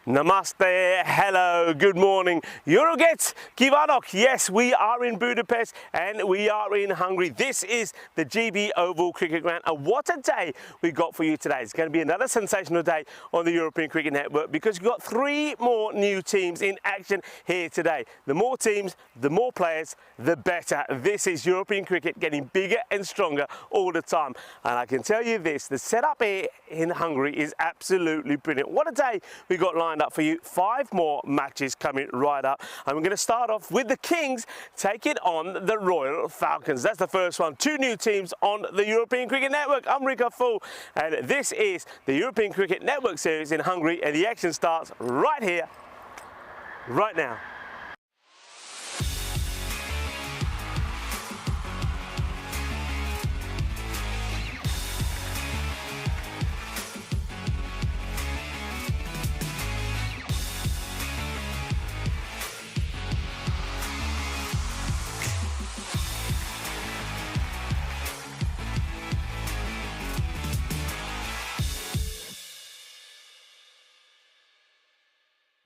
Namaste, hello, good morning. Euroget, Kivanok. Yes, we are in Budapest and we are in Hungary. This is the GB Oval Cricket Ground. And what a day we got for you today. It's going to be another sensational day on the European Cricket Network because we've got 3 more new teams in action here today. The more teams, the more players, the better. This is European cricket getting bigger and stronger all the time. And I can tell you this, the setup here in Hungary is absolutely brilliant. What a day we got lined up for you. 5 more matches coming right up, and we're going to start off with the Kings taking on the Royal Falcons. That's the first one. 2 new teams on the European Cricket Network. I'm Rico Full, and this is the European Cricket Network series in Hungary, and the action starts right here, right now.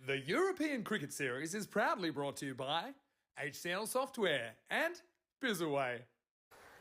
The European Cricket Series is proudly brought to you by HCL Software and Bizzaway.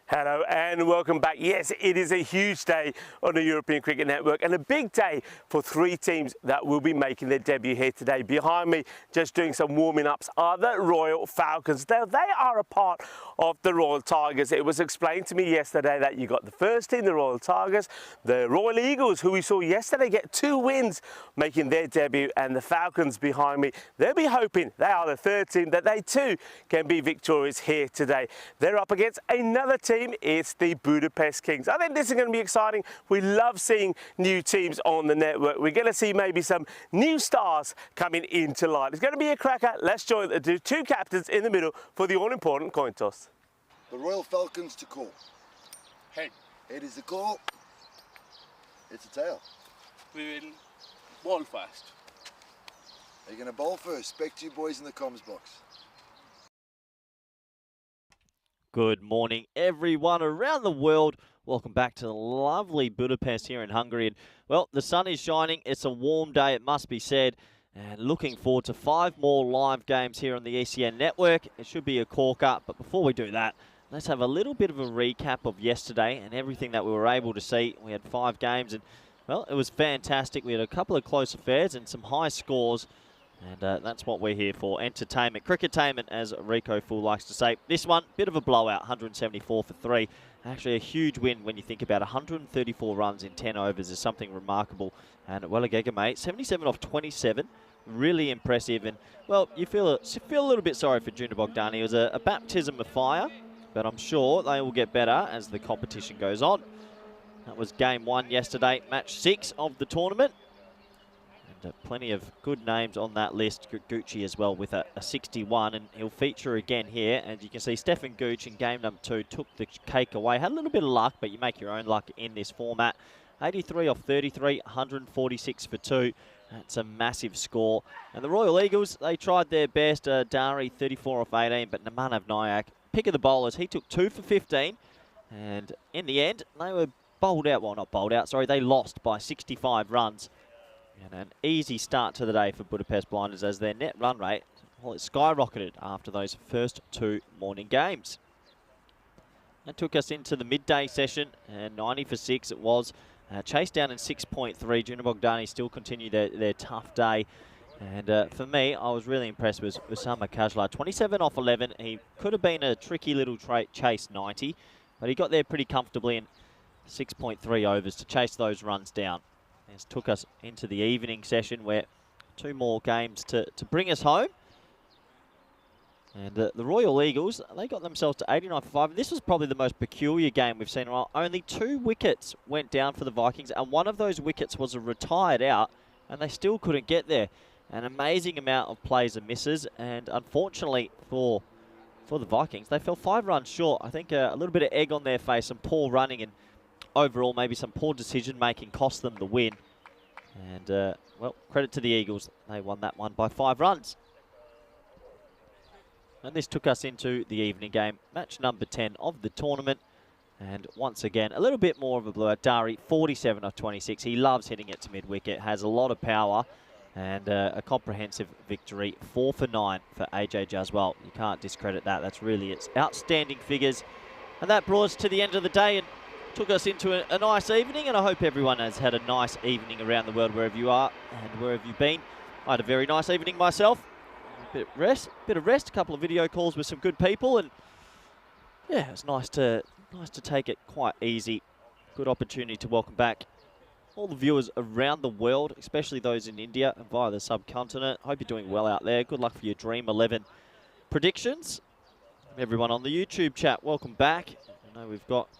Hello and welcome back. Yes, it is a huge day on the European Cricket Network and a big day for 3 teams that will be making their debut here today. Behind me, just doing some warming ups, are the Royal Falcons. They are a part of the Royal Tigers. It was explained to me yesterday that you got the first team, the Royal Tigers, the Royal Eagles, who we saw yesterday get 2 wins making their debut, and the Falcons behind me. They'll be hoping they are the 3rd team that they too can be victorious here today. They're up against another team. It's the Budapest Kings. I think this is going to be exciting. We love seeing new teams on the network. We're going to see maybe some new stars coming into light. It's going to be a cracker. Let's join the 2 captains in the middle for the all-important coin toss. The Royal Falcons to call. Head. Head is the call. It's a tail. We will ball first. Are you going to bowl first? Spec to you boys in the comms box. Good morning, everyone around the world. Welcome back to the lovely Budapest here in Hungary. And, well, the sun is shining. It's a warm day, it must be said. And looking forward to 5 more live games here on the ECN network. It should be a corker. But before we do that, let's have a little bit of a recap of yesterday and everything that we were able to see. We had 5 games and, well, it was fantastic. We had a couple of close affairs and some high scores. And that's what we're here for, entertainment, cricketainment, as Rico Full likes to say. This one, bit of a blowout, 174 for 3. Actually a huge win when you think about 134 runs in 10 overs is something remarkable. And Welligega, mate, 77 off 27, really impressive. And, well, you feel a little bit sorry for Junior Bogdani. It was a baptism of fire, but I'm sure they will get better as the competition goes on. That was game 1 yesterday, match 6 of the tournament. Plenty of good names on that list. Gucci as well with a 61, and he'll feature again here. And you can see Stefan Gooch in game number 2 took the cake away. Had a little bit of luck, but you make your own luck in this format. 83 off 33, 146 for 2. That's a massive score. And the Royal Eagles, they tried their best. Dari, 34 off 18, but Namanav Nayak, pick of the bowlers, he took 2 for 15. And in the end, they were bowled out. Well, not bowled out, sorry. They lost by 65 runs. And an easy start to the day for Budapest Blinders as their net run rate, well, it skyrocketed after those first 2 morning games. That took us into the midday session, and 90 for 6 it was. Chased down in 6.3. Junior Bogdani still continue their tough day. And for me, I was really impressed with Usama Kajlar. 27 off 11. He could have been a tricky little chase 90, but he got there pretty comfortably in 6.3 overs to chase those runs down. This took us into the evening session where 2 more games to bring us home. And the Royal Eagles, they got themselves to 89 for 5. This was probably the most peculiar game we've seen. Only 2 wickets went down for the Vikings, and one of those wickets was a retired out, and they still couldn't get there. An amazing amount of plays and misses, and unfortunately for the Vikings, they fell 5 runs short. I think a little bit of egg on their face, some poor running, and overall maybe some poor decision-making cost them the win. And, well, credit to the Eagles. They won that one by 5 runs. And this took us into the evening game, match number 10 of the tournament. And once again, a little bit more of a blowout. Dari, 47 off 26. He loves hitting it to mid-wicket, has a lot of power. And a comprehensive victory, 4 for 9 for AJ Jaswell. You can't discredit that. That's really its outstanding figures. And that brought us to the end of the day and took us into a nice evening. And I hope everyone has had a nice evening around the world, wherever you are and wherever you've been. I had a very nice evening myself. A bit of rest, a couple of video calls with some good people. And yeah, it's nice to take it quite easy. Good opportunity to welcome back all the viewers around the world, especially those in India and via the subcontinent. Hope you're doing well out there. Good luck for your Dream 11 predictions. Everyone on the YouTube chat, welcome back. I know we've got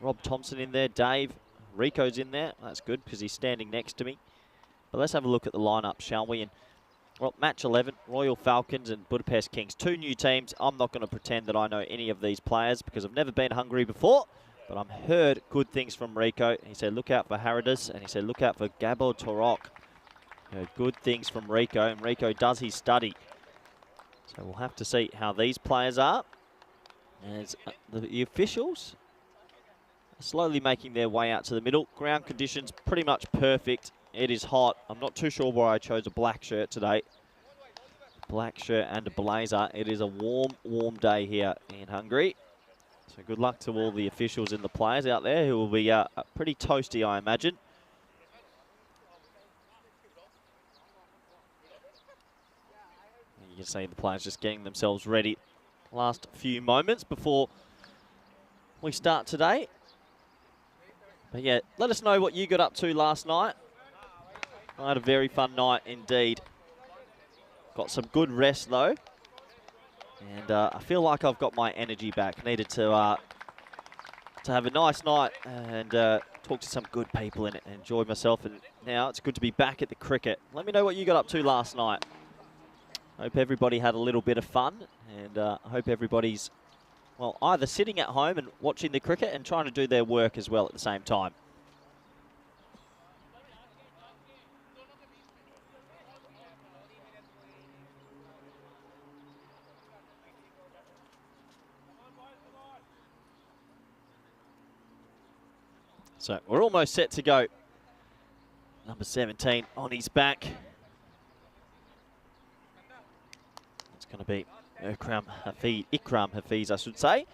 Rob Thompson in there, Dave, Rico's in there. That's good because he's standing next to me. But let's have a look at the lineup, shall we? And well, match 11, Royal Falcons and Budapest Kings. 2 new teams. I'm not going to pretend that I know any of these players because I've never been to Hungary before. But I've heard good things from Rico. He said, look out for Haradis, and he said, look out for Gabo Torok. Heard good things from Rico, and Rico does his study. So we'll have to see how these players are. As the officials are slowly making their way out to the middle. Ground conditions pretty much perfect. It is hot. I'm not too sure why I chose a black shirt today. Black shirt and a blazer. It is a warm, warm day here in Hungary. So good luck to all the officials and the players out there who will be pretty toasty, I imagine. You can see the players just getting themselves ready last few moments before we start today. But yeah, let us know what you got up to last night. I had a very fun night indeed. Got some good rest though. And I feel like I've got my energy back. Needed to have a nice night and talk to some good people and enjoy myself. And now it's good to be back at the cricket. Let me know what you got up to last night. Hope everybody had a little bit of fun. And I hope everybody's, well, either sitting at home and watching the cricket and trying to do their work as well at the same time. So we're almost set to go. Number 17 on his back. It's going to be Ikram Hafiz, I should say.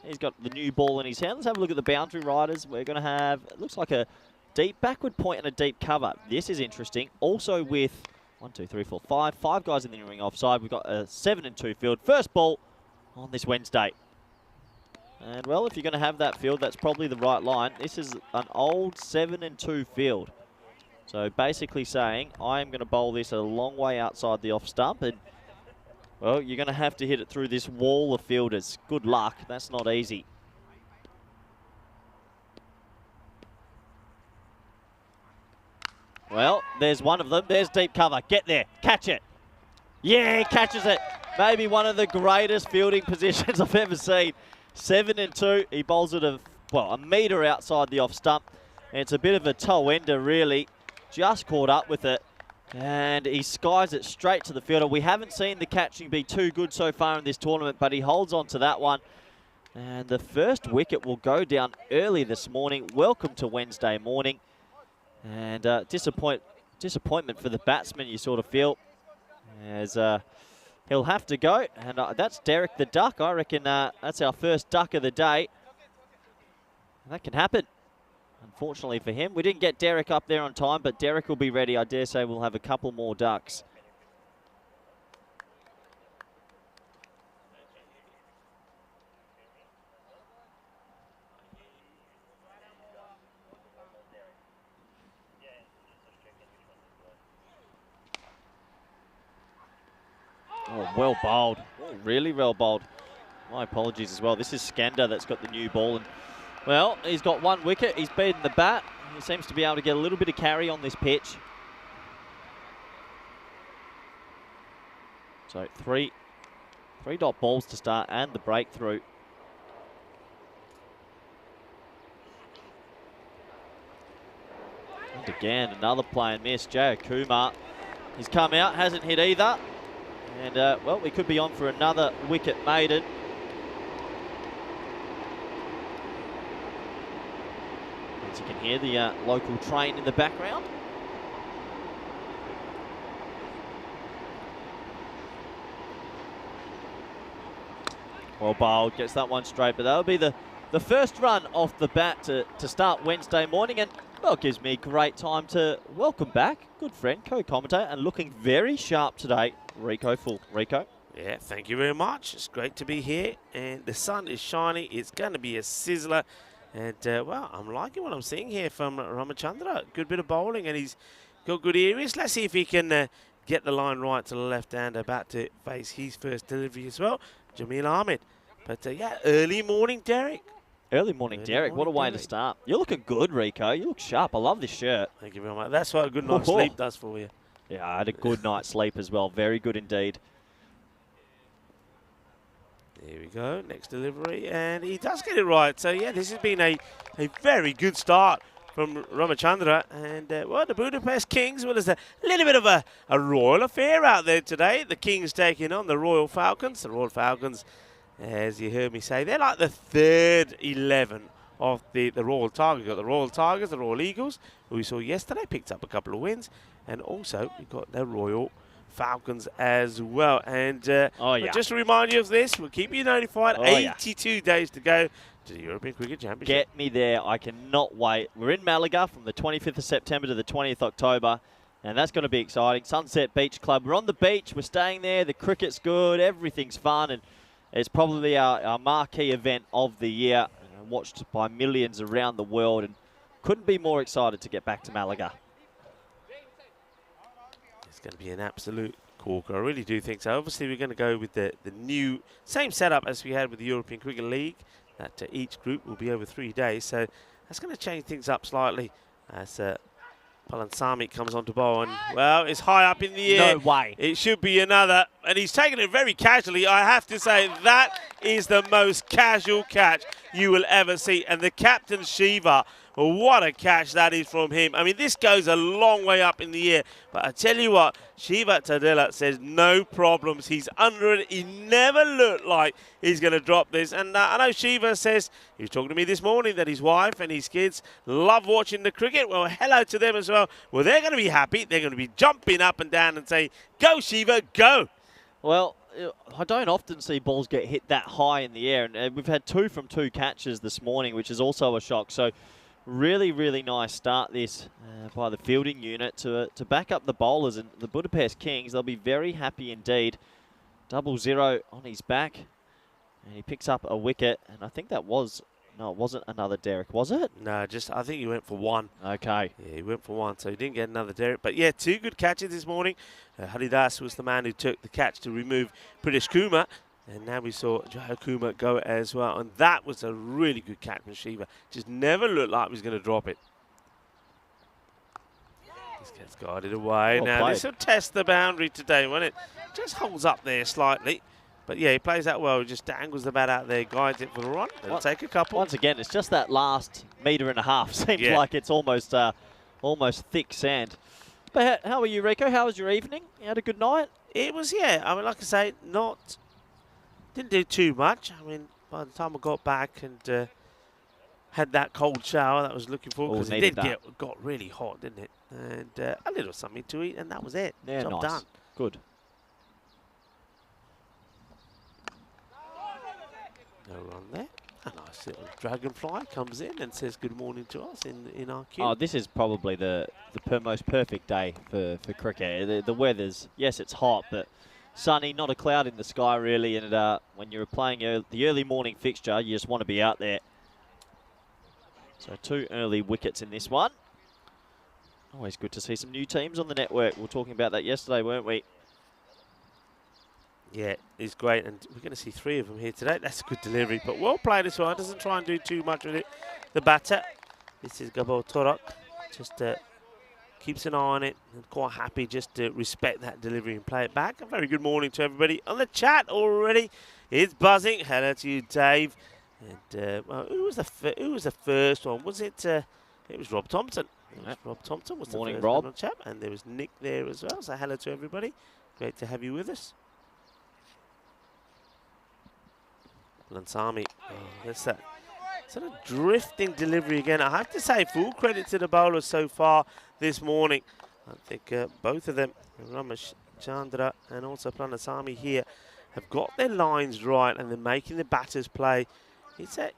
He's got the new ball in his hand. Let's have a look at the boundary riders. We're going to have, it looks like a deep backward point and a deep cover. This is interesting. Also with 1, 2, 3, 4, 5. 5 guys in the ring offside. We've got a 7-2 field. First ball on this Wednesday. And, well, if you're going to have that field, that's probably the right line. This is an old 7-2 field. So basically saying, I'm going to bowl this a long way outside the off stump. And, well, you're going to have to hit it through this wall of fielders. Good luck. That's not easy. Well, there's one of them. There's deep cover. Get there. Catch it. Yeah, he catches it. Maybe one of the greatest fielding positions I've ever seen. 7-2, he bowls it a metre outside the off stump. And it's a bit of a toe ender, really. Just caught up with it. And he skies it straight to the fielder. We haven't seen the catching be too good so far in this tournament, but he holds on to that one. And the first wicket will go down early this morning. Welcome to Wednesday morning. And disappointment for the batsman, you sort of feel, as he'll have to go. And that's Derek the Duck. I reckon that's our first duck of the day. And that can happen, unfortunately for him. We didn't get Derek up there on time, but Derek will be ready. I dare say we'll have a couple more ducks. Oh, well bowled. Really well bowled. My apologies as well. This is Skander that's got the new ball. And, well, he's got 1 wicket. He's beaten the bat. He seems to be able to get a little bit of carry on this pitch. So 3 dot balls to start and the breakthrough. And again, another play and miss. Jay Kumar. He's come out, hasn't hit either. And, well, we could be on for another wicket maiden. As you can hear the local train in the background. Well bowled, gets that one straight, but that'll be the first run off the bat to start Wednesday morning, and well, gives me great time to welcome back good friend, co-commentator, and looking very sharp today, Rico Full. Rico? Yeah, thank you very much. It's great to be here, and the sun is shining. It's going to be a sizzler, and well, I'm liking what I'm seeing here from Ramachandra. Good bit of bowling, and he's got good areas. Let's see if he can get the line right to the left-hander, about to face his first delivery as well, Jamil Ahmed. But yeah, early morning, Derek. Early morning, Derek. What a way to start. You're looking good, Rico. You look sharp. I love this shirt. Thank you very much. That's what a good night's sleep does for you. Yeah, I had a good night's sleep as well. Very good indeed. Here we go, next delivery, and he does get it right. So yeah, this has been a very good start from Ramachandra, and well, the Budapest Kings, well, there's a little bit of a royal affair out there today. The Kings taking on the Royal Falcons. The Royal Falcons, as you heard me say, they're like the third 11 of the Royal Tigers. We've got the Royal Tigers, the Royal Eagles, who we saw yesterday, picked up a couple of wins, and also we've got the Royal Falcons as well. And just to remind you of this, we'll keep you notified. 82 days to go to the European Cricket Championship. Get me there. I cannot wait. We're in Malaga from the 25th of September to the 20th October, and that's going to be exciting. Sunset Beach Club. We're on the beach. We're staying there. The cricket's good. Everything's fun, and it's probably our marquee event of the year, watched by millions around the world, and couldn't be more excited to get back to Malaga. It's going to be an absolute corker. I really do think so. Obviously, we're going to go with the new, same setup as we had with the European Cricket League, that each group will be over 3 days. So that's going to change things up slightly as Palansamy comes onto bowl, and well, it's high up in the air. No way. It should be another, and he's taking it very casually. I have to say, that is the most casual catch you will ever see. And the captain, Shiva, what a catch that is from him. I mean, this goes a long way up in the air, but I tell you what, Shiva Tadela says no problems. He's under it. He never looked like he's going to drop this. And I know Shiva says, he was talking to me this morning, that his wife and his kids love watching the cricket. Well, hello to them as well. Well, they're going to be happy. They're going to be jumping up and down and say, go Shiva, go. Well, I don't often see balls get hit that high in the air, and we've had 2 from 2 catches this morning, which is also a shock. So really, really nice start this by the fielding unit to back up the bowlers, and the Budapest Kings, they'll be very happy indeed. 0-0 on his back, and he picks up a wicket, and I think that was, no, it wasn't another Derek, was it? No, I think he went for one. Okay. Yeah, he went for one, so he didn't get another Derek. But yeah, 2 good catches this morning. Haridas was the man who took the catch to remove Pritish Kumar. And now we saw Jaya Kumar go as well. And that was a really good catch from Shiva. Just never looked like he was going to drop it. This gets guided away. Well now, played. this will test the boundary today, won't it? Just holds up there slightly. But yeah, he plays that well. He just dangles the bat out there, guides it for the run. It'll take a couple. Once again, it's just that last metre and a half. Seems like it's almost thick sand. But how are you, Rico? How was your evening? You had a good night? It was, yeah. I mean, like I say, didn't do too much. I mean, by the time I got back and had that cold shower that I was looking for, because it got really hot, didn't it? And a little something to eat, and that was it. Yeah, Job nice. done. Good. No run there. A nice little dragonfly comes in and says good morning to us in our queue. Oh, this is probably the most perfect day for cricket. The weather's, yes, it's hot, but sunny, not a cloud in the sky really. And when you're playing the early morning fixture, you just want to be out there. So 2 early wickets in this one. Always good to see some new teams on the network. We were talking about that yesterday, weren't we? Yeah, it's great, and we're going to see 3 of them here today. That's a good delivery, but well played as well. Doesn't try and do too much with it. The batter, this is Gabor Torak, just keeps an eye on it and quite happy just to respect that delivery and play it back. A very good morning to everybody on the chat already. It's buzzing. Hello to you, Dave. And well, who was the first one? Was it? It was Rob Thompson. Rob Thompson was Morning, the first Rob. one on chat, and there was Nick there as well. So hello to everybody. Great to have you with us. Lansami, that's that sort of drifting delivery again. I have to say, full credit to the bowlers so far this morning. I think both of them, Ramesh Chandra and also Pranasamy here, have got their lines right and they're making the batters play. It's I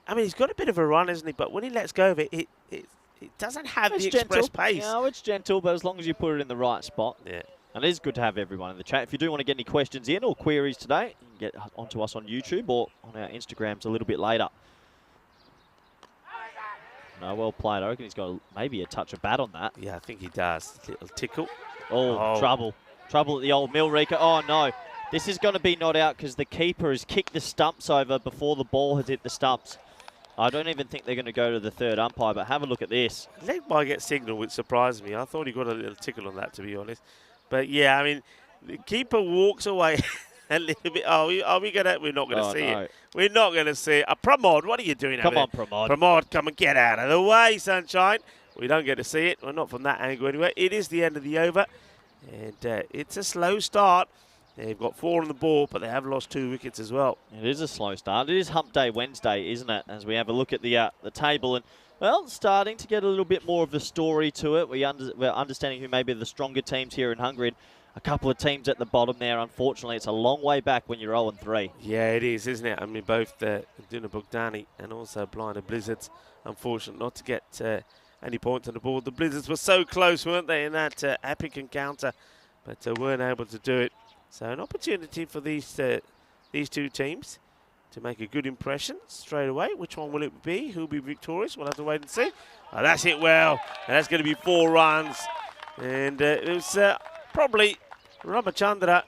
mean, he's got a bit of a run, isn't he? But when he lets go of it, it doesn't have the express pace. No, it's gentle, but as long as you put it in the right spot. Yeah. And it is good to have everyone in the chat. If you do want to get any questions in or queries today, you can get onto us on YouTube or on our Instagrams a little bit later. No, well played. I reckon he's got maybe a touch of bat on that. Yeah, I think he does. A little tickle. Oh, trouble. Trouble at the old Milrika. Oh, no. This is going to be not out because the keeper has kicked the stumps over before the ball has hit the stumps. I don't even think they're going to go to the third umpire, but have a look at this. Leg by get signal, which surprised me. I thought he got a little tickle on that, to be honest. But, yeah, I mean, the keeper walks away a little bit. Are we going to? We're not going to see it. We're not going to see it. Pramod, what are you doing Come over on, there? Pramod. Pramod, come and get out of the way, sunshine. We don't get to see it. Well, not from that angle anyway. It is the end of the over. And it's a slow start. They've got 4 on the ball, but they have lost 2 wickets as well. It is a slow start. It is Hump Day Wednesday, isn't it? As we have a look at the table and, well, starting to get a little bit more of a story to it. We're understanding who may be the stronger teams here in Hungary. A couple of teams at the bottom there. Unfortunately, it's a long way back when you're 0-3. Yeah, it is, isn't it? I mean, both Duna Bogdani and also Blinder Blizzards, unfortunate not to get any points on the board. The Blizzards were so close, weren't they, in that epic encounter, but weren't able to do it. So an opportunity for these 2 teams to make a good impression straight away. Which one will it be? Who'll be victorious? We'll have to wait and see. Oh, that's it well. And that's going to be 4 runs. And it was probably Ramachandra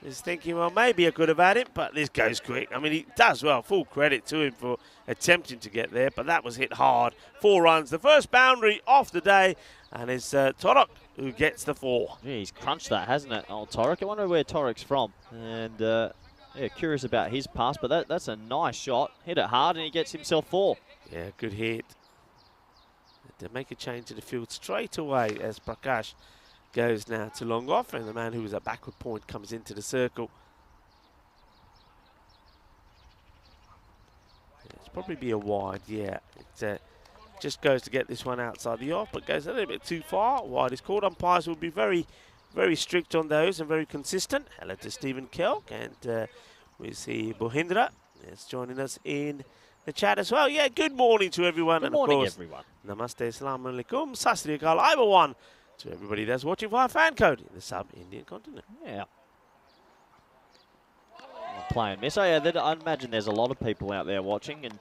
is thinking, well, maybe I could have had it, but this goes quick. I mean, he does well. Full credit to him for attempting to get there, but that was hit hard. 4 runs. The first boundary off the day, and it's Torok who gets the 4. Yeah, he's crunched that, hasn't it, old Torok? I wonder where Torok's from. And, yeah, curious about his pass, but that's a nice shot. Hit it hard, and he gets himself 4. Yeah, good hit. To make a change to the field straight away as Prakash goes now to long off, and the man who was at backward point comes into the circle. Yeah, it's probably be a wide, yeah. It just goes to get this one outside the off, but goes a little bit too far. Wide is called. Umpires will be very, very strict on those and very consistent. Hello to Stephen Kelk, and we see Bohindra is joining us in the chat as well. Yeah, good morning to everyone. Good and morning, of course, everyone. Namaste, Assalamu alaikum, Sasri Akal, Ivan, to everybody that's watching via fan code in the sub-Indian continent. Yeah. Playing miss. Oh, yeah, I imagine there's a lot of people out there watching, and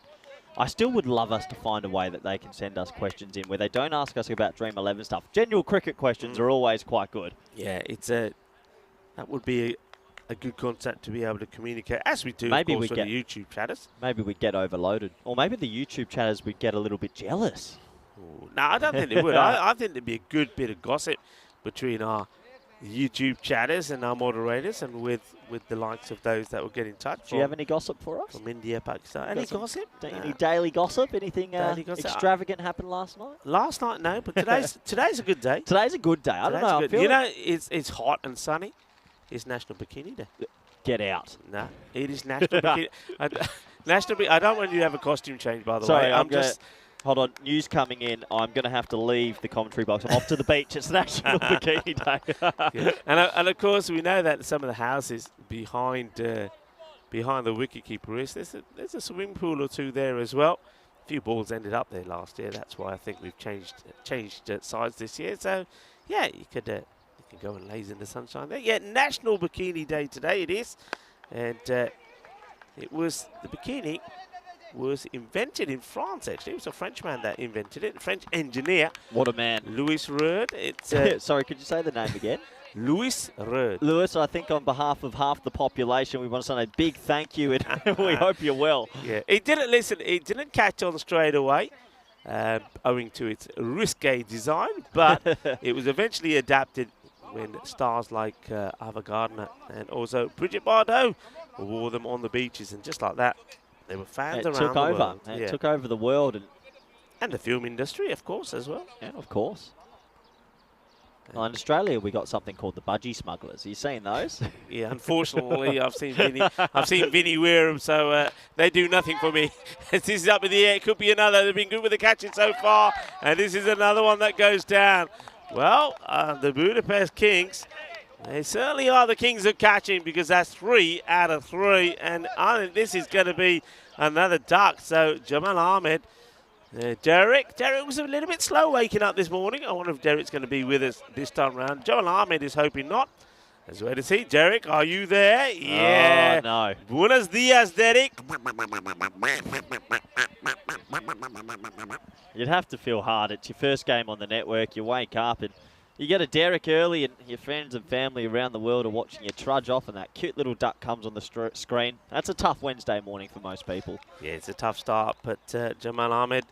I still would love us to find a way that they can send us questions in where they don't ask us about Dream 11 stuff. General cricket questions are always quite good. Yeah, it's that would be a good concept to be able to communicate, as we do, Maybe of course, we with the YouTube chatters. Maybe we get overloaded. Or maybe the YouTube chatters would get a little bit jealous. No, I don't think they would. I think there'd be a good bit of gossip between our YouTube chatters and our moderators, and with the likes of those that will get in touch. Do you have any gossip for us? From India, Pakistan. Any gossip? Any daily gossip? Anything extravagant happened last night? Last night, no, but today's a good day. Today's a good day. I don't know. You know, it's hot and sunny. It's National Bikini Day. Get out. No, it is National Bikini. I don't want you to have a costume change, by the Sorry, way. I'm just... Hold on, news coming in. I'm going to have to leave the commentary box. I'm off to the beach. It's National Bikini Day. Yeah. And of course, we know that some of the houses behind the wicketkeeper there's a swimming pool or 2 there as well. A few balls ended up there last year. That's why I think we've changed sides this year. So, yeah, you can go and laze in the sunshine there. Yeah, National Bikini Day today it is. And the bikini was invented in France, actually. It was a Frenchman that invented it, a French engineer. What a man. Louis Reard. Sorry, could you say the name again? Louis Reard. Louis, I think on behalf of half the population, we want to say a big thank you, and we hope you're well. Yeah, it didn't catch on straight away, owing to its risque design, but it was eventually adapted when stars like Ava Gardner and also Bridget Bardot wore them on the beaches, and just like that, they were fans around the world. It took over the world. And the film industry, of course, as well. Yeah, of course. Well, in Australia, we got something called the budgie smugglers. Are you seeing those? Yeah, unfortunately, I've seen Vinny wear them, so they do nothing for me. This is up in the air. It could be another. They've been good with the catching so far, and this is another one that goes down. Well, the Budapest Kings They certainly are the kings of catching because that's 3 out of 3. And I think this is going to be another duck. So Jamal Ahmed, Derek was a little bit slow waking up this morning. I wonder if Derek's going to be with us this time round. Jamal Ahmed is hoping not. Let's wait to see. Derek, are you there? Yeah. Oh, no. Buenos dias, Derek. You'd have to feel hard. It's your first game on the network. You wake up and you get a Derek early and your friends and family around the world are watching you trudge off and that cute little duck comes on the screen. That's a tough Wednesday morning for most people. Yeah, it's a tough start, but Jamal Ahmed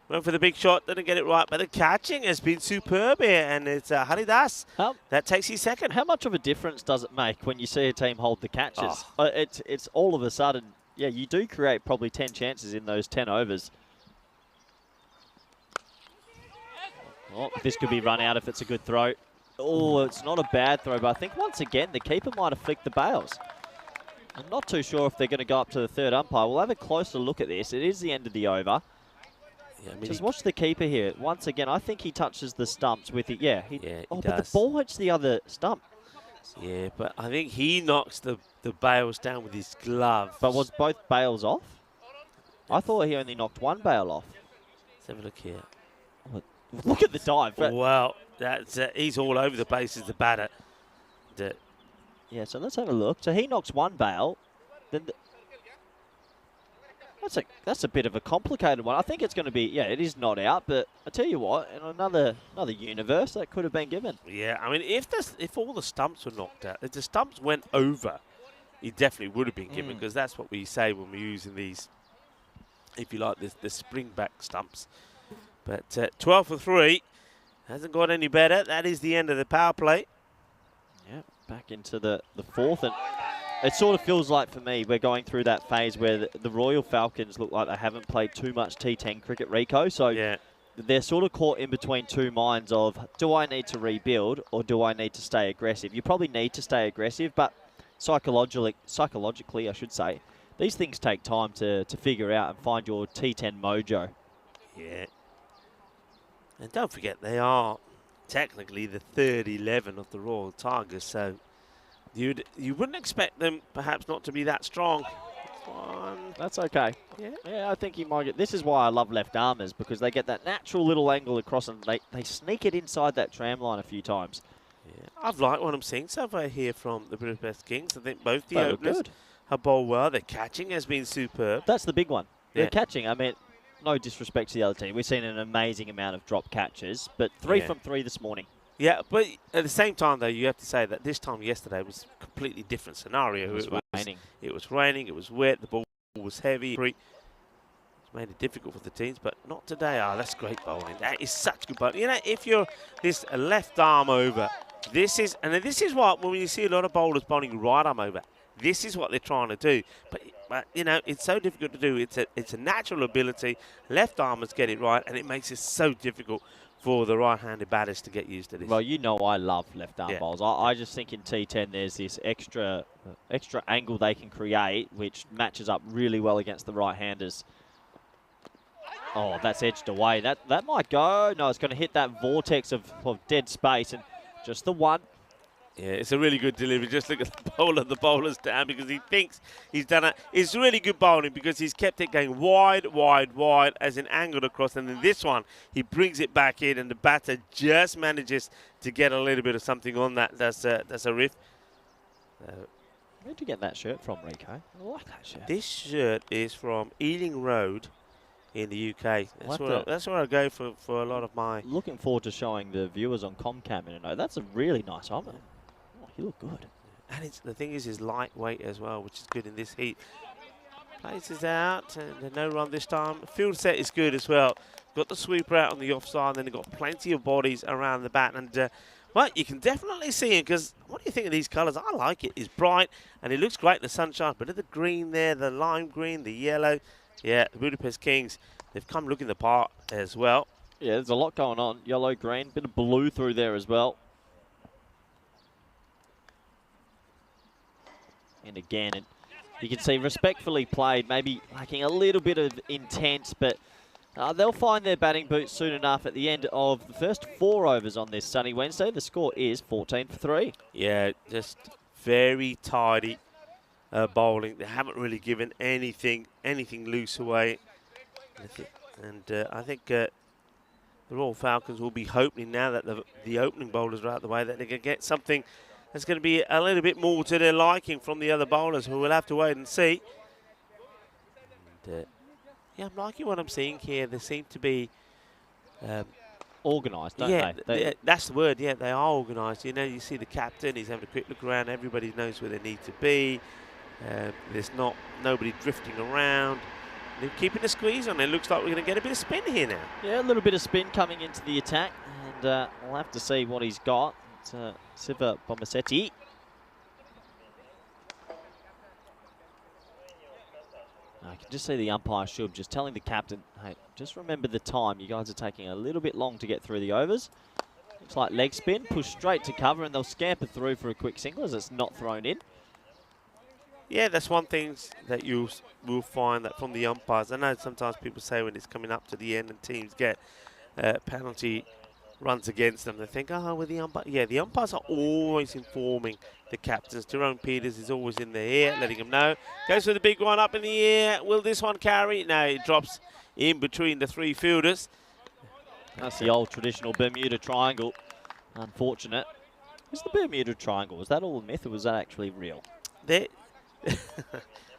went for the big shot, didn't get it right, but the catching has been superb here, and it's Haridas that takes his second. How much of a difference does it make when you see a team hold the catches? It's all of a sudden, yeah, you do create probably 10 chances in those 10 overs. Oh, this could be run out if it's a good throw. Oh, it's not a bad throw, but I think once again the keeper might have flicked the bails. I'm not too sure if they're going to go up to the third umpire. We'll have a closer look at this. It is the end of the over. Yeah, I mean, just watch the keeper here. Once again, I think he touches the stumps with it. Yeah, he does. But the ball hits the other stump. Yeah, but I think he knocks the bails down with his glove. But was both bails off? I thought he only knocked one bail off. Let's have a look here. Oh, look at the dive. Well, that's he's all over the place as the batter. Yeah, so let's have a look. So he knocks one bail. Then that's a bit of a complicated one. I think it's going to be, yeah, it is not out, but I tell you what, in another universe, that could have been given. Yeah, I mean, if all the stumps were knocked out, if the stumps went over, it definitely would have been given, because that's what we say when we're using these, if you like, the spring back stumps. But 12 for 3, hasn't got any better. That is the end of the power play. Yeah, back into the fourth, and it sort of feels like, for me, we're going through that phase where the Royal Falcons look like they haven't played too much T10 cricket, Rico. So yeah, they're sort of caught in between two minds of, do I need to rebuild or do I need to stay aggressive? You probably need to stay aggressive, but psychologically, I should say, these things take time to figure out and find your T10 mojo. Yeah. And don't forget, they are technically the third 11 of the Royal Tigers, so you wouldn't expect them perhaps not to be that strong. That's okay. Yeah, I think he might get. This is why I love left armers, because they get that natural little angle across and they sneak it inside that tram line a few times. Yeah, I've liked what I'm seeing so far here from the Budapest Kings. I think both the openers have bowled well. Their catching has been superb. That's the big one. Their catching, I mean, no disrespect to the other team. We've seen an amazing amount of drop catches, but 3 from 3 this morning. Yeah, but at the same time, though, you have to say that this time yesterday was a completely different scenario. It was raining. It was raining. It was wet. The ball was heavy. It made it difficult for the teams, but not today. Oh, that's great bowling. That is such good bowling. You know, if you're this left arm over, this is what, when you see a lot of bowlers bowling right arm over, this is what they're trying to do. But you know, it's so difficult to do. It's a natural ability. Left armers get it right, and it makes it so difficult for the right-handed batters to get used to this. Well, you know I love left-arm bowls. I just think in T10 there's this extra angle they can create, which matches up really well against the right-handers. Oh, that's edged away. That might go. No, it's going to hit that vortex of dead space, and just the one. Yeah, it's a really good delivery. Just look at the bowler's down because he thinks he's done it. It's really good bowling because he's kept it going wide, wide, wide as an angled across. And then this one, he brings it back in and the batter just manages to get a little bit of something on that. That's a riff. Where'd you get that shirt from, Rico? I like that shirt. This shirt is from Ealing Road in the UK. That's where I go for a lot of my... Looking forward to showing the viewers on Comcam in a note. That's a really nice helmet. You look good. And the thing is lightweight as well, which is good in this heat. Places out, and no run this time. Field set is good as well. Got the sweeper out on the offside, and then they've got plenty of bodies around the bat. And, well, you can definitely see it, because what do you think of these colours? I like it. It's bright, and it looks great in the sunshine. But the green there, the lime green, the yellow. Yeah, the Budapest Kings, they've come looking the part as well. Yeah, there's a lot going on. Yellow, green, bit of blue through there as well. And again, you can see respectfully played, maybe lacking a little bit of intent, but They'll find their batting boots soon enough at the end of the first 4 overs on this sunny Wednesday. The score is 14 for 3. Yeah, just very tidy bowling. They haven't really given anything loose away. And I think the Royal Falcons will be hoping now that the opening bowlers are out of the way that they can get something that's going to be a little bit more to their liking from the other bowlers, who will have to wait and see. And, yeah, I'm liking what I'm seeing here. They seem to be organised, don't they? That's the word. Yeah, they are organised. You know, you see the captain. He's having a quick look around. Everybody knows where they need to be. There's nobody drifting around. They're keeping the squeeze on. It looks like we're going to get a bit of spin here now. Yeah, a little bit of spin coming into the attack, and we'll have to see what he's got. It's Siva Bomasetti. I can just see the umpire Shub just telling the captain, hey, just remember the time. You guys are taking a little bit long to get through the overs. Looks like leg spin, push straight to cover, and they'll scamper through for a quick single as it's not thrown in. Yeah, that's one thing that you will find that from the umpires. I know sometimes people say when it's coming up to the end and teams get penalty runs against them, they think, oh, well, the umpire. Yeah, the umpires are always informing the captains. Jerome Peters is always in their ear, letting them know. Goes for the big one up in the air. Will this one carry? No, it drops in between the 3 fielders. That's the old traditional Bermuda Triangle. Unfortunate. Is the Bermuda Triangle, was that all a myth or was that actually real?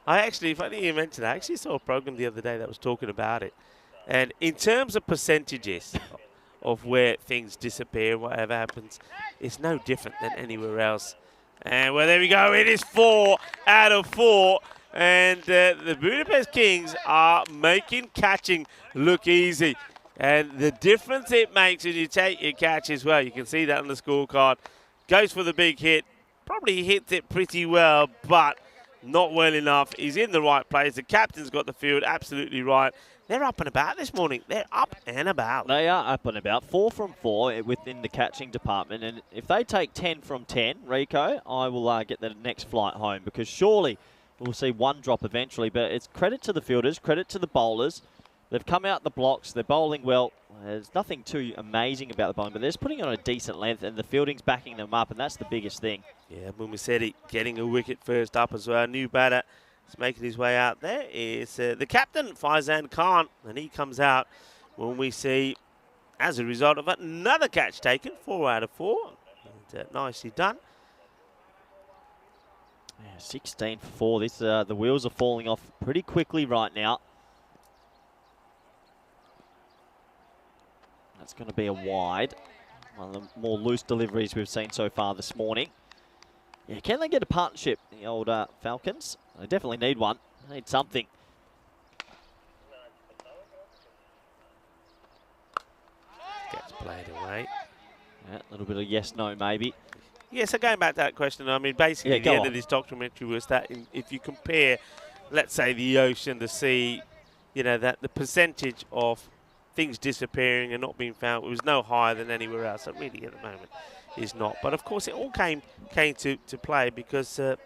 I actually, funny you mentioned that, I actually saw a program the other day that was talking about it. And in terms of percentages of where things disappear, whatever happens, it's no different than anywhere else. And well, there we go. It is 4 out of 4. And the Budapest Kings are making catching look easy. And the difference it makes when you take your catch as well, you can see that on the scorecard. Goes for the big hit. Probably hits it pretty well, but not well enough. He's in the right place. The captain's got the field absolutely right. They're up and about this morning. They're up and about. They are up and about. 4 from 4 within the catching department. And if they take 10 from 10, Rico, I will get the next flight home, because surely we'll see one drop eventually. But it's credit to the fielders, credit to the bowlers. They've come out the blocks. They're bowling well. There's nothing too amazing about the bowling, but they're just putting on a decent length, and the fielding's backing them up, and that's the biggest thing. Yeah, Mumiseti getting a wicket first up as well. New batter is making his way out. There is the captain, Faizan Khan, and he comes out when we see, as a result of another catch taken, 4 out of 4. And, nicely done. Yeah, 16 for 4. This the wheels are falling off pretty quickly right now. That's going to be a wide. One of the more loose deliveries we've seen so far this morning. Yeah, can they get a partnership, the old Falcons? They definitely need one. They need something. Gets played away. Yeah, a little bit of yes, no, maybe. Yeah, so going back to that question, I mean, basically the end of this documentary was that if you compare, let's say, the ocean, the sea, you know, that the percentage of things disappearing and not being found, it was no higher than anywhere else. It really, at the moment, is not. But of course, it all came to play because of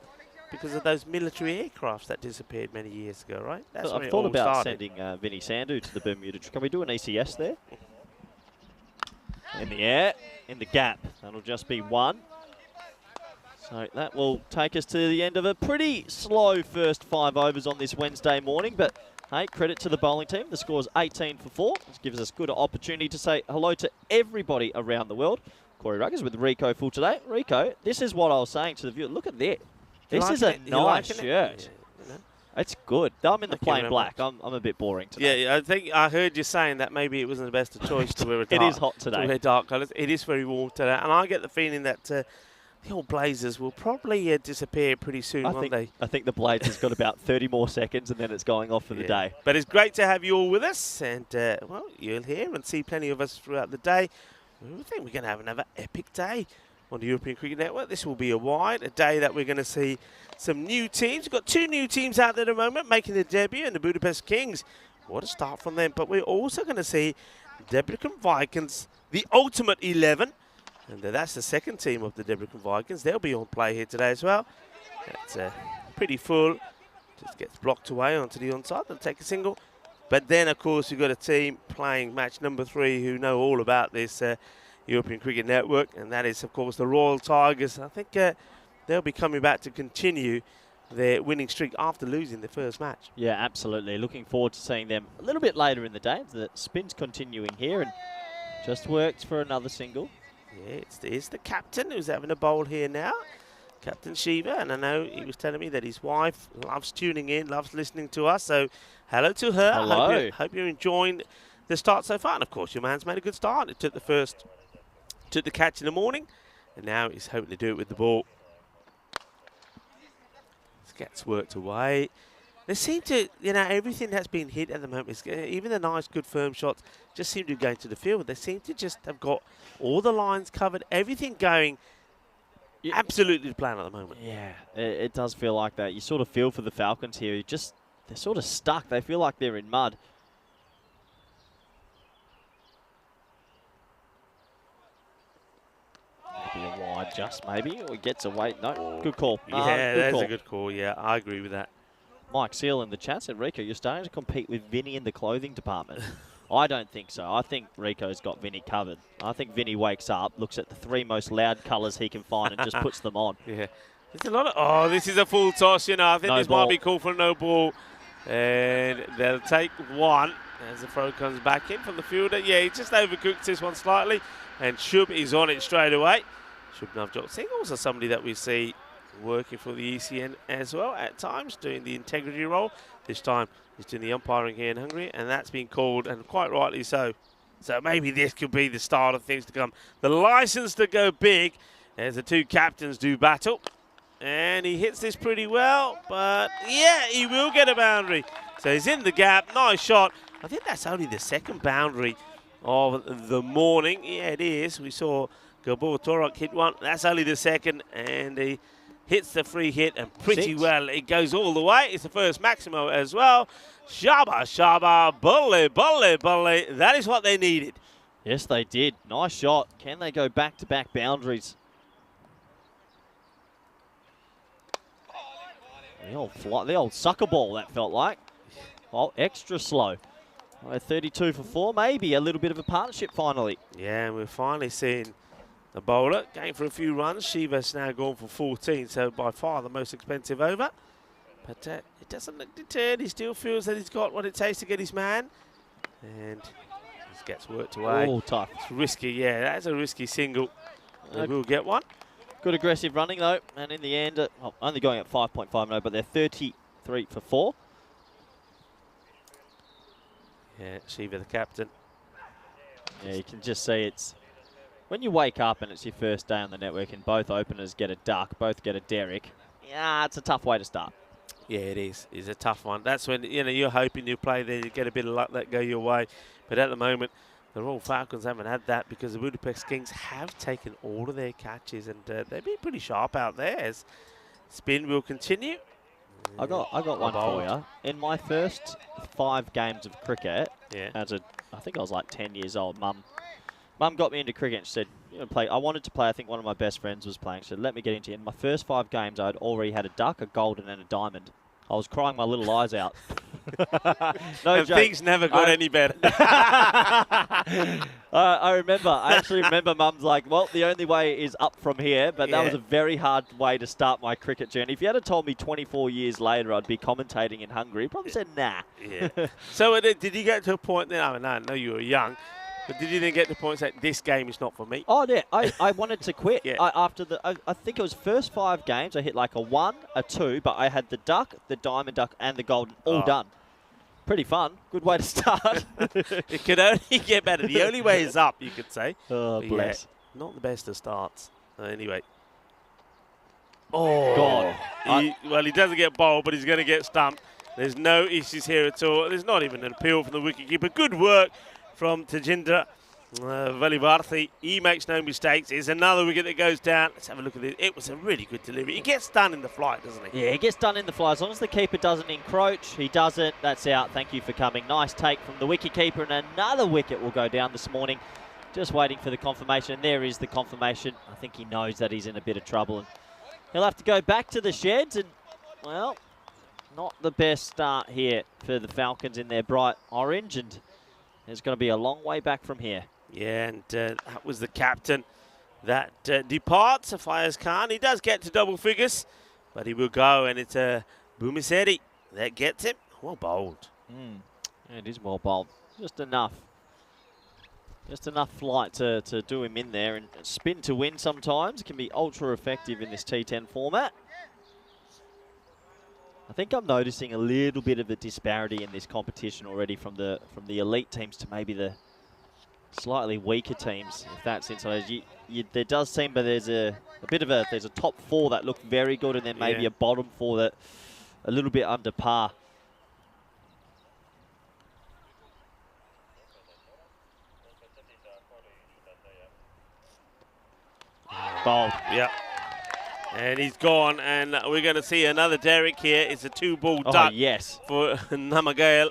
those military aircrafts that disappeared many years ago, right? That's I've thought about sending Vinny Sandu to the Bermuda. Can we do an ECS there? In the air, in the gap. That'll just be 1. So that will take us to the end of a pretty slow first 5 overs on this Wednesday morning, but hey, credit to the bowling team. The score is 18 for 4. This gives us good opportunity to say hello to everybody around the world. Corey Ruggers with Rico full today. Rico, this is what I was saying to the viewer. Look at that. This is a nice shirt. Yeah, it's good. I'm in the plain black. I'm a bit boring today. Yeah, I think I heard you saying that maybe it wasn't the best of choice to wear a dark. It is hot today. To wear dark colours. It is very warm today, and I get the feeling that the old Blazers will probably disappear pretty soon, won't they? I think the Blazers got about 30 more seconds, and then it's going off for the day. But it's great to have you all with us, and well, you'll hear and see plenty of us throughout the day. I think we're going to have another epic day on the European Cricket Network. This will be a day that we're going to see some new teams. We've got 2 new teams out there at the moment making their debut, in the Budapest Kings. What a start from them. But we're also going to see Debrecen Vikings, the ultimate 11. And that's the second team of the Debrecen Vikings. They'll be on play here today as well. It's pretty full. Just gets blocked away onto the onside. They'll take a single. But then, of course, you've got a team playing match number 3 who know all about this European Cricket Network, and that is, of course, the Royal Tigers. I think they'll be coming back to continue their winning streak after losing the first match. Yeah, absolutely. Looking forward to seeing them a little bit later in the day. The spin's continuing here and just worked for another single. Yeah, it's the captain who's having a bowl here now, Captain Shiva, and I know he was telling me that his wife loves tuning in, loves listening to us, so hello to her. Hello. Hope you're enjoying the start so far, and of course your man's made a good start. It took the catch in the morning, and now he's hoping to do it with the ball. Gets worked away. They seem to, everything that's been hit at the moment, even the nice, good, firm shots, just seem to go into the field. They seem to just have got all the lines covered, everything going absolutely to plan at the moment. Yeah, it does feel like that. You sort of feel for the Falcons here. They're sort of stuck. They feel like they're in mud. Maybe a wide just, maybe, or he gets away. No, good call. Yeah, good that's call. a good call. Yeah, I agree with that. Mike Seal in the chat said, Rico, you're starting to compete with Vinny in the clothing department. I don't think so. I think Rico's got Vinny covered. I think Vinny wakes up, looks at the 3 most loud colours he can find and just puts them on. Yeah. There's a lot of... Oh, this is a full toss, I think No this ball. might be called for a no ball. And they'll take one as the throw comes back in from the fielder. Yeah, he just overcooked this one slightly. And Shub is on it straight away. Shub Navjot Singh, also somebody that we see working for the ECN as well at times, doing the integrity role. This time he's doing the umpiring here in Hungary, and that's been called, and quite rightly so. So maybe this could be the start of things to come. The license to go big as the 2 captains do battle. And he hits this pretty well, but yeah, he will get a boundary. So he's in the gap, nice shot. I think that's only the 2nd boundary of the morning. Yeah, it is. We saw Gabor Torok hit one. That's only the 2nd, and he hits the free hit, and pretty 6. well it goes all the way. It's the first Maximo as well. Shaba, shaba, bully, bully, bully. That is what they needed. Yes, they did. Nice shot. Can they go back-to-back boundaries? The old sucker ball, that felt like. Oh, extra slow. 32 for 4, maybe a little bit of a partnership finally. Yeah, we're finally seeing the bowler going for a few runs. Shiva's now gone for 14, so by far the most expensive over. But it doesn't look deterred. He still feels that he's got what it takes to get his man. And he gets worked away. Oh, tough. It's risky, yeah. That's a risky single. They will get one. Good aggressive running, though. And in the end, only going at 5.5 no, but they're 33 for 4. Yeah, Shiva the captain. Yeah, you can just see it's... When you wake up and it's your first day on the network and both openers get a duck, both get a derrick, yeah, it's a tough way to start. Yeah, it is. It's a tough one. That's when, you're hoping you play there, you get a bit of luck that go your way. But at the moment, the Royal Falcons haven't had that because the Budapest Kings have taken all of their catches, and they've been pretty sharp out there. As spin will continue. I got one for you. In my first 5 games of cricket, I think I was like 10 years old, Mum got me into cricket and she said, I wanted to play. I think one of my best friends was playing. She said, let me get into it. In my first 5 games, I'd already had a duck, a golden, and a diamond. I was crying my little eyes out. No and joke. things never got any better. I actually remember Mum's like, well, the only way is up from here, but that was a very hard way to start my cricket journey. If you had told me 24 years later I'd be commentating in Hungary, probably said, nah. Yeah. So did you get to a point then, I know you were young, but did you then get to the point that this game is not for me? Oh, yeah. I wanted to quit. Yeah. I think it was first 5 games, I hit like a 1, a 2, but I had the duck, the diamond duck, and the golden all done. Pretty fun. Good way to start. It could only get better. The only way is up, you could say. Oh, But bless. yeah, not the best of starts. Anyway. Oh. God. Well, he doesn't get bowled, but he's going to get stumped. There's no issues here at all. There's not even an appeal from the wicketkeeper. Good work from Tajendra Valivarthi. He makes no mistakes. It's another wicket that goes down. Let's have a look at it. It was a really good delivery. He gets done in the flight, doesn't he? Yeah, he gets done in the fly. As long as the keeper doesn't encroach, he doesn't. That's out. Thank you for coming. Nice take from the wicketkeeper, and another wicket will go down this morning. Just waiting for the confirmation. There is the confirmation. I think he knows that he's in a bit of trouble, and he'll have to go back to the sheds, and, well, Not the best start here for the Falcons in their bright orange, and it's going to be a long way back from here. Yeah, and that was the captain that departs, Fires Khan. He does get to double figures, but he will go, and it's Bumiseri that gets him. Well bowled. It is well bowled. Just enough. Just enough flight to do him in there, and spin to win sometimes can be ultra effective in this T10 format. I think I'm noticing a little bit of a disparity in this competition already from the elite teams to maybe the slightly weaker teams, if that's inside. There does seem, but there's a top 4 that look very good, and then maybe a bottom 4 that a little bit under par. Bold. Yep. And he's gone, and we're going to see another Derek here. It's a 2-ball duck yes. for Namagail.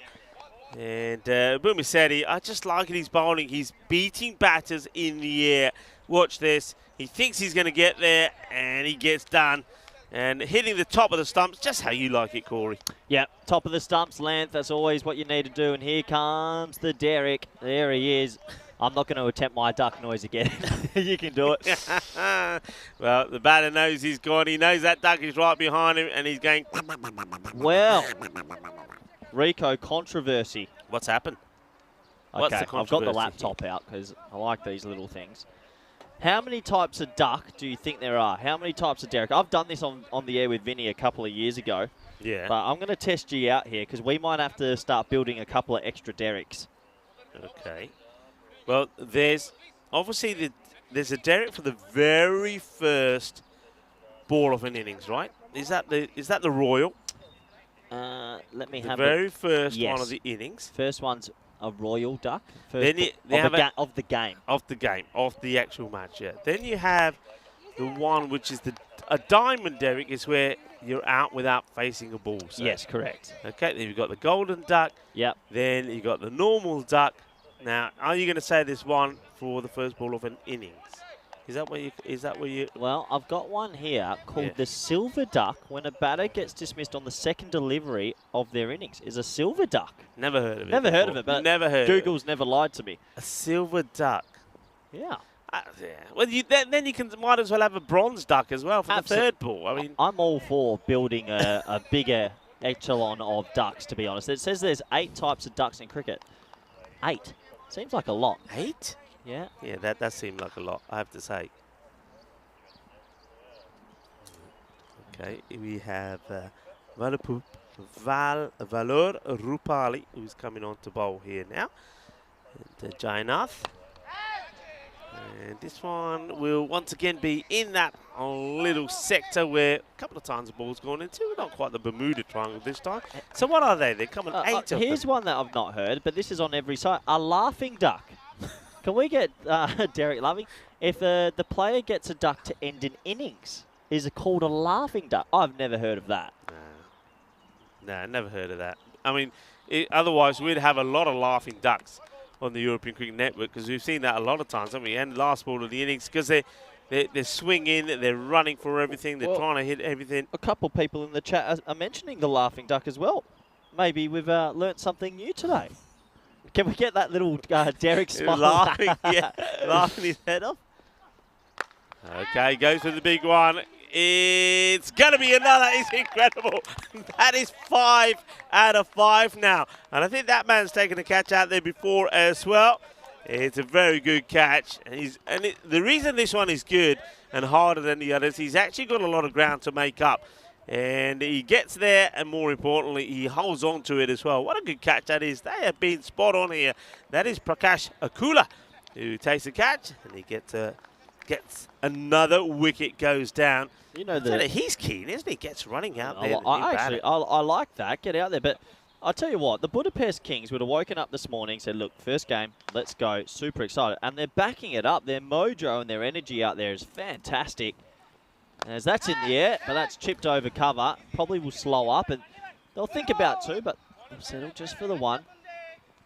And Bumiseri, I just like his bowling. He's beating batters in the air. Watch this. He thinks he's going to get there, and he gets done. And hitting the top of the stumps, just how you like it, Corey. Yeah, top of the stumps, length, that's always what you need to do. And here comes the Derek. There he is. I'm not going to attempt my duck noise again. You can do it. Well, the batter knows he's gone. He knows that duck is right behind him, and he's going... Well, Rico, controversy. What's happened? Okay, What's the I've got the controversy laptop out because I like these little things. How many types of duck do you think there are? How many types of Derek? I've done this on the air with Vinny a couple of years ago. Yeah. But I'm going to test you out here because we might have to start building a couple of extra Dereks. Okay. Well, there's obviously there's a Derek for the very first ball of an innings, right? Is that the Royal? Let me The have very first Yes. one of the innings. First one's a Royal Duck. Then First they have of the game. Of the game, of the actual match, yeah. Then you have the one which is a Diamond Derek, is where you're out without facing a ball. So. Yes, correct. Okay, then you've got the Golden Duck. Yep. Then you've got the normal duck. Now, are you going to say this one for the first ball of an innings? Is that where you? Well, I've got one here called the Silver Duck. When a batter gets dismissed on the second delivery of their innings, is a Silver Duck. Never heard of it. Never heard of it, but never heard. Google's never lied to me. A silver duck. Yeah. Yeah. Well, then you might as well have a bronze duck as well for the third ball. I mean, I'm all for building a bigger echelon of ducks, to be honest. It says there's 8 types of ducks in cricket. 8. Seems like a lot. 8? Yeah. Yeah, that does seem like a lot, I have to say. Okay, we have Valor Rupali, who's coming on to bowl here now. And Jainath. And this one will once again be in that little sector where a couple of times the ball's gone into. Not quite the Bermuda Triangle this time. So what are they? They're coming 8 of Here's them. one that I've not heard, but this is on every site. A laughing duck. Can we get Derek laughing? If the player gets a duck to end an innings, is it called a laughing duck? I've never heard of that. No, never heard of that. I mean, otherwise we'd have a lot of laughing ducks on the European Cricket Network, because we've seen that a lot of times, haven't we? And last ball of the innings, because they're swinging, they're running for everything, they're trying to hit everything. A couple of people in the chat are mentioning the laughing duck as well. Maybe we've learnt something new today. Can we get that little Derek smile? Laughing, yeah, laughing his head off. Okay, goes for the big one. It's going to be another. It's incredible. That is 5 out of 5 now. And I think that man's taken a catch out there before as well. It's a very good catch. And the reason this one is good and harder than the others, he's actually got a lot of ground to make up. And he gets there, and more importantly, he holds on to it as well. What a good catch that is. They have been spot on here. That is Prakash Akula, who takes the catch, and he gets another wicket, goes down. You know he's keen, isn't he? Gets running out there. I like that. Get out there. But I tell you what, the Budapest Kings would have woken up this morning and said, look, first game, let's go. Super excited. And they're backing it up. Their mojo and their energy out there is fantastic. As that's in the air, but that's chipped over cover. Probably will slow up, and they'll think about 2, but they'll settle just for the 1.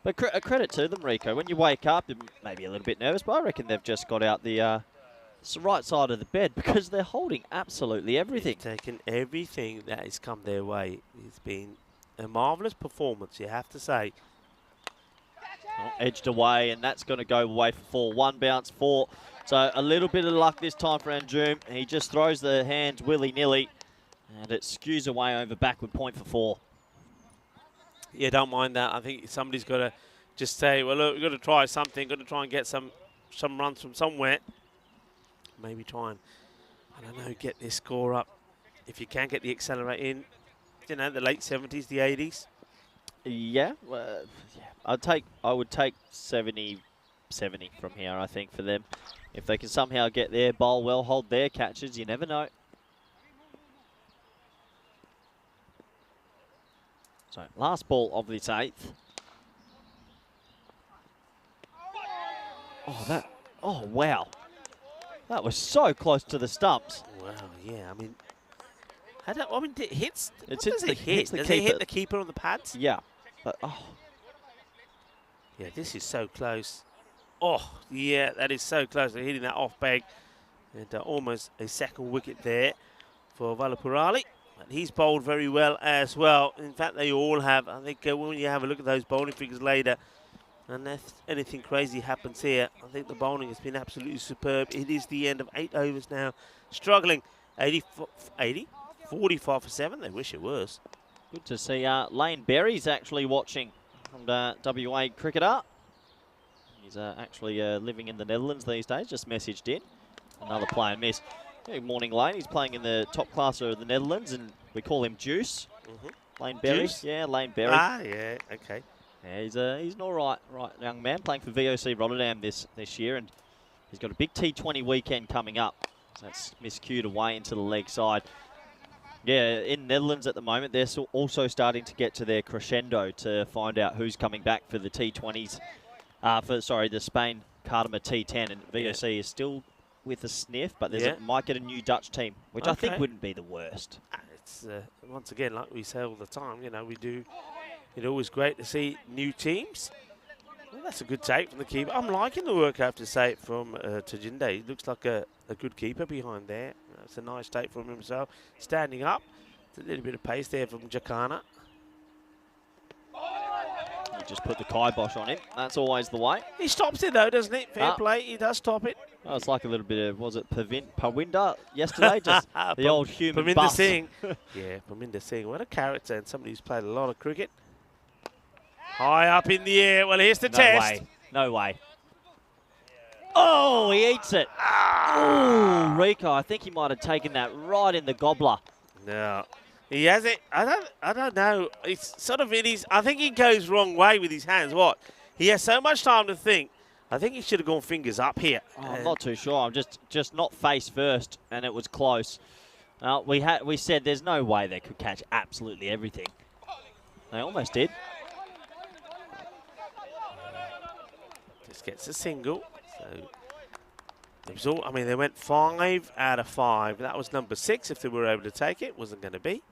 But a credit to them, Rico. When you wake up, you're maybe a little bit nervous, but I reckon they've just got out the It's the right side of the bed because they're holding absolutely everything. Taking everything that has come their way. It's been a marvellous performance, you have to say. Oh, edged away, and that's going to go away for 4. 1 bounce, 4. So a little bit of luck this time for Anjoom. He just throws the hands willy-nilly, and it skews away over backward point for 4. Yeah, don't mind that. I think somebody's got to just say, well, look, we've got to try something, got to try and get some runs from somewhere. Maybe try and, I don't know, get this score up. If you can get the accelerate in, you know, the late 70s, the 80s. Yeah, well, yeah. I would take 70 from here, I think, for them. If they can somehow get there, bowl well, hold their catches, you never know. So, last ball of this 8th. Oh, wow. That was so close to the stumps. Wow, yeah, I mean, it hits. It's What does it hit? Does it hit the keeper on the pads? Yeah, but oh. Yeah, this is so close. Oh, yeah, that is so close. They're hitting that off peg. And almost a second wicket there for Valapurali. But he's bowled very well as well. In fact, they all have. I think when you have a look at those bowling figures later, unless anything crazy happens here, I think the bowling has been absolutely superb. It is the end of 8 overs now. Struggling. 45 for 7. They wish it was. Good to see Lane Berry's actually watching from WA cricketer. He's actually living in the Netherlands these days. Just messaged in. Another play and miss. Good morning, Lane. He's playing in the top class of the Netherlands, and we call him Juice. Lane Berry. Juice? Yeah, Lane Berry. Ah, yeah, okay. Yeah, he's an all right young man, playing for VOC Rotterdam this year, and he's got a big T20 weekend coming up. So that's miscued away into the leg side. Yeah, in Netherlands at the moment, they're also starting to get to their crescendo to find out who's coming back for the T20s. The Spain Cardama T10, and VOC is still with a sniff, but might get a new Dutch team, which I think wouldn't be the worst. It's once again, like we say all the time, you know, it's always great to see new teams. Well, that's a good take from the keeper. I'm liking the work, I have to say, from Tajinde. He looks like a good keeper behind there. That's a nice take from himself. Standing up. It's a little bit of pace there from Jakana. You just put the kibosh on him. That's always the way. He stops it though, doesn't he? Fair play. He does stop it. Oh, it's like a little bit of, was it Pawinder yesterday? Just the old human Parminder bus. Singh. Yeah, Parminder Singh. What a character, and somebody who's played a lot of cricket. High up in the air. Well, here's the test. No way. Oh, he eats it. Oh, Rico, I think he might have taken that right in the gobbler. No, he has it. I don't know. It's sort of in his. I think he goes wrong way with his hands. What? He has so much time to think. I think he should have gone fingers up here. Oh, I'm not too sure. I'm just not face first, and it was close. We said there's no way they could catch absolutely everything. They almost did. Just gets a single. So it was all. I mean, they went 5 out of 5. That was number 6. If they were able to take it, wasn't going to be.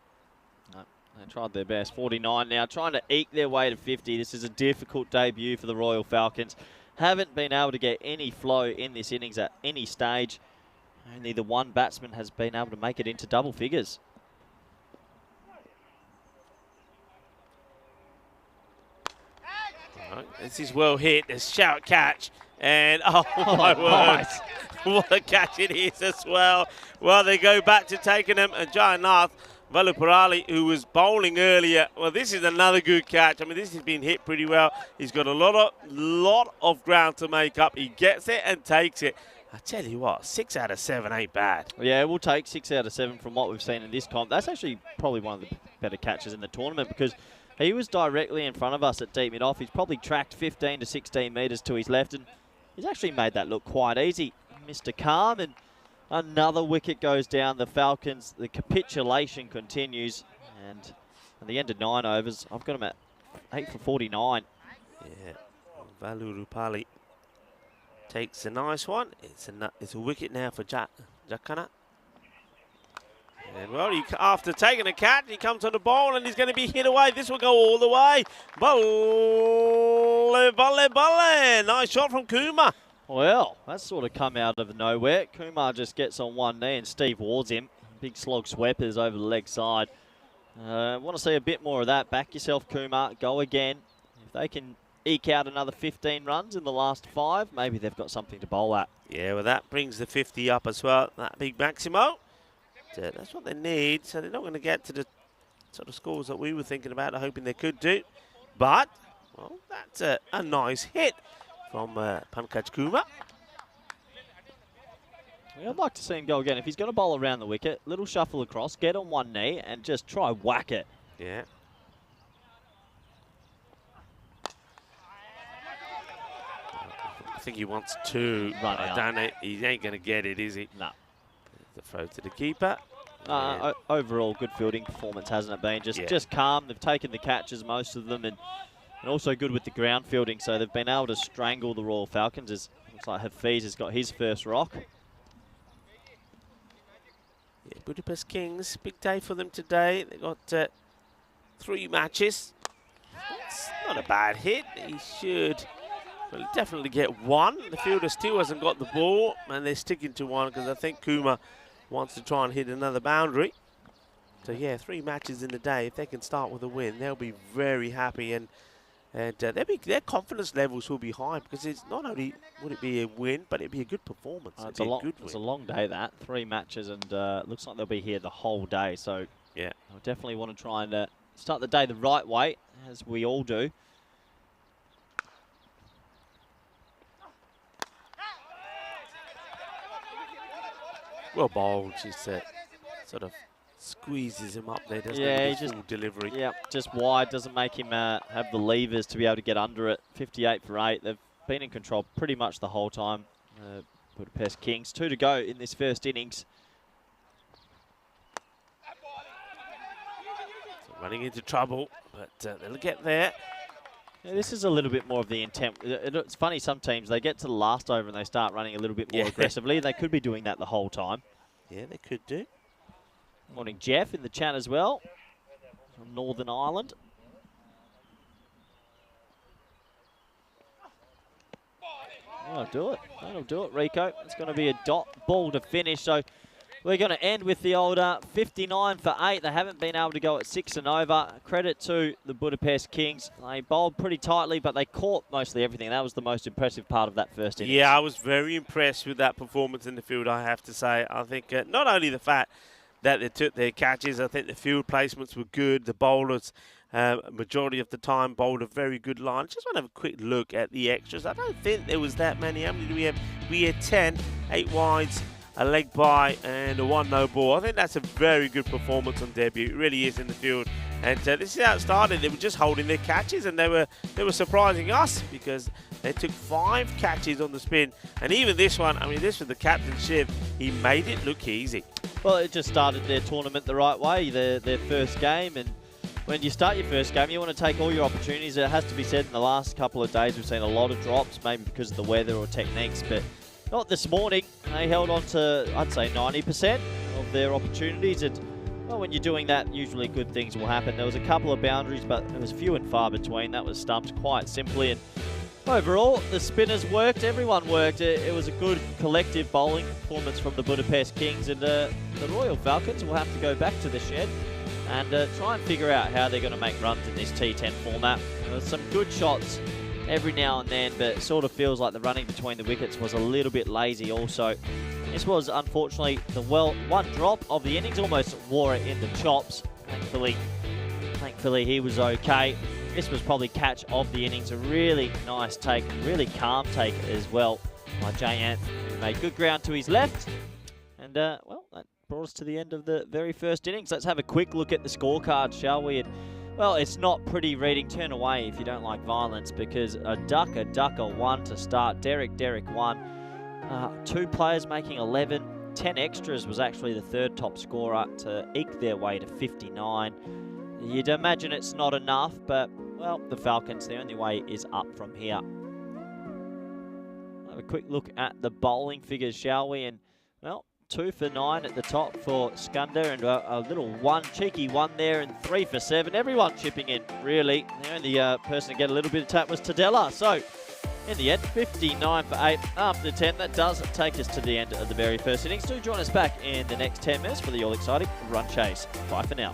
No, they tried their best. 49 now, trying to eke their way to 50. This is a difficult debut for the Royal Falcons. Haven't been able to get any flow in this innings at any stage. Only the one batsman has been able to make it into double figures. Right, this is well hit. A shout catch. And, oh my word, what a catch it is as well. Well, they go back to taking them. And Jayannath Valapurali, who was bowling earlier, well, this is another good catch. I mean, this has been hit pretty well. He's got a lot of ground to make up. He gets it and takes it. I tell you what, 6 out of 7 ain't bad. Yeah, we'll take 6 out of 7 from what we've seen in this comp. That's actually probably one of the better catches in the tournament because he was directly in front of us at deep mid-off. He's probably tracked 15 to 16 metres to his left, and he's actually made that look quite easy. Mr. Calm, and another wicket goes down. The Falcons, the capitulation continues, and at the end of 9 overs, I've got them at 8 for 49. Yeah, Valapurali takes a nice one. It's a wicket now for Jakana. And well, after taking a catch, he comes on the ball and he's going to be hit away. This will go all the way. Balle. Nice shot from Kuma. Well, that's sort of come out of nowhere. Kumar just gets on one knee and Steve wards him. Big slog sweepers over the leg side. Want to see a bit more of that. Back yourself, Kumar. Go again. If they can eke out another 15 runs in the last 5, maybe they've got something to bowl at. Yeah, well, that brings the 50 up as well. That big Maximo. That's what they need. So they're not going to get to the sort of scores that we were thinking about, hoping they could do. But, well, that's a nice hit from Pankaj Kumar. Yeah, I'd like to see him go again. If he's going to bowl around the wicket, little shuffle across, get on one knee and just try whack it. Yeah. I think he wants to Run I out. don't know. He ain't going to get it, is he? No. The throw to the keeper. And Overall, good fielding performance, hasn't it been? Just calm. They've taken the catches, most of them, and also good with the ground fielding. So they've been able to strangle the Royal Falcons. As looks like Hafiz has got his first rock. yeah, Budapest Kings, big day for them today. They got 3 matches. It's not a bad hit. He should definitely get 1. The fielder still hasn't got the ball, and they're sticking to 1 because I think Kumar wants to try and hit another boundary. So yeah, 3 matches in the day. If they can start with a win, they'll be very happy, and their confidence levels will be high because it's not only would it be a win, but it'd be a good performance. It's a long day, that 3 matches, and looks like they'll be here the whole day. So yeah, I definitely want to try and start the day the right way, as we all do. Well bowled, just sort of squeezes him up there, doesn't Yeah, he? he With just- full delivery. Yeah, just wide, doesn't make him have the levers to be able to get under it. 58 for 8. They've been in control pretty much the whole time. Budapest Kings, 2 to go in this first innings. So running into trouble, but they'll get there. Yeah, this is a little bit more of the intent. It's funny, some teams, they get to the last over and they start running a little bit more Yeah. aggressively. They could be doing that the whole time. Yeah, they could do. Morning, Jeff, in the chat as well, from Northern Ireland. That'll do it. That'll do it, Rico. It's going to be a dot ball to finish. So we're going to end with the old 59 for 8. They haven't been able to go at 6 and over. Credit to the Budapest Kings. They bowled pretty tightly, but they caught mostly everything. That was the most impressive part of that first innings. Yeah, I was very impressed with that performance in the field, I have to say. I think not only the fact that they took their catches, I think the field placements were good. The bowlers, majority of the time, bowled a very good line. Just want to have a quick look at the extras. I don't think there was that many. How many do we have? We had 10, 8 wides, a leg by, and a 1 no ball. I think that's a very good performance on debut. It really is in the field. And this is how it started. They were just holding their catches, and they were surprising us because they took 5 catches on the spin. And even this one, I mean, this was the captain's shift. He made it look easy. Well, it just started their tournament the right way, their first game. And when you start your first game, you want to take all your opportunities. It has to be said, in the last couple of days, we've seen a lot of drops, maybe because of the weather or techniques, but not this morning. They held on to, I'd say, 90% of their opportunities. And well, when you're doing that, usually good things will happen. There was a couple of boundaries, but it was few and far between. That was stumped quite simply. And overall, the spinners worked. Everyone worked. It was a good collective bowling performance from the Budapest Kings. And the Royal Falcons will have to go back to the shed and try and figure out how they're going to make runs in this T10 format. There was some good shots every now and then, but it sort of feels like the running between the wickets was a little bit lazy also. This was, unfortunately, the one drop of the innings. Almost wore it in the chops. Thankfully, he was okay. This was probably catch of the innings. A really nice take, really calm take as well by Jay Anthony, who made good ground to his left. And, well, that brought us to the end of the very first innings. Let's have a quick look at the scorecard, shall we? And, well, it's not pretty reading. Turn away if you don't like violence, because a ducker 1 to start. Derek 1. 2 players making 11. 10 extras was actually the third top scorer to eke their way to 59. You'd imagine it's not enough, but, well, the Falcons, the only way is up from here. Have a quick look at the bowling figures, shall we? And, well, 2 for 9 at the top for Skunda, and a little cheeky one there, and 3 for 7. Everyone chipping in, really. The only person to get a little bit of tap was Tadella. So, In the end, 59 for 8 after 10. That does take us to the end of the very first innings. Do join us back in the next 10 minutes for the all-exciting run chase. Bye for now.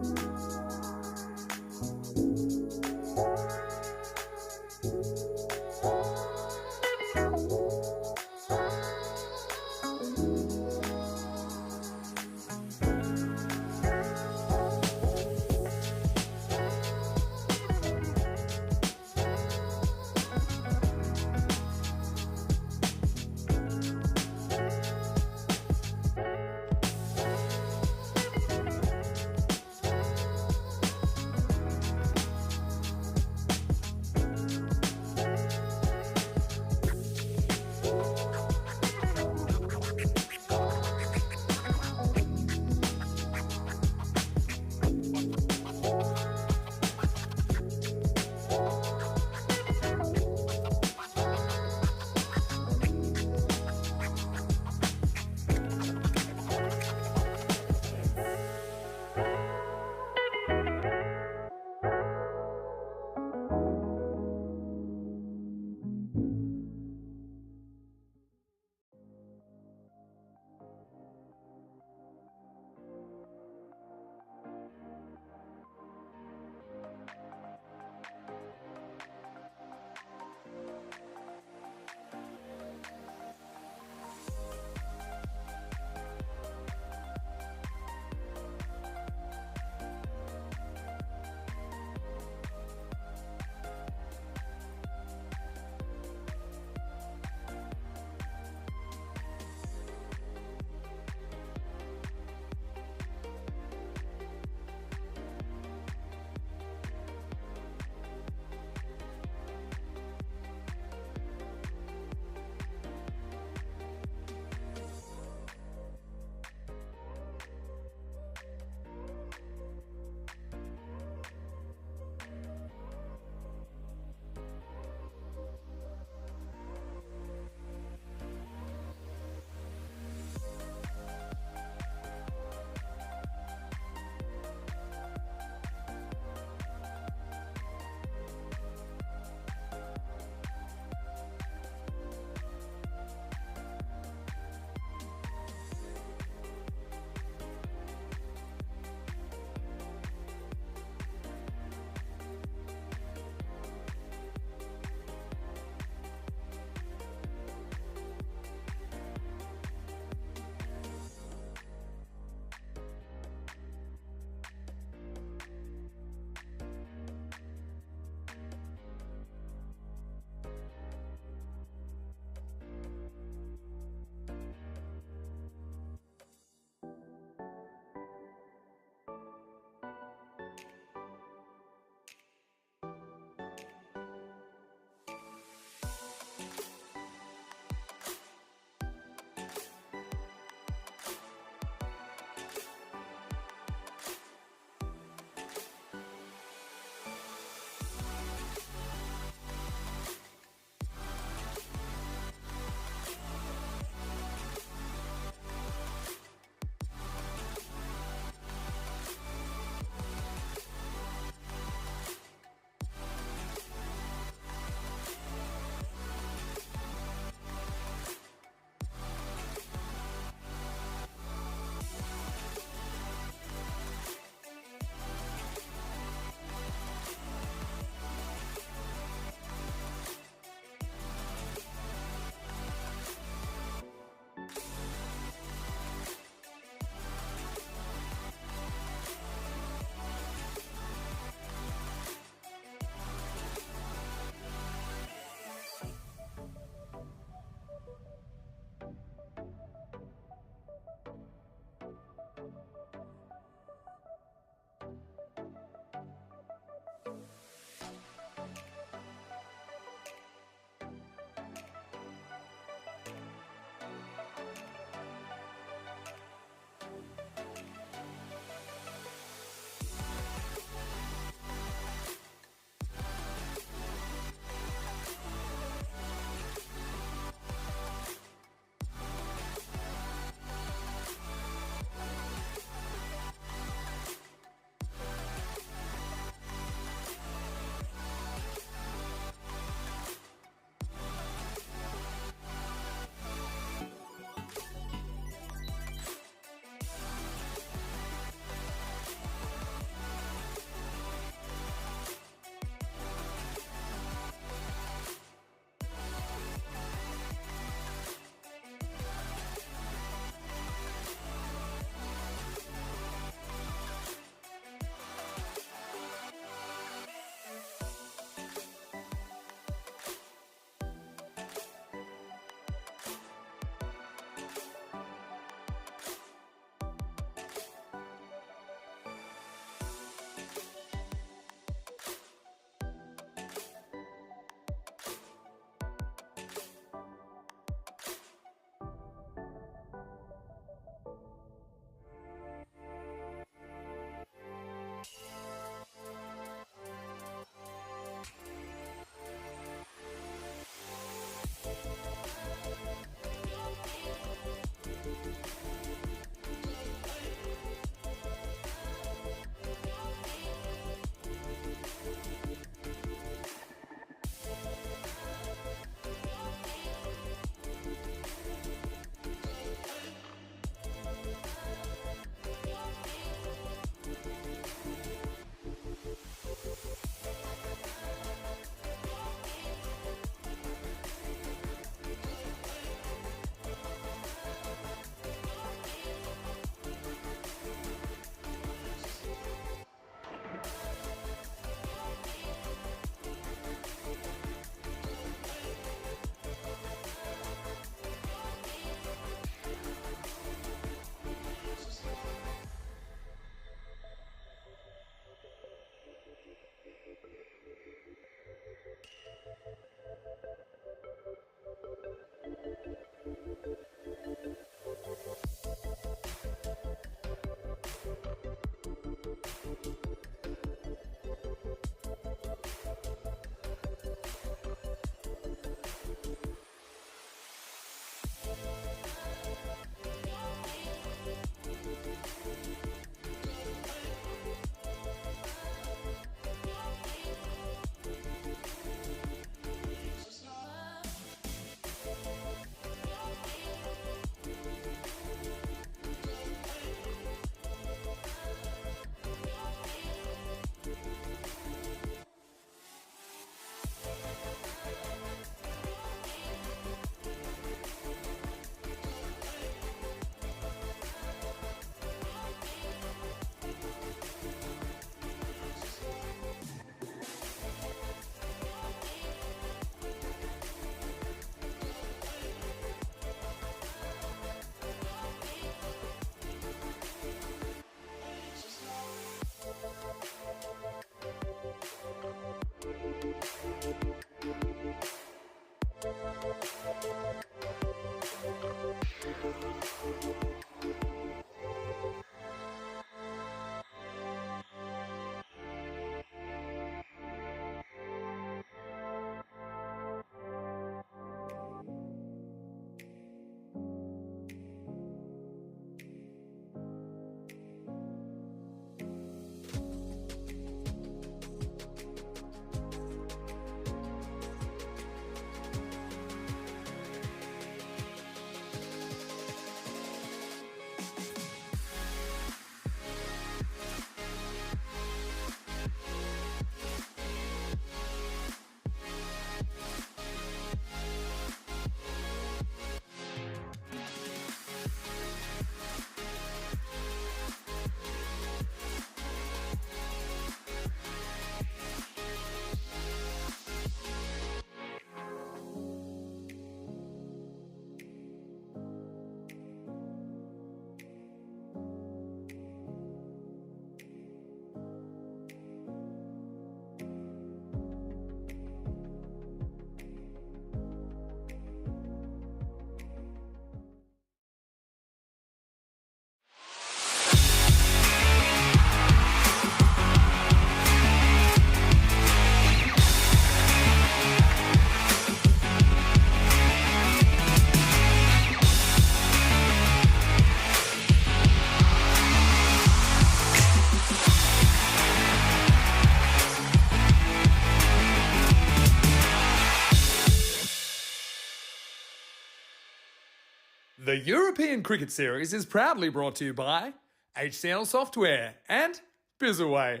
The European Cricket Series is proudly brought to you by HCL Software and Bizaway.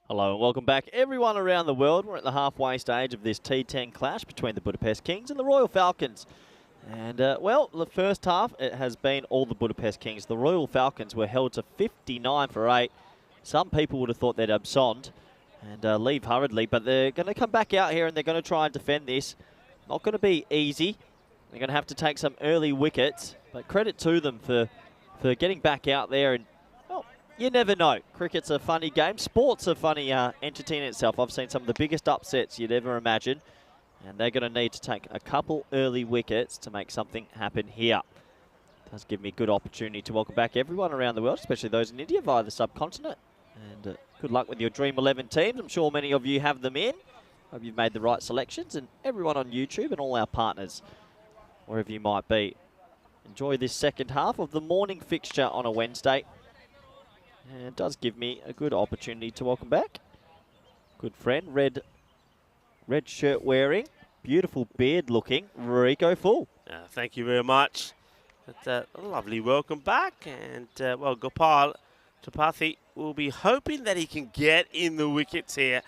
Hello and welcome back everyone around the world. We're at the halfway stage of this T10 clash between the Budapest Kings and the Royal Falcons. And, well, the first half, it has been all the Budapest Kings. The Royal Falcons were held to 59 for 8. Some people would have thought they'd abscond and leave hurriedly, but they're going to come back out here and they're going to try and defend this. Not going to be easy. They're going to have to take some early wickets, but credit to them for getting back out there. And, well, you never know. Cricket's a funny game. Sport's a funny entity in itself. I've seen some of the biggest upsets you'd ever imagine. And they're going to need to take a couple early wickets to make something happen here. It does give me a good opportunity to welcome back everyone around the world, especially those in India via the subcontinent. And good luck with your Dream 11 teams. I'm sure many of you have them in. Hope you've made the right selections. And everyone on YouTube and all our partners, wherever you might be, enjoy this second half of the morning fixture on a Wednesday. And it does give me a good opportunity to welcome back good friend, red shirt wearing, beautiful beard looking, Rico Full. Thank you very much. A lovely welcome back. And, well, Gopal Tripathi will be hoping that he can get in the wickets here,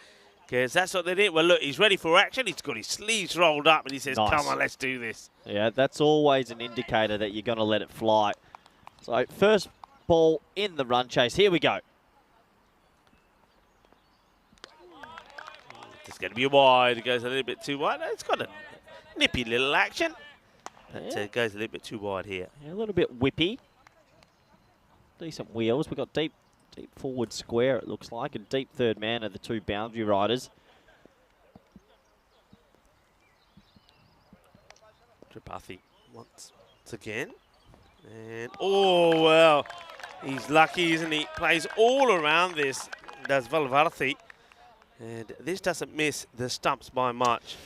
because that's what they did. Well, look, he's ready for action. He's got his sleeves rolled up and he says, nice. Come on, let's do this. Yeah, that's always an indicator that you're going to let it fly. So, first ball in the run chase. Here we go. It's going to be wide. It goes a little bit too wide. It's got a nippy little action. But it goes a little bit too wide here. Yeah, a little bit whippy. Decent wheels. We've got deep forward square, it looks like, and deep third man are the two boundary riders. Tripathi once again. And, oh, well, he's lucky, isn't he? Plays all around this, does Valavarthi. And this doesn't miss the stumps by much.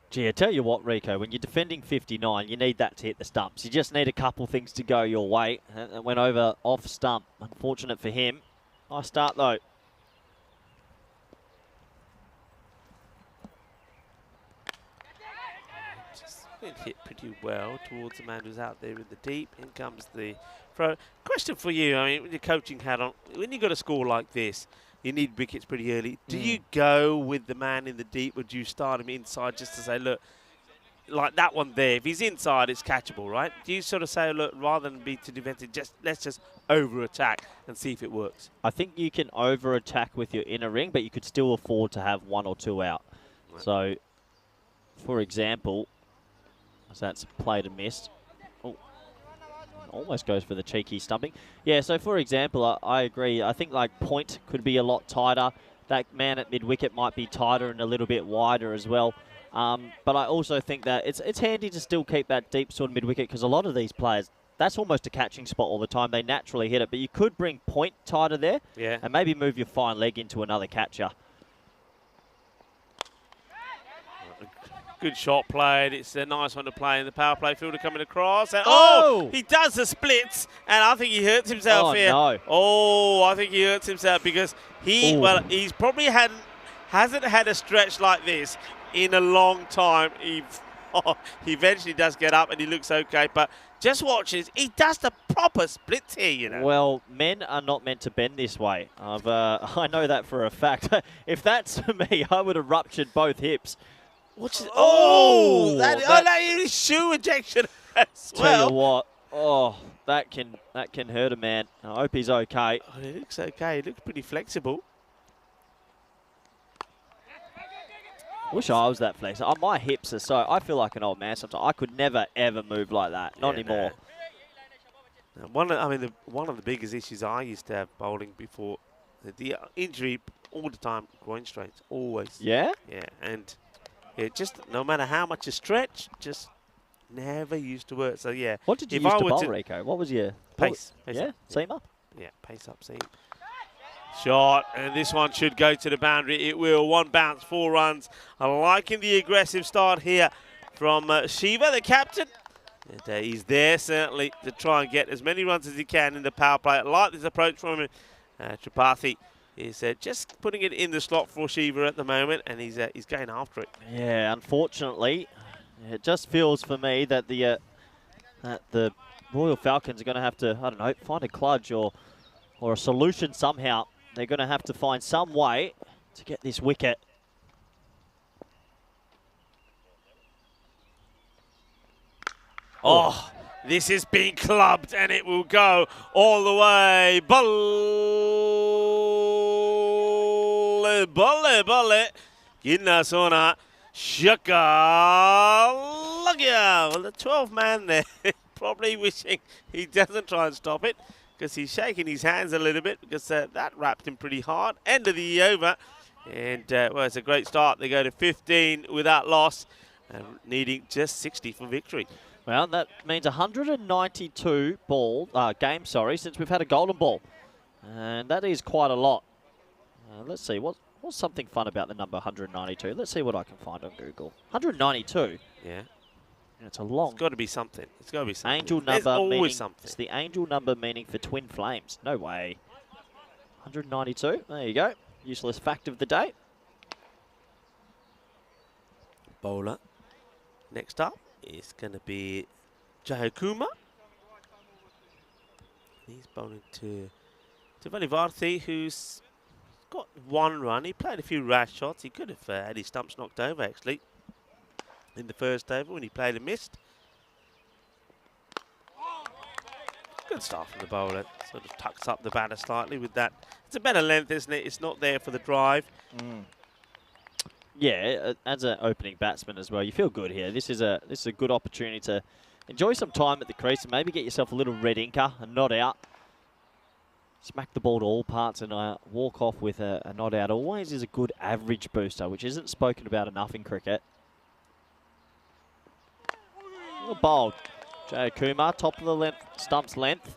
Gee, I tell you what, Rico, when you're defending 59, you need that to hit the stumps. You just need a couple things to go your way. And it went over off stump. Unfortunate for him. Nice start, though. Just hit pretty well towards the man who's out there in the deep. In comes the throw. Question for you, I mean, with your coaching hat on, when you got a score like this, you need wickets pretty early. Do you go with the man in the deep, or do you start him inside just to say, look, like that one there, if he's inside, it's catchable, right? Do you sort of say, look, rather than be too defensive, let's just over-attack and see if it works? I think you can over-attack with your inner ring, but you could still afford to have one or two out. Right. So, for example, that's played and missed. Oh, almost goes for the cheeky stumping. Yeah, so for example, I agree. I think like point could be a lot tighter. That man at mid-wicket might be tighter and a little bit wider as well. But I also think that it's handy to still keep that deep sort of mid-wicket, because a lot of these players, that's almost a catching spot all the time. They naturally hit it, but you could bring point tighter there, yeah, and maybe move your fine leg into another catcher. Good shot played. It's a nice one to play in the power play fielder coming across. And he does the splits, and I think he hurts himself here. No. Oh, I think he hurts himself because he's probably hasn't had a stretch like this in a long time. He eventually does get up and he looks okay, but just watch this. He does the proper splits here, you know. Well, men are not meant to bend this way. I know that for a fact. If that's me, I would have ruptured both hips. That is shoe ejection as well. Tell you what, that can hurt a man. I hope he's okay. Oh, he looks okay. He looks pretty flexible. Wish I was that flexible. My hips are so. I feel like an old man sometimes. I could never ever move like that. Not anymore. No. One of the biggest issues I used to have bowling before the injury all the time, groin strains, always. Yeah. Yeah, and. Yeah, just no matter how much you stretch, just never used to work. So, yeah. What did you use to bowl, Rico? What was your... Pace. Yeah, seamer? Yeah, pace up, seam. Shot, and this one should go to the boundary. It will. One bounce, 4 runs. I'm liking the aggressive start here from Shiva, the captain. And he's there, certainly, to try and get as many runs as he can in the power play. I like this approach from him. Tripathi is just putting it in the slot for Shiva at the moment, and he's going after it. Yeah, unfortunately, it just feels for me that the that the Royal Falcons are going to have to, I don't know, find a clutch or a solution somehow. They're going to have to find some way to get this wicket. Oh, this is being clubbed and it will go all the way. Balle, balle, balle. Ginna sona. Shaka. Lagya. Well, the 12th man there probably wishing he doesn't try and stop it because he's shaking his hands a little bit because that wrapped him pretty hard. End of the over. And, well, it's a great start. They go to 15 without loss and needing just 60 for victory. Well, that means 192 games, since we've had a golden ball. And that is quite a lot. Let's see, what's something fun about the number 192? Let's see what I can find on Google. 192? Yeah. It's a long... It's got to be something. It's got to be something. Angel There's number always meaning, something. It's the angel number meaning for twin flames. No way. 192, there you go. Useless fact of the day. Bowler. Next up is going to be Jayakuma. He's bowling to Valivarthi, who's got one run. He played a few rash shots. He could have had his stumps knocked over, actually, in the first over when he played and missed. Good start from the bowler. Sort of tucks up the batter slightly with that. It's a better length, isn't it? It's not there for the drive. Yeah, as an opening batsman as well, you feel good here. This is a good opportunity to enjoy some time at the crease and maybe get yourself a little red inker, a not out. Smack the ball to all parts and walk off with a not out. Always is a good average booster, which isn't spoken about enough in cricket. Well bowled. Jayakuma, top of the stump's length.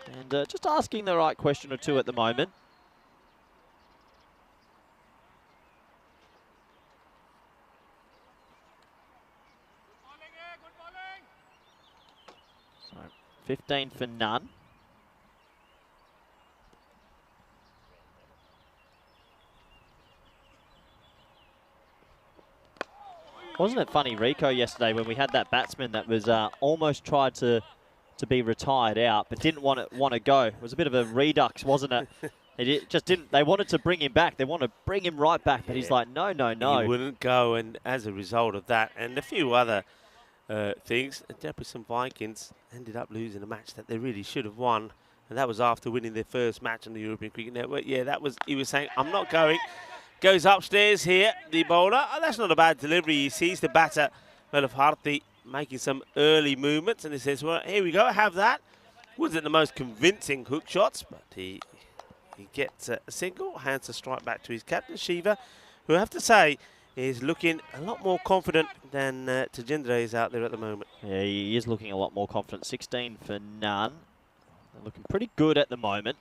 And just asking the right question or two at the moment. So 15 for none. Wasn't it funny, Rico, yesterday when we had that batsman that was almost tried to be retired out, but didn't want to go. It was a bit of a redux, wasn't it? It just didn't. They wanted to bring him back. They want to bring him right back, but he's like, no, no, no. He wouldn't go, and as a result of that, and a few other things, Jefferson Vikings ended up losing a match that they really should have won, and that was after winning their first match on the European Cricket Network. Yeah, that was. He was saying, "I'm not going." Goes upstairs here, the bowler. Oh, that's not a bad delivery. He sees the batter, Valivarthi, making some early movements, and he says, well, here we go, have that. Wasn't the most convincing hook shots, but he gets a single, hands a strike back to his captain, Shiva, who I have to say is looking a lot more confident than Tajendra is out there at the moment. Yeah, he is looking a lot more confident. 16 for none. They're looking pretty good at the moment.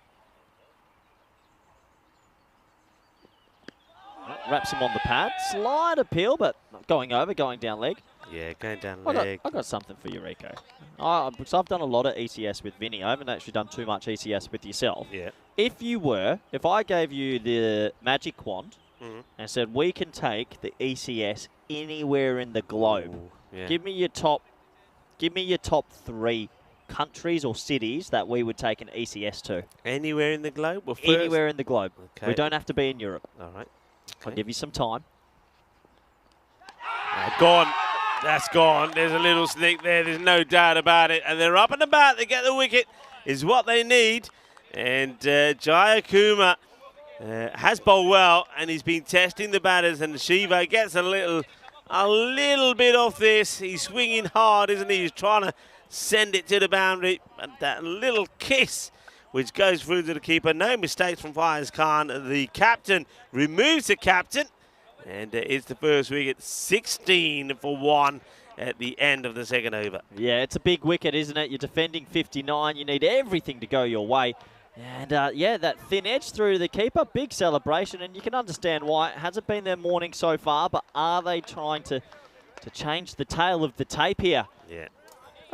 Wraps him on the pad. Slight appeal, but not going over, going down leg. Yeah, going down leg. I got something for you, Rico. Because I've done a lot of ECS with Vinny. I haven't actually done too much ECS with yourself. Yeah. If I gave you the magic wand and said we can take the ECS anywhere in the globe, yeah. give me your top 3 countries or cities that we would take an ECS to. Anywhere in the globe? Well, anywhere in the globe. Okay. We don't have to be in Europe. All right. I'll give you some time. Gone. That's gone. There's a little sneak there. There's no doubt about it. And they're up and about. They get the wicket. Is what they need. And Jayakuma has bowled well, and he's been testing the batters. And Shiva gets a little bit off this. He's swinging hard, isn't he? He's trying to send it to the boundary. And that little kiss, which goes through to the keeper. No mistakes from Faiz Khan. The captain removes the captain. And it's the first wicket. 16 for 1 at the end of the second over. Yeah, it's a big wicket, isn't it? You're defending 59. You need everything to go your way. And, yeah, that thin edge through to the keeper. Big celebration. And you can understand why. It hasn't been their morning so far. But are they trying to change the tail of the tape here? Yeah.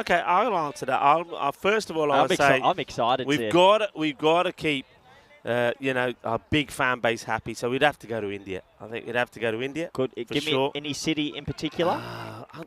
Okay, I'll answer that. First of all, I'll say I'm excited. We've got to keep, our big fan base happy. So we'd have to go to India. I think we'd have to go to India. Give me any city in particular.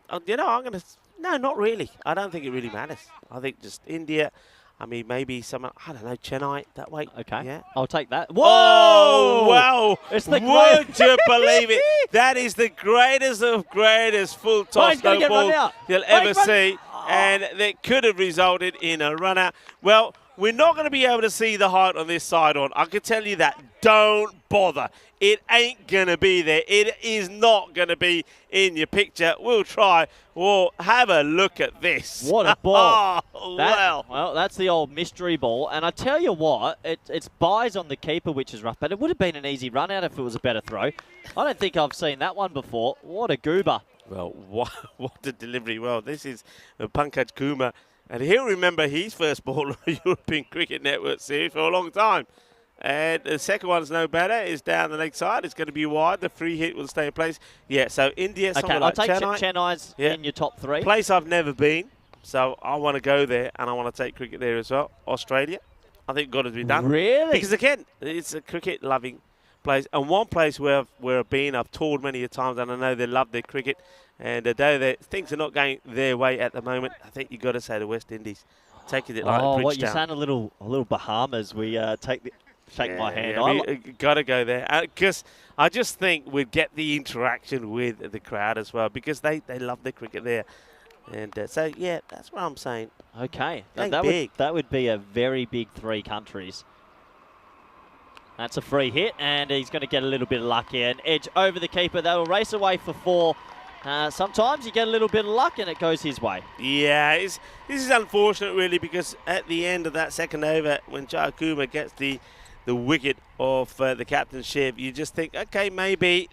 I'm going to No, not really. I don't think it really matters. I think just India. I mean, maybe someone, I don't know, Chennai that way. Okay. Yeah. I'll take that. Whoa! Whoa! Wow! It's the Would you believe it? That is the greatest of greatest full toss he's gonna no get run ball out. you'll ever see. And that could have resulted in a run out. Well, we're not going to be able to see the height on this side on. I can tell you that. Don't bother. It ain't going to be there. It is not going to be in your picture. We'll try. Well, have a look at this. What a ball. Wow. Well, that's the old mystery ball. And I tell you what, it's buys on the keeper, which is rough. But it would have been an easy run out if it was a better throw. I don't think I've seen that one before. What a goober. Well, what a delivery. Well, this is Pankaj Kumar. And he'll remember his first ball on the European Cricket Network series for a long time. And the second one's no better. It's down the leg side. It's going to be wide. The free hit will stay in place. Yeah, so India, Okay, somewhere I'll like take Chennai. Chennai's in your top three. Place I've never been. So I want to go there, and I want to take cricket there as well. Australia. I think got to be done. Really? Because, again, it's a cricket-loving place. And one place where I've been, I've toured many a times, and I know they love their cricket. And though things are not going their way at the moment, I think you've got to say the West Indies. Taking it like what Bridgetown. you're saying, a little Bahamas. We shake my hand. Yeah, I mean, got to go there. Because I just think we'd get the interaction with the crowd as well, because they love the cricket there. And so, yeah, that's what I'm saying. Okay. Think That would be a very big 3 countries. That's a free hit, and he's going to get a little bit of luck here. An edge over the keeper. That'll race away for 4. Sometimes you get a little bit of luck and it goes his way. Yeah, this is unfortunate, really, because at the end of that second over, when Jai Kumar gets the wicket of the captainship, you just think, okay, maybe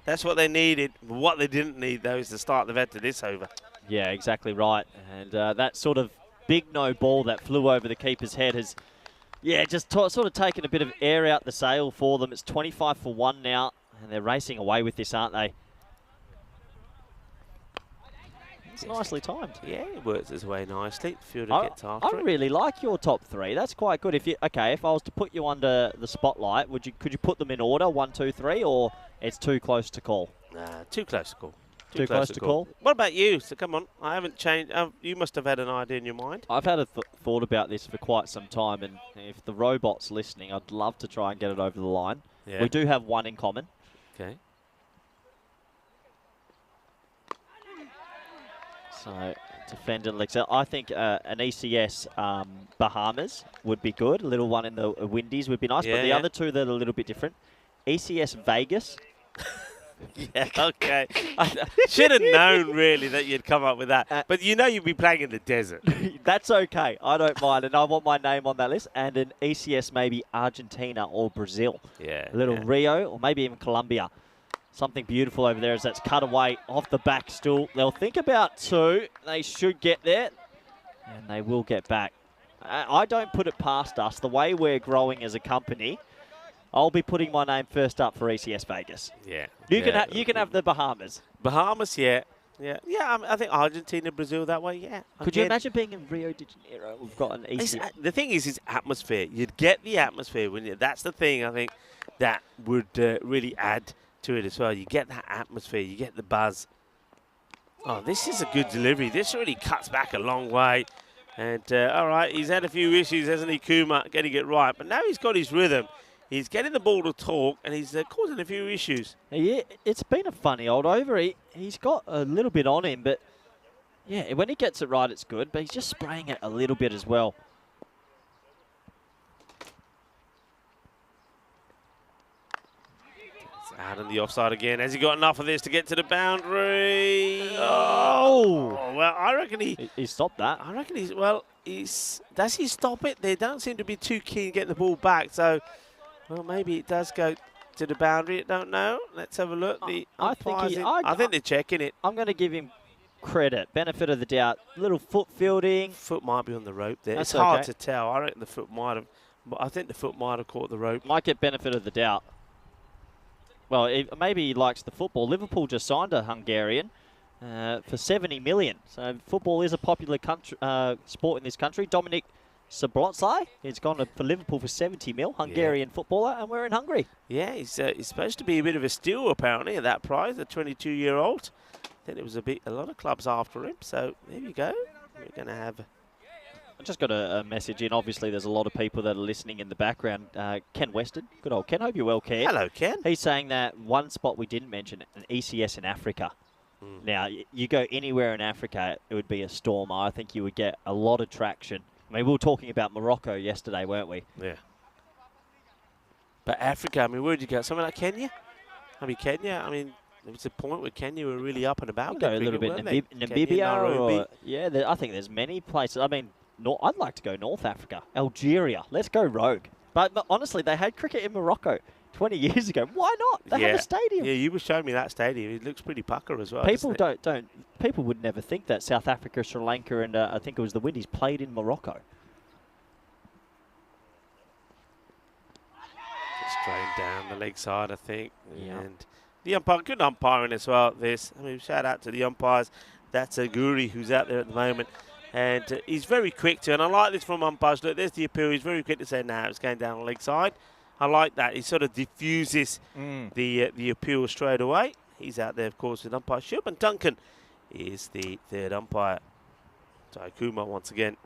that's what they needed. What they didn't need, though, is to start the vet to this over. Yeah, exactly right. And that sort of big no ball that flew over the keeper's head has, just sort of taken a bit of air out the sail for them. It's 25 for 1 now, and they're racing away with this, aren't they? It's nicely timed. Yeah, it works its way nicely. Fielder gets I after it. really like your top 3. That's quite good. If I was to put you under the spotlight, could you put them in order 1, 2, 3, or it's too close to call? Too close to call. Too close to call. What about you? So come on, I haven't changed. You must have had an idea in your mind. I've had a thought about this for quite some time, and if the robot's listening, I'd love to try and get it over the line. Yeah. We do have one in common. Okay. So, defender licks out. I think an ECS Bahamas would be good. A little one in the Windies would be nice. But the other two that are a little bit different. ECS Vegas. Yeah, okay. I should have known, really, that you'd come up with that. But you know you'd be playing in the desert. That's okay. I don't mind. And I want my name on that list. And an ECS maybe Argentina or Brazil. Yeah. A little Rio or maybe even Colombia. Something beautiful over there as that's cut away off the back stool. They'll think about 2. They should get there. And they will get back. I don't put it past us. The way we're growing as a company, I'll be putting my name first up for ECS Vegas. Yeah. You can have the Bahamas. Bahamas, yeah. Yeah, I think Argentina, Brazil that way, yeah. Could you imagine being in Rio de Janeiro? We've got an ECS. The thing is atmosphere. You'd get the atmosphere, wouldn't you? That's the thing, I think, that would really add to it as well. You get that atmosphere, you get the buzz. Oh, this is a good delivery. This really cuts back a long way. And, all right, he's had a few issues, hasn't he, Kumar, getting it right. But now he's got his rhythm. He's getting the ball to talk, and he's causing a few issues. Yeah, it's been a funny old over. He's got a little bit on him, but, yeah, when he gets it right, it's good. But he's just spraying it a little bit as well. Out on the offside again. Has he got enough of this to get to the boundary? Oh, well, I reckon he stopped that. I reckon does he stop it? They don't seem to be too keen getting the ball back. So, well, maybe it does go to the boundary. I don't know. Let's have a look. I think they're checking it. I'm going to give him credit. Benefit of the doubt. Little foot fielding. Foot might be on the rope there. That's it's hard to tell. I reckon the foot might have. But I think the foot might have caught the rope. Might get benefit of the doubt. Well, maybe he likes the football. Liverpool just signed a Hungarian for 70 million. So football is a popular sport in this country. Dominic Sablotsai, he's gone for Liverpool for 70 mil, Hungarian footballer, and we're in Hungary. Yeah, he's supposed to be a bit of a steal, apparently, at that price, the 22-year-old. Then it was a lot of clubs after him. So there you go. We're going to have. I just got a message in. Obviously, there's a lot of people that are listening in the background. Ken Weston, good old Ken. Hope you're well, Ken. Hello, Ken. He's saying that one spot we didn't mention, an ECS in Africa. Now, you go anywhere in Africa, it would be a storm. I think you would get a lot of traction. I mean, we were talking about Morocco yesterday, weren't we? Yeah. But Africa, I mean, where'd you go? Somewhere like Kenya? I mean, Kenya, I mean, there was a point where Kenya were really up and about. Go a little bit Namibia. Or, yeah, I think there's many places. I mean, I'd like to go North Africa. Algeria. Let's go rogue. But honestly, they had cricket in Morocco 20 years ago. Why not? They have a stadium. Yeah, you were showing me that stadium. It looks pretty pucker as well. People people would never think that South Africa, Sri Lanka, and I think it was the Windies played in Morocco. Straight down the leg side, I think. Yeah. And the umpire, good umpiring as well. I mean, shout out to the umpires. That's a Guri who's out there at the moment. And he's very quick to, and I like this from umpires. Look, there's the appeal. He's very quick to say, nah, it's going down the leg side. I like that. He sort of diffuses the appeal straight away. He's out there, of course, with umpireship. And Duncan is the third umpire. Taikuma once again.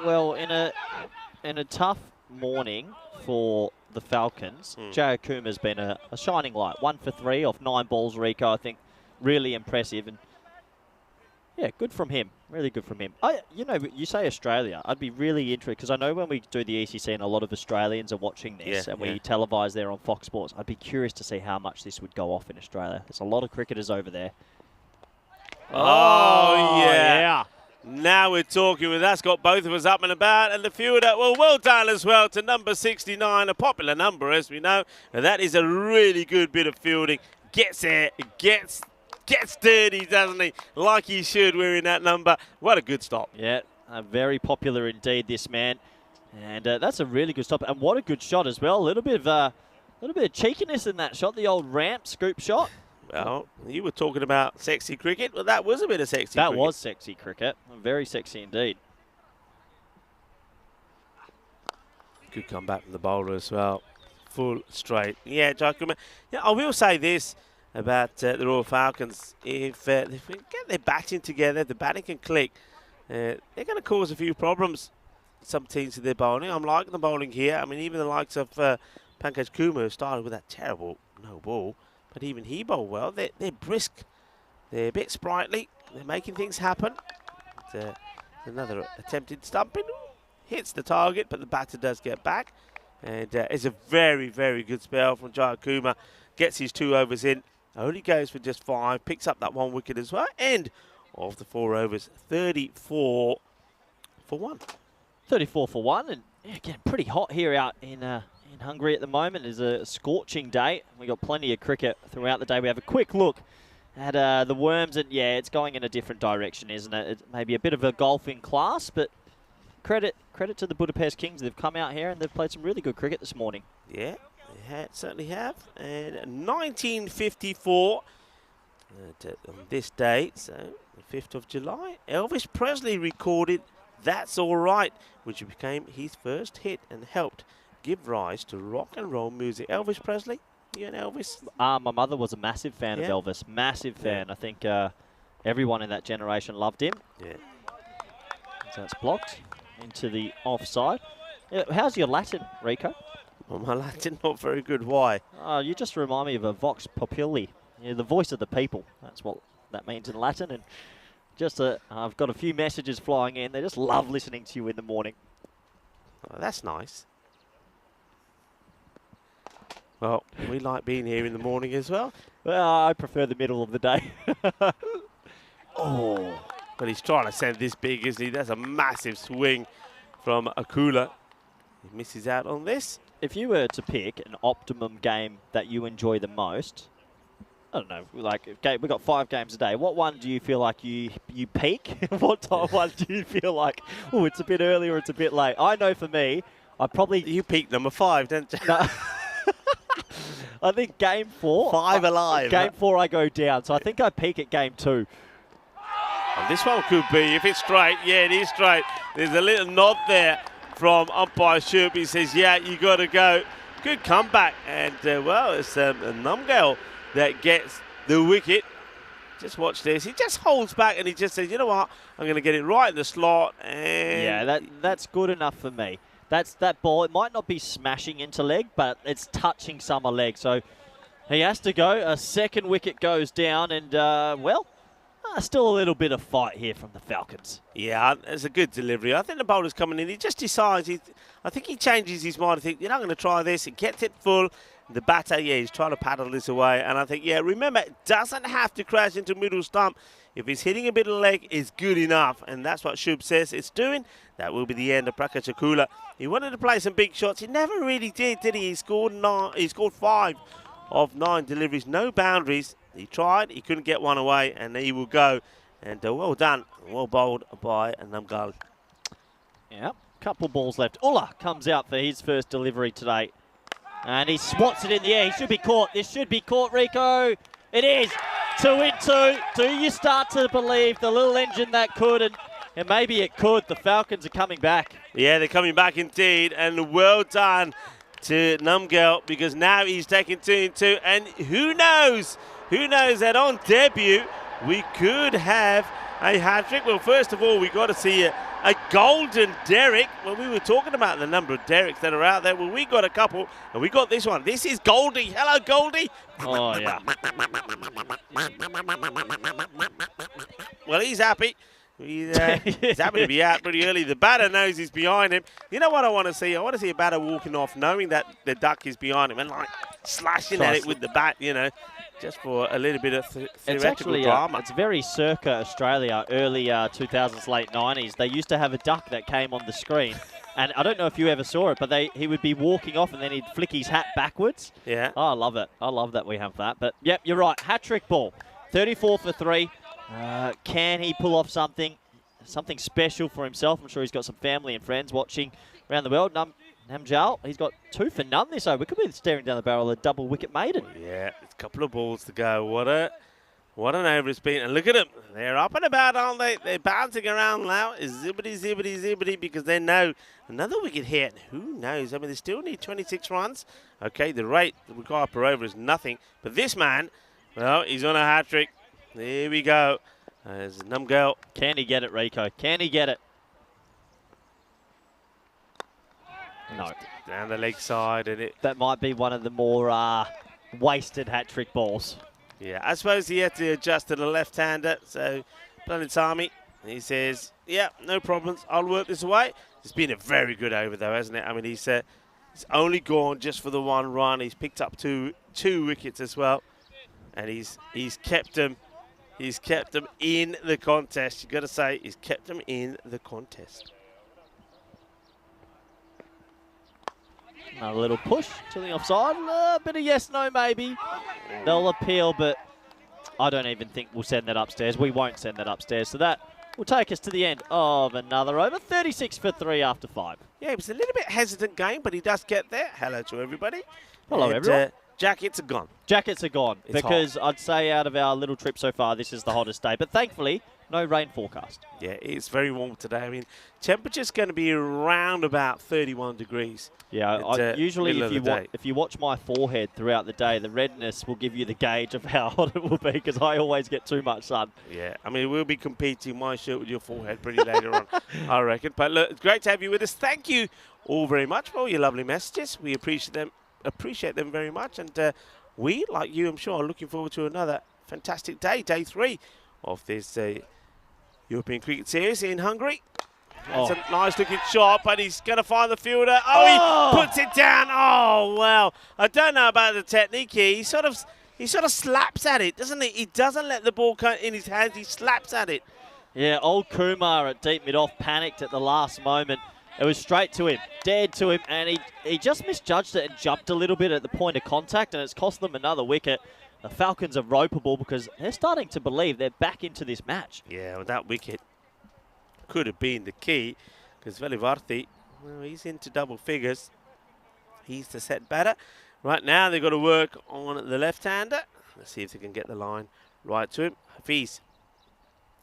Well, in a tough morning for the Falcons, Jay Akuma's been a shining light. 1 for 3 off 9 balls, Rico. I think really impressive. And yeah, good from him. Really good from him. You know, you say Australia. I'd be really interested because I know when we do the ECC and a lot of Australians are watching this and we televise there on Fox Sports, I'd be curious to see how much this would go off in Australia. There's a lot of cricketers over there. Oh yeah. Now we're talking. That's got both of us up and about. And the fielder, well done as well to number 69, a popular number, as we know. And that is a really good bit of fielding. Gets there, gets dirty, doesn't he? Like he should, wearing that number. What a good stop. Yeah, very popular indeed, this man. And that's a really good stop. And what a good shot as well. A little bit of cheekiness in that shot, the old ramp scoop shot. Well, you were talking about sexy cricket. Well, that was a bit of sexy cricket. That was sexy cricket. Very sexy indeed. Good comeback from the bowler as well. Full straight. Yeah, Jacob. Yeah, I will say this about the Royal Falcons. If we get their batting together, the batting can click, they're going to cause a few problems, some teams with their bowling. I'm liking the bowling here. I mean, even the likes of Pankaj Kumar, who started with that terrible no ball, but even he bowled well. They're brisk. They're a bit sprightly. They're making things happen. Another attempted stumping. Hits the target, but the batter does get back. And it's a very, very good spell from Jai Kumar. Gets his 2 overs in. Only goes for just 5. Picks up that 1 wicket as well. End of the 4 overs. 34 for 1. 34 for 1. And getting pretty hot here out in Hungary at the moment. It's a scorching day. We've got plenty of cricket throughout the day. We have a quick look at the Worms. And yeah, it's going in a different direction, isn't it? It's maybe a bit of a golfing class, but credit to the Budapest Kings. They've come out here and they've played some really good cricket this morning. Yeah, they certainly have. And 1954, on this date, so the 5th of July, Elvis Presley recorded That's All Right, which became his first hit and helped give rise to rock and roll music. Elvis Presley, you and Elvis? My mother was a massive fan of Elvis. Massive fan. I think everyone in that generation loved him. Yeah. So it's blocked into the offside. How's your Latin, Rico? Well, my Latin not very good. Why? You just remind me of a vox populi, the voice of the people. That's what that means in Latin. And just I've got a few messages flying in. They just love listening to you in the morning. Oh, that's nice. Well, we like being here in the morning as well. Well, I prefer the middle of the day. Oh, but he's trying to send this big, isn't he? That's a massive swing from Akula. He misses out on this. If you were to pick an optimum game that you enjoy the most, I don't know, like we've got 5 games a day. What one do you feel like you peak? What one do you feel like, oh, it's a bit early or it's a bit late? I know for me, I probably... You peak number 5, don't you? No. I think game 4. 5 alive. Game 4 I go down, so I think I peak at game 2. And this one could be, if it's straight, yeah, it is straight. There's a little nod there from umpire Shoup. He says, yeah, you got to go. Good comeback. And, well, it's Numgale that gets the wicket. Just watch this. He just holds back and he just says, you know what, I'm going to get it right in the slot. And yeah, that's good enough for me. That ball, it might not be smashing into leg, but it's touching summer leg. So he has to go. A second wicket goes down and, still a little bit of fight here from the Falcons. Yeah, it's a good delivery. I think the bowler's coming in. He just decides. I think he changes his mind. I think, you're not going to try this. He gets it full. The batter, yeah, he's trying to paddle this away. And I think, yeah, remember, it doesn't have to crash into middle stump. If he's hitting a bit of leg, it's good enough. And that's what Shub says it's doing. That will be the end of Prakachakula. He wanted to play some big shots. He never really did he? He scored 5 of 9 deliveries. No boundaries. He tried. He couldn't get one away. And he will go. And well done. Well bowled by Namgal. Yeah, couple balls left. Ulla comes out for his first delivery today. And he swats it in the air. He should be caught. This should be caught, Rico. It is. 2 in 2. Do you start to believe the little engine that could? And maybe it could. The Falcons are coming back. Yeah, they're coming back indeed. And well done to Namgal, because now he's taking 2 in 2. And who knows? Who knows that on debut we could have a hat-trick? Well, first of all, we got to see a golden derrick. Well, we were talking about the number of derricks that are out there. Well, we got a couple, and we got this one. This is Goldie. Hello, Goldie. Oh, yeah. Well, he's happy. He's happy to be out pretty early. The batter knows he's behind him. You know what I want to see? I want to see a batter walking off knowing that the duck is behind him and, like, slashing at it with the bat, you know, just for a little bit of theoretical drama. It's very circa Australia, early 2000s, late 90s. They used to have a duck that came on the screen. And I don't know if you ever saw it, but he would be walking off and then he'd flick his hat backwards. Yeah. Oh, I love it. I love that we have that. But, yep, you're right. Hat-trick ball. 34 for 3. Can he pull off something special for himself? I'm sure he's got some family and friends watching around the world. Namjal, he's got 2 for none this over. We could be staring down the barrel of a double wicket maiden. Yeah, it's a couple of balls to go. What an over it's been. And look at them. They're up and about, aren't they? They're bouncing around now. Zibbity, zibbity, zibbity, because they know another wicket hit. Who knows? I mean, they still need 26 runs. Okay, the rate that we got per over is nothing. But this man, well, he's on a hat-trick. There we go. There's Namgal. Can he get it, Rico? Can he get it? No. Down the leg side. And that might be one of the more wasted hat-trick balls. Yeah, I suppose he had to adjust to the left-hander. So, Planetami, he says, yeah, no problems. I'll work this away. It's been a very good over, though, hasn't it? I mean, he's only gone just for the 1 run. He's picked up two wickets as well. And he's kept them. He's kept them in the contest. You've got to say, he's kept them in the contest. A little push to the offside. A bit of yes, no, maybe. They'll appeal, but I don't even think we'll send that upstairs. We won't send that upstairs. So that will take us to the end of another over. 36 for 3 after 5. Yeah, it was a little bit hesitant game, but he does get there. Hello to everybody. Hello, everyone. Jackets are gone. Jackets are gone It's because hot. I'd say out of our little trip so far, this is the hottest day. But thankfully, no rain forecast. Yeah, it's very warm today. I mean, temperature's going to be around about 31 degrees. Yeah, usually if you watch my forehead throughout the day, the redness will give you the gauge of how hot it will be because I always get too much sun. Yeah, I mean, we'll be competing my shirt with your forehead pretty later on, I reckon. But look, it's great to have you with us. Thank you all very much for all your lovely messages. We appreciate them very much. And we, like you, I'm sure, are looking forward to another fantastic day, day 3 of this European Cricket Series in Hungary. That's a nice-looking shot, but he's going to find the fielder. Oh, he puts it down. Oh, well, I don't know about the technique here. He sort of slaps at it, doesn't he? He doesn't let the ball come in his hands. He slaps at it. Yeah, old Kumar at deep mid-off panicked at the last moment. It was straight to him, dead to him, and he just misjudged it and jumped a little bit at the point of contact, and it's cost them another wicket. The Falcons are ropeable because they're starting to believe they're back into this match. Yeah, well, that wicket could have been the key because Velivarthi, well, he's into double figures. He's the set batter. Right now, they've got to work on the left-hander. Let's see if they can get the line right to him. Hafiz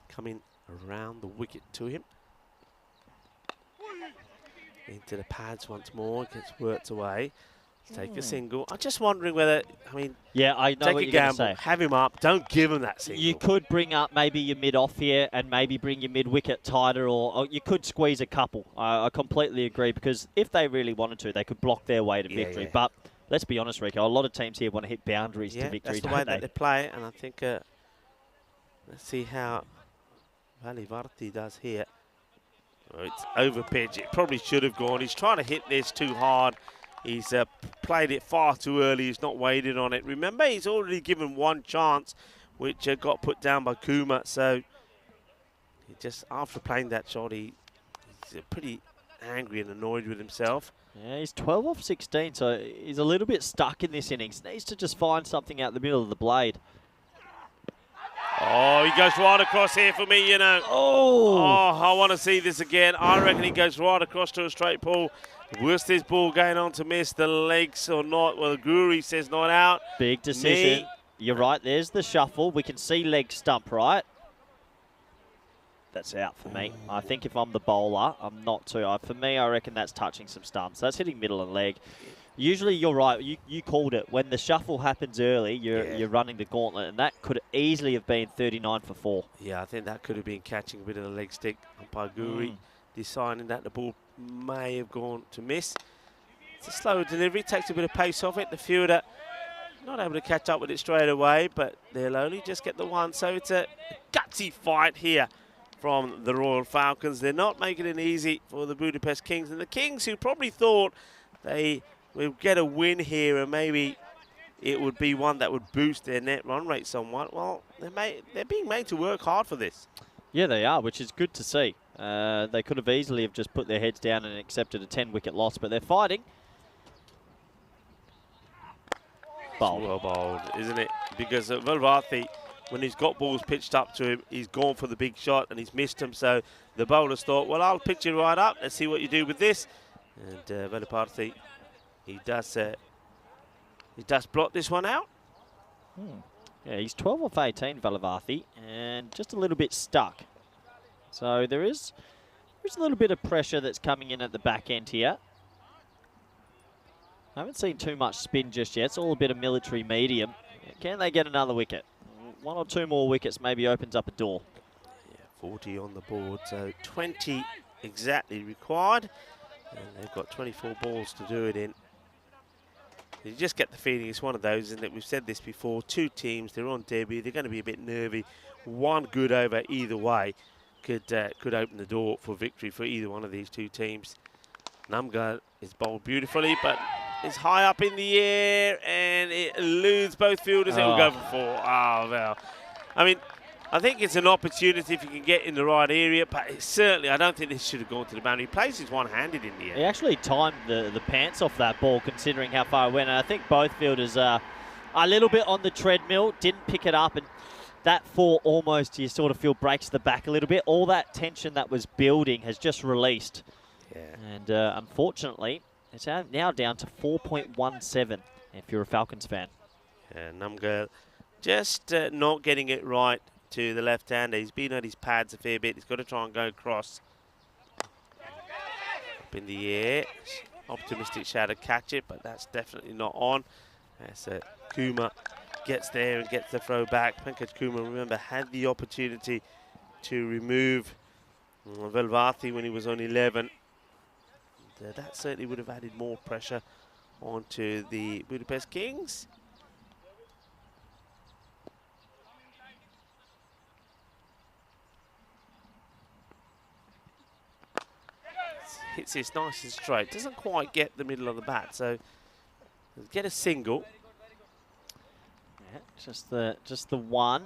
coming around the wicket to him. Into the pads once more, gets worked away. Take a single. I'm just wondering whether, I mean, Yeah, I know take what a you're going to gamble, say. have him up, don't give him that single. You could bring up maybe your mid-off here and maybe bring your mid-wicket tighter, or you could squeeze a couple. I completely agree, because if they really wanted to, they could block their way to victory. Yeah. But let's be honest, Rico, a lot of teams here want to hit boundaries to victory, that's the don't way they? that they play it, and I think, let's see how Valivarti does here. Oh, it's over pitch. It probably should have gone. He's trying to hit this too hard. He's played it far too early. He's not waited on it. Remember, he's already given one chance, which got put down by Kuma. So, he just after playing that shot, he's pretty angry and annoyed with himself. Yeah, he's 12 off 16, so he's a little bit stuck in this innings. Needs to just find something out the middle of the blade. Oh, he goes right across here for me, you know. Oh, I want to see this again. I reckon he goes right across to a straight pull. Was this ball going on to miss the legs or not? Well, the Guru says not out. big decision. You're right, there's the shuffle. We can see leg stump, right? That's out for me. I think if I'm the bowler, I'm not too. For me, I reckon that's touching some stumps. That's hitting middle and leg. Usually, you're right. You called it. When the shuffle happens early, you're running the gauntlet, and that could easily have been 39 for 4. Yeah, I think that could have been catching a bit of the leg stick by Guri, deciding that the ball may have gone to miss. It's a slow delivery, takes a bit of pace off it. The fielder not able to catch up with it straight away, but they'll only just get the one. So it's a gutsy fight here from the Royal Falcons. They're not making it easy for the Budapest Kings, and the Kings, who probably thought they will get a win here and maybe it would be one that would boost their net run rate somewhat. Well, they're being made to work hard for this. Yeah, they are, which is good to see. They could have easily have just put their heads down and accepted a 10-wicket loss, but they're fighting. Bowled. Well bowled, isn't it? Because Valvarthi, when he's got balls pitched up to him, he's gone for the big shot and he's missed them. So the bowlers thought, well, I'll pitch you right up. Let's see what you do with this. And Valvarthi, he does block this one out. Yeah, he's 12 off 18, Valavarthi, and just a little bit stuck. So there's a little bit of pressure that's coming in at the back end here. I haven't seen too much spin just yet. It's all a bit of military medium. Can they get another wicket? 1 or 2 more wickets maybe opens up a door. Yeah, 40 on the board, so 20 exactly required. And they've got 24 balls to do it in. You just get the feeling it's one of those, isn't it? We've said this before. 2 teams, they're on debut. They're going to be a bit nervy. One good over either way could open the door for victory for either one of these 2 teams. Namgar is bowled beautifully, but it's high up in the air and it eludes both fielders. It will go for 4. Oh, well. I mean, I think it's an opportunity if you can get in the right area, but certainly I don't think this should have gone to the boundary. He plays his one-handed in the air. He actually timed the pants off that ball, considering how far it went. And I think both fielders are a little bit on the treadmill, didn't pick it up, and that 4 almost, you sort of feel, breaks the back a little bit. All that tension that was building has just released. Yeah. And unfortunately, it's now down to 4.17 if you're a Falcons fan. Namgar just not getting it right to the left-hander. He's been on his pads a fair bit. He's got to try and go across. Up in the air. Optimistic shot to catch it, but that's definitely not on. As Kuma gets there and gets the throw back. Pankaj Kuma, remember, had the opportunity to remove Valvarthi when he was on 11. That certainly would have added more pressure onto the Budapest Kings. Hits this nice and straight. Doesn't quite get the middle of the bat, so get a single. Yeah, just the one.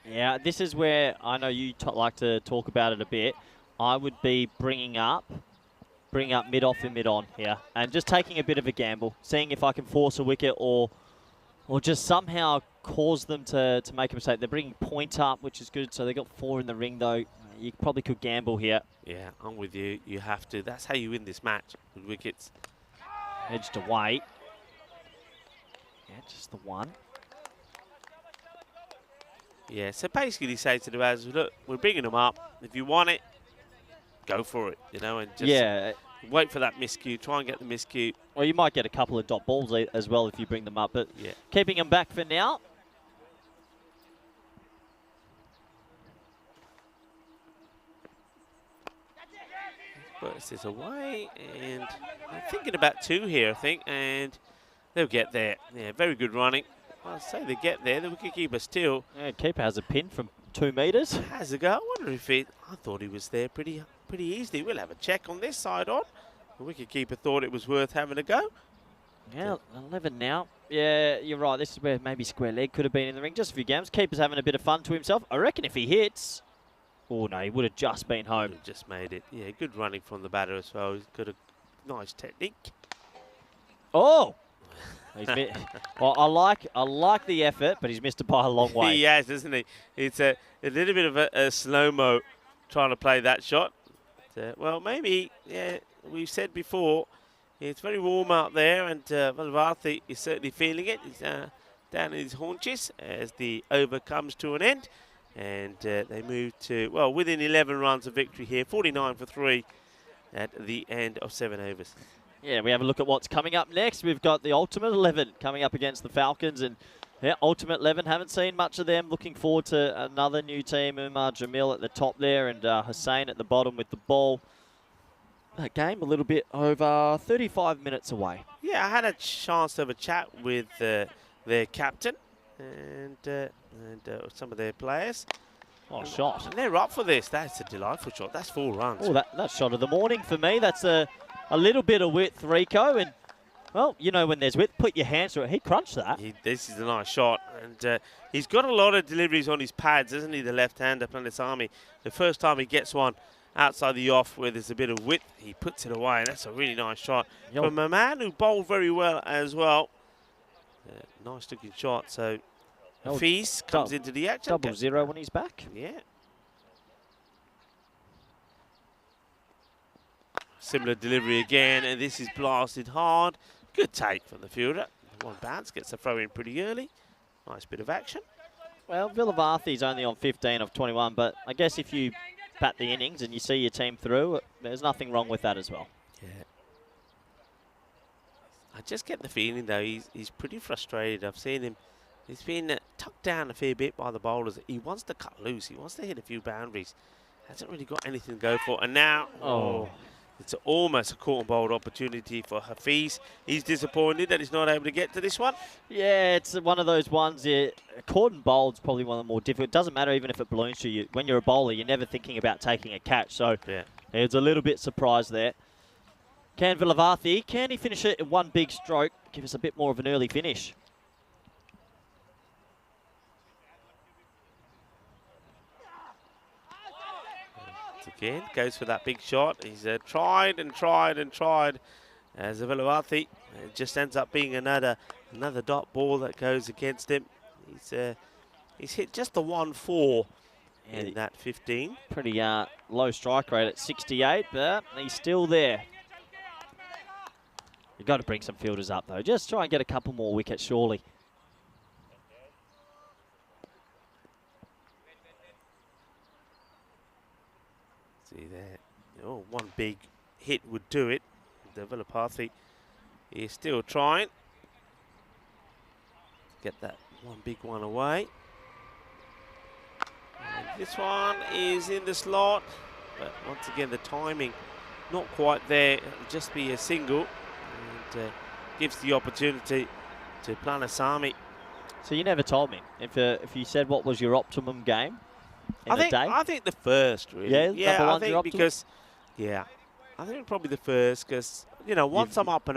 Yeah, this is where I know you like to talk about it a bit. I would be bringing up mid-off and mid-on here, and just taking a bit of a gamble, seeing if I can force a wicket or just somehow cause them to make a mistake. They're bringing point up, which is good. So they got 4 in the ring, though. You probably could gamble here. Yeah, I'm with you. You have to. That's how you win this match with wickets. Edged away. Yeah, just the one. Yeah, so basically say to the Raz, look, we're bringing them up. If you want it, go for it, you know, and just Wait for that miscue. Try and get the miscue. Well, you might get a couple of dot balls as well if you bring them up, but Yeah. keeping them back for now. Burst this away, and I'm thinking about 2 here, I think, and they'll get there. Yeah, very good running. I'll say they get there. The wicketkeeper still Yeah, keeper has a pin from 2 metres. has a go. I wonder if I thought he was there pretty easily. We'll have a check on this side on. The wicketkeeper thought it was worth having a go. Yeah, 11 now. Yeah, you're right. This is where maybe square leg could have been in the ring. Just a few games. Keeper's having a bit of fun to himself. I reckon if he hits... Oh, no, he would have just been home. Just made it. Yeah, good running from the batter as well. He's got a nice technique. Oh! Well, I like the effort, but he's missed it by a long way. He has, isn't he? It's a little bit of a slow-mo trying to play that shot. Well, maybe, yeah, we've said before, it's very warm out there, and Valvarthi is certainly feeling it. He's down in his haunches as the over comes to an end. And they move to, well, within 11 runs of victory here, 49 for 3 at the end of 7 overs. Yeah, we have a look at what's coming up next. We've got the Ultimate 11 coming up against the Falcons. And yeah, Ultimate 11, haven't seen much of them. Looking forward to another new team. Umar Jamil at the top there and Hussein at the bottom with the ball. That game a little bit over 35 minutes away. Yeah, I had a chance to have a chat with their captain and some of their players. Oh, shot. And they're up for this. That's a delightful shot. That's 4 runs. Oh, that shot of the morning for me. That's a little bit of width, Rico. And, well, you know when there's width, put your hands through it. He crunched that. This is a nice shot. And he's got a lot of deliveries on his pads, isn't he, the left-hander, Panisami. The first time he gets one outside the off where there's a bit of width, he puts it away. And that's a really nice shot. Yo. From a man who bowled very well as well. Nice-looking shot. So Hafiz comes into the action. 0-0 when he's back. Yeah. Similar delivery again, and this is blasted hard. Good take from the fielder. One bounce, gets a throw in pretty early. Nice bit of action. Well, Villavarthi's only on 15 of 21, but I guess if you bat the innings and you see your team through, there's nothing wrong with that as well. Yeah. I just get the feeling, though, he's pretty frustrated. I've seen him. He's been tucked down a fair bit by the bowlers. He wants to cut loose. He wants to hit a few boundaries. Hasn't really got anything to go for. And now, it's almost a caught and bowled opportunity for Hafiz. He's disappointed that he's not able to get to this one. Yeah, it's one of those ones. Caught and bowled's probably one of the more difficult. It doesn't matter even if it balloons to you. When you're a bowler, you're never thinking about taking a catch. So yeah, it's a little bit surprised there. Can Villavarthi, can he finish it in one big stroke? Give us a bit more of an early finish. Again, goes for that big shot. He's tried and tried and tried as a Villavarthi. It just ends up being another dot ball that goes against him. He's hit just the 1-4 in that 15. Pretty low strike rate at 68, but he's still there. You've got to bring some fielders up, though. Just try and get a couple more wickets, surely. See there. Oh, one big hit would do it. The Villavarthi is still trying to get that one big one away. And this one is in the slot, but once again the timing not quite there. It'll just be a single and gives the opportunity to Planasami. So you never told me if you said what was your optimum game in a day. I think the first, really. Yeah, I think because, I think probably the first because once I'm up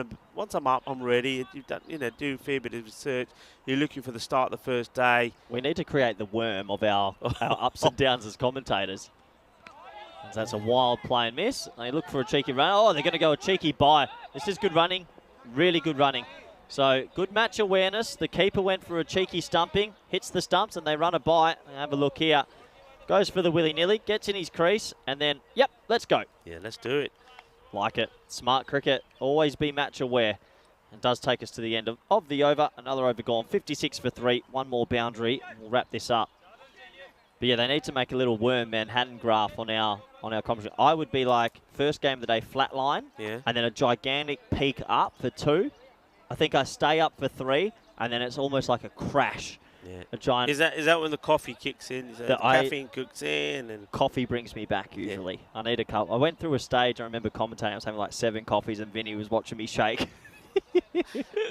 I'm ready. You've done do a fair bit of research. You're looking for the start of the first day. We need to create the worm of our ups and downs as commentators. That's a wild play and miss. They look for a cheeky run. Oh, they're going to go a cheeky bye. This is good running, really good running. So good match awareness. The keeper went for a cheeky stumping, hits the stumps, and they run a bye. Have a look here. Goes for the willy-nilly, gets in his crease, and then, yep, let's go. Yeah, let's do it. Like it. Smart cricket. Always be match aware. And does take us to the end of the over. Another over gone. 56 for 3. One more boundary. And we'll wrap this up. But yeah, they need to make a little worm Manhattan graph on our commentary. I would be like, first game of the day, flat line, Yeah. and then a gigantic peak up for 2. I think I stay up for 3, and then it's almost like a crash. Yeah. A giant. Is that when the coffee kicks in? Is that the caffeine kicks in? And coffee brings me back usually. Yeah. I need a cup. I went through a stage, I remember commentating, I was having like 7 coffees, and Vinny was watching me shake.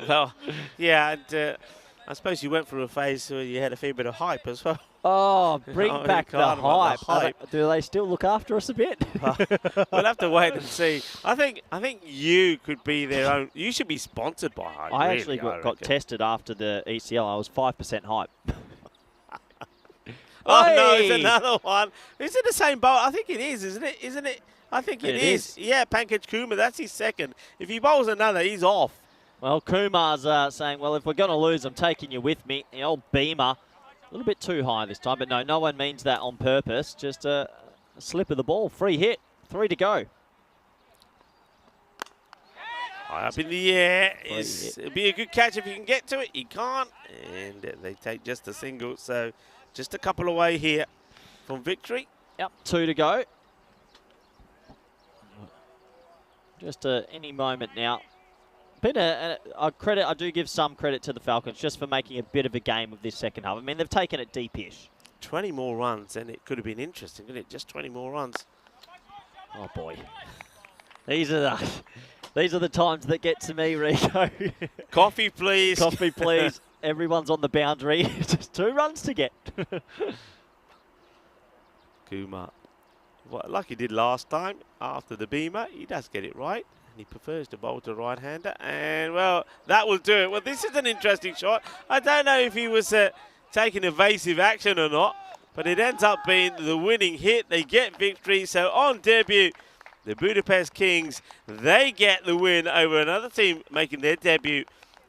well, yeah, and I suppose you went through a phase where you had a fair bit of hype as well. Oh, bring back the hype. The hype. Do they still look after us a bit? We'll have to wait and see. I think you could be their own. You should be sponsored by hype. I really, actually got tested after the ECL. I was 5% hype. Oh, no, it's another one. Is it the same bowl? I think it is, isn't it? Isn't it? I think it is. Yeah, Pankaj Kumar, that's his second. If he bowls another, he's off. Well, Kumar's saying, well, if we're going to lose, I'm taking you with me. The old Beamer. A little bit too high this time, but no one means that on purpose. Just a slip of the ball. Free hit. 3 to go. High up in the air. It'll be a good catch if you can get to it. You can't. And they take just a single. So just a couple away here from victory. Yep, 2 to go. Just any moment now. I do give some credit to the Falcons just for making a bit of a game of this second half. I mean, they've taken it deep-ish. 20 more runs, and it could have been interesting, couldn't it? Just 20 more runs. Oh, boy. These are the times that get to me, Rico. Coffee, please. Coffee, please. Everyone's on the boundary. Just 2 runs to get. Kumar, like he did last time after the Beamer, he does get it right. And he prefers to bowl to right-hander. And, well, that will do it. Well, this is an interesting shot. I don't know if he was taking evasive action or not, but it ends up being the winning hit. They get victory. So on debut, the Budapest Kings, they get the win over another team making their debut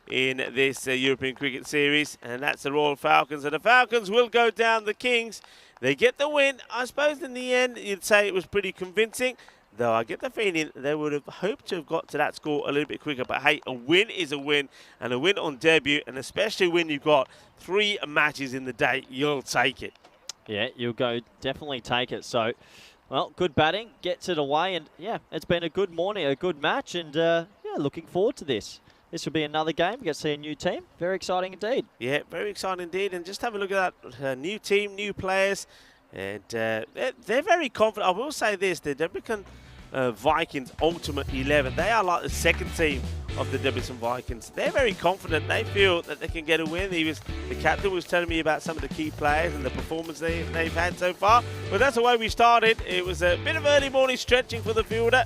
in this European Cricket Series, and that's the Royal Falcons. And the Falcons will go down the Kings. They get the win. I suppose in the end, you'd say it was pretty convincing. Though I get the feeling they would have hoped to have got to that score a little bit quicker. But, hey, a win is a win, and a win on debut, and especially when you've got 3 matches in the day, you'll take it. Yeah, you'll definitely take it. So, well, good batting, gets it away, and, yeah, it's been a good morning, a good match, and, yeah, looking forward to this. This will be another game. We get to see a new team. Very exciting indeed. Yeah, very exciting indeed. And just have a look at that new team, new players. And they're very confident. I will say this, the Debrecen Vikings Ultimate 11, they are like the second team of the Debrecen Vikings. They're very confident. They feel that they can get a win. The captain was telling me about some of the key players and the performance they've had so far. But that's the way we started. It was a bit of early morning stretching for the fielder.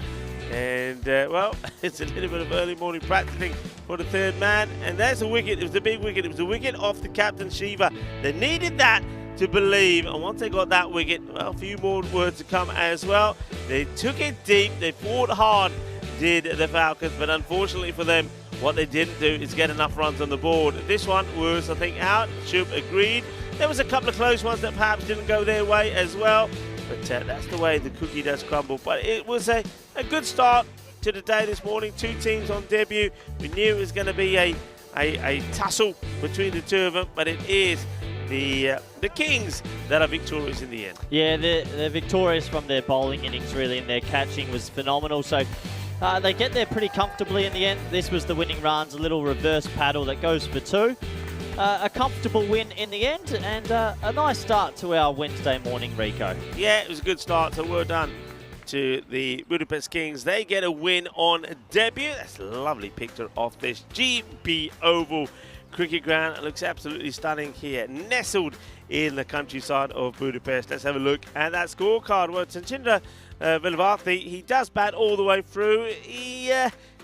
And, well, it's a little bit of early morning practicing for the third man. And there's a wicket. It was a big wicket. It was a wicket off the captain, Shiva. They needed that to believe. And once they got that wicket, well, a few more words to come as well. They took it deep. They fought hard, did the Falcons. But unfortunately for them, what they didn't do is get enough runs on the board. This one was, I think, out. Shub agreed. There was a couple of close ones that perhaps didn't go their way as well. But that's the way the cookie does crumble. But it was a good start to the day this morning. 2 teams on debut. We knew it was going to be a tussle between the 2 of them. But it is the Kings that are victorious in the end. Yeah, they're victorious from their bowling innings, really, and their catching was phenomenal. So they get there pretty comfortably in the end. This was the winning runs, a little reverse paddle that goes for 2. A comfortable win in the end, and a nice start to our Wednesday morning, Rico. Yeah, it was a good start, so well done to the Budapest Kings. They get a win on debut. That's a lovely picture of this GB Oval cricket ground. It looks absolutely stunning here, nestled in the countryside of Budapest. Let's have a look at that scorecard. Well, Sanchindra Vilavarthi, he does bat all the way through. He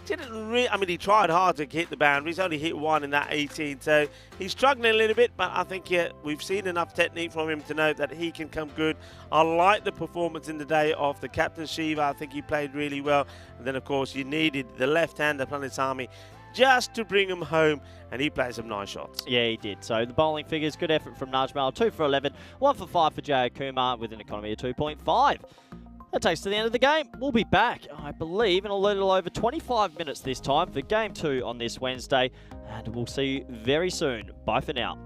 didn't really, I mean, he tried hard to hit the boundaries, only hit 1 in that 18, so he's struggling a little bit, but I think we've seen enough technique from him to know that he can come good. I like the performance in the day of the captain Shiva. I think he played really well, and then of course you needed the left-hander Planisami just to bring him home, and he played some nice shots. Yeah, he did. So the bowling figures, good effort from Najmal, 2 for 11, 1 for 5 for J.O. Kumar with an economy of 2.5. That takes to the end of the game. We'll be back, I believe, in a little over 25 minutes this time for Game 2 on this Wednesday. And we'll see you very soon. Bye for now.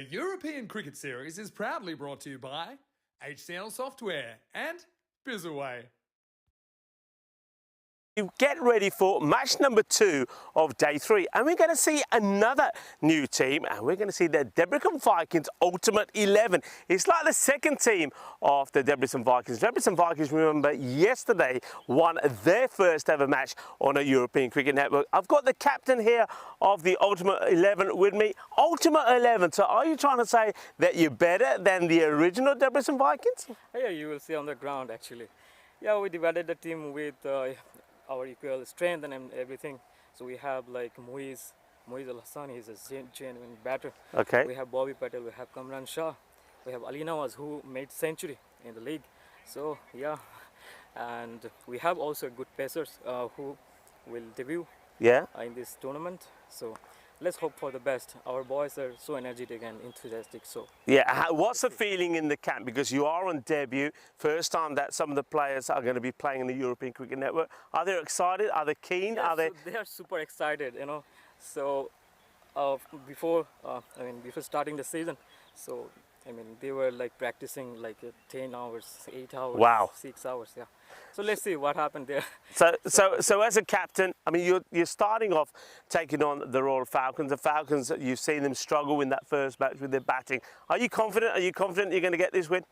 The European Cricket Series is proudly brought to you by HCL Software and Bizaway. You get ready for match number 2 of day 3, and we're going to see another new team, and we're going to see the Debrecen Vikings Ultimate 11. It's like the second team of the Debrecen Vikings. Debrecen Vikings, remember, yesterday won their first ever match on a European Cricket Network. I've got the captain here of the Ultimate 11 with me. Ultimate 11, so are you trying to say that you're better than the original Debrecen Vikings? Yeah, you will see on the ground actually. Yeah, we divided the team with our equal strength and everything. So we have like Muiz Al-Hassani, he's a genuine batter. Okay. We have Bobby Patel, we have Kamran Shah, we have Ali Nawaz who made century in the league. So yeah, and we have also good pacers who will debut in this tournament. So let's hope for the best. Our boys are so energetic and enthusiastic. So yeah, what's the feeling in the camp? Because you are on debut, first time that some of the players are going to be playing in the European Cricket Network. Are they excited? Are they keen? yeah, Are they? so they are super excited, you know. So before starting the season, so I mean they were like practicing like 10 hours, 8 hours, Wow. 6 hours. Yeah. So let's see what happened there. So as a captain, I mean, you're starting off taking on the Royal Falcons. The Falcons, you've seen them struggle in that first match with their batting. Are you confident? Are you confident you're going to get this win?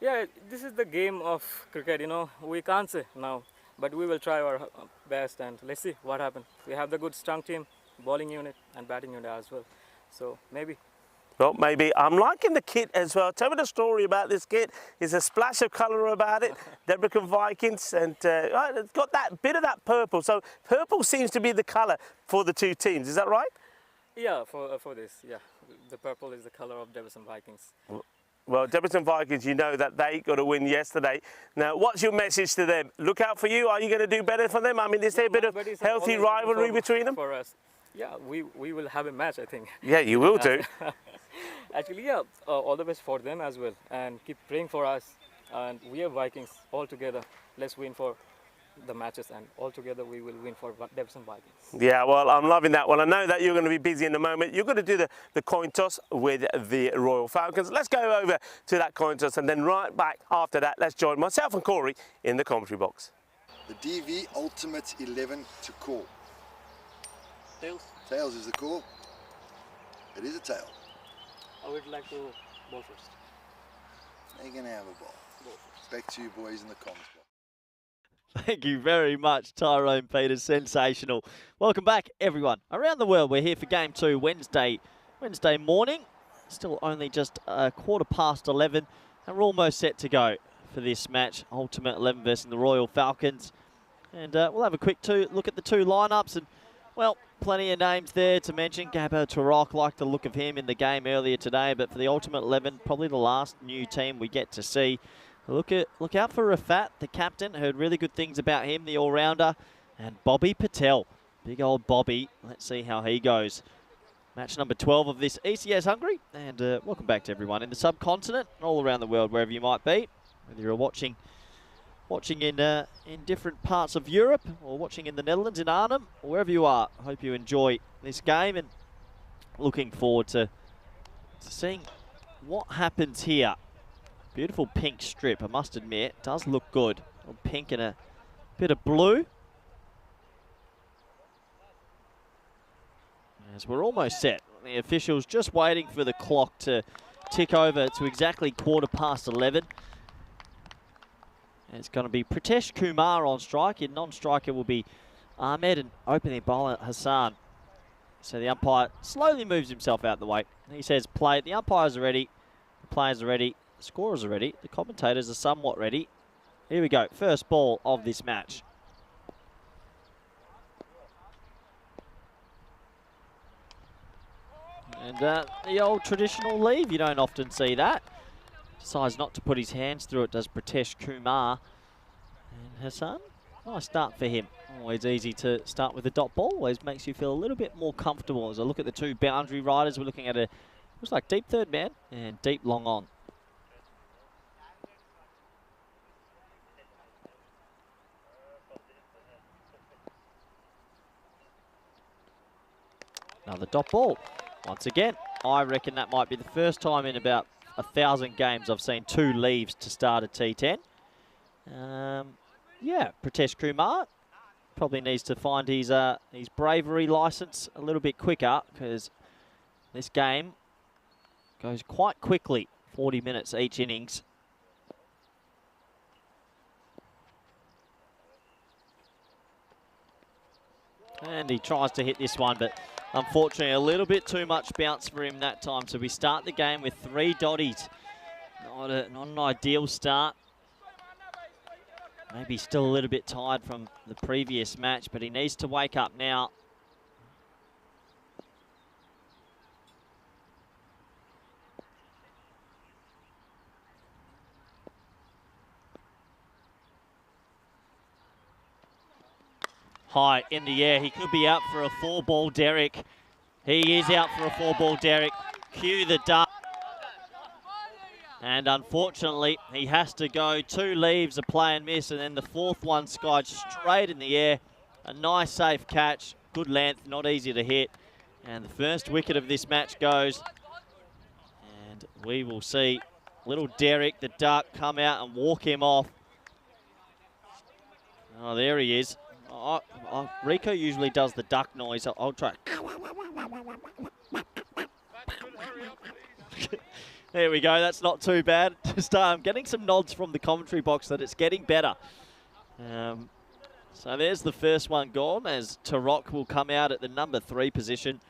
Yeah, this is the game of cricket, you know. We can't say now, but we will try our best and let's see what happens. We have the good strong team, bowling unit and batting unit as well. So maybe. Well, maybe. I'm liking the kit as well. Tell me the story about this kit. There's a splash of colour about it. Debrecen Vikings, and it's got that bit of that purple. So purple seems to be the colour for the two teams. Is that right? Yeah, for this, yeah. The purple is the colour of Debrecen Vikings. Well, Debrecen Vikings, you know that they got a win yesterday. Now, what's your message to them? Look out for you. Are you going to do better for them? I mean, is there a bit of healthy rivalry between them? For us. Yeah, we will have a match, I think. Yeah, you will do. Actually, yeah, all the best for them as well. And keep praying for us. And we are Vikings all together. Let's win for the matches, and all together we will win for Debrecen Vikings. Yeah, well, I'm loving that. Well, I know that you're going to be busy in a moment. You're going to do the coin toss with the Royal Falcons. Let's go over to that coin toss, and then right back after that, let's join myself and Corey in the commentary box. The DV Ultimate 11 to call. Tails. Tails is the call. It is a tail. I would like to bowl first. They're going to have a ball. Back to you boys in the comments box. Thank you very much, Tyrone Peters. Sensational. Welcome back, everyone. Around the world, we're here for Game 2 Wednesday morning. Still only just 11:15, and we're almost set to go for this match. Ultimate 11 versus the Royal Falcons. And we'll have a quick look at the two lineups. And, well, plenty of names there to mention. Gabbo Turok, like the look of him in the game earlier today. But for the Ultimate 11, probably the last new team we get to see. Look out for Rafat, the captain. Heard really good things about him, the all-rounder. And Bobby Patel, big old Bobby. Let's see how he goes. Match number 12 of this ECS Hungary. And welcome back to everyone in the subcontinent and all around the world, wherever you might be. Whether you're watching in different parts of Europe or watching in the Netherlands, in Arnhem, or wherever you are. I hope you enjoy this game and looking forward to seeing what happens here. Beautiful pink strip, I must admit. Does look good. A little pink and a bit of blue. As we're almost set. The officials just waiting for the clock to tick over to exactly 11:15. And it's going to be Pritesh Kumar on strike. Your non-striker will be Ahmed, and opening bowler Hassan. So the umpire slowly moves himself out of the way. He says play. The umpires are ready. The players are ready. The scorers are ready. The commentators are somewhat ready. Here we go. First ball of this match. And the old traditional leave. You don't often see that. Decides not to put his hands through it, does Pritesh Kumar. And Hassan, nice start for him. Always easy to start with a dot ball. Always makes you feel a little bit more comfortable. As I look at the two boundary riders, we're looking at looks like deep third man and deep long on. Another dot ball. Once again, I reckon that might be the first time in about 1,000 games I've seen 2 leaves to start a T10. Yeah, Pritesh Kumar probably needs to find his bravery license a little bit quicker, because this game goes quite quickly, 40 minutes each innings. And he tries to hit this one, but unfortunately a little bit too much bounce for him that time. So we start the game with 3 dotties. Not an ideal start. Maybe still a little bit tired from the previous match, but he needs to wake up now. High in the air. He could be out for a 4-ball Derek. He is out for a 4-ball Derek. Cue the duck. And unfortunately, he has to go 2 leaves, a play and miss, and then the 4th one skied straight in the air. A nice safe catch. Good length, not easy to hit. And the first wicket of this match goes. And we will see little Derek, the duck, come out and walk him off. Oh, there he is. Rico usually does the duck noise. I'll try. There we go. That's not too bad. Just getting some nods from the commentary box that it's getting better. So there's the first one gone, as Tarok will come out at the number 3 position.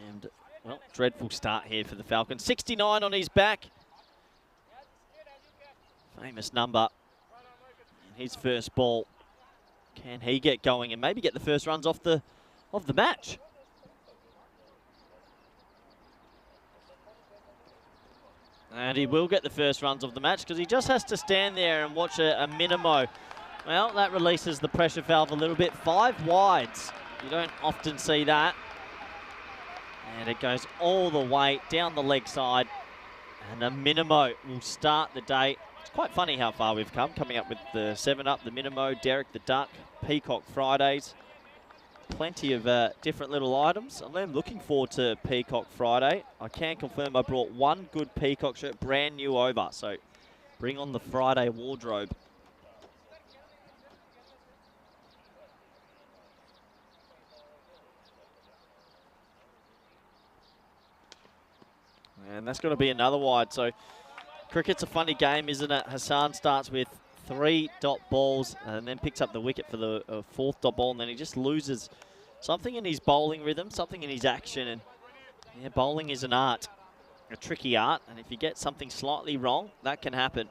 And, well, dreadful start here for the Falcons. 69 on his back. Famous number. And his first ball. Can he get going and maybe get the first runs off the match? And he will get the first runs of the match, because he just has to stand there and watch a minimo. Well, that releases the pressure valve a little bit. 5 wides. You don't often see that. And it goes all the way down the leg side. And a minimo will start the day. It's quite funny how far we've come, coming up with the 7-up, the minimo, Derek the Duck, Peacock Fridays. Plenty of different little items. I'm looking forward to Peacock Friday. I can confirm I brought 1 good Peacock shirt, brand new over. So bring on the Friday wardrobe. And that's going to be another wide. So cricket's a funny game, isn't it? Hassan starts with 3 dot balls and then picks up the wicket for the 4th dot ball, and then he just loses something in his bowling rhythm, something in his action. And yeah, bowling is an art, a tricky art, and if you get something slightly wrong, that can happen.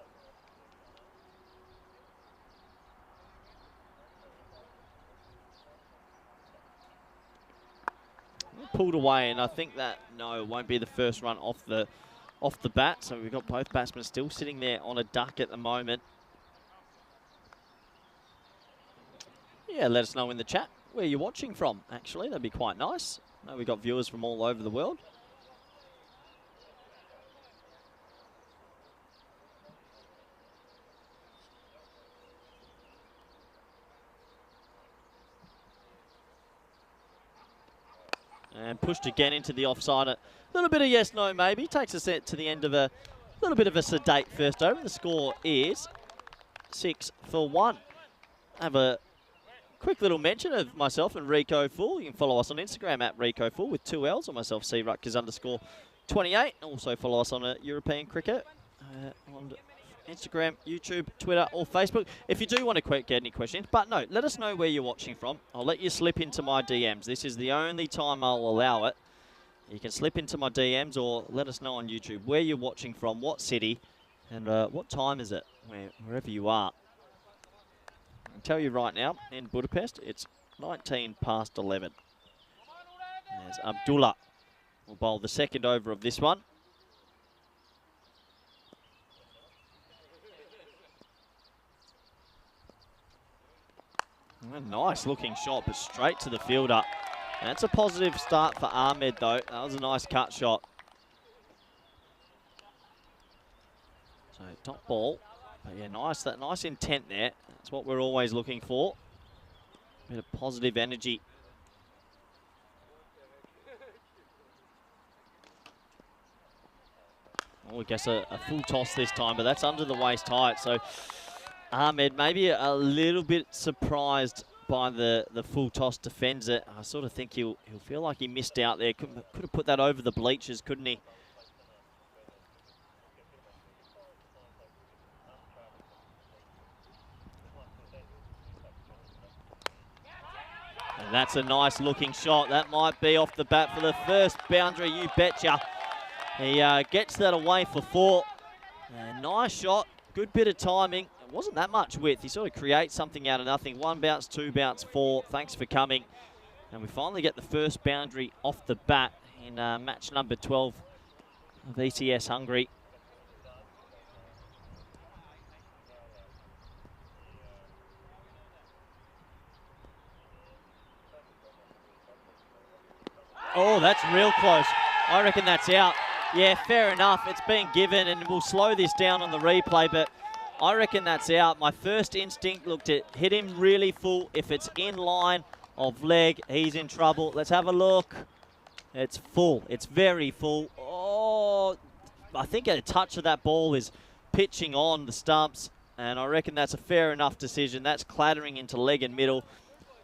Pulled away, and I think that won't be the first run off the bat. So we've got both batsmen still sitting there on a duck at the moment. Yeah, let us know in the chat where you're watching from, actually. That'd be quite nice. I know we've got viewers from all over the world. And pushed again into the offside. A little bit of yes, no, maybe. Takes us to the end of a little bit of a sedate first over. The score is 6 for 1. Have a quick little mention of myself and Rico Full. You can follow us on Instagram at Rico Full with 2 L's, or myself _C_Rutgers_28. Also follow us on European Cricket on Instagram, YouTube, Twitter, or Facebook. If you do want to get any questions, but no, let us know where you're watching from. I'll let you slip into my DMs. This is the only time I'll allow it. You can slip into my DMs or let us know on YouTube where you're watching from, what city, and what time is it, wherever you are. I'll tell you right now, in Budapest, it's 19 past 11. There's Abdullah will bowl the 2nd over of this one. A nice looking shot, but straight to the fielder. That's a positive start for Ahmed, though. That was a nice cut shot. So top ball, but yeah, that nice intent there. That's what we're always looking for. Bit of positive energy. I guess a full toss this time, but that's under the waist height. So Ahmed maybe a little bit surprised by the full toss, defends it. I sort of think he'll feel like he missed out there. Could have put that over the bleachers, couldn't he? And that's a nice looking shot. That might be off the bat for the first boundary, you betcha. He gets that away for 4. Nice shot, good bit of timing. It wasn't that much width. He sort of creates something out of nothing. 1 bounce, 2 bounce, 4. Thanks for coming. And we finally get the first boundary off the bat in match number 12 of ECS Hungary. Oh, that's real close. I reckon that's out. Yeah, fair enough. It's been given, and we'll slow this down on the replay, but I reckon that's out. My first instinct looked at hit him really full. If it's in line of leg, he's in trouble. Let's have a look. It's full. It's very full. Oh, I think a touch of that ball is pitching on the stumps, and I reckon that's a fair enough decision. That's clattering into leg and middle.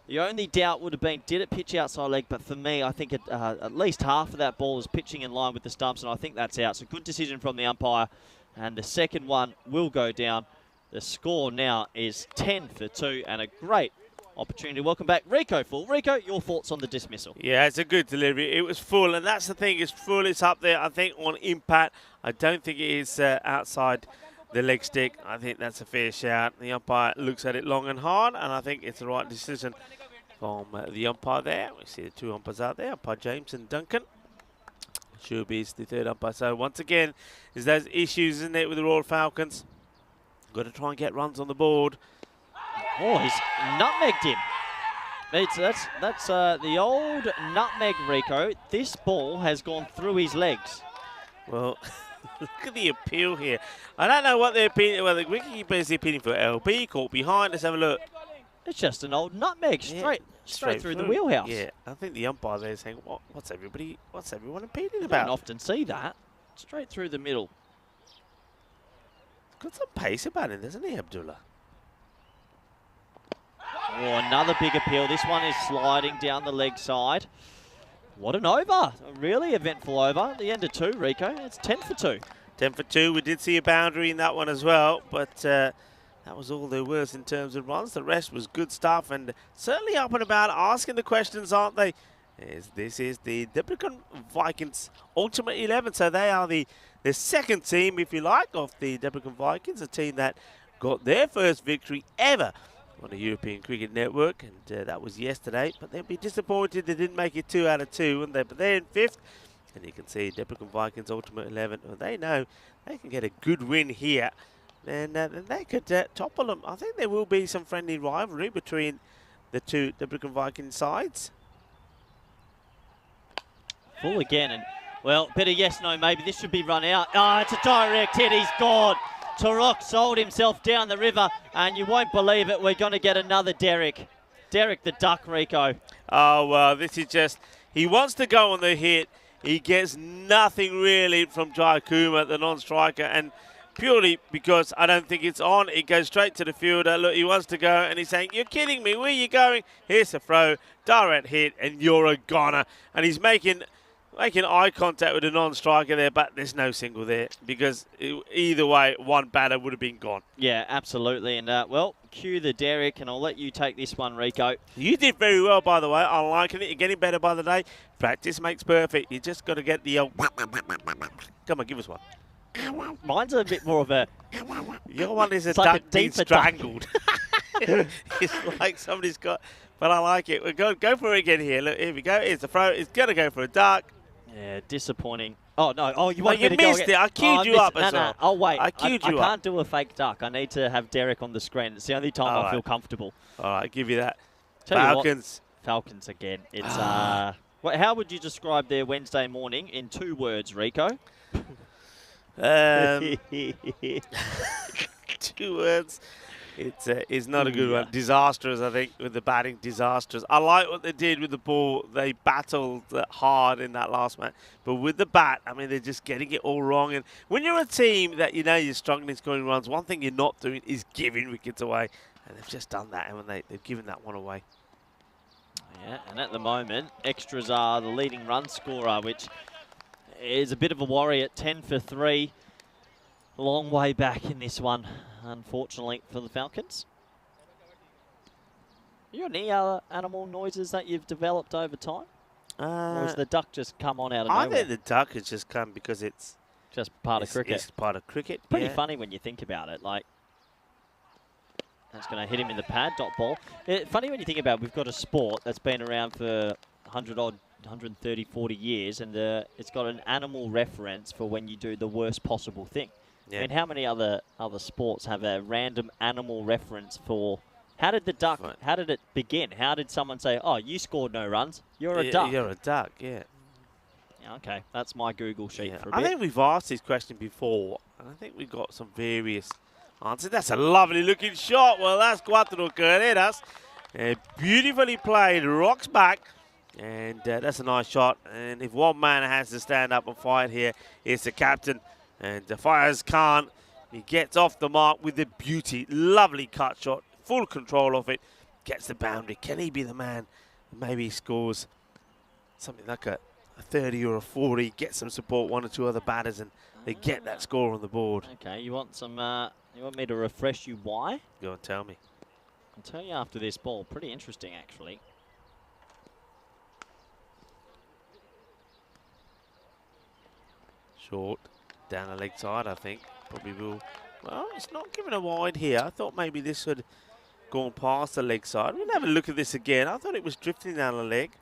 The only doubt would have been, did it pitch outside leg? But for me, I think at least half of that ball is pitching in line with the stumps, and I think that's out. So good decision from the umpire. And the second one will go down. The score now is 10 for 2, and a great opportunity. Welcome back, Rico Full. Rico, your thoughts on the dismissal? Yeah, it's a good delivery. It was full, and that's the thing. It's full. It's up there, I think, on impact. I don't think it is outside the leg stick. I think that's a fair shout. The umpire looks at it long and hard, and I think it's the right decision from the umpire there. We see the 2 umpires out there, umpire James and Duncan. Shuby is the 3rd umpire. So once again, there's those issues, isn't it, with the Royal Falcons? Got to try and get runs on the board. Oh, he's nutmegged him. That's the old nutmeg, Rico. This ball has gone through his legs. Well, look at the appeal here. I don't know what they're appealing. Well, the wicketkeeper is appealing for LB, caught behind. Let's have a look. It's just an old nutmeg, straight through the wheelhouse. Yeah, I think the umpire there is saying, what's everyone appealing You about? don't often see that. Straight through the middle. Got some pace about him, doesn't he, Abdullah? Oh, another big appeal. This one is sliding down the leg side. What an over. A really eventful over. The end of 2, Rico. It's 10 for 2. 10 for 2. We did see a boundary in that one as well, but that was all there was in terms of runs. The rest was good stuff, and certainly up and about, asking the questions, aren't they? This is the Debrecen Vikings Ultimate 11, so they are the second team, if you like, of the Debrecen Vikings, a team that got their first victory ever on the European Cricket Network, and that was yesterday. But they'll be disappointed they didn't make it 2 out of 2, wouldn't they? But they're in 5th, and you can see Debrecen Vikings Ultimate 11. Well, they know they can get a good win here, and they could topple them. I think there will be some friendly rivalry between the 2 Debrecen Vikings sides. Full again, and well, better yes, no, maybe. This should be run out. Oh, it's a direct hit. He's gone. Tarok sold himself down the river, and you won't believe it. We're going to get another Derek. Derek the Duck, Rico. Oh, well, this is just, he wants to go on the hit. He gets nothing really from Jai Kumar, the non-striker, and purely because I don't think it's on, it goes straight to the fielder. Look, he wants to go, and he's saying, you're kidding me, where are you going? Here's a throw, direct hit, and you're a goner. And he's making eye contact with the non-striker there, but there's no single there, because either way, one batter would have been gone. Yeah, absolutely. And, well, cue the Derek, and I'll let you take this one, Rico. You did very well, by the way. I'm liking it. You're getting better by the day. Practice makes perfect. You just got to get the old... Come on, give us one. Mine's a bit more of a... Your one is a like duck being strangled. It's like somebody's got... But I like it. We'll go for it again here. Look, here we go. Here's the throw. It's going to go for a duck. Yeah, disappointing. Oh, no. Oh, you want you me to go missed again? it. I queued you up as well. No. Oh, wait. I queued you I up. can't do a fake duck. I need to have Derek on the screen. It's the only time I feel comfortable. All right, give you that. Tell you Falcons. what, Falcons again. It's how would you describe their Wednesday morning in 2 words, Rico? 2 words. It's not a good one. Disastrous, I think, with the batting. Disastrous. I like what they did with the ball. They battled hard in that last match. But with the bat, I mean, they're just getting it all wrong. And when you're a team that you know you're struggling scoring runs, one thing you're not doing is giving wickets away. And they've just done that, and they've given that one away. Yeah, and at the moment, extras are the leading run scorer, which is a bit of a worry at 10 for 3. Long way back in this one, unfortunately, for the Falcons. You got any other animal noises that you've developed over time? Or has the duck just come on out of nowhere? I think the duck has just come because it's just part of cricket. It's part of cricket. Pretty funny when you think about it. Like, that's going to hit him in the pad, dot ball. Funny when you think about it, we've got a sport that's been around for 130, 40 years, and it's got an animal reference for when you do the worst possible thing. Yeah. I mean, how many other sports have a random animal reference for? How did the duck? Right. How did it begin? How did someone say, "Oh, you scored no runs. You're a duck." You're a duck. Yeah. Okay, that's my Google sheet for a bit. I think we've asked this question before, and I think we've got some various answers. That's a lovely looking shot. Well, that's cuatro carreras. Beautifully played. Rocks back. And that's a nice shot. And if one man has to stand up and fight here, it's the captain. And fires Khan. He gets off the mark with the beauty. Lovely cut shot. Full control of it. Gets the boundary. Can he be the man? Maybe he scores something like a 30 or a 40. Get some support, one or two other batters, and they get that score on the board. Okay, you want some? You want me to refresh you why? Go and tell me. I'll tell you after this ball. Pretty interesting, actually. Short. Down the leg side, I think. Probably will. Well, it's not given a wide here. I thought maybe this had gone past the leg side. We'll have a look at this again. I thought it was drifting down the leg.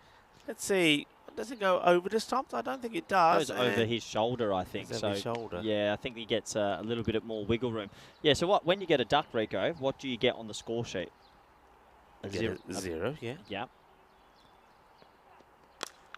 Let's see. Does it go over the stumps? I don't think it does. It goes over his shoulder, I think. Over his shoulder. Yeah, I think he gets a little bit more wiggle room. Yeah, so when you get a duck, Rico, what do you get on the score sheet? A zero, yeah. Yeah.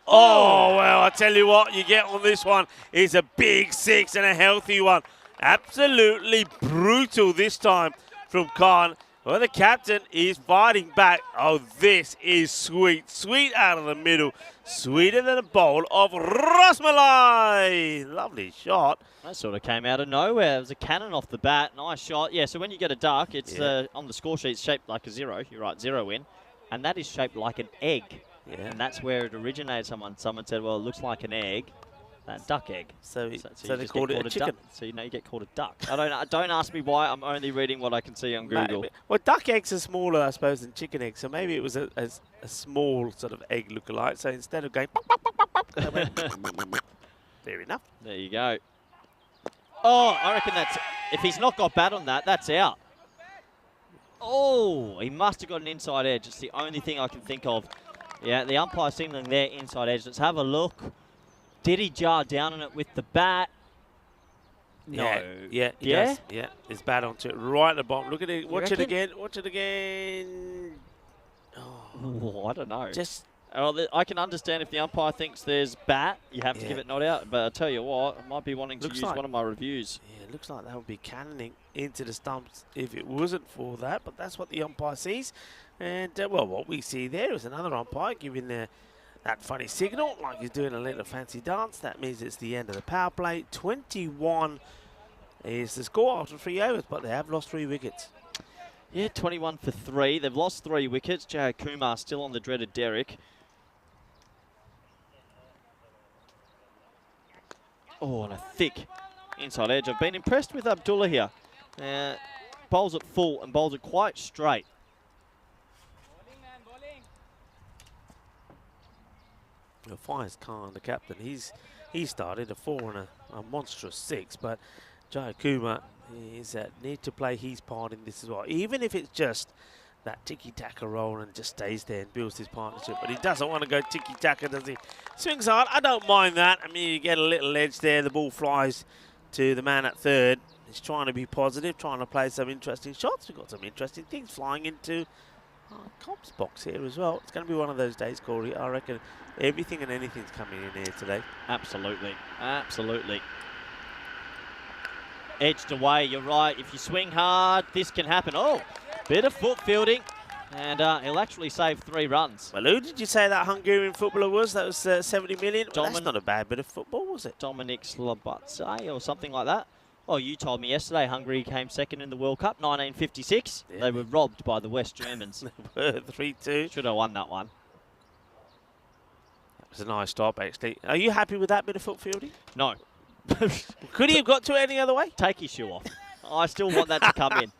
Oh, well, I tell you what, you get on this one is a big 6 and a healthy one. Absolutely brutal this time from Khan. Well, the captain is fighting back. Oh, this is sweet. Sweet out of the middle. Sweeter than a bowl of rasmalai. Lovely shot. That sort of came out of nowhere. It was a cannon off the bat. Nice shot. Yeah, so when you get a duck, it's on the score sheet, it's shaped like a 0. You're right, 0 in. And that is shaped like an egg. Yeah. And that's where it originated. Someone said, well, it looks like an egg. That duck egg. So they called it a chicken. Duck. So you get called a duck. Don't ask me why. I'm only reading what I can see on Google. Well, duck eggs are smaller, I suppose, than chicken eggs. So maybe it was a small sort of egg lookalike. So instead of going, fair enough. There you go. Oh, I reckon that's. If he's not got bat on that, that's out. Oh, he must have got an inside edge. It's the only thing I can think of. Yeah, the umpire signaling there, inside edge. Let's have a look. Did he jar down on it with the bat? No. Yeah, he does. Yeah, his bat onto it right at the bottom. Look at it. Watch it again. Watch it again. Oh, I don't know. Just. Well, I can understand if the umpire thinks there's bat, you have to give it not out. But I'll tell you what, I might be wanting to use one of my reviews. Yeah, it looks like that would be cannoning into the stumps if it wasn't for that. But that's what the umpire sees. And, well, what we see there is another umpire giving that funny signal, like he's doing a little fancy dance. That means it's the end of the power play. 21 is the score after 3 overs, but they have lost 3 wickets. Yeah, 21 for 3. They've lost 3 wickets. Jay Kumar still on the dreaded Derrick. Oh, and a thick inside edge. I've been impressed with Abdullah here. Bowls it full and bowls it quite straight. Well, Fires Khan, the captain, he started a 4 and a monstrous 6, but Jai Kumar is need to play his part in this as well, even if it's just that tiki-taka roll and just stays there and builds his partnership. But he doesn't want to go tiki-taka, does he? Swings hard. I don't mind that. I mean, you get a little edge there. The ball flies to the man at third. He's trying to be positive, trying to play some interesting shots. We've got some interesting things flying into Comp's box here as well. It's going to be one of those days, Corey. I reckon everything and anything's coming in here today. Absolutely. Absolutely. edged away. You're right. If you swing hard, this can happen. Oh, bit of foot fielding. And he'll actually save 3 runs. Well, who did you say that Hungarian footballer was? That was 70 million? Well, that's Domin- not a bad bit of football, was it? Dominic Slobodze or something like that. Oh, you told me yesterday Hungary came second in the World Cup, 1956. Yeah. They were robbed by the West Germans. 3-2. Should have won that one. That was a nice stop, actually. Are you happy with that bit of foot fielding? No. Could he have got to it any other way? Take your shoe off. I still want that to come in.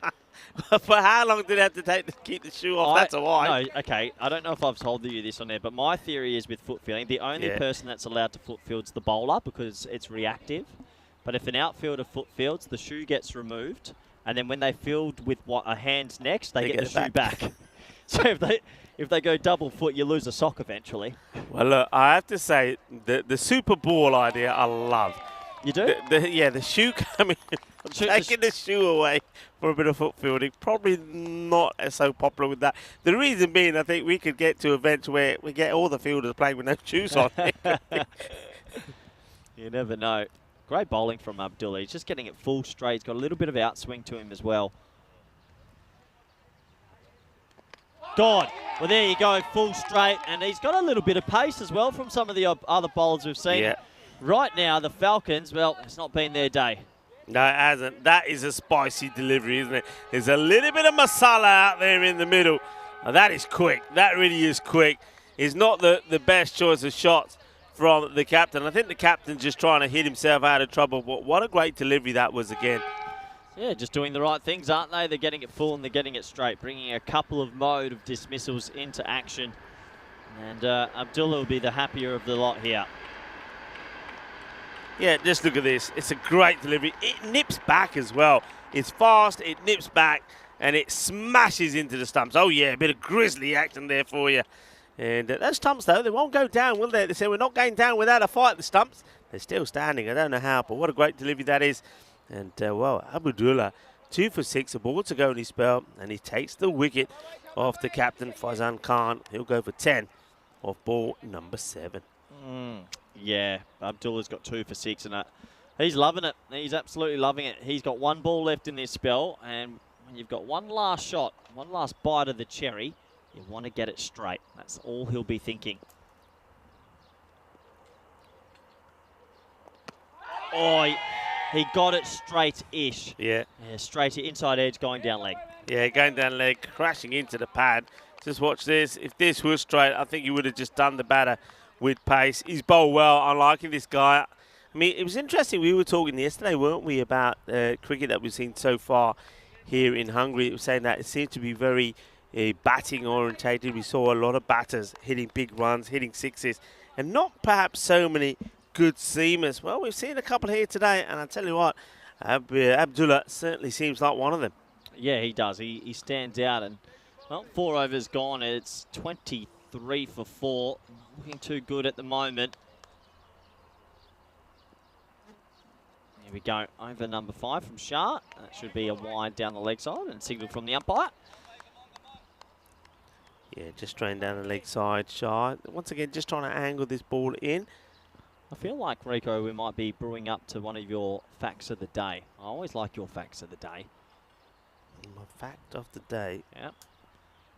For how long did it have to take to keep the shoe off? That's why. No, okay. I don't know if I've told you this on there, but my theory is with foot fielding, the only person that's allowed to foot field's the bowler because it's reactive. But if an outfielder foot fields, the shoe gets removed, and then when they field with a hand's next, they get the shoe back. So if they go double foot, you lose a sock eventually. Well, look, I have to say, the Super Ball idea I love. You do? The shoe coming, taking the shoe away for a bit of foot fielding, probably not so popular with that. The reason being, I think we could get to events where we get all the fielders playing with no shoes on. You never know. Great bowling from Abdullah. He's just getting it full straight. He's got a little bit of outswing to him as well. God. Well, there you go, full straight. And he's got a little bit of pace as well from some of the other bowlers we've seen. Yeah. Right now, the Falcons, well, it's not been their day. No, it hasn't. That is a spicy delivery, isn't it? There's a little bit of masala out there in the middle. Now, that is quick. That really is quick. It's not the best choice of shots from the captain. I think the captain's just trying to hit himself out of trouble. But what a great delivery that was again. Yeah, just doing the right things, aren't they? They're getting it full and they're getting it straight, bringing a couple of mode of dismissals into action. And Abdullah will be the happier of the lot here. Yeah, just look at this. It's a great delivery. It nips back as well. It's fast, it nips back, and it smashes into the stumps. Oh, yeah, a bit of grizzly action there for you. And those stumps, though, they won't go down, will they? They say we're not going down without a fight. The stumps, they're still standing. I don't know how, but what a great delivery that is. And, well, Abdullah, 2 for 6, a ball to go in his spell, and he takes the wicket off the captain, Faizan Khan. He'll go for 10 off ball number 7. Yeah, Abdullah's got 2 for 6, and he's loving it. He's absolutely loving it. He's got 1 ball left in this spell, and when you've got one last shot, one last bite of the cherry, you want to get it straight. That's all he'll be thinking. Oh, he got it straight-ish. Yeah. Yeah, straight inside edge, going down leg. Yeah, going down leg, crashing into the pad. Just watch this. If this was straight, I think he would have just done the batter with pace. He's bowled well. I'm liking this guy. I mean, it was interesting. We were talking yesterday, weren't we, about cricket that we've seen so far here in Hungary. It was saying that it seemed to be very batting orientated. We saw a lot of batters hitting big runs, hitting sixes, and not perhaps so many good seamers. Well, we've seen a couple here today, and I tell you what, Abdullah certainly seems like one of them. Yeah, he does. He stands out, and well, 4 overs gone. It's 23 for 4. Looking too good at the moment. Here we go. Over number 5 from Shah. That should be a wide down the leg side and signal from the umpire. Yeah, just straight down the leg side, Shah. Once again, just trying to angle this ball in. I feel like, Rico, we might be brewing up to one of your facts of the day. I always like your facts of the day. My fact of the day. Yeah.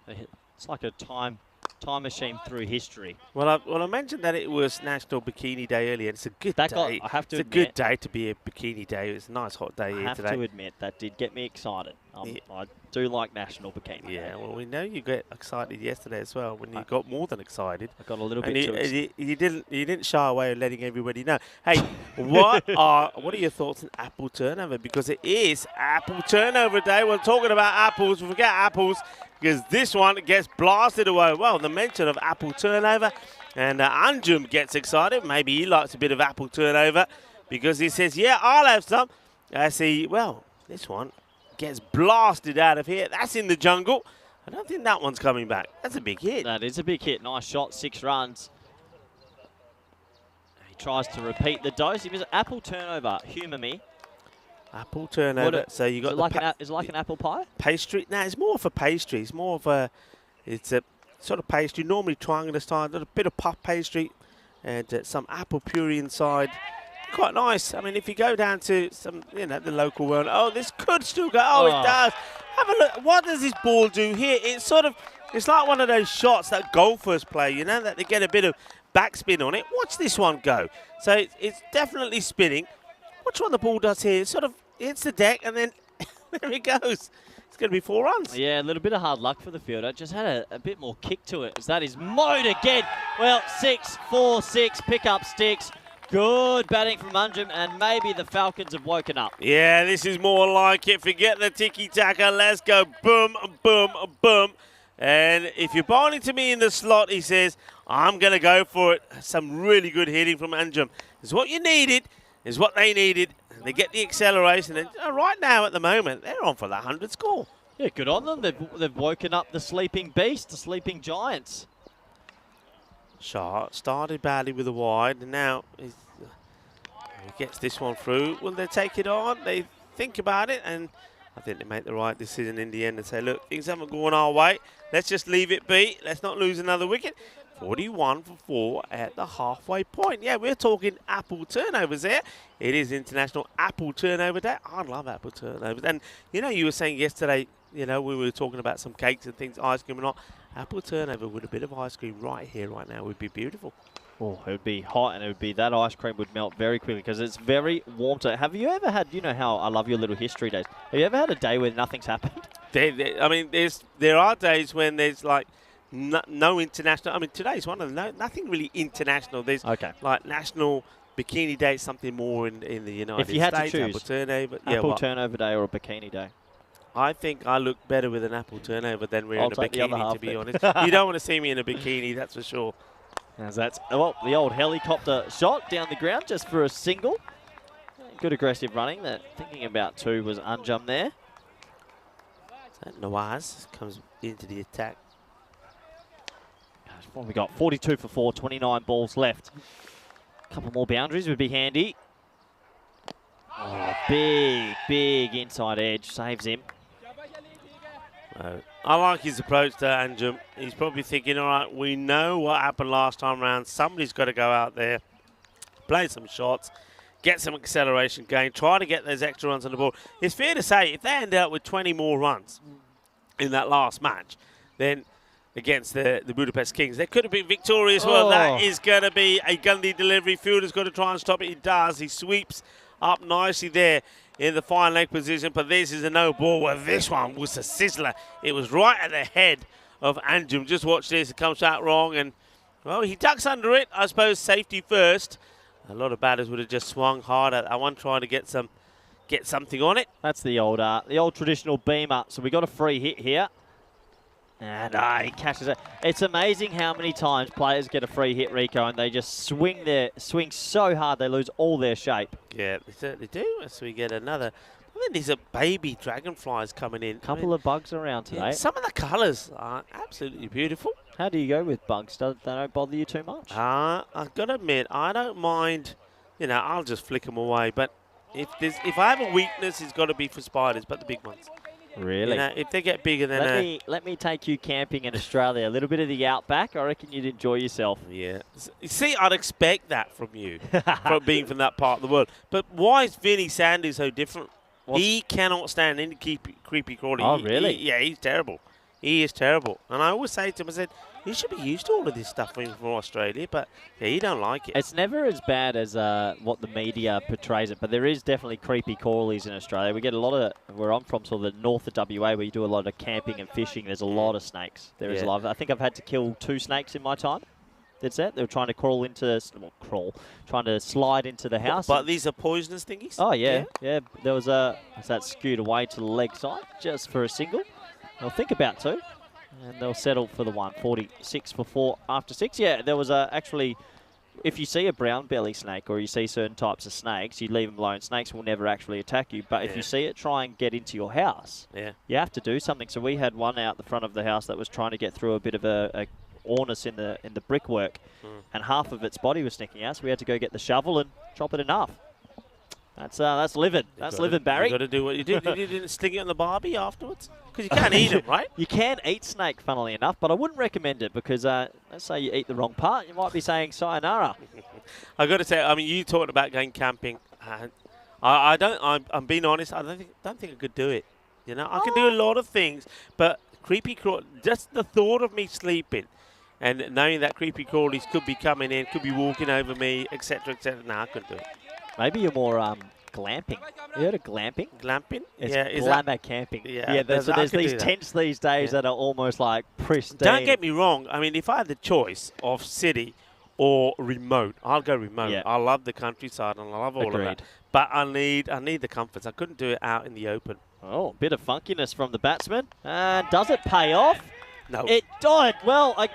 It's like a time machine through history. Well, I mentioned that it was National Bikini Day earlier. It's a good day. I have to admit, a good day to be a bikini day. It's a nice hot day here today. I have to admit, that did get me excited. I do like National Bikini Day. Yeah, well, we know you got excited yesterday as well when you got more than excited. I got a little bit too excited. You didn't shy away of letting everybody know. Hey, what are your thoughts on apple turnover? Because it is apple turnover day. We're talking about apples. We forget apples because this one gets blasted away. Well, the mention of apple turnover, and Anjum gets excited. Maybe he likes a bit of apple turnover because he says, yeah, I'll have some. I see, well, this one gets blasted out of here. That's in the jungle. I don't think that one's coming back. That's a big hit. That is a big hit. Nice shot, 6 runs. He tries to repeat the dose. He was apple turnover. Humour me. Apple turnover. So you got is it like an apple pie? Pastry. No, it's more of a pastry. It's more of a. It's a sort of pastry. Normally triangular style. A bit of puff pastry, and some apple puree inside. quite nice. I mean, if you go down to some, the local world, oh, this could still go. Oh, it does. Have a look. What does this ball do here? It's it's like one of those shots that golfers play, that they get a bit of backspin on it. Watch this one go. So it's definitely spinning. Watch what the ball does here. It sort of hits the deck and then there it goes. It's going to be 4 runs. Yeah, a little bit of hard luck for the fielder. Just had a bit more kick to it. As that is mowed again. Well, 6-4-6, pick up sticks. Good batting from Anjum, and maybe the Falcons have woken up. Yeah, this is more like it. Forget the tiki-taka. Let's go. Boom, boom, boom. And if you're bowling to me in the slot, he says, I'm going to go for it. Some really good hitting from Anjum. It's what you needed. Is what they needed. They get the acceleration. And right now, at the moment, they're on for the 100 score. Yeah, good on them. They've woken up the sleeping beast, the sleeping giants. Shah started badly with a wide, and now he gets this one through. Will they take it on? They think about it, and I think they make the right decision in the end and say, look, things haven't gone our way. Let's just leave it be. Let's not lose another wicket. 41 for 4 at the halfway point. Yeah, we're talking apple turnovers there. It is International Apple Turnover Day. I love apple turnovers. And, you were saying yesterday, we were talking about some cakes and things, ice cream and all. Apple turnover with a bit of ice cream right here, right now would be beautiful. Oh, it would be hot, and it would be that ice cream would melt very quickly because it's very warm. Have you ever had, how I love your little history days. Have you ever had a day where nothing's happened? There are days when there's like no international. I mean, today's one of them. Nothing really international. There's like National Bikini Day, something more in the United States. If you had to choose, Apple Turnover, Turnover Day or a Bikini Day? I think I look better with an apple turnover than wearing a bikini, to be honest. You don't want to see me in a bikini, that's for sure. As that's the old helicopter shot down the ground just for a single. Good aggressive running. That thinking about 2 was Anjum there. So Nawaz comes into the attack. What have we got? 42 for 4, 29 balls left. A couple more boundaries would be handy. Oh, big inside edge. Saves him. I like his approach to Anjum. He's probably thinking, all right, we know what happened last time round. Somebody's got to go out there, play some shots, get some acceleration gain, try to get those extra runs on the board. It's fair to say, if they end up with 20 more runs in that last match, then against the Budapest Kings, they could have been victorious. Well, that is going to be a Gundy delivery. Fielder's got to try and stop it. He does. He sweeps up nicely there in the fine leg position, but this is a no ball. Well, this one was a sizzler. It was right at the head of Anjum. Just watch this. It comes out wrong, and, well, he ducks under it. I suppose safety first. A lot of batters would have just swung hard at that one, trying to get something on it. That's the old traditional beamer. So we got a free hit here. And he catches it. It's amazing how many times players get a free hit, Rico, and they just swing so hard they lose all their shape. Yeah, they certainly do. So we get another. I think these are baby dragonflies coming in. Couple of bugs around today. Yeah, some of the colours are absolutely beautiful. How do you go with bugs? They don't bother you too much? I've got to admit, I don't mind. I'll just flick them away. But if I have a weakness, it's got to be for spiders, but the big ones. Really? If they get bigger than let me take you camping in Australia. A little bit of the outback. I reckon you'd enjoy yourself. Yeah. See, I'd expect that from you, from being from that part of the world. But why is Vinny Sanders so different? He cannot stand any creepy crawly. Oh, really? He's terrible. He is terrible. And I always say to him, I said, you should be used to all of this stuff from Australia, but he don't like it. It's never as bad as what the media portrays it, but there is definitely creepy crawlies in Australia. We get a lot of, where I'm from, sort of the north of WA, where you do a lot of camping and fishing. There's a lot of snakes. There is a lot. I think I've had to kill 2 snakes in my time. That's it. They were trying to trying to slide into the house. But these are poisonous thingies? Oh, yeah. There was that skewed away to the leg side just for a single. They'll think about 2. And they'll settle for the 1. 46 for 4 after 6. Yeah, there was actually, if you see a brown belly snake or you see certain types of snakes, you leave them alone. Snakes will never actually attack you. But if you see it try and get into your house, you have to do something. So we had one out the front of the house that was trying to get through a bit of a ornus in the brickwork, and half of its body was sticking out. So we had to go get the shovel and chop it in half. That's living. That's living, Barry. You got to do what you did. You didn't sling it on the barbie afterwards? Because you can't eat them, right? You can eat snake, funnily enough, but I wouldn't recommend it because let's say you eat the wrong part, you might be saying sayonara. I got to say, I mean, you talked about going camping. I'm being honest. I don't think I could do it. You know, I can do a lot of things, but creepy crawl. Just the thought of me sleeping, and knowing that creepy crawlies could be coming in, could be walking over me, etc., etc. No, I couldn't do it. Maybe you're more glamping. You heard of glamping? Glamping? It's yeah, is glamour camping. Yeah, there's these tents these days that are almost like pristine. Don't get me wrong. I mean, if I had the choice of city or remote, I'll go remote. Yeah. I love the countryside and I love all of that. But I need the comforts. I couldn't do it out in the open. Oh, a bit of funkiness from the batsman. And does it pay off? No. It did. Well, I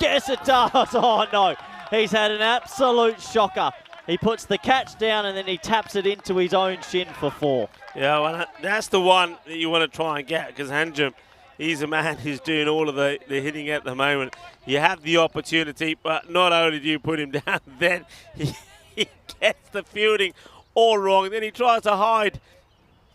guess it does. Oh, no. He's had an absolute shocker. He puts the catch down and then he taps it into his own shin for 4. Yeah, well, that's the one that you want to try and get because Hanjum, he's a man who's doing all of the hitting at the moment. You have the opportunity, but not only do you put him down, then he gets the fielding all wrong. And then he tries to hide,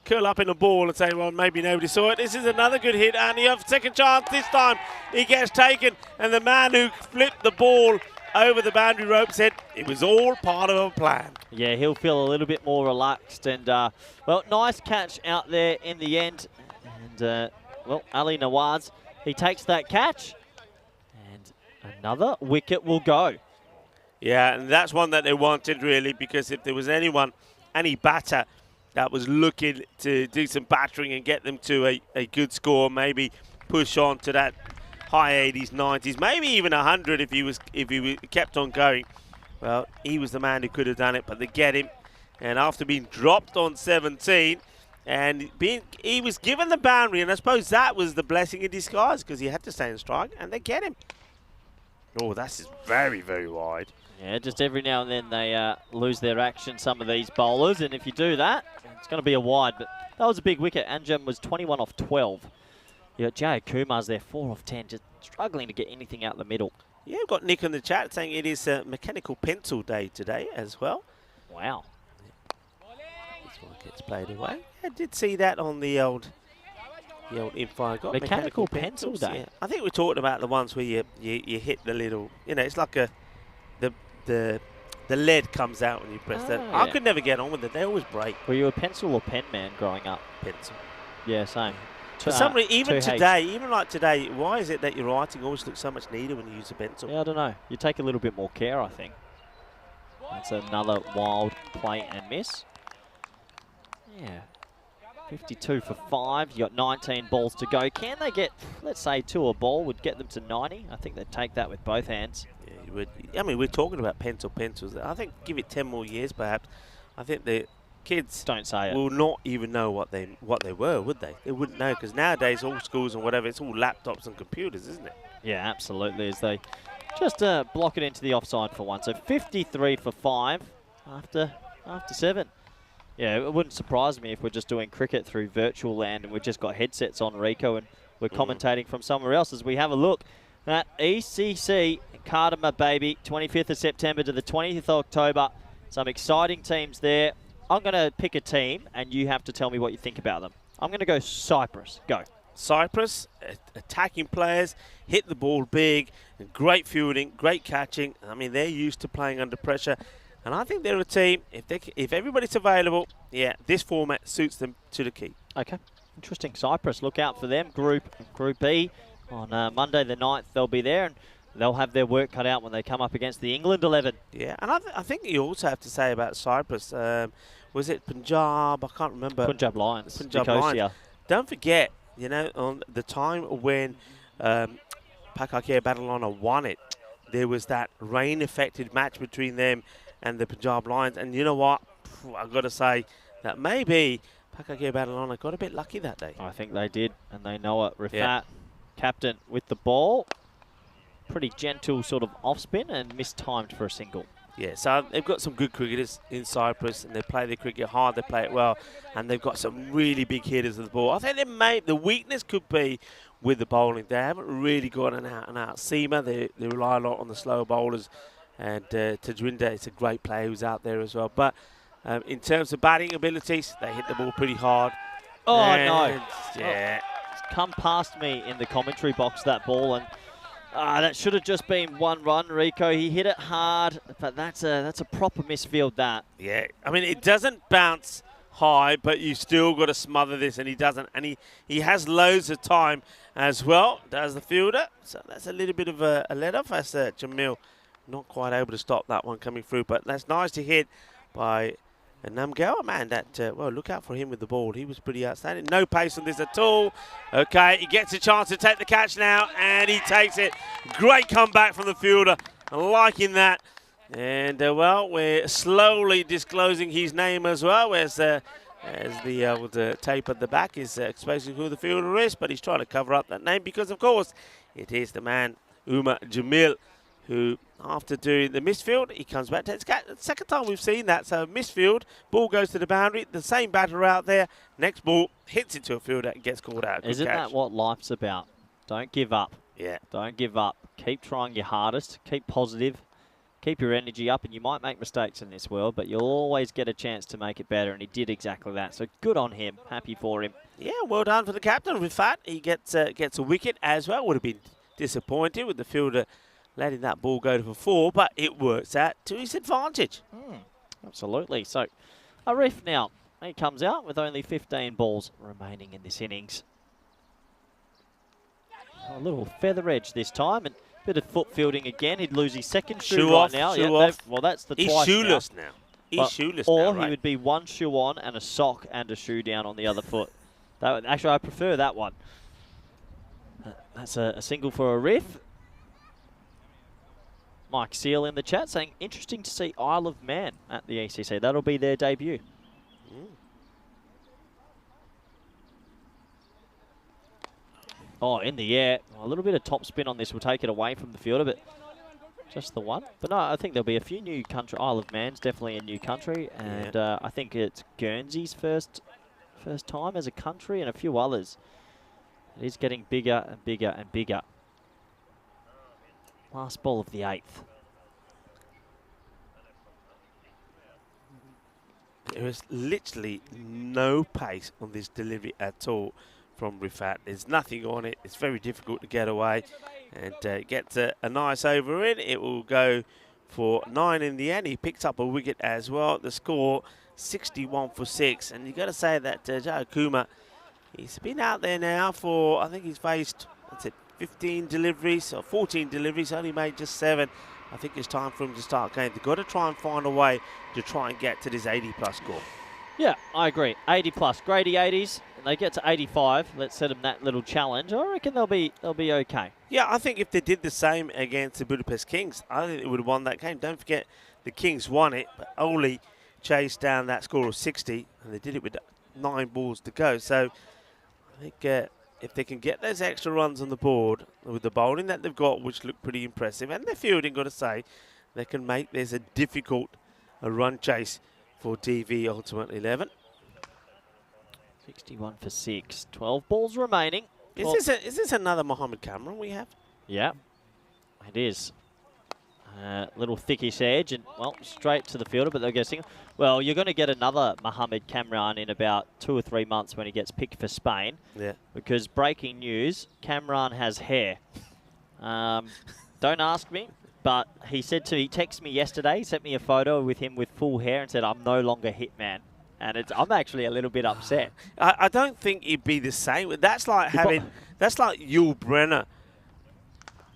curl up in a ball and say, well, maybe nobody saw it. This is another good hit, and you have a second chance. This time he gets taken, and the man who flipped the ball over the boundary rope said it was all part of a plan. Yeah, he'll feel a little bit more relaxed. And, well, nice catch out there in the end. And, well, Ali Nawaz, he takes that catch, and another wicket will go. Yeah, and that's one that they wanted, really, because if there was any batter that was looking to do some battering and get them to a good score, maybe push on to that high 80s, 90s, maybe even 100 if he kept on going. Well, he was the man who could have done it, but they get him. And after being dropped on 17, and he was given the boundary, and I suppose that was the blessing in disguise because he had to stay in strike, and they get him. Oh, that's very, very wide. Yeah, just every now and then they lose their action, some of these bowlers, and if you do that, it's going to be a wide. But that was a big wicket. Anjem was 21 off 12. You got Jay Kumar's there, 4 off 10, just struggling to get anything out the middle. Yeah, we've got Nick in the chat saying it is mechanical pencil day today as well. Wow. This one gets played away. I did see that on the old info I got. Mechanical pencil day. Yeah. I think we're talking about the ones where you hit the little, it's like the lead comes out when you press that. Yeah. I could never get on with it. They always break. Were you a pencil or pen man growing up? Pencil. Yeah, same. For some reason, even 2H. today, even like today, why is it that your writing always looks so much neater when you use a pencil? Yeah, I don't know. You take a little bit more care, I think. That's another wild play and miss. Yeah. 52 for 5. You got 19 balls to go. Can they get, let's say, 2 a ball would get them to 90? I think they'd take that with both hands. Yeah, you would. I mean, we're talking about pencils. I think give it 10 more years, perhaps. I think the kids Don't say it. will not even know what they were, would they? They wouldn't know because nowadays all schools and whatever, it's all laptops and computers, isn't it? Yeah, absolutely. As they just block it into the offside for one. So 53 for 5 after 7. Yeah, it wouldn't surprise me if we're just doing cricket through virtual land and we've just got headsets on, Rico, and we're commentating from somewhere else as we have a look at ECC Cardama, baby, 25th of September to the 20th of October. Some exciting teams there. I'm going to pick a team, and you have to tell me what you think about them. I'm going to go Cyprus. Go. Cyprus, attacking players, hit the ball big, great fielding, great catching. I mean, they're used to playing under pressure. And I think they're a team, if everybody's available, yeah, this format suits them to the key. Okay, interesting. Cyprus, look out for them. Group E on Monday the 9th, they'll be there, and they'll have their work cut out when they come up against the England 11. Yeah, and I think you also have to say about Cyprus, was it Punjab? I can't remember. Punjab Lions. Punjab Nicosia. Lions. Don't forget, on the time when Pakakere Badalona won it, there was that rain-affected match between them and the Punjab Lions. And you know what? I've got to say that maybe Pakakere Badalona got a bit lucky that day. I think they did, and they know it. Rifat, captain with the ball. Pretty gentle sort of off-spin and mistimed for a single. Yeah, so they've got some good cricketers in Cyprus, and they play their cricket hard, they play it well, and they've got some really big hitters of the ball. I think the weakness could be with the bowling. They haven't really got an out-and-out seamer. They rely a lot on the slower bowlers, and Tajwinder is a great player who's out there as well. But In terms of batting abilities, they hit the ball pretty hard. Oh, And, no. yeah. It's come past me in the commentary box, that ball, and that should have just been 1 run, Rico. He hit it hard, but that's a proper misfield, that. Yeah, I mean, it doesn't bounce high, but you still got to smother this, and he doesn't. And he has loads of time as well, does the fielder. So that's a little bit of a let-off. That's Jamil not quite able to stop that one coming through, but that's nice to hit by Namgawa, man. That well, look out for him with the ball. He was pretty outstanding. No pace on this at all. Okay, he gets a chance to take the catch now, and he takes it. Great comeback from the fielder. I'm liking that. And well, we're slowly disclosing his name as well, as the tape at the back is exposing who the fielder is, but he's trying to cover up that name because, of course, it is the man Umar Jamil, who, after doing the misfield, he comes back to it. The second time we've seen that. So misfield, ball goes to the boundary, the same batter out there, next ball hits into a fielder and gets called out. Isn't that what life's about? Don't give up. Yeah. Don't give up. Keep trying your hardest. Keep positive. Keep your energy up, and you might make mistakes in this world, but you'll always get a chance to make it better, and he did exactly that. So good on him. Happy for him. Yeah, well done for the captain. With that, he gets a wicket as well. Would have been disappointed with the fielder letting that ball go for 4, but it works out to his advantage. Absolutely. So Arif now, he comes out with only 15 balls remaining in this innings. A little feather edge this time, and bit of foot fielding again. He'd lose his second shoe right now. Shoe off. Well, that's the He's twice shoeless now. He's shoeless now, Or right? he would be 1 shoe on and a sock and a shoe down on the other foot. Actually, I prefer that one. That's a single for Arif. Mike Seal in the chat saying, interesting to see Isle of Man at the ECC. That'll be their debut. Oh, in the air. A little bit of top spin on this will take it away from the fielder, but just the one. But no, I think there'll be a few new country. Isle of Man's definitely a new country, and I think it's Guernsey's first time as a country, and a few others. It is getting bigger and bigger and bigger. Last ball of the 8th. There is literally no pace on this delivery at all from Rifat. There's nothing on it. It's very difficult to get away. And gets a nice over in. It will go for 9 in the end. He picks up a wicket as well. The score, 61 for 6. And you've got to say that Joe Kuma, he's been out there now for, I think he's faced, 15 deliveries or 14 deliveries, only made just 7. I think it's time for him to start going. They've got to try and find a way to try and get to this 80-plus score. Yeah, I agree. 80-plus, Grady 80s, and they get to 85. Let's set them that little challenge. I reckon they'll be okay. Yeah, I think if they did the same against the Budapest Kings, I think they would have won that game. Don't forget, the Kings won it, but only chased down that score of 60, and they did it with 9 balls to go. So I think if they can get those extra runs on the board with the bowling that they've got, which look pretty impressive, and their fielding, got to say, they can make this a difficult run chase for DV Ultimate 11. 61 for 6. 12 balls remaining. Is this another Mohammed Cameron we have? Yeah, it is. Little thickish edge, and, well, straight to the fielder, but they'll go single. Well, you're going to get another Mohammed Cameron in about 2 or 3 months when he gets picked for Spain. Yeah. Because breaking news, Cameron has hair. Don't ask me, but he texted me yesterday, he sent me a photo with him with full hair and said, I'm no longer Hitman. And I'm actually a little bit upset. I don't think it'd be the same. That's like that's like Yul Brenner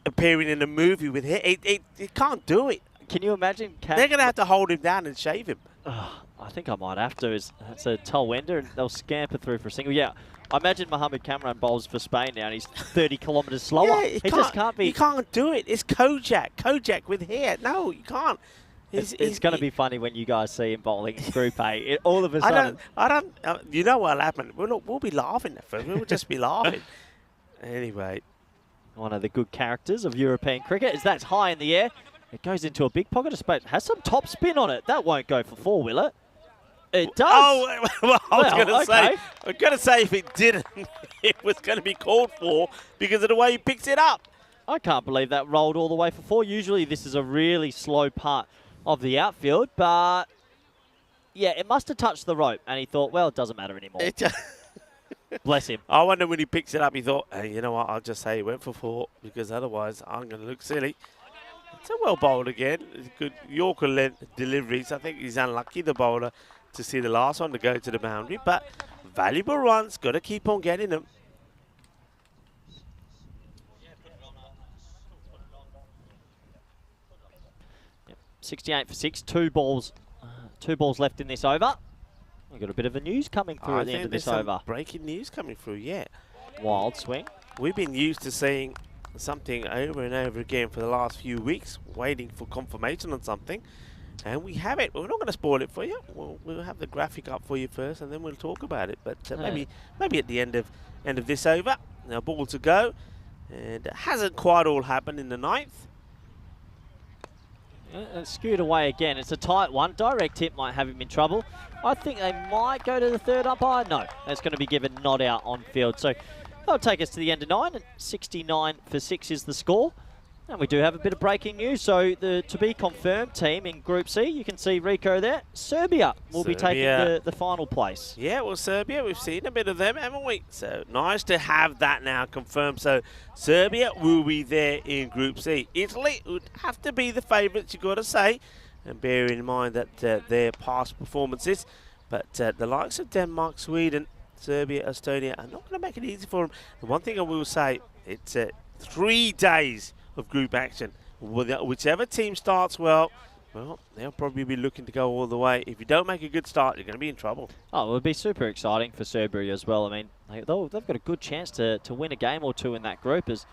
appearing in a movie with hair. It can't do it. Can you imagine? They're going to have to hold him down and shave him. I think I might have to. It's a Tulwender, and they'll scamper through for a single. Yeah, I imagine Mohammed Cameron bowls for Spain now, and he's 30 kilometres slower. Yeah, he just can't be. You can't do it. It's Kojak with hair. No, you can't. It's going to be funny when you guys see him bowling in Group A. All of a sudden. I don't. You know what'll happen? We'll be laughing at first. We'll just be laughing. Anyway. One of the good characters of European cricket is that's high in the air. It goes into a big pocket of space. Has some top spin on it. That won't go for 4, will it? It does. Oh, well, I was going to say if it didn't, it was going to be called for because of the way he picks it up. I can't believe that rolled all the way for 4. Usually this is a really slow part of the outfield, but Yeah, it must have touched the rope, and he thought, well, it doesn't matter anymore. Bless him. I wonder when he picks it up, he thought, hey, you know what, I'll just say he went for 4 because otherwise I'm going to look silly. It's a well bowled again. It's good Yorker length deliveries. I think he's unlucky, the bowler, to see the last one to go to the boundary. But valuable runs, got to keep on getting them. Yep. 68 for 6, 2 balls left in this over. We've got a bit of a news coming through at the end of this over. Breaking news coming through, yeah. Wild swing. We've been used to seeing something over and over again for the last few weeks, waiting for confirmation on something, and we have it. We're not going to spoil it for you. We'll have the graphic up for you first, and then we'll talk about it. But maybe at the end of this over. Now ball to go, and it hasn't quite all happened in the 9th. It's skewed away again. It's a tight one. Direct hit might have him in trouble. I think they might go to the 3rd umpire. No, that's going to be given not out on field. So that'll take us to the end of 9. And 69 for 6 is the score. And we do have a bit of breaking news. So the to be confirmed team in Group C, you can see Rico there. Serbia will be taking the final place. Yeah, well, Serbia, we've seen a bit of them, haven't we? So nice to have that now confirmed. So Serbia will be there in Group C. Italy would have to be the favourites, you've got to say. And bear in mind that their past performances. But the likes of Denmark, Sweden, Serbia, Estonia are not going to make it easy for them. The one thing I will say, it's 3 days of group action. Whichever team starts well, they'll probably be looking to go all the way. If you don't make a good start, you're going to be in trouble. Oh, it would be super exciting for Serbia as well. I mean, they've got a good chance to win a game or two in that group as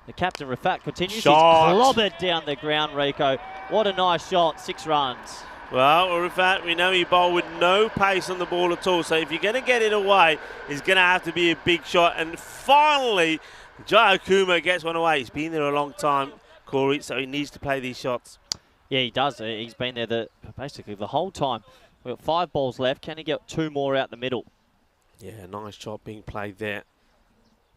the captain, Rafat, continues. Shot. He's clobbered down the ground, Rico. What a nice shot, 6 runs. Well, Rafat, we know he bowled with no pace on the ball at all, so if you're going to get it away, it's going to have to be a big shot. And finally, Jai Kuma gets one away. He's been there a long time, Corey, so he needs to play these shots. Yeah, he does. He's been there basically the whole time. We've got 5 balls left. Can he get 2 more out the middle? Yeah, nice shot being played there.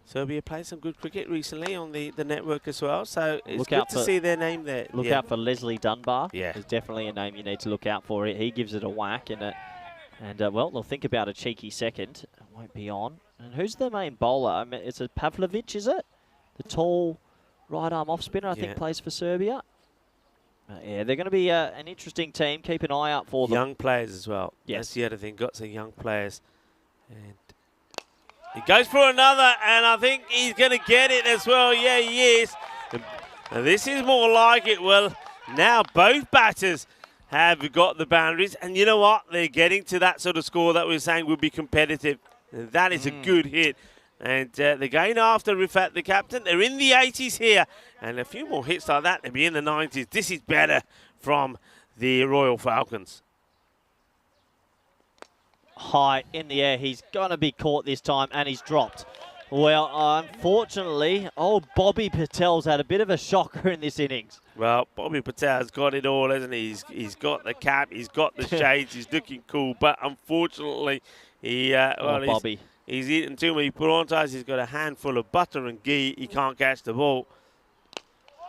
Serbia played some good cricket recently on the network as well, so it's good to see their name there. Look out for Leslie Dunbar. Yeah. There's definitely a name you need to look out for. He gives it a whack, well, they'll think about a cheeky second. It won't be on. And who's the main bowler? I mean, it's a Pavlovic, is it? The tall right-arm off-spinner, I think, plays for Serbia. Yeah, they're going to be an interesting team. Keep an eye out for them. Young players as well. Yes. That's the other thing. Got some young players. And he goes for another, and I think he's going to get it as well. Yeah, he is. And this is more like it. Well, now both batters have got the boundaries. And you know what? They're getting to that sort of score that we were saying would be competitive. And that is a good hit. And they're going after Rifat, the captain. They're in the 80s here. And a few more hits like that, they'll be in the 90s. This is better from the Royal Falcons. High in the air. He's going to be caught this time, and he's dropped. Well, unfortunately, old Bobby Patel's had a bit of a shocker in this innings. Well, Bobby Patel's got it all, hasn't he? He's got the cap, he's got the shades, he's looking cool. But unfortunately, Bobby. He's eaten too many prontas. He's got a handful of butter and ghee. He can't catch the ball.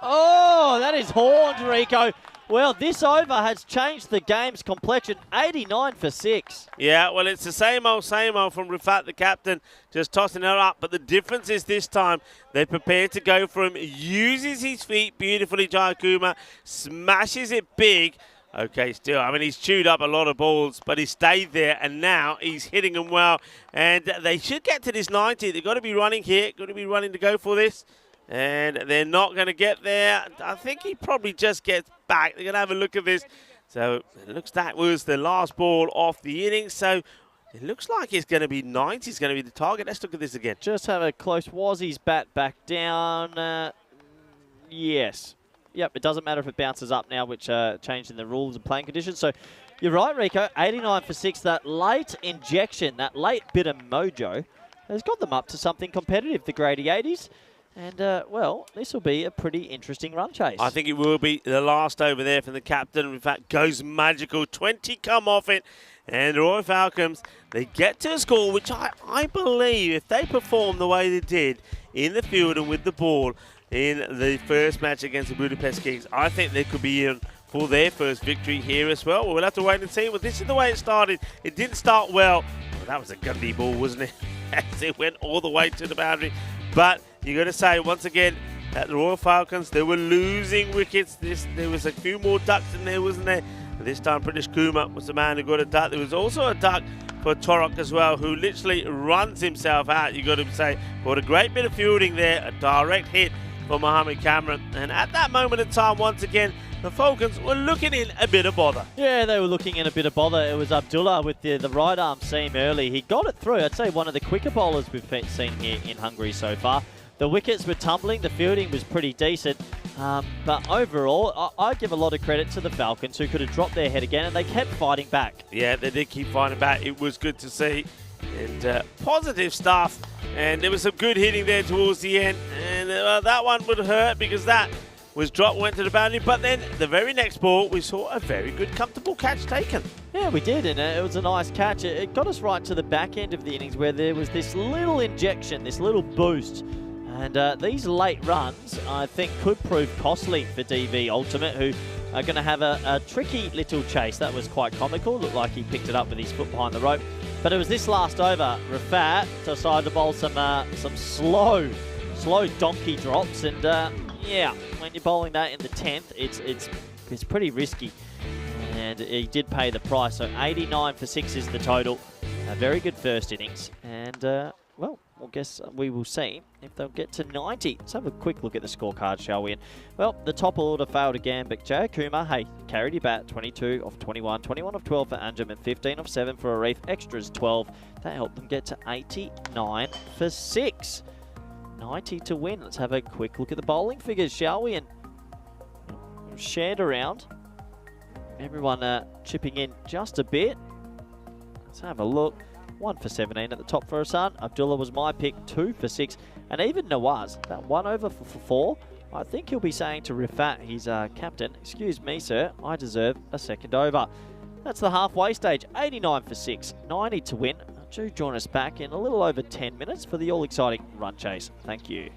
Oh, that is horned, Rico. Well, this over has changed the game's complexion. 89 for 6. Yeah, well, it's the same old from Rifat, the captain, just tossing it up. But the difference is this time they're prepared to go for him. Uses his feet beautifully, Jai Kuma. Smashes it big. Okay, still, I mean, he's chewed up a lot of balls, but he stayed there, and now he's hitting them well. And they should get to this 90. They've got to be running here, got to be running to go for this. And they're not going to get there. I think he probably just gets back. They're going to have a look at this. So it looks that was the last ball off the innings. So it looks like it's going to be 90. It's going to be the target. Let's look at this again. Just have a close. Was his bat back down? Yes. Yep, it doesn't matter if it bounces up now, which changed in the rules and playing conditions. So you're right, Rico. 89 for 6. That late injection, that late bit of mojo has got them up to something competitive, the Grady 80s. And, well, this will be a pretty interesting run chase. I think it will be the last over there from the captain. In fact, goes magical. 20 come off it. And the Royal Falcons, they get to a score, which I believe, if they perform the way they did in the field and with the ball in the first match against the Budapest Kings, I think they could be in for their first victory here as well. We'll have to wait and see. Well, this is the way it started. It didn't start well. That was a Gundy ball, wasn't it? As it went all the way to the boundary. But you got to say, once again, that the Royal Falcons, they were losing wickets. There was a few more ducks in there, wasn't there? This time, British Kumar was the man who got a duck. There was also a duck for Torok as well, who literally runs himself out. You got to say, what a great bit of fielding there. A direct hit for Mohammed Cameron. And at that moment in time, once again, the Falcons were looking in a bit of bother. Yeah, they were looking in a bit of bother. It was Abdullah with the right arm seam early. He got it through. I'd say one of the quicker bowlers we've seen here in Hungary so far. The wickets were tumbling. The fielding was pretty decent. But overall, I give a lot of credit to the Falcons, who could have dropped their head again, and they kept fighting back. Yeah, they did keep fighting back. It was good to see. And positive stuff. And there was some good hitting there towards the end. And that one would hurt because that was dropped, went to the boundary. But then the very next ball, we saw a very good, comfortable catch taken. Yeah, we did, and it was a nice catch. It got us right to the back end of the innings where there was this little injection, this little boost. And these late runs, I think, could prove costly for DV Ultimate, who are going to have a tricky little chase. That was quite comical. Looked like he picked it up with his foot behind the rope. But it was this last over. Rafat decided to bowl some slow donkey drops. And yeah, when you're bowling that in the 10th, it's pretty risky. And he did pay the price. So 89 for 6 is the total. A very good first innings. And well, I guess we will see if they'll get to 90. Let's have a quick look at the scorecard, shall we? And, well, the top order failed again, but Jay Kumar, hey, carried your bat, 22 of 21, 21 of 12 for Anjum, and 15 of 7 for Arif. Extras 12. That helped them get to 89 for 6. 90 to win. Let's have a quick look at the bowling figures, shall we? And shared around. Everyone chipping in just a bit. Let's have a look. 1 for 17 at the top for Hassan. Abdullah was my pick, 2 for 6. And even Nawaz, that 1 over for 4. I think he'll be saying to Rifat, his captain, excuse me, sir, I deserve a second over. That's the halfway stage, 89 for 6, 90 to win. Do join us back in a little over 10 minutes for the all-exciting run chase. Thank you.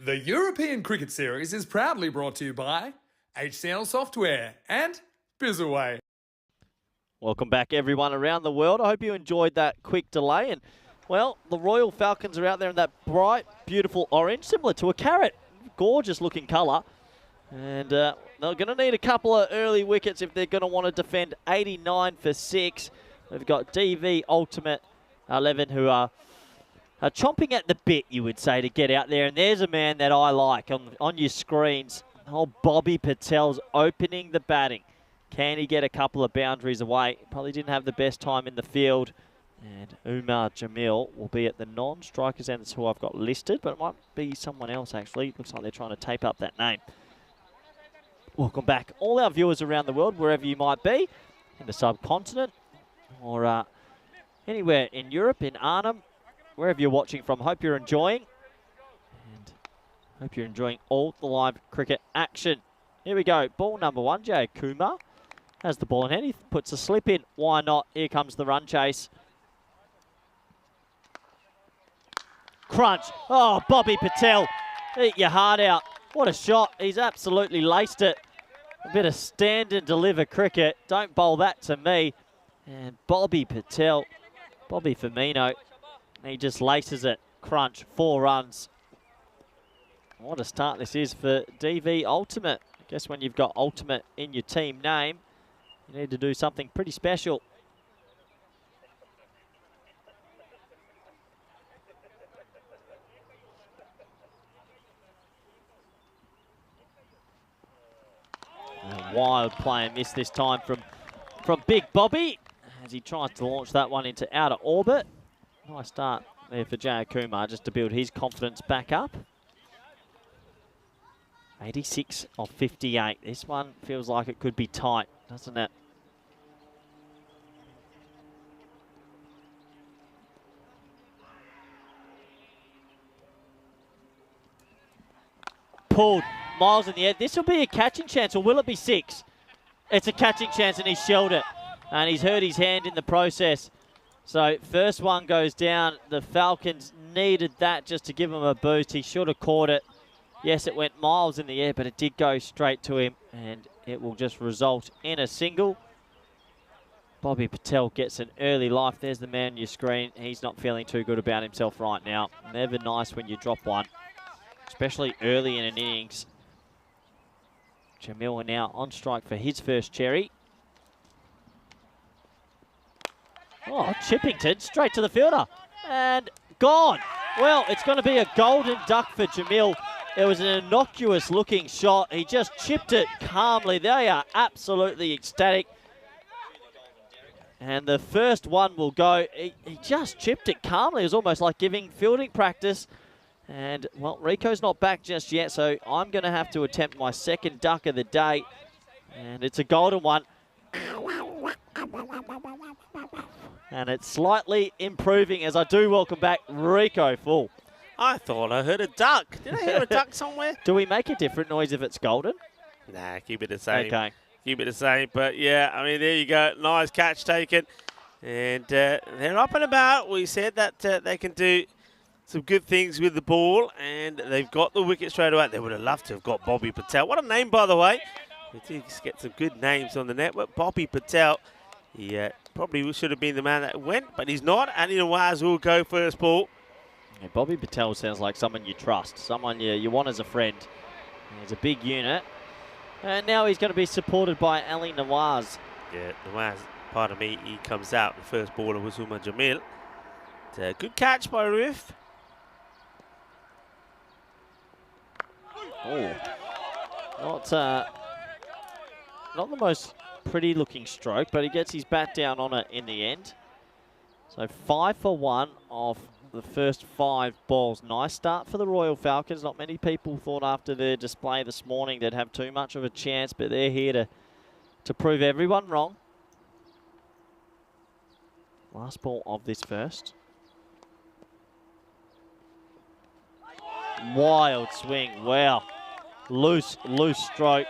The European Cricket Series is proudly brought to you by HCL Software and Bizaway. Welcome back, everyone around the world. I hope you enjoyed that quick delay. And, well, the Royal Falcons are out there in that bright, beautiful orange, similar to a carrot. Gorgeous looking colour. And they're going to need a couple of early wickets if they're going to want to defend 89 for 6. They've got DV Ultimate 11 who are chomping at the bit, you would say, to get out there. And there's a man that I like on your screens. Oh, Bobby Patel's opening the batting. Can he get a couple of boundaries away? Probably didn't have the best time in the field. And Umar Jamil will be at the non-strikers, and that's who I've got listed, but it might be someone else, actually. Looks like they're trying to tape up that name. Welcome back, all our viewers around the world, wherever you might be, in the subcontinent, or anywhere in Europe, in Arnhem, wherever you're watching from. Hope you're enjoying, and hope you're enjoying all the live cricket action. Here we go, ball number 1, Jay Kumar has the ball in hand. He puts a slip in. Why not? Here comes the run chase. Crunch. Oh, Bobby Patel, eat your heart out. What a shot. He's absolutely laced it. A bit of stand and deliver cricket. Don't bowl that to me. And Bobby Patel, Bobby Firmino, he just laces it. Crunch, 4 runs. What a start this is for DV Ultimate. I guess when you've got Ultimate in your team name, you need to do something pretty special. A wild play and miss this time from Big Bobby as he tries to launch that one into outer orbit. Nice start there for Jay Kumar just to build his confidence back up. 86 of 58. This one feels like it could be tight, doesn't it? Pulled. Miles in the air. This will be a catching chance, or will it be 6? It's a catching chance, and he's shelled it. And he's hurt his hand in the process. So first one goes down. The Falcons needed that just to give him a boost. He should have caught it. Yes, it went miles in the air, but it did go straight to him, and it will just result in a single. Bobby Patel gets an early life. There's the man on your screen. He's not feeling too good about himself right now. Never nice when you drop one, especially early in an innings. Jamil now on strike for his first cherry. Oh, Chippington straight to the fielder and gone. Well, it's going to be a golden duck for Jamil. It was an innocuous looking shot. He just chipped it calmly. They are absolutely ecstatic. And the first one will go. He just chipped it calmly. It was almost like giving fielding practice. And, well, Rico's not back just yet, so I'm going to have to attempt my second duck of the day. And it's a golden one. And it's slightly improving as I do welcome back Rico full. I thought I heard a duck. Did I hear a duck somewhere? Do we make a different noise if it's golden? Nah, keep it the same. Okay. Keep it the same. But, yeah, I mean, there you go. Nice catch taken. And they're up and about. We said that they can do some good things with the ball, and they've got the wicket straight away. They would have loved to have got Bobby Patel. What a name, by the way. We did get some good names on the network. Bobby Patel, yeah, probably should have been the man that went, but he's not. Ali Nawaz will go first ball. Yeah, Bobby Patel sounds like someone you trust, someone you want as a friend. He's a big unit. And now he's going to be supported by Ali Nawaz. Yeah, Nawaz, pardon me, he comes out. The first baller was Umar Jamil. Good catch by Rif. Oh, not the most pretty looking stroke, but he gets his bat down on it in the end. So 5 for 1 off the first 5 balls. Nice start for the Royal Falcons. Not many people thought after their display this morning they'd have too much of a chance, but they're here to prove everyone wrong. Last ball of this first. Wild swing, wow. Loose stroke.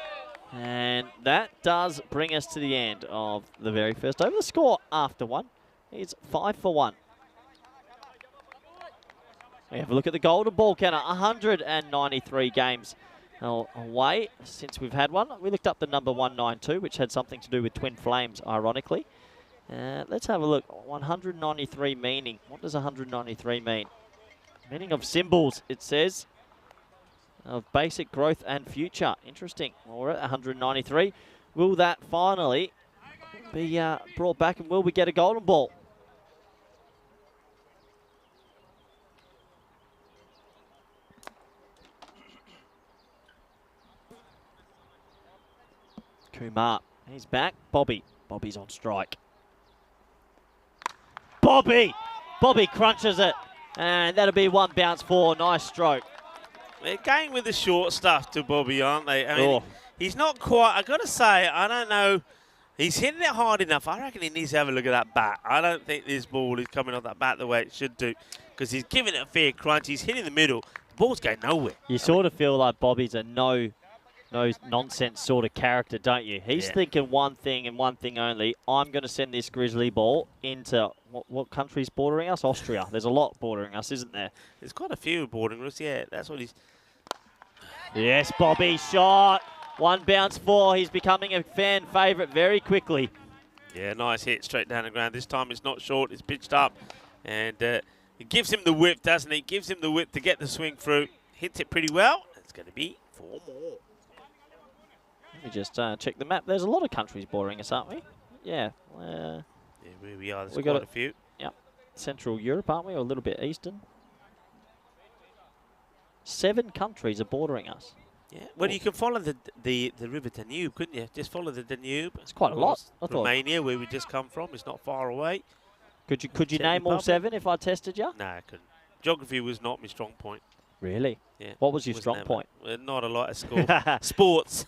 And that does bring us to the end of the very first over. The score after one is 5 for 1. We have a look at the golden ball counter. 193 games away since we've had one. We looked up the number 192, which had something to do with twin flames, ironically. Let's have a look. 193 meaning. What does 193 mean? Meaning of symbols, it says. Of basic growth and future. Interesting. Well, we're at 193. Will that finally be brought back, and will we get a golden ball? Kumar, he's back. Bobby's on strike. Bobby crunches it, and that'll be one bounce for. Nice stroke. They're going with the short stuff to Bobby, aren't they? I mean, he's not quite, I got to say, I don't know. He's hitting it hard enough. I reckon he needs to have a look at that bat. I don't think this ball is coming off that bat the way it should do, because he's giving it a fair crunch. He's hitting the middle. The ball's going nowhere. You sort of feel like Bobby's a no nonsense sort of character, don't you? He's thinking one thing and one thing only. I'm going to send this grizzly ball into what country's bordering us? Austria. There's a lot bordering us, isn't there? There's quite a few bordering us. Yeah, that's what he's. Yes, Bobby shot. One bounce for. He's becoming a fan favourite very quickly. Yeah, nice hit straight down the ground. This time it's not short. It's pitched up, and it gives him the whip, doesn't it? Gives him the whip to get the swing through. Hits it pretty well. It's going to be 4 more. Let me just check the map. There's a lot of countries bordering us, aren't we? Yeah. Yeah, we are. There's we quite got a few. Yep. Central Europe, aren't we? Or a little bit eastern. 7 countries are bordering us. Yeah. Well, you can follow the River Danube, couldn't you? Just follow the Danube. It's quite a lot. I thought. Romania, where we just come from, is not far away. Could you Czech name all Republic. 7 if I tested you? No, I couldn't. Geography was not my strong point. Really? Yeah. What was your Wasn't strong that point? Not a lot of school. Sports.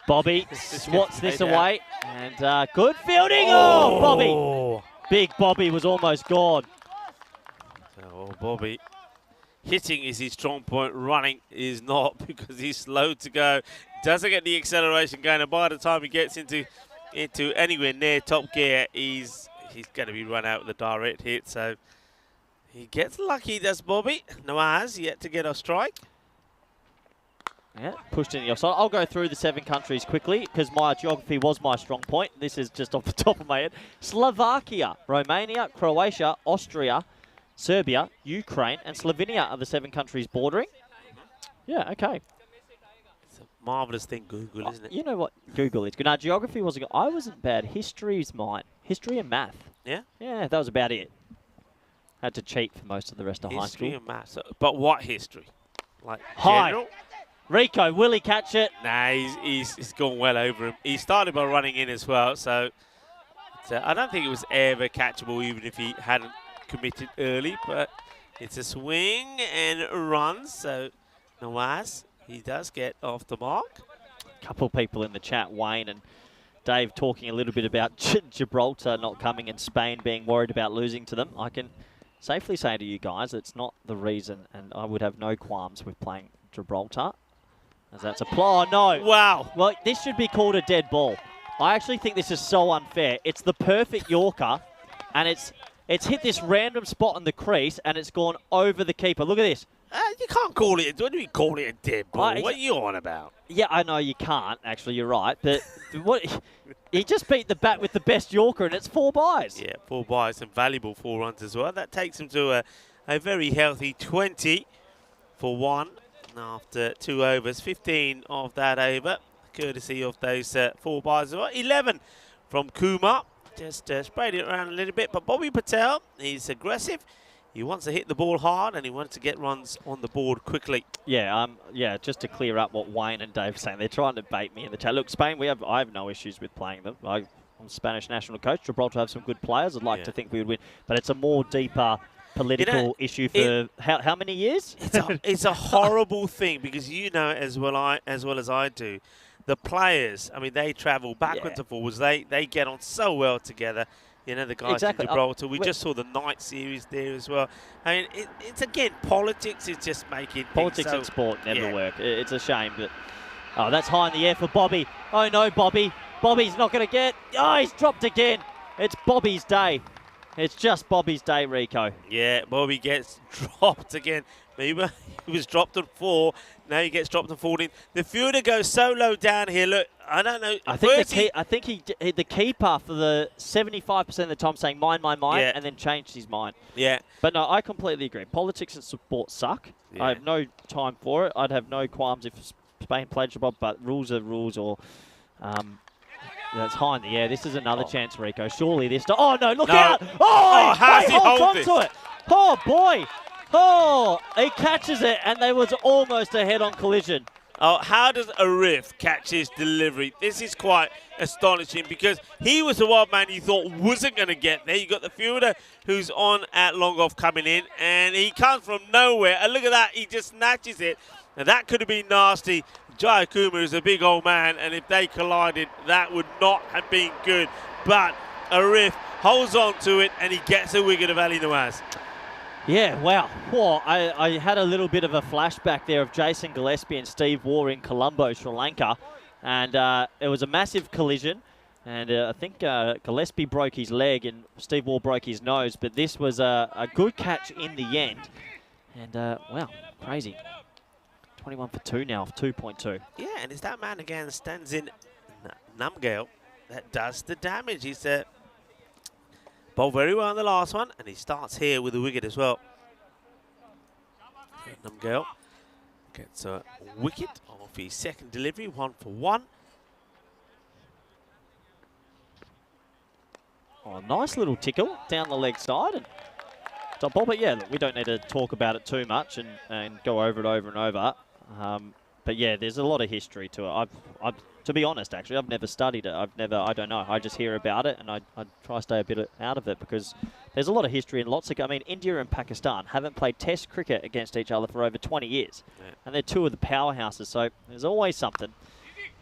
Bobby swats this away, and good fielding. Oh, Bobby! Big Bobby was almost gone. Oh, Bobby. Hitting is his strong point. Running is not, because he's slow to go. Doesn't get the acceleration going, and by the time he gets into anywhere near top gear, he's going to be run out with a direct hit. So he gets lucky, does Bobby. Nawaz yet to get a strike. Yeah, pushed in the offside. I'll go through the 7 countries quickly, because my geography was my strong point. This is just off the top of my head. Slovakia, Romania, Croatia, Austria, Serbia, Ukraine, and Slovenia are the 7 countries bordering. Yeah, okay. It's a marvellous thing, Google, isn't it? You know what? Google is good. Now, geography wasn't good. I wasn't bad. History is mine. History and math. Yeah? Yeah, that was about it. Had to cheat for most of the rest of high History school. and maths. But what history? Like Hi. general? Rico, will he catch it? Nah, he's gone well over him. He started by running in as well, so I don't think it was ever catchable, even if he hadn't committed early. But it's a swing and a run, so Nawaz, he does get off the mark. A couple of people in the chat, Wayne and Dave, talking a little bit about Gibraltar not coming and Spain being worried about losing to them. I can safely say to you guys, it's not the reason, and I would have no qualms with playing Gibraltar. As that's a oh no. Wow. Well, this should be called a dead ball. I actually think this is so unfair. It's the perfect Yorker, and it's hit this random spot on the crease, and it's gone over the keeper. Look at this. You can't call it. What do we call it a dead ball? What are you on about? Yeah, I know you can't. Actually, you're right. But what? He just beat the bat with the best Yorker, and it's 4 byes. Yeah, 4 byes and valuable 4 runs as well. That takes him to a very healthy 20 for 1. After 2 overs, 15 of that over, courtesy of those 4 byes as well. 11 from Kumar. Just sprayed it around a little bit, but Bobby Patel, he's aggressive. He wants to hit the ball hard, and he wants to get runs on the board quickly. Yeah, just to clear up what Wayne and Dave are saying, they're trying to bait me in the chat. Look, Spain, I have no issues with playing them. I'm Spanish national coach. Gibraltar have some good players. I'd like to think we would win, but it's a more deeper political issue for how many years? It's a horrible thing, because you know as well as I do. The players, I mean, they travel backwards and forwards. They get on so well together. You know, the guys in Gibraltar. We just saw the night series there as well. I mean, it's again, politics is just making politics and sport never work. It's a shame, but that's high in the air for Bobby. Oh no, Bobby. Bobby's not going to get. Oh, he's dropped again. It's Bobby's day. It's just Bobby's day, Rico. Yeah, Bobby gets dropped again. Maybe he was dropped on 4. Now he gets dropped on 14. The fielder goes so low down here. Look, I don't know. I think the keeper for the 75% of the time saying mine, Yeah. and then changed his mind. Yeah. But no, I completely agree. Politics and sport suck. Yeah. I have no time for it. I'd have no qualms if Spain played Shabab, but rules are rules. Or that's high in the air. This is another chance, Rico. Surely this. Oh no! Look out! Oh, how's he holds hold this? onto it. Oh boy! Oh, he catches it, and they was almost a head-on collision. Oh, how does Arif catch his delivery? This is quite astonishing because he was the wild man you thought wasn't going to get there. You got the fielder who's on at long off coming in, and he comes from nowhere. And look at that, he just snatches it. And that could have been nasty. Jai Kuma is a big old man, and if they collided, that would not have been good. But Arif holds on to it, and he gets a wicket of Ali Nawaz. Yeah, wow. Whoa, I had a little bit of a flashback there of Jason Gillespie and Steve Waugh in Colombo, Sri Lanka. And it was a massive collision. And I think Gillespie broke his leg and Steve Waugh broke his nose. But this was a good catch in the end. And, wow, crazy. 21 for 2 now, 2.2. Yeah, and it's that man again stands in Namgale that does the damage. He's bowled very well on the last one, and he starts here with a wicket as well. Namgale gets a wicket off his second delivery, 1 for 1. Oh, nice little tickle down the leg side. And top ball, but yeah, look, we don't need to talk about it too much and go over it over and over. But yeah, there's a lot of history to it. I've to be honest, actually, I've never studied it. I don't know. I just hear about it, and I try to stay a bit out of it because there's a lot of history and lots of. I mean, India and Pakistan haven't played Test cricket against each other for over 20 years, and they're two of the powerhouses. So there's always something.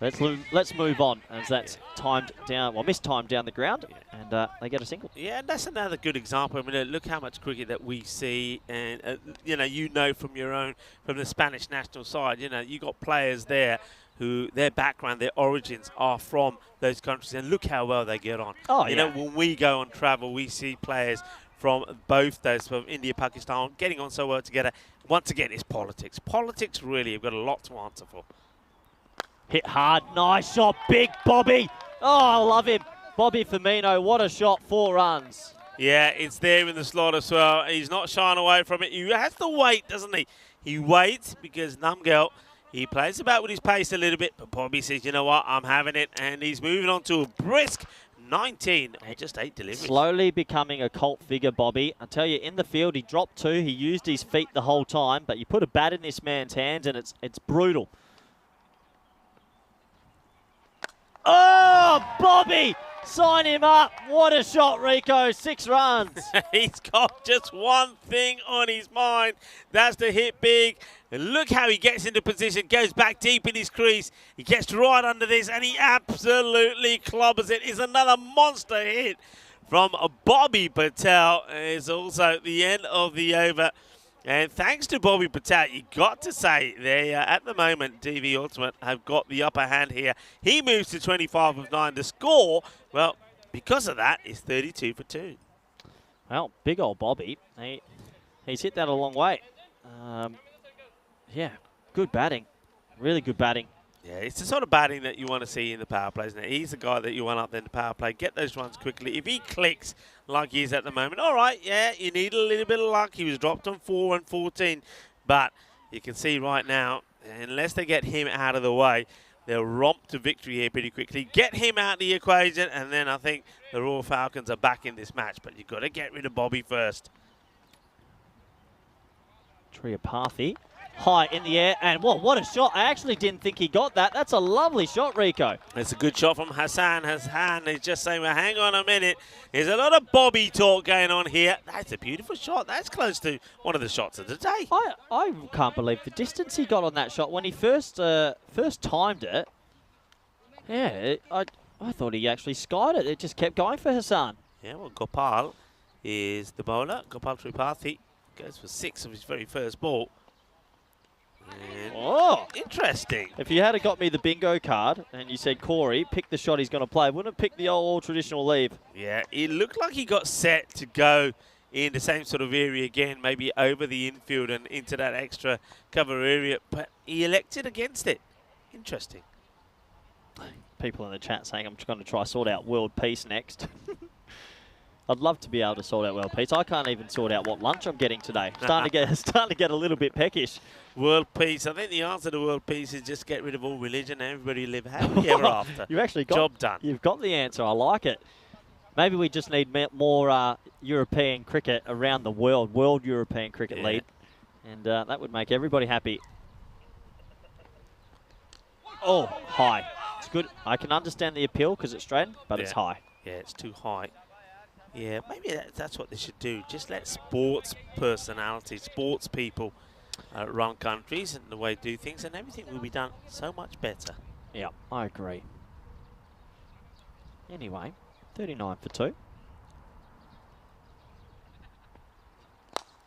Let's move on as that's timed down, well, mistimed down the ground, and they get a single. Yeah, and that's another good example. I mean, look how much cricket that we see, and you know from the Spanish national side, you got players there who their background, their origins are from those countries, and look how well they get on. Oh, you know, when we go on travel, we see players from both those, from India, Pakistan, getting on so well together. Once again, it's politics. Politics really have got a lot to answer for. Hit hard, nice shot, big Bobby. Oh, I love him. Bobby Firmino, what a shot, 4 runs. Yeah, it's there in the slot as well. He's not shying away from it. He has to wait, doesn't he? He waits because Namgale, he plays about with his pace a little bit, but Bobby says, you know what, I'm having it, and he's moving on to a brisk 19 on just 8 deliveries. Slowly becoming a cult figure, Bobby. I tell you, in the field, he dropped 2. He used his feet the whole time, but you put a bat in this man's hands, and it's brutal. Oh, Bobby! Sign him up. What a shot, Rico. 6 runs. He's got just one thing on his mind. That's to hit big. And look how he gets into position, goes back deep in his crease. He gets right under this, and he absolutely clobbers it. It's another monster hit from Bobby Patel. It's also the end of the over. And thanks to Bobby Patel, you got to say, they at the moment, DV Ultimate have got the upper hand here. He moves to 25 of 9. The score, well, because of that, is 32 for 2. Well, big old Bobby. He's hit that a long way. Yeah, good batting. Really good batting. Yeah, it's the sort of batting that you want to see in the power plays. Now, he's the guy that you want up there in the power play. Get those runs quickly. If he clicks like he is at the moment, all right, yeah, you need a little bit of luck. He was dropped on 4 and 14. But you can see right now, unless they get him out of the way, they'll romp to victory here pretty quickly. Get him out of the equation, and then I think the Royal Falcons are back in this match. But you've got to get rid of Bobby first. Triapathi. High in the air, and what a shot. I actually didn't think he got that. That's a lovely shot, Rico. It's a good shot from Hassan. Hassan is just saying, well, hang on a minute. There's a lot of Bobby talk going on here. That's a beautiful shot. That's close to one of the shots of the day. I can't believe the distance he got on that shot when he first timed it. Yeah, I thought he actually skied it. It just kept going for Hassan. Yeah, well, Gopal is the bowler. Gopal Tripathi goes for 6 of his very first ball. Oh, Interesting. if you had got me the bingo card and you said, Corey, pick the shot he's going to play, wouldn't have picked the old traditional leave. Yeah, it looked like he got set to go in the same sort of area again, maybe over the infield and into that extra cover area, but he elected against it. Interesting. People in the chat saying I'm going to try sort out world peace next. I'd love to be able to sort out world peace. I can't even sort out what lunch I'm getting today. Starting to get a little bit peckish. World peace. I think the answer to world peace is just get rid of all religion and everybody live happily ever after. You've actually got job done. You've got the answer. I like it. Maybe we just need more European cricket around the world. World European Cricket League, and that would make everybody happy. Oh, high. It's good. I can understand the appeal because it's straight, but it's high. Yeah, it's too high. Yeah, maybe that's what they should do. Just let sports personalities, sports people run countries and the way they do things, and everything will be done so much better. Yeah, I agree. Anyway, 39 for 2.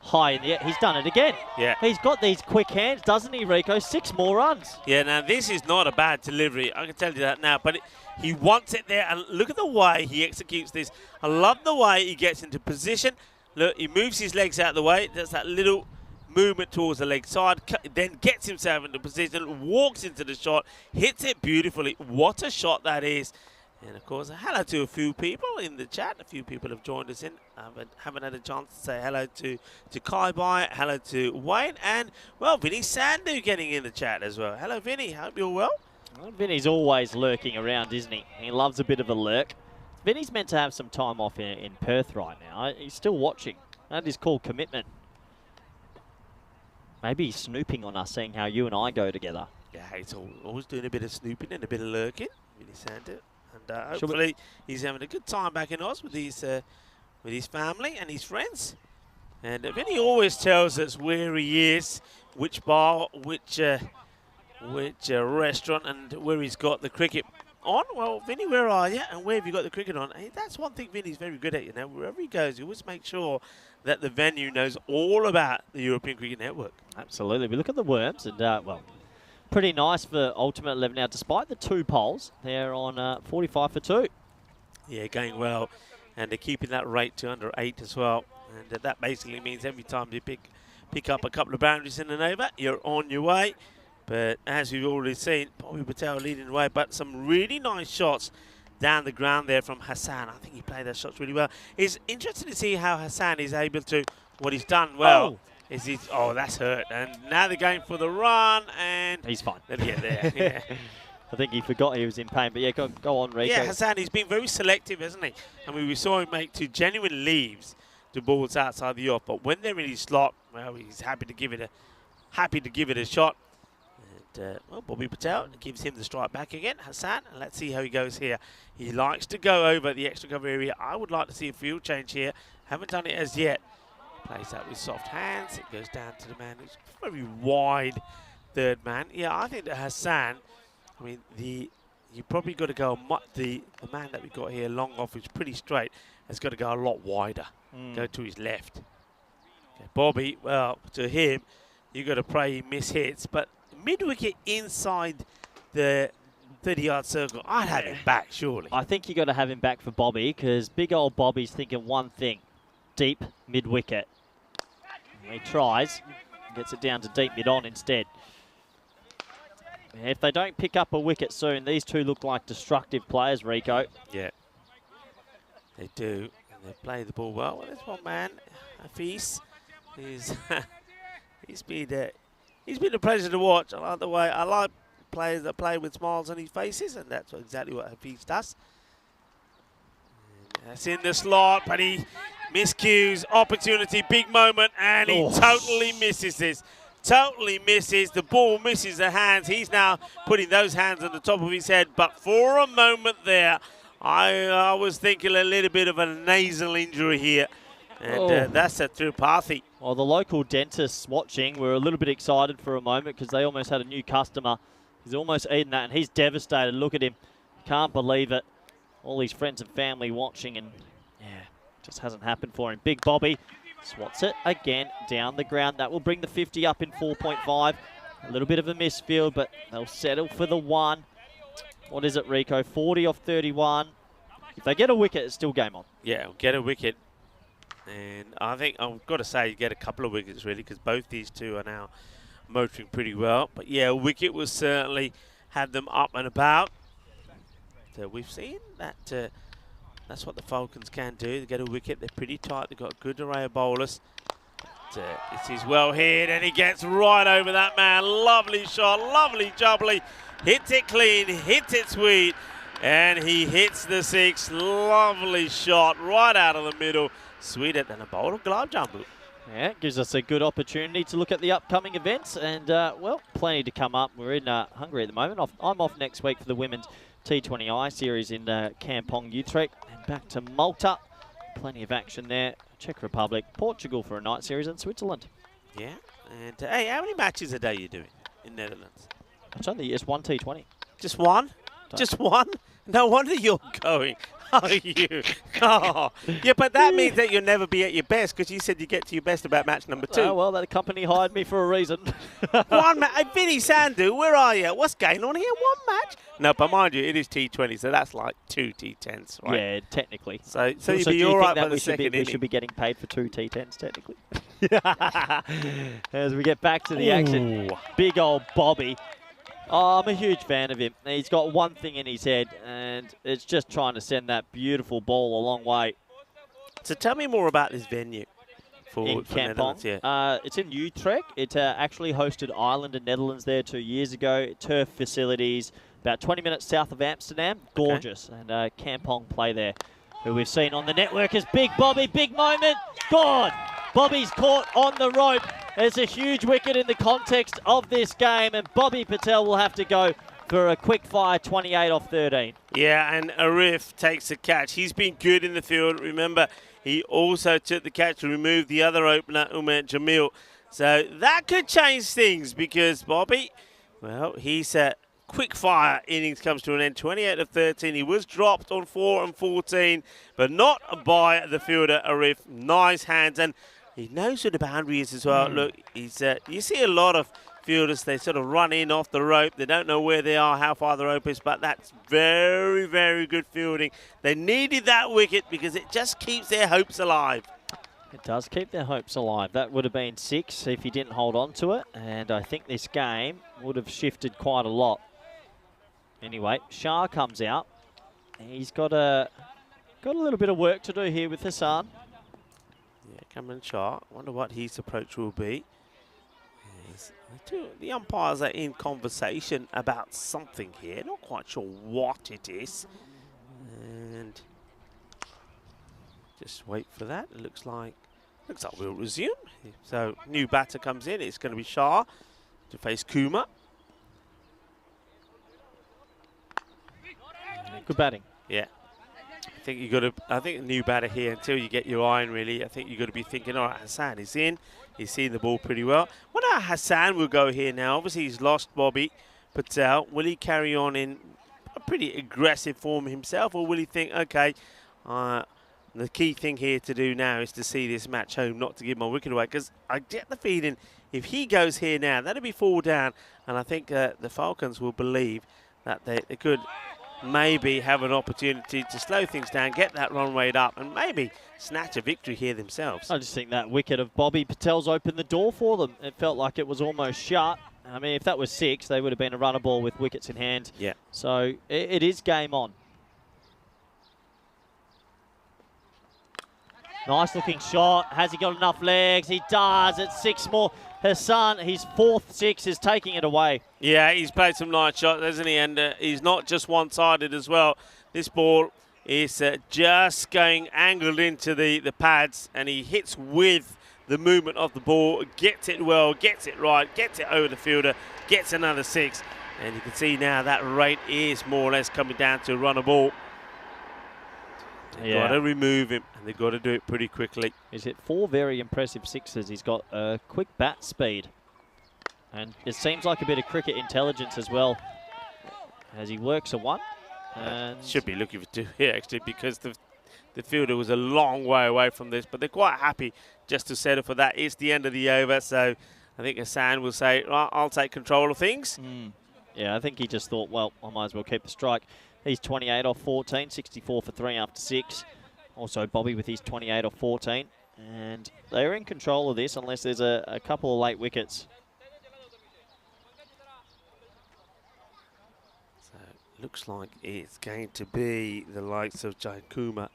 High in the air. He's done it again. Yeah. He's got these quick hands, doesn't he, Rico? 6 more runs. Yeah, now this is not a bad delivery. I can tell you that now. But he wants it there. And look at the way he executes this. I love the way he gets into position. Look, he moves his legs out of the way. Does that little movement towards the leg side. Then gets himself into position, walks into the shot, hits it beautifully. What a shot that is. And, of course, hello to a few people in the chat. A few people have joined us in. Haven't had a chance to say hello to Kai Bai, hello to Wayne, and, well, Vinny Sandu getting in the chat as well. Hello, Vinny. Hope you're well. Well, Vinny's always lurking around, isn't he? He loves a bit of a lurk. Vinny's meant to have some time off in Perth right now. He's still watching. That is called commitment. Maybe he's snooping on us, seeing how you and I go together. Yeah, he's always doing a bit of snooping and a bit of lurking, Vinny Sandu. And hopefully he's having a good time back in Oz with his family and his friends. And Vinny always tells us where he is, which bar, which restaurant, and where he's got the cricket on. Well, Vinny, where are you? And where have you got the cricket on? Hey, that's one thing Vinny's very good at. You know, wherever he goes, he always makes sure that the venue knows all about the European Cricket Network. Absolutely. We look at the Worms, and well, pretty nice for Ultimate 11 now. Despite the 2 poles, they're on 45 for 2. Yeah, going well, and they're keeping that rate to under 8 as well. And that basically means every time you pick up a couple of boundaries in an over, you're on your way. But as we've already seen, Bobby Patel leading the way, but some really nice shots down the ground there from Hassan. I think he played those shots really well. It's interesting to see how Hassan is able to, what he's done well. Oh, that's hurt. And now they're going for the run, and he's fine. They'll get there. Yeah. I think he forgot he was in pain, but yeah, go on, Rico. Yeah, Hassan, he's been very selective, hasn't he? I mean, we saw him make 2 genuine leaves to balls outside the off, but when they're in his slot, well, he's happy to give it a shot. And well, Bobby Patel gives him the strike back again, Hassan, and let's see how he goes here. He likes to go over the extra cover area. I would like to see a field change here. Haven't done it as yet. Plays that with soft hands. It goes down to the man who's very wide third man. Yeah, I think that Hassan, I mean, you probably got to go, the man that we got here, long off, is pretty straight, has got to go a lot wider. Go to his left. Okay, Bobby, well, to him, you got to pray he miss hits, but mid-wicket inside the 30-yard circle, I'd have him back, surely. I think you got to have him back for Bobby, because big old Bobby's thinking one thing, deep mid-wicket. He tries, gets it down to deep mid-on instead. If they don't pick up a wicket soon, these two look like destructive players, Rico. Yeah, they do. And they play the ball well. Well, there's one man, Hafiz. He's been a pleasure to watch. I like the way. I like players that play with smiles on his faces, and that's exactly what Hafiz does. And that's in the slot, but he miscues, opportunity, big moment, and he totally misses this. Totally misses. The ball misses the hands. He's now putting those hands on the top of his head. But for a moment there, I was thinking a little bit of a nasal injury here. And that's a Tripathi. Well, the local dentists watching were a little bit excited for a moment because they almost had a new customer. He's almost eaten that, and he's devastated. Look at him. Can't believe it. All his friends and family watching, and yeah, just hasn't happened for him. Big Bobby swats it again down the ground. That will bring the 50 up in 4.5. A little bit of a misfield, but they'll settle for the 1. What is it, Rico? 40 off 31. If they get a wicket, it's still game on. Yeah, get a wicket. And I think I've got to say you get a couple of wickets, really, because both these two are now motoring pretty well. But, yeah, a wicket will certainly have them up and about. So we've seen that that's what the Falcons can do. They get a wicket. They're pretty tight. They've got a good array of bowlers. This is well hit, and he gets right over that man. Lovely shot, lovely jubbly. Hits it clean, hits it sweet, and he hits the 6. Lovely shot right out of the middle. Sweeter than a bowl of glove jumble. Yeah, it gives us a good opportunity to look at the upcoming events, and well, plenty to come up. We're in Hungary at the moment. I'm off next week for the women's T20I series in Kampong, Utrecht, and back to Malta. Plenty of action there. Czech Republic, Portugal for a night series, and Switzerland. Yeah, and hey, how many matches a day are you doing in Netherlands? It's one T20. Just one? Just one? No wonder you're going. Oh, you. Oh. Yeah, but that means that you'll never be at your best, because you said you get to your best about match number 2. Oh, well, that company hired me for a reason. One match. Hey, Vinny Sandu, where are you? What's going on here? One match? No, but mind you, it is T20, so that's like 2 T10s, right? Yeah, technically. So you'd do be you all think right that by the second inning. We should be getting paid for 2 T10s, technically. As we get back to the action, big old Bobby. Oh, I'm a huge fan of him. He's got one thing in his head, and it's just trying to send that beautiful ball a long way. So tell me more about this venue. In Kampong. Yeah. It's in Utrecht. It actually hosted Ireland and Netherlands there 2 years ago. Turf facilities, about 20 minutes south of Amsterdam. Gorgeous. Okay. And Kampong play there, who we've seen on the network as Big Bobby. Big moment. God! Bobby's caught on the rope. There's a huge wicket in the context of this game, and Bobby Patel will have to go for a quick fire 28 off 13. Yeah, and Arif takes the catch. He's been good in the field. Remember, he also took the catch to remove the other opener, Umar Jamil. So that could change things, because Bobby, well, he's a quick fire innings comes to an end. 28 of 13. He was dropped on 4 and 14, but not by the fielder, Arif. Nice hands, and he knows where the boundary is as well. Look, he's you see a lot of fielders, they sort of run in off the rope. They don't know where they are, how far the rope is, but that's very, very good fielding. They needed that wicket because it just keeps their hopes alive. It does keep their hopes alive. That would have been 6 if he didn't hold on to it, and I think this game would have shifted quite a lot. Anyway, Shah comes out. He's got a little bit of work to do here with Hassan. Yeah, Cameron Shah. Wonder what his approach will be. The umpires are in conversation about something here. Not quite sure what it is. And just wait for that. It looks like we'll resume. So new batter comes in. It's going to be Shah to face Kuma. Good batting. Yeah. I think a new batter here, until you get your iron, really, I think you've got to be thinking, all right, Hassan is in. He's seen the ball pretty well. Wonder how Hassan will go here now. Obviously, he's lost Bobby Patel. Will he carry on in a pretty aggressive form himself, or will he think, okay, the key thing here to do now is to see this match home, not to give my wicket away? Because I get the feeling if he goes here now, that'll be 4 down, and I think the Falcons will believe that they could maybe have an opportunity to slow things down, get that run rate up, and maybe snatch a victory here themselves. I just think that wicket of Bobby Patel's opened the door for them. It felt like it was almost shut. I mean, if that was 6, they would have been a runner ball with wickets in hand. Yeah. So it is game on. Nice looking shot. Has he got enough legs? He does. It's 6 more. Hassan, his 4th 6 is taking it away. Yeah, he's played some nice shots, hasn't he? And he's not just one-sided as well. This ball is just going angled into the pads, and he hits with the movement of the ball, gets it well, gets it right, gets it over the fielder, gets another 6. And you can see now that rate is more or less coming down to a runner ball. They've got to remove him, and they've got to do it pretty quickly. He's hit 4 very impressive 6s. He's got a quick bat speed. And it seems like a bit of cricket intelligence as well, as he works a 1. And should be looking for 2 here, actually, because the fielder was a long way away from this. But they're quite happy just to settle for that. It's the end of the over, so I think Hassan will say, right, I'll take control of things. Yeah, I think he just thought, well, I might as well keep the strike. He's 28 off 14, 64 for 3 after 6. Also Bobby with his 28 off 14. And they're in control of this unless there's a couple of late wickets. So it looks like it's going to be the likes of Jai Kumar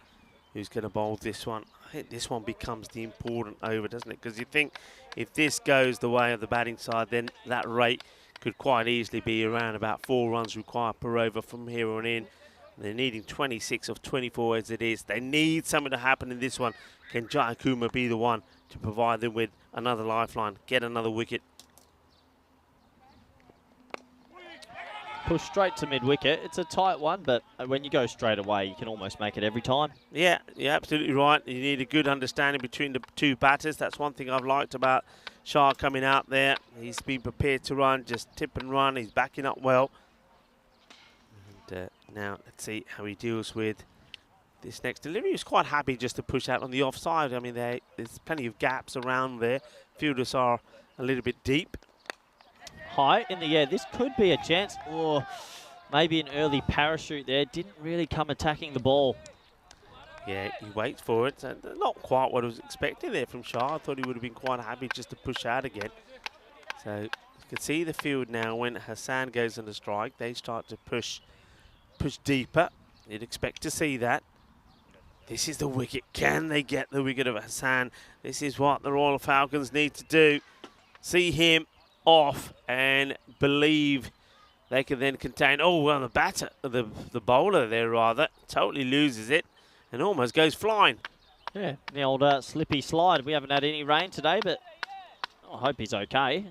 who's going to bowl this one. I think this one becomes the important over, doesn't it? Because you think if this goes the way of the batting side, then that rate could quite easily be around about 4 runs required per over from here on in. They're needing 26 of 24 as it is. They need something to happen in this one. Can Jai Kumar be the one to provide them with another lifeline, get another wicket? Push straight to mid-wicket. It's a tight one, but when you go straight away, you can almost make it every time. Yeah, you're absolutely right. You need a good understanding between the two batters. That's one thing I've liked about Shah coming out there. He's been prepared to run, just tip and run. He's backing up well. And now let's see how he deals with this next delivery. He's quite happy just to push out on the offside. I mean, there's plenty of gaps around there. Fielders are a little bit deep. High in the air. This could be a chance. Or maybe an early parachute there. Didn't really come attacking the ball. Yeah, he waits for it. Not quite what I was expecting there from Shah. I thought he would have been quite happy just to push out again. So you can see the field now when Hassan goes on the strike. They start to push deeper. You'd expect to see that. This is the wicket. Can they get the wicket of Hassan? This is what the Royal Falcons need to do. See him off and believe they can then contain. Oh, well, the batter, the bowler there rather, totally loses it and almost goes flying. Yeah, the old slippy slide. We haven't had any rain today, but I hope he's okay.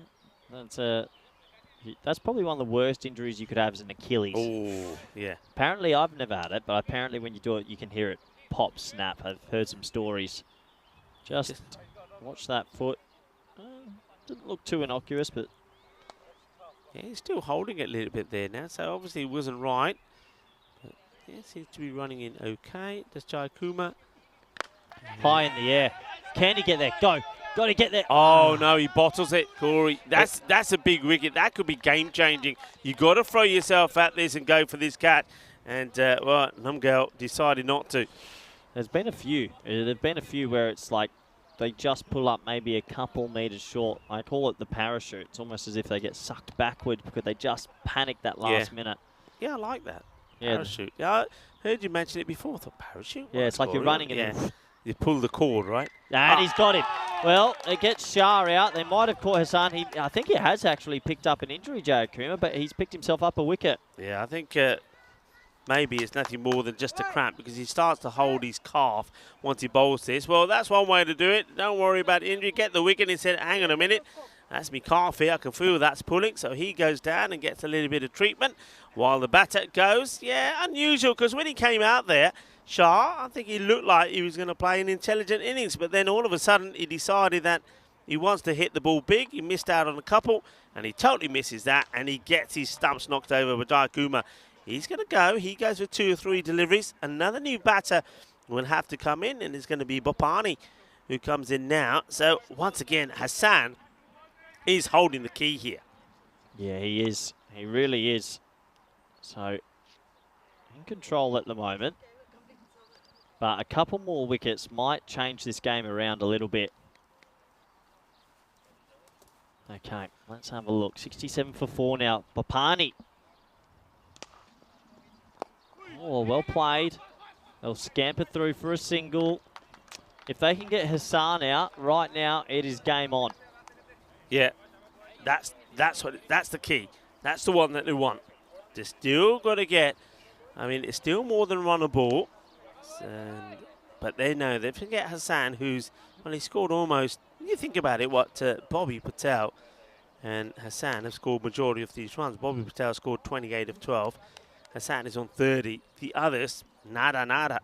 That's probably one of the worst injuries you could have as an Achilles. Oh, yeah. Apparently, I've never had it, but apparently when you do it, you can hear it pop, snap. I've heard some stories. Just watch that foot. Didn't look too innocuous, but... Yeah, he's still holding it a little bit there now, so obviously it wasn't right. But yeah, seems to be running in okay. Does Jai Kumar? High in the air. Can he get there? Go. Got to get there. Oh, no, he bottles it, Corey. That's a big wicket. That could be game-changing. You got to throw yourself at this and go for this cat. And, well, Numgal decided not to. There's been a few. There've been a few where it's like they just pull up maybe a couple metres short. I call it the parachute. It's almost as if they get sucked backward because they just panic that last minute. Yeah, I like that. Yeah. Parachute. Yeah, I heard you mention it before. I thought parachute. Yeah, it's like you're running and then you pull the cord, right? And he's got him. Well, it gets Shah out. They might have caught Hassan. I think he has actually picked up an injury, Jai Kumar, but he's picked himself up a wicket. Yeah, I think maybe it's nothing more than just a cramp because he starts to hold his calf once he bowls this. Well, that's one way to do it. Don't worry about the injury. Get the wicket. He said, hang on a minute. That's me calf here. I can feel that's pulling. So he goes down and gets a little bit of treatment while the batter goes. Yeah, unusual because when he came out there, Shah, I think he looked like he was going to play an intelligent innings. But then all of a sudden he decided that he wants to hit the ball big. He missed out on a couple and he totally misses that. And he gets his stumps knocked over by Jai Kumar. He's going to go. He goes with 2 or 3 deliveries. Another new batter will have to come in, and it's going to be Bopani who comes in now. So, once again, Hassan is holding the key here. Yeah, he is. He really is. So, in control at the moment. But a couple more wickets might change this game around a little bit. Okay, let's have a look. 67 for 4 now. Bopani. Oh, well played. They'll scamper through for a single. If they can get Hassan out right now, it is game on. Yeah, that's the key. That's the one that they want. They still got to get. I mean, it's still more than run a ball, but they know they can get Hassan, who's he scored almost. When you think about it, Bobby Patel and Hassan have scored majority of these runs. Bobby Patel scored 28 of 12. Hassan is on 30. The others, nada.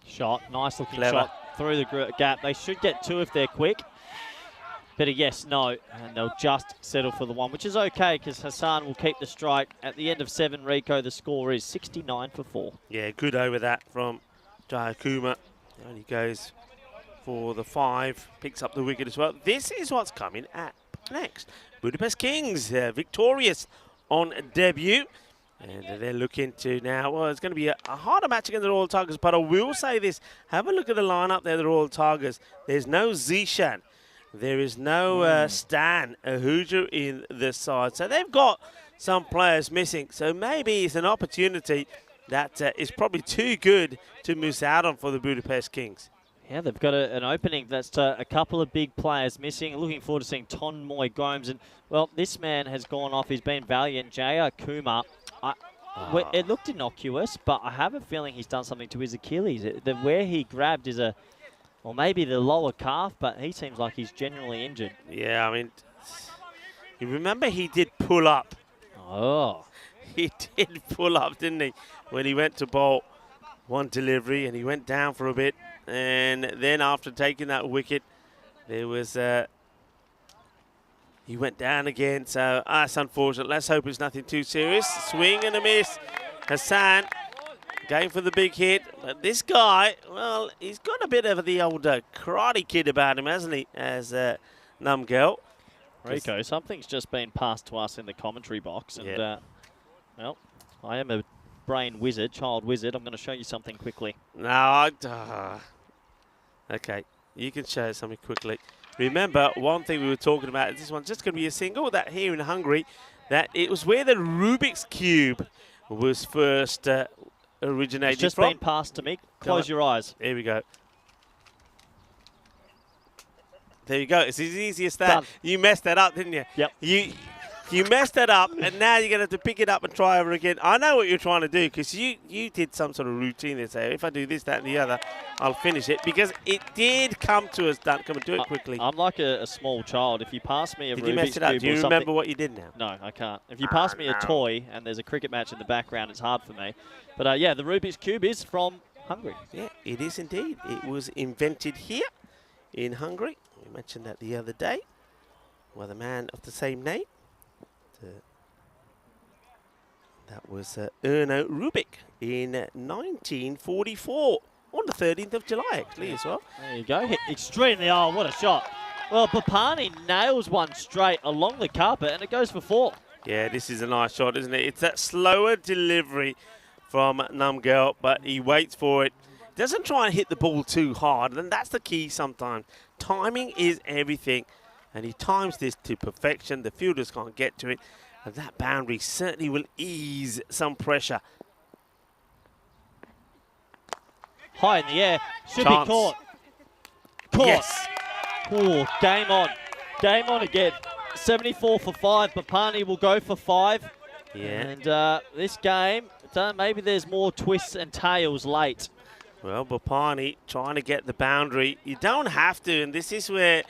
Shot, nice looking shot through the gap. They should get 2 if they're quick. But a yes, no, and they'll just settle for the 1, which is okay because Hassan will keep the strike. At the end of 7, Rico, the score is 69 for 4. Yeah, good over that from Jai Kumar. Only goes for the 5, picks up the wicket as well. This is what's coming up next. Budapest Kings victorious on debut. And they're looking to now, well, it's going to be a harder match against the Royal Tigers, but I will say this. Have a look at the lineup there, the Royal Tigers. There's no Zishan. There is no Stan Ahuja in the side. So they've got some players missing. So maybe it's an opportunity that is probably too good to miss out on for the Budapest Kings. Yeah, they've got an opening that's a couple of big players missing. Looking forward to seeing Tonmoy Gomes. And, well, this man has gone off. He's been valiant. J.R. Kumar. Well, it looked innocuous, but I have a feeling he's done something to his Achilles. Where he grabbed is or maybe the lower calf, but he seems like he's genuinely injured. Yeah, I mean, you remember he did pull up. Oh. He did pull up, didn't he, when he went to bowl one delivery, and he went down for a bit. And then after taking that wicket, there was he went down again, so that's unfortunate. Let's hope it's nothing too serious. Swing and a miss. Hassan going for the big hit. But this guy, well, he's got a bit of the old karate kid about him, hasn't he, as Numgel. Rico, something's just been passed to us in the commentary box. And, well, I am a brain wizard, child wizard. I'm going to show you something quickly. No, okay, you can show something quickly. Remember, one thing we were talking about is this one's just going to be a single, that here in Hungary, that it was where the Rubik's Cube was first originated It's just from. been passed to me. Close your eyes. Here we go. There you go. It's as easy as that. Done. You messed that up, didn't you? Yep. You messed that up, and now you're going to have to pick it up and try over again. I know what you're trying to do, because you did some sort of routine there. Say, if I do this, that, and the other, I'll finish it. Because it did come to us. Don't come and do it quickly. I'm like a small child. If you pass me a Did Rubik's you mess it up? Cube Do you or remember something- what you did now? No, I can't. If you pass me a toy and there's a cricket match in the background, it's hard for me. But, yeah, the Rubik's Cube is from Hungary. Yeah, it is indeed. It was invented here in Hungary. We mentioned that the other day. Well, the man of the same name. That was Erno Rubik in 1944, on the 13th of July, actually, as well. There you go. Hit extremely. Oh, what a shot. Well, Papani nails one straight along the carpet, and it goes for 4. Yeah, this is a nice shot, isn't it? It's that slower delivery from Numgel, but he waits for it. Doesn't try and hit the ball too hard, and that's the key sometimes. Timing is everything, and he times this to perfection. The fielders can't get to it. And that boundary certainly will ease some pressure. High in the air. Should Chance. be caught. Caught. Yes. Oh, game on. Game on again. 74 for 5. Papani will go for 5. Yeah. And this game, maybe there's more twists and tails late. Well, Bapani trying to get the boundary. You don't have to, and this is where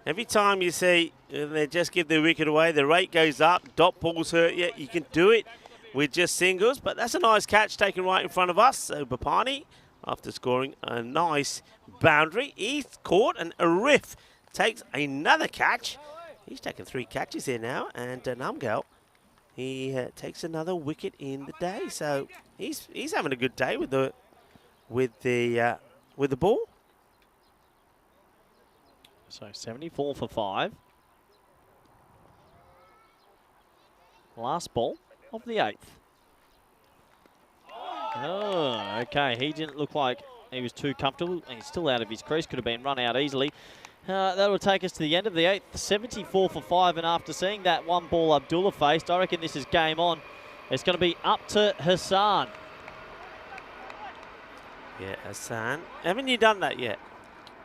every time you see they just give the wicket away, the rate goes up, dot balls hurt you. You can do it with just singles, but that's a nice catch taken right in front of us. So Bapani, after scoring a nice boundary, he's caught, and Arif takes another catch. He's taken 3 catches here now, and Numgel, he takes another wicket in the day. So he's having a good day with the ball. So 74 for 5. Last ball of the 8th. Oh, okay. He didn't look like he was too comfortable. He's still out of his crease. Could have been run out easily. That will take us to the end of the 8th. 74 for 5. And after seeing that one ball Abdullah faced, I reckon this is game on. It's going to be up to Hassan. Yeah, Hassan. Haven't you done that yet?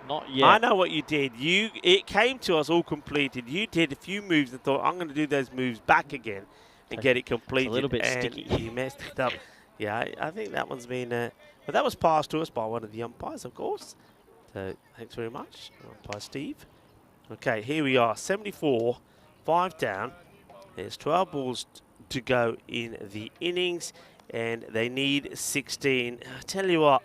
Not yet. I know what you did. It came to us all completed. You did a few moves and thought, I'm going to do those moves back again and get it completed. It's a little bit and sticky. You messed it up. Yeah, I think that one's been... but that was passed to us by one of the umpires, of course. So thanks very much, umpire Steve. Okay, here we are. 74, 5 down. There's 12 balls to go in the innings, and they need 16. I tell you what,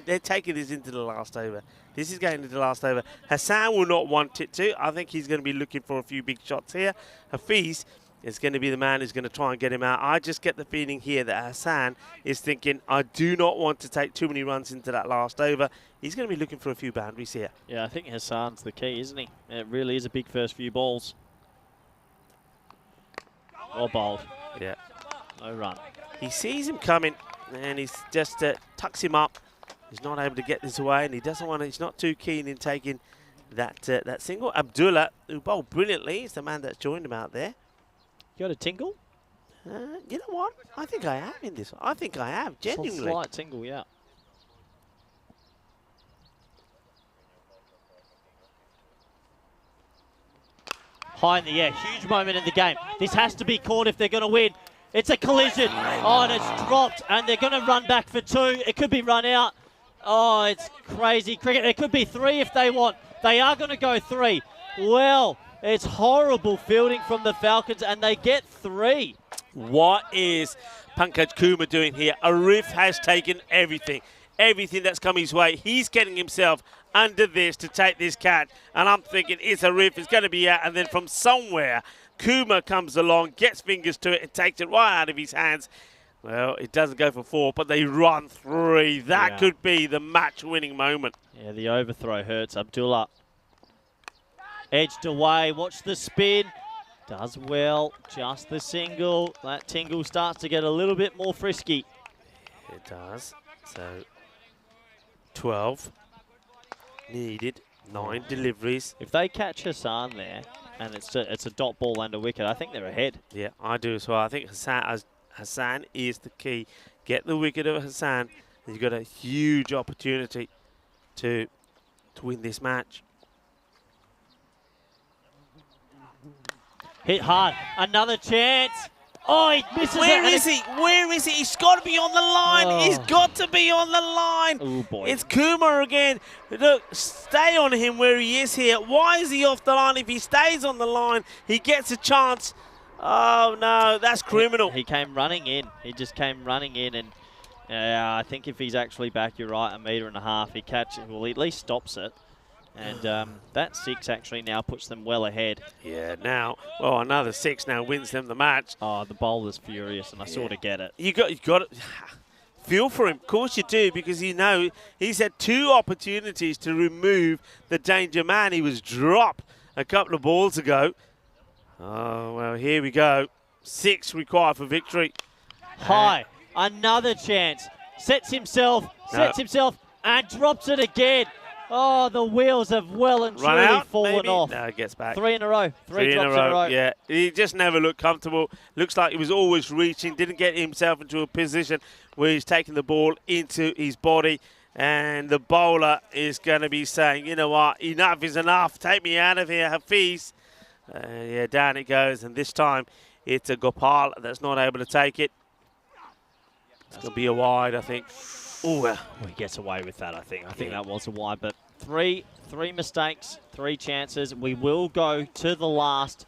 they're taking this into the last over. This is going into the last over. Hassan will not want it to. I think he's going to be looking for a few big shots here. Hafiz, is going to be the man who's going to try and get him out. I just get the feeling here that Hassan is thinking, I do not want to take too many runs into that last over. He's going to be looking for a few boundaries here. Yeah, I think Hassan's the key, isn't he? It really is a big first few balls. Or bowled. Yeah. No run. He sees him coming, and he's just tucks him up. He's not able to get this away, and he doesn't want to. He's not too keen in taking that single. Abdullah, who bowled brilliantly, is the man that's joined him out there. You got a tingle? You know what? I think I am in this. I think I am, genuinely. Slight tingle, yeah. High in the air, huge moment in the game. This has to be caught if they're going to win. It's a collision. Oh, and it's dropped, and they're going to run back for 2. It could be run out. Oh, it's crazy cricket. It could be 3 if they want. They are going to go 3. Well, it's horrible fielding from the Falcons, and they get 3. What is Pankaj Kumar doing here? Arif has taken everything that's come his way. He's getting himself under this to take this catch, and I'm thinking it's Arif, it's going to be out, and then from somewhere, Kumar comes along, gets fingers to it, and takes it right out of his hands. Well, it doesn't go for 4, but they run 3. That could be the match-winning moment. Yeah, the overthrow hurts. Abdullah edged away. Watch the spin. Does well. Just the single. That tingle starts to get a little bit more frisky. It does. So, 12 needed. 9 deliveries. If they catch Hassan there, and it's a dot ball and a wicket, I think they're ahead. Yeah, I do as well. I think Hassan is the key. Get the wicket of Hassan, and you've got a huge opportunity to win this match. Hit hard. Another chance. Oh, he misses it. Where is he? Where is he? He's got to be on the line. Oh. He's got to be on the line. Oh, boy. It's Kumar again. Look, stay on him where he is here. Why is he off the line? If he stays on the line, he gets a chance. Oh, no, that's criminal. He came running in. He just came running in, and I think if he's actually back, you're right, 1.5 meters, he catches, well, he at least stops it. And that 6 actually now puts them well ahead. Yeah, now, well, another 6 now wins them the match. Oh, the bowler's furious, and I sort of get it. You got to feel for him. Of course you do, because you know he's had 2 opportunities to remove the danger man. He was dropped a couple of balls ago. Oh, well, here we go. 6 required for victory. High, another chance. Sets himself, and drops it again. Oh, the wheels have well and truly fallen off. No, it gets back. 3 in a row. 3 drops in a row. Yeah, he just never looked comfortable. Looks like he was always reaching. Didn't get himself into a position where he's taking the ball into his body. And the bowler is going to be saying, you know what, enough is enough. Take me out of here, Hafiz. Yeah, down it goes. And this time it's a Gopal that's not able to take it. It's going to be a wide, I think. Oh, well, he gets away with that, I think. I think that was a wide, but three mistakes, 3 chances. We will go to the last.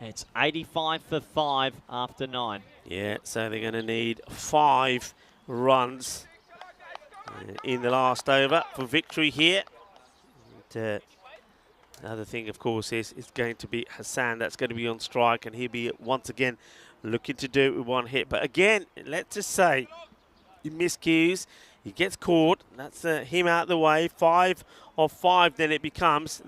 It's 85 for 5 after 9. Yeah, so they're going to need 5 runs in the last over for victory here. And, another thing, of course, is going to be Hassan. That's going to be on strike, and he'll be once again looking to do it with 1 hit. But again, let's just say he miscues. He gets caught. That's him out of the way. 5 of 5. Then it becomes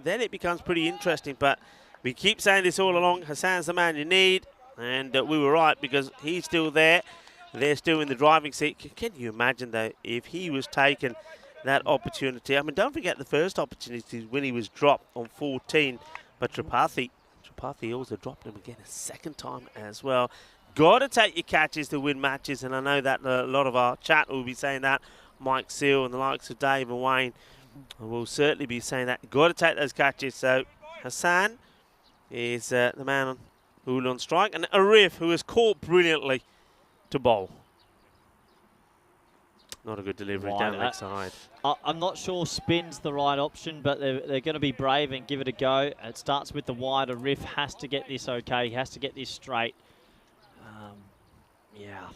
pretty interesting. But we keep saying this all along. Hassan's the man you need, and we were right because he's still there. They're still in the driving seat. Can you imagine though if he was taken that opportunity? I mean, don't forget the first opportunity when he was dropped on 14. But Tripathi also dropped him again a 2nd time as well. Got to take your catches to win matches, and I know that a lot of our chat will be saying that. Mike Seal and the likes of Dave and Wayne will certainly be saying that. Got to take those catches. So Hassan is the man who will on strike, and Arif, who has caught brilliantly to bowl. Not a good delivery down the leg side. I'm not sure spin's the right option, but they're going to be brave and give it a go. It starts with the wide. Arif has to get this okay. He has to get this straight. Yeah.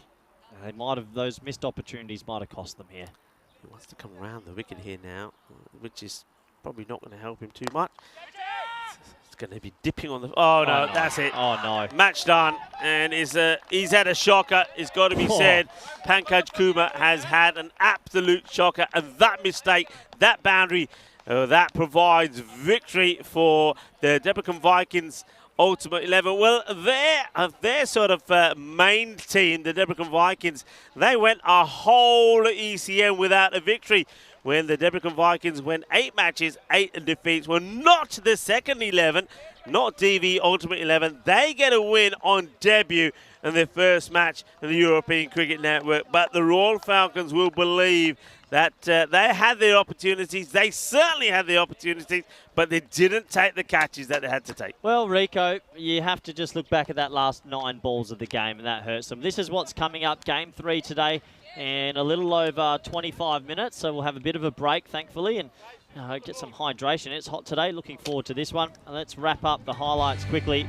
They might have, those missed opportunities might have cost them here. He wants to come around the wicket here now, which is probably not going to help him too much. It's going to be dipping on the... Oh, no, that's it. Oh, no. Match done. And he's had a shocker. It's got to be said. Pankaj Kumar has had an absolute shocker. And that mistake, that boundary, that provides victory for the Debrecen Vikings Ultimate 11. Well, their sort of main team, the Debrecen Vikings, they went a whole ECM without a victory. When the Debrecen Vikings went 8 matches, 8 defeats, were not the second 11, not DV Ultimate 11. They get a win on debut in their first match in the European Cricket Network. But the Royal Falcons will believe that they had their opportunities. They certainly had the opportunities, but they didn't take the catches that they had to take. Well, Rico, you have to just look back at that last 9 balls of the game, and that hurts them. This is what's coming up, Game 3 today, and a little over 25 minutes, so we'll have a bit of a break, thankfully, and get some hydration. It's hot today. Looking forward to this one. And let's wrap up the highlights quickly.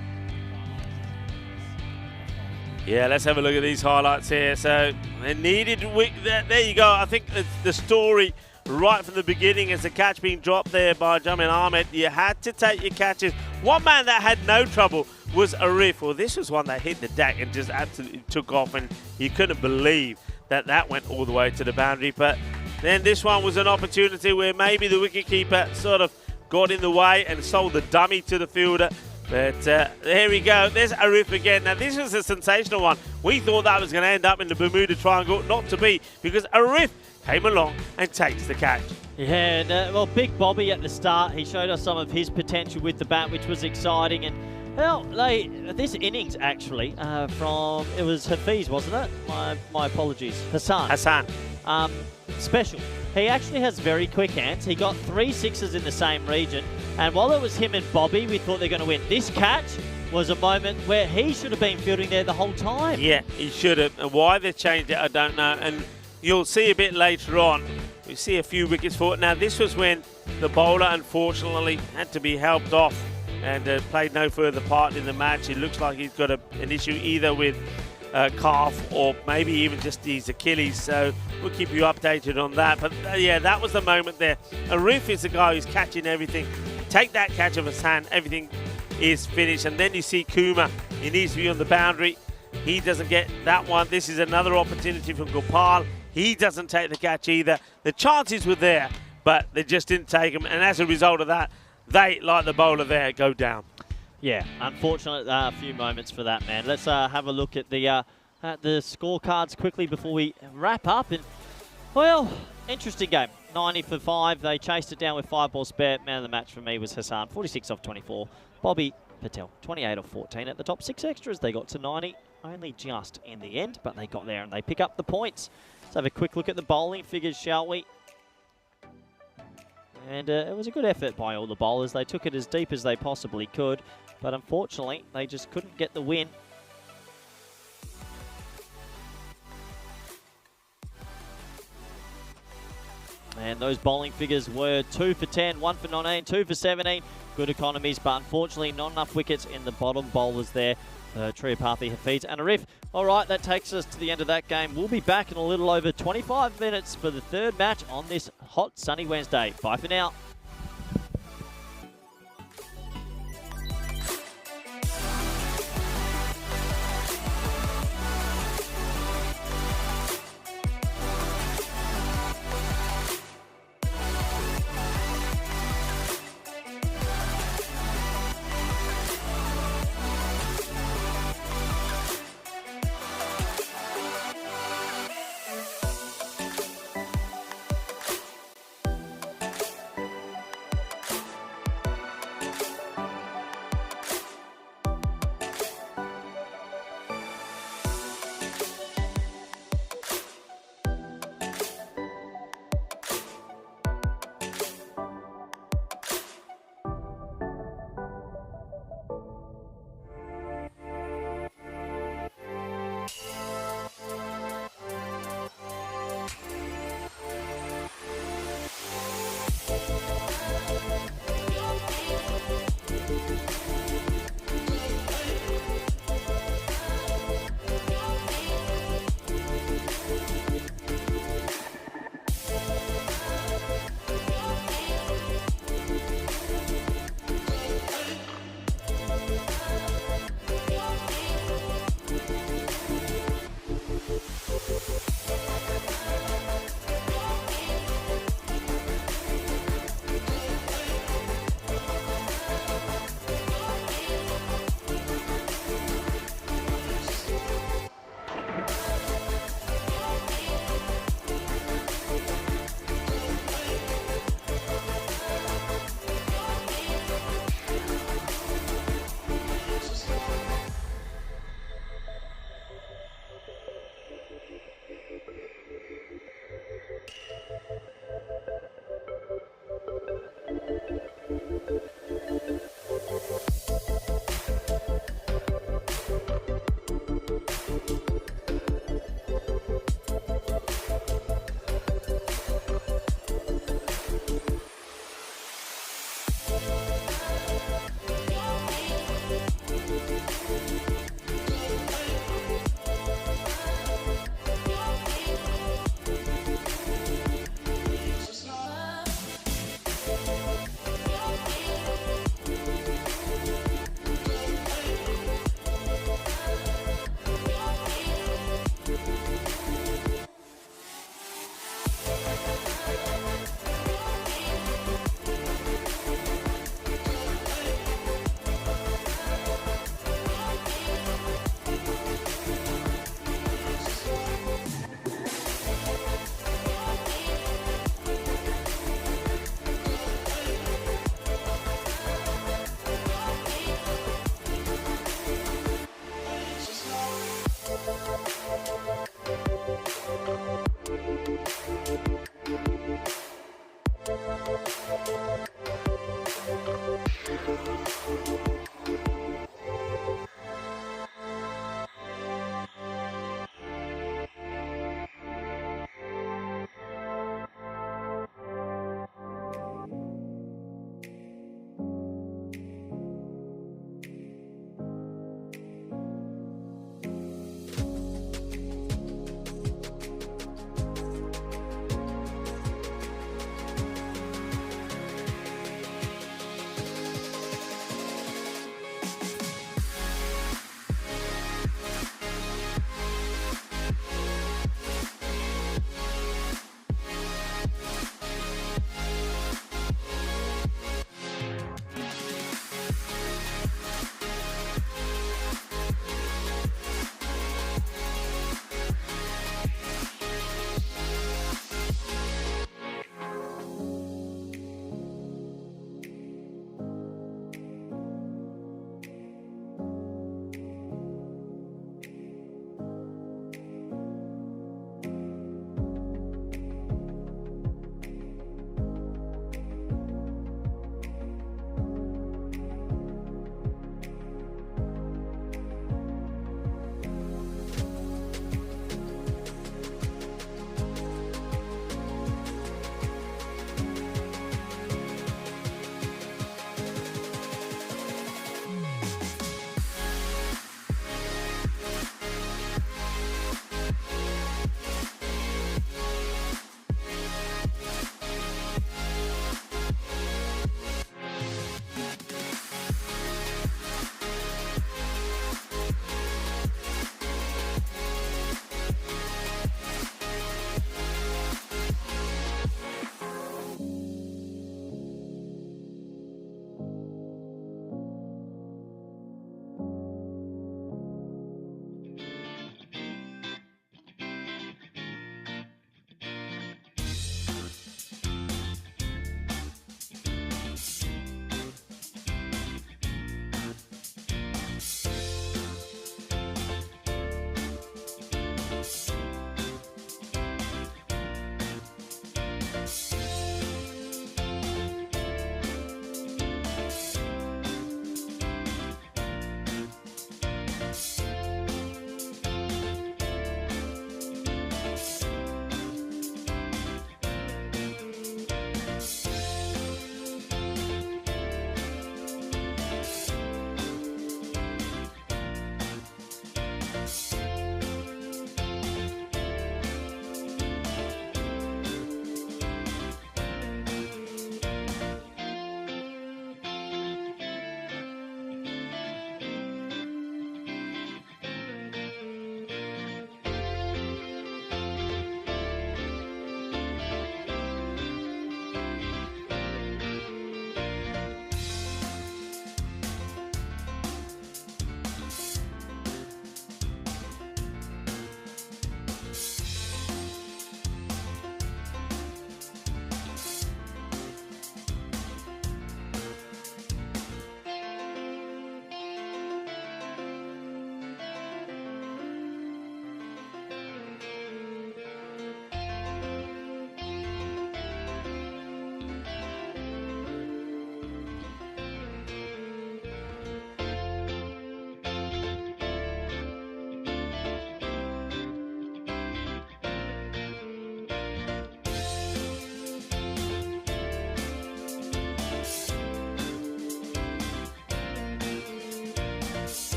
Yeah, let's have a look at these highlights here. So they needed, there you go. I think the story right from the beginning is the catch being dropped there by Jamil Ahmed. You had to take your catches. One man that had no trouble was Arif. Well, this was one that hit the deck and just absolutely took off, and you couldn't believe that went all the way to the boundary. But then this one was an opportunity where maybe the wicketkeeper sort of got in the way and sold the dummy to the fielder. But there we go. There's Arif again. Now, this was a sensational one. We thought that was going to end up in the Bermuda Triangle. Not to be, because Arif came along and takes the catch. Yeah, and, well, Big Bobby at the start, he showed us some of his potential with the bat, which was exciting. And, well, this innings, actually, it was Hafiz, wasn't it? My apologies. Hassan. Special. He actually has very quick hands. He got 3 sixes in the same region. And while it was him and Bobby, we thought they're going to win. This catch was a moment where he should have been fielding there the whole time. Yeah, he should have. And why they changed it, I don't know. And you'll see a bit later on, we see a few wickets for it. Now, this was when the bowler, unfortunately, had to be helped off and played no further part in the match. It looks like he's got an issue either with calf or maybe even just his Achilles, so we'll keep you updated on that. But yeah, that was the moment there. Arif is the guy who's catching everything. Take that catch of his hand, everything is finished. And then you see Kumar, he needs to be on the boundary. He doesn't get that one. This is another opportunity from Gopal. He doesn't take the catch either. The chances were there, but they just didn't take them, and as a result of that, they, like the bowler there, go down. Yeah, unfortunate few moments for that, man. Let's have a look at the scorecards quickly before we wrap up. And, well, interesting game. 90 for 5. They chased it down with 5 balls spare. Man of the match for me was Hassan, 46 off 24. Bobby Patel, 28 off 14. At the top 6 extras, they got to 90. Only just in the end, but they got there and they pick up the points. Let's have a quick look at the bowling figures, shall we? And it was a good effort by all the bowlers. They took it as deep as they possibly could, but unfortunately, they just couldn't get the win. And those bowling figures were 2 for 10, 1 for 19, 2 for 17. Good economies, but unfortunately not enough wickets in the bottom bowlers there. Triapathi, Hafiz and Arif. All right, that takes us to the end of that game. We'll be back in a little over 25 minutes for the third match on this hot sunny Wednesday. Bye for now.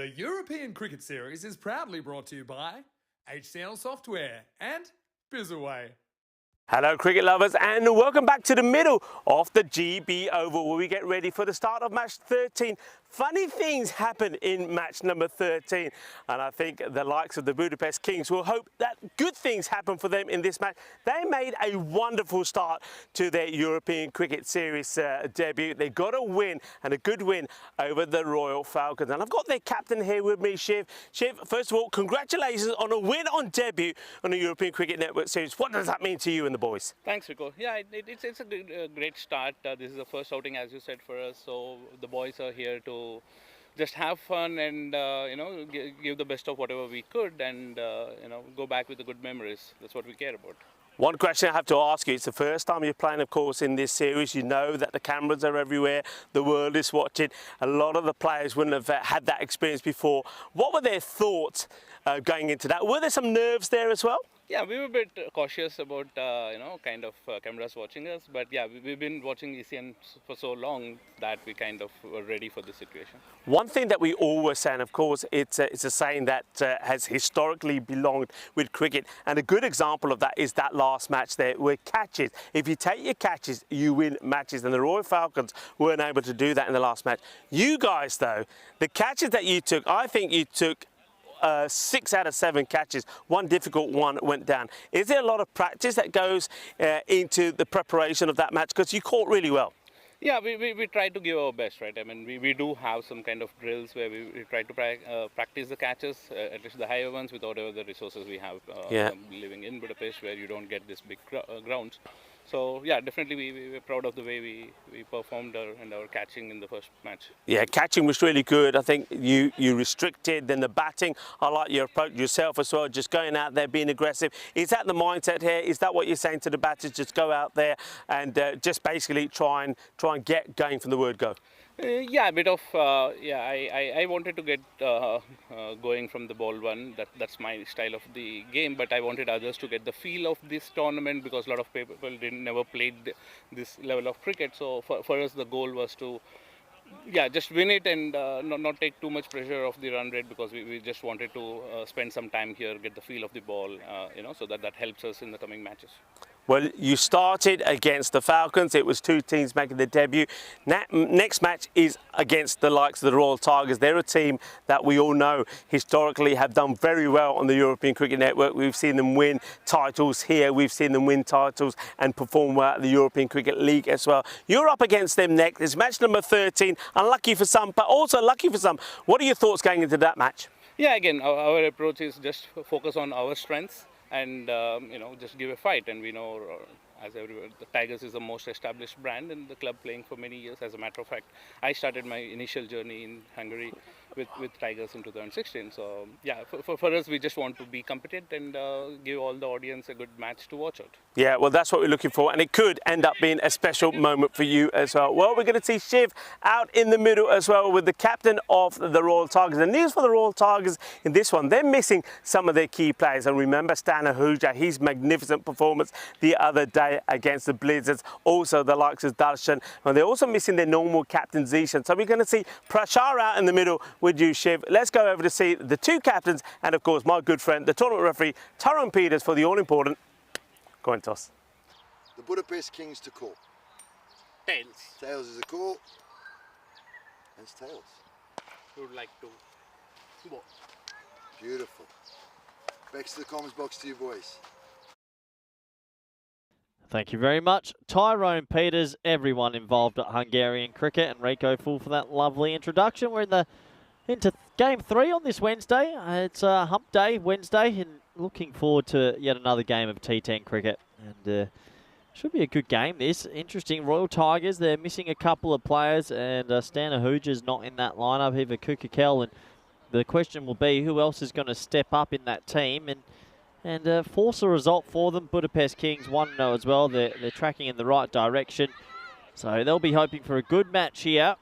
The European Cricket Series is proudly brought to you by HCL Software and Bizaway. Hello cricket lovers and welcome back to the middle of the GB Oval where we get ready for the start of match 13. Funny things happen in match number 13 and I think the likes of the Budapest Kings will hope that good things happen for them in this match. They made a wonderful start to their European Cricket Series debut. They got a win and a good win over the Royal Falcons, and I've got their captain here with me, Shiv. Shiv, first of all, congratulations on a win on debut on the European Cricket Network Series. What does that mean to you and the boys? Thanks, Rico. Yeah, it's a great start. This is the first outing, as you said, for us. So the boys are here to just have fun and give the best of whatever we could, and go back with the good memories. That's what we care about. One question I have to ask you, it's the first time you're playing, of course, in this series. You know that the cameras are everywhere, the world is watching. A lot of the players wouldn't have had that experience before. What were their thoughts going into that? Were there some nerves there as well? Yeah, we were a bit cautious about, cameras watching us. But yeah, we've been watching ECN for so long that we kind of were ready for the situation. One thing that we always say, and of course, it's a saying that has historically belonged with cricket. And a good example of that is that last match there where catches. If you take your catches, you win matches. And the Royal Falcons weren't able to do that in the last match. You guys, though, the catches that you took, I think you took 6 out of 7 catches. One difficult one went down. Is there a lot of practice that goes into the preparation of that match? Because you caught really well. Yeah, we try to give our best, right? I mean, we do have some kind of drills where we try to practice the catches, at least the higher ones, with whatever the resources we have living in Budapest, where you don't get this big grounds. So yeah, definitely we're proud of the way we performed our catching in the first match. Yeah, catching was really good. I think you restricted, then the batting. I like your approach yourself as well, just going out there, being aggressive. Is that the mindset here? Is that what you're saying to the batters? Just go out there and just basically try and get going from the word go. Yeah, a bit of, I wanted to get going from the ball one. That's my style of the game, but I wanted others to get the feel of this tournament because a lot of people never played this level of cricket. So for us, the goal was to, just win it and not take too much pressure off the run rate, because we just wanted to spend some time here, get the feel of the ball, so that helps us in the coming matches. Well, you started against the Falcons. It was 2 teams making their debut. Next match is against the likes of the Royal Tigers. They're a team that we all know historically have done very well on the European Cricket Network. We've seen them win titles here. We've seen them win titles and perform well at the European Cricket League as well. You're up against them next. It's match number 13. Unlucky for some, but also lucky for some. What are your thoughts going into that match? Yeah, again, our approach is just focus on our strengths and just give a fight. And we know, as everywhere, the Tigers is the most established brand in the club, playing for many years. As a matter of fact, I started my initial journey in Hungary with Tigers in 2016. So yeah, for us, we just want to be competent and give all the audience a good match to watch out. Yeah, well, that's what we're looking for, and it could end up being a special moment for you as well. Well, we're going to see Shiv out in the middle as well with the captain of the Royal Tigers. The news for the Royal Tigers in this one, they're missing some of their key players. And remember Stan Ahuja, his magnificent performance the other day against the Blizzards. Also the likes of Darshan, and they're also missing their normal captain Zishan. So we're going to see Prashar out in the middle with you, Shiv. Let's go over to see the 2 captains and, of course, my good friend, the tournament referee, Tyrone Peters, for the all-important coin toss. The Budapest Kings to call. Tails. Tails is a call. It's tails. We would like to bowl. Beautiful. Back to the comments box to you boys. Thank you very much, Tyrone Peters, everyone involved at Hungarian cricket, and Rico Full for that lovely introduction. We're into Game 3 on this Wednesday. It's Hump Day Wednesday, and looking forward to yet another game of T10 cricket. And should be a good game, this. Interesting. Royal Tigers, they're missing a couple of players, and Stan Ahuja's not in that lineup, either Kukakel, and the question will be who else is going to step up in that team and force a result for them. Budapest Kings 1-0 as well. They're tracking in the right direction. So they'll be hoping for a good match here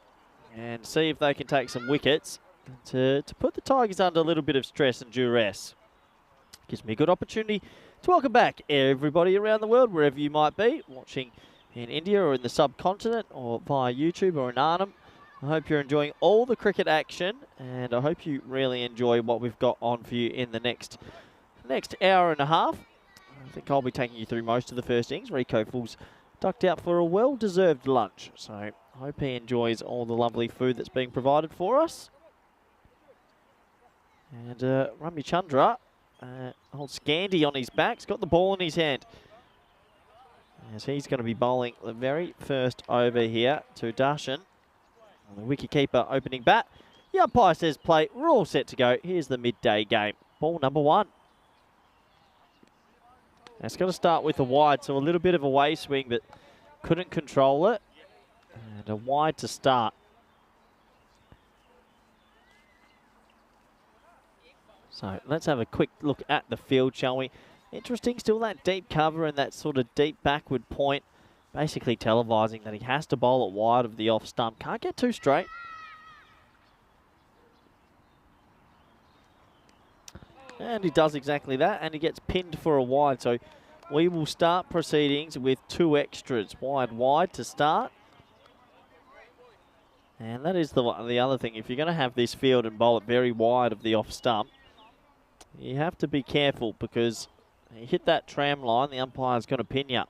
and see if they can take some wickets to put the Tigers under a little bit of stress and duress. Gives me a good opportunity to welcome back everybody around the world, wherever you might be, watching in India or in the subcontinent or via YouTube or in Arnhem. I hope you're enjoying all the cricket action, and I hope you really enjoy what we've got on for you in the next hour and a half. I think I'll be taking you through most of the first innings. Rico Full's ducked out for a well-deserved lunch, so I hope he enjoys all the lovely food that's being provided for us. And Rami Chandra, old Scandi on his back, has got the ball in his hand, as he's going to be bowling the very first over here to Darshan. The wicketkeeper opening bat. The umpire says play. We're all set to go. Here's the midday game. Ball number 1. It's going to start with a wide, so a little bit of a way swing, but couldn't control it. And a wide to start. So let's have a quick look at the field, shall we? Interesting, still that deep cover and that sort of deep backward point. Basically televising that he has to bowl it wide of the off stump. Can't get too straight. And he does exactly that, and he gets pinned for a wide. So we will start proceedings with 2 extras. Wide to start. And that is the other thing. If you're going to have this field and bowl it very wide of the off stump, you have to be careful, because you hit that tram line, the umpire's going to pin you.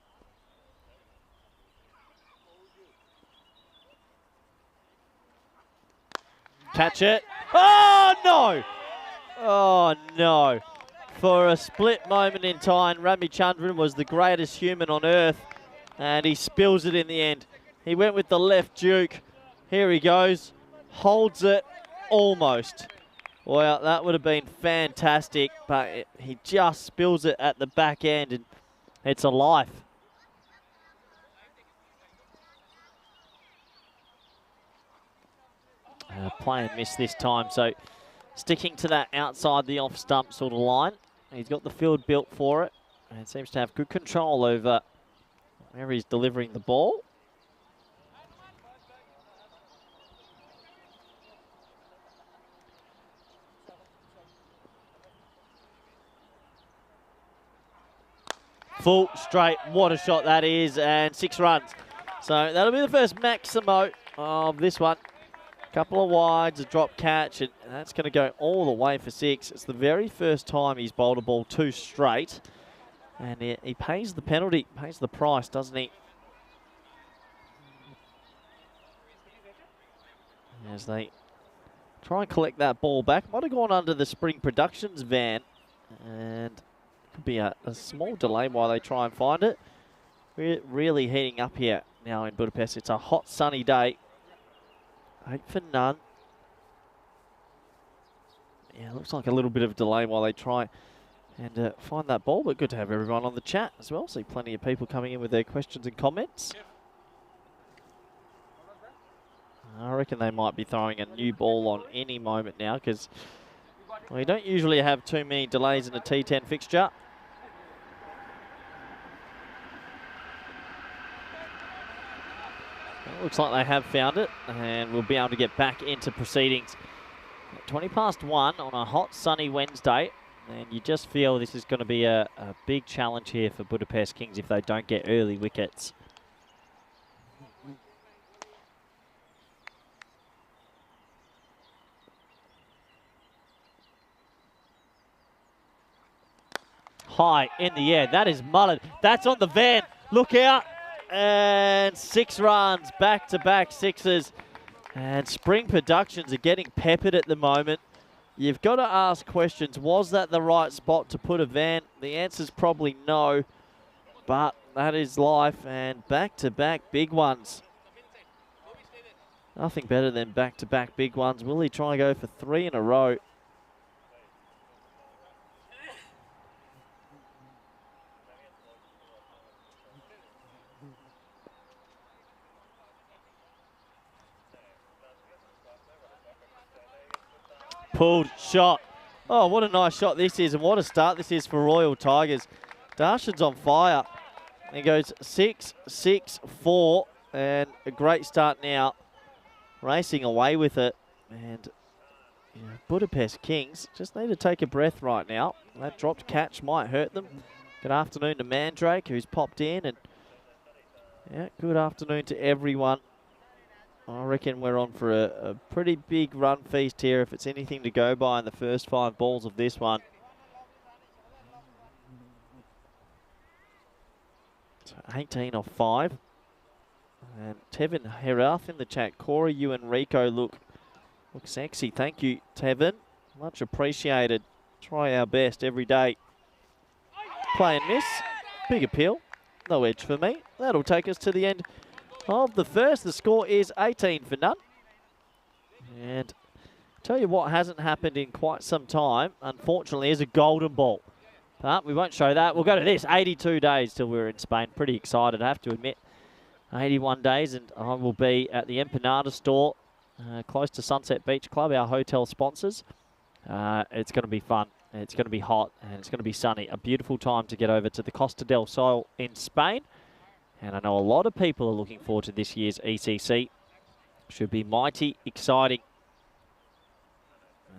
Catch it. Oh, no! Oh, no. For a split moment in time, Rami Chandran was the greatest human on earth, and he spills it in the end. He went with the left juke. Here he goes. Holds it almost. Well, that would have been fantastic, but he just spills it at the back end, and it's a life. Play and miss this time, so sticking to that outside the off stump sort of line. He's got the field built for it, and seems to have good control over where he's delivering the ball. Full straight, what a shot that is, and 6 runs. So that'll be the first maximo of this one. Couple of wides, a drop catch, and that's going to go all the way for 6. It's the very first time he's bowled a ball 2 straight, and he pays the penalty, pays the price, doesn't he? As they try and collect that ball back. Might have gone under the Spring Productions van, and could be a small delay while they try and find it. We're really heating up here now in Budapest. It's a hot, sunny day. 8 for none. Yeah, looks like a little bit of a delay while they try and find that ball, but good to have everyone on the chat as well. See plenty of people coming in with their questions and comments. I reckon they might be throwing a new ball on any moment now, because we don't usually have too many delays in a T10 fixture. It looks like they have found it, and we'll be able to get back into proceedings. 20 past 1 on a hot, sunny Wednesday, and you just feel this is going to be a big challenge here for Budapest Kings if they don't get early wickets. High in the air, that is mullet. That's on the van, look out. And 6 runs, back-to-back 6s. And Spring Productions are getting peppered at the moment. You've got to ask questions. Was that the right spot to put a van? The answer's probably no. But that is life, and back-to-back big ones. Nothing better than back-to-back big ones. Will he try and go for 3 in a row? Pulled shot. Oh, what a nice shot this is, and what a start this is for Royal Tigers. Darshan's on fire. He goes 6-6-4, and a great start now. Racing away with it. And you know, Budapest Kings just need to take a breath right now. That dropped catch might hurt them. Good afternoon to Mandrake, who's popped in. And yeah, good afternoon to everyone I reckon we're on for a pretty big run feast here if it's anything to go by in the first 5 balls of this one. So 18 off 5. And Tevin Herath in the chat. Corey, you and Rico look sexy. Thank you, Tevin. Much appreciated. Try our best every day. Play and miss. Big appeal. No edge for me. That'll take us to the end of the first. The score is 18 for none. And tell you what hasn't happened in quite some time, unfortunately, is a golden ball. But we won't show that. We'll go to this. 82 days till we're in Spain. Pretty excited, I have to admit. 81 days, and I will be at the Empanada store, close to Sunset Beach Club, our hotel sponsors. It's going to be fun. It's going to be hot, and it's going to be sunny. A beautiful time to get over to the Costa del Sol in Spain. And I know a lot of people are looking forward to this year's ECC. Should be mighty exciting.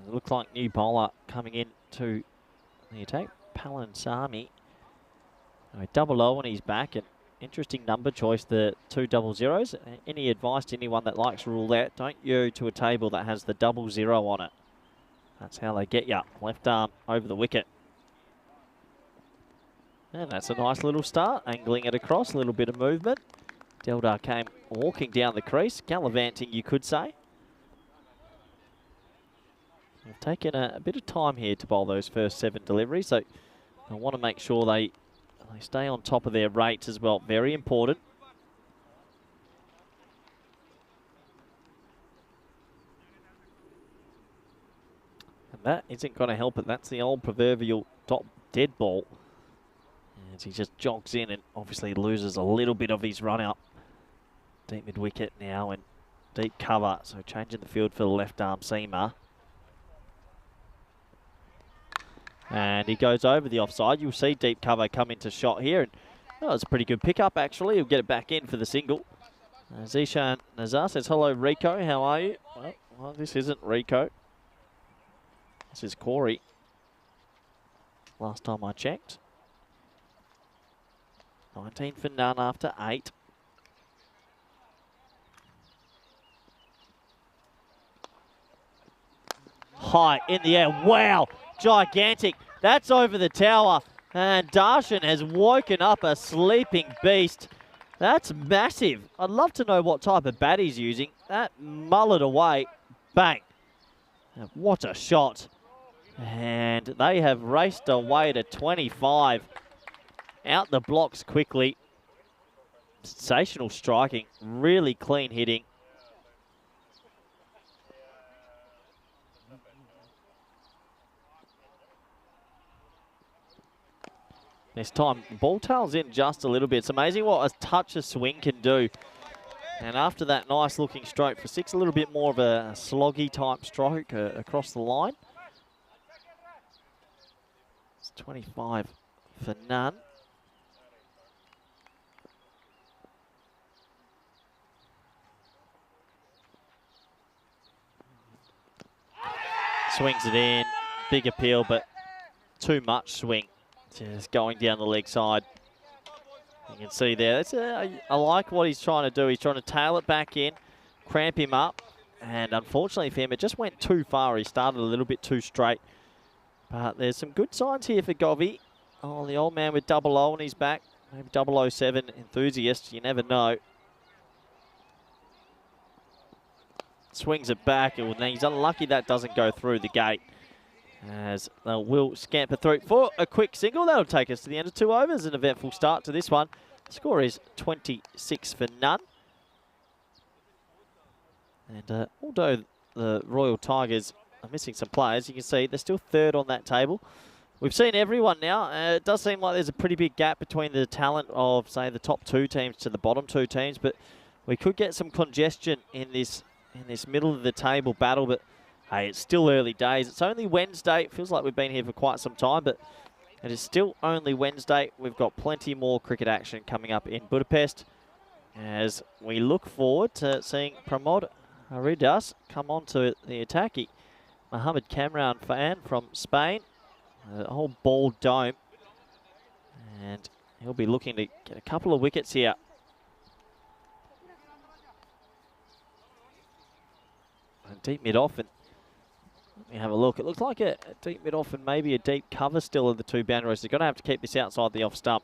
It looks like new bowler coming in to the attack. Palansami. Double O when he's back. And interesting number choice, the 2 00s. Any advice to anyone that likes roulette, don't you to a table that has the 00 on it. That's how they get you. Left arm over the wicket. And that's a nice little start. Angling it across, a little bit of movement. Deldar came walking down the crease. Gallivanting, you could say. They've taken a bit of time here to bowl those first 7 deliveries. So I want to make sure they stay on top of their rates as well. Very important. And that isn't going to help it. That's the old proverbial top dead ball. As he just jogs in and obviously loses a little bit of his run out. Deep mid wicket now and deep cover. So changing the field for the left arm seamer. And he goes over the offside. You'll see deep cover come into shot here. And that was a pretty good pickup, actually. He'll get it back in for the single. Zishan Nazar says, hello, Rico. How are you? Well, this isn't Rico. This is Corey. Last time I checked. 19 for none after 8. High in the air. Wow. Gigantic. That's over the tower. And Darshan has woken up a sleeping beast. That's massive. I'd love to know what type of bat he's using. That mullet away. Bang. What a shot. And they have raced away to 25. Out the blocks quickly. Sensational striking. Really clean hitting. This time, ball tails in just a little bit. It's amazing what a touch of swing can do. And after that nice looking stroke for 6, a little bit more of a sloggy type stroke across the line. It's 25 for none. Swings it in, big appeal, but too much swing. Just going down the leg side. You can see there. I like what he's trying to do. He's trying to tail it back in, cramp him up. And unfortunately for him, it just went too far. He started a little bit too straight. But there's some good signs here for Govey. Oh, the old man with 00 on his back. Maybe 007 enthusiast. You never know. Swings it back. He's unlucky that doesn't go through the gate. As they will scamper through for a quick single. That'll take us to the end of 2 overs. An eventful start to this one. The score is 26 for none. And although the Royal Tigers are missing some players, you can see they're still 3rd on that table. We've seen everyone now. It does seem like there's a pretty big gap between the talent of, say, the top 2 teams to the bottom 2 teams. But we could get some congestion in this middle of the table battle. But hey, it's still early days. It's only Wednesday. It feels like we've been here for quite some time, but it is still only Wednesday. We've got plenty more cricket action coming up in Budapest as we look forward to seeing Pramod Aridas come on to the attack. Mohammed Kamran fan from Spain, a whole ball dome, and he'll be looking to get a couple of wickets here. Deep mid-off, and let me have a look. It looks like a deep mid-off and maybe a deep cover still of the two boundaries. They're going to have to keep this outside the off stump.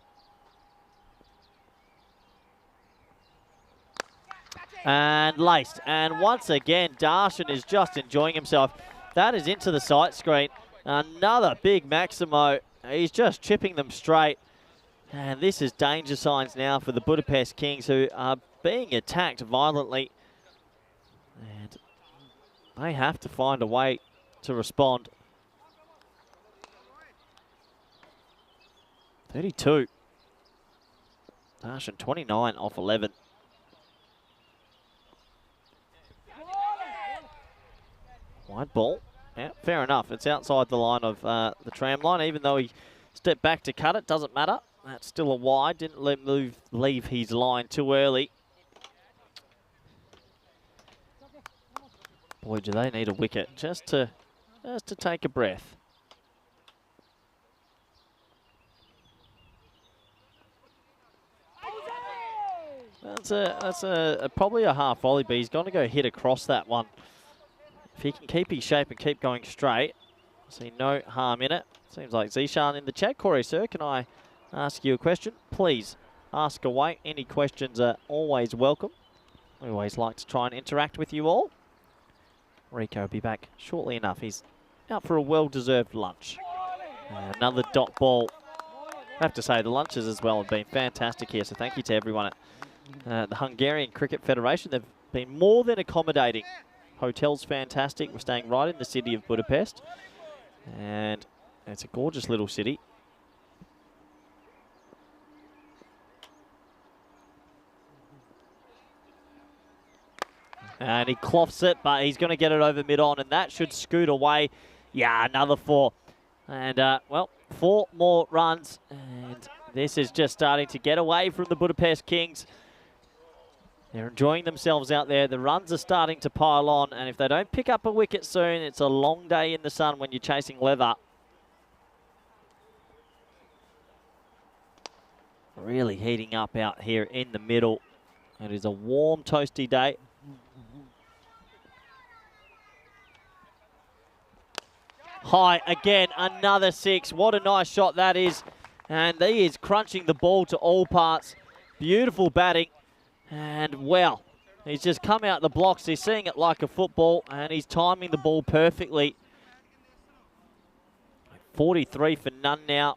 And laced. And once again, Darshan is just enjoying himself. That is into the sight screen. Another big Maximo. He's just chipping them straight. And this is danger signs now for the Budapest Kings, who are being attacked violently. And they have to find a way to respond. 32. Darshan 29 off 11. Wide ball. Yeah, fair enough. It's outside the line of the tram line. Even though he stepped back to cut it, doesn't matter. That's still a wide. Didn't leave his line too early. Boy, do they need a wicket just to take a breath. That's probably a half volley, but he's going to go hit across that one. If he can keep his shape and keep going straight, I see no harm in it. Seems like Zishan in the chat. Corey, sir, can I ask you a question? Please ask away. Any questions are always welcome. We always like to try and interact with you all. Rico will be back shortly enough. He's out for a well-deserved lunch. Another dot ball. I have to say the lunches as well have been fantastic here, so thank you to everyone at the Hungarian Cricket Federation. They've been more than accommodating. Hotel's fantastic. We're staying right in the city of Budapest, and it's a gorgeous little city. And he cloths it, but he's going to get it over mid-on, and that should scoot away. Yeah, another 4. And, well, 4 more runs, and this is just starting to get away from the Budapest Kings. They're enjoying themselves out there. The runs are starting to pile on, and if they don't pick up a wicket soon, it's a long day in the sun when you're chasing leather. Really heating up out here in the middle. It is a warm, toasty day. High again, another 6. What a nice shot that is. And he is crunching the ball to all parts. Beautiful batting. And, well, he's just come out the blocks. He's seeing it like a football, and he's timing the ball perfectly. 43 for none now.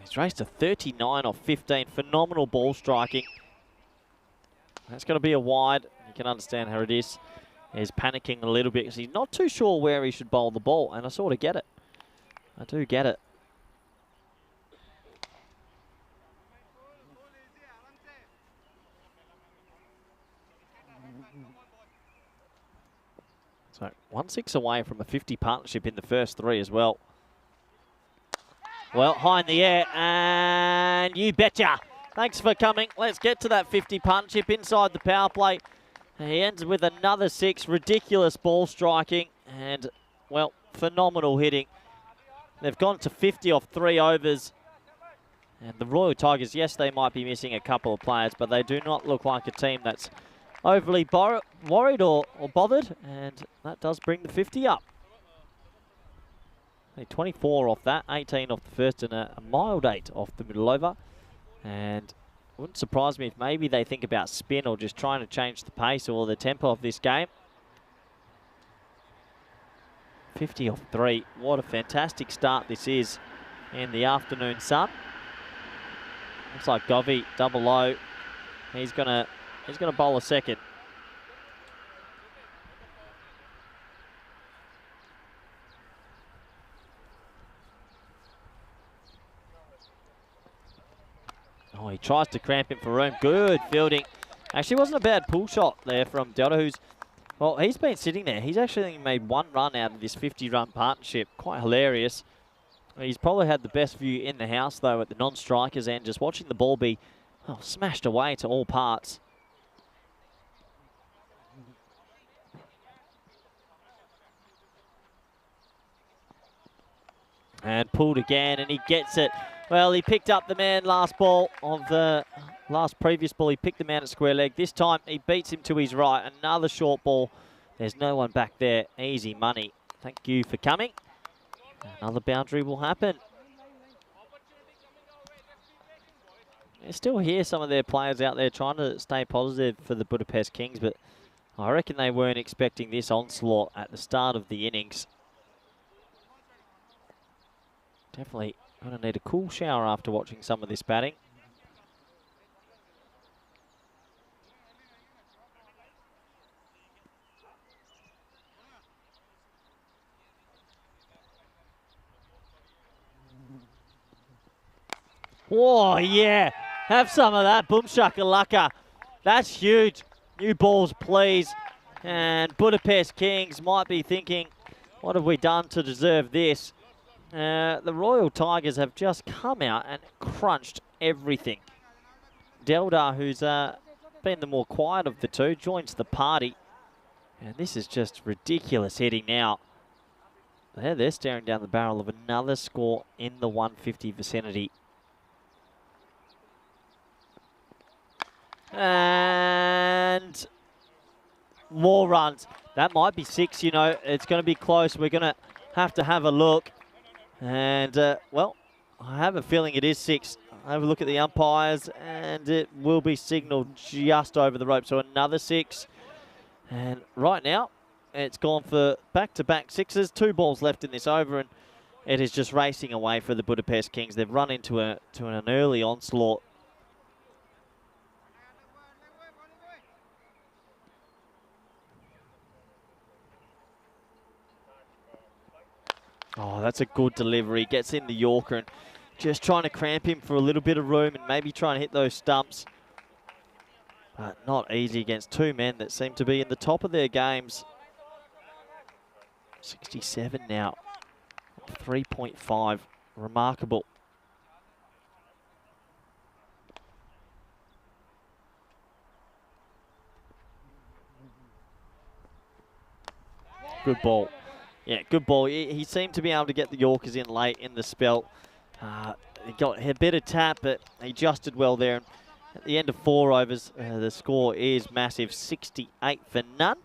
He's raced to 39 off 15. Phenomenal ball striking. That's going to be a wide. You can understand how it is. He's panicking a little bit because he's not too sure where he should bowl the ball, and I sort of get it. I do get it. So 1-6 away from a 50 partnership in the first 3 as well. Well, high in the air, and you betcha. Thanks for coming. Let's get to that 50 partnership inside the power play. He ends with another 6. Ridiculous ball striking and, well, phenomenal hitting. They've gone to 50 off 3 overs. And the Royal Tigers, yes, they might be missing a couple of players, but they do not look like a team that's overly worried or bothered. And that does bring the 50 up. 24 off that, 18 off the first, and a mild 8 off the middle over. And it wouldn't surprise me if maybe they think about spin or just trying to change the pace or the tempo of this game. 50 off 3. What a fantastic start this is in the afternoon sun. Looks like Govey, double low. He's gonna bowl a second. Oh, he tries to cramp him for room. Good fielding. Actually, wasn't a bad pull shot there from Delta, who's, well, he's been sitting there. He's actually made 1 run out of this 50-run partnership. Quite hilarious. He's probably had the best view in the house, though, at the non-strikers end, just watching the ball be smashed away to all parts. And pulled again, and he gets it. Well, he picked up the man last ball of the Last previous ball, he picked the man at square leg. This time, he beats him to his right. Another short ball. There's no one back there. Easy money. Thank you for coming. Another boundary will happen. You still hear some of their players out there trying to stay positive for the Budapest Kings, but I reckon they weren't expecting this onslaught at the start of the innings. Definitely going to need a cool shower after watching some of this batting. Oh, yeah. Have some of that. Boom shakalaka. That's huge. New balls, please. And Budapest Kings might be thinking, what have we done to deserve this? The Royal Tigers have just come out and crunched everything. Deldar, who's been the more quiet of the two, joins the party. And this is just ridiculous hitting now. They're staring down the barrel of another score in the 150 vicinity. And more runs. That might be 6, you know. It's going to be close. We're going to have a look. And, well, I have a feeling it is 6. I'll have a look at the umpires, and it will be signalled just over the rope. So another 6. And right now, it's gone for back-to-back 6s. 2 balls left in this over, and it is just racing away for the Budapest Kings. They've run into an early onslaught. Oh, that's a good delivery. Gets in the Yorker and just trying to cramp him for a little bit of room and maybe try and hit those stumps. But not easy against 2 men that seem to be in the top of their games. 67 now. 3.5. Remarkable. Good ball. Yeah, good ball. He seemed to be able to get the Yorkers in late in the spell. He got a bit of tap, but he adjusted well there. And at the end of 4 overs, the score is massive, 68 for none.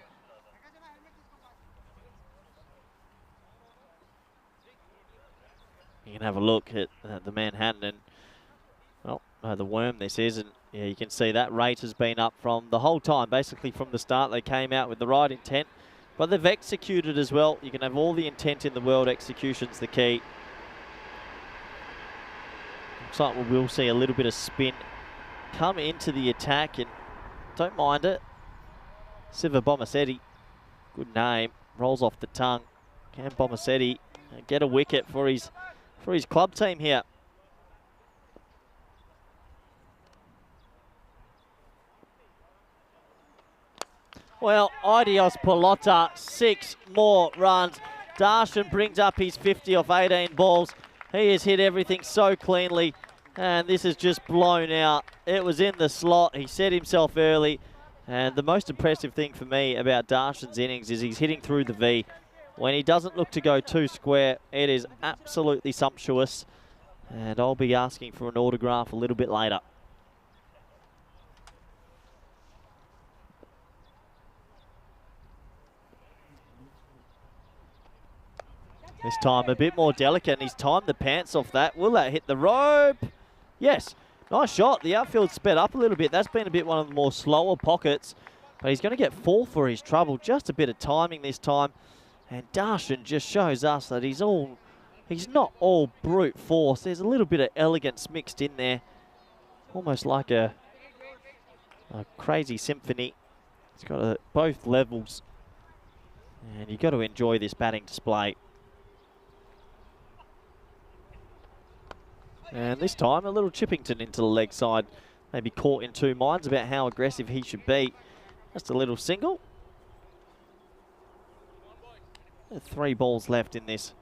You can have a look at the Manhattan and, well, the Worm this is. And yeah, you can see that rate has been up from the whole time. Basically from the start, they came out with the right intent. But they've executed as well. You can have all the intent in the world. Execution's the key. Looks like we will see a little bit of spin come into the attack, and don't mind it. Siva Bomasetti, good name, rolls off the tongue. Can Bomasetti get a wicket for his club team here? Well, Idios Pelota, 6 more runs. Darshan brings up his 50 off 18 balls. He has hit everything so cleanly, and this is just blown out. It was in the slot. He set himself early, and the most impressive thing for me about Darshan's innings is he's hitting through the V. When he doesn't look to go too square, it is absolutely sumptuous, and I'll be asking for an autograph a little bit later. This time a bit more delicate, and he's timed the pants off that. Will that hit the rope? Yes. Nice shot. The outfield sped up a little bit. That's been a bit one of the more slower pockets. But he's going to get 4 for his trouble. Just a bit of timing this time. And Darshan just shows us that he's not all brute force. There's a little bit of elegance mixed in there. Almost like a crazy symphony. It's got both levels. And you've got to enjoy this batting display. And this time, a little Chippington into the leg side. Maybe caught in 2 minds about how aggressive he should be. Just a little single. 3 balls left in this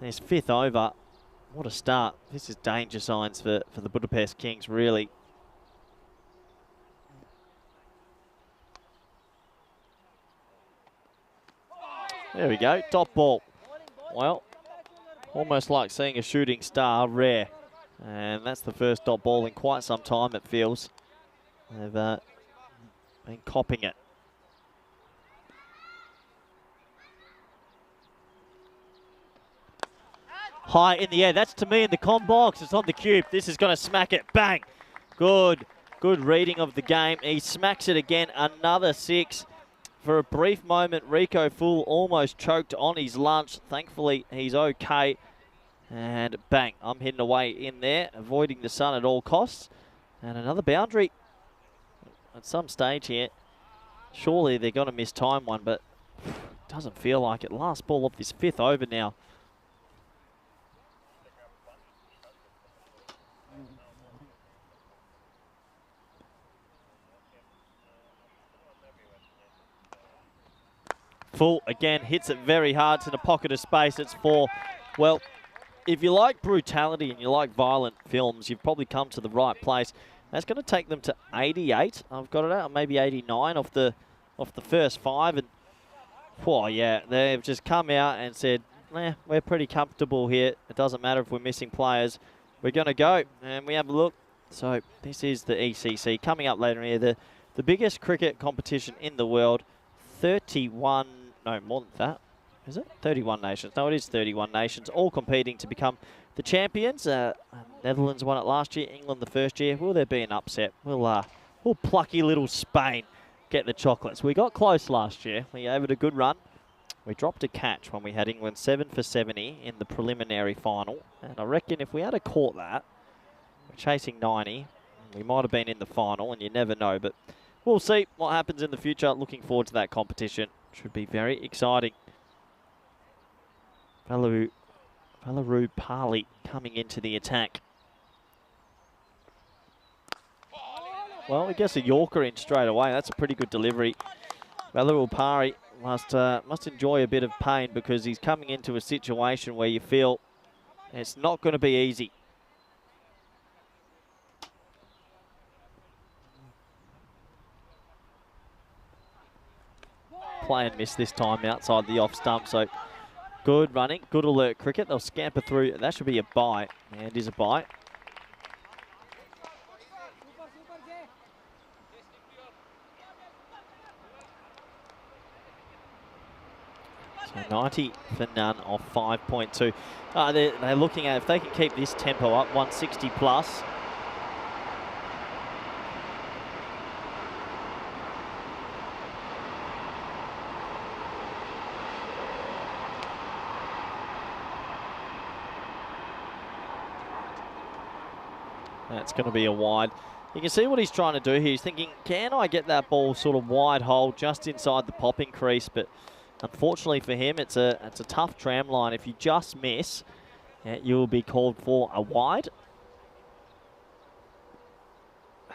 5th over. What a start. This is danger signs for the Budapest Kings, really. There we go, dot ball. Well, almost like seeing a shooting star, rare. And that's the first dot ball in quite some time, it feels. They've been copping it. High in the air. That's to me in the com box. It's on the cube. This is going to smack it. Bang. Good reading of the game. He smacks it again. Another 6. For a brief moment, Rico Fool almost choked on his lunch. Thankfully, he's okay. And bang, I'm hitting away in there, avoiding the sun at all costs. And another boundary at some stage here. Surely they're going to miss time one, but it doesn't feel like it. Last ball of this 5th over now. Full again, hits it very hard. It's in a pocket of space. It's 4. Well, if you like brutality and you like violent films, you've probably come to the right place. That's going to take them to 88. I've got it out, maybe 89 off the first 5. And, oh yeah, they've just come out and said, we're pretty comfortable here. It doesn't matter if we're missing players. We're going to go. And we have a look. So this is the ECC. Coming up later here, the biggest cricket competition in the world. 31, no, more than that. Is it? 31 nations. No, it is 31 nations, all competing to become the champions. Netherlands won it last year, England the first year. Will there be an upset? Will plucky little Spain get the chocolates? We got close last year. We gave it a good run. We dropped a catch when we had England 7 for 70 in the preliminary final. And I reckon if we had caught that, we're chasing 90. We might have been in the final, and you never know. But we'll see what happens in the future. Looking forward to that competition. Should be very exciting. Valeru Pali coming into the attack. Well, I guess a Yorker in straight away. That's a pretty good delivery. Valeru Pali must enjoy a bit of pain because he's coming into a situation where you feel it's not going to be easy. Play and miss this time outside the off stump, so good running, good alert cricket. They'll scamper through. That should be a bite, and it is a bite. So 90 for none off 5.2. They're looking at if they can keep this tempo up, 160 plus. That's going to be a wide. You can see what he's trying to do here. He's thinking, can I get that ball sort of wide hole just inside the popping crease? But unfortunately for him, it's a tough tram line. If you just miss, you'll be called for a wide.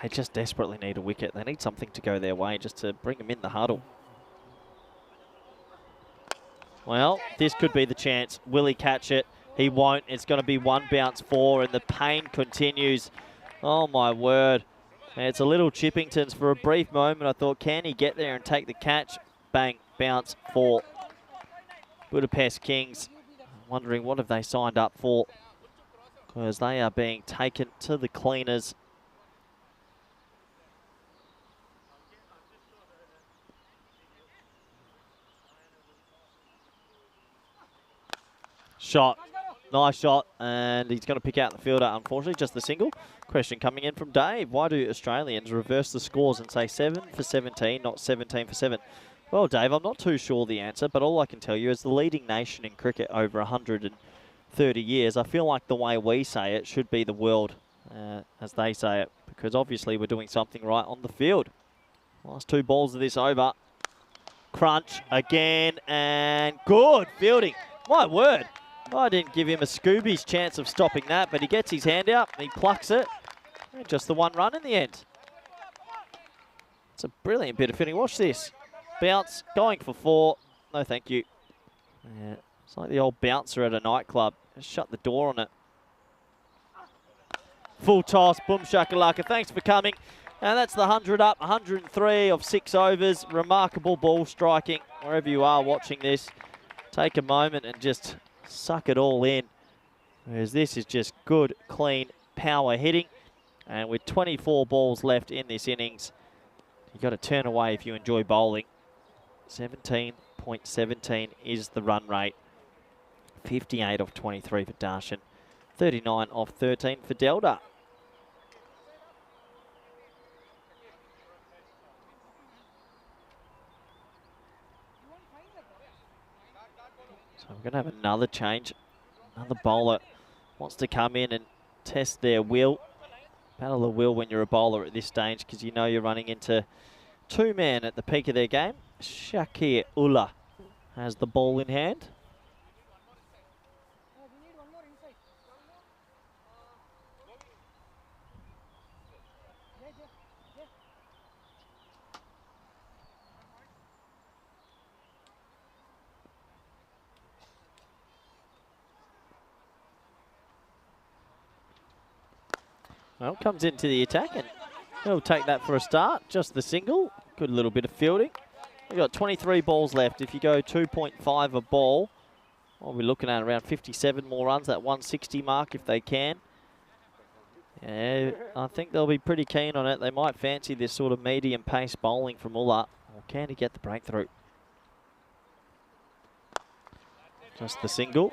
They just desperately need a wicket. They need something to go their way just to bring them in the huddle. Well, this could be the chance. Will he catch it? He won't. It's going to be 1 bounce 4, and the pain continues. Oh, my word. And it's a little Chippingtons. For a brief moment, I thought, can he get there and take the catch? Bang, bounce 4. Budapest Kings, wondering what have they signed up for, because they are being taken to the cleaners. Shot. Nice shot, and he's going to pick out the fielder, unfortunately, just the single. Question coming in from Dave. Why do Australians reverse the scores and say 7 for 17, not 17 for 7? Well, Dave, I'm not too sure the answer, but all I can tell you is the leading nation in cricket over 130 years, I feel like the way we say it should be the world as they say it, because obviously we're doing something right on the field. Last 2 balls of this over. Crunch again, and good fielding. My word. I didn't give him a Scooby's chance of stopping that, but he gets his hand out and he plucks it. And just the 1 run in the end. It's a brilliant bit of fielding. Watch this. Bounce, going for 4. No, thank you. Yeah, it's like the old bouncer at a nightclub. Just shut the door on it. Full toss, boom shakalaka. Thanks for coming. And that's the 100 up, 103 of 6 overs. Remarkable ball striking. Wherever you are watching this, take a moment and just suck it all in. Whereas this is just good, clean power hitting. And with 24 balls left in this innings, you've got to turn away if you enjoy bowling. 17.17 is the run rate. 58 off 23 for Darshan. 39 off 13 for Delta. So we're going to have another change. Another bowler wants to come in and test their will. Battle the will when you're a bowler at this stage, because you know you're running into two men at the peak of their game. Shakir Ullah has the ball in hand. Well, comes into the attack and he'll take that for a start. Just the single. Good little bit of fielding. We've got 23 balls left. If you go 2.5 a ball, we'll be looking at around 57 more runs, that 160 mark if they can. Yeah, I think they'll be pretty keen on it. They might fancy this sort of medium pace bowling from Ullah. Or can he get the breakthrough? Just the single.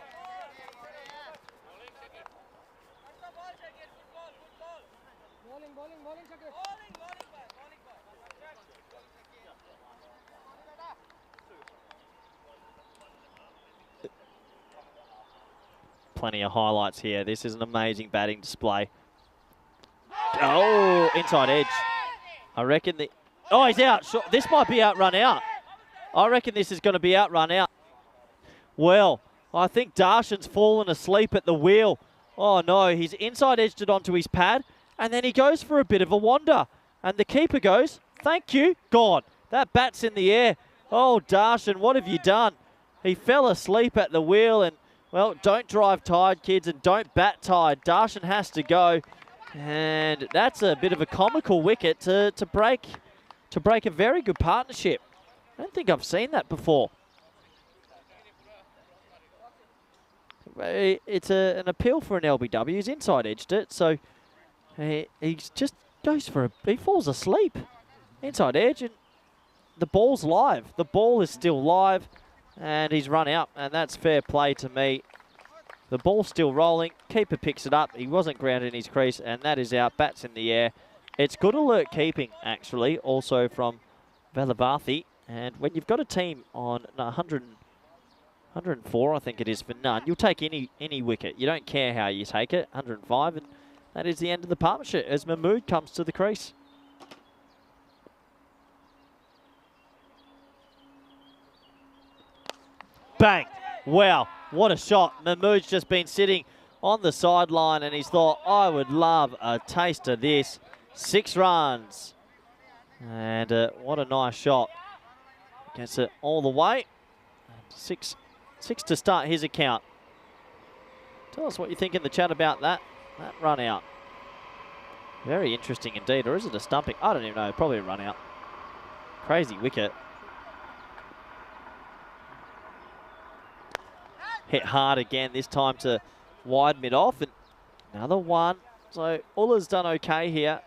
Plenty of highlights here. This is an amazing batting display. Oh, inside edge. I reckon the... Oh, he's out. This might be out, run out. I reckon this is going to be out, run out. Well, I think Darshan's fallen asleep at the wheel. Oh, no. He's inside edged it onto his pad, and then he goes for a bit of a wander. And the keeper goes, thank you, gone. That bat's in the air. Oh, Darshan, what have you done? He fell asleep at the wheel, and well, don't drive tired, kids, and don't bat tired. Darshan has to go. And that's a bit of a comical wicket to break a very good partnership. I don't think I've seen that before. It's an appeal for an LBW. He's inside edged it, so he just goes for he falls asleep. Inside edge, and the ball's live. The ball is still live. And he's run out, and that's fair play to me. The ball's still rolling. Keeper picks it up. He wasn't grounded in his crease, and that is out. Bats in the air. It's good alert keeping, actually, also from Valavarthi. And when you've got a team on 104, I think it is, for none, you'll take any wicket. You don't care how you take it. 105, and that is the end of the partnership as Mahmood comes to the crease. Bang. Wow, what a shot. Mahmood's just been sitting on the sideline and he's thought, I would love a taste of this. 6 runs. And what a nice shot. Gets it all the way. 6 to start his account. Tell us what you think in the chat about that run out. Very interesting indeed. Or is it a stumping? I don't even know. Probably a run out. Crazy wicket. Hit hard again, this time to wide mid-off, and another one. So Ullah's done okay here.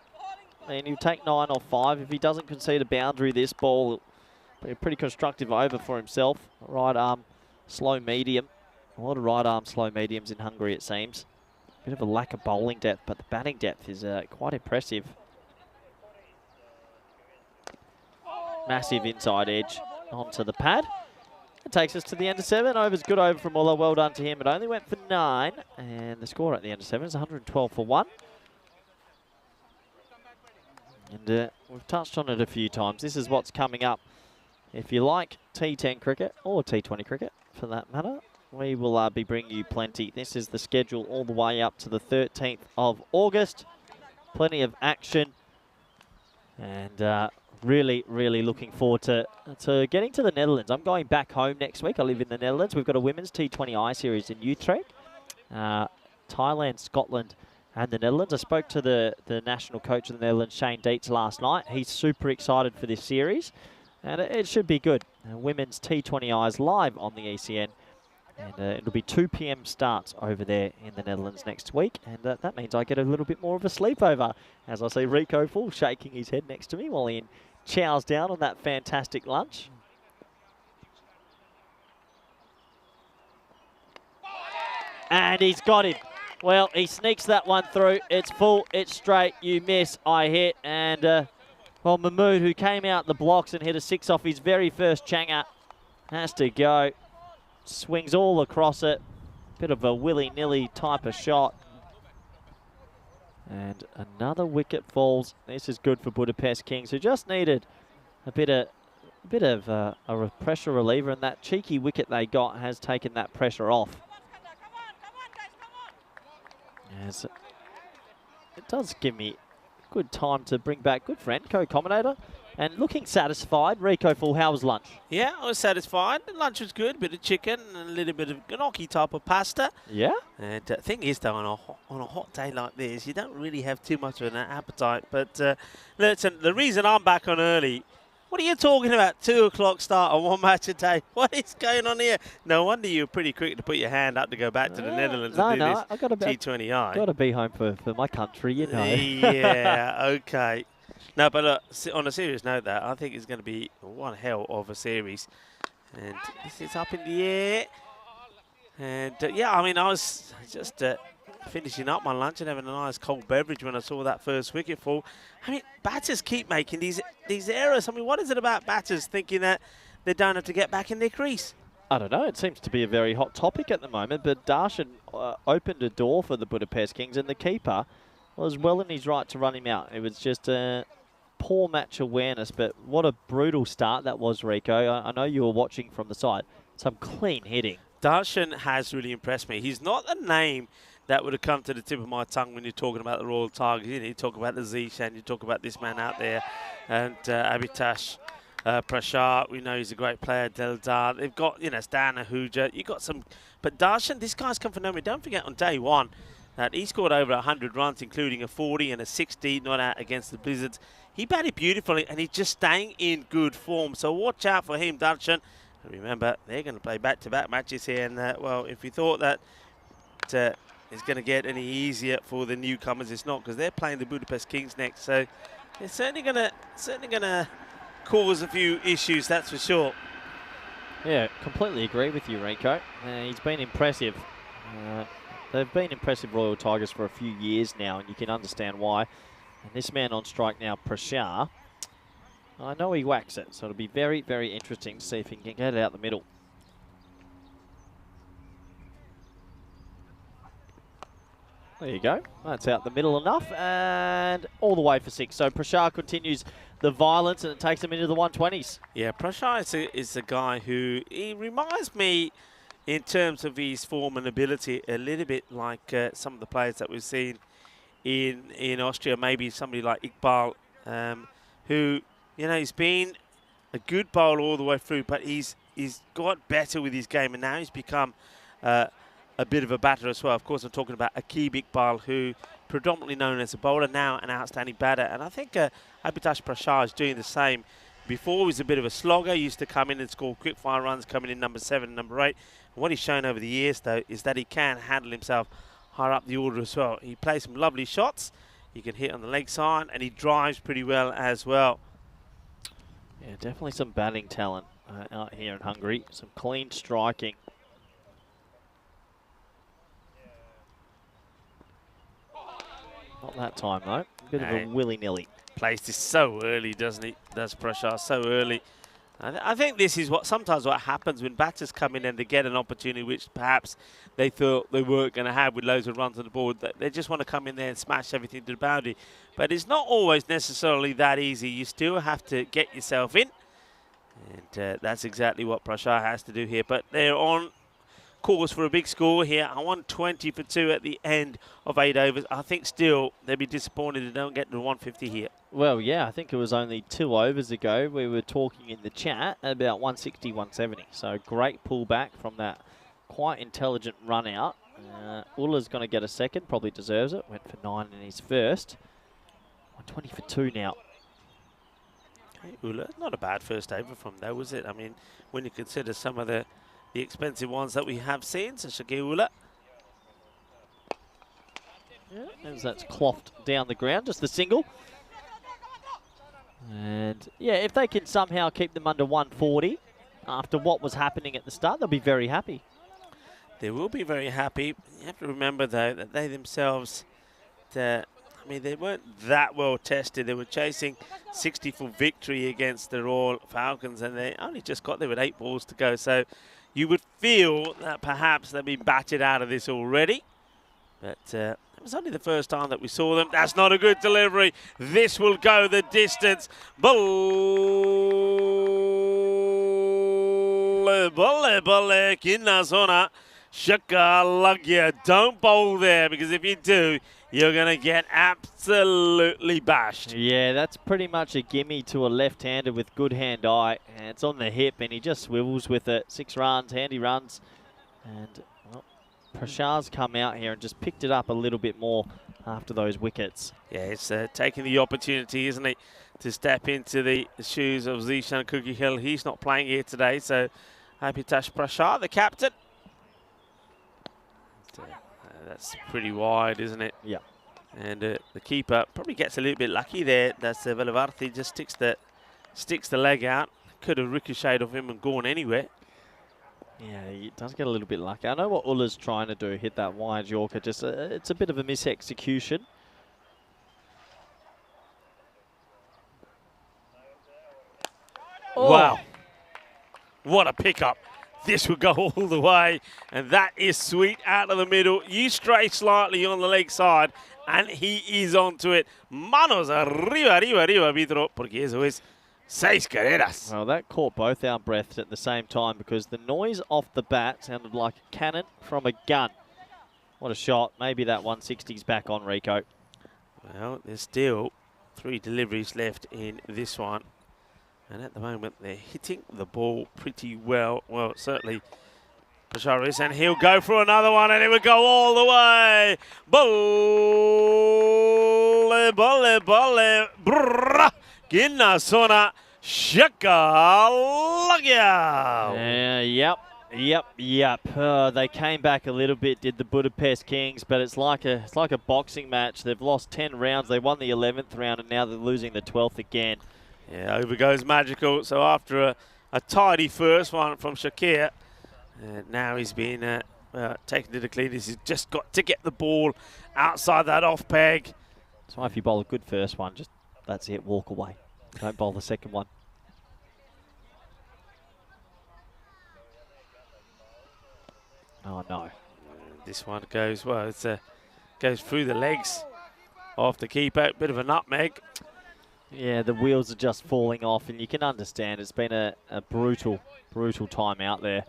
I mean, he'll take 9 off 5. If he doesn't concede a boundary, this ball will be a pretty constructive over for himself. Right arm, slow medium. A lot of right arm, slow mediums in Hungary, it seems. Bit of a lack of bowling depth, but the batting depth is quite impressive. Massive inside edge onto the pad. It takes us to the end of 7. Over's good over from Ullah. Well done to him. It only went for 9. And the score at the end of 7 is 112 for 1. And we've touched on it a few times. This is what's coming up. If you like T10 cricket, or T20 cricket for that matter, we will be bringing you plenty. This is the schedule all the way up to the 13th of August. Plenty of action. And really, really looking forward to getting to the Netherlands. I'm going back home next week. I live in the Netherlands. We've got a women's T20I series in Utrecht. Thailand, Scotland, and the Netherlands. I spoke to the national coach of the Netherlands, Shane Dietz, last night. He's super excited for this series, and it should be good. Women's T20Is live on the ECN And it'll be 2 p.m. starts over there in the Netherlands next week. And that means I get a little bit more of a sleepover. As I see Rico Full shaking his head next to me while he chows down on that fantastic lunch. And he's got him. Well, he sneaks that one through. It's full, it's straight, you miss, I hit. And, well, Mahmood, who came out the blocks and hit a 6 off his very first changer, has to go. Swings all across it. Bit of a willy-nilly type of shot. And another wicket falls. This is good for Budapest Kings, who just needed a bit of a pressure reliever, and that cheeky wicket they got has taken that pressure off. As it does give me good time to bring back good friend, co-commentator, and looking satisfied. Rico Full, how was lunch? Yeah, I was satisfied. The lunch was good. Bit of chicken and a little bit of gnocchi type of pasta. Yeah. And the thing is, though, on a hot day like this, you don't really have too much of an appetite. But listen, the reason I'm back on early, what are you talking about? 2 o'clock start on one match a day. What is going on here? No wonder you were pretty quick to put your hand up to go back to the Netherlands and do this I got T20I. Got to be home for my country, you know. Yeah, okay. No, but look, on a serious note, that I think it's going to be one hell of a series. And this is up in the air. And yeah, I mean, I was just finishing up my lunch and having a nice cold beverage when I saw that first wicket fall. I mean, batters keep making these errors. I mean, what is it about batters thinking that they don't have to get back in their crease? I don't know. It seems to be a very hot topic at the moment. But Darshan opened a door for the Budapest Kings, and the keeper was well in his right to run him out. It was just a poor match awareness, but what a brutal start that was, Rico. I know you were watching from the side. Some clean hitting. Darshan has really impressed me. He's not a name that would have come to the tip of my tongue when you're talking about the Royal Tigers. You talk about the Zishan, you talk about this man out there, and Abhitash Prashar. We know he's a great player. Deldar. They've got, Stan Ahuja. You got some, but Darshan, this guy's come from nowhere. Don't forget on day one that he scored over 100 runs, including a 40 and a 60, not out against the Blizzards. He batted beautifully, and he's just staying in good form. So watch out for him, Darshan. And remember, they're going to play back-to-back matches here. And, well, if you thought that it's going to get any easier for the newcomers, it's not, because they're playing the Budapest Kings next. So it's certainly going to cause a few issues, that's for sure. Yeah, completely agree with you, Rico. He's been impressive. They've been impressive Royal Tigers for a few years now, and you can understand why. And this man on strike now, Prashar, I know he whacks it, so it'll be very, very interesting to see if he can get it out the middle. There you go. That's out the middle enough, and all the way for 6. So Prashar continues the violence, and it takes him into the 120s. Yeah, Prashar is a guy who, he reminds me in terms of his form and ability a little bit like some of the players that we've seen in Austria, maybe somebody like Iqbal, who, he's been a good bowler all the way through, but he's got better with his game, and now he's become a bit of a batter as well. Of course, I'm talking about Aqib Iqbal, who predominantly known as a bowler, now an outstanding batter. And I think Abhitash Prashar is doing the same. Before he was a bit of a slogger, he used to come in and score quick fire runs, coming in number 7, number 8. And what he's shown over the years, though, is that he can handle himself higher up the order as well. He plays some lovely shots. He can hit on the leg side, and he drives pretty well as well. Yeah, definitely some batting talent out here in Hungary. Some clean striking. Not that time, though. A bit of a willy-nilly. Plays this so early, doesn't he? Does Prashar so early. I think this is sometimes what happens when batters come in and they get an opportunity which perhaps they thought they weren't going to have with loads of runs on the board. They just want to come in there and smash everything to the boundary. But it's not always necessarily that easy. You still have to get yourself in. And that's exactly what Prashar has to do here. But they're on course for a big score here. I won 20 for 2 at the end of 8 overs. I think still they'll be disappointed they don't get to 150 here. Well, yeah, I think it was only 2 overs ago we were talking in the chat about 160, 170. So great pullback from that quite intelligent run out. Ulla's going to get a second, probably deserves it. Went for 9 in his first. 120 for 2 now. Hey, Ulla, not a bad first over from there, was it? I mean, when you consider some of the the expensive ones that we have seen. So Shagiula. Yeah, as that's clothed down the ground, just the single. And yeah, if they can somehow keep them under 140 after what was happening at the start, they'll be very happy. They will be very happy. You have to remember, though, that they themselves, I mean, they weren't that well tested. They were chasing 60 for victory against the Royal Falcons, and they only just got there with 8 balls to go. So you would feel that perhaps they've been batted out of this already. But it was only the first time that we saw them. That's not a good delivery. This will go the distance. Don't bowl there, because if you do, you're going to get absolutely bashed. Yeah, that's pretty much a gimme to a left-hander with good hand-eye. And it's on the hip, and he just swivels with it. 6 runs, handy runs. And, well, Prashar's come out here and just picked it up a little bit more after those wickets. Yeah, it's taking the opportunity, isn't it, to step into the shoes of Zishan Cookie Hill. He's not playing here today, so Abhitash Prashar, the captain. That's pretty wide, isn't it? Yeah. And the keeper probably gets a little bit lucky there. That's Velavarthi, just sticks the leg out. Could have ricocheted off him and gone anywhere. Yeah, he does get a little bit lucky. I know what Ulla's trying to do, hit that wide Yorker. Just it's a bit of a mis-execution. Oh. Wow. What a pickup. This will go all the way, and that is sweet out of the middle. You stray slightly on the leg side, and he is onto it. Manos arriba, arriba, arriba, Vidro, porque eso es 6 carreras. Well, that caught both our breaths at the same time, because the noise off the bat sounded like a cannon from a gun. What a shot. Maybe that 160's back on, Rico. Well, there's still 3 deliveries left in this one. And at the moment, they're hitting the ball pretty well. Well, certainly Bashar is, and he'll go for another one, and it would go all the way. Bolle, bolle, bolle, brrrr, ginna sona, shakalagya. Yep. They came back a little bit, did the Budapest Kings, but it's like a boxing match. They've lost 10 rounds. They won the 11th round, and now they're losing the 12th again. Yeah, over goes Magical. So after a tidy first one from Shakir, now he's been taken to the cleaners. He's just got to get the ball outside that off peg. So if you bowl a good first one, just that's it, walk away. Don't bowl the second one. Oh no. This one goes, well, it's goes through the legs of the keeper. Bit of a nutmeg. Yeah, the wheels are just falling off, and you can understand it's been a brutal time out there.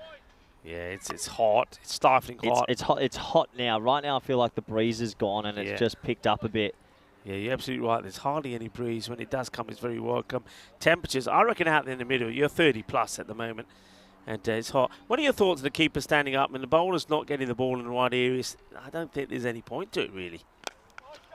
Yeah, it's hot. It's stifling hot. It's hot now. Right now I feel like the breeze is gone, and it's just picked up a bit. Yeah, you're absolutely right. There's hardly any breeze. When it does come, it's very welcome. Temperatures, I reckon out there in the middle, you're 30 plus at the moment, and it's hot. What are your thoughts of the keeper standing up and the bowler's not getting the ball in the right areas? I don't think there's any point to it, really.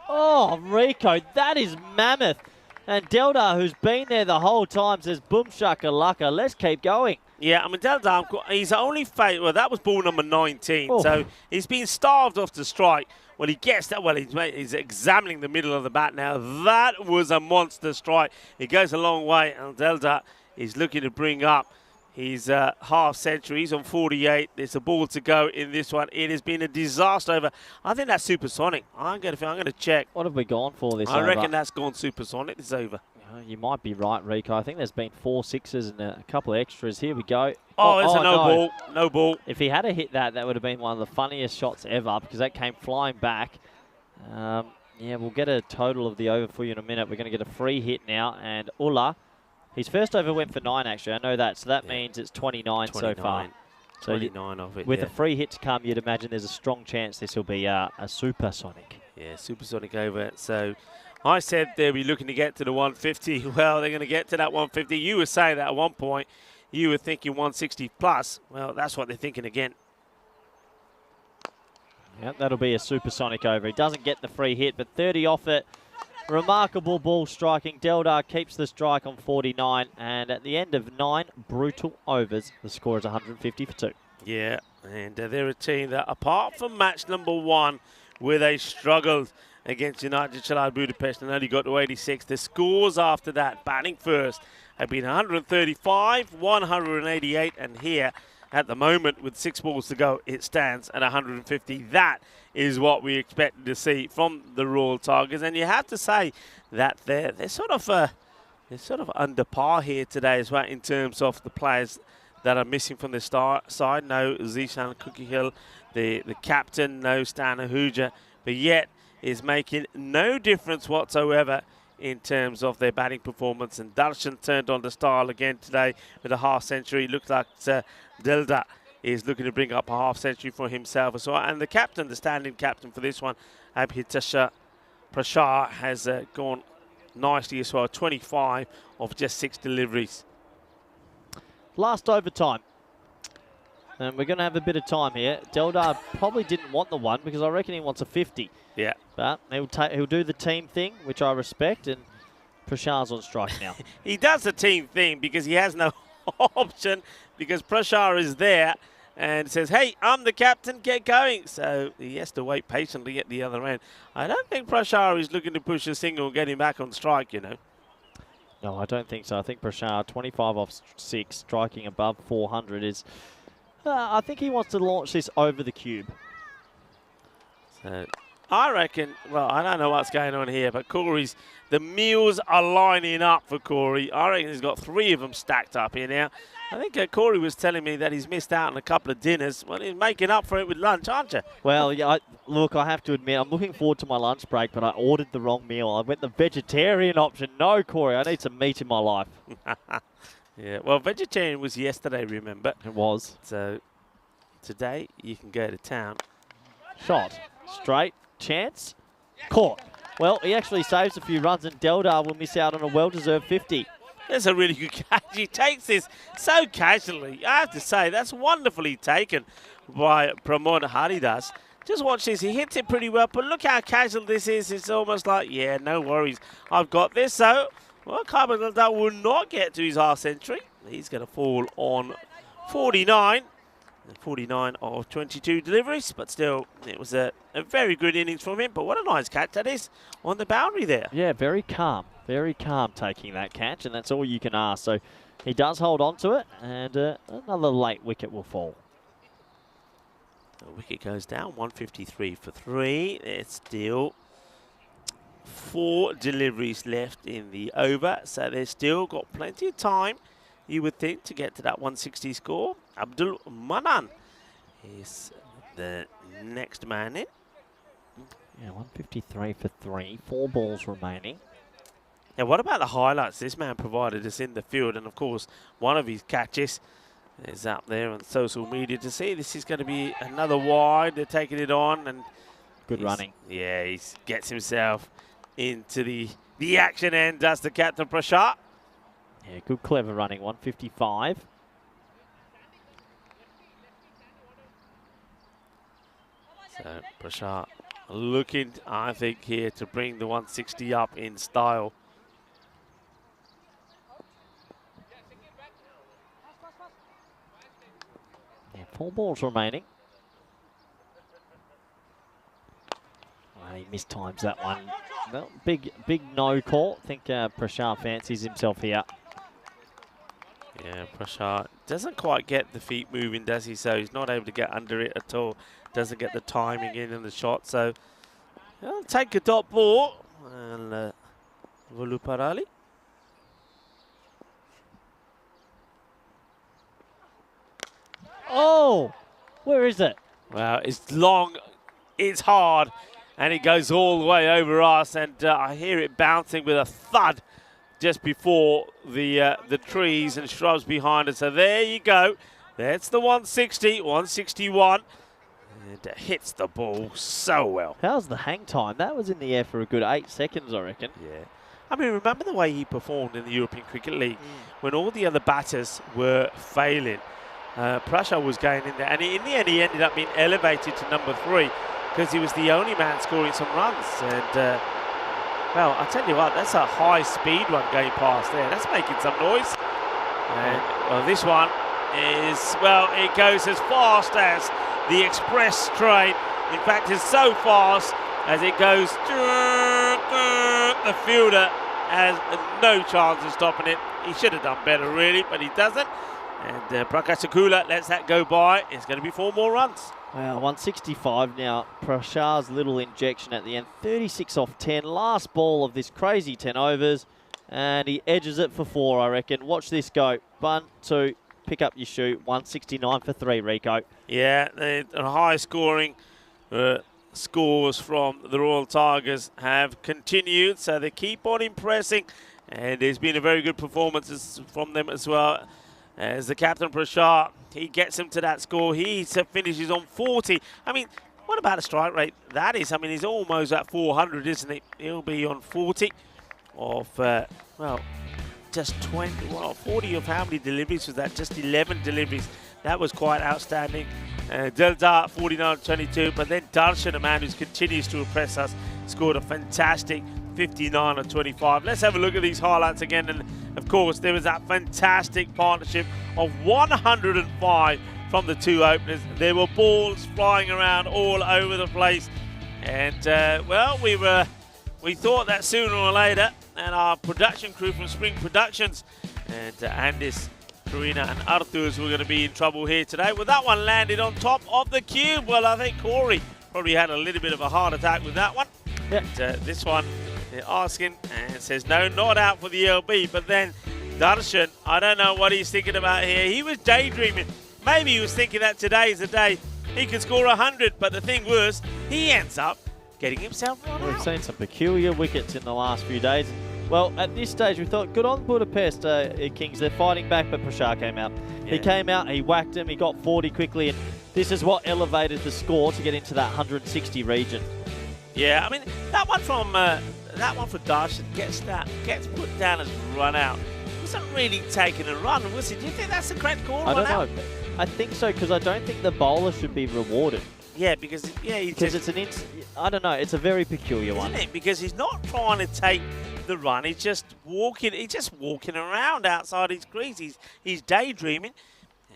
Oh, Rico, that is mammoth. And Deldar, who's been there the whole time, says, boom shakalaka, let's keep going. Yeah, I mean, Deldar, he's only failed. Well, that was ball number 19. Oh. So he's been starved off the strike. Well, he gets that. Well, he's examining the middle of the bat now. That was a monster strike. It goes a long way, and Deldar is looking to bring up his half century. He's on 48. There's a ball to go in this one. It has been a disaster over. I think that's supersonic. I'm going to check. What have we gone for this I over? reckon that's gone supersonic. It's over. You might be right, Rico. I think there's been 4 sixes and a couple of extras. Here we go. Oh, it's a no ball. No ball. If he had hit that, that would have been one of the funniest shots ever, because that came flying back. Yeah, we'll get a total of the over for you in a minute. We're going to get a free hit now, and Ulla, his first over went for 9, actually. I know that, so that means it's 29 so far. 29 of it, with a free hit to come, you'd imagine there's a strong chance this will be a supersonic. Yeah, supersonic over. So I said they'll be looking to get to the 150. Well, they're going to get to that 150. You were saying that at one point. You were thinking 160 plus. Well, that's what they're thinking again. Yep, that'll be a supersonic over. He doesn't get the free hit, but 30 off it. Remarkable ball striking. Deldar keeps the strike on 49, and at the end of 9 brutal overs, the score is 150 for 2. Yeah, and they're a team that, apart from match number 1, where they struggled against United Chalad Budapest and only got to 86, the scores after that, batting first, have been 135, 188, and here, at the moment, with 6 balls to go, it stands at 150. That is what we expected to see from the Royal Tigers, and you have to say that they're sort of under par here today as well in terms of the players that are missing from the side. No Zishan Kukihill, the captain, no Stan Ahuja, but yet is making no difference whatsoever in terms of their batting performance. And Darshan turned on the style again today with a half century. Looks like Delda is looking to bring up a half century for himself as well. And the captain, the standing captain for this one, Abhitasha Prashar, has gone nicely as well. 25 of just 6 deliveries. Last overtime. And we're going to have a bit of time here. Deldar probably didn't want the one because I reckon he wants a 50. Yeah. But he'll do the team thing, which I respect, and Prashar's on strike now. He does the team thing because he has no option, because Prashar is there and says, hey, I'm the captain, get going. So he has to wait patiently at the other end. I don't think Prashar is looking to push a single and get him back on strike, you know. No, I don't think so. I think Prashar, 25 off 6, striking above 400 is... I think he wants to launch this over the cube. So I reckon, well, I don't know what's going on here, but the meals are lining up for Corey. I reckon he's got 3 of them stacked up here now. I think Corey was telling me that he's missed out on a couple of dinners. Well, he's making up for it with lunch, aren't you? Well, yeah, look, I have to admit, I'm looking forward to my lunch break, but I ordered the wrong meal. I went the vegetarian option. No, Corey, I need some meat in my life. Yeah, well, vegetarian was yesterday, remember? It was. So today you can go to town. Shot. Straight. Chance. Caught. Well, he actually saves a few runs, and Deldar will miss out on a well-deserved 50. That's a really good catch. He takes this so casually. I have to say, that's wonderfully taken by Pramod Haridas. Just watch this. He hits it pretty well, but look how casual this is. It's almost like, yeah, no worries. I've got this. So, well, Carbon Deldar will not get to his half century. He's going to fall on 49. 49 of 22 deliveries, but still, it was a very good innings from him. But what a nice catch that is on the boundary there. Yeah, very calm taking that catch, and that's all you can ask. So he does hold on to it, and another late wicket will fall. The wicket goes down, 153 for 3. There's still 4 deliveries left in the over, so they've still got plenty of time, you would think, to get to that 160 score. Abdul Manan is the next man in. Yeah, 153 for 3, 4 balls remaining. Now, what about the highlights this man provided us in the field? And, of course, one of his catches is up there on social media to see. This is going to be another wide. They're taking it on. And good running. Yeah, he gets himself into the action end, does the captain Prashar. Yeah, good, clever running, 155. So, Prashar looking, I think, here to bring the 160 up in style. Yeah, 4 balls remaining. Well, he mistimes that one. Well, big no call. I think Prashar fancies himself here. Yeah, Prashar doesn't quite get the feet moving, does he? So he's not able to get under it at all. Doesn't get the timing in the shot. So he'll take a dot ball. And Voluparali. Oh, where is it? Well, it's long, it's hard, and it goes all the way over us. And I hear it bouncing with a thud just before the trees and shrubs behind us. So there you go. That's the 160, 161. And it hits the ball so well. How's the hang time? That was in the air for a good 8 seconds, I reckon. Yeah. I mean, remember the way he performed in the European Cricket League when all the other batters were failing. Prashar was going in there, and in the end he ended up being elevated to number 3 because he was the only man scoring some runs. And well, I tell you what, that's a high speed one going past there. That's making some noise. And well, this one is, well, it goes as fast as the express train. In fact, it's so fast as it goes, the fielder has no chance of stopping it. He should have done better, really, but he doesn't. And Prakasakula lets that go by. It's going to be 4 more runs. Wow, 165 now. Prashar's little injection at the end. 36 off 10. Last ball of this crazy 10 overs. And he edges it for 4, I reckon. Watch this go. 1, 2, pick up your shoe. 169 for 3, Rico. Yeah, the high scoring scores from the Royal Tigers have continued. So they keep on impressing. And there's been a very good performance from them as well. As the captain, Prashar, he gets him to that score. He finishes on 40. I mean, what about a strike rate? That is, I mean, he's almost at 400, isn't he? He'll be on 40 of, well, just 20. Well, 40 of how many deliveries was that? Just 11 deliveries. That was quite outstanding. Deldar, 49-22. But then Darshan, a man who continues to impress us, scored a fantastic 59 or 25. Let's have a look at these highlights again. And of course, there was that fantastic partnership of 105 from the 2 openers. There were balls flying around all over the place. And well, we thought that sooner or later, and our production crew from Spring Productions and Andis, Karina and Arthurs were going to be in trouble here today. Well, that one landed on top of the cube. Well, I think Corey probably had a little bit of a heart attack with that one. Yeah. And, this one, they're asking, and it says no, not out for the LB. But then Darshan, I don't know what he's thinking about here. He was daydreaming. Maybe he was thinking that today is the day he could score 100. But the thing was, he ends up getting himself run out. We've seen some peculiar wickets in the last few days. Well, at this stage, we thought, good on Budapest Kings. They're fighting back, but Prashar came out. Yeah. He came out, he whacked him, he got 40 quickly, and this is what elevated the score to get into that 160 region. Yeah, I mean, that one for Darshan gets put down as run out. It wasn't really taking a run, was it? Do you think that's the correct call? I don't know. I think so, because I don't think the bowler should be rewarded. Yeah, because it's I don't know. It's a very peculiar one, isn't it? Because he's not trying to take the run. He's just walking. He's just walking around outside his crease. He's daydreaming.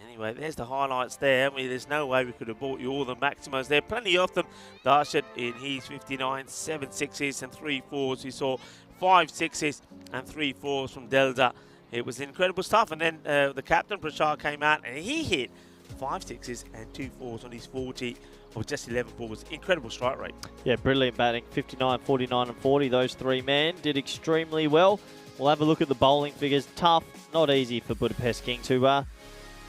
Anyway, there's the highlights there. I mean, there's no way we could have bought you all the maximums. There are plenty of them. Darshan in his 59, 7 sixes and 3 fours. We saw 5 sixes and 3 fours from Delta. It was incredible stuff. And then the captain Prashar came out and he hit 5 sixes and 2 fours on his 40 or just 11 balls. Incredible strike rate. Yeah, brilliant batting. 59, 49 and 40. Those 3 men did extremely well. We'll have a look at the bowling figures. Tough, not easy for Budapest Kings who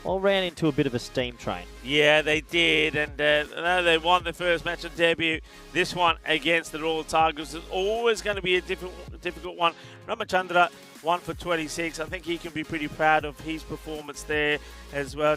all ran into a bit of a steam train. Yeah, they did, and they won the first match on debut. This one against the Royal Tigers is always going to be a difficult one. Ramachandra, 1 for 26. I think he can be pretty proud of his performance there as well.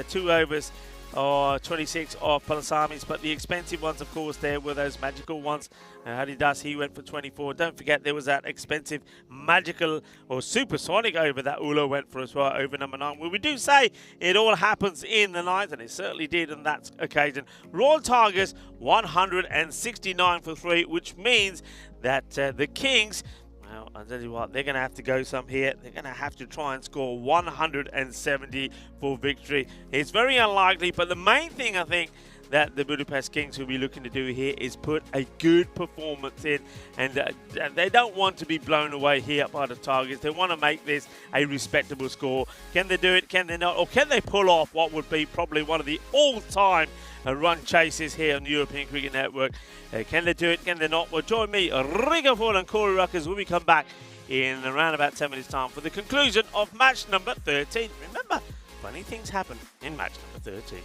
2 overs or 26 of Palasamis, but the expensive ones, of course, there were those magical ones. Haridas, he went for 24. Don't forget there was that expensive magical or supersonic over that Ulo went for as well, over number 9. Well, we do say it all happens in the night, and it certainly did on that occasion. Royal Tigers 169 for 3, which means that the Kings, well, I'll tell you what, they're going to have to go some here. They're going to have to try and score 170 for victory. It's very unlikely, but the main thing I think that the Budapest Kings will be looking to do here is put a good performance in, and they don't want to be blown away here by the Tigers. They want to make this a respectable score. Can they do it? Can they not? Or can they pull off what would be probably one of the all-time run chases here on the European Cricket Network? Can they do it? Can they not? Well, join me, Rico Ford and Corey Ruckers, when we come back in around about 10 minutes' time for the conclusion of match number 13. Remember, funny things happen in match number 13.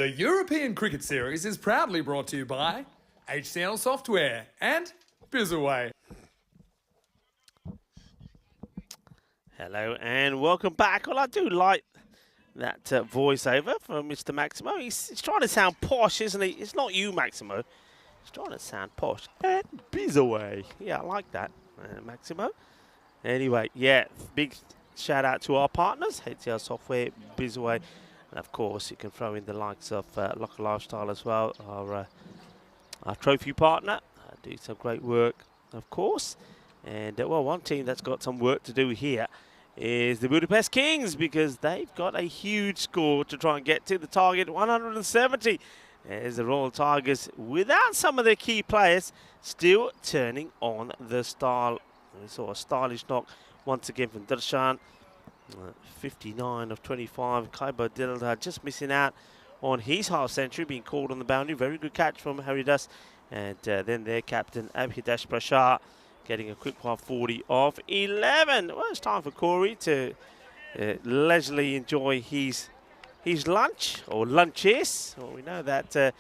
The European Cricket Series is proudly brought to you by HCL Software and Bizaway. Hello and welcome back. Well, I do like that voiceover from Mr. Maximo. He's trying to sound posh, isn't he? It's not you, Maximo. He's trying to sound posh. And Bizaway. Yeah, I like that, Maximo. Anyway, yeah, big shout out to our partners, HCL Software, Bizaway, and of course you can throw in the likes of Locker Lifestyle as well, our trophy partner. Do some great work, of course. And well, one team that's got some work to do here is the Budapest Kings, because they've got a huge score to try and get to the target, 170. As the Royal Tigers, without some of their key players, still turning on the style. We saw a stylish knock once again from Darshan. 59 of 25. Kaiba Dilda just missing out on his half century, being called on the boundary. Very good catch from Haridas. And then their captain, Abhidash Prashar, getting a quick 40 of 11. Well, it's time for Corey to leisurely enjoy his lunch, or lunches. Well, we know that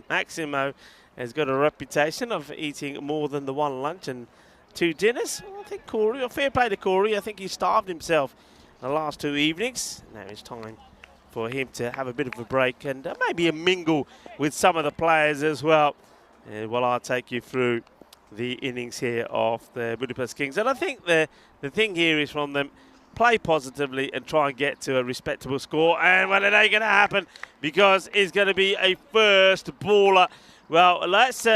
Maximo has got a reputation of eating more than the one lunch and 2 dinners. Well, I think Corey, or fair play to Corey, I think he starved himself the last 2 evenings. Now it's time for him to have a bit of a break and maybe a mingle with some of the players as well. While I'll take you through the innings here of the Budapest Kings. And I think the thing here is from them, play positively and try and get to a respectable score. And well, it ain't going to happen, because it's going to be a first baller. Well, let's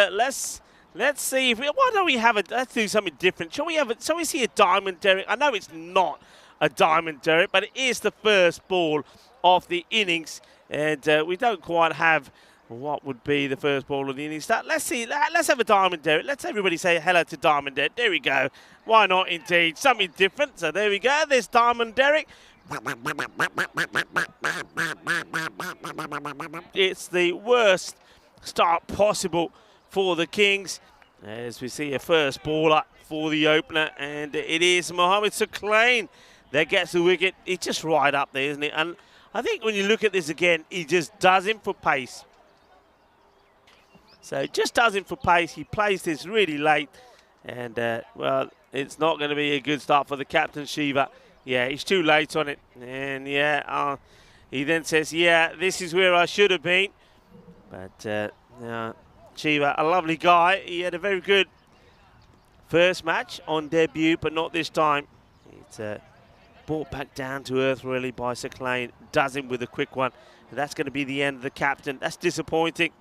see if why don't we have a, let's do something different. Shall we see a diamond Derek? I know it's not a diamond Derek, but it is the first ball of the innings, and we don't quite have what would be the first ball of the innings. Let's have a diamond Derek. Let's everybody say hello to Diamond Derek. There we go. Why not indeed? Something different. So there we go. There's Diamond Derek. It's the worst start possible for the Kings, as we see a first baller for the opener, and it is Mohamed Suklain that gets the wicket. He's just right up there, isn't it? And I think when you look at this again, he just does him for pace. So just does him for pace. He plays this really late, and well, it's not going to be a good start for the captain, Shiva. Yeah, he's too late on it, and yeah, he then says, yeah, this is where I should have been. But Shiva, a lovely guy. He had a very good first match on debut, but not this time. It's brought back down to earth really by Suklain. Does him with a quick one, and that's going to be the end of the captain. That's disappointing.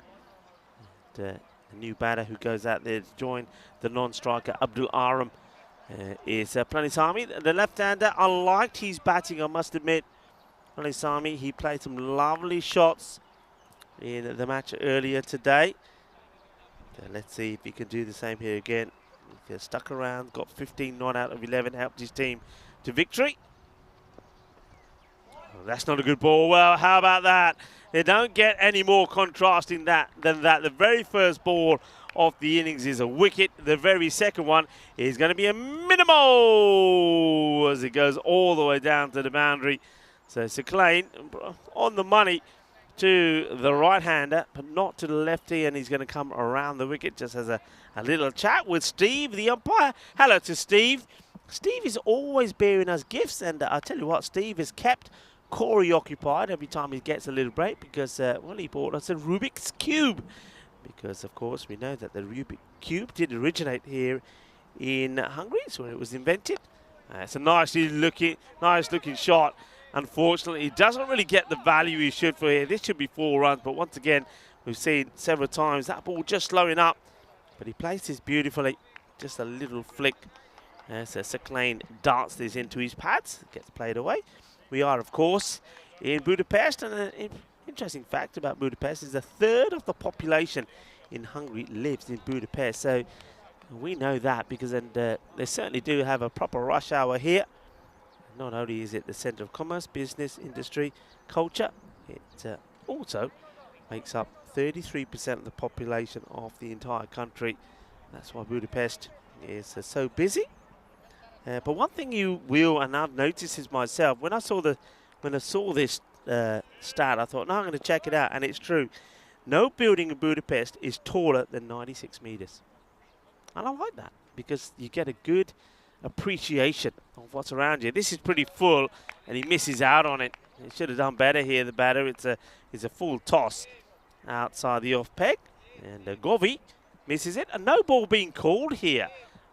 The new batter who goes out there to join the non-striker Abdul Aram is Planisami, the left-hander. I liked his batting, I must admit. Planisami, he played some lovely shots in the match earlier today. So let's see if he can do the same here again. He stuck around, got 15 not out of 11, helped his team to victory. Oh, that's not a good ball. Well, how about that? They don't get any more contrasting than that. The very first ball of the innings is a wicket. The very second one is going to be a minimal as it goes all the way down to the boundary. So Suklain on the money to the right-hander, but not to the lefty, and he's going to come around the wicket. Just has a little chat with Steve, the umpire. Hello to Steve. Steve is always bearing us gifts, and I'll tell you what, Steve has kept Corey occupied every time he gets a little break, because well, he bought us a Rubik's Cube, because of course we know that the Rubik's Cube did originate here in Hungary. It's where it was invented. It's a nice looking shot. Unfortunately, he doesn't really get the value he should for here. This should be 4 runs, but once again, we've seen several times that ball just slowing up, but he plays this beautifully. Just a little flick. So Suklain darts this into his pads, gets played away. We are, of course, in Budapest, and an interesting fact about Budapest is 1/3 of the population in Hungary lives in Budapest. So we know that, because they certainly do have a proper rush hour here. Not only is it the centre of commerce, business, industry, culture, it also makes up 33% of the population of the entire country. That's why Budapest is so busy. But one thing you will, and I've noticed this myself, when I saw this stat. I thought, no, I'm going to check it out, and it's true. No building in Budapest is taller than 96 metres. And I like that because you get a good appreciation of what's around you. This is pretty full, and he misses out on it. He should have done better here, the batter. It's a full toss outside the off peg, and Govey misses it. A no ball being called here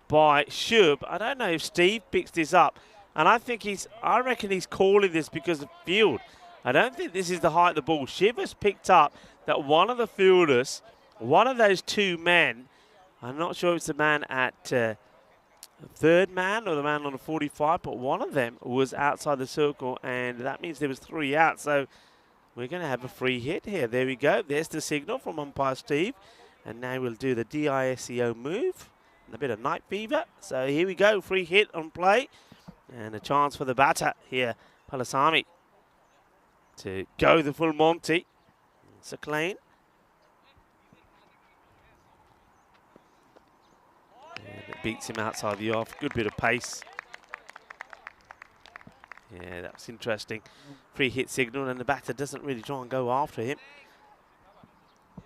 by Shub. I don't know if Steve picks this up, and I reckon he's calling this because of field. I don't think this is the height of the ball. Shiv has picked up that one of the fielders, one of those two men, I'm not sure if it's the man at third man or the man on the 45, but one of them was outside the circle, and that means there was 3 out. So we're going to have a free hit here. There we go. There's the signal from umpire Steve. And now we'll do the DISCO move and a bit of night fever. So here we go. Free hit on play. And a chance for the batter here, Palasami, to go the full Monty. It's a clean. And it beats him outside the off. Good bit of pace. Yeah, that's interesting. Free hit signal, and the batter doesn't really try and go after him.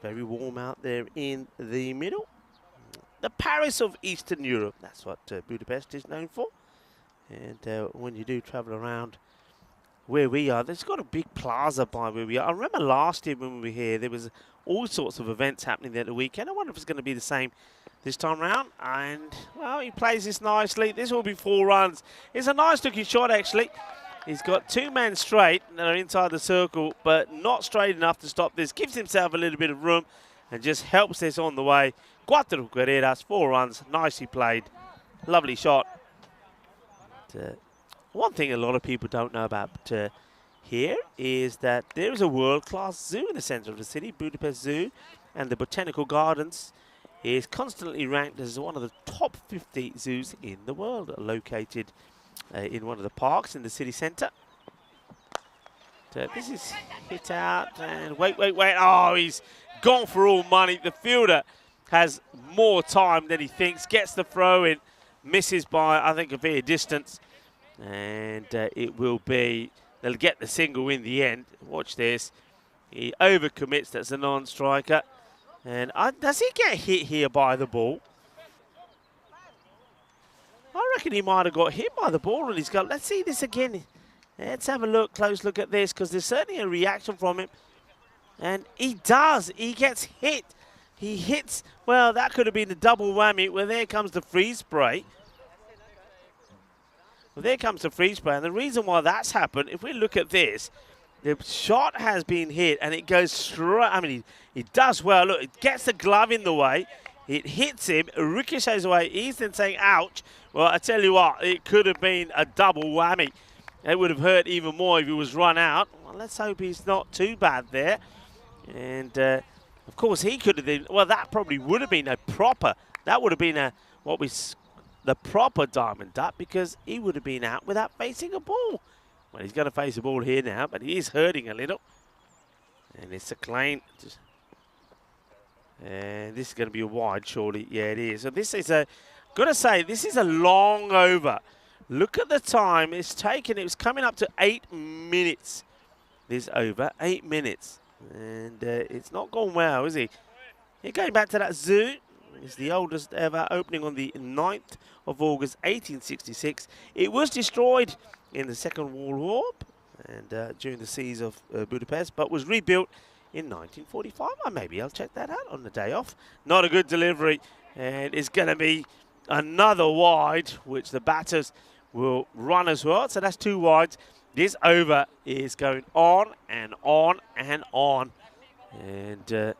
Very warm out there in the middle. The Paris of Eastern Europe. That's what Budapest is known for. And when you do travel around where we are, there's got a big plaza by where we are. I remember last year when we were here, there was all sorts of events happening there at the weekend. I wonder if it's going to be the same this time round. And, well, he plays this nicely. This will be 4 runs. It's a nice looking shot, actually. He's got 2 men straight that are inside the circle, but not straight enough to stop this. Gives himself a little bit of room and just helps this on the way. 4 carreras, 4 runs. Nicely played. Lovely shot. One thing a lot of people don't know about here is that there is a world-class zoo in the centre of the city, Budapest Zoo, and the Botanical Gardens is constantly ranked as one of the top 50 zoos in the world, located in one of the parks in the city centre. This is hit out, and wait. Oh, he's gone for all money. The fielder has more time than he thinks, gets the throw in, misses by, I think, a fair distance. And it will be, they'll get the single in the end. Watch this. He overcommits, that's a non-striker. And does he get hit here by the ball? I reckon he might have got hit by the ball and he's got, let's see this again. Let's have a close look at this, because there's certainly a reaction from him. And he does, he gets hit. He hits, well, that could have been a double whammy. Well, there comes the freeze spray. Well, there comes the freeze spray, and the reason why that's happened, if we look at this, the shot has been hit, and it goes straight. I mean, he does well. Look, it gets the glove in the way. It hits him, ricochets away. He's then saying, ouch. Well, I tell you what, it could have been a double whammy. It would have hurt even more if he was run out. Well, let's hope he's not too bad there. And, of course, he could have been, well, that probably would have been a proper, that would have been the proper diamond duck, because he would have been out without facing a ball. Well, he's going to face a ball here now, but he is hurting a little. And it's a clean. And this is going to be a wide, surely. Yeah, it is. So this is got to say, this is a long over. Look at the time it's taken. It was coming up to 8 minutes. This over, 8 minutes. And it's not gone well, is he? You're going back to that zoo. It's the oldest ever, opening on the 9th of August, 1866. It was destroyed in the Second World War and during the siege of Budapest, but was rebuilt in 1945. Maybe I'll check that out on the day off. Not a good delivery, and it's going to be another wide, which the batters will run as well. So that's 2 wides. This over is going on and on and on. And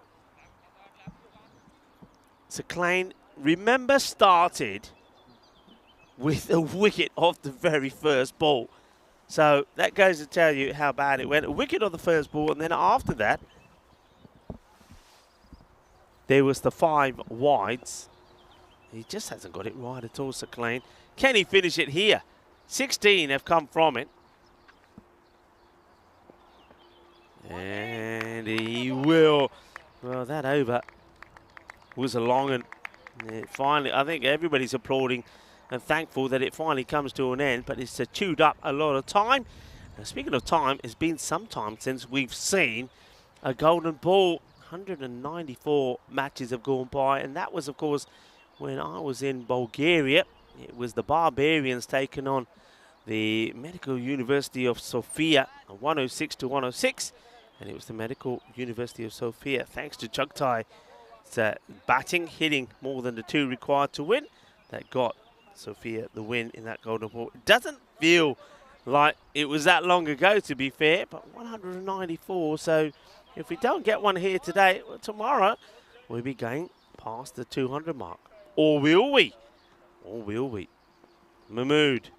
Sir Klein, remember, started with a wicket off the very first ball. So that goes to tell you how bad it went. A wicket on the first ball, and then after that, there was the 5 wides. He just hasn't got it right at all, Sir Klein. Can he finish it here? 16 have come from it. And he will. Well, that over was a long one. Finally, I think everybody's applauding and thankful that it finally comes to an end, but it's chewed up a lot of time. Now, speaking of time, it's been some time since we've seen a golden ball. 194 matches have gone by, and that was, of course, when I was in Bulgaria. It was the Barbarians taking on the Medical University of Sofia, 106 to 106, and it was the Medical University of Sofia, thanks to Chugtai batting, hitting more than the 2 required to win, that got Sofia the win in that golden ball. It doesn't feel like it was that long ago, to be fair, but 194, so if we don't get one here today, well, tomorrow we'll be going past the 200 mark. Or will we? Or will we? Mahmood.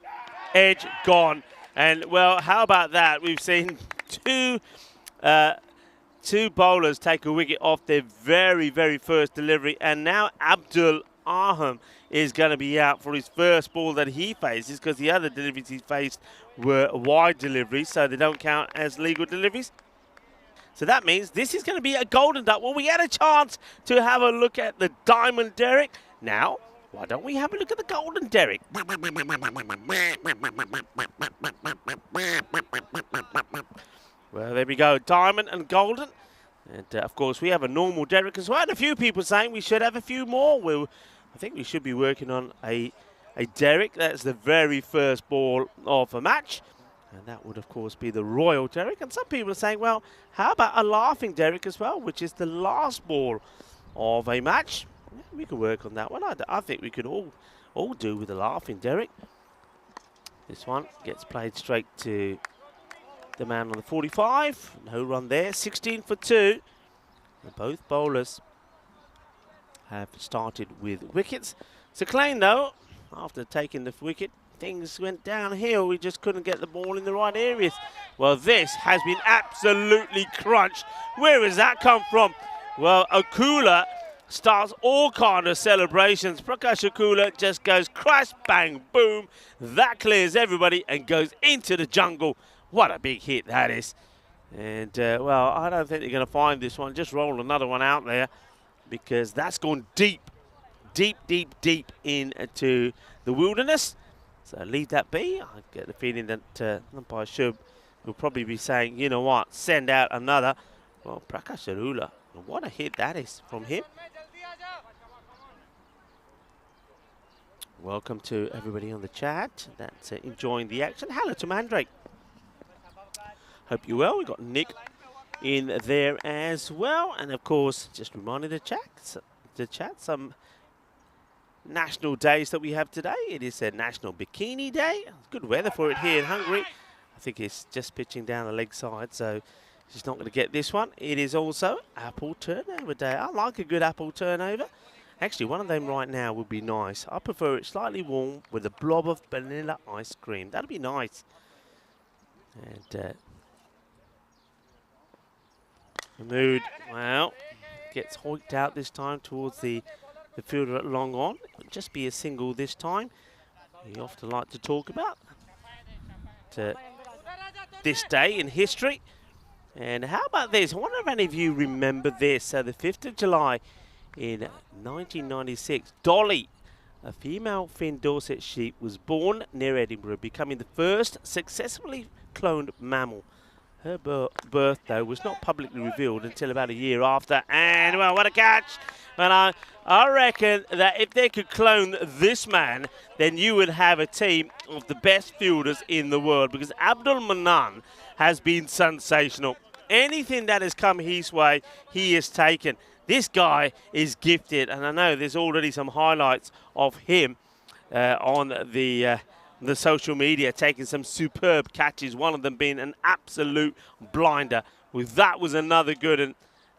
Edge gone. And, well, how about that? We've seen two bowlers take a wicket off their very, very first delivery. And now Abdul Aham is going to be out for his first ball that he faces, because the other deliveries he faced were wide deliveries, so they don't count as legal deliveries. So that means this is going to be a golden duck. Well, we had a chance to have a look at the diamond derrick. Now, why don't we have a look at the golden derrick? Well, there we go, diamond and golden. And, of course, we have a normal derrick as well. And a few people saying we should have a few more. I think we should be working on a derrick. That's the very first ball of a match. And that would, of course, be the royal derrick. And some people are saying, well, how about a laughing derrick as well, which is the last ball of a match? Yeah, we could work on that one. I think we could all do with a laughing derrick. This one gets played straight to the man on the 45. No run there. 16 for 2. And both bowlers have started with wickets. So Klein, though, after taking the wicket, things went downhill. We just couldn't get the ball in the right areas. Well, this has been absolutely crunched. Where has that come from? Well, Akula starts all kind of celebrations. Prakash Akula just goes crash, bang, boom. That clears everybody and goes into the jungle. What a big hit that is. And, well, I don't think they're going to find this one. Just roll another one out there, because that's gone deep into the wilderness. So leave that be. I get the feeling that umpire Shub will probably be saying, you know what, send out another. Well, Prakash Akula, what a hit that is from him. Welcome to everybody on the chat that's enjoying the action. Hello to Mandrake. Hope you're well. We've got Nick in there as well. And, of course, just reminding the chat some national days that we have today. It is a National Bikini Day. Good weather for it here in Hungary. I think it's just pitching down the leg side, so she's not going to get this one. It is also apple turnover day. I like a good apple turnover. Actually, one of them right now would be nice. I prefer it slightly warm with a blob of vanilla ice cream. That'd be nice. And Mahmood, well, gets hoiked out this time towards the fielder at long on. It'll just be a single this time. We often like to talk about this day in history. And how about this? I wonder if any of you remember this. So the 5th of July in 1996, Dolly, a female Finn Dorset sheep, was born near Edinburgh, becoming the first successfully cloned mammal. Her birth, though, was not publicly revealed until about a year after. And, well, what a catch. And I reckon that if they could clone this man, then you would have a team of the best fielders in the world, because Abdul Manan has been sensational. Anything that has come his way, he has taken. This guy is gifted, and I know there's already some highlights of him on the social media, taking some superb catches, one of them being an absolute blinder. Well, that was another good one,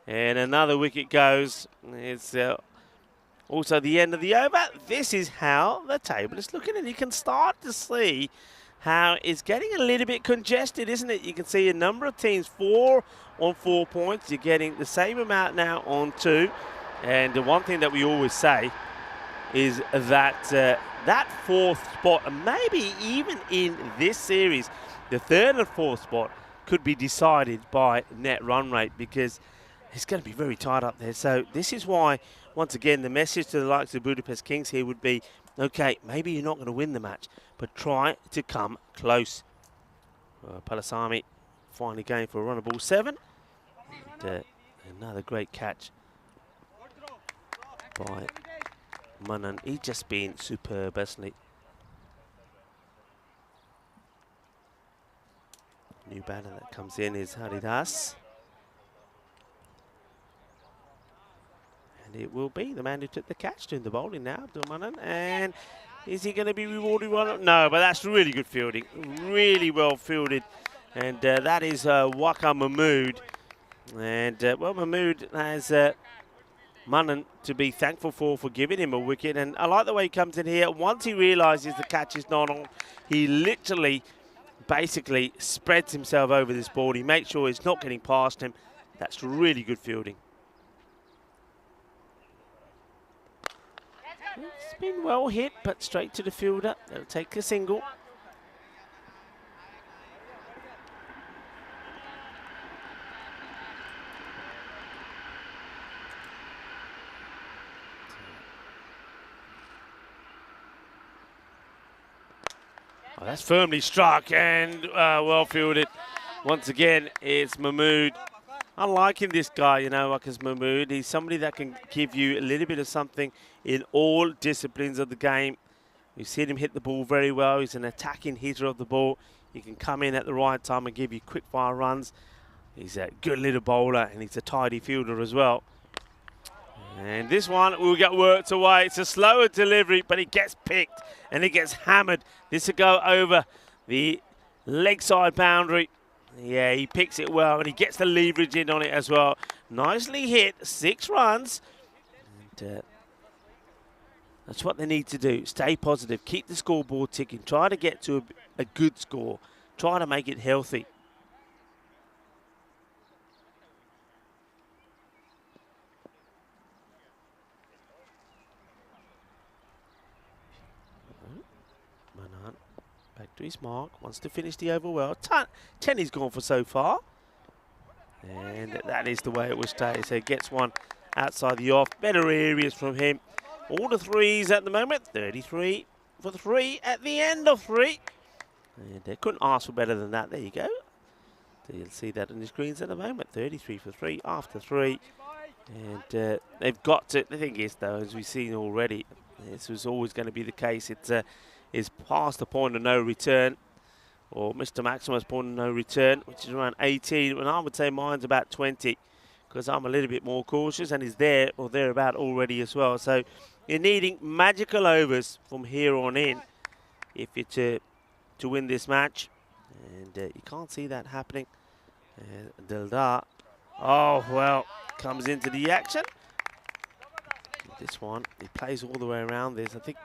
and another wicket goes. It's also the end of the over. This is how the table is looking, and you can start to see how it's getting a little bit congested, isn't it? You can see a number of teams, 4 on 4 points. You're getting the same amount now on 2. And the one thing that we always say is that that 4th spot, and maybe even in this series, the 3rd and 4th spot could be decided by net run rate, because it's going to be very tight up there. So this is why, once again, the message to the likes of Budapest Kings here would be, okay, maybe you're not going to win the match, but try to come close. Palasami finally going for a run of ball 7. And, another great catch by Manan. He's just been superb, hasn't he? New batter that comes in is Haridas. And it will be the man who took the catch doing the bowling now, Abdul Manan. And is he going to be rewarded? No, but that's really good fielding. Really well fielded. And that is Waka Mahmood. And, well, Mahmood has Manan to be thankful for giving him a wicket. And I like the way he comes in here. Once he realises the catch is not on, he literally basically spreads himself over this ball. He makes sure it's not getting past him. That's really good fielding. It's been well hit, but straight to the fielder. They'll take a single. Oh, that's firmly struck and well fielded. Once again, it's Mahmood. I'm liking this guy, you know, Wakas Mahmood. He's somebody that can give you a little bit of something in all disciplines of the game. You've seen him hit the ball very well. He's an attacking hitter of the ball. He can come in at the right time and give you quick fire runs. He's a good little bowler and he's a tidy fielder as well. And this one will get worked away. It's a slower delivery, but it gets picked and it gets hammered. This will go over the leg side boundary. Yeah, he picks it well and he gets the leverage in on it as well. Nicely hit, 6 runs. And that's what they need to do. Stay positive, keep the scoreboard ticking, try to get to a good score, try to make it healthy. Manan back to his mark, wants to finish the over well. 10 he's gone for so far. And that is the way it will stay. So he gets one outside the off. Better areas from him. All the 3s at the moment. 33 for 3 at the end of 3. And they couldn't ask for better than that. There you go. So you'll see that on the screens at the moment. 33 for 3 after 3. And they've got to. The thing is, though, as we've seen already, this was always going to be the case. It's past the point of no return, or Mr. Maximus' point of no return, which is around 18. And I would say mine's about 20, because I'm a little bit more cautious, and he's there or thereabout already as well. So you're needing magical overs from here on in if you're to win this match, and you can't see that happening. Dildar, oh well, comes into the action. This one, he plays all the way around this. I think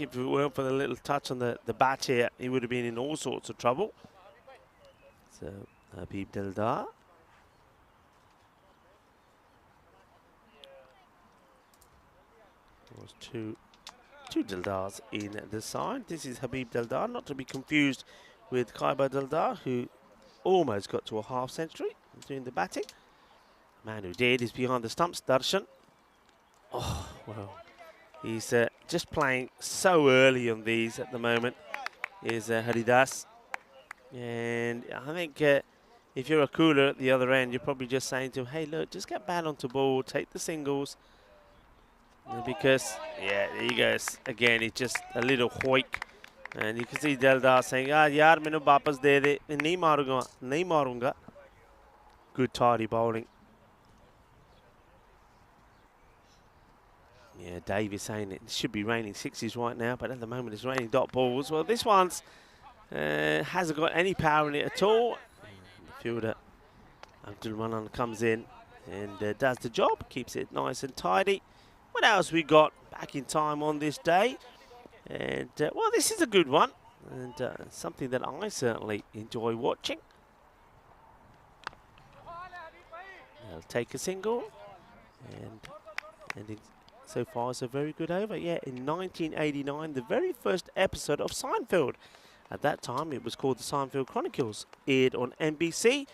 if it weren't for the little touch on the bat here, he would have been in all sorts of trouble. So Habib Dildar. There was two Dildars in the side. This is Habib Dildar, not to be confused with Kaiba Dildar, who almost got to a half century doing the batting. The man who did is behind the stumps, Darshan. Oh, well, he's just playing so early on these at the moment, is Haridas. And I think if you're a cooler at the other end, you're probably just saying to him, hey, look, just get bat onto ball, take the singles. Because, yeah, there he goes. Again, it's just a little hoik. And you can see Dildar saying, yaar, mainu wapas de de, nahi marunga. Good tidy bowling. Yeah, Dave is saying it should be raining 6s right now, but at the moment it's raining dot balls. Well, this one's hasn't got any power in it at all. The fielder, Abdul Manan, comes in and does the job, keeps it nice and tidy. What else we got back in time on this day? And, well, this is a good one, and something that I certainly enjoy watching. They'll take a single, and it's, so far it's a very good over. Yeah, in 1989, the very first episode of Seinfeld. At that time, it was called The Seinfeld Chronicles, aired on NBC,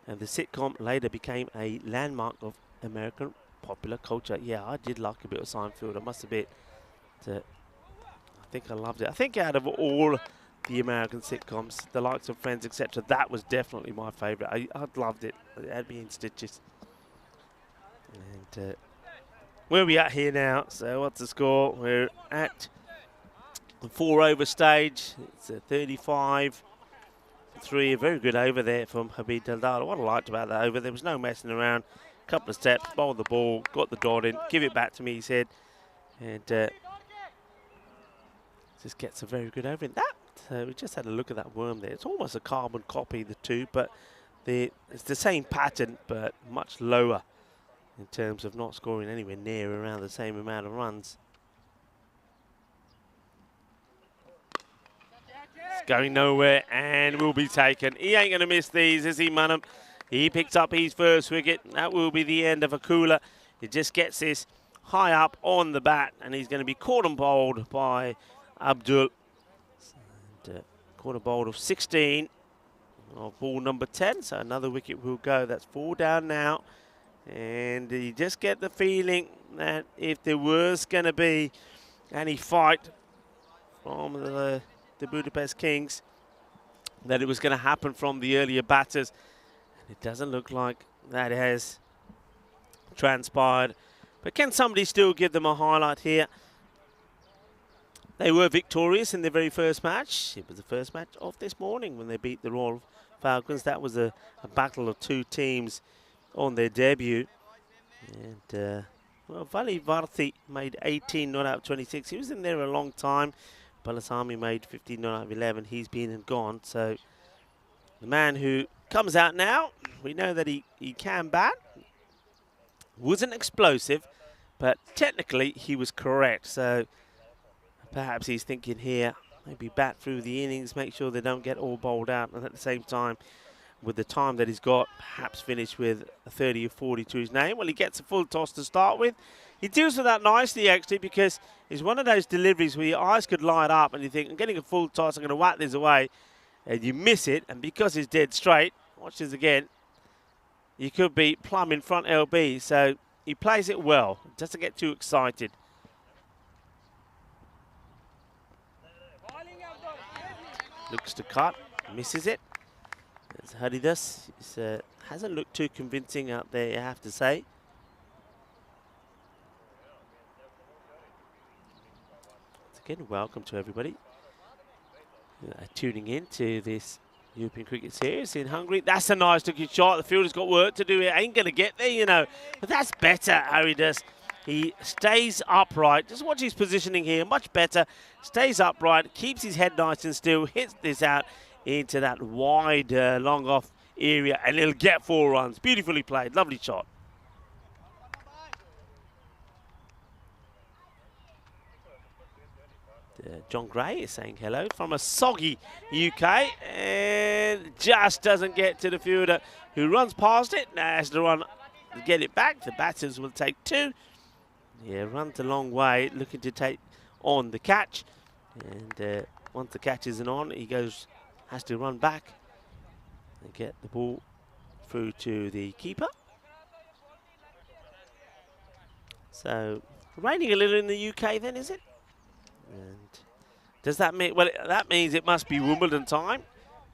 and the sitcom later became a landmark of American popular culture. Yeah, I did like a bit of Seinfeld, I must admit. I think I loved it. I think out of all the American sitcoms, the likes of Friends, etc. That was definitely my favourite. I loved it. It had me in stitches. And where are we at here now? So what's the score? We're at the 4-over stage. It's a 35-3. A very good over there from Habib Daldala. What I liked about that over, there was no messing around. Couple of steps, bowled the ball, got the dot in, give it back to me, he said. And just gets a very good over in that. We just had a look at that worm there. It's almost a carbon copy, the two, but it's the same pattern, but much lower in terms of not scoring anywhere near around the same amount of runs. It's going nowhere and will be taken. He ain't going to miss these, is he, Munham? He picks up his first wicket. That will be the end of Akula. He just gets this high up on the bat, and he's going to be caught and bowled by Abdul. And, caught and bowled of 16 of ball number 10. So another wicket will go. That's 4 down now. And you just get the feeling that if there was going to be any fight from the Budapest Kings, that it was going to happen from the earlier batters. And it doesn't look like that has transpired. But can somebody still give them a highlight here? They were victorious in their very first match. It was the first match of this morning when they beat the Royal Falcons. That was a battle of two teams on their debut. And, well, Vali Varthi made 18 not out of 26. He was in there a long time. Balasami made 15 not out of 11. He's been and gone. So the man who comes out now, we know that he can bat. Wasn't explosive, but technically he was correct. So perhaps he's thinking here, maybe bat through the innings, make sure they don't get all bowled out, and at the same time, with the time that he's got, perhaps finish with a 30 or 40 to his name. Well, he gets a full toss to start with. He deals with that nicely, actually, because it's one of those deliveries where your eyes could light up and you think, I'm getting a full toss, I'm going to whack this away, and you miss it, and because it's dead straight, watch this again, you could be plumb in front LB. So he plays it well, doesn't get too excited. Looks to cut, misses it. It's Haridas. Hasn't looked too convincing out there, I have to say. Once again, welcome to everybody tuning in to this European Cricket Series in Hungary. That's a nice looking shot. The fielder's got work to do. It ain't going to get there, you know. But that's better, Haridas. He stays upright. Just watch his positioning here. Much better. Stays upright. Keeps his head nice and still. Hits this out into that wide, long off area. And he'll get 4 runs. Beautifully played. Lovely shot. John Gray is saying hello from a soggy UK. And just doesn't get to the fielder who runs past it. Now has to run to get it back. The batters will take 2. Yeah, runs a long way, looking to take on the catch. And once the catch isn't on, he has to run back and get the ball through to the keeper. So, raining a little in the UK then, is it? And does that mean, well, that means it must be Wimbledon time,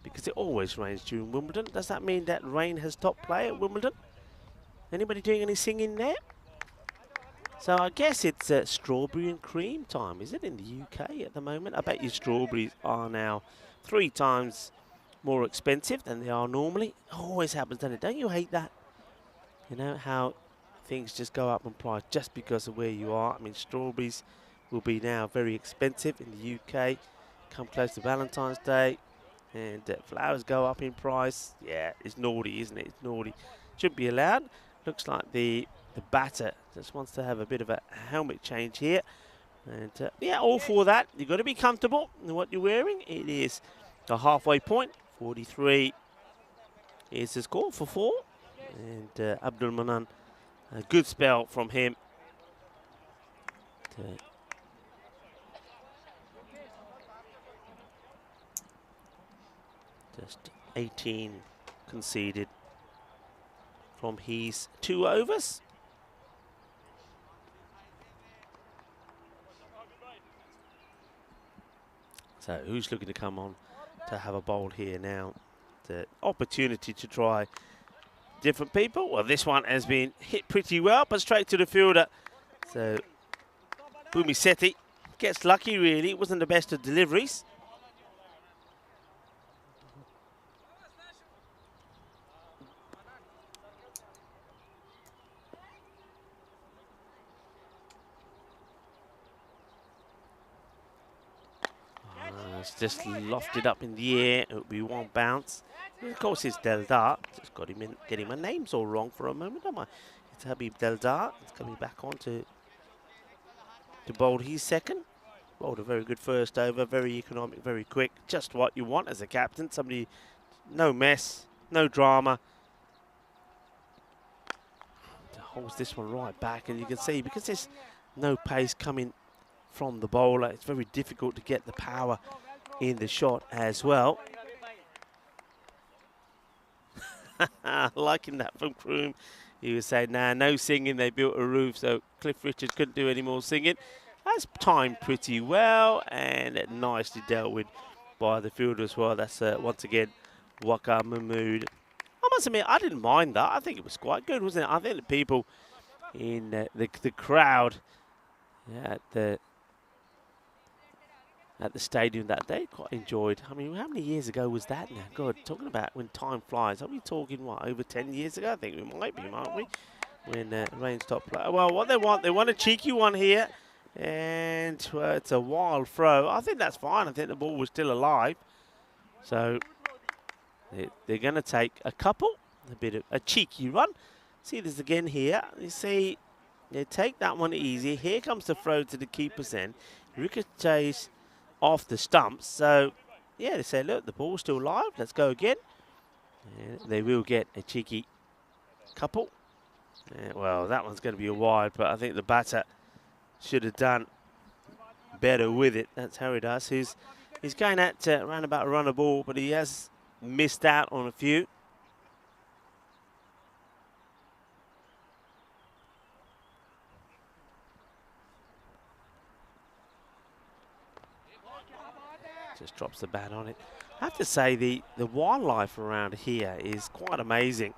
because it always rains during Wimbledon. Does that mean that rain has stopped play at Wimbledon? Anybody doing any singing there? So I guess it's strawberry and cream time, is it, in the UK at the moment? I bet you strawberries are now 3 times more expensive than they are normally. It always happens, doesn't it? Don't you hate that? You know, how things just go up in price just because of where you are. I mean, strawberries will be now very expensive in the UK. Come close to Valentine's Day, and flowers go up in price. Yeah, it's naughty, isn't it? It's naughty. Shouldn't be allowed. Looks like the batter just wants to have a bit of a helmet change here. And yeah, all for that. You've got to be comfortable in what you're wearing. It is the halfway point, 43 is the score for 4. And Abdul Manan, a good spell from him. Just 18 conceded from his 2 overs. So who's looking to come on to have a bowl here now? The opportunity to try different people. Well, this one has been hit pretty well, but straight to the fielder. So Bumisetti gets lucky, really. It wasn't the best of deliveries. It's just lofted up in the air. It will be one bounce. And of course, it's Deldar. Just got him in, getting my names all wrong for a moment, am I? It's Habib Deldar. It's coming back on to bowl his second. Bowled a very good first over, very economic, very quick. Just what you want as a captain. Somebody, no mess, no drama. Holds this one right back, and you can see because there's no pace coming from the bowler, it's very difficult to get the power in the shot as well. Liking that from Kroom. He was saying, nah, no singing. They built a roof, so Cliff Richards couldn't do any more singing. That's timed pretty well and nicely dealt with by the fielder as well. That's once again Waka Mahmood. I must admit, I didn't mind that. I think it was quite good, wasn't it? I think the people in the crowd at the stadium that day quite enjoyed. I mean, how many years ago was that now? God, talking about when time flies. Are we talking, what, over 10 years ago? I think we might be, aren't we? When rain stopped playing. Well, what they want a cheeky one here. And it's a wild throw. I think that's fine. I think the ball was still alive. So they're going to take a couple. A bit of a cheeky run. See this again here. You see, they take that one easy. Here comes the throw to the keeper's end. Ricochets off the stumps. So, yeah, they say, look, the ball's still live. Let's go again. And they will get a cheeky couple. Well, that one's going to be a wide, but I think the batter should have done better with it. That's how he does. He's going at around about a run of ball, but he has missed out on a few. Just drops the bat on it. I have to say the wildlife around here is quite amazing.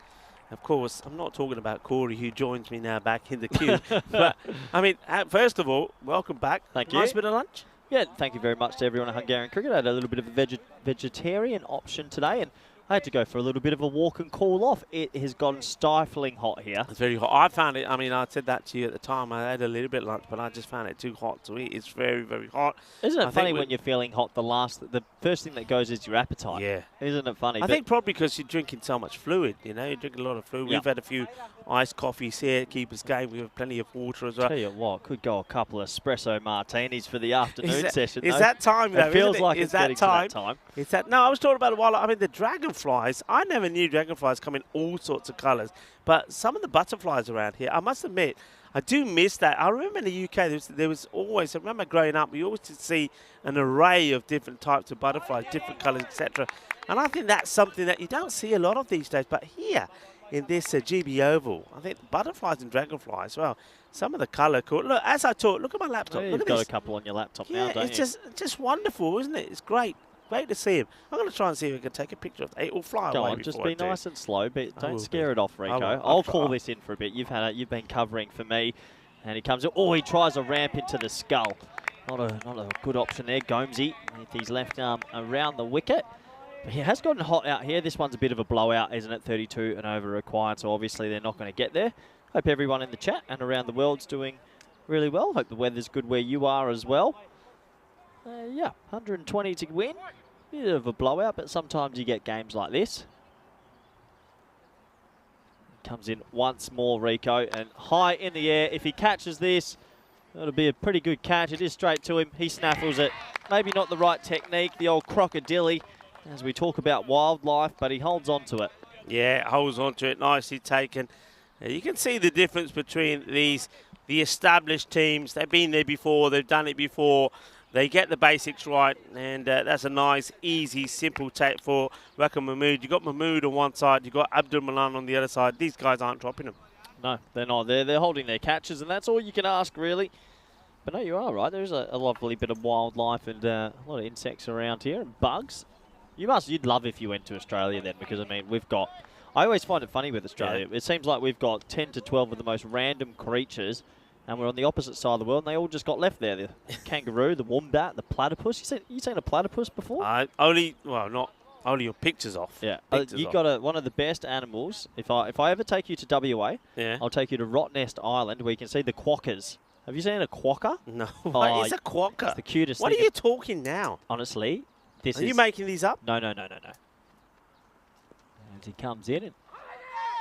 Of course, I'm not talking about Corey, who joins me now back in the queue. But, I mean, first of all, welcome back. Thank you. Nice bit of lunch. Yeah, thank you very much to everyone at Hungarian Cricket. I had a little bit of a vegetarian option today, and I had to go for a little bit of a walk and cool off. It has gotten stifling hot here. It's very hot. I found it, I mean, I said that to you at the time. I had a little bit of lunch, but I just found it too hot to eat. It's very, very hot. Isn't it funny when you're feeling hot, the first thing that goes is your appetite? Yeah. Isn't it funny? I think probably because you're drinking so much fluid, you know, you're drinking a lot of fluid. Yeah. We've had a few iced coffees here, keep us going. We have plenty of water as well. Tell you what, could go a couple of espresso martinis for the afternoon session. Is that time, though? It feels like it's it's getting to that time. Is that? No, I was talking about it a while. I mean, the dragonflies. I never knew dragonflies come in all sorts of colours, but some of the butterflies around here, I must admit, I do miss that. I remember in the UK, there was always, I remember growing up, we always did see an array of different types of butterflies, different colours, etc. And I think that's something that you don't see a lot of these days. But here, in this GB Oval, I think butterflies and dragonflies, well, some of the colour, look, as I talk, look at my laptop. Yeah, look you've at got this. a couple on your laptop Yeah, now, don't it's you? just wonderful, isn't it? It's great. Great to see him. I'm going to try and see if I can take a picture of it. It will fly Go away on, just before be I do. nice and slow, but I don't will scare be. it off, Rico. I will. I'll call this in for a bit. You've been covering for me, and he comes in. Oh, he tries a ramp into the skull. Not a good option there, Gomesy, with his left arm around the wicket. But he has gotten hot out here. This one's a bit of a blowout, isn't it? 32 and over required, so obviously they're not going to get there. Hope everyone in the chat and around the world's doing really well. Hope the weather's good where you are as well. Yeah, 120 to win. Bit of a blowout, but sometimes you get games like this. Comes in once more, Rico, and high in the air. If he catches this, it'll be a pretty good catch. It is straight to him. He snaffles it. Maybe not the right technique, the old crocodile, as we talk about wildlife, but he holds on to it. Yeah, holds on to it. Nicely taken. You can see the difference between the established teams. They've been there before. They've done it before. They get the basics right, and that's a nice, easy, simple take for Waka Mahmood. You've got Mahmood on one side, you've got Abdul Malan on the other side. These guys aren't dropping them. No, they're not. They're holding their catches, and that's all you can ask, really. But no, you are right. There's a lovely bit of wildlife and a lot of insects around here and bugs. You'd love if you went to Australia then, because I mean I always find it funny with Australia. It seems like we've got 10 to 12 of the most random creatures, and we're on the opposite side of the world, and they all just got left there. The kangaroo, the wombat, the platypus. You seen a platypus before? Only your pictures off. Yeah, Pictures you off. got one of the best animals. If I ever take you to WA, I'll take you to Rottnest Island where you can see the quokkas. Have you seen a quokka? No. What is a quokka? It's the cutest What thing. are you talking now? Honestly, Are you making these up? No. And he comes in and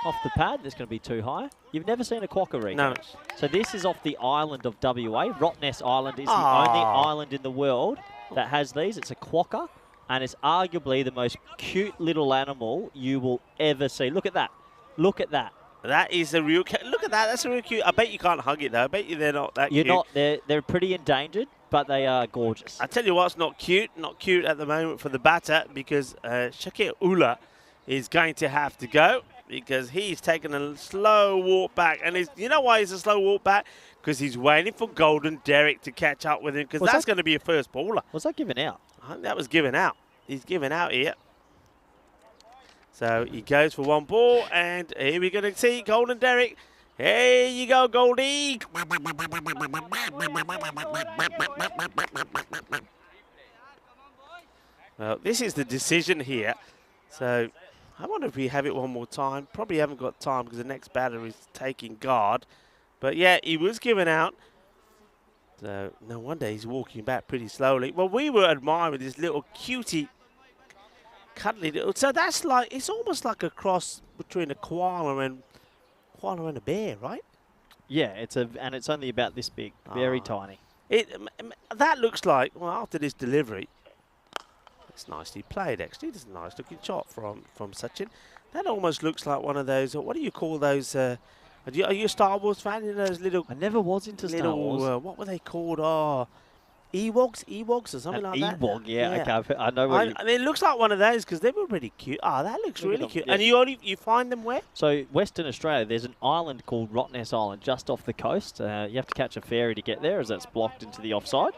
off the pad. That's going to be too high. You've never seen a quokka, Rico? No. So this is off the island of WA. Rottnest Island is the only island in the world that has these. It's a quokka, and it's arguably the most cute little animal you will ever see. Look at that. Look at that. That is a real... Look at that. That's a real cute... I bet you can't hug it, though. I bet you they're not that cute. They're pretty endangered, but they are gorgeous. I tell you what's not cute. Not cute at the moment for the batter, because Shakir Ula is going to have to go, because he's taking a slow walk back. And you know why he's a slow walk back? Because he's waiting for Golden Derek to catch up with him, because that's going to be a first baller. Was that given out? I think that was given out. He's given out here. So he goes for one ball, and here we're going to see Golden Derek. Here you go, Goldie. Well, this is the decision here. So I wonder if we have it one more time. Probably haven't got time because the next batter is taking guard. But yeah, he was given out. So no wonder he's walking back pretty slowly. Well, we were admiring this little cutie, cuddly little. So that's like, it's almost like a cross between a koala and a bear, right? Yeah, and it's only about this big, very tiny. That looks like, well, after this delivery, it's nicely played actually. It's a nice looking shot from Sachin. That almost looks like one of those. What do you call those? Are you a Star Wars fan? You know those little. I never was into Star Wars. What were they called? Ewoks or something like that. Ewok, yeah. Okay, I know what I mean, it looks like one of those because they were pretty cute. That looks really cute. Yeah. And you find them where? So Western Australia, there's an island called Rottnest Island just off the coast. You have to catch a ferry to get there, as that's blocked into the offside.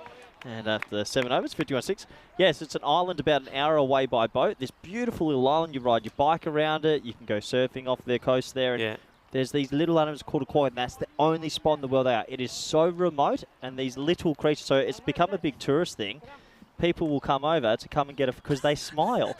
And after 7 overs, 51-6. Yes, it's an island about an hour away by boat. This beautiful little island. You ride your bike around it. You can go surfing off the coast there. And there's these little animals called a quokka, and that's the only spot in the world they are. It is so remote, and these little creatures, so it's become a big tourist thing. People will come over to come and get it because they smile.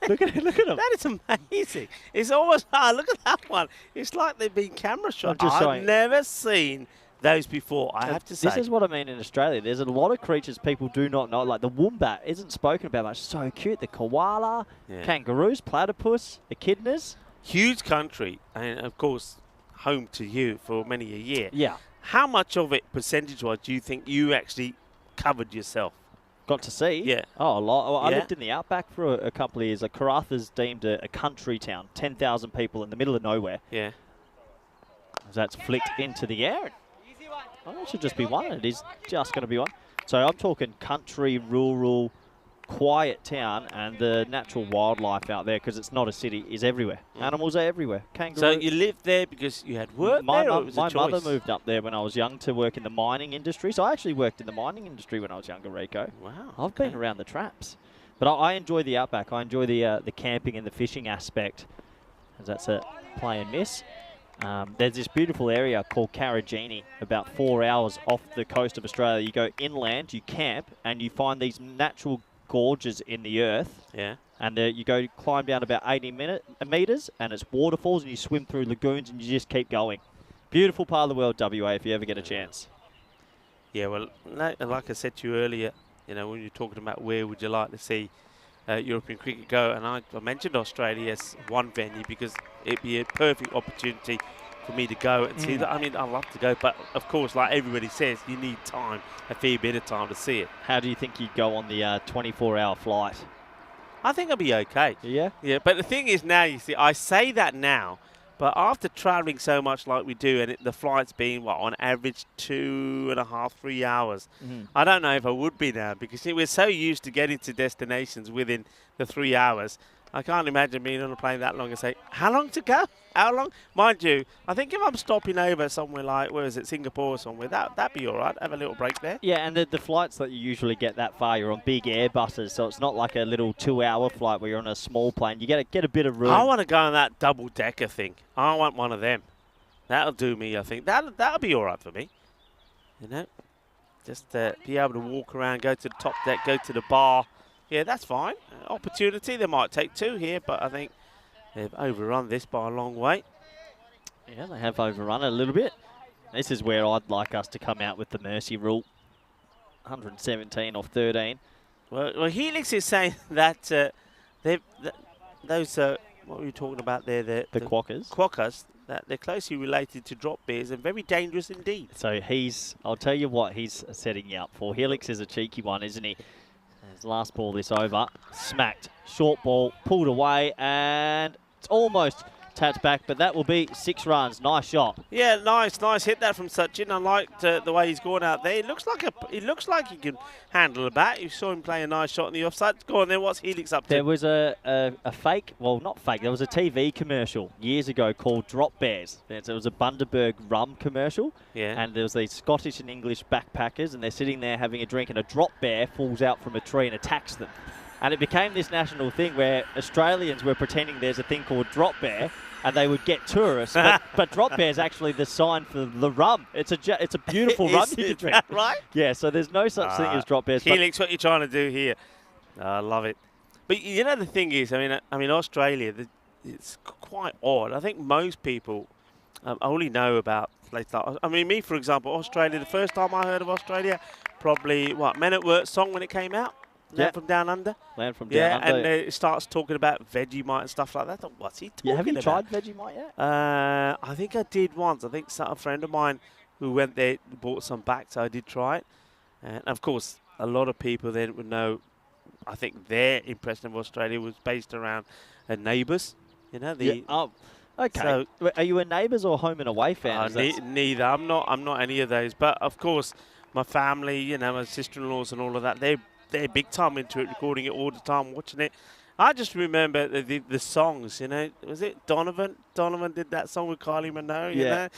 Look at them. That is amazing. It's almost, look at that one. It's like they've been camera shot. I've never seen those before, I have to say. This is what I mean in Australia. There's a lot of creatures people do not know. Like the wombat isn't spoken about much. So cute. The koala, kangaroos, platypus, echidnas. Huge country, and of course, home to you for many a year. Yeah. How much of it, percentage-wise, do you think you actually covered yourself? Got to see? Yeah. Oh, a lot. Well, I lived in the outback for a couple of years. Karatha's deemed a country town. 10,000 people in the middle of nowhere. Yeah. That's flicked into the air. Oh, it should just be one. It is just going to be one. So I'm talking country, rural, quiet town, and the natural wildlife out there, because it's not a city, is everywhere. Animals are everywhere. Kangaroos. So you lived there because you had work there, or it was a choice? My mother moved up there when I was young to work in the mining industry. So I actually worked in the mining industry when I was younger, Rico. Wow. I've been around the traps. But I enjoy the outback. I enjoy the camping and the fishing aspect, as that's a play and miss. There's this beautiful area called Karajini, about 4 hours off the coast of Australia. You go inland, you camp, and you find these natural gorges in the earth. Yeah. And you go climb down about 80 metres, and it's waterfalls, and you swim through lagoons, and you just keep going. Beautiful part of the world, WA, if you ever get a chance. Yeah, well, like I said to you earlier, you know, when you're talking about where would you like to see European cricket go, and I mentioned Australia as one venue because it'd be a perfect opportunity for me to go and see that. I mean, I'd love to go, but of course, like everybody says, you need time, a fair bit of time to see it. How do you think you'd go on the 24-hour flight? I think I'll be okay. Yeah? Yeah, but the thing is now, you see, I say that now, but after travelling so much like we do, and the flight's been, what, on average 2.5, 3 hours, I don't know if I would be now, because we're so used to getting to destinations within the 3 hours. I can't imagine being on a plane that long and say, how long to go? How long? Mind you, I think if I'm stopping over somewhere like, where is it, Singapore or somewhere, that'd be all right. Have a little break there. Yeah, and the flights that you usually get that far, you're on big Airbuses, so it's not like a little 2-hour flight where you're on a small plane. You get a bit of room. I want to go on that double-decker thing. I want one of them. That'll do me, I think. That'll be all right for me. You know, just be able to walk around, go to the top deck, go to the bar. Yeah, that's fine. Opportunity, they might take 2 here, but I think they've overrun this by a long way. Yeah, they have overrun it a little bit. This is where I'd like us to come out with the mercy rule. 117 off 13. Well, Helix is saying that those, what were you talking about there? The Quokkas. Quokkas, that they're closely related to drop bears and very dangerous indeed. So I'll tell you what he's setting you up for. Helix is a cheeky one, isn't he? His last ball this over, smacked, short ball, pulled away, and it's almost tapped back, but that will be 6 runs. Nice shot. Yeah, nice hit that from Sachin. I liked the way he's going out there. It looks like he can handle a bat. You saw him play a nice shot on the offside. Go on then, what's Helix up to? There was a fake, well, not fake, there was a TV commercial years ago called Drop Bears. It was a Bundaberg rum commercial. Yeah. And there was these Scottish and English backpackers, and they're sitting there having a drink, and a drop bear falls out from a tree and attacks them. And it became this national thing where Australians were pretending there's a thing called drop bear, and they would get tourists. But drop bear is actually the sign for the rum. It's a beautiful rum you can drink. Right? Yeah, so there's no such thing as drop bears. Helix, what you're trying to do here. I love it. But you know the thing is, I mean Australia, it's quite odd. I think most people only know about places like, I mean, me, for example, Australia, the first time I heard of Australia, probably, Men at Work song when it came out? Land from Down Under? Land from Down Under. And it starts talking about Vegemite and stuff like that. I thought, what's he talking about? Have you tried Vegemite yet? I think I did once. I think a friend of mine who went there bought some back, so I did try it. And, of course, a lot of people then would know, I think their impression of Australia was based around Neighbours. You know, okay. So, are you a Neighbours or Home and Away fan? Neither. I'm not any of those. But, of course, my family, you know, my sister-in-laws and all of that, they're big time into it, recording it all the time, watching it. I just remember the songs, you know. Was it Donovan? Donovan did that song with Kylie Minogue, you know.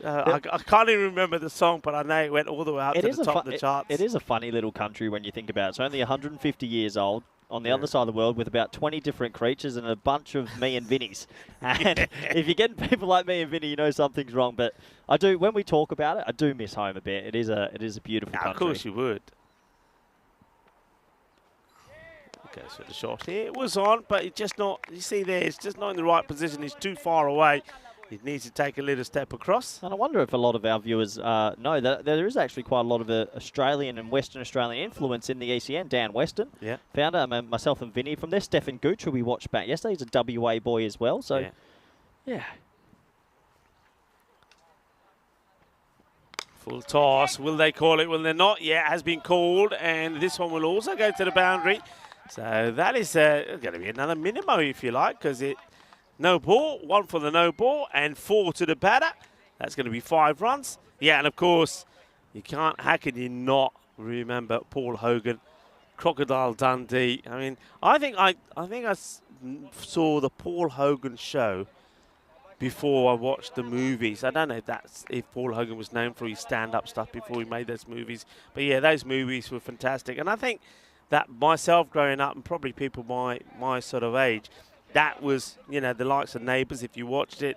I can't even remember the song, but I know it went all the way out to the top of the charts. It is a funny little country when you think about it. It's only 150 years old on the other side of the world with about 20 different creatures and a bunch of me and Vinnies. And if you're getting people like me and Vinny, you know something's wrong. But I do, when we talk about it, I do miss home a bit. It is a beautiful country. Of course you would. Goes for the shot here. It was on, but it's just not, you see there, it's just not in the right position. He's too far away. He needs to take a little step across. And I wonder if a lot of our viewers know that there is actually quite a lot of Australian and Western Australian influence in the ECN. Dan Weston, founder, myself and Vinny from there. Stefan Gooch, who we watched back yesterday. He's a WA boy as well. So, yeah. Full toss. Will they call it? Will they not? Yeah, it has been called. And this one will also go to the boundary. So that is going to be another minimo, if you like, because no ball, 1 for the no ball, and 4 to the batter. That's going to be 5 runs. Yeah, and of course, how can you not remember Paul Hogan, Crocodile Dundee? I mean, I think I saw the Paul Hogan show before I watched the movies. I don't know if Paul Hogan was known for his stand-up stuff before he made those movies. But yeah, those movies were fantastic. And I think that myself growing up, and probably people my sort of age, that was, you know, the likes of Neighbours, if you watched it,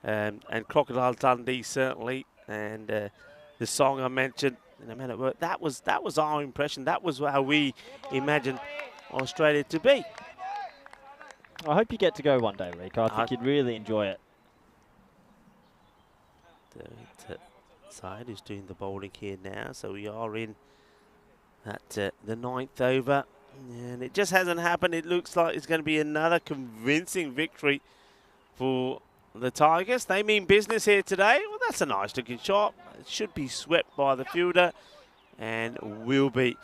and Crocodile Dundee certainly, and the song I mentioned, that was our impression. That was how we imagined Australia to be. I hope you get to go one day, Rico. I think you'd really enjoy it. The side is doing the bowling here now, so we are in at the 9th over, and it just hasn't happened. It looks like it's going to be another convincing victory for the Tigers. They mean business here today. Well, that's a nice looking shot. It should be swept by the fielder, and will be.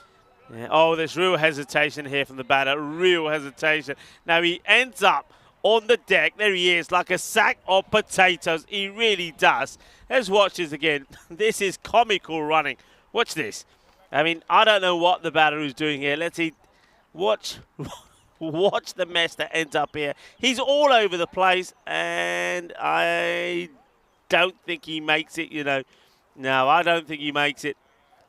Yeah. Oh, there's real hesitation here from the batter. Real hesitation. Now he ends up on the deck. There he is, like a sack of potatoes. He really does. Let's watch this again. This is comical running. Watch this. I mean, I don't know what the batter is doing here. Let's see. Watch watch the mess that ends up here. He's all over the place, and I don't think he makes it, you know. No, I don't think he makes it.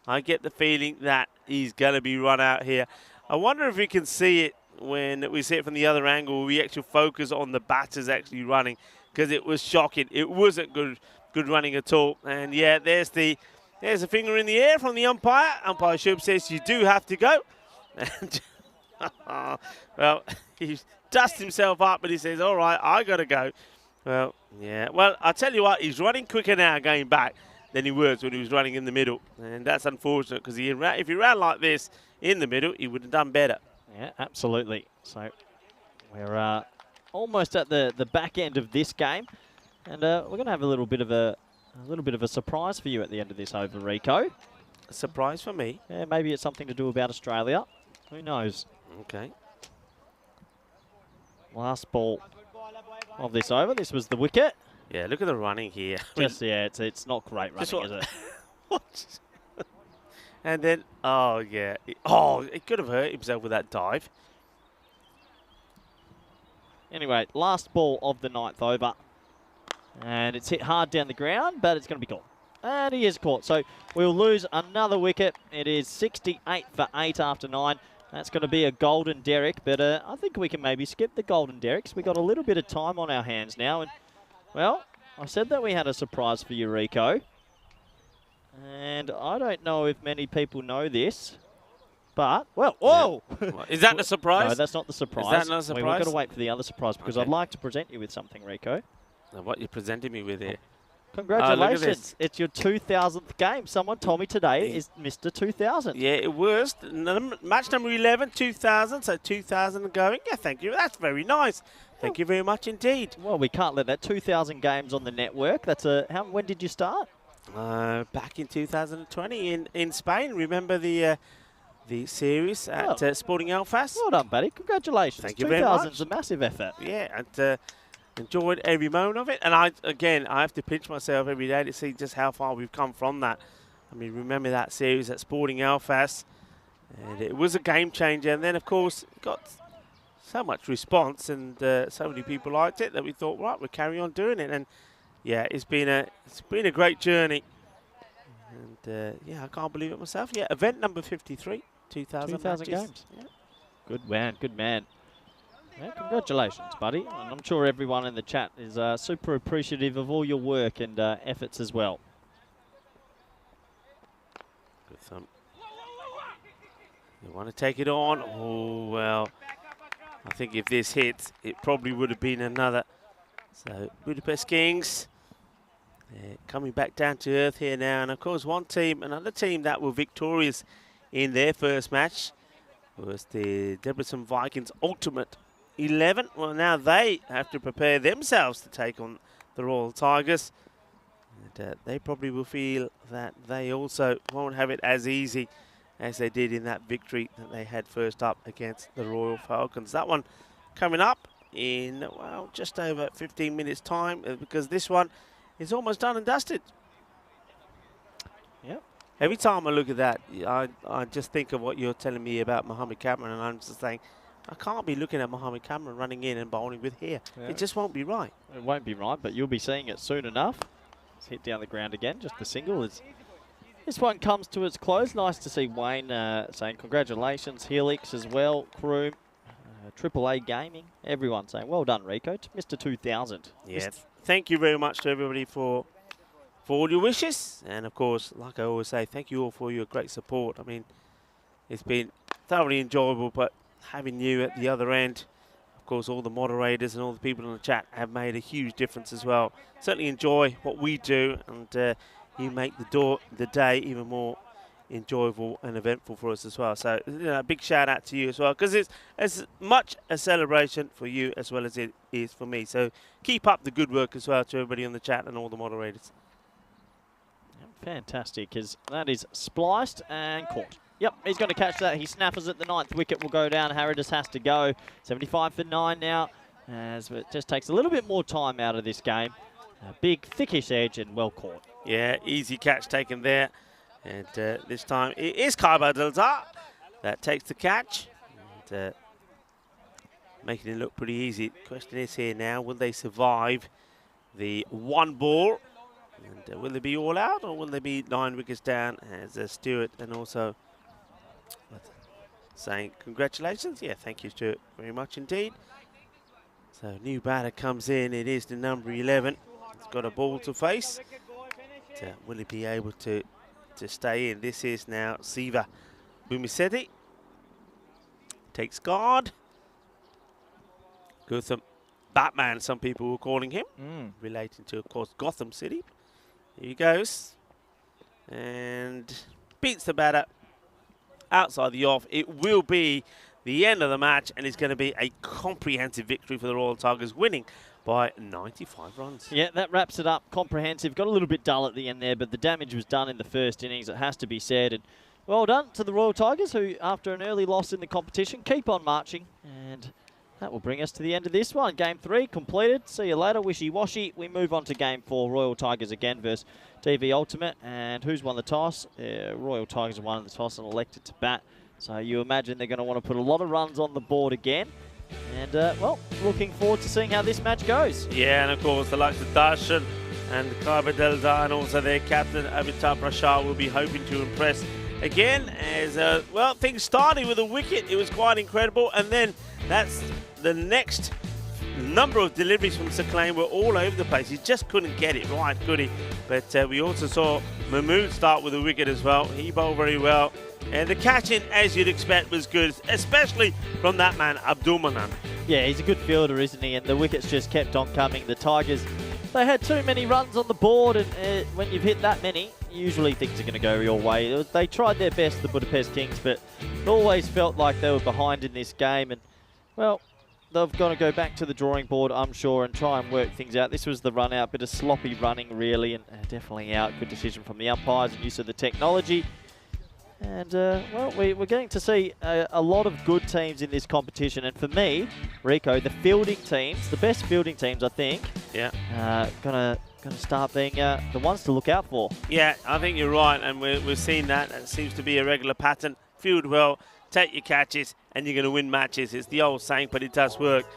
I get the feeling that he's going to be run out here. I wonder if we can see it when we see it from the other angle. We actually focus on the batters actually running, because it was shocking. It wasn't good running at all. And yeah, there's a finger in the air from the umpire. Umpire Shub says you do have to go. And well, he dusts himself up, but he says, all right, I got to go. Well, yeah. Well, I'll tell you what, he's running quicker now going back than he was when he was running in the middle. And that's unfortunate, because if he ran like this in the middle, he would have done better. Yeah, absolutely. So we're almost at the back end of this game. And we're going to have a little bit of a surprise for you at the end of this over, Rico. A surprise for me? Yeah, maybe it's something to do about Australia. Who knows? Okay. Last ball of this over. This was the wicket. Yeah, look at the running here. Just, yeah, it's not great running, is it? What? And then, oh, yeah. He could have hurt himself with that dive. Anyway, last ball of the 9th over. And it's hit hard down the ground, but it's going to be caught. And he is caught. So we'll lose another wicket. It is 68 for 8 after 9. That's going to be a golden derrick, but I think we can maybe skip the golden derricks. We've got a little bit of time on our hands now. And, well, I said that we had a surprise for you, Rico. And I don't know if many people know this, but, well, whoa! Yeah. Is that the surprise? No, that's not the surprise. Is that not a surprise? We've got to wait for the other surprise, because Okay. I'd like to present you with something, Rico. Now, what you're presenting me with here? Congratulations. It's your 2000th game. Someone told me today is Mr. 2000. Yeah, it was. Match number 11, 2000. So 2000 going. Yeah, thank you. That's very nice. Thank you very much indeed. Well, we can't let that 2000 games on the network. That's when did you start? Back in 2020 in Spain. Remember the series at Sporting Alfas? Well done, buddy. Congratulations. Thank you very much. 2000's a massive effort. Yeah, and enjoyed every moment of it. And I have to pinch myself every day to see just how far we've come from that. I mean, remember that series at Sporting Alfas, and it was a game changer. And then, of course, it got so much response, and so many people liked it that we thought, right, we'll carry on doing it. And yeah, it's been a great journey. And yeah, I can't believe it myself. Yeah, event number 53, 2000 games. Yeah. Good man, good man. Yeah, congratulations, buddy. And I'm sure everyone in the chat is super appreciative of all your work and efforts as well. Good thump. You want to take it on? Oh, well, I think if this hits, it probably would have been another. So, Budapest Kings coming back down to earth here now. And, of course, another team that were victorious in their first match was the Debrecen Vikings Ultimate 11. Well, now they have to prepare themselves to take on the Royal Tigers. And they probably will feel that they also won't have it as easy as they did in that victory that they had first up against the Royal Falcons. That one coming up in, well, just over 15 minutes' time, because this one is almost done and dusted. Yep. Every time I look at that, I just think of what you're telling me about Mohammed Cameron, and I'm just saying, I can't be looking at Mohammed Cameron running in and bowling with here. Yeah. It just won't be right. It won't be right, but you'll be seeing it soon enough. It's hit down the ground again, just the single. This one comes to its close. Nice to see Wayne saying congratulations, Helix as well, Kroom, AAA Gaming, everyone saying well done, Rico, to Mr. 2000. Yeah, thank you very much to everybody for all your wishes. And of course, like I always say, thank you all for your great support. I mean, it's been thoroughly enjoyable, but having you at the other end, of course, all the moderators and all the people in the chat have made a huge difference as well. Certainly enjoy what we do, and you make the day even more enjoyable and eventful for us as well. So, a big shout out to you as well, because it's as much a celebration for you as well as it is for me. So keep up the good work as well to everybody in the chat and all the moderators. Fantastic, because that is spliced and caught. Yep, he's going to catch that. He snaffers it. The 9th wicket will go down. Harry just has to go. 75 for 9 now, as it just takes a little bit more time out of this game. A big, thickish edge and well caught. Yeah, easy catch taken there. And this time it is Kaiba Delta that takes the catch. And, making it look pretty easy. The question is here now, will they survive the one ball? And will they be all out, or will they be 9 wickets down as Stewart and also saying congratulations? Yeah, thank you, Stuart, very much indeed. So new batter comes in. It is the number 11. He's got a ball to face. But, will he be able to stay in? This is now Siva Bumiseti. Takes guard. Gotham Batman, some people were calling him, relating to, of course, Gotham City. Here he goes. And beats the batter outside the off. It will be the end of the match, and it's going to be a comprehensive victory for the Royal Tigers, winning by 95 runs. Yeah, that wraps it up. Comprehensive. Got a little bit dull at the end there, but the damage was done in the first innings, it has to be said. And well done to the Royal Tigers, who, after an early loss in the competition, keep on marching. And that will bring us to the end of this one. Game 3 completed. See you later. Wishy-washy. We move on to Game 4. Royal Tigers again versus DV Ultimate. And who's won the toss? Royal Tigers won the toss and elected to bat. So you imagine they're going to want to put a lot of runs on the board again. And, well, looking forward to seeing how this match goes. Yeah, and of course, the likes of Darshan and Kaiba Delda and also their captain, Amitabh Rashad, will be hoping to impress again. As, well, things started with a wicket. It was quite incredible. And then that's the next number of deliveries from Sakane were all over the place. He just couldn't get it right, could he? But we also saw Mahmood start with a wicket as well. He bowled very well. And the catching, as you'd expect, was good, especially from that man, Abdul Manan. Yeah, he's a good fielder, isn't he? And the wickets just kept on coming. The Tigers, they had too many runs on the board, and when you've hit that many, usually things are going to go your way. They tried their best, the Budapest Kings, but it always felt like they were behind in this game. And, well, they've got to go back to the drawing board, I'm sure, and try and work things out. This was the run out, bit of sloppy running, really, and definitely out. Good decision from the umpires and use of the technology. And, well, we're getting to see a lot of good teams in this competition. And for me, Rico, the fielding teams, the best fielding teams, I think, gonna start being the ones to look out for. Yeah, I think you're right, and we're seeing that. It seems to be a regular pattern. Field well, take your catches, and you're going to win matches. It's the old saying, but it does work.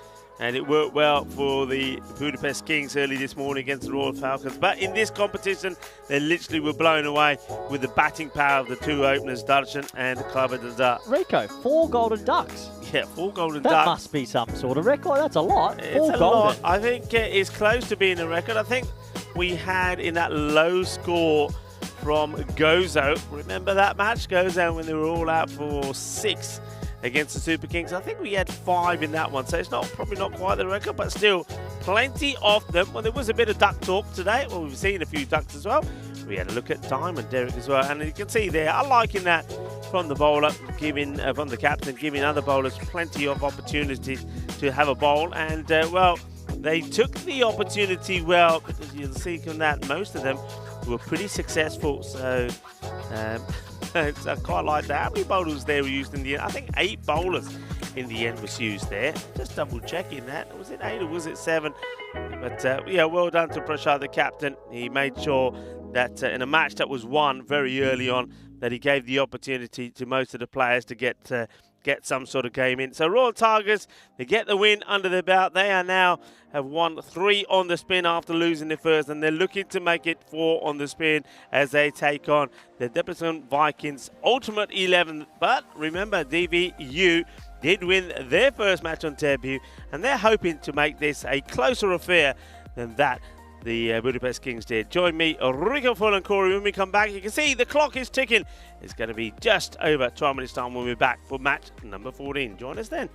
And it worked well for the Budapest Kings early this morning against the Royal Falcons. But in this competition, they literally were blown away with the batting power of the two openers, Darshan and Kaiba Delda. Rico, 4 golden ducks. Yeah, 4 golden that ducks. That must be some sort of record. That's a lot. It's 4 golden. Lot. I think it's close to being a record. I think we had in that low score from Gozo. Remember that match, Gozo, when they were all out for 6 against the Super Kings? I think we had 5 in that one, so it's probably not quite the record, but still plenty of them. Well, there was a bit of duck talk today. Well, we've seen a few ducks as well. We had a look at Time and Derek as well, and you can see there, I'm liking that from the bowler, from the captain, giving other bowlers plenty of opportunities to have a bowl, and well, they took the opportunity well, because you'll see from that most of them were pretty successful. So I quite like that. How many bowlers there were used in the end? I think 8 bowlers in the end was used there. Just double checking that. Was it 8 or was it 7? But yeah, well done to Prashad, the captain. He made sure that in a match that was won very early on, that he gave the opportunity to most of the players to get some sort of game in. So Royal Tigers, they get the win under their belt. They are now have won 3 on the spin after losing the first, and they're looking to make it 4 on the spin as they take on the Debrecen Vikings Ultimate 11. But remember, DVU did win their first match on debut, and they're hoping to make this a closer affair than that the Budapest Kings did. Join me, Rico Full and Corey, when we come back. You can see the clock is ticking. It's going to be just over 12 minutes time when we're back for match number 14. Join us then.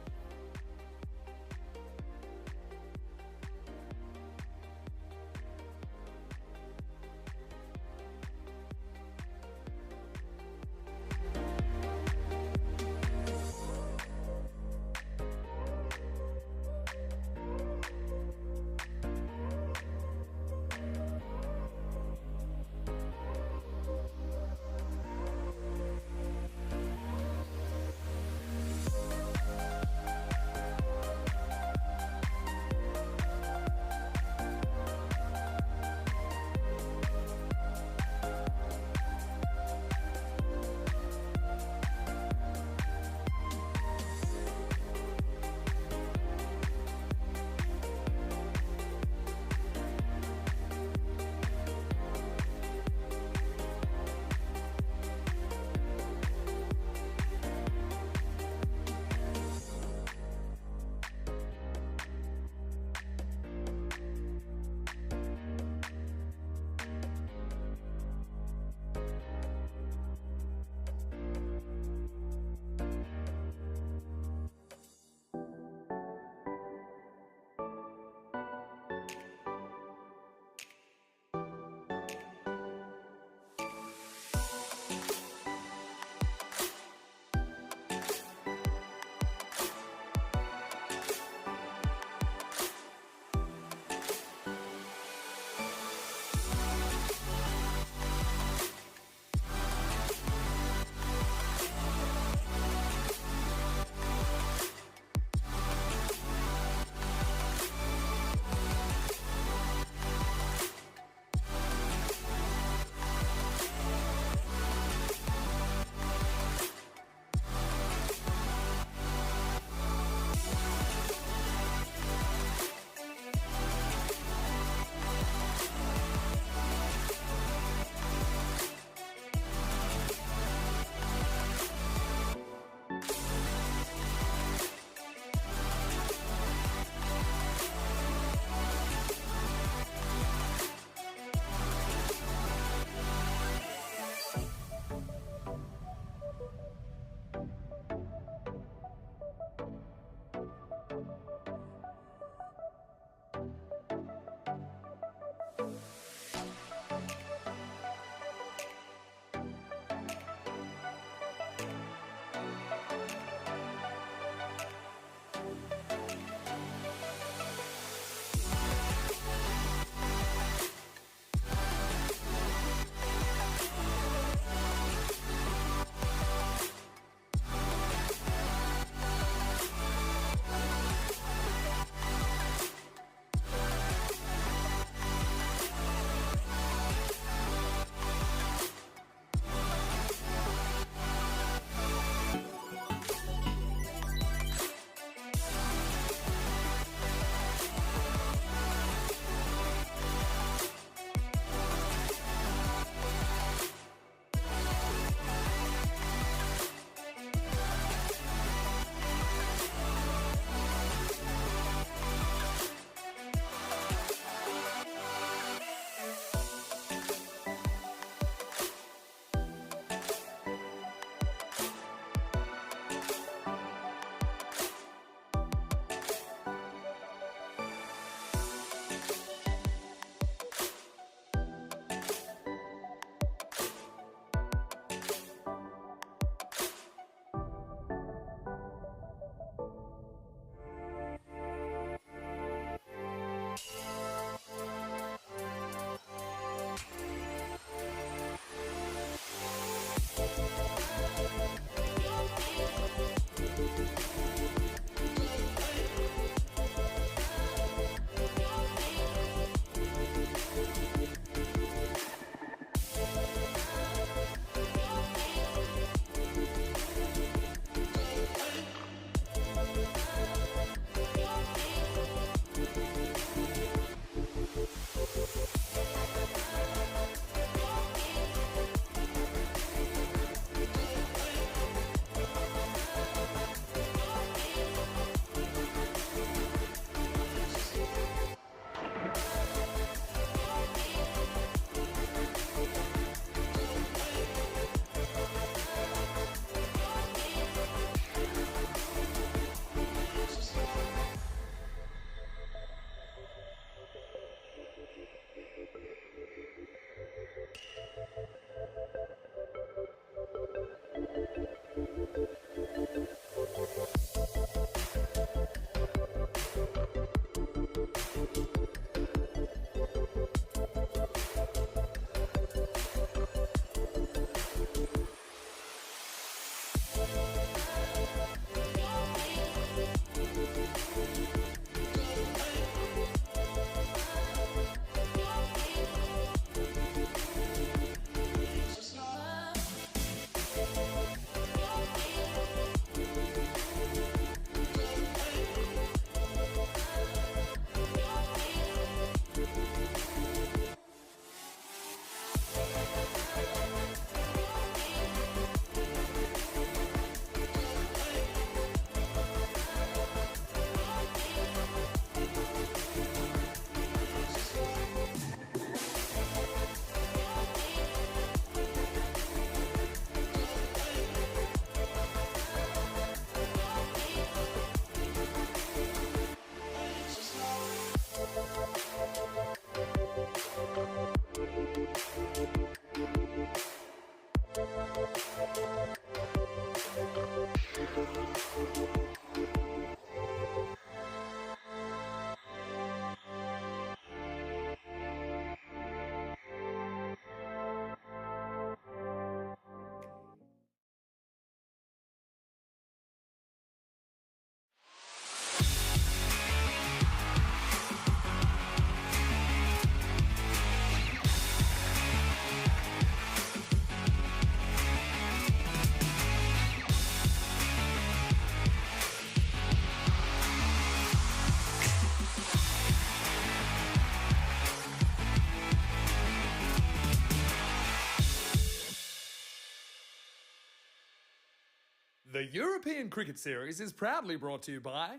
The European Cricket Series is proudly brought to you by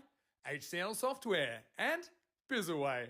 HCL Software and Bizaway.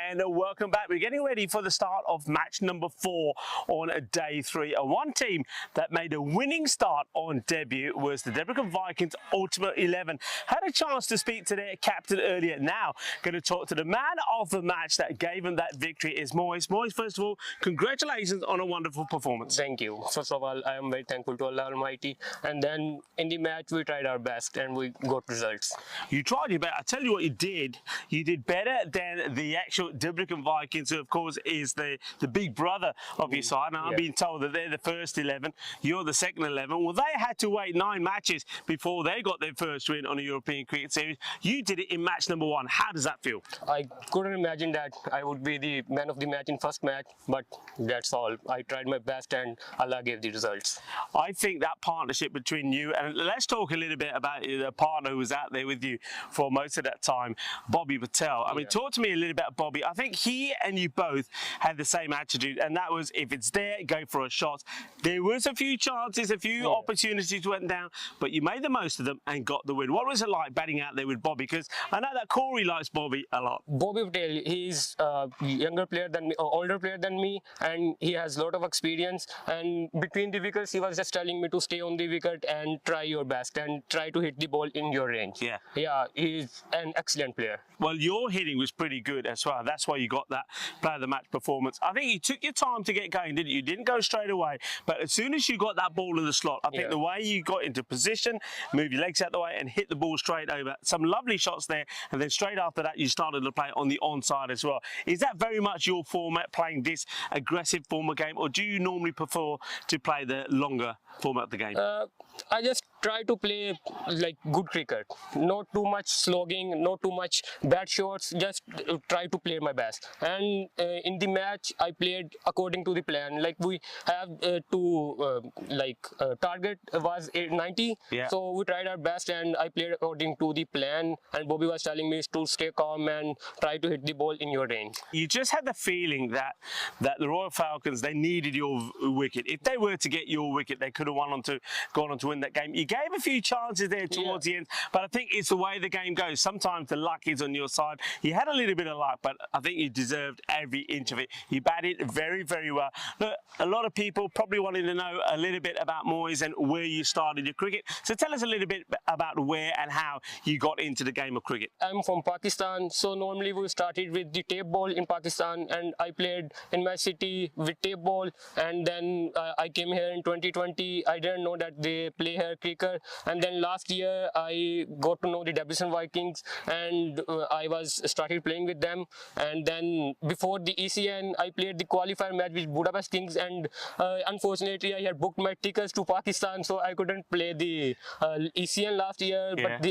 And welcome back. We're getting ready for the start of match number 4 on day 3. One team that made a winning start on debut was the Debrecen Vikings Ultimate 11. Had a chance to speak to their captain earlier. Now going to talk to the man of the match that gave them that victory is Moise. Moise, first of all, congratulations on a wonderful performance. Thank you. First of all, I am very thankful to Allah Almighty. And then in the match, we tried our best and we got results. You tried your best. I tell you what you did. You did better than the actual Debrecen Vikings, who of course is the big brother of your side. Now I'm being told that they're the first 11, you're the second 11. Well, they had to wait 9 matches before they got their first win on a European Cricket Series. You did it in match number 1. How does that feel? I couldn't imagine that I would be the man of the match in first match, but that's all. I tried my best and Allah gave the results. I think that partnership between you, and let's talk a little bit about the partner who was out there with you for most of that time, Bobby Patel. I mean, talk to me a little bit about Bobby. I think he and you both had the same attitude, and that was if it's there, go for a shot. There was a few chances, a few opportunities went down, but you made the most of them and got the win. What was it like batting out there with Bobby? Because I know that Corey likes Bobby a lot. Bobby Patel, he's a younger player than me, or older player than me, and he has a lot of experience. And between the wickets, he was just telling me to stay on the wicket and try your best and try to hit the ball in your range. Yeah, he's an excellent player. Well, your hitting was pretty good as well. That's why you got that player of the match performance. I think you took your time to get going, didn't you? You didn't go straight away, but as soon as you got that ball in the slot, I think the way you got into position, move your legs out the way and hit the ball straight over. Some lovely shots there, and then straight after that, you started to play on the onside as well. Is that very much your format, playing this aggressive form of game, or do you normally prefer to play the longer format of the game? I just try to play like good cricket. Not too much slogging, not too much bad shots, just try to play my best. And in the match, I played according to the plan. Like we have target was 90, so we tried our best and I played according to the plan. And Bobby was telling me to stay calm and try to hit the ball in your range. You just had the feeling that the Royal Falcons, they needed your wicket. If they were to get your wicket, they could have gone on to win that game. You gave a few chances there towards the end, but I think it's the way the game goes. Sometimes the luck is on your side. You had a little bit of luck, but I think you deserved every inch of it. You batted very, very well. Look, a lot of people probably wanted to know a little bit about Moise and where you started your cricket. So tell us a little bit about where and how you got into the game of cricket. I'm from Pakistan, so normally we started with the tape ball in Pakistan, and I played in my city with tape ball, and then I came here in 2020. I didn't know that they play here cricket, and then last year I got to know the Debrecen Vikings, and I started playing with them. And then before the ECN, I played the qualifier match with Budapest Kings, and unfortunately I had booked my tickets to Pakistan, so I couldn't play the ECN last year. But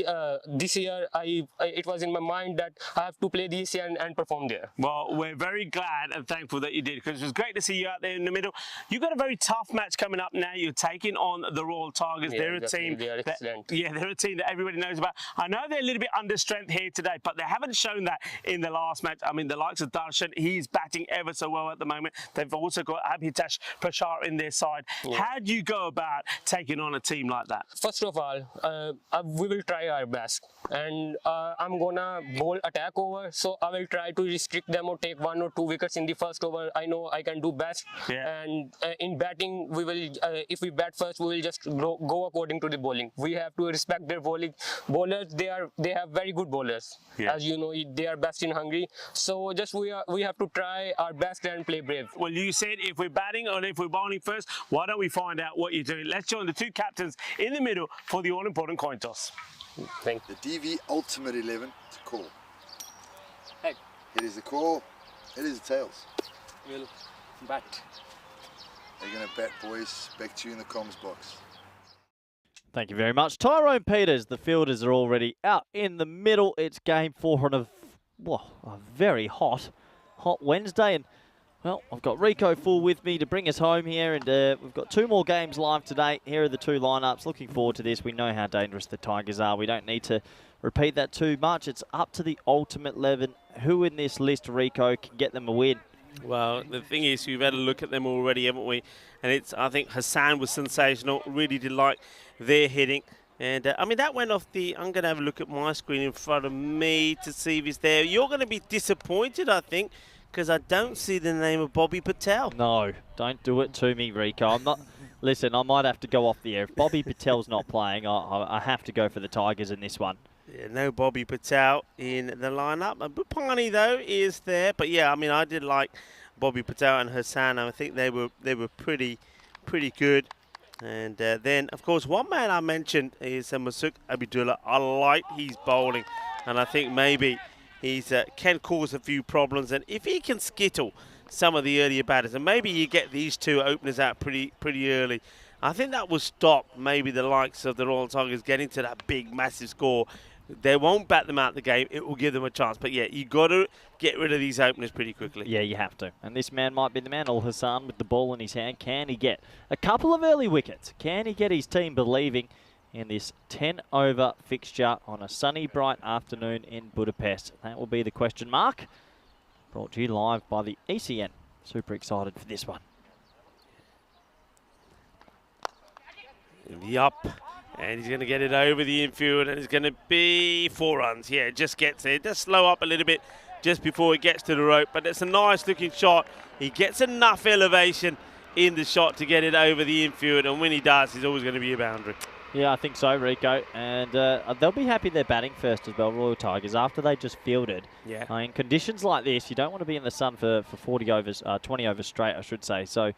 this year it was in my mind that I have to play the ECN and perform there. Well, we're very glad and thankful that you did, because it was great to see you out there in the middle. You've got a very tough match coming up now. You're taking on the Royal Tigers. They're a team. They are excellent. They're a team that everybody knows about. I know they're a little bit under strength here today, but they haven't shown that in the last match. I mean, the likes of Darshan, he's batting ever so well at the moment. They've also got Abhitash Prashar in their side. How do you go about taking on a team like that? First of all, we will try our best, and I'm gonna bowl attack over, so I will try to restrict them or take 1 or 2 wickets in the first over. I know I can do best, and in batting, we will if we bat first, we will just go according to the bowling. We have to respect their bowling. Bowlers, they have very good bowlers. As you know, they are best in Hungary. So just we have to try our best and play brave. Well, you said if we're batting or if we're bowling first, why don't we find out what you're doing? Let's join the 2 captains in the middle for the all-important coin toss. Thank you. The DV Ultimate 11 to call. Head. It is the call. It is the tails. Will bat. They're going to bat, boys. Back to you in the comms box. Thank you very much. Tyrone Peters, the fielders are already out in the middle. It's game 4 on a very hot Wednesday. And, well, I've got Rico Full with me to bring us home here. And we've got 2 more games live today. Here are the 2 lineups. Looking forward to this. We know how dangerous the Tigers are. We don't need to repeat that too much. It's up to the ultimate 11. Who in this list, Rico, can get them a win? Well, the thing is, we've had a look at them already, haven't we? And I think Hassan was sensational. Really did like their hitting. And I mean, that went off the. I'm going to have a look at my screen in front of me to see if he's there. You're going to be disappointed, I think, because I don't see the name of Bobby Patel. No, don't do it to me, Rico. I'm not. Listen, I might have to go off the air. If Bobby Patel's not playing, I have to go for the Tigers in this one. Yeah, no Bobby Patel in the lineup. Bupani, though, is there. But yeah, I mean, I did like Bobby Patel and Hassan. I think they were pretty good. And then, of course, one man I mentioned is Masuk Abdullah. I like his bowling, and I think maybe he's can cause a few problems. And if he can skittle some of the earlier batters, and maybe you get these two openers out pretty early, I think that will stop maybe the likes of the Royal Tigers getting to that big, massive score. They won't bat them out the game. It will give them a chance. But yeah, you got to get rid of these openers pretty quickly. Yeah, you have to. And this man might be the man. Al Hassan with the ball in his hand. Can he get a couple of early wickets? Can he get his team believing in this 10-over fixture on a sunny, bright afternoon in Budapest? That will be the question mark. Brought to you live by the ECN. Super excited for this one. Yup. And he's going to get it over the infield, and it's going to be 4 runs. Yeah, it just gets there. Just slow up a little bit just before it gets to the rope. But it's a nice-looking shot. He gets enough elevation in the shot to get it over the infield, and when he does, he's always going to be a boundary. Yeah, I think so, Rico. And they'll be happy they're batting first as well, Royal Tigers, after they just fielded. Yeah. In conditions like this, you don't want to be in the sun for 40 overs, 20 overs straight, I should say. So,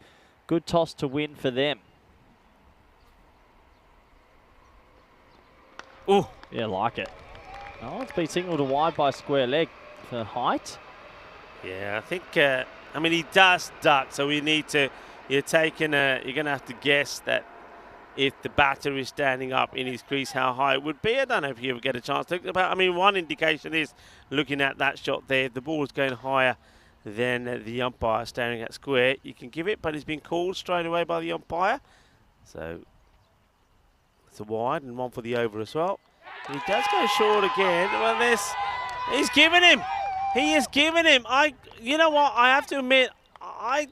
good toss to win for them. Oh, yeah, like it. Oh, it's been signalled a wide by square leg for height. Yeah, I think, I mean, he does duck, so we need to, you're going to have to guess that if the batter is standing up in his crease, how high it would be. I don't know if you ever get a chance to look about. I mean, one indication is looking at that shot there, if the ball is going higher than the umpire staring at square, you can give it, but it's been called straight away by the umpire. So, it's a wide and one for the over as well. He does go short again. Well, he's given him. He is giving him. You know what? I have to admit, I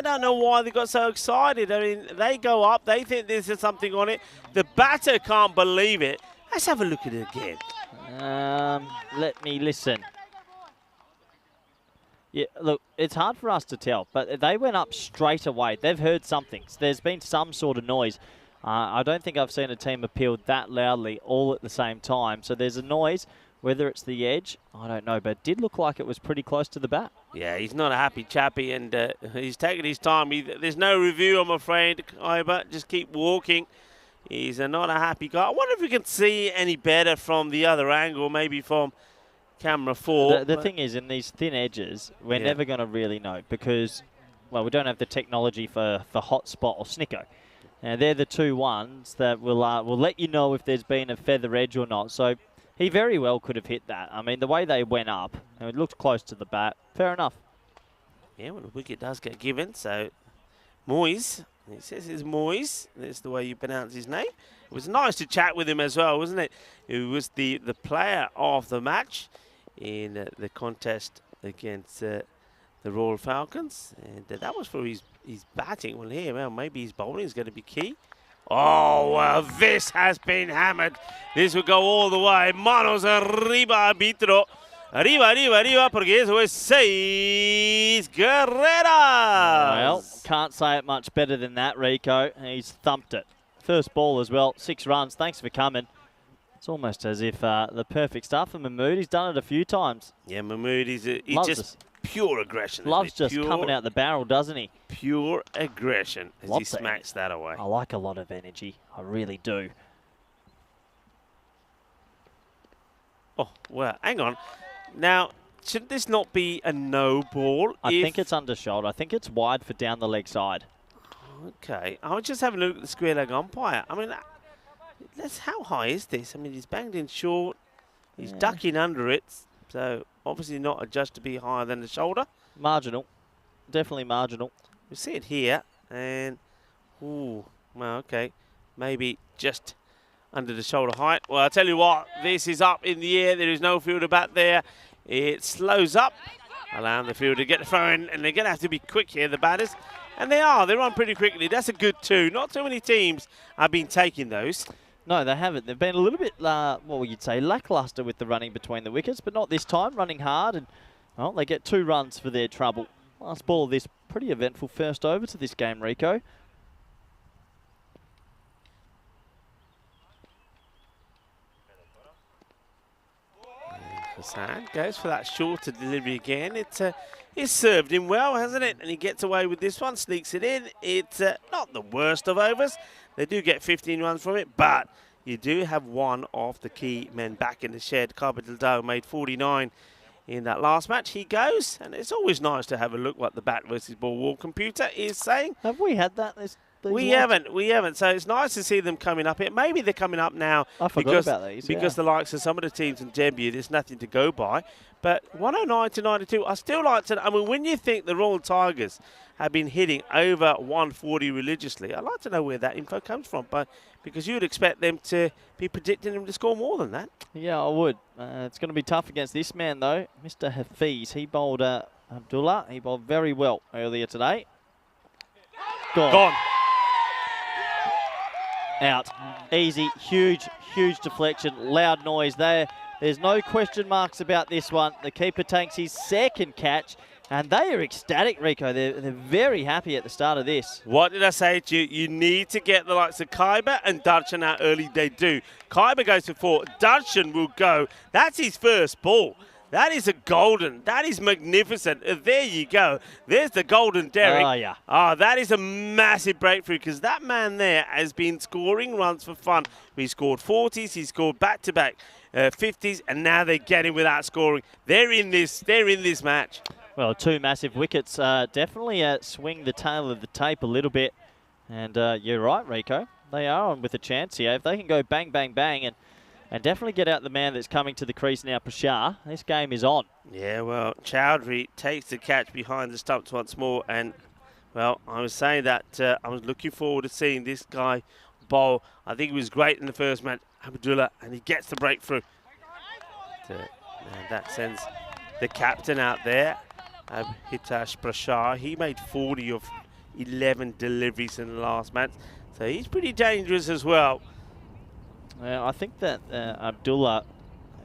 don't know why they got so excited. I mean, they go up. They think this is something on it. The batter can't believe it. Let's have a look at it again. Let me listen. Yeah, look, it's hard for us to tell, but they went up straight away. They've heard something. There's been some sort of noise. I don't think I've seen a team appeal that loudly all at the same time. So there's a noise. Whether it's the edge, I don't know. But it did look like it was pretty close to the bat. Yeah, he's not a happy chappy, and he's taking his time. There's no review, I'm afraid, but just keep walking. He's not a happy guy. I wonder if we can see any better from the other angle, maybe from camera 4. The thing is, in these thin edges, we're never going to really know because, well, we don't have the technology for hotspot or snicko. Now, they're the two ones that will let you know if there's been a feather edge or not. So he very well could have hit that. I mean, the way they went up, and it looked close to the bat, fair enough. Yeah, well, the wicket does get given. So Moyes, he says it's Moyes. That's the way you pronounce his name. It was nice to chat with him as well, wasn't it? He was the player of the match in the contest against the Royal Falcons. And that was for his batting. Well, here, well, maybe his bowling is going to be key. Oh, well, this has been hammered. This will go all the way. Manos arriba, arbitro. Arriba, arriba, arriba, porque eso es 6 carreras. Well, can't say it much better than that, Rico. He's thumped it. First ball as well, 6 runs. Thanks for coming. It's almost as if the perfect stuff for Mahmood. He's done it a few times. Yeah, Mahmood, he's just pure aggression. Loves just coming out the barrel, doesn't he? Pure aggression as he smacks that away. I like a lot of energy. I really do. Oh, well, hang on. Now, should this not be a no ball? I think it's under shoulder. I think it's wide for down the leg side. Okay. I was just having a look at the square leg umpire. I mean, how high is this? I mean, he's banged in short. He's ducking under it. So, obviously not adjusted to be higher than the shoulder. Marginal. Definitely marginal. We see it here. And, ooh, well, okay. Maybe just under the shoulder height. Well, I'll tell you what. This is up in the air. There is no fielder back there. It slows up, allowing the fielder to get the throw in. And they're going to have to be quick here, the batters. And they are. They run pretty quickly. That's a good 2. Not too many teams have been taking those. No, they haven't. They've been a little bit, what would you say, lackluster with the running between the wickets, but not this time, running hard. And, well, they get 2 runs for their trouble. Last ball of this pretty eventful first over to this game, Rico. Hassan goes for that shorter delivery again. It's served him well, hasn't it? And he gets away with this one, sneaks it in. It's not the worst of overs. They do get 15 runs from it, but you do have one of the key men back in the shed. Carbadildo made 49 in that last match. He goes, and it's always nice to have a look what the bat versus ball wall computer is saying. Have we had that? We haven't. So it's nice to see them coming up here. Maybe they're coming up now because the likes of some of the teams in debut, there's nothing to go by. But 109 to 92, I still like to. I mean, when you think the Royal Tigers have been hitting over 140 religiously, I'd like to know where that info comes from. But because you would expect them to be predicting them to score more than that. Yeah, I would. It's going to be tough against this man though, Mr. Hafiz. He bowled Abdullah. He bowled very well earlier today. Gone. Out. Easy, huge deflection, loud noise there. There's no question marks about this one. The keeper takes his second catch, and they are ecstatic, Rico. They're very happy at the start of this. What did I say to you? You need to get the likes of Khyber and Darshan out early. They do. Khyber goes for 4. Darshan will go. That's his first ball. That is a golden. That is magnificent. There you go. There's the golden Derek. Oh, yeah. Oh, that is a massive breakthrough because that man there has been scoring runs for fun. He scored 40s. He scored back-to-back 50s, and now they're getting without scoring. They're in this match. Well, 2 massive wickets definitely swing the tail of the tape a little bit. And you're right, Rico. They are on with a chance here. If they can go bang, bang, bang, and definitely get out the man that's coming to the crease now, Prashar. This game is on. Yeah, well, Chowdhury takes the catch behind the stumps once more. And, well, I was saying that I was looking forward to seeing this guy bowl. I think he was great in the first match, Abdullah, and he gets the breakthrough. And that sends the captain out there, Hitash Prashar. He made 40 of 11 deliveries in the last match. So he's pretty dangerous as well. I think that Abdullah,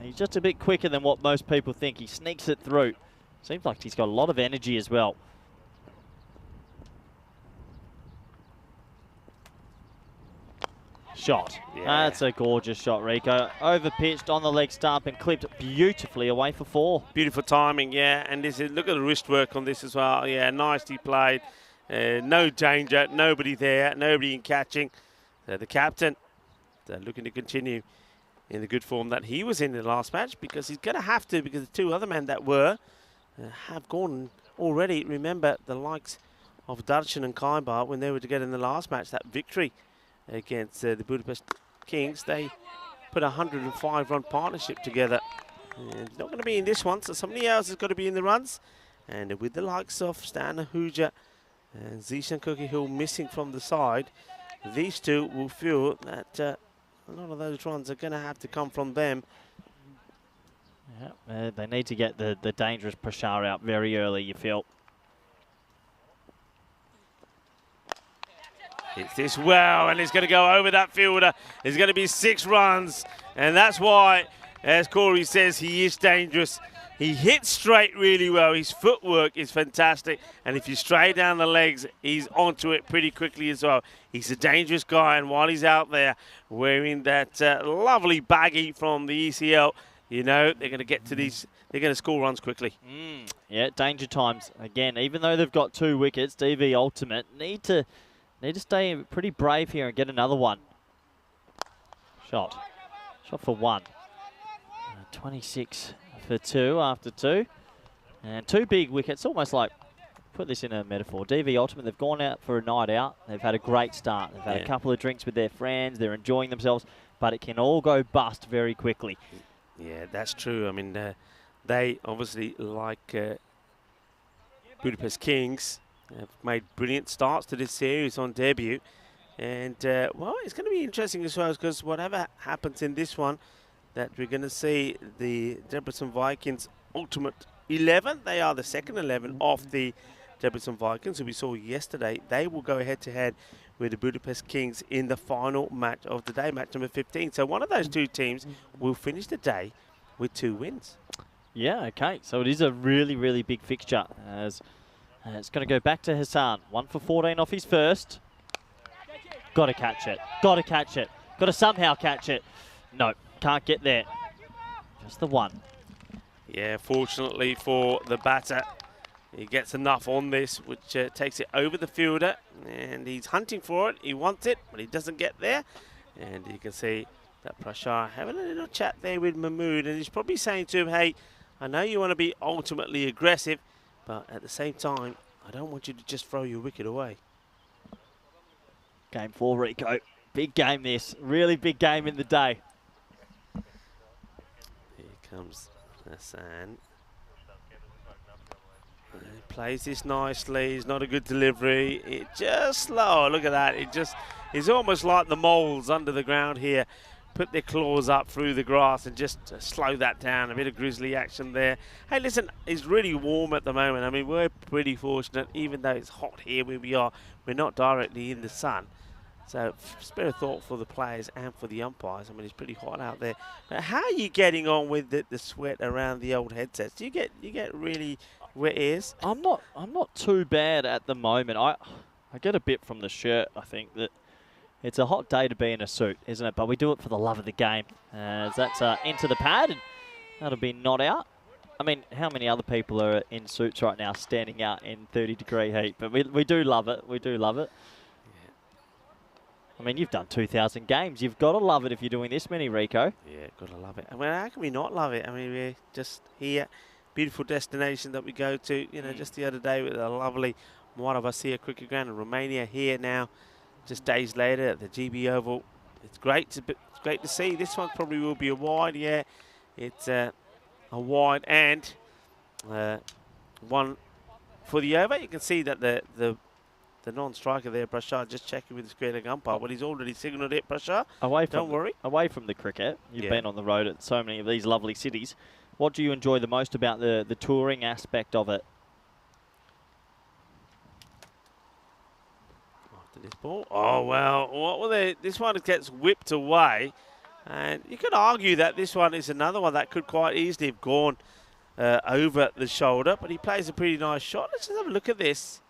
he's just a bit quicker than what most people think. He sneaks it through. Seems like he's got a lot of energy as well. Shot. Yeah. That's a gorgeous shot, Rico. Over-pitched on the leg stump and clipped beautifully away for 4. Beautiful timing, yeah. And this is, look at the wrist work on this as well. Yeah, nicely played. No danger, nobody there, nobody in catching. The captain looking to continue in the good form that he was in the last match, because he's going to have to, because the 2 other men that were have gone already. Remember the likes of Darshan and Khyber, when they were together in the last match, that victory against the Budapest Kings, they put a 105-run partnership together. And not going to be in this one, so somebody else has got to be in the runs. And with the likes of Stan Ahuja and Zishan Kukihill missing from the side, these 2 will feel that a lot of those runs are going to have to come from them. Yeah, they need to get the dangerous Prashar out very early, you feel. It's this well, and it's going to go over that fielder. It's going to be 6 runs, and that's why, as Corey says, he is dangerous. He hits straight really well. His footwork is fantastic, and if you stray down the legs, he's onto it pretty quickly as well. He's a dangerous guy, and while he's out there wearing that lovely baggie from the ECL, you know, they're going to get to these, they're going to score runs quickly. Yeah, danger times. Again, even though they've got 2 wickets, DV Ultimate need to stay pretty brave here and get another one. Shot for 1. 26 for 2 after 2. And 2 big wickets, almost like, put this in a metaphor, DV Ultimate, they've gone out for a night out. They've had a great start. They've had a couple of drinks with their friends. They're enjoying themselves, but it can all go bust very quickly. Yeah, that's true. I mean, they obviously, like Budapest Kings, have made brilliant starts to this series on debut. And, well, it's going to be interesting as well, because whatever happens in this one, that we're going to see the Debrecen Vikings Ultimate 11. They are the second 11 of the Debrecen Vikings, who we saw yesterday. They will go head-to-head with the Budapest Kings in the final match of the day, match number 15. So one of those two teams will finish the day with 2 wins. Yeah, okay. So it is a really, really big fixture. As it's going to go back to Hassan. 1 for 14 off his first. Got to catch it. Got to catch it. Got to somehow catch it. No, can't get there. Just the one. Yeah, fortunately for the batter, he gets enough on this, which takes it over the fielder, and he's hunting for it. He wants it, but he doesn't get there. And you can see that Prashar having a little chat there with Mahmood, and he's probably saying to him, hey, I know you want to be ultimately aggressive, but at the same time, I don't want you to just throw your wicket away. Game 4, Rico. Big game this. Really big game in the day. Here comes Hassan. He plays this nicely. It's not a good delivery. It just slow. Look at that. It's almost like the moles under the ground here. Put their claws up through the grass and just slow that down. A bit of grizzly action there. Hey, listen, it's really warm at the moment. I mean, we're pretty fortunate, even though it's hot here where we are. We're not directly in the sun. So, spare a thought for the players and for the umpires. I mean, it's pretty hot out there. But how are you getting on with the sweat around the old headsets? Do you get really wet ears? I'm not too bad at the moment. I get a bit from the shirt. I think that it's a hot day to be in a suit, isn't it? But we do it for the love of the game. As that's into the pad, and that'll be not out. I mean, how many other people are in suits right now, standing out in 30-degree heat? But we do love it. We do love it. I mean, you've done 2,000 games. You've got to love it if you're doing this many, Rico. Yeah, got to love it. I mean, how can we not love it? I mean, we're just here. Beautiful destination that we go to. You know, just the other day with a lovely Moravassia cricket ground in Romania. Here now, just days later at the GB Oval. It's great to see. This one probably will be a wide. Yeah, it's a wide and one for the over. You can see that the non-striker there, Prashar, just checking with the screening umpire, but he's already signalled it, Prashar. Don't worry. Away from the cricket, you've been on the road at so many of these lovely cities. What do you enjoy the most about the touring aspect of it? After this ball. Oh, well, what were they? This one gets whipped away, and you could argue that this one is another one that could quite easily have gone over the shoulder, but he plays a pretty nice shot. Let's just have a look at this.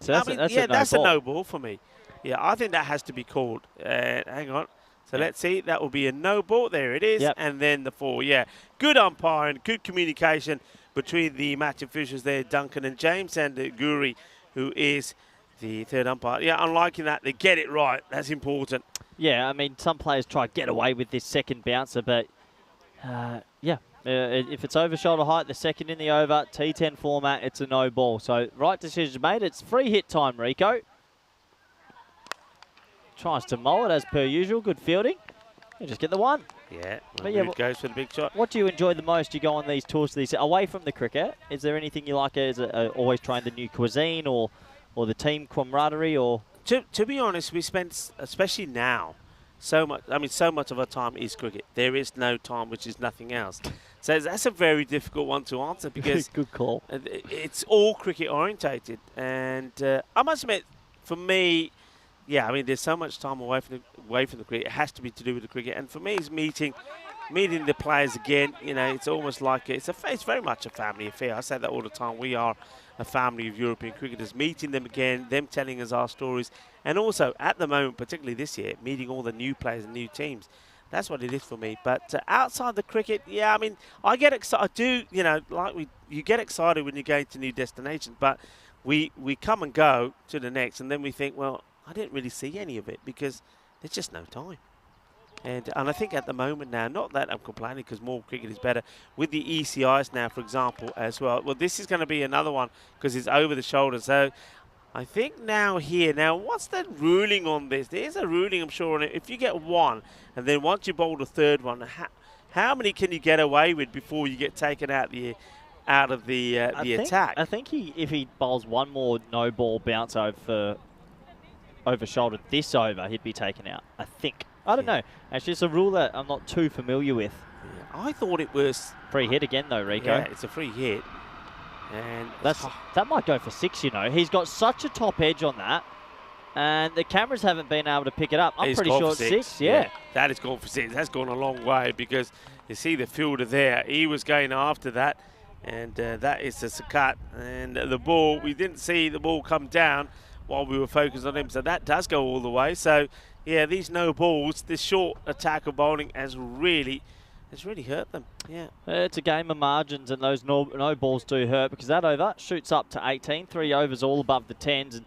So that's a no ball for me. Yeah, I think that has to be called. Hang on. So let's see. That will be a no ball. There it is. Yep. And then the 4. Yeah, good umpiring, good communication between the match officials there, Duncan and James, and Guri, who is the third umpire. Yeah, I'm liking that. They get it right. That's important. Yeah, I mean, some players try to get away with this second bouncer, but yeah. If it's over shoulder height, the second in the over, T10 format, it's a no ball. So, right decision made. It's free hit time, Rico. Tries to mull it as per usual. Good fielding. You just get the one. Yeah, goes for the big shot. What do you enjoy the most? You go on these tours, away from the cricket. Is there anything you like? Is it always trying the new cuisine or the team camaraderie? Or to be honest, we spend, especially now, so much. I mean, so much of our time is cricket. There is no time, which is nothing else. So that's a very difficult one to answer because good call. It's all cricket orientated, and I must admit, for me, yeah, I mean, there's so much time away from the cricket. It has to be to do with the cricket, and for me, it's meeting the players again. You know, it's almost like it's very much a family affair. I say that all the time. We are a family of European cricketers, meeting them again, them telling us our stories, and also at the moment, particularly this year, meeting all the new players and new teams. That's what it is for me. But outside the cricket, yeah, I mean, I get excited. I do, you know, you get excited when you're going to new destinations, but we come and go to the next, and then we think, well, I didn't really see any of it because there's just no time. And I think at the moment now, not that I'm complaining because more cricket is better, with the ECIs now, for example, as well. Well, this is going to be another one because it's over the shoulder. So I think now, what's the ruling on this? There's a ruling, I'm sure, on it. If you get one, and then once you bowl the third one, how many can you get away with before you get taken out of the attack? I think if he bowls one more no ball bounce over shoulder this over, he'd be taken out. I think. I don't know. Actually, it's a rule that I'm not too familiar with. Yeah, I thought it was free hit again, though, Rico. Yeah, it's a free hit. And that might go for 6, you know. He's got such a top edge on that. and the cameras haven't been able to pick it up. I'm He's pretty gone sure for it's 6. 6. Yeah. That has gone for 6. That's gone a long way because you see the fielder there. He was going after that, and that is a Sakat. And the ball, we didn't see the ball come down while we were focused on him, so that does go all the way. So, yeah, these no balls, this short attack of bowling has really hurt them. Yeah. It's a game of margins, and those no balls do hurt because that over shoots up to 18. 3 overs all above the 10s. And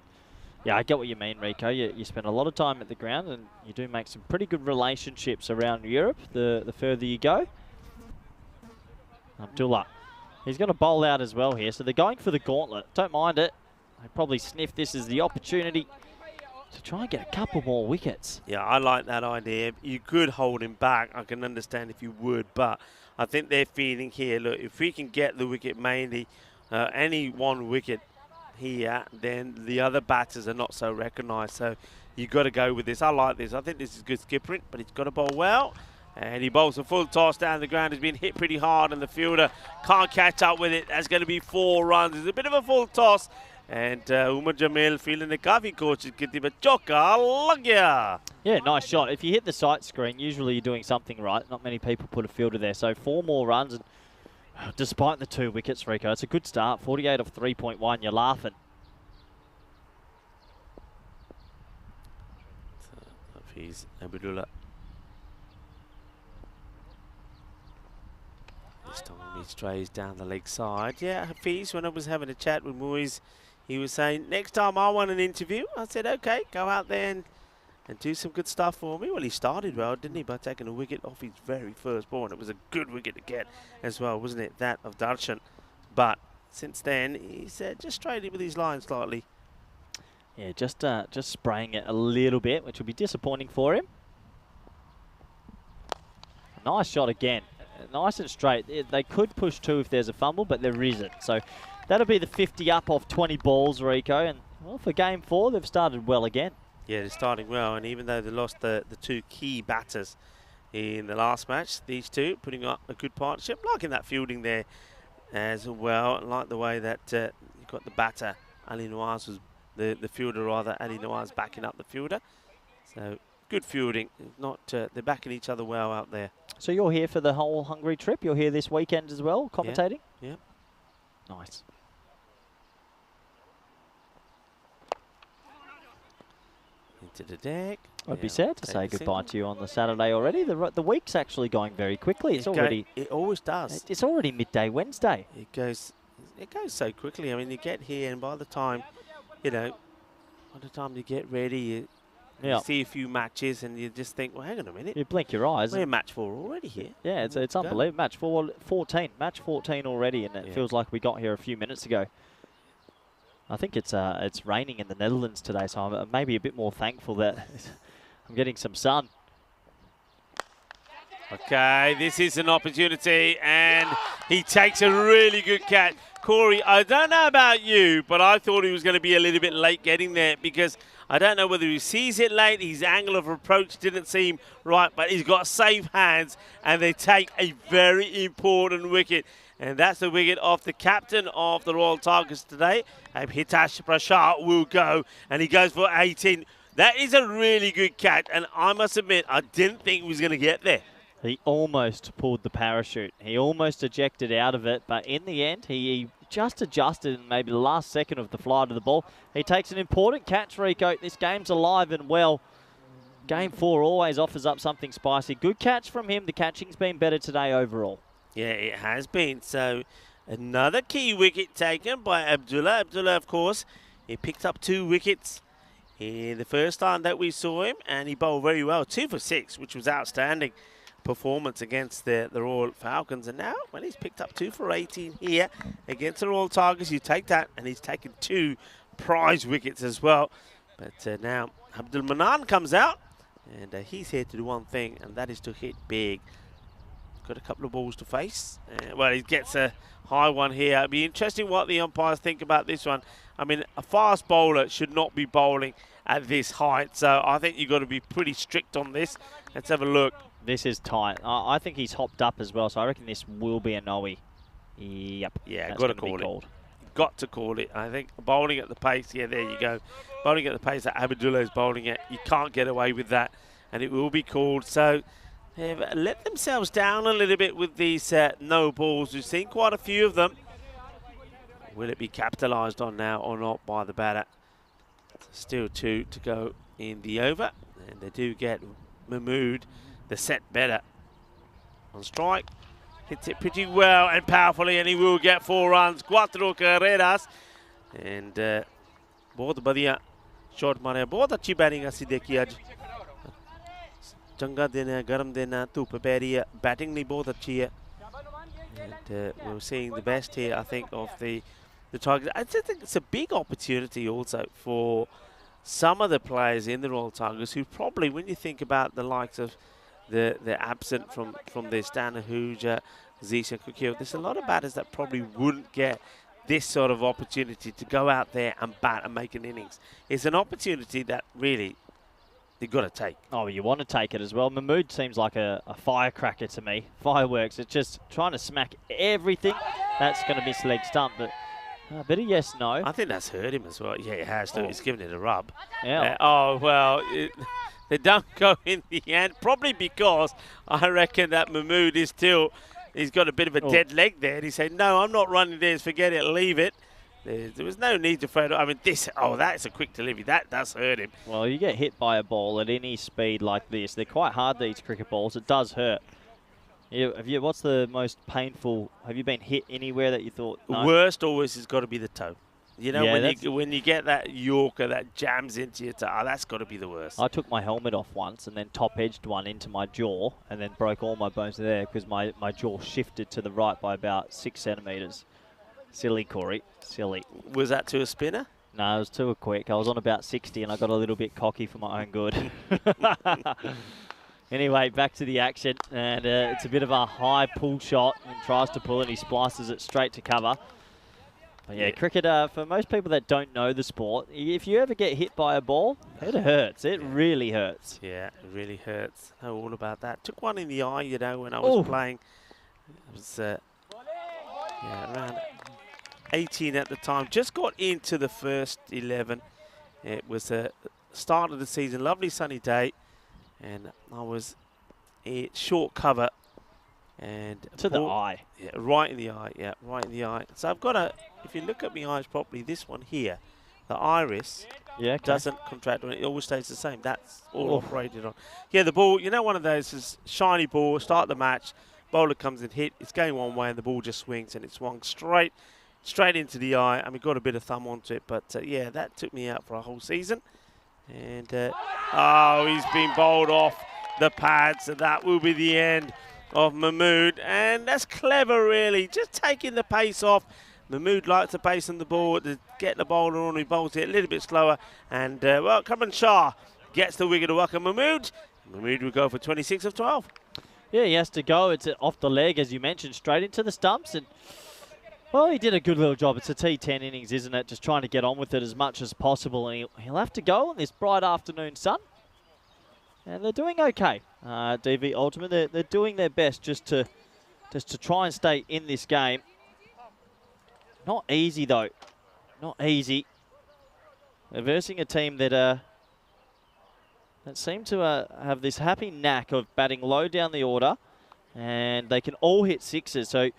yeah, I get what you mean, Rico. You spend a lot of time at the ground, and you do make some pretty good relationships around Europe the further you go. Abdullah. He's going to bowl out as well here, so they're going for the gauntlet. Don't mind it. They probably sniff this as the opportunity to try and get a couple more wickets. Yeah, I like that idea. You could hold him back. I can understand if you would, but I think they're feeling here, look, if we can get the wicket mainly, any one wicket here, then the other batters are not so recognised. So you've got to go with this. I like this. I think this is good skippering, but he's got to bowl well. And he bowls a full toss down the ground. Has been hit pretty hard, and the fielder can't catch up with it. That's going to be 4 runs. It's a bit of a full toss. And Umar Jamil feeling the kafi coach kitty but choka lag gaya. Yeah, nice shot. If you hit the sight screen, usually you're doing something right. Not many people put a fielder there. So 4 more runs, and despite the 2 wickets, Rico, it's a good start. 48 off 3.1. You're laughing. Hafiz Abdullah. This time he strays down the leg side. Yeah, Hafiz, when I was having a chat with Moise, he was saying, next time I want an interview. I said, okay, go out there and do some good stuff for me. Well, he started well, didn't he, by taking a wicket off his very first ball. And it was a good wicket to get as well, wasn't it? That of Darshan. But since then, he's just strayed in with his line slightly. Yeah, just spraying it a little bit, which will be disappointing for him. Nice shot again. Nice and straight. They could push 2 if there's a fumble, but there isn't. So that'll be the 50 up off 20 balls, Rico. And, well, for game 4, they've started well again. Yeah, they're starting well. And even though they lost the 2 key batters in the last match, these 2 putting up a good partnership. Liking that fielding there as well. Like the way that you've got the batter, Ali Nawaz, was the fielder rather. Ali Nawaz backing up the fielder. So good fielding. Not they're backing each other well out there. So you're here for the whole Hungary trip? You're here this weekend as well, commentating? Yeah. Nice. Into the deck. I'd be sad to say goodbye to you on the Saturday already. The week's actually going very quickly. It's already. It always does. It's already midday Wednesday. It goes so quickly. I mean, you get here, and by the time, you get ready, you see a few matches, and you just think, well, hang on a minute. You blink your eyes. We're match 4 already here. Yeah, it's unbelievable. Match 14 already, and it feels like we got here a few minutes ago. I think it's raining in the Netherlands today, so I'm maybe a bit more thankful that I'm getting some sun. Okay, this is an opportunity, and he takes a really good catch. Corey, I don't know about you, but I thought he was going to be a little bit late getting there because I don't know whether he sees it late, his angle of approach didn't seem right, but he's got safe hands, and they take a very important wicket. And that's the wicket of the captain of the Royal Tigers today. Hitesh Prasad will go, and he goes for 18. That is a really good catch, and I must admit, I didn't think he was going to get there. He almost pulled the parachute. He almost ejected out of it, but in the end, he just adjusted in maybe the last second of the flight of the ball. He takes an important catch, Rico. This game's alive and well. Game 4 always offers up something spicy. Good catch from him. The catching's been better today overall. Yeah, it has been. So another key wicket taken by Abdullah. Abdullah, of course, he picked up 2 wickets in the first time that we saw him, and he bowled very well. 2 for 6, which was outstanding performance against the Royal Falcons. And now, well, he's picked up 2 for 18 here against the Royal Tigers. You take that, and he's taken 2 prize wickets as well. But now Abdul Manan comes out, and he's here to do one thing, and that is to hit big. Got a couple of balls to face. Well, he gets a high one here. It'll be interesting what the umpires think about this one. I mean, a fast bowler should not be bowling at this height, so I think you've got to be pretty strict on this. Let's have a look. This is tight. I think he's hopped up as well, so I reckon this will be a no-y. Yep. Yeah, got to call it. got to call it. I think bowling at the pace, yeah, there you go. Bowling at the pace that Abdullah is bowling at, you can't get away with that, and it will be called. So they've let themselves down a little bit with these no balls. We've seen quite a few of them. Will it be capitalised on now or not by the batter? Still 2 to go in the over, and they do get Mahmood the set better on strike. Hits it pretty well and powerfully, and he will get 4 runs. 4 carreras, and बहुत बढ़िया shot मारे, बहुत अच्छी batting ऐसी देखी आज. चंगा दिन है, गर्म दिन है, धूप पै रही है, बैटिंग नहीं बहुत अच्छी है. And we're seeing the best here, I think, of the Tigers. I just think it's a big opportunity also for some of the players in the Royal Tigers who probably, when you think about the likes of the absent from this, Dana Hooja, Zisha Kukil, there's a lot of batters that probably wouldn't get this sort of opportunity to go out there and bat and make an innings. It's an opportunity that really you've got to take. Oh, you want to take it as well. Mahmood seems like a firecracker to me. Fireworks. It's just trying to smack everything. That's going to miss leg stump, but a bit of yes, no. I think that's hurt him as well. Yeah, it has to. He's given it a rub. Yeah. Oh, well, they don't go in the end, probably because I reckon that Mahmood is still, he's got a bit of a dead leg there. And he said, no, I'm not running this, forget it, leave it. There was no need to throw it. I mean, that's a quick delivery. That does hurt him. Well, you get hit by a ball at any speed like this. They're quite hard, these cricket balls. It does hurt. What's the most painful? Have you been hit anywhere that you thought? No? Worst always has got to be the toe. You know, yeah, when you get that Yorker that jams into your toe, that's got to be the worst. I took my helmet off once and then top-edged one into my jaw and then broke all my bones there because my jaw shifted to the right by about 6 centimetres. Silly, Corey. Silly. Was that to a spinner? No, it was too quick. I was on about 60 and I got a little bit cocky for my own good. Anyway, back to the action. And it's a bit of a high pull shot and tries to pull and he splices it straight to cover. But yeah, cricket, for most people that don't know the sport, if you ever get hit by a ball, it hurts. It really hurts. Yeah, it really hurts. I know all about that. Took one in the eye, you know, when I was playing. It was around 18 at the time. Just got into the first 11. It was the start of the season. Lovely sunny day. And I was short cover. And to the eye. Yeah, right in the eye. Yeah, right in the eye. So I've got if you look at my eyes properly, this one here, the iris doesn't contract. It always stays the same. That's all operated on. Yeah, the ball, you know, one of those is shiny ball, start the match, bowler comes and hit, it's going one way and the ball just swings and it swung straight into the eye. I mean, got a bit of thumb onto it, but yeah, that took me out for a whole season. And, he's been bowled off the pads, so that will be the end of Mahmood. And that's clever, really, just taking the pace off. Mahmood likes the pace on the ball, to get the bowler on, he bowls it a little bit slower. And, well, Kamran Shah gets the wicket to Waka Mahmood. Mahmood will go for 26 of 12. Yeah, he has to go. It's off the leg, as you mentioned, straight into the stumps. And, well, he did a good little job. It's a T10 innings, isn't it? Just trying to get on with it as much as possible. And he'll have to go in this bright afternoon sun. And they're doing okay. DV Ultimate, they're doing their best just to try and stay in this game. Not easy, though. Not easy. They're versing a team that seem to have this happy knack of batting low down the order. And they can all hit sixes. So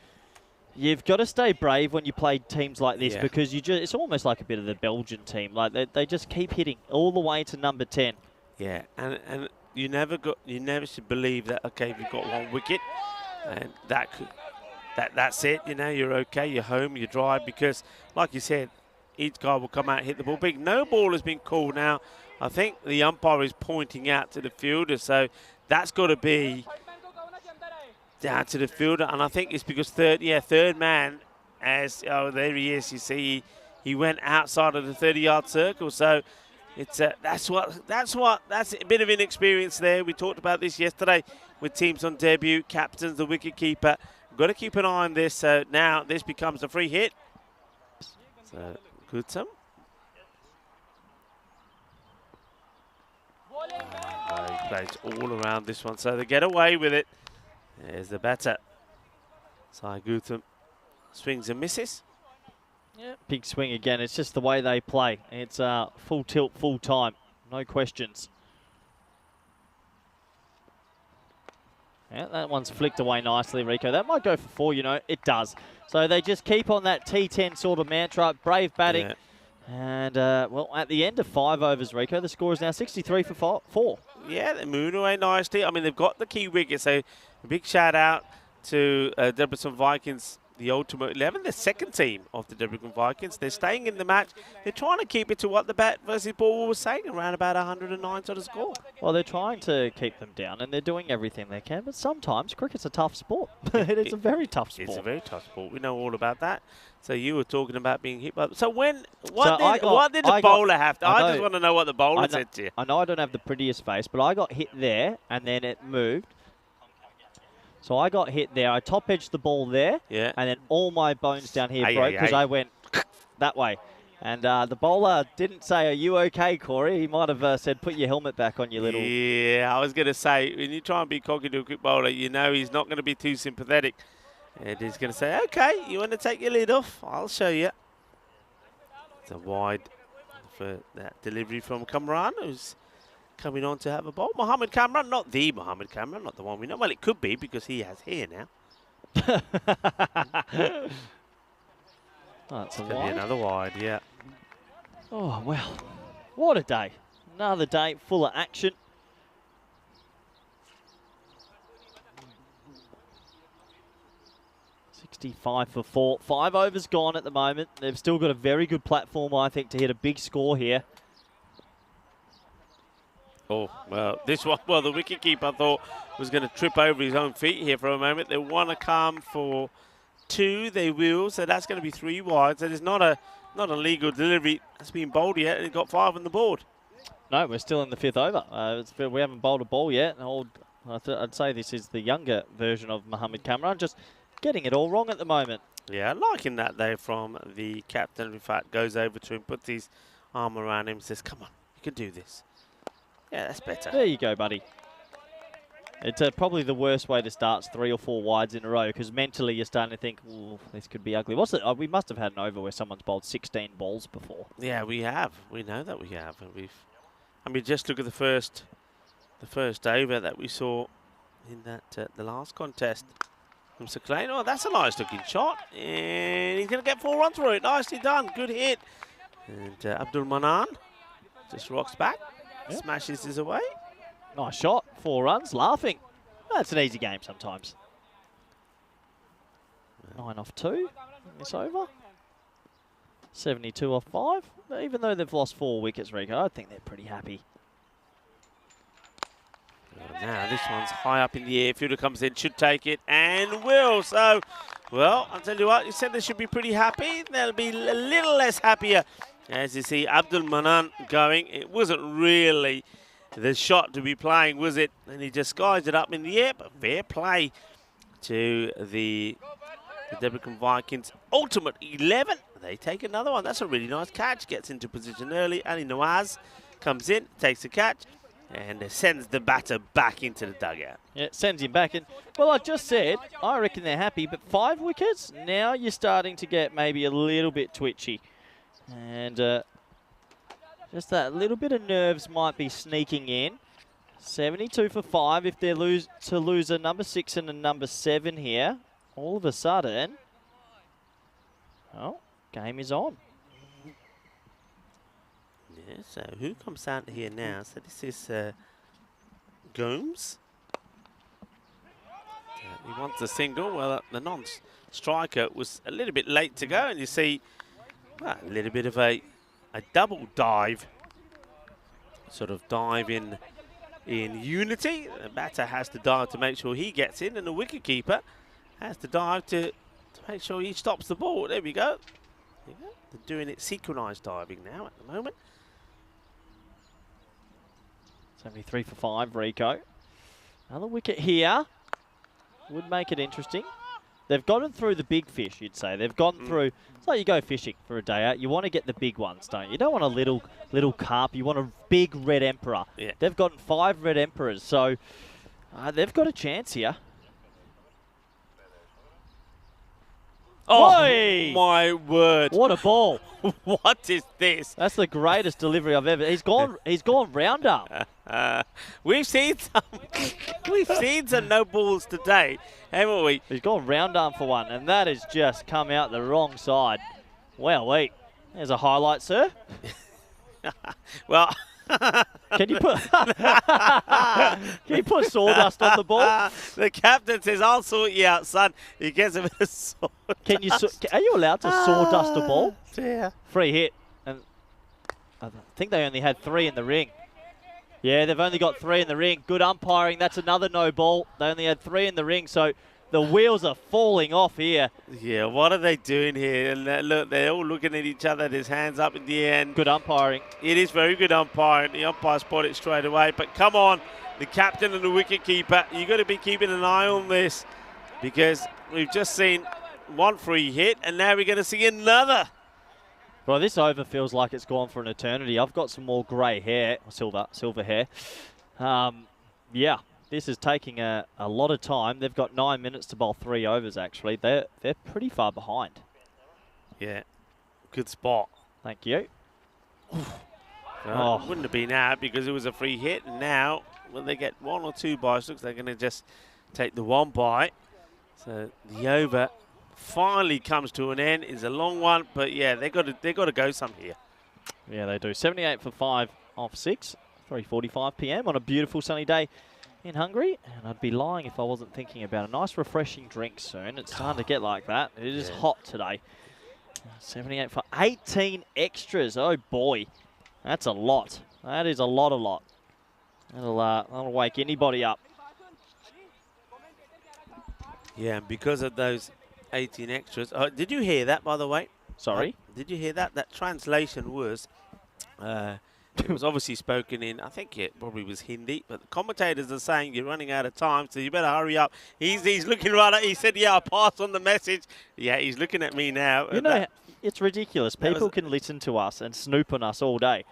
you've got to stay brave when you play teams like this because it's almost like a bit of the Belgian team. Like they just keep hitting all the way to number 10. Yeah, and you never should believe that, okay, if you've got one wicket and that's it, you know, you're okay, you're home, you're dry, because like you said, each guy will come out and hit the ball big. No ball has been called now. I think the umpire is pointing out to the fielder, so that's got to be down to the fielder, and I think it's because third man, there he is, you see, he went outside of the 30-yard circle, so it's that's a bit of inexperience there. We talked about this yesterday with teams on debut, captains, the wicket keeper. Got to keep an eye on this. So now this becomes a free hit. So Gutam. He plays all around this one, so they get away with it. There's the batter. Sai Gutam swings and misses. Yeah, big swing again. It's just the way they play. It's full tilt, full time. No questions. Yeah, that one's flicked away nicely, Rico. That might go for 4, you know. It does. So they just keep on that T10 sort of mantra. Brave batting. Yeah. And, well, at the end of 5 overs, Rico, the score is now 63 for 4. Yeah, they're moving away nicely. I mean, they've got the key wicket, so a big shout out to Debrecen Vikings, the ultimate 11, the second team of the Debrecen Vikings. They're staying in the match. They're trying to keep it to what the bat versus ball was saying, around about 109 sort of score. Well, they're trying to keep them down, and they're doing everything they can, but sometimes cricket's a tough sport. It's a very tough sport. It's a very tough sport. We know all about that. So you were talking about being hit by... So what did the bowler have to... I just want to know what the bowler said to you. I know I don't have the prettiest face, but I got hit there, and then it moved. So I got hit there. I top-edged the ball there, and then all my bones down here broke because I went that way. And the bowler didn't say, "Are you okay, Corey?" He might have said, "Put your helmet back on, you little..." Yeah, I was going to say, when you try and be cocky to a quick bowler, you know he's not going to be too sympathetic. And he's going to say, "Okay, you want to take your lid off? I'll show you." It's a wide for that delivery from Kamran, who's coming on to have a bowl. Mohammed Kamran, not the Mohammed Kamran, not the one we know. Well, it could be because he has hair now. That's a Could be wide. another wide, yeah. Oh, well, what a day. Another day full of action. $65 for 4. 5 overs gone at the moment. They've still got a very good platform, I think, to hit a big score here. Oh, well, this one, well, the wicketkeeper I thought was going to trip over his own feet here for a moment. They want to come for 2, they will, so that's going to be 3 wide. So it's not a legal delivery that's been bowled yet, and it got 5 on the board. No, we're still in the 5th over. We haven't bowled a ball yet. I'd say this is the younger version of Mohammed Kamran, just getting it all wrong at the moment. Yeah, liking that though from the captain. In fact, goes over to him, puts his arm around him, says, "Come on, you can do this." Yeah, that's better. There you go, buddy. It's probably the worst way to start 3 or 4 wides in a row because mentally you're starting to think, "Ooh, this could be ugly." What's it? Oh, we must have had an over where someone's bowled 16 balls before. Yeah, we have. We know that we have. And we just look at the first over that we saw in that the last contest from Sir Clay. Oh, that's a nice looking shot, and he's going to get 4 runs for it. Nicely done, good hit. And Abdul Manan just rocks back, smashes his away. Nice shot, 4 runs, laughing. That's an easy game sometimes. 9 off 2 in this over. 72 off 5. Even though they've lost 4 wickets, Rico, I think they're pretty happy. Now this one's high up in the air. Fielder comes in, should take it, and will. So, well, I'll tell you what, you said they should be pretty happy. They'll be a little less happier. As you see, Abdul Manan going. It wasn't really the shot to be playing, was it? And he just skies it up in the air, but fair play to the Debrecen Vikings. Ultimate 11. They take another one. That's a really nice catch. Gets into position early. Ali Nawaz comes in, takes the catch, and sends the batter back into the dugout. Yeah, sends him back in. Well, I just said, I reckon they're happy, but 5 wickets, now you're starting to get maybe a little bit twitchy. And just that little bit of nerves might be sneaking in. 72 for 5 if they're to lose a number 6 and a number 7 here. All of a sudden, oh, game is on. Yeah, so who comes out here now? So this is Gomes. He wants a single. Well, the non-striker was a little bit late to go, and you see a little bit of a double dive, sort of dive in unity. The batter has to dive to make sure he gets in, and the wicketkeeper has to dive to make sure he stops the ball. There we go. There we go. They're doing it synchronised diving now at the moment. 73 for 5, Rico. Another wicket here would make it interesting. They've gotten through the big fish, you'd say. They've gone through. It's like you go fishing for a day out. You want to get the big ones, don't you? You don't want a little carp. You want a big red emperor. Yeah. They've gotten 5 red emperors, so they've got a chance here. Oh, Oi! my word. What a ball. What is this? That's the greatest delivery I've ever. He's gone round arm. We've seen some no balls today, haven't we? He's gone round arm for one, and that has just come out the wrong side. Well, wait. There's a highlight, sir. Well, Can you put sawdust on the ball? the captain says, "I'll sort you out, son." He gets a bit of sawdust. Are you allowed to sawdust a ball? Dear. Free hit, and I think they only had 3 in the ring. Yeah, they've only got 3 in the ring. Good umpiring. That's another no ball. They only had 3 in the ring, so the wheels are falling off here. Yeah, what are they doing here? And look, they're all looking at each other. There's hands up in the end. Good umpiring. It is very good umpiring. The umpire spotted it straight away. But come on, the captain and the wicket keeper, you've got to be keeping an eye on this, because we've just seen one free hit, and now we're going to see another. Well, this over feels like it's gone for an eternity. I've got some more grey hair, silver hair. Yeah, this is taking a lot of time. They've got 9 minutes to bowl 3 overs, actually. They're pretty far behind. Yeah, good spot. Thank you. It wouldn't have been out because it was a free hit. And now, when they get 1 or 2 bicycles, they're going to just take the 1 bite. So the over finally comes to an end. It's a long one, but yeah, they got to go some here. Yeah, they do. 78 for 5 off 6. 3:45 p.m. on a beautiful sunny day in Hungary, and I'd be lying if I wasn't thinking about a nice refreshing drink soon. It's starting to get like that. It is hot today. 78 for 18 extras. Oh boy, that's a lot. That is a lot. That'll wake anybody up. Yeah, and because of those 18 extras. Did you hear that, by the way? Sorry? Did you hear that? That translation was, it was obviously spoken in, I think it probably was Hindi, but the commentators are saying you're running out of time, so you better hurry up. He's looking right at, he said, yeah, I'll pass on the message. Yeah, he's looking at me now. You know, it's ridiculous. People can listen to us and snoop on us all day.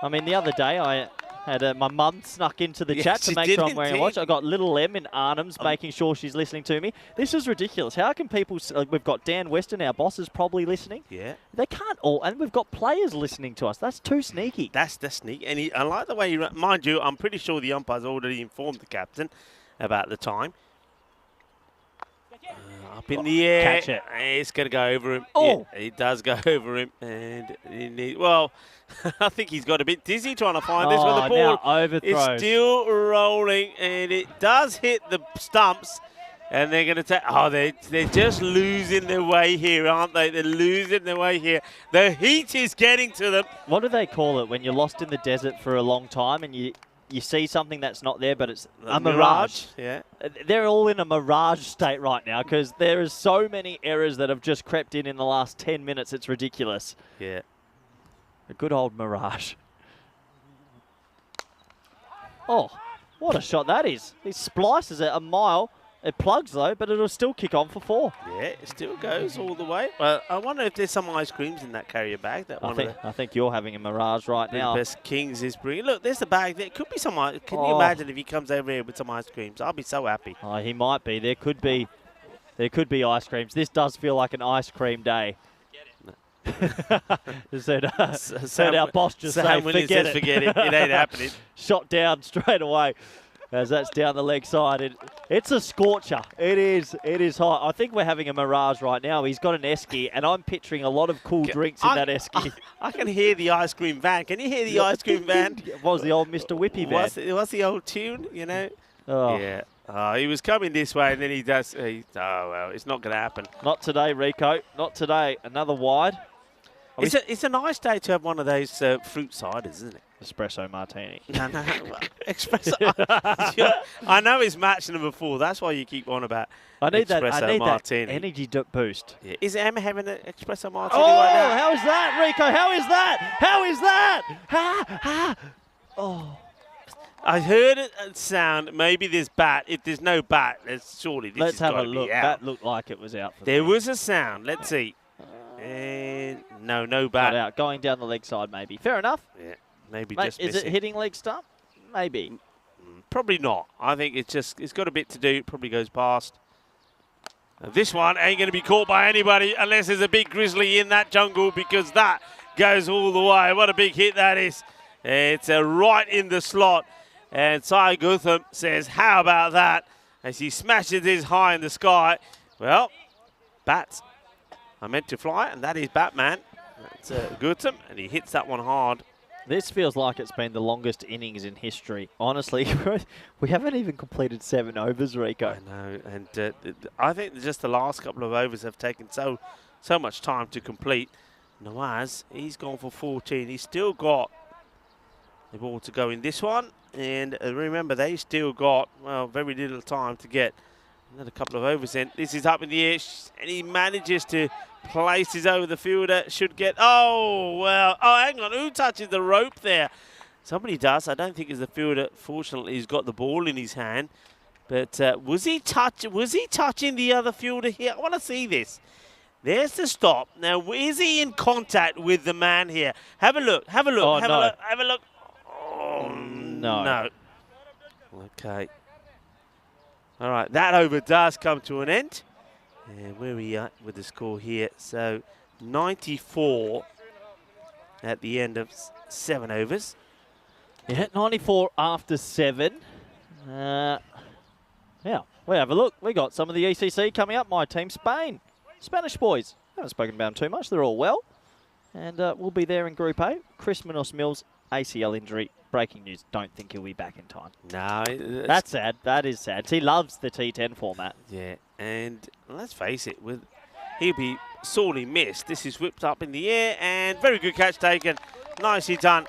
I mean, the other day I had my mum snuck into the chat to make sure I'm wearing a watch. I got little M in Arnhem's making sure she's listening to me. This is ridiculous. How can people... we've got Dan Weston, our boss, is probably listening. Yeah. They can't all... And we've got players listening to us. That's too sneaky. That's the sneak. And I like the way you... Mind you, I'm pretty sure the umpire's already informed the captain about the time. Up in the air. Catch it. It's going to go over him. Oh! Yeah, it does go over him. And well, I think he's got a bit dizzy trying to find this with the ball. Now overthrows. It's still rolling, and it does hit the stumps. And they're going to take... Oh, they're just losing their way here, aren't they? They're losing their way here. The heat is getting to them. What do they call it when you're lost in the desert for a long time and you see something that's not there, but it's a mirage? Yeah. They're all in a mirage state right now because there is so many errors that have just crept in the last 10 minutes. It's ridiculous. Yeah. A good old mirage. Oh, what a shot that is. He splices it a mile. It plugs though, but it'll still kick on for 4. Yeah, it still goes all the way. Well, I wonder if there's some ice creams in that carrier bag. I think you're having a mirage right now. Best Kings is bringing. Look, there's the bag. There could be some ice. Can you imagine if he comes over here with some ice creams? I'll be so happy. Oh, he might be. There could be ice creams. This does feel like an ice cream day. Said our boss just say, forget it. It ain't happening. Shot down straight away as that's down the leg side. It's a scorcher. It is hot. I think we're having a mirage right now. He's got an esky, and I'm picturing a lot of cool drinks in that esky. I can hear the ice cream van. Can you hear the ice cream van? What was the old Mr. Whippy van? What's the old tune, you know? Oh. Yeah. He was coming this way, and then he does. Oh, well, it's not going to happen. Not today, Rico. Not today. Another wide. It's a nice day to have one of those fruit ciders, isn't it? Espresso martini. No. Espresso. I know it's match number 4. That's why you keep on about espresso martini. That energy boost. Yeah. Is Emma having an espresso martini right now? How is that, Rico? How is that? How is that? Oh. I heard it sound. Maybe there's bat. If there's no bat, surely this Let's has have a got to look. be out. That looked like it was out. There was a sound. Let's see. And no bat. Not out. Going down the leg side, maybe. Fair enough. Yeah, maybe Mate, just is missing. it hitting leg stump? Maybe. Probably not. I think it's got a bit to do. It probably goes past. This one ain't going to be caught by anybody unless there's a big grizzly in that jungle, because that goes all the way. What a big hit that is. It's right in the slot. And Sai Gutham says, how about that? As he smashes his high in the sky. Well, bats are meant to fly, and that is Batman. That's Gutham, and he hits that one hard. This feels like it's been the longest innings in history. Honestly, we haven't even completed 7 overs, Rico. I know, and I think just the last couple of overs have taken so much time to complete. Nawaz, he's gone for 14. He's still got the ball to go in this one. And remember, they still got, well, very little time to get another couple of overs in. This is up in the air, and he manages to place his over the fielder. Should get, oh, well, oh, hang on. Who touches the rope there? Somebody does. I don't think it's the fielder. Fortunately, he's got the ball in his hand. But was he touching the other fielder here? I want to see this. There's the stop. Now, is he in contact with the man here? Have a look. Have a look. Oh, have no. a look. Have a look. Oh, no. No. Okay. All right, that over does come to an end. And where are we at with the score here? So 94 at the end of 7 overs. Yeah, 94 after 7. Yeah, we have a look. We got some of the ECC coming up. My team, Spain. Spanish boys. Haven't spoken about them too much. They're all well. And we'll be there in Group A. Chris Munoz-Mills, ACL injury. Breaking news, don't think he'll be back in time. No. That's sad. That is sad. He loves the T10 format. Yeah, and let's face it, he'll be sorely missed. This is whipped up in the air, and very good catch taken. Nicely done.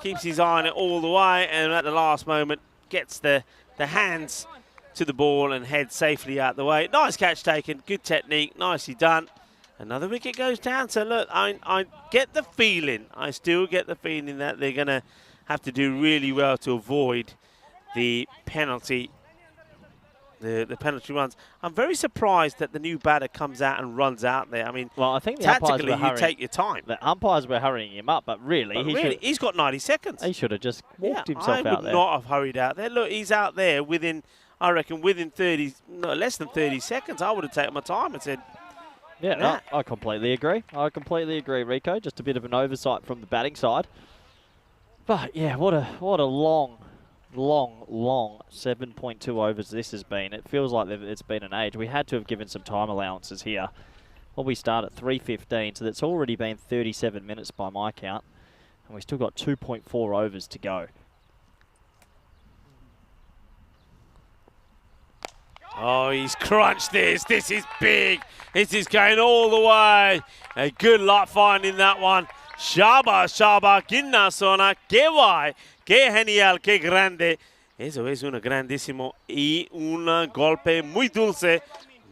Keeps his eye on it all the way, and at the last moment, gets the hands to the ball and heads safely out the way. Nice catch taken. Good technique. Nicely done. Another wicket goes down. So, look, I get the feeling, I still get the feeling that they're going to have to do really well to avoid the penalty, the penalty runs. I'm very surprised that the new batter comes out and runs out there. I mean, well, I think the tactically you take your time. The umpires were hurrying him up, but really, he's got 90 seconds. He should have just walked himself out there. I would not have hurried out there. Look, he's out there within, I reckon, within 30, no, less than 30 seconds. I would have taken my time and said, yeah, no, I completely agree. I completely agree, Rico. Just a bit of an oversight from the batting side. But yeah, what a long 7.2 overs this has been. It feels like it's been an age. We had to have given some time allowances here. Well, we start at 3:15, so that's already been 37 minutes by my count. And we still got 2.4 overs to go. Oh, he's crunched this. This is big. This is going all the way. A good luck finding that one. Shaba, qué zona, qué guay, qué genial, qué grande. Eso es un grandísimo y un golpe muy dulce.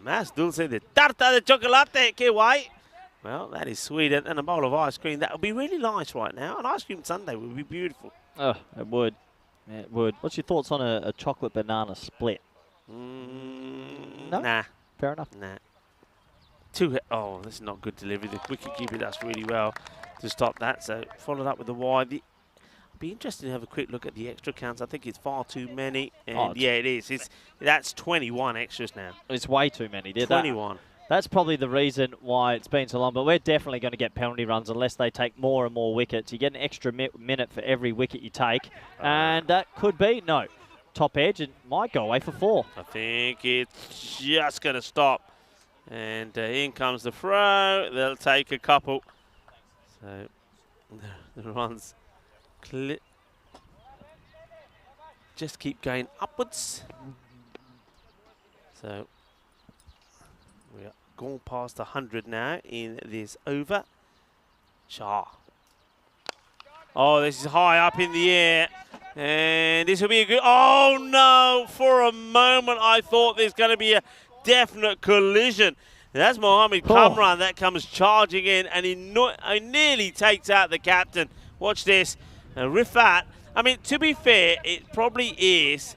Más dulce de tarta de chocolate. Qué guay. Well, that is sweet. And a bowl of ice cream. That would be really nice right now. An ice cream sundae would be beautiful. Oh, it would. Yeah, it would. What's your thoughts on a chocolate banana split? No? Nah. Fair enough. Nah. Oh, this is not good delivery. The wicketkeeper does really well to stop that. So followed up with the wide. It'd be interesting to have a quick look at the extra counts. I think it's far too many. And yeah, it is. That's 21 extras now. It's way too many. 21. That's probably the reason why it's been so long. But we're definitely going to get penalty runs unless they take more and more wickets. You get an extra minute for every wicket you take. And that could be, no, top edge. It might go away for 4. I think it's just going to stop. And in comes the throw. They'll take a couple. So the runs just keep going upwards. So we are going past 100 now in this over. Shah. Oh, this is high up in the air. And this will be a good... Oh, no. For a moment, I thought there's going to be a definite collision. That's Mohammed Kamran that comes charging in, and he nearly takes out the captain. Watch this. Rifat, I mean, to be fair, it probably is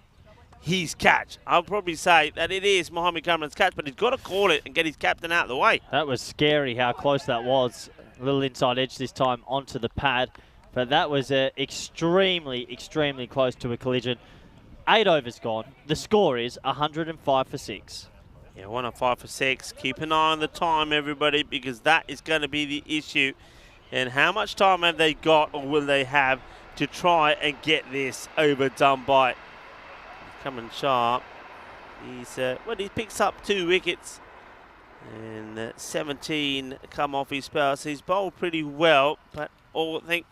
his catch. I'll probably say that it is Mohammed Kamran's catch, but he's got to call it and get his captain out of the way. That was scary how close that was. A little inside edge this time onto the pad, but that was extremely, extremely close to a collision. 8 overs gone. The score is 105 for 6. Yeah, 1 on 5 for 6. Keep an eye on the time, everybody, because that is going to be the issue. And how much time have they got, or will they have, to try and get this overdone by? Coming sharp. He's he picks up 2 wickets, and 17 come off his spell. So he's bowled pretty well, but I think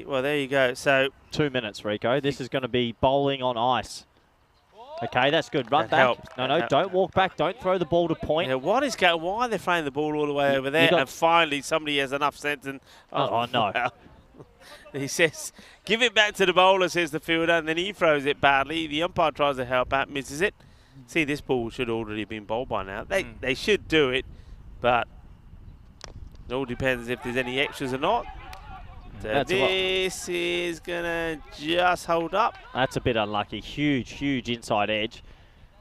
well, there you go. So 2 minutes, Rico. This is going to be bowling on ice. Okay, that's good. Run that back. helped. No, don't walk back. Don't throw the ball to point. Yeah, why are they throwing the ball all the way over there? And finally, somebody has enough sense. And oh no. Well, he says, give it back to the bowler, says the fielder, and then he throws it badly. The umpire tries to help out, misses it. See, this ball should already have been bowled by now. They should do it, but it all depends if there's any extras or not. So this is going to just hold up. That's a bit unlucky. Huge inside edge.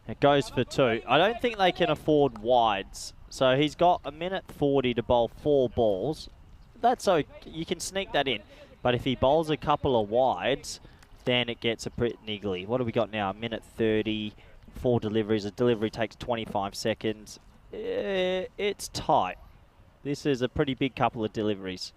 It goes for 2. I don't think they can afford wides. So he's got 1:40 to bowl 4 balls. That's okay. You can sneak that in. But if he bowls a couple of wides, then it gets a bit niggly. What do we got now? 1:30, 4 deliveries. A delivery takes 25 seconds. It's tight. This is a pretty big couple of deliveries.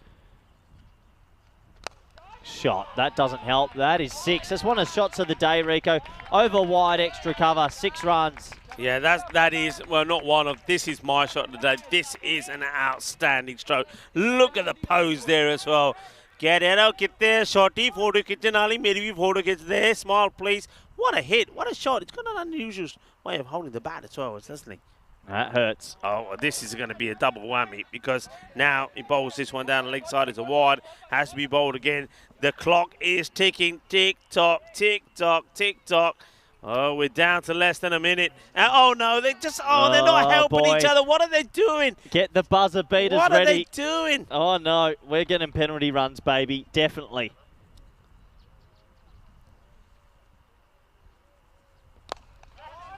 Shot. That doesn't help. That is 6. That's one of the shots of the day, Rico. Over wide, extra cover, 6 runs. Yeah, that is, well, not one of, this is my shot of the day. This is an outstanding stroke. Look at the pose there as well. Get it out, get there, shorty, photo kitchen, Ali, maybe photo gets there, small please. What a hit, what a shot. It's got an unusual way of holding the bat as well, doesn't he? That hurts. Oh, well, this is going to be a double whammy because now he bowls this one down the leg side. It's a wide. Has to be bowled again. The clock is ticking. Tick-tock, tick-tock, tick-tock. Oh, we're down to less than a minute. Oh, no, they're not helping each other. What are they doing? Get the buzzer beaters ready. What are they doing? Oh, no, we're getting penalty runs, baby. Definitely.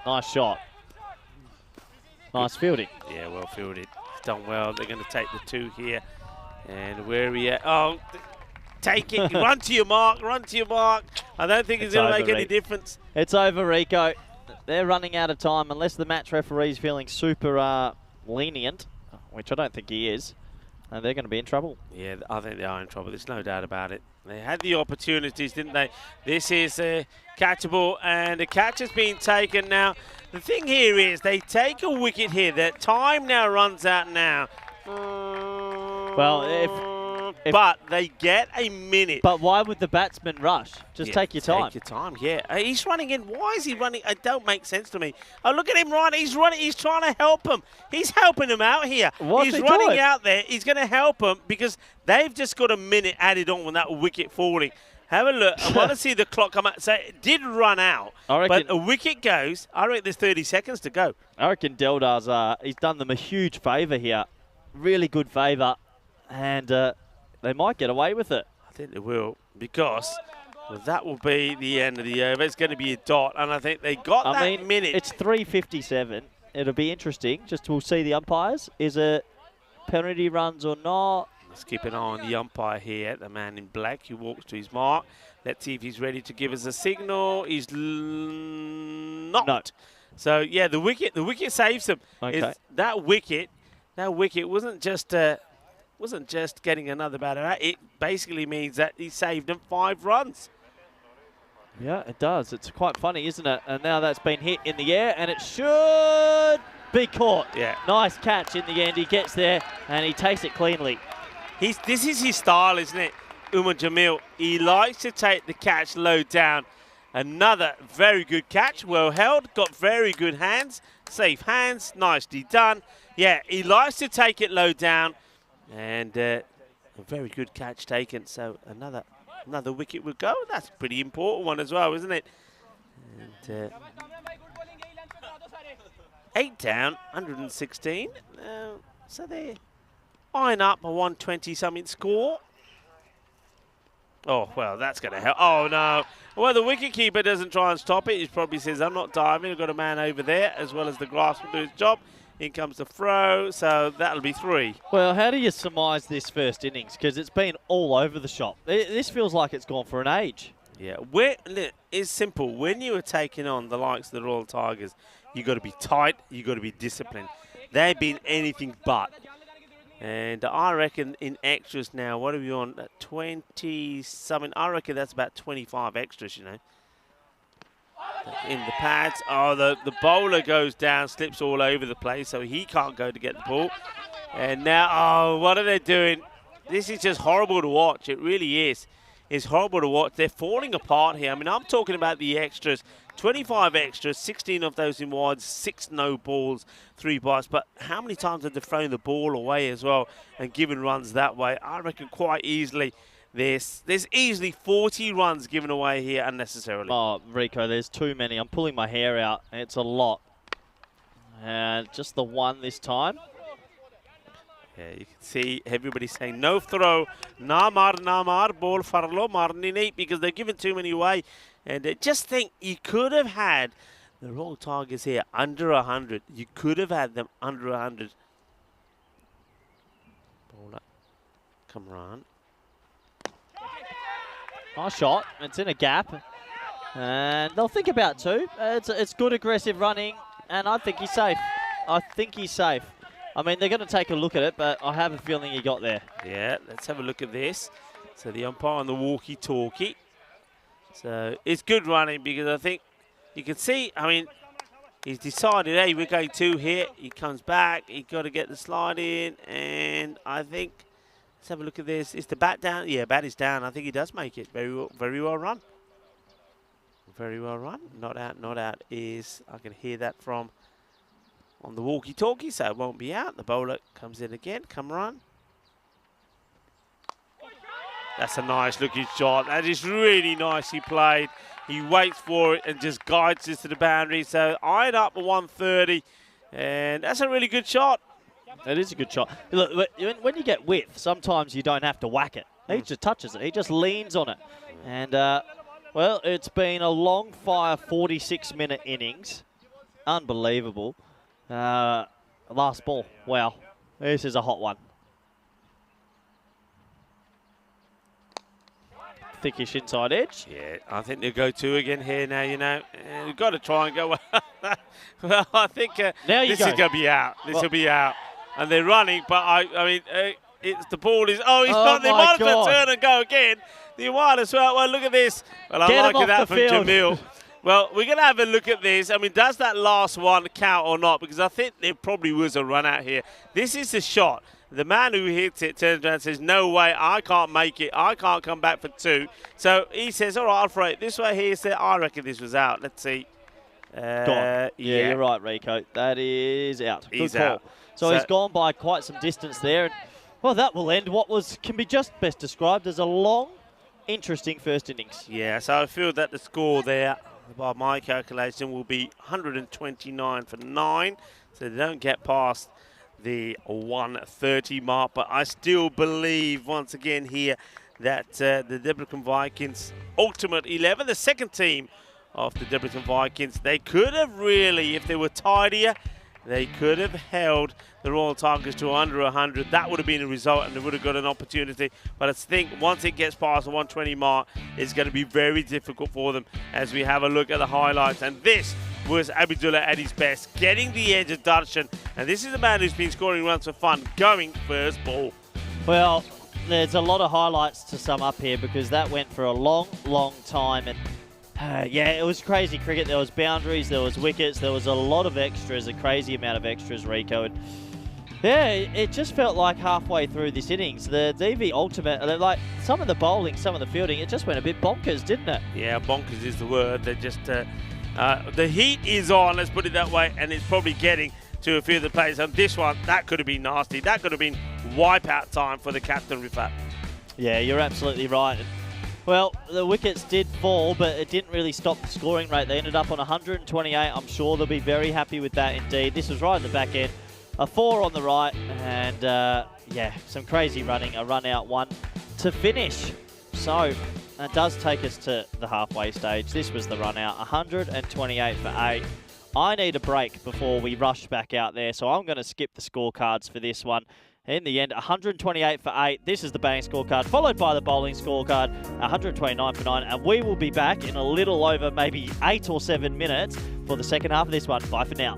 Nice shot. Nice fielding. Yeah, well fielded. Done well. They're going to take the 2 here. And where are we at? Oh, take it. Run to your mark. Run to your mark. I don't think it's going to make any difference. It's over, Rico. They're running out of time unless the match referee's feeling super lenient, which I don't think he is. And they're going to be in trouble. Yeah, I think they are in trouble. There's no doubt about it. They had the opportunities, didn't they? This is catchable, and the catch has been taken now. The thing here is they take a wicket here. Their time now runs out now. Well, but they get a minute. But why would the batsman rush? Just take your time. Take your time, yeah. He's running in. Why is he running? It don't make sense to me. Oh, look at him running. He's running. He's trying to help him. He's helping him out here. What's he's he running doing? out there. He's going to help him because they've just got a minute added on with that wicket falling. Have a look. I want to see the clock come out. So it did run out, but a wicket goes. I reckon there's 30 seconds to go. I reckon Deldar's, he's done them a huge favour here. Really good favour. And they might get away with it. I think they will because that will be the end of the over. It's going to be a dot, and I think they got that minute. It's 3:57. It'll be interesting. Just we'll see the umpires. Is it penalty runs or not? Let's keep an eye on the umpire here, the man in black who walks to his mark. Let's see if he's ready to give us a signal. He's not. No. So yeah, the wicket saves him. Okay. That wicket wasn't just getting another batter out. It basically means that he saved him 5 runs. Yeah, it does. It's quite funny, isn't it? And now that's been hit in the air, and it should be caught. Yeah. Nice catch in the end. He gets there, and he takes it cleanly. This is his style, isn't it, Umar Jamil? He likes to take the catch low down. Another very good catch, well held, got very good hands, safe hands, nicely done. Yeah, he likes to take it low down, and a very good catch taken. So another wicket will go. That's a pretty important one as well, isn't it? And 8 down, 116. So they're eyeing up a 120-something score. Oh, well, that's going to help. Oh, no. Well, the wicketkeeper doesn't try and stop it. He probably says, I'm not diving. I've got a man over there, as well as the grass will do his job. In comes the throw, so that'll be 3. Well, how do you surmise this first innings? Because it's been all over the shop. This feels like it's gone for an age. Yeah, it's simple. When you are taking on the likes of the Royal Tigers, You got to be tight. You got to be disciplined. They've been anything but. And I reckon in extras now, what are we on? 20 something. I reckon that's about 25 extras, you know. In the pads. Oh, the bowler goes down, slips all over the place, so he can't go to get the ball. And now, oh, what are they doing? This is just horrible to watch. It really is. It's horrible to watch. They're falling apart here. I mean, I'm talking about the extras. 25 extras, 16 of those in wides, 6 no balls, 3 bites. But how many times have they thrown the ball away as well and given runs that way? I reckon quite easily there's easily 40 runs given away here unnecessarily. Oh, Rico, there's too many. I'm pulling my hair out. It's a lot. And just the one this time. Yeah, you can see everybody saying no throw, namar, ball farlo, marni neat, because they're giving too many away. And I just think you could have had the wrong targets here under 100. You could have had them under 100. Ball up. Come on. Nice shot. It's in a gap. And they'll think about two. It's good aggressive running. And I think he's safe. I think he's safe. I mean, they're going to take a look at it, but I have a feeling he got there. Yeah, let's have a look at this. So the umpire on the walkie-talkie. So it's good running because I think you can see, I mean, he's decided, hey, we're going 2 here. He comes back. He's got to get the slide in. And I think, let's have a look at this. Is the bat down? Yeah, bat is down. I think he does make it. Very well run. Very well run. Not out is, I can hear that from on the walkie-talkie, so it won't be out. The bowler comes in again. Come run. That's a nice looking shot. That is really nicely played. He waits for it and just guides this to the boundary. So eyed up at 130, and that's a really good shot. It is a good shot. Look, when you get width, sometimes you don't have to whack it. He just touches it. He just leans on it. And, well, it's been a long fire 46-minute innings. Unbelievable. Last ball. Wow. This is a hot one. Thickish inside edge. Yeah, I think they'll go 2 again here now, you know. And we've got to try and go. Well, I think now this is going to be out. This will be out. And they're running, but I mean, it's the ball is. Oh, he's not. They might have to turn and go again. The might as well. Well, look at this. Well, I like that from Jamil. Well, we're going to have a look at this. I mean, does that last one count or not? Because I think there probably was a run out here. This is the shot. The man who hits it turns around and says, no way, I can't make it. I can't come back for 2. So he says, all right, I'll throw it this way. He said, I reckon this was out. Let's see. Gone. Yeah, you're right, Rico. That is out. He's good call. out. So he's gone by quite some distance there. And, well, that will end what can be just best described as a long, interesting first innings. Yeah, so I feel that the score there, by my calculation, will be 129 for 9. So they don't get past the 130 mark. But I still believe, once again here, that the Debrecen Vikings ultimate 11, the second team of the Debrecen Vikings, they could have really, if they were tidier, they could have held the Royal Tigers to under 100. That would have been a result and they would have got an opportunity. But I think once it gets past the 120 mark, it's going to be very difficult for them as we have a look at the highlights. And this was Abdullah at his best, getting the edge of Darshan. And this is a man who's been scoring runs for fun, going first ball. Well, there's a lot of highlights to sum up here because that went for a long, long time. And yeah, it was crazy cricket. There was boundaries, there was wickets, there was a lot of extras, a crazy amount of extras, Rico. And yeah, it just felt like halfway through this innings, the DV Ultimate, like some of the bowling, some of the fielding, it just went a bit bonkers, didn't it? Yeah, bonkers is the word. They're just, the heat is on, let's put it that way, and it's probably getting to a few of the players. And this one, that could have been nasty. That could have been wipeout time for the captain, Rifat. Yeah, you're absolutely right. Well, the wickets did fall, but it didn't really stop the scoring rate. They ended up on 128. I'm sure they'll be very happy with that indeed. This was right at the back end. A 4 on the right, and yeah, some crazy running. A run out 1 to finish. So that does take us to the halfway stage. This was the run out, 128 for 8. I need a break before we rush back out there, so I'm going to skip the scorecards for this one. In the end, 128 for 8. This is the batting scorecard, followed by the bowling scorecard, 129 for 9. And we will be back in a little over maybe 8 or 7 minutes for the second half of this one. Bye for now.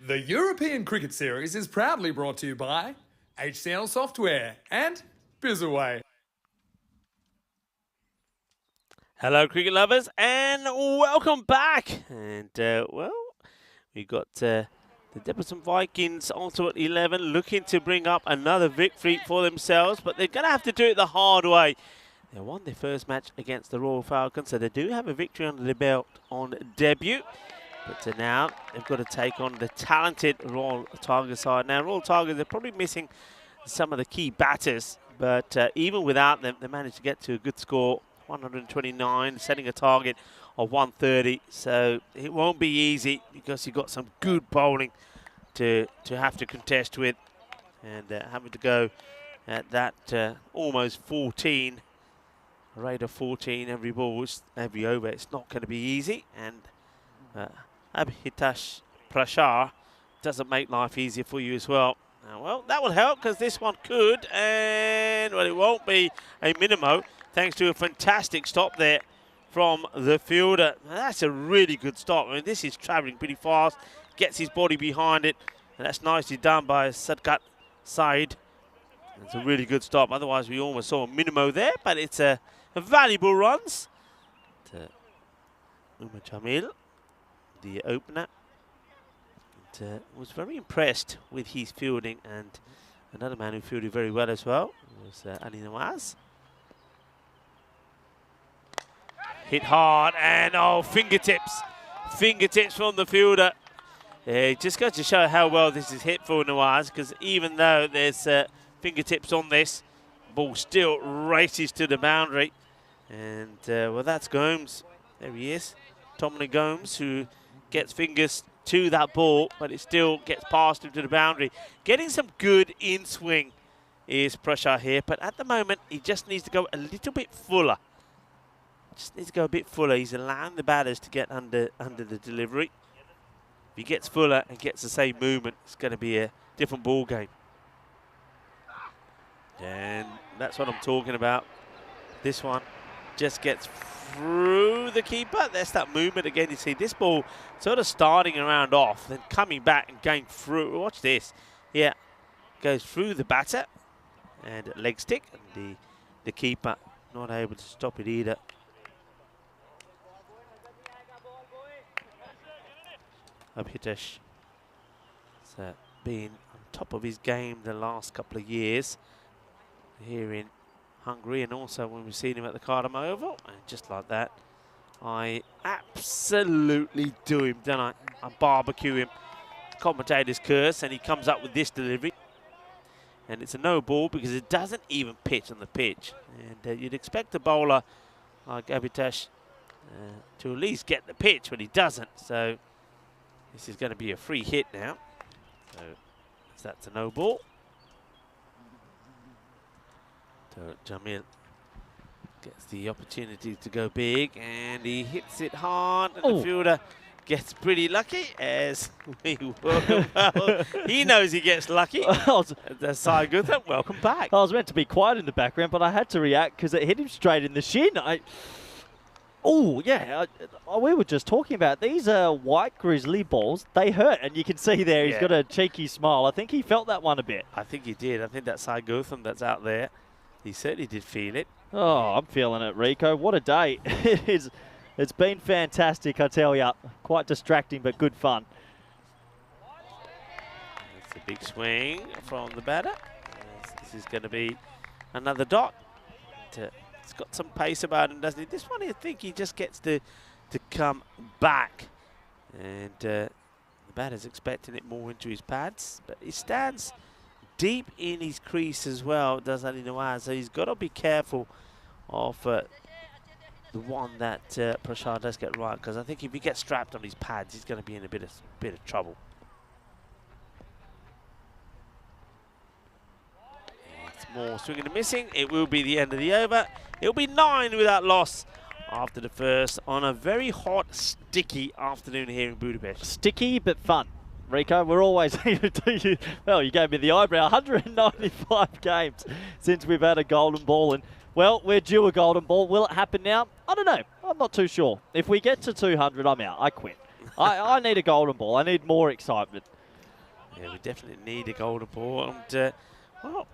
The European Cricket Series is proudly brought to you by HCL Software and Bizaway. Hello, cricket lovers, and welcome back. And, well, we've got the Debrecen Vikings also at 11 looking to bring up another victory for themselves, but they're going to have to do it the hard way. They won their first match against the Royal Falcons, so they do have a victory under their belt on debut. But now they've got to take on the talented Royal Tiger side. Now, Royal Tigers, they're probably missing some of the key batters, but even without them, they managed to get to a good score, 129, setting a target of 130. So it won't be easy because you've got some good bowling to have to contest with. And having to go at that almost 14, a rate of 14 every ball, every over, it's not going to be easy. And Abhitash Prashar doesn't make life easier for you as well. Well, that will help because this one could, and well, it won't be a minimo thanks to a fantastic stop there from the fielder. Now, that's a really good stop. I mean, this is travelling pretty fast, gets his body behind it, and that's nicely done by Sadkat Said. It's a really good stop. Otherwise, we almost saw a minimo there, but it's a valuable runs. Umar Jamil, the opener, and, was very impressed with his fielding, and another man who fielded very well as well was Ali Nawaz. Hit hard, and oh, fingertips from the fielder. It just goes to show how well this is hit for Nawaz, because even though there's fingertips on this, ball still races to the boundary. And well, that's Gomes. There he is, Tomlin Gomes, who gets fingers to that ball, but it still gets past him to the boundary. Getting some good in-swing is Prashar here, but at the moment, he just needs to go a little bit fuller. Just needs to go a bit fuller. He's allowing the batters to get under the delivery. If he gets fuller and gets the same movement, it's going to be a different ball game. And that's what I'm talking about. This one just gets through the keeper. There's that movement again. You see this ball sort of starting around off, then coming back and going through. Watch this. Yeah, goes through the batter and leg stick, and the keeper not able to stop it either. Abhitash has been on top of his game the last couple of years here in Hungary, and also when we've seen him at the Cardam Oval, and just like that, I absolutely do him, don't I? I barbecue him. Commentator's curse, and he comes up with this delivery. And it's a no ball because it doesn't even pitch on the pitch. And you'd expect a bowler like Abhitash to at least get the pitch, but he doesn't. So this is going to be a free hit now. So that's a no ball. So Jamil gets the opportunity to go big, and he hits it hard, and the fielder gets pretty lucky as we welcome. Well, he knows he gets lucky. The Sai Gutham, welcome back. I was meant to be quiet in the background, but I had to react because it hit him straight in the shin. Oh, yeah, we were just talking about these white grizzly balls. They hurt, and you can see there he's got a cheeky smile. I think he felt that one a bit. I think he did. I think that Sai Gutham that's out there, he certainly did feel it. Oh, I'm feeling it, Rico. What a day. It's been fantastic, I tell you. Quite distracting, but good fun. That's a big swing from the batter. This is going to be another dot. It's got some pace about him, doesn't he? This one, I think he just gets to come back. And the batter's expecting it more into his pads. But he stands deep in his crease as well, does Ali Nawaz. So he's got to be careful of the one that Prashar does get right, because I think if he gets strapped on his pads, he's going to be in a bit of trouble. It's more swinging and missing. It will be the end of the over. It'll be 9 without loss after the first on a very hot, sticky afternoon here in Budapest. Sticky but fun. Rico, we're always here to do you. Well, you gave me the eyebrow. 195 games since we've had a golden ball, and well, we're due a golden ball. Will it happen now? I don't know. I'm not too sure. If we get to 200, I'm out. I quit. I need a golden ball. I need more excitement. Yeah, we definitely need a golden ball. And, well,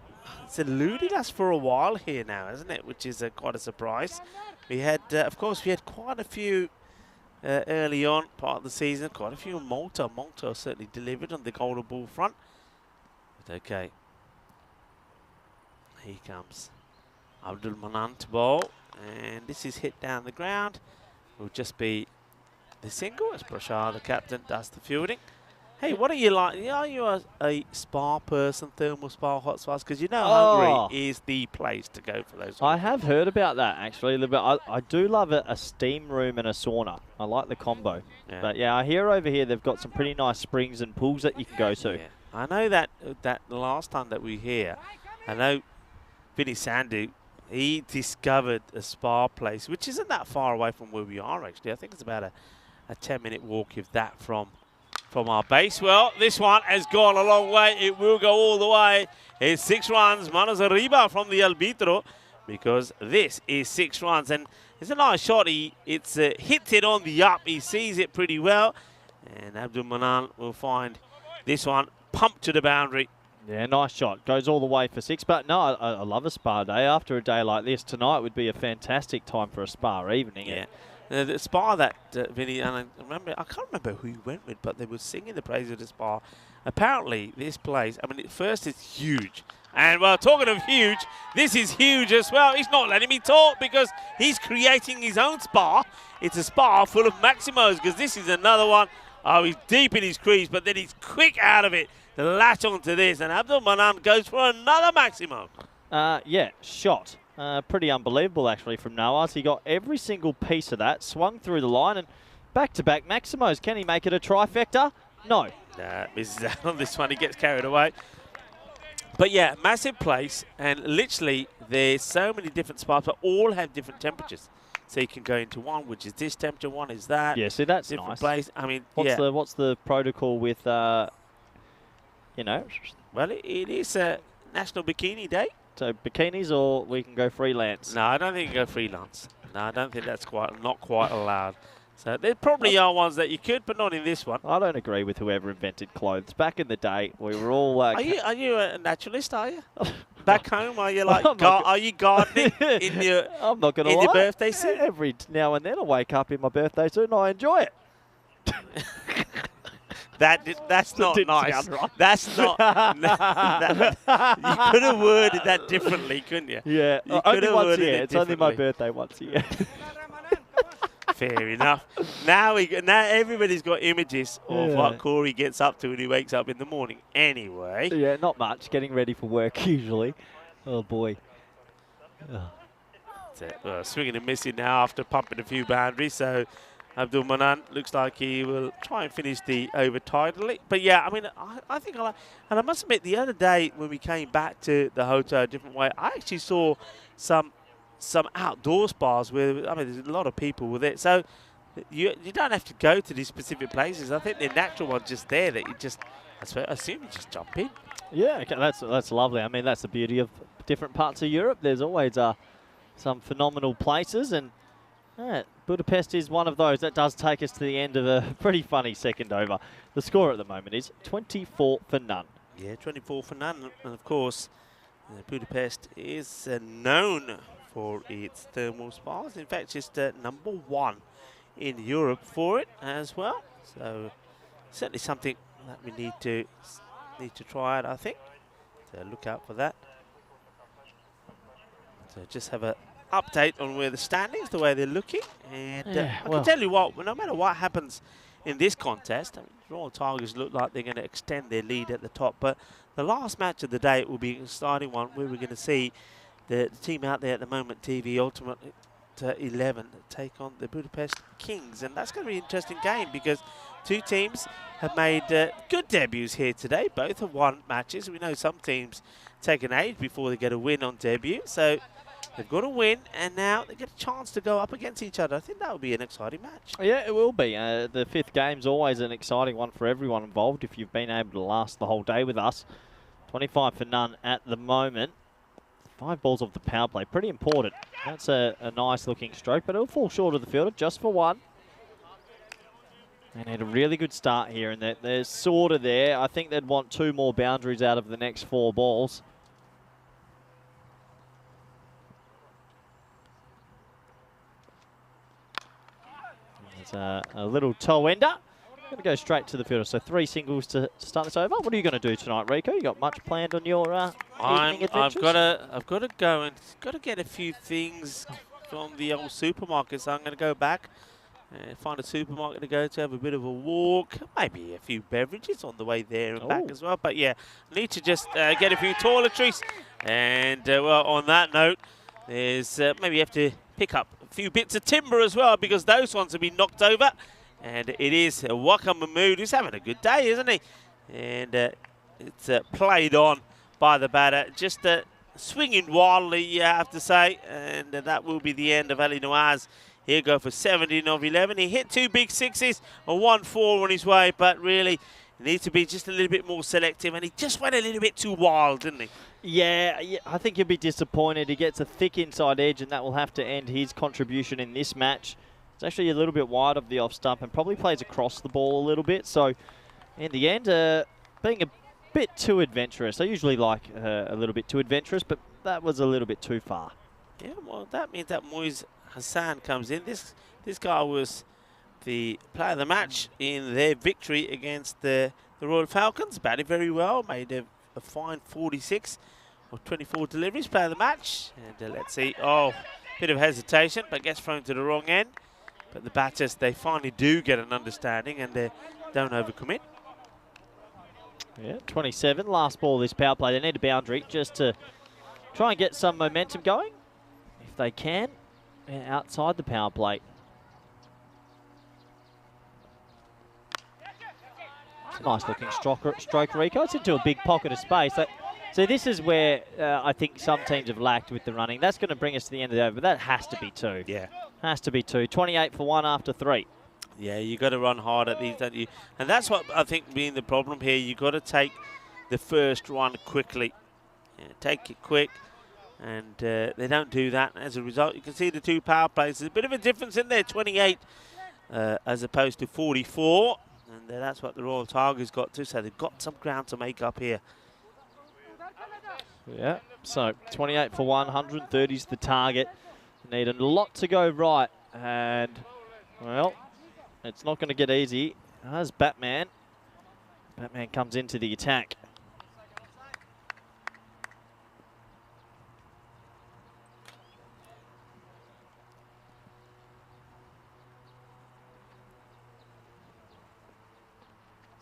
it's eluded us for a while here now, isn't it? Which is quite a surprise. We had, of course, we had quite a few early on part of the season. Quite a few in Malta. Malta certainly delivered on the golden ball front. But okay. Here comes Abdul Manan to bowl. And this is hit down the ground. Will just be the single as Prashad, the captain, does the fielding. Hey, what are you like? Are you a spa person, thermal spa, hot spas? Because you know Hungary is the place to go for those. I have heard about that, actually, a little bit. I do love a steam room and a sauna. I like the combo. Yeah. But, yeah, I hear over here they've got some pretty nice springs and pools that you can go to. Yeah. I know that the last time that we were here, I know Vinny Sandhu, he discovered a spa place, which isn't that far away from where we are, actually. I think it's about a 10-minute walk, if that, from our base. Well, this one has gone a long way. It will go all the way. It's 6 runs. Manos arriba from the arbitro, because this is 6 runs. And it's a nice shot. It's hit it on the up. He sees it pretty well. And Abdul Manan will find this one pumped to the boundary. Yeah, nice shot. Goes all the way for 6. But no, I love a spa day. After a day like this, tonight would be a fantastic time for a spa evening. Yeah. The spa that Vinny, and I can't remember who he went with, but they were singing the praise of the spa. Apparently, this place, I mean, at first it's huge. And, well, talking of huge, this is huge as well. He's not letting me talk because he's creating his own spa. It's a spa full of Maximos, because this is another one. Oh, he's deep in his crease, but then he's quick out of it to latch onto this. And Abdul Manan goes for another Maximo. Yeah, shot. Pretty unbelievable, actually, from Nawaz. He got every single piece of that, swung through the line, and back-to-back Maximos. Can he make it a trifecta? No. Nah, misses out on this one. He gets carried away. But, yeah, massive place. And literally, there's so many different spots, but all have different temperatures. So you can go into one, which is this temperature, one is that. Yeah, see, that's different nice. Place. I mean, what's the protocol with, you know? Well, it is a National Bikini Day. So bikinis, or we can go freelance? No, I don't think you can go freelance. No, I don't think that's not quite allowed. So there probably are ones that you could, but not in this one. I don't agree with whoever invented clothes. Back in the day, we were all... Are you a naturalist, are you? Back home, are you like, are you gardening in your, I'm not gonna in lie. your birthday suit? Every now and then I wake up in my birthday suit and I enjoy it. That's not nice. Right. That's not. You could have worded that differently, couldn't you? Yeah, you only once a year. It's only my birthday once a year. Fair enough. Now everybody's got images of what Corey gets up to when he wakes up in the morning. Anyway. Yeah, not much. Getting ready for work usually. Oh boy. Oh. Swinging and missing now after pumping a few boundaries. So Abdul Manan looks like he will try and finish the over tidily. But yeah, I mean, I think I like, and I must admit, the other day when we came back to the hotel a different way, I actually saw some outdoor spas where, I mean, there's a lot of people with it. So you don't have to go to these specific places. I think the natural one's just there that you just, I assume you just jump in. Yeah, okay, that's lovely. I mean, that's the beauty of different parts of Europe. There's always some phenomenal places, and Budapest is one of those. That does take us to the end of a pretty funny second over. The score at the moment is 24 for none. Yeah, 24 for none. And of course, Budapest is known for its thermal spas. In fact, just number 1 in Europe for it as well. So certainly something that we need to try out, I think. So look out for that. So just have a update on where the standings, the way they're looking, and I can tell you what, no matter what happens in this contest, I mean, Royal Tigers look like they're going to extend their lead at the top, but the last match of the day will be an exciting one where we're going to see the team out there at the moment, TV Ultimate 11, take on the Budapest Kings, and that's going to be an interesting game because two teams have made good debuts here today. Both have won matches. We know some teams take an age before they get a win on debut, so they've got a win, and now they get a chance to go up against each other. I think that will be an exciting match. Yeah, it will be. The fifth game's always an exciting one for everyone involved if you've been able to last the whole day with us. 25 for none at the moment. 5 balls off the power play. Pretty important. That's a nice looking stroke, but it'll fall short of the fielder just for 1. And had a really good start here, and they're sort of there. I think they'd want 2 more boundaries out of the next 4 balls. There's a little toe ender. Going to go straight to the fielder. So 3 singles to start this over. What are you going to do tonight, Rico? You got much planned on your evening adventures? I've got to go and got to get a few things from the old supermarket. So I'm going to go back and find a supermarket to go to, have a bit of a walk, maybe a few beverages on the way there and back as well. But yeah, need to just get a few toiletries. And well, on that note, there's maybe you have to pick up a few bits of timber as well, because those ones have been knocked over. And it is Waka Mahmood, who's having a good day, isn't he? And it's played on by the batter, just swinging wildly, you have to say. And that will be the end of Ali Nawaz. He'll go for 17 of 11. He hit 2 big sixes, a 1-4 on his way, but really he needs to be just a little bit more selective. And he just went a little bit too wild, didn't he? Yeah, I think he'll be disappointed. He gets a thick inside edge, and that will have to end his contribution in this match. It's actually a little bit wide of the off stump and probably plays across the ball a little bit. So in the end, being a bit too adventurous. I usually like a little bit too adventurous, but that was a little bit too far. Yeah, well, that means that Moise Hassan comes in. This guy was the player of the match in their victory against the Royal Falcons. Batted very well, made a fine 46 or 24 deliveries, player of the match. And let's see, bit of hesitation, but gets thrown to the wrong end. But the batters, they finally do get an understanding and they don't overcommit. Yeah, 27, last ball of this power play. They need a boundary just to try and get some momentum going, if they can, outside the power play. It's a nice looking stroke, Rico. It's into a big pocket of space. So this is where I think some teams have lacked with the running. That's going to bring us to the end of the over, but that has to be 2. Yeah. Has to be 2. 28 for 1 after 3. Yeah, you got to run hard at these, don't you? And that's what I think being the problem here. You got to take the first run quickly. Yeah, take it quick, and they don't do that. As a result, you can see the 2 power plays. There's a bit of a difference in there, 28 as opposed to 44. And that's what the Royal Tigers got to. So they've got some ground to make up here. Yeah, so 28 for 1, 130 is the target. Need a lot to go right, and, well, it's not going to get easy. As Batman comes into the attack.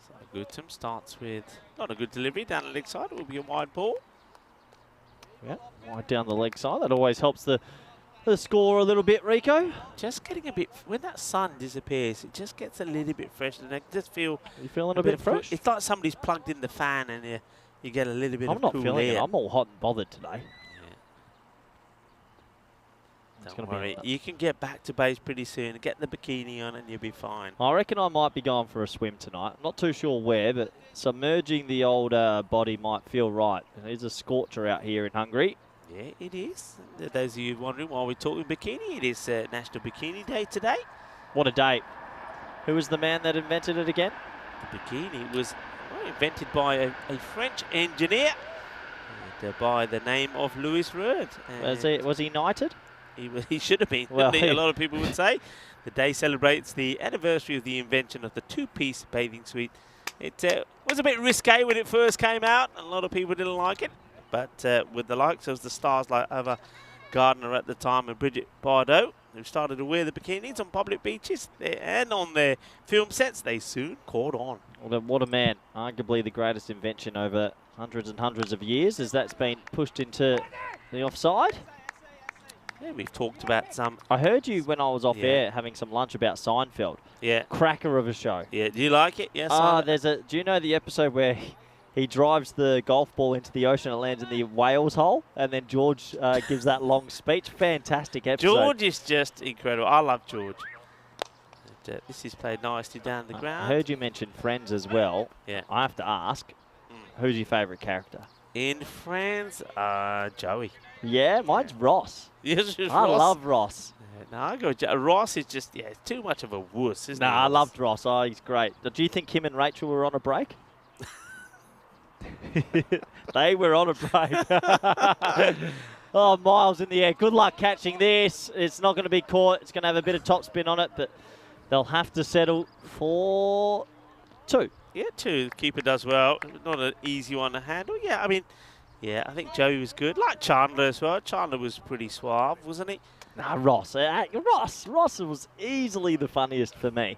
So Gutum starts with not a good delivery down the leg side. It will be a wide ball. Yeah, wide down the leg side. That always helps the score a little bit, Rico. Just getting a bit, when that sun disappears, it just gets a little bit fresh, and I just feel... You feeling a bit fresh? It's like somebody's plugged in the fan and you get a little bit of cool air. I'm not feeling it. I'm all hot and bothered today. Yeah. Don't worry, you can get back to base pretty soon. Get the bikini on and you'll be fine. I reckon I might be going for a swim tonight. I'm not too sure where, but submerging the old body might feel right. There's a scorcher out here in Hungary. Yeah, it is. Those of you wondering why we're talking bikini, it is National Bikini Day today. What a day. Who was the man that invented it again? The bikini was invented by a French engineer by the name of Louis Rued. Was he knighted? He should have been, well, a lot of people would say. The day celebrates the anniversary of the invention of the 2-piece bathing suite. It was a bit risque when it first came out, and a lot of people didn't like it. But with the likes of the stars like Ava Gardner at the time and Bridget Bardot, who started to wear the bikinis on public beaches and on their film sets, they soon caught on. What a man. Arguably the greatest invention over hundreds and hundreds of years, as that's been pushed into the offside. Yeah, we've talked about some... I heard you when I was off air having some lunch about Seinfeld. Yeah. Cracker of a show. Yeah, do you like it? Yes. Do you know the episode where he drives the golf ball into the ocean, it lands in the whale's hole, and then George gives that long speech? Fantastic episode. George is just incredible. I love George. And, this is played nicely down the ground. I heard you mention Friends as well. Yeah. I have to ask, who's your favourite character? In Friends, Joey. Yeah, mine's Ross. Yes, I love Ross. No, I go. Ross is just too much of a wuss, isn't he? Nah, I loved Ross. Oh, he's great. Do you think him and Rachel were on a break? They were on a break. Oh, Miles in the air. Good luck catching this. It's not going to be caught. It's going to have a bit of topspin on it, but they'll have to settle for 2. Yeah, 2. The keeper does well. Not an easy one to handle. Yeah, I mean, I think Joey was good. Like Chandler as well. Chandler was pretty suave, wasn't he? Nah, Ross. Ross was easily the funniest for me.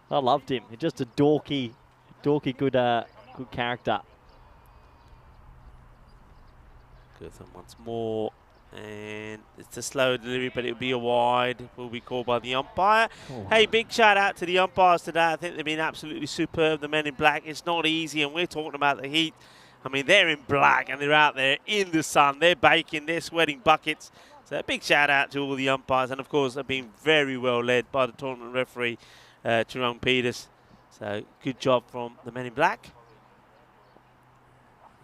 I loved him. He's just a dorky good character. Good once more. And it's a slow delivery, but it'll be a wide. Will be called by the umpire. Oh. Hey, big shout out to the umpires today. I think they've been absolutely superb. The men in black. It's not easy, and we're talking about the heat. I mean, they're in black, and they're out there in the sun. They're baking. They're sweating buckets. So a big shout out to all the umpires, and of course, they've been very well led by the tournament referee, Jerome Peters. So good job from the men in black.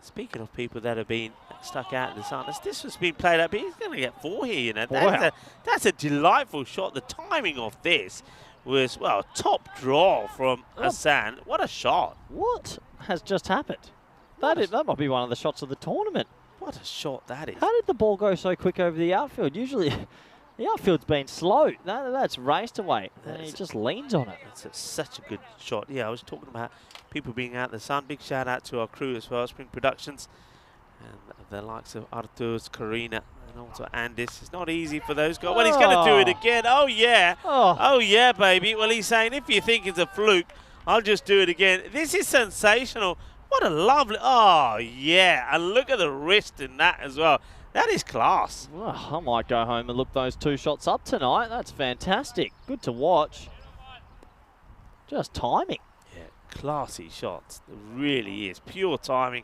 Speaking of people that have been stuck out in the sun, this was being played up. He's going to get 4 here, you know. That's a delightful shot. The timing of this was, well, top draw from Hassan. What a shot. What has just happened? That might be one of the shots of the tournament. What a shot that is. How did the ball go so quick over the outfield? Usually the outfield's been slow. That's raced away. And he just leans on it. That's such a good shot. Yeah, I was talking about people being out in the sun. Big shout out to our crew as well, Spring Productions. And the likes of Artur's, Karina, and also Andis. It's not easy for those guys. Well, he's going to do it again. Oh, yeah. Oh, yeah, baby. Well, he's saying, if you think it's a fluke, I'll just do it again. This is sensational. What a lovely... Oh, yeah. And look at the wrist in that as well. That is class. Well, I might go home and look those 2 shots up tonight. That's fantastic. Good to watch. Just timing. Yeah, classy shots. It really is. Pure timing.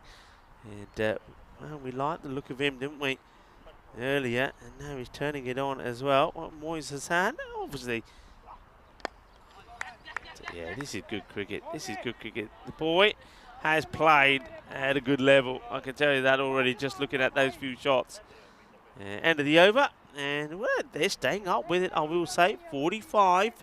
And, well, we liked the look of him, didn't we, earlier? And now he's turning it on as well. What more is Hassan? Obviously. Yeah, this is good cricket. This is good cricket. The boy has played at a good level. I can tell you that already just looking at those few shots. End of the over. And well, they're staying up with it, I will say. 45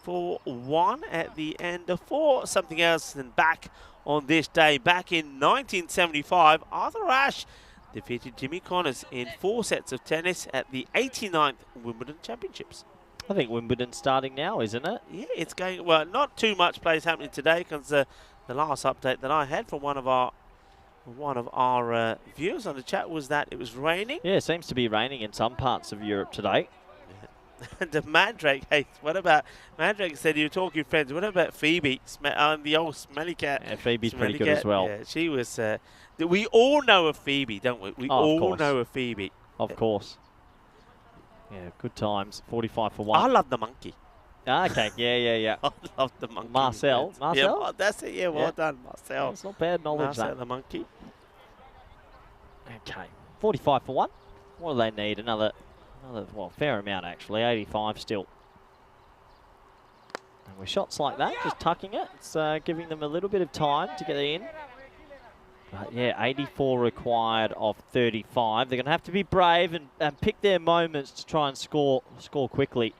for 1 at the end of 4. Something else than back on this day. Back in 1975, Arthur Ashe defeated Jimmy Connors in 4 sets of tennis at the 89th Wimbledon Championships. I think Wimbledon's starting now, isn't it? Yeah, it's going, well, not too much plays happening today because the last update that I had from one of our viewers on the chat was that it was raining. Yeah, it seems to be raining in some parts of Europe today. And the Mandrake, hey, what about, Mandrake said you were talking friends, what about Phoebe, the old smelly cat? Yeah, Phoebe's pretty good as well. Yeah, she was, we all know a Phoebe, don't we? We all know a Phoebe. Of course. Yeah, good times, 45 for 1. I love the monkey. Okay, yeah. I love the monkey. Marcel? Yeah, that's it, well done, Marcel. It's not bad knowledge, Marcel the monkey. Okay, 45 for 1. What do they need? Another, well, fair amount actually, 85 still. And with shots like that, just tucking it, it's giving them a little bit of time to get it in. But yeah, 84 required of 35. They're going to have to be brave and pick their moments to try and score quickly.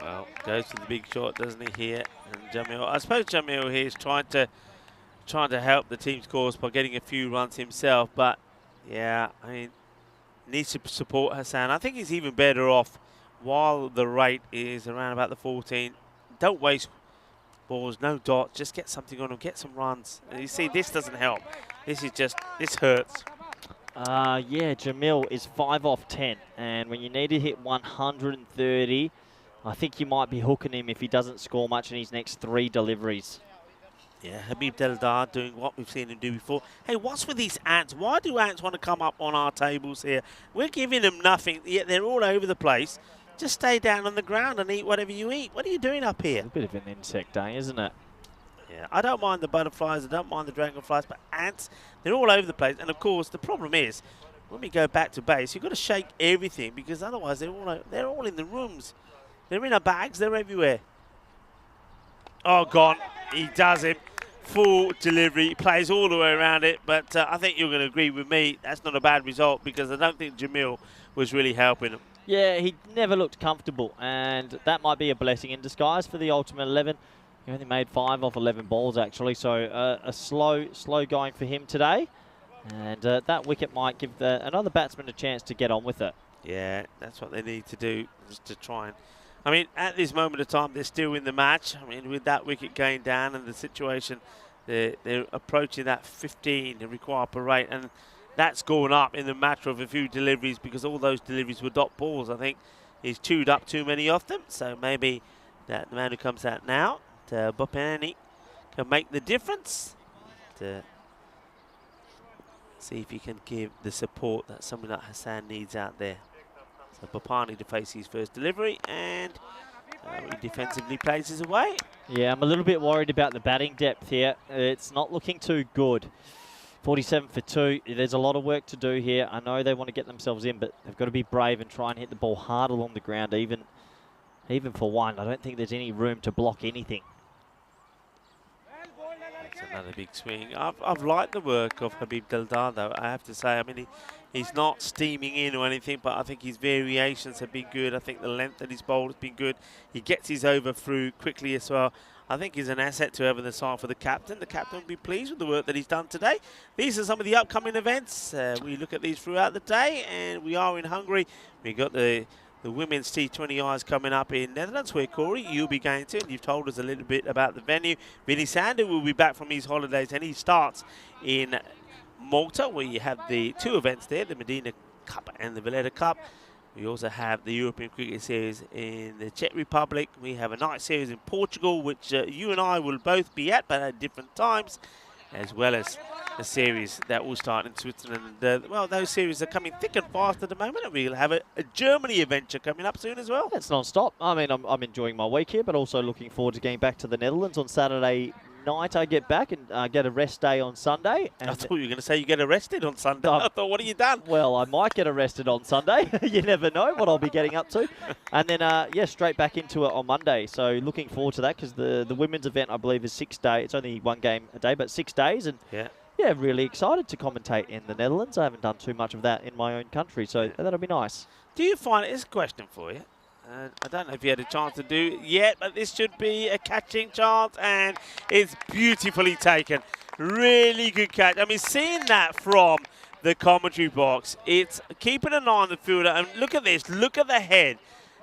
Well, goes for the big shot, doesn't he, here? And Jamil, I suppose Jamil here is trying to help the team's cause by getting a few runs himself. But yeah, I mean, needs to support Hassan. I think he's even better off while the rate is around about the 14. Don't waste balls, no dots. Just get something on him, get some runs. And you see, this doesn't help. This hurts. Yeah, Jamil is 5 off 10. And when you need to hit 130, I think you might be hooking him if he doesn't score much in his next 3 deliveries. Yeah, Habib Deldar doing what we've seen him do before. Hey, what's with these ants? Why do ants want to come up on our tables here? We're giving them nothing, yet they're all over the place. Just stay down on the ground and eat whatever you eat. What are you doing up here? It's a bit of an insect day, isn't it? Yeah, I don't mind the butterflies, I don't mind the dragonflies, but ants, they're all over the place. And of course, the problem is, when we go back to base, you've got to shake everything because otherwise they're all in the rooms. They're in our bags, they're everywhere. Oh, gone. he does him. Full delivery, plays all the way around it, but I think you're going to agree with me, that's not a bad result because I don't think Jamil was really helping him. Yeah, he never looked comfortable, and that might be a blessing in disguise for the Ultimate 11. He only made 5 off 11 balls, actually, so a slow going for him today. And that wicket might give another batsman a chance to get on with it. Yeah, that's what they need to do, just to try and... I mean, at this moment of time, they're still in the match. I mean, with that wicket going down and the situation, they're approaching that 15 required per rate, and that's gone up in the matter of a few deliveries because all those deliveries were dot balls. I think he's chewed up too many of them, so maybe that the man who comes out now, Bopani, can make the difference. To see if he can give the support that someone like Hassan needs out there. So Bopani to face his first delivery, and he defensively places away. Yeah, I'm a little bit worried about the batting depth here. It's not looking too good. 47 for 2. There's a lot of work to do here. I know they want to get themselves in, but they've got to be brave and try and hit the ball hard along the ground, even for one. I don't think there's any room to block anything. That's another big swing. I've liked the work of Habib Dildar, though, I have to say. I mean, he's not steaming in or anything, but I think his variations have been good. I think the length that he's bowled has been good. He gets his over through quickly as well. I think he's an asset to have in the side for the captain. The captain will be pleased with the work that he's done today. These are some of the upcoming events. We look at these throughout the day, and we are in Hungary. We've got the women's T20Is coming up in Netherlands, where, Corey, you'll be going to, and you've told us a little bit about the venue. Vinny Sander will be back from his holidays, and he starts in Malta, where you have the 2 events there, the Medina Cup and the Valletta Cup. We also have the European Cricket Series in the Czech Republic. We have a night series in Portugal, which you and I will both be at, but at different times, as well as a series that will start in Switzerland. Well, those series are coming thick and fast at the moment, and we'll have a Germany adventure coming up soon as well. It's non-stop. I mean, I'm enjoying my week here, but also looking forward to getting back to the Netherlands on Saturday night. I get back and get a rest day on Sunday. And I thought you were going to say you get arrested on Sunday. I thought, what have you done? Well, I might get arrested on Sunday. You never know what I'll be getting up to. And then, yeah, straight back into it on Monday. So looking forward to that, because the women's event, I believe, is 6 days. It's only 1 game a day, but 6 days. And yeah, really excited to commentate in the Netherlands. I haven't done too much of that in my own country, so that'll be nice. Do you find, it's a question for you, I don't know if you had a chance to do it yet, but this should be a catching chance, and it's beautifully taken. Really good catch. I mean, seeing that from the commentary box, it's keeping an eye on the fielder, and look at this, look at the head.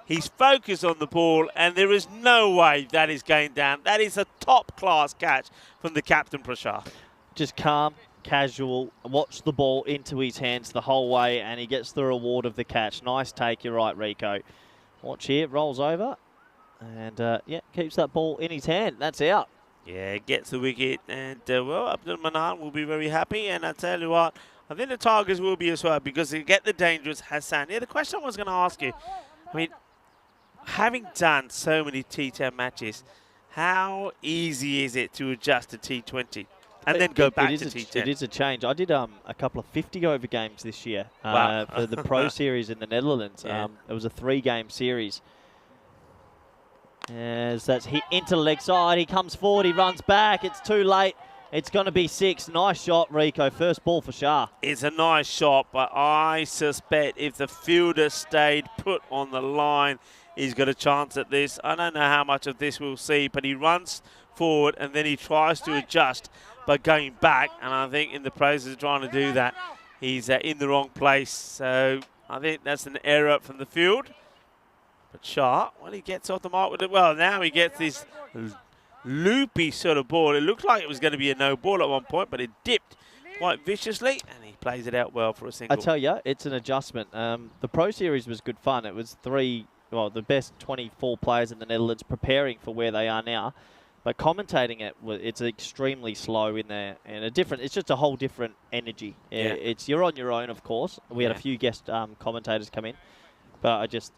He's focused on the ball, and there is no way that is going down. That is a top-class catch from the captain, Prashad. Just calm, casual, watch the ball into his hands the whole way, and he gets the reward of the catch. Nice take, you're right, Rico. Watch here, rolls over, and yeah, keeps that ball in his hand. That's out. Yeah, gets the wicket, and well, Abdul Manan will be very happy, and I tell you what, I think the Tigers will be as well, because they get the dangerous Hassan. Yeah, the question I was going to ask you, I mean, having done so many T10 matches, how easy is it to adjust to T20? And then go back to T10. It is a change. I did a couple of 50-over games this year for the Pro Series in the Netherlands. Yeah. It was a 3-game series. As that's hit into the leg side, he comes forward, he runs back. It's too late. It's going to be 6. Nice shot, Rico. First ball for Shah. It's a nice shot, but I suspect if the fielder stayed put on the line, he's got a chance at this. I don't know how much of this we'll see, but he runs forward and then he tries to adjust by going back, and I think in the process of trying to do that, he's in the wrong place. So I think that's an error from the field. But Shah, well, he gets off the mark with it. Well, now he gets this loopy sort of ball. It looked like it was going to be a no ball at one point, but it dipped quite viciously, and he plays it out well for a single. I tell you, it's an adjustment. The Pro Series was good fun. It was the best 24 players in the Netherlands preparing for where they are now. But commentating it, it's extremely slow in there, and it's just a whole different energy. Yeah. You're on your own, of course. We had a few guest commentators come in, but it's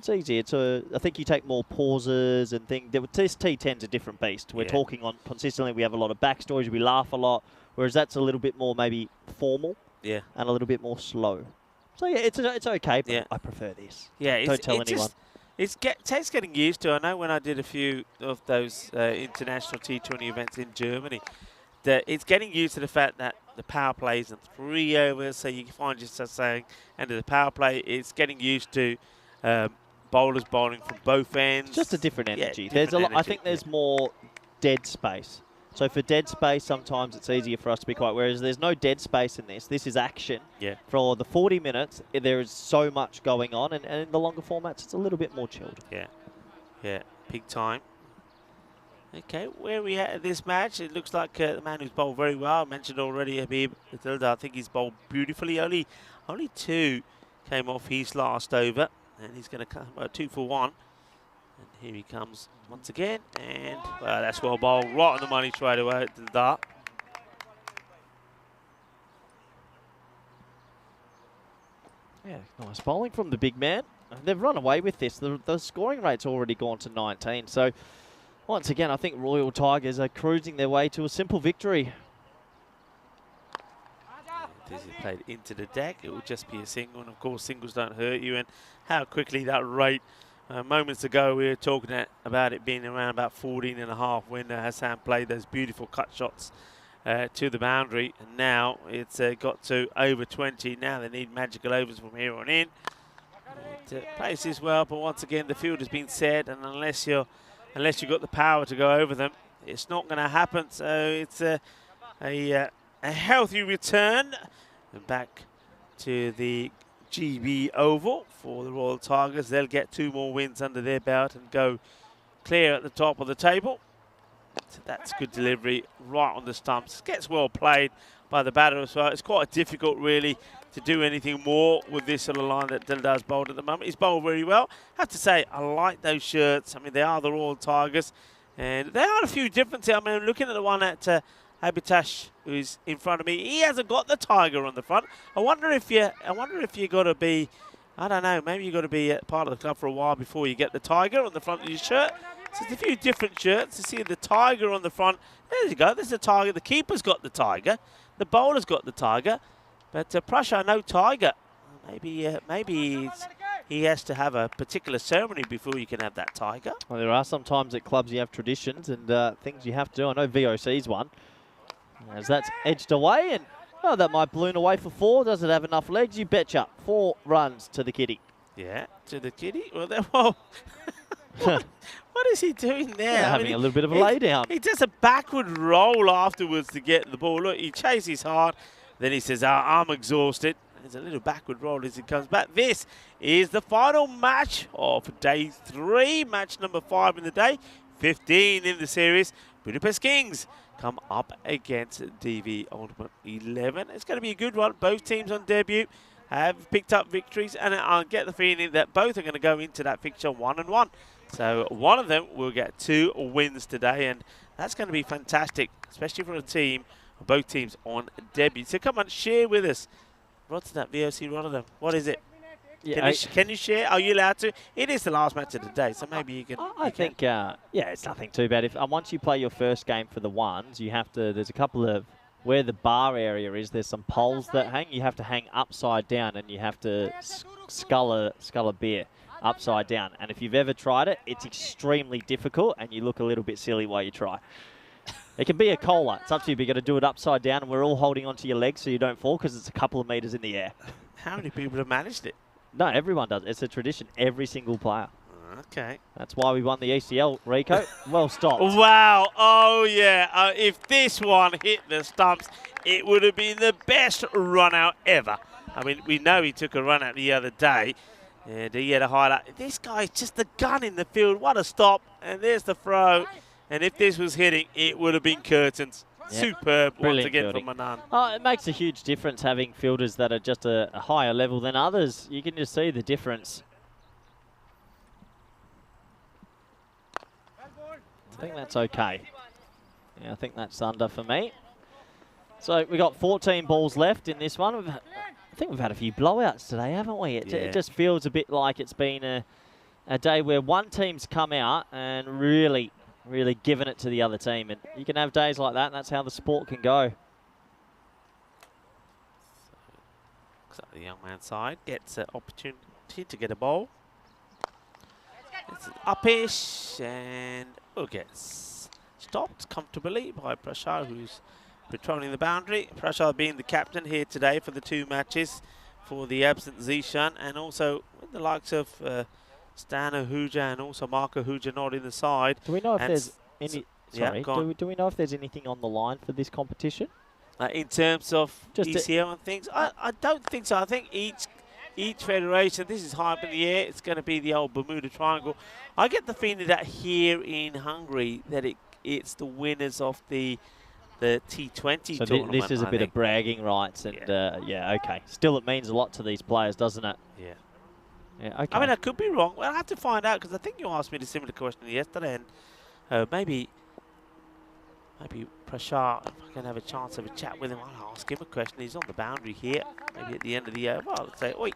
easy. I think you take more pauses and things. This T10's a different beast. We're talking on consistently. We have a lot of backstories. We laugh a lot, whereas that's a little bit more maybe formal. Yeah. And a little bit more slow. So yeah, it's okay. But I prefer this. Yeah. Don't tell anyone. takes getting used to. I know when I did a few of those international T20 events in Germany, that it's getting used to the fact that the power play is in 3 overs, so you find yourself saying, end of the power play, it's getting used to bowlers bowling from both ends. Just a different energy. Yeah, There's a lot. I energy, think there's more dead space. So for dead space, sometimes it's easier for us to be quiet. Whereas there's no dead space in this. This is action. Yeah. For the 40 minutes, there is so much going on, and in the longer formats, it's a little bit more chilled. Yeah. Yeah. Big time. Okay, where are we at this match? It looks like the man who's bowled very well. I mentioned already Habib Atilda. I think he's bowled beautifully. Only 2 came off his last over, and he's going to come 2 for 1. And here he comes once again, and well, that's well bowled, right on the money straight away to the dart. Yeah, nice bowling from the big man. They've run away with this. The scoring rate's already gone to 19. So once again, I think Royal Tigers are cruising their way to a simple victory. This is played into the deck. It will just be a single, and of course singles don't hurt you. And how quickly that rate. Moments ago we were talking about it being around about 14.5 when Hassan played those beautiful cut shots to the boundary, and now it's got to over 20. Now they need magical overs from here on in. It plays this well, but once again the field has been set, and unless you've got the power to go over them, it's not going to happen. So it's a healthy return and back to the GB Oval for the Royal Tigers. They'll get 2 more wins under their belt and go clear at the top of the table. So that's good delivery right on the stumps. Gets well played by the batter as well. It's quite difficult really to do anything more with this sort of line that Dildar's bowled at the moment. He's bowled very well. I have to say, I like those shirts. I mean, they are the Royal Tigers, and there are a few differences. I mean, looking at the one at Habitash, who's in front of me, he hasn't got the tiger on the front. I wonder if you got to be, I don't know, maybe you got to be part of the club for a while before you get the tiger on the front of your shirt. So there's a few different shirts. You see the tiger on the front. There you go. There's the tiger. The keeper's got the tiger. The bowler's got the tiger. But Prussia, no tiger. Maybe he has to have a particular ceremony before you can have that tiger. Well, there are sometimes at clubs you have traditions and things you have to do. I know VOC's one. As that's edged away, and oh, that might balloon away for 4. Does it have enough legs? You betcha. 4 runs to the kitty. Yeah, to the kitty. Well, what is he doing there? Yeah, having a little bit of a lay down. He does a backward roll afterwards to get the ball. Look, he chases hard. Then he says, I'm exhausted. There's a little backward roll as he comes back. This is the final match of day 3, match number 5 in the day, 15 in the series. Budapest Kings come up against DV Ultimate 11. It's going to be a good one. Both teams on debut have picked up victories, and I get the feeling that both are going to go into that fixture 1-1. So one of them will get 2 wins today, and that's going to be fantastic, especially for a team, both teams on debut. So come on, share with us. What's that, VOC Rotterdam? What is it? Yeah, can you share? Are you allowed to? It is the last match of the day, so maybe you can. I think, yeah, it's nothing too bad. If once you play your first game for the ones, you have to. There's a couple of where the bar area is. There's some poles that hang. You have to hang upside down, and you have to scull a beer upside down. And if you've ever tried it, it's extremely difficult, and you look a little bit silly while you try. It can be a cola. It's up to you, but you've got to do it upside down, and we're all holding onto your legs so you don't fall because it's a couple of meters in the air. How many people have managed it? No, everyone does. It's a tradition. Every single player. Okay. That's why we won the ECL, Rico. Well stopped. Wow. Oh, yeah. If this one hit the stumps, it would have been the best run out ever. I mean, we know he took a run out the other day, and he had a highlight. This guy's just a gun in the field. What a stop. And there's the throw. And if this was hitting, it would have been curtains. Yep. Superb. Brilliant once again fielding. from Manan. Oh, it makes a huge difference having fielders that are just a higher level than others. You can just see the difference. I think that's okay. Yeah, I think that's under for me. So we got 14 balls left in this one. I think we've had a few blowouts today, haven't we? It just feels a bit like it's been a day where one team's come out and really given it to the other team. And you can have days like that, and that's how the sport can go. So the young man's side gets an opportunity to get a bowl. It's upish, and gets stopped comfortably by Prashar, who's patrolling the boundary. Prashar being the captain here today for the 2 matches for the absent Zishan, and also with the likes of Stan Ahuja and also Mark Ahuja not in the side. Do we know if and there's any? Sorry, yeah, do we know if there's anything on the line for this competition? in terms of Just ECL and things, I don't think so. I think each federation, this is high up in the air, it's going to be the old Bermuda Triangle. I get the feeling that here in Hungary that it's the winners of the T20 so tournament. this is a bit of bragging rights, and yeah, okay. Still, it means a lot to these players, doesn't it? Yeah. Yeah, okay. I mean, I could be wrong. Well, I have to find out, because I think you asked me the similar question yesterday, and maybe Prashar, if I can have a chance of a chat with him, I'll ask him a question. He's on the boundary here. Maybe at the end of the year, well, I'll say, oi.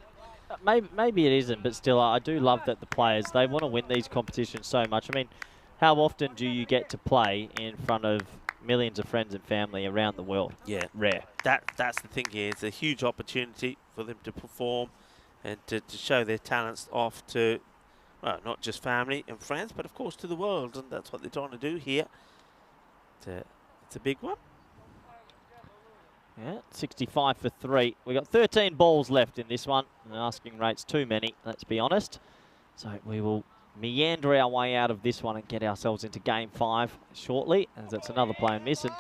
Maybe it isn't, but still, I do love that the players, they want to win these competitions so much. I mean, how often do you get to play in front of millions of friends and family around the world? Yeah. Rare. That's the thing here. It's a huge opportunity for them to perform and to show their talents off to, well, not just family and friends, but of course to the world, and that's what they're trying to do here. It's a big one. Yeah, 65 for 3. We got 13 balls left in this one. The asking rate's too many, let's be honest. So we will meander our way out of this one and get ourselves into game 5 shortly, as that's another player miss, and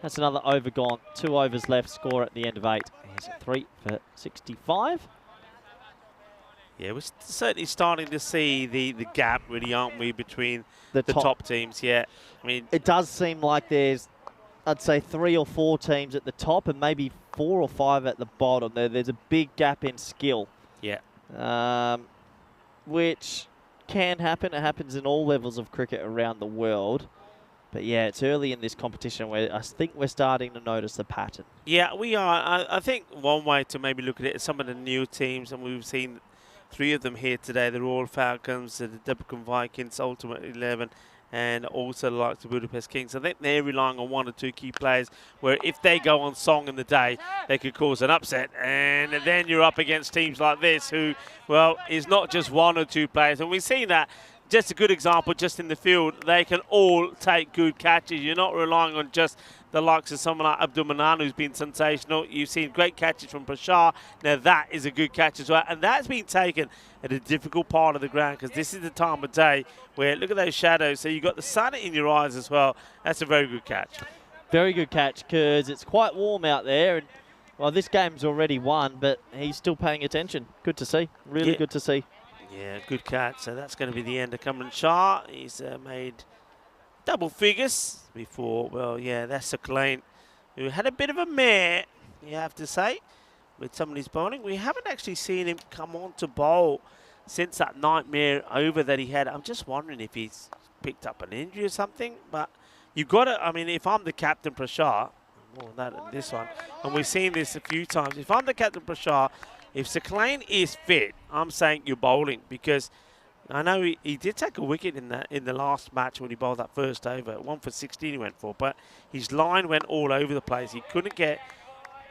that's another over gone. 2 overs left, score at the end of 8. Here's 3 for 65. Yeah, we're certainly starting to see the gap, really, aren't we, between the top teams? Yeah, I mean, it does seem like there's, I'd say, 3 or 4 teams at the top and maybe 4 or 5 at the bottom. There's a big gap in skill. Yeah. Which can happen. It happens in all levels of cricket around the world. But yeah, it's early in this competition where I think we're starting to notice the pattern. Yeah, we are. I think one way to maybe look at it is some of the new teams, and we've seen 3 of them here today: the Royal Falcons, the Dubcombe Vikings, Ultimate 11, and also the likes of Budapest Kings. I think they're relying on 1 or 2 key players where if they go on song in the day, they could cause an upset. And then you're up against teams like this who, well, is not just 1 or 2 players. And we've seen that. Just a good example, just in the field, they can all take good catches. You're not relying on just the likes of someone like Abdul Manan, who's been sensational. You've seen great catches from Prashar. Now that is a good catch as well. And that's been taken at a difficult part of the ground, because this is the time of day where, look at those shadows. So you've got the sun in your eyes as well. That's a very good catch. Very good catch, because it's quite warm out there. And, well, this game's already won, but he's still paying attention. Good to see. Really good to see. Yeah, good catch. So that's going to be the end of Kamran Shah. He's made double figures before. Well, yeah, that's Sakalain, who had a bit of a mare, you have to say, with some of his bowling. We haven't actually seen him come on to bowl since that nightmare over that he had. I'm just wondering if he's picked up an injury or something. But you've got to, I mean, if I'm the captain, Prashar, more than that in this one, and we've seen this a few times, if I'm the captain, Prashar, if Sakalain is fit, I'm saying you're bowling, because I know he did take a wicket in the last match when he bowled that first over. 1 for 16 he went for, but his line went all over the place. He couldn't get,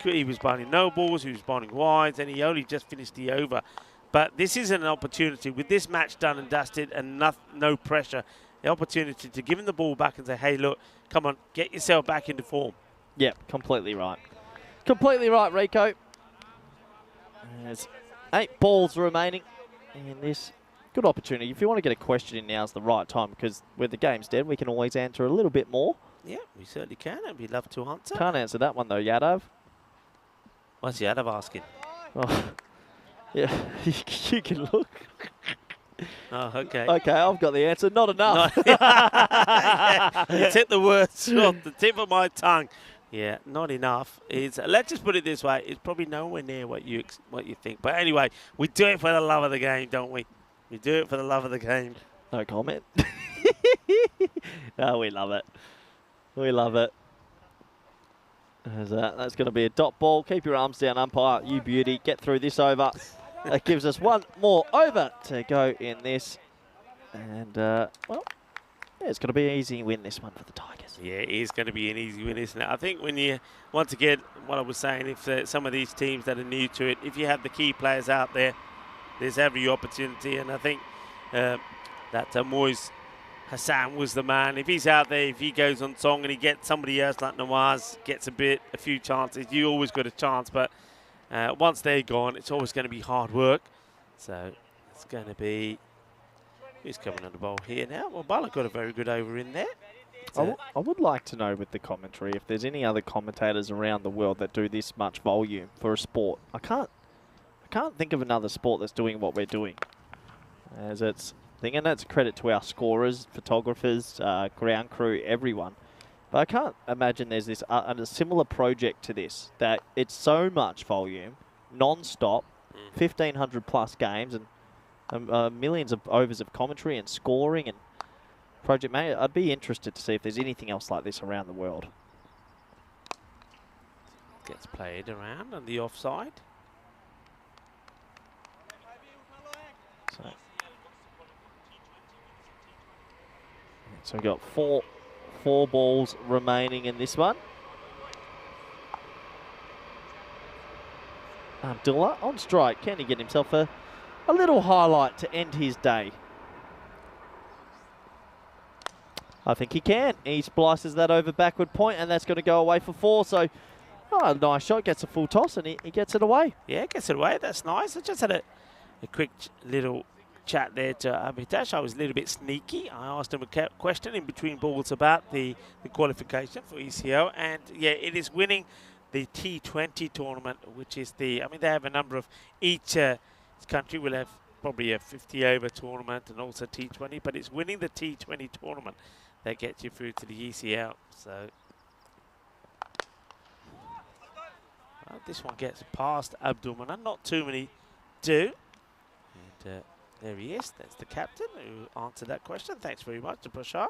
he was bowling no balls, he was bowling wides, and he only just finished the over. But this is an opportunity, with this match done and dusted and no pressure, the opportunity to give him the ball back and say, hey, look, come on, get yourself back into form. Yeah, completely right. Completely right, Rico. There's 8 balls remaining in this. Good opportunity. If you want to get a question in, now's the right time, because when the game's dead, we can always answer a little bit more. Yeah, we certainly can, and we'd love to answer. Can't answer that one, though, Yadav. What's Yadav asking? Oh, yeah, you can look. Oh, okay. Okay, I've got the answer. Not enough. Yeah, you took the words off the tip of my tongue. Yeah, not enough. Let's just put it this way. It's probably nowhere near what you think. But anyway, we do it for the love of the game, don't we? We do it for the love of the game. No comment. No, we love it. We love it. That's going to be a dot ball. Keep your arms down, umpire. You beauty. Get through this over. That gives us 1 more over to go in this. And, well, yeah, it's going to be an easy win, this one, for the Tigers. Yeah, it is going to be an easy win, isn't it? I think when you, once again, what I was saying, if some of these teams that are new to it, if you have the key players out there, there's every opportunity. And I think that Moise Hassan was the man. If he's out there, if he goes on song and he gets somebody else like Nawaz, gets a few chances, you always got a chance. But once they're gone, it's always going to be hard work. So it's going to be, who's coming on the ball here now? Well, Bala got a very good over in there. I would like to know with the commentary if there's any other commentators around the world that do this much volume for a sport. I can't think of another sport that's doing what we're doing. As it's thing, and that's a credit to our scorers, photographers, ground crew, everyone. But I can't imagine there's this a similar project to this, that it's so much volume, non-stop, 1,500 plus games and millions of overs of commentary and scoring and project. Mate, I'd be interested to see if there's anything else like this around the world. Gets played around on the offside. So we've got four balls remaining in this one. Abdullah on strike. Can he get himself a little highlight to end his day? I think he can. He splices that over backward point, and that's going to go away for 4. So, nice shot. Gets a full toss, and he gets it away. Yeah, gets it away. That's nice. I just had a quick little chat there to Abhitash. I was a little bit sneaky. I asked him a question in between balls about the qualification for ECO, and yeah, it is winning the T20 tournament, which is they have a number of, each country will have probably a 50 over tournament and also T20, but it's winning the T20 tournament that gets you through to the ECL. So this one gets past Abdul Manan. Not too many do. And there he is. That's the captain who answered that question. Thanks very much to Prashar.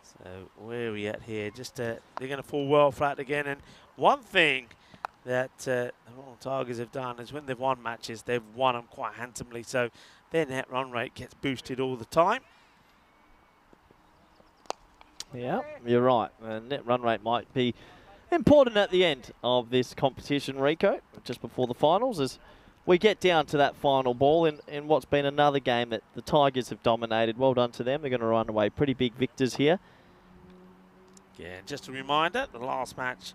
So where are we at here? Just they're going to fall well flat again. And one thing that the Royal Tigers have done is when they've won matches, they've won them quite handsomely. So their net run rate gets boosted all the time. Yeah, you're right. Net run rate might be important at the end of this competition, Rico, just before the finals, as we get down to that final ball in what's been another game that the Tigers have dominated. Well done to them. They're going to run away pretty big victors here. Yeah, just a reminder, the last match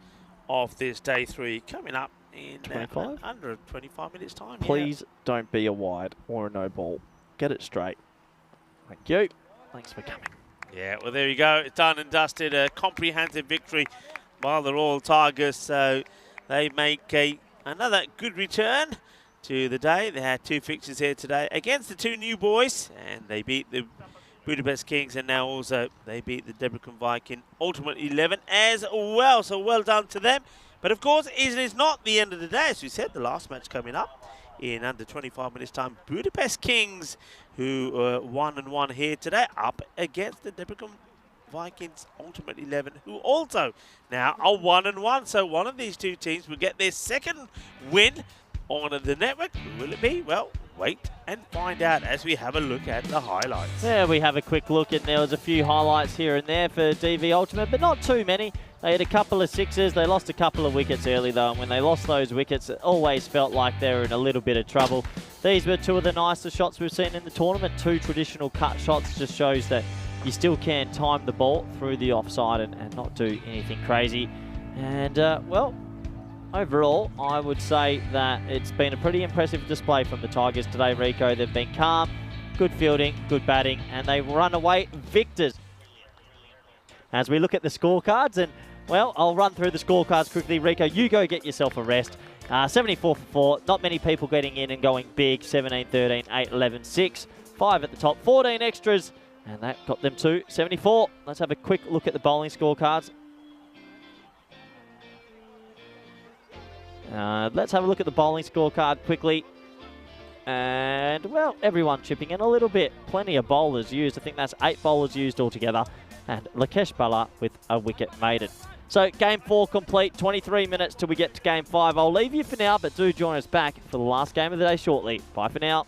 of this day 3 coming up in 25? Under 25 minutes time. Please don't be a wide or a no ball. Get it straight. Thank you. Thanks for coming. Yeah, well, there you go. It's done and dusted. A comprehensive victory by the Royal Tigers. So they make another good return to the day. They had 2 fixtures here today against the 2 new boys, and they beat the Budapest Kings, and now also they beat the Debrecen Viking Ultimate 11 as well. So well done to them. But of course, it is not the end of the day. As we said, the last match coming up in under 25 minutes time. Budapest Kings, who won and won here today, up against the Debrecen Vikings Ultimate 11, who also now are 1-1. So one of these 2 teams will get their second win on the network. Who will it be? Well, wait and find out as we have a look at the highlights. Yeah, we have a quick look, and there was a few highlights here and there for DV Ultimate, but not too many. They had a couple of sixes. They lost a couple of wickets early, though, and when they lost those wickets, it always felt like they were in a little bit of trouble. These were 2 of the nicer shots we've seen in the tournament. 2 traditional cut shots. Just shows that you still can time the ball through the offside and not do anything crazy. And, well, overall, I would say that it's been a pretty impressive display from the Tigers today, Rico. They've been calm, good fielding, good batting, and they run away victors. As we look at the scorecards, and, well, I'll run through the scorecards quickly. Rico, you go get yourself a rest. 74 for 4. Not many people getting in and going big. 17, 13, 8, 11, 6. 5 at the top. 14 extras, and that got them to 74. Let's have a quick look at the bowling scorecards. Let's have a look at the bowling scorecard quickly. And, well, everyone chipping in a little bit. Plenty of bowlers used. I think that's 8 bowlers used altogether. And Lakesh Bala with a wicket maiden. So, Game 4 complete. 23 minutes till we get to Game 5. I'll leave you for now, but do join us back for the last game of the day shortly. Bye for now.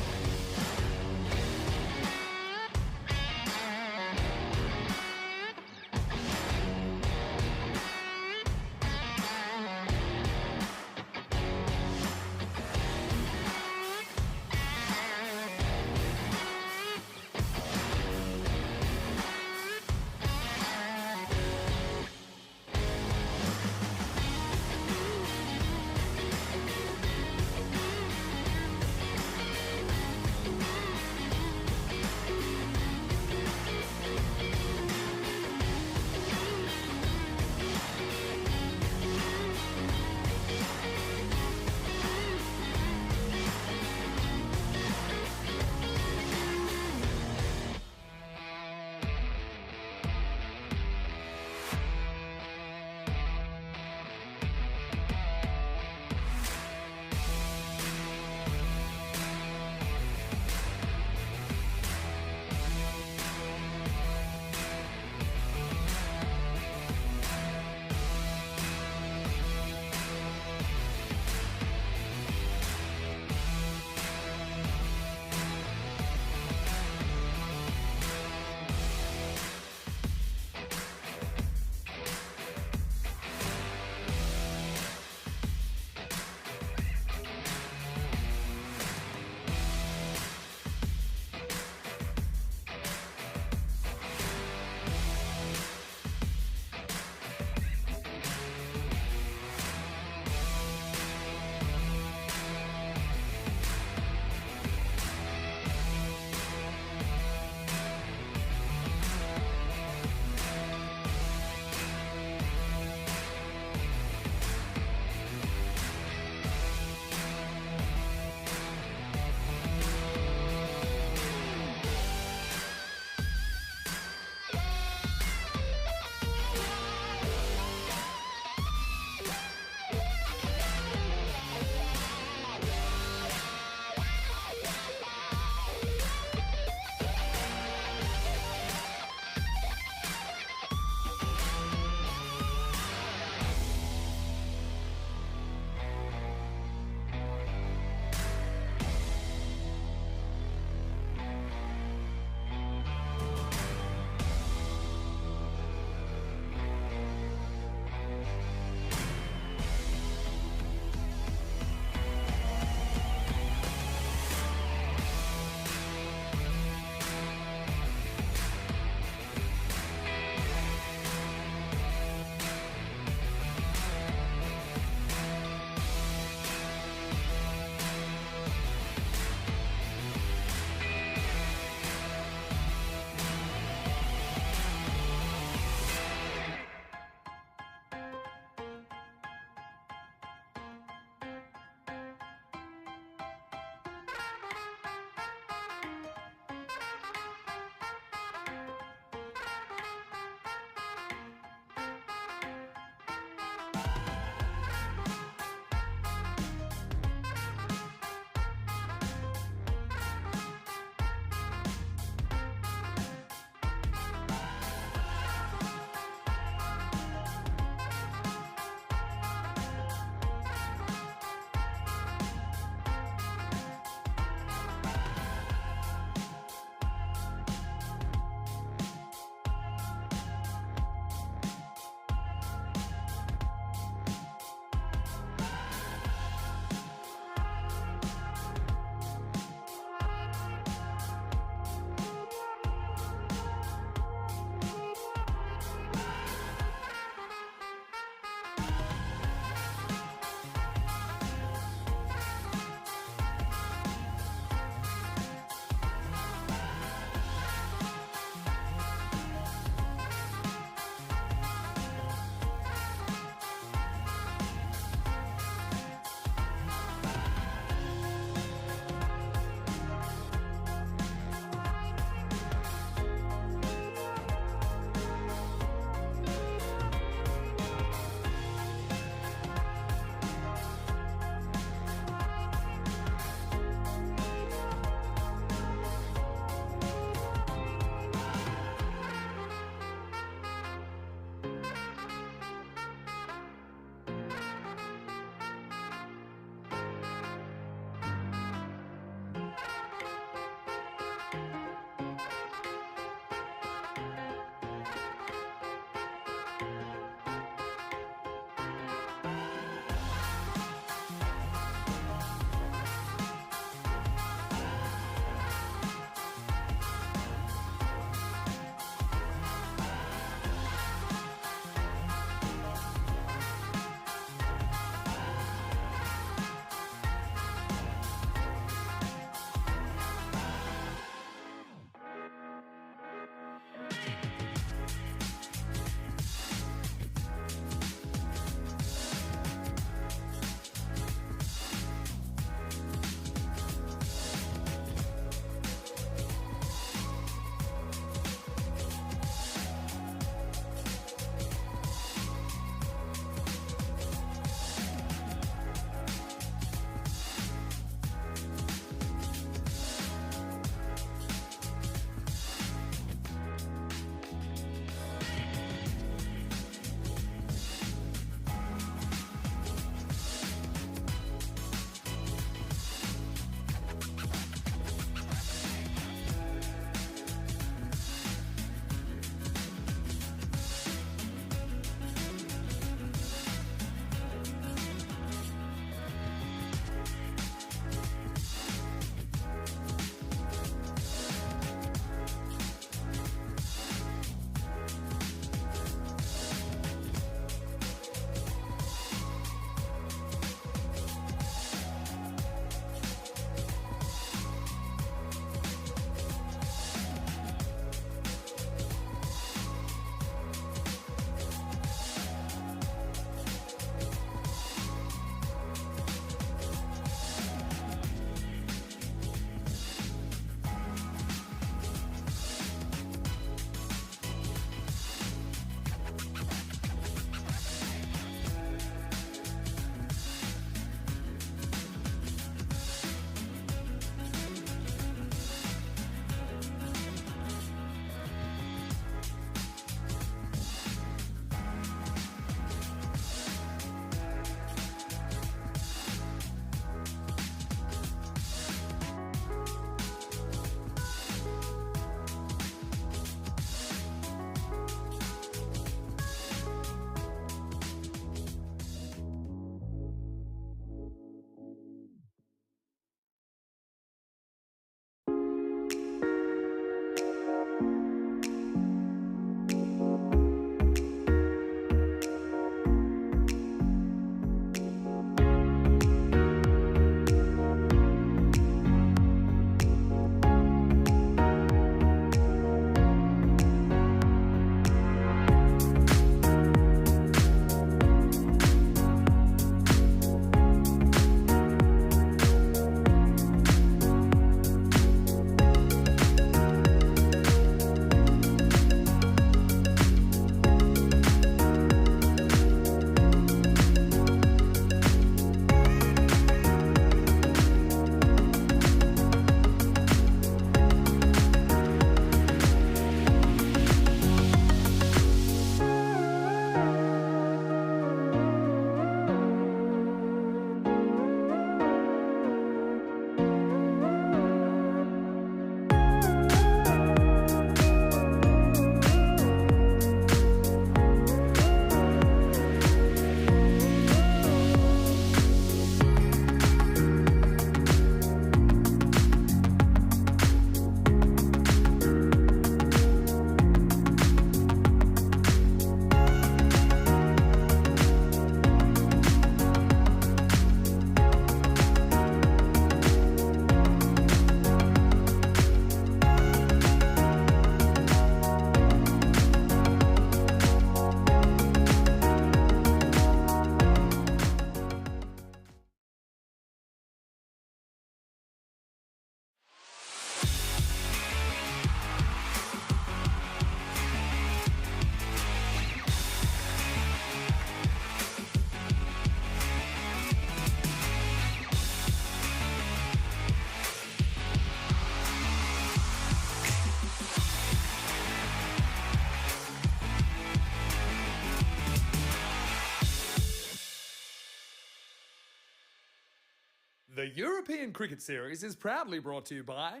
The European Cricket Series is proudly brought to you by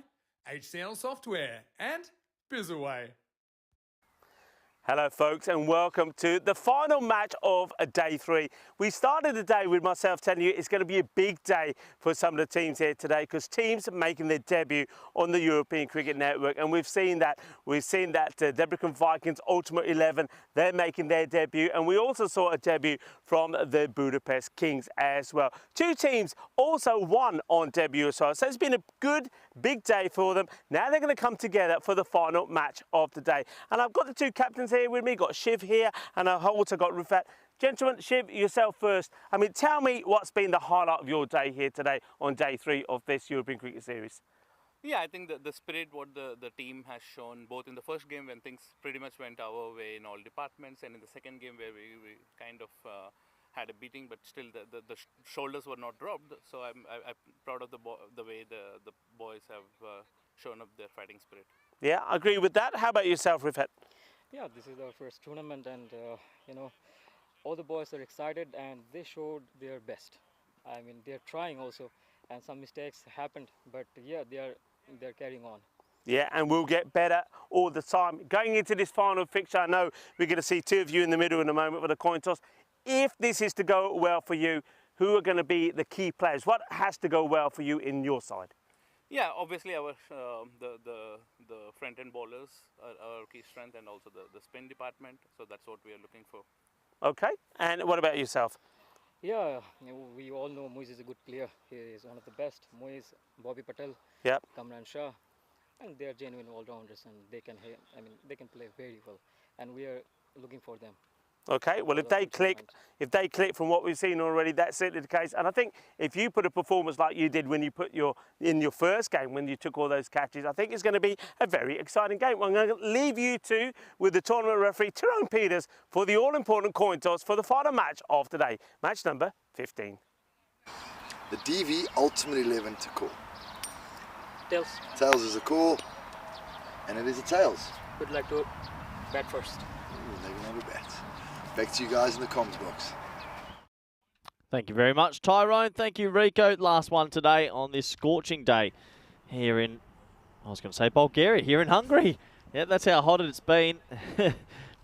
HCL Software and Bizaway. Hello folks and welcome to the final match of day 3. We started the day with myself telling you it's going to be a big day for some of the teams here today because teams are making their debut on the European Cricket Network, and we've seen that Debrecen Vikings Ultimate 11, they're making their debut, and we also saw a debut from the Budapest Kings as well. 2 teams also won on debut as well, so it's been a good big day for them. Now they're going to come together for the final match of the day, and I've got the 2 captains here with me. Got Shiv here and I've also got Rufat. Gentlemen, Shiv, yourself first. I mean, tell me what's been the highlight of your day here today on day 3 of this European Cricket Series. Yeah, I think the spirit what the team has shown both in the first game when things pretty much went our way in all departments, and in the second game where we kind of had a beating, but still the shoulders were not dropped. So I'm proud of the way the boys have shown up their fighting spirit. Yeah, I agree with that. How about yourself, Rufat? Yeah, this is our first tournament, and you know, all the boys are excited and they showed their best. I mean, they're trying also, and some mistakes happened, but yeah, they're carrying on. Yeah, and we'll get better all the time. Going into this final fixture, I know we're going to see 2 of you in the middle in a moment for the coin toss. If this is to go well for you, who are going to be the key players? What has to go well for you in your side? Yeah, obviously our the front end bowlers are our key strength, and also the spin department. So that's what we are looking for. Okay, and what about yourself? Yeah, we all know Moiz is a good player. He is one of the best. Moiz, Bobby Patel, Yep. Kamran Shah, and they are genuine all-rounders, and they can play very well, and we are looking for them. Okay, well, if they click from what we've seen already, that's certainly the case. And I think if you put a performance like you did when you put in your first game, when you took all those catches, I think it's going to be a very exciting game. I'm going to leave you two with the tournament referee, Tyrone Peters, for the all-important coin toss for the final match of today, match number 15. The DV Ultimate 11 to call. Tails. Tails is a call, and it is a tails. Would like to bat first. Ooh, they can have a bat. Back to you guys in the comms box. Thank you very much, Tyrone. Thank you, Rico. Last one today on this scorching day here in, I was going to say Bulgaria, here in Hungary. Yeah, that's how hot it's been.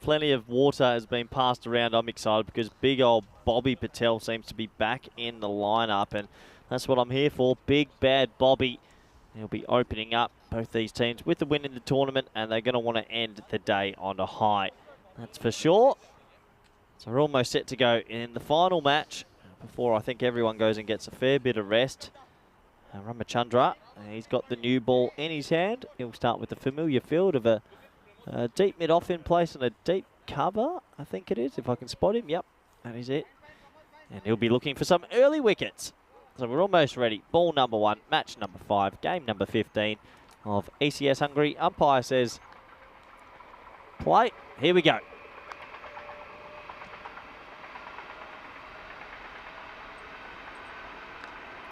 Plenty of water has been passed around. I'm excited because big old Bobby Patel seems to be back in the lineup, and that's what I'm here for. Big bad Bobby. He'll be opening up both these teams with the win in the tournament, and they're going to want to end the day on a high. That's for sure. So we're almost set to go in the final match before I think everyone goes and gets a fair bit of rest. Ramachandra, he's got the new ball in his hand. He'll start with the familiar field of a deep mid-off in place and a deep cover, I think it is, if I can spot him. Yep, that is it. And he'll be looking for some early wickets. So we're almost ready. Ball number 1, match number 5, game number 15 of ECS Hungary. Umpire says, play. Here we go.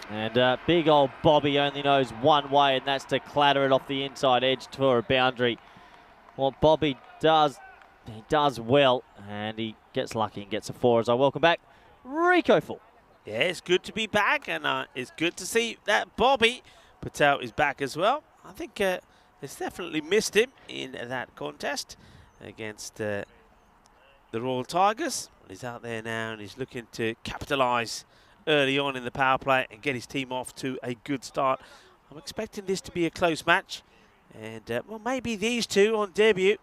And big old Bobby only knows one way, and that's to clatter it off the inside edge for a boundary. What Bobby does, he does well, and he gets lucky and gets a 4 as I welcome back Rico Full. Yeah, it's good to be back, and it's good to see that Bobby Patel is back as well. I think it's definitely missed him in that contest against the Royal Tigers. He's out there now, and he's looking to capitalise early on in the power play and get his team off to a good start. I'm expecting this to be a close match, and well, maybe these two on debut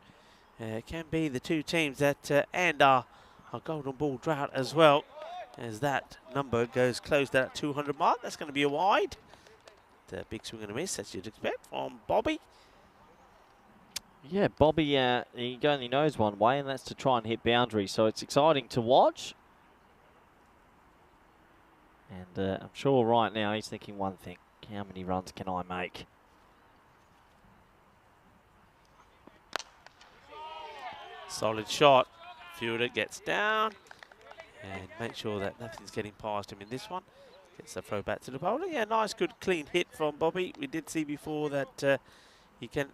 can be the 2 teams that end our golden ball drought as well, as that number goes close to that 200 mark. That's going to be a wide. The big swing and a miss, as you'd expect from Bobby. Yeah, Bobby, he only knows one way, and that's to try and hit boundaries, so it's exciting to watch. And I'm sure right now he's thinking one thing: how many runs can I make? Solid shot. Fielder gets down and make sure that nothing's getting past him in this one. Gets the throw back to the bowler. Yeah, nice, good, clean hit from Bobby. We did see before that he can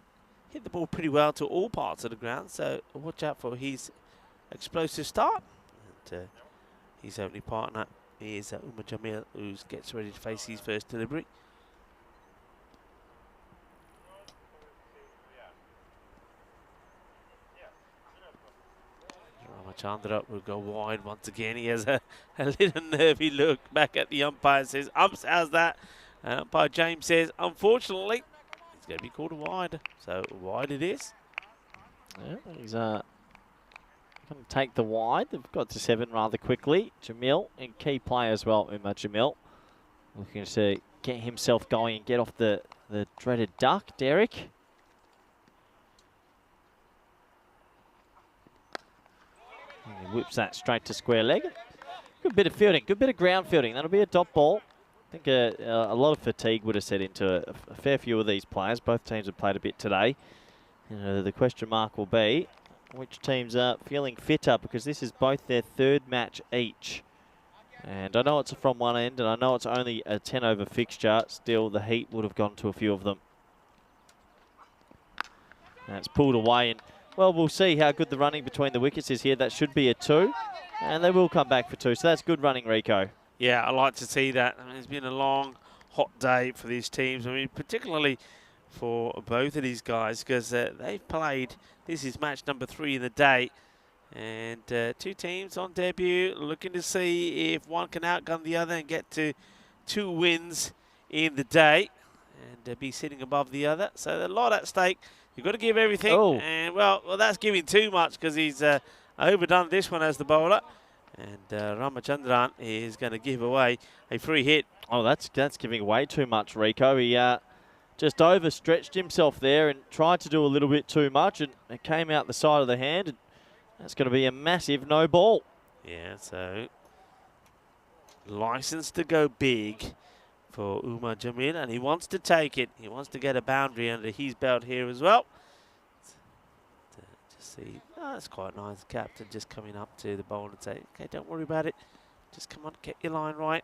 hit the ball pretty well to all parts of the ground, so watch out for his explosive start. And his only partner Here's Umar Jamil, who gets ready to face his first delivery. Ramachandra will go wide once again. He has a little nervy look back at the umpire, says, umps, how's that? And umpire James says, unfortunately, it's going to be called wide. So wide it is. Yeah, he's going to take the wide. They've got to 7 rather quickly. Jamil, and key player as well, Umar Jamil. Looking to get himself going and get off the dreaded duck, Derek. And he whips that straight to square leg. Good bit of fielding, good bit of ground fielding. That'll be a dot ball. I think a lot of fatigue would have set into a fair few of these players. Both teams have played a bit today. The question mark will be which teams are feeling fitter, because this is both their 3rd match each. And I know it's from one end, and I know it's only a 10-over fixture. Still, the heat would have gone to a few of them. And it's pulled away, and well, we'll see how good the running between the wickets is here. That should be a 2, and they will come back for 2. So that's good running, Rico. Yeah, I like to see that. I mean, it's been a long, hot day for these teams. I mean, particularly for both of these guys, because they've played. This is match number 3 in the day. And 2 teams on debut, looking to see if one can outgun the other and get to 2 wins in the day and be sitting above the other. So there's a lot at stake. You've got to give everything. Oh. And, well, that's giving too much, because he's overdone this one as the bowler. And Ramachandran is going to give away a free hit. Oh, that's giving away too much, Rico. He just overstretched himself there and tried to do a little bit too much, and it came out the side of the hand. And that's going to be a massive no ball. Yeah, so license to go big for Umar Jamil, and he wants to take it. He wants to get a boundary under his belt here as well. Just see, that's quite nice. Captain just coming up to the bowl and say, okay, don't worry about it. Just come on, get your line right.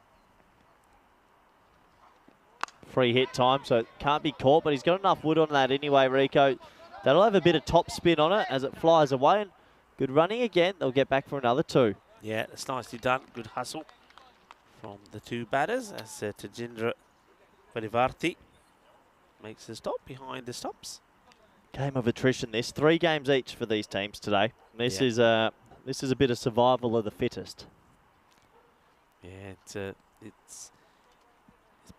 Free hit time, so it can't be caught, but he's got enough wood on that anyway, Rico. That'll have a bit of top spin on it as it flies away. And good running again. They'll get back for another 2. Yeah, that's nicely done. Good hustle from the 2 batters as Tajendra Parivarti makes the stop behind the stops. Game of attrition. There's 3 games each for these teams today. This is a bit of survival of the fittest. Yeah, it's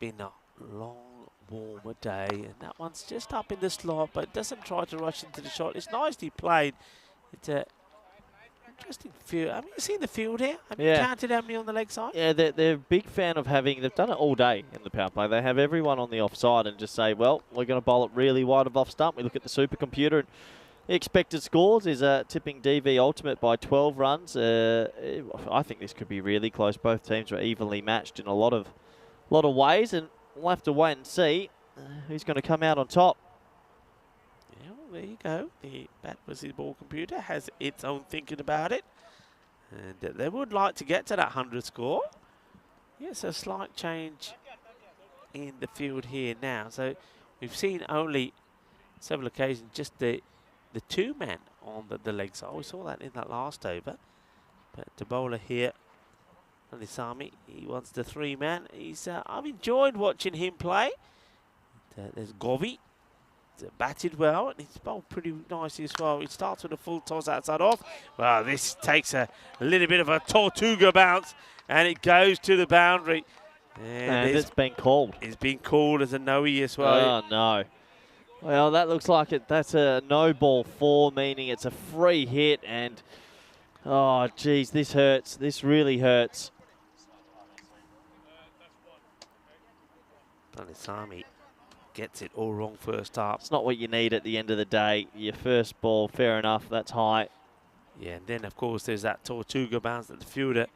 been a long, warmer day, and that one's just up in the slot, but it doesn't try to rush into the shot. It's nicely played. It's a interesting field. I mean, you seen the field here? Have you counted how many on the leg side? Yeah, they're a big fan of having. They've done it all day in the power play. They have everyone on the offside and just say, well, we're going to bowl it really wide of off stump. We look at the supercomputer, and the expected scores is tipping DV Ultimate by 12 runs. I think this could be really close. Both teams are evenly matched in a lot of ways, and we'll have to wait and see who's going to come out on top. Yeah, well, there you go. The bat versus ball computer has its own thinking about it. And they would like to get to that 100 score. Yes, a slight change in the field here now. So we've seen only several occasions just the 2-man on the leg side. We saw that in that last over. But the bowler here, Alisami, he wants the 3-man. I've enjoyed watching him play. There's Govi. He's batted well, and he's bowled pretty nicely as well. He starts with a full toss outside off. Well, this takes a little bit of a Tortuga bounce, and it goes to the boundary. And it's been called. It's been called as a no-e as well. Oh, no. Well, that looks like that's a no ball 4, meaning it's a free hit, and oh, geez, this hurts. This really hurts. Alisami gets it all wrong first up. It's not what you need at the end of the day. Your first ball, fair enough, that's high. Yeah, and then, of course, there's that Tortuga bounce that the fielder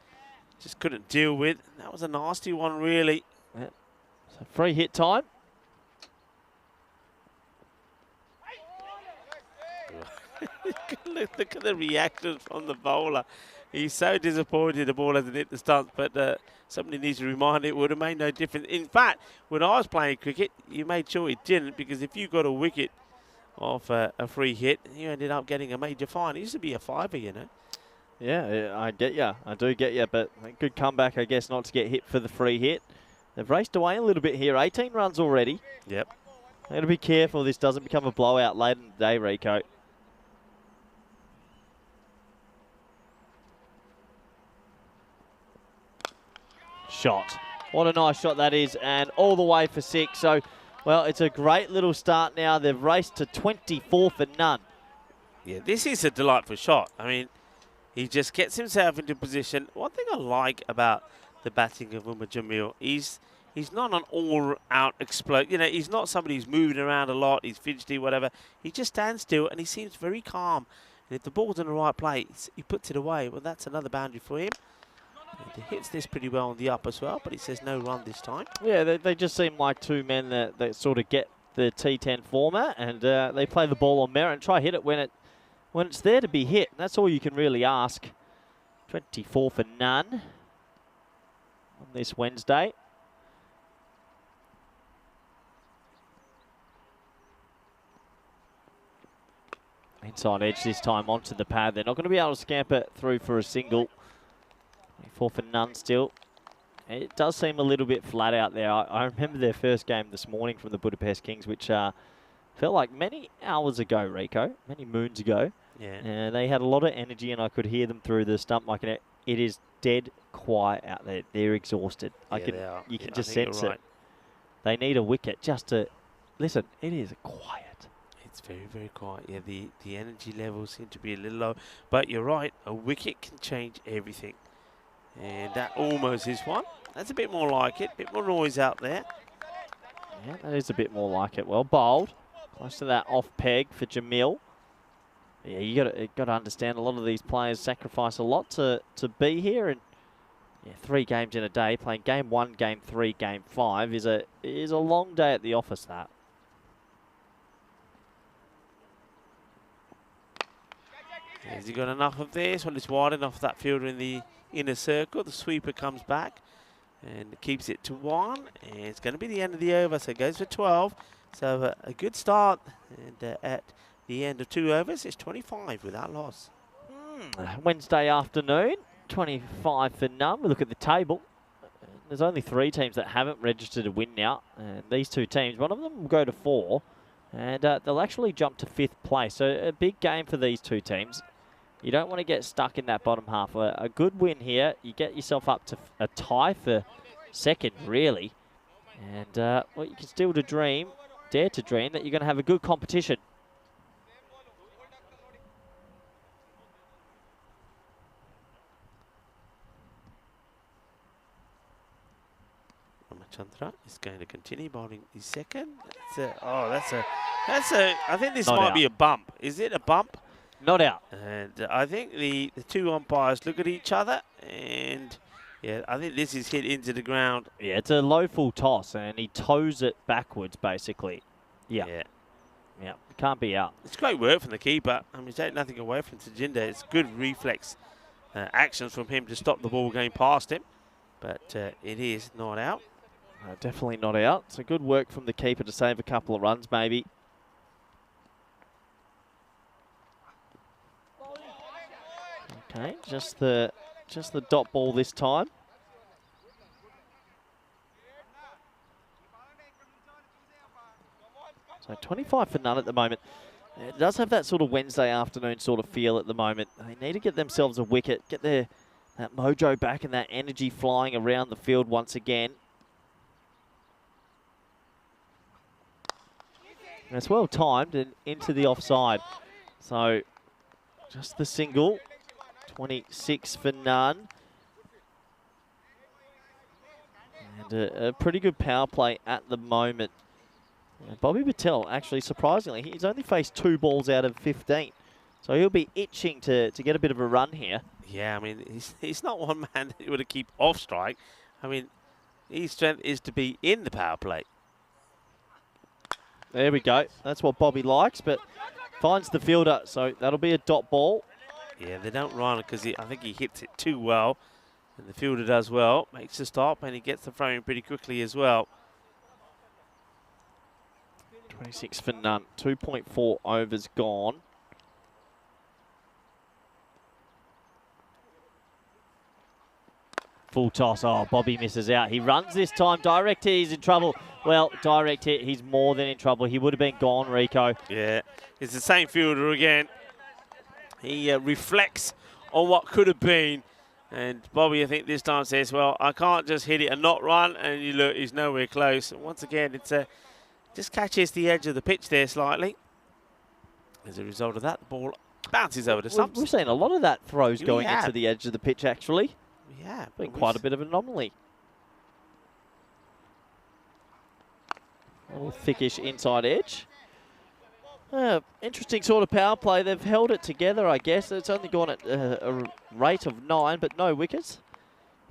just couldn't deal with. That was a nasty one, really. Yeah. So free hit time. Look at the reaction from the bowler. He's so disappointed the ball hasn't hit the stumps, but somebody needs to remind it would have made no difference. In fact, when I was playing cricket, you made sure it didn't, because if you got a wicket off a free hit, you ended up getting a major fine. It used to be a 5er, you know. Yeah, I get you. I do get you, but a good comeback, I guess, not to get hit for the free hit. They've raced away a little bit here. 18 runs already. Yep. They've got to be careful this doesn't become a blowout late in the day, Rico. Shot. What a nice shot that is, and all the way for 6. So, well, it's a great little start now. They've raced to 24 for none. Yeah, this is a delightful shot. I mean, he just gets himself into position. One thing I like about the batting of Jamil, he's not an all-out explode. You know, he's not somebody who's moving around a lot, he's fidgety, whatever. He just stands still and he seems very calm. And if the ball's in the right place, he puts it away. Well, that's another boundary for him. And he hits this pretty well on the up as well, but he says no run this time. Yeah, they just seem like two men that sort of get the T10 format, and they play the ball on merit and try hit it when it's there to be hit. That's all you can really ask. 24 for none on this Wednesday. Inside edge this time onto the pad. They're not going to be able to scamper through for a single. 24 for none still. It does seem a little bit flat out there. I remember their first game this morning from the Budapest Kings, which felt like many hours ago, Rico, many moons ago. Yeah. They had a lot of energy, and I could hear them through the stump mic. And it is dead quiet out there. They're exhausted. Yeah, you can I just think sense you're it. right. They need a wicket just to listen. It is quiet. It's very, very quiet. Yeah, the energy levels seem to be a little low. But you're right, a wicket can change everything. And that almost is one. That's a bit more like it. A bit more noise out there. Yeah, that is a bit more like it. Well bowled. Close to that off peg for Jamil. Yeah, you got to understand a lot of these players sacrifice a lot to be here, and yeah, 3 games in a day, playing game 1, game 3, game 5 is a long day at the office. That. Has he got enough of this? Well, it's wide enough that fielder in the inner circle. The sweeper comes back and keeps it to 1. And it's going to be the end of the over, so it goes for 12. So a good start. And at the end of 2 overs, it's 25 without loss. Wednesday afternoon, 25 for none. We look at the table. There's only 3 teams that haven't registered a win now. And these 2 teams, one of them will go to 4. And they'll actually jump to 5th place. So a big game for these 2 teams. You don't want to get stuck in that bottom half. A good win here, you get yourself up to a tie for 2nd, really. And well, you can still dare to dream that you're going to have a good competition. Ramachandra is going to continue bowling the 2nd. I think this Not might out. be a bump. Is it a bump? Not out. And I think the 2 umpires look at each other, and yeah, I think this is hit into the ground. Yeah, it's a low full toss, and he toes it backwards, basically. Yeah. Yeah, can't be out. It's great work from the keeper. I mean, take nothing away from Tajinder. It's good reflex actions from him to stop the ball going past him, but it is not out. Definitely not out. It's a good work from the keeper to save a couple of runs, maybe. Okay, just the dot ball this time. So 25 for none at the moment. It does have that sort of Wednesday afternoon sort of feel at the moment. They need to get themselves a wicket, get that mojo back and that energy flying around the field once again. And it's well timed and into the offside. So just the single. 26 for none. And a pretty good power play at the moment. And Bobby Patel, actually, surprisingly, he's only faced 2 balls out of 15. So he'll be itching to get a bit of a run here. Yeah, I mean, he's not one man that you want to keep off strike. I mean, his strength is to be in the power play. There we go. That's what Bobby likes, but finds the fielder. So that'll be a dot ball. Yeah, they don't run because I think he hits it too well. And the fielder does well, makes the stop, and he gets the throw in pretty quickly as well. 26 for none. 2.4 overs gone. Full toss. Oh, Bobby misses out. He runs this time. Direct hit, he's in trouble. Well, direct hit, he's more than in trouble. He would have been gone, Rico. Yeah, it's the same fielder again. He reflects on what could have been. And Bobby, I think this time says, well, I can't just hit it and not run. And you look, he's nowhere close. And once again, it's just catches the edge of the pitch there slightly. As a result of that, the ball bounces over the stumps. We've seen a lot of that throws going into the edge of the pitch, actually. Yeah. Been quite a bit of an anomaly. A little thickish inside edge. Interesting sort of power play. They've held it together, I guess. It's only gone at a rate of 9, but no wickets.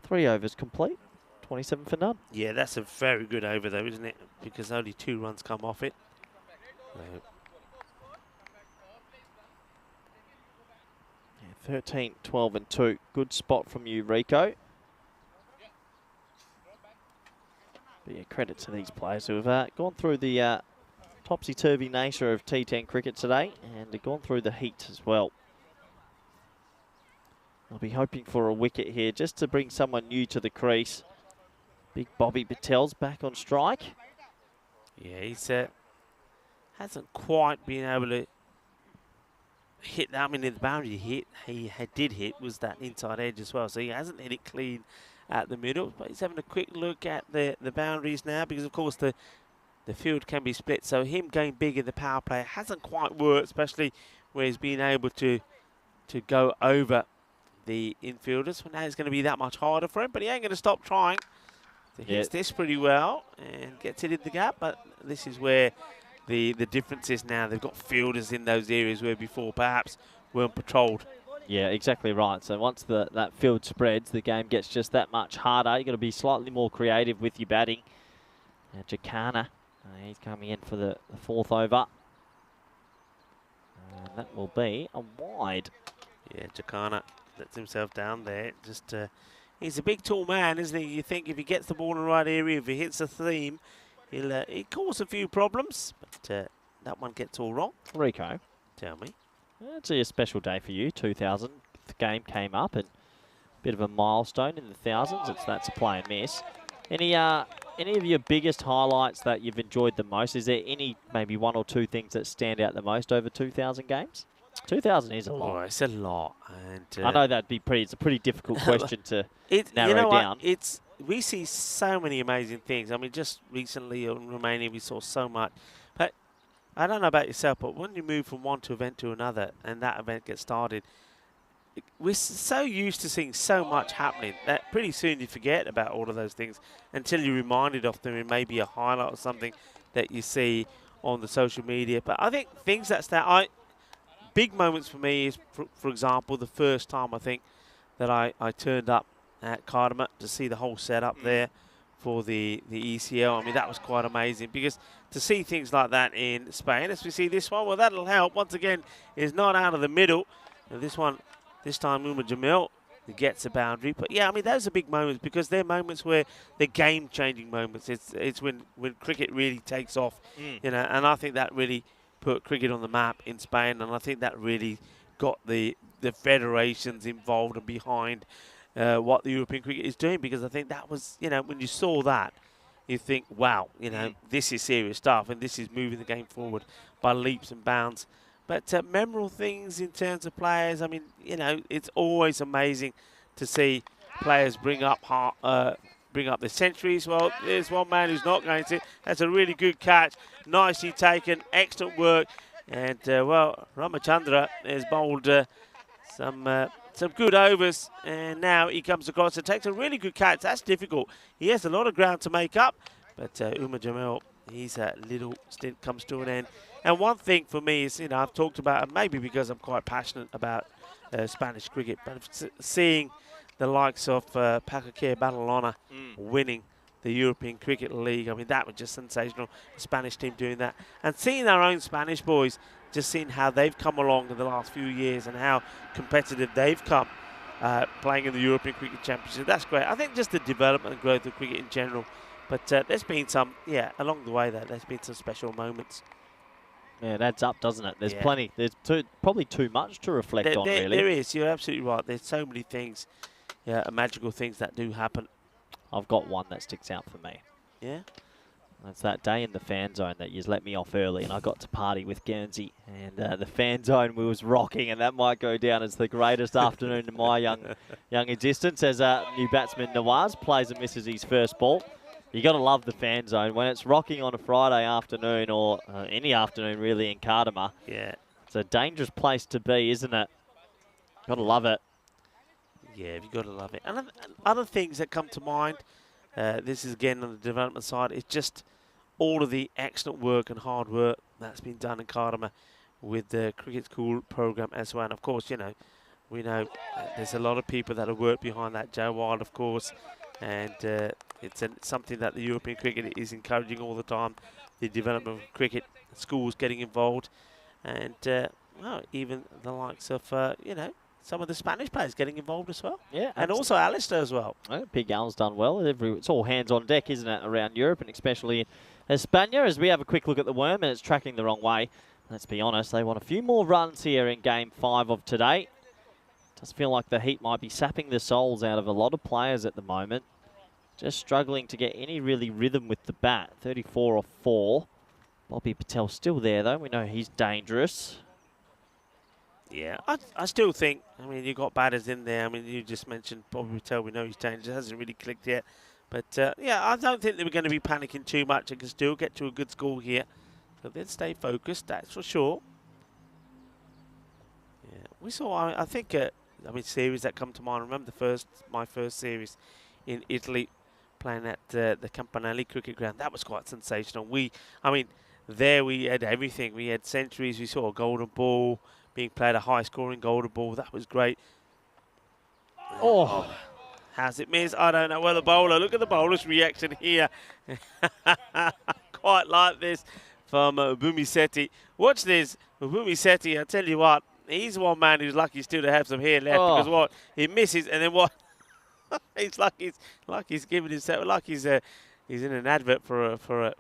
3 overs complete. 27 for none. Yeah, that's a very good over, though, isn't it? Because only 2 runs come off it. 13, 12 and 2. Good spot from you, Rico. But yeah, credit to these players who have gone through the topsy-turvy nature of T10 cricket today, and they've gone through the heat as well. I'll be hoping for a wicket here just to bring someone new to the crease. Big Bobby Patel's back on strike. Yeah, he's hasn't quite been able to hit that. I mean, the boundary he did hit was that inside edge as well, so he hasn't hit it clean at the middle, but he's having a quick look at the boundaries now, because of course the field can be split, so him going big in the power play hasn't quite worked, especially where he's been able to go over the infielders. Well, now it's going to be that much harder for him, but he ain't going to stop trying. So he hits this pretty well and gets it in the gap, but this is where the difference is now. They've got fielders in those areas where before perhaps weren't patrolled. Yeah, exactly right. So once that field spreads, the game gets just that much harder. You've got to be slightly more creative with your batting. Jakana, he's coming in for the 4th over. And that will be a wide. Yeah, Jakana lets himself down there. Just he's a big, tall man, isn't he? You think if he gets the ball in the right area, if he hits a theme, he'll cause a few problems. But that one gets all wrong. Rico. Tell me. It's a special day for you. 2000th game came up, and a bit of a milestone in the thousands. That's a play and miss. Any of your biggest highlights that you've enjoyed the most? Is there any maybe 1 or 2 things that stand out the most over 2,000 games? 2,000 is a lot. Oh, it's a lot, and I know it's a pretty difficult question to narrow down. We see so many amazing things. I mean, just recently in Romania we saw so much. But I don't know about yourself, but when you move from one event to another and that event gets started, we're so used to seeing so much happening that pretty soon you forget about all of those things until you're reminded of them in maybe a highlight or something that you see on the social media. But I think things big moments for me is, for example, the first time I think that I turned up at Cardamom to see the whole setup there for the ECL. I mean, that was quite amazing, because to see things like that in Spain, as we see this one, well, that'll help. Once again, it's not out of the middle. And this time Umar Jamil gets a boundary. But yeah, I mean, those are big moments, because they're moments where they're game-changing moments. It's when cricket really takes off, you know. And I think that really put cricket on the map in Spain, and I think that really got the federations involved and behind what the European cricket is doing, because I think that was, you know, when you saw that, you think, wow, you know, this is serious stuff, and this is moving the game forward by leaps and bounds. But memorable things in terms of players, I mean, you know, it's always amazing to see players bring up the centuries. Well, there's one man who's not going to. That's a really good catch, nicely taken, excellent work, and well, Ramachandra has bowled some good overs, and now he comes across and takes a really good catch. That's difficult. He has a lot of ground to make up, but Umar Jamil, his little stint comes to an end. And one thing for me is, you know, I've talked about, and maybe because I'm quite passionate about Spanish cricket, but seeing the likes of Paquetá Badalona winning the European Cricket League, I mean, that was just sensational. The Spanish team doing that. And seeing our own Spanish boys, just seeing how they've come along in the last few years and how competitive they've come playing in the European Cricket Championship, that's great. I think just the development and growth of cricket in general. But there's been some, along the way there's been some special moments. Yeah, it adds up, doesn't it? There's plenty. There's probably too much to reflect on, really. There is. You're absolutely right. There's so many things magical things that do happen. I've got one that sticks out for me. Yeah. That's that day in the fan zone that you let me off early, and I got to party with Guernsey, and the fan zone was rocking, and that might go down as the greatest afternoon in my young existence as new batsman Nawaz plays and misses his first ball. You got to love the fan zone when it's rocking on a Friday afternoon or any afternoon really in Cardamar. Yeah. It's a dangerous place to be, isn't it? Got to love it. Yeah, you've got to love it. And other things that come to mind, this is again on the development side, it's just all of the excellent work and hard work that's been done in Cardamar with the cricket school program as well. And of course, you know, we know there's a lot of people that have worked behind that. Joe Wild, of course, and it's something that the European cricket is encouraging all the time. The development of cricket, schools getting involved, and well, even the likes of you know, some of the Spanish players getting involved as well. Yeah, and also Alistair as well. Big Al's done well. It's all hands on deck, isn't it, around Europe and especially in España. As we have a quick look at the worm, and it's tracking the wrong way. Let's be honest, they want a few more runs here in Game 5 of today. Does feel like the heat might be sapping the souls out of a lot of players at the moment. Just struggling to get any really rhythm with the bat. 34 off 4. Bobby Patel still there though. We know he's dangerous. Yeah, I still think, I mean, you got batters in there. I mean, you just mentioned Bobby Patel. We know he's dangerous. It hasn't really clicked yet. But, yeah, I don't think they were going to be panicking too much. They can still get to a good score here. So they'll stay focused, that's for sure. Yeah, we saw, I think, I mean, series that come to mind. I remember my first series in Italy playing at the Campanelli cricket ground. That was quite sensational. I mean, there we had everything. We had centuries. We saw a golden ball being played, a high-scoring golden ball. That was great. Oh. Has it missed? I don't know. Well, the bowler, look at the bowler's reaction here. Quite like this from Bumisetti. Watch this. Bumisetti, I tell you what, he's one man who's lucky still to have some hair left because what? He misses and then what? He's like he's giving himself, like he's in an advert for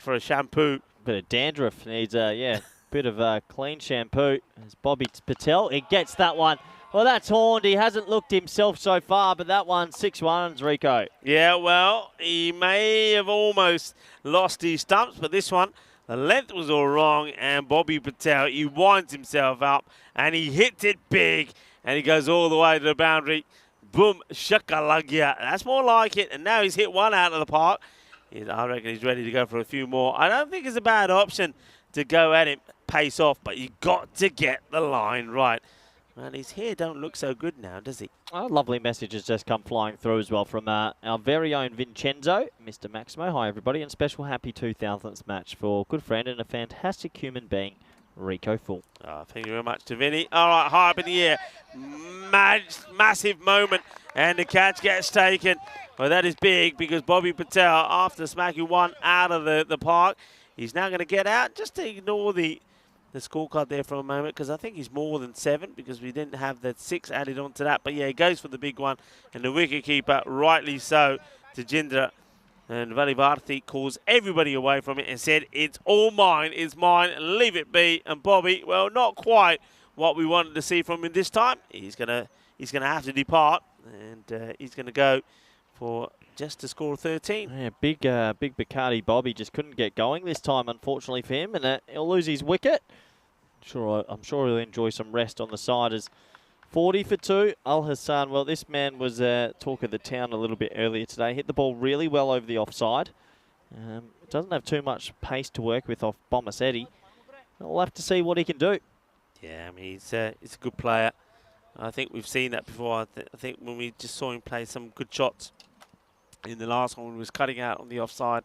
a shampoo. Bit of dandruff needs bit of clean shampoo. As Bobby Patel, he gets that one. Well, that's horned. He hasn't looked himself so far, but that one, 6 runs, Rico. Yeah, well, he may have almost lost his stumps, but this one, the length was all wrong, and Bobby Patel, he winds himself up, and he hits it big, and he goes all the way to the boundary. Boom, shakalagya. That's more like it, and now he's hit one out of the park. I reckon he's ready to go for a few more. I don't think it's a bad option to go at him, pace off, but you got to get the line right. And his hair don't look so good now, does he? A lovely message has just come flying through as well from our very own Vincenzo, Mr. Maximo. Hi, everybody, and special happy 2000th match for good friend and a fantastic human being, Rico Full. Oh, thank you very much to Vinny. All right, high up in the air. Massive moment, and the catch gets taken. Well, that is big because Bobby Patel, after smacking one out of the park, he's now going to get out. Just to ignore the scorecard there for a moment because I think he's more than 7 because we didn't have the 6 added on to that. But, yeah, he goes for the big one. And the wicketkeeper, rightly so, Tejindra and Valivarthi calls everybody away from it and said, it's all mine, it's mine, leave it be. And Bobby, well, not quite what we wanted to see from him this time. He's gonna have to depart and he's going to go for just to score 13. Yeah, big Bacardi Bobby just couldn't get going this time, unfortunately for him, and he'll lose his wicket. I'm sure he'll enjoy some rest on the side as 40 for 2. Al Hassan, well, this man was talk of the town a little bit earlier today. Hit the ball really well over the offside. Doesn't have too much pace to work with off Bomasetti. We'll have to see what he can do. Yeah, I mean, he's a good player. I think we've seen that before. I think when we just saw him play some good shots in the last one when he was cutting out on the offside,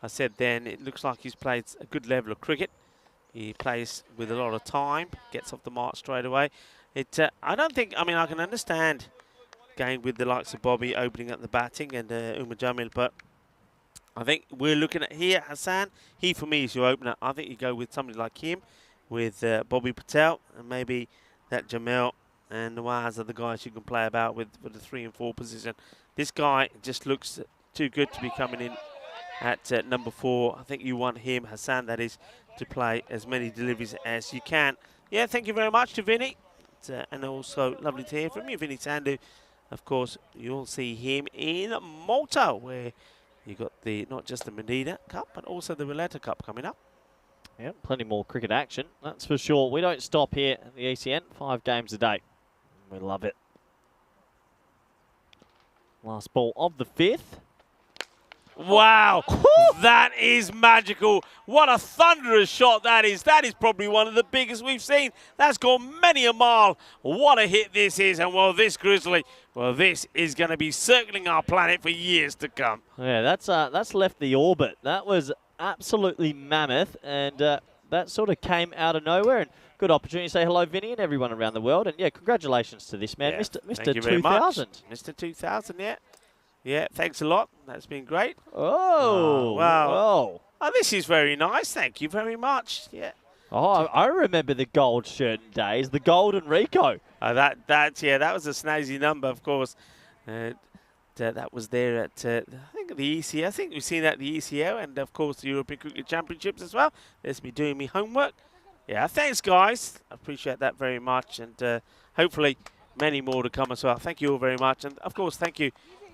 I said then it looks like he's played a good level of cricket. He plays with a lot of time, gets off the mark straight away. I don't think, I mean, I can understand going with the likes of Bobby opening up the batting and Umar Jamil, but I think we're looking at here, Hassan, he for me is your opener. I think you go with somebody like him, with Bobby Patel, and maybe that Jamil and Nawaz are the guys you can play about with for the 3 and 4 position. This guy just looks too good to be coming in at number 4. I think you want him, Hassan, that is, to play as many deliveries as you can. Yeah, thank you very much to Vinny. And also lovely to hear from you, Vinny Sandu. of course, you'll see him in Malta, where you got the not just the Medina Cup, but also the Valletta Cup coming up. Yeah, plenty more cricket action, that's for sure. We don't stop here at the ECN, 5 games a day. We love it. Last ball of the 5th. Wow, that is magical. What a thunderous shot that is. That is probably one of the biggest we've seen. That's gone many a mile. What a hit this is. And well, this Grizzly, well, this is going to be circling our planet for years to come. Yeah, that's left the orbit. That was absolutely mammoth, and that sort of came out of nowhere. And good opportunity to say hello, Vinny, and everyone around the world. And yeah, congratulations to this man, Yeah, Mr. thank you very much. 2000. Mr. 2000, yeah. Yeah, thanks a lot. That's been great. Oh, wow. Wow. Oh, this is very nice. Thank you very much. Yeah. Oh, I remember the gold shirt days, the golden Rico. That was a snazzy number, of course. That was there at, I think, the ECS. I think we've seen that at the ECO and, of course, the European Cricket Championships as well. There's me doing me homework. Yeah, thanks, guys. I appreciate that very much. And hopefully many more to come as well. Thank you all very much. And, of course, thank you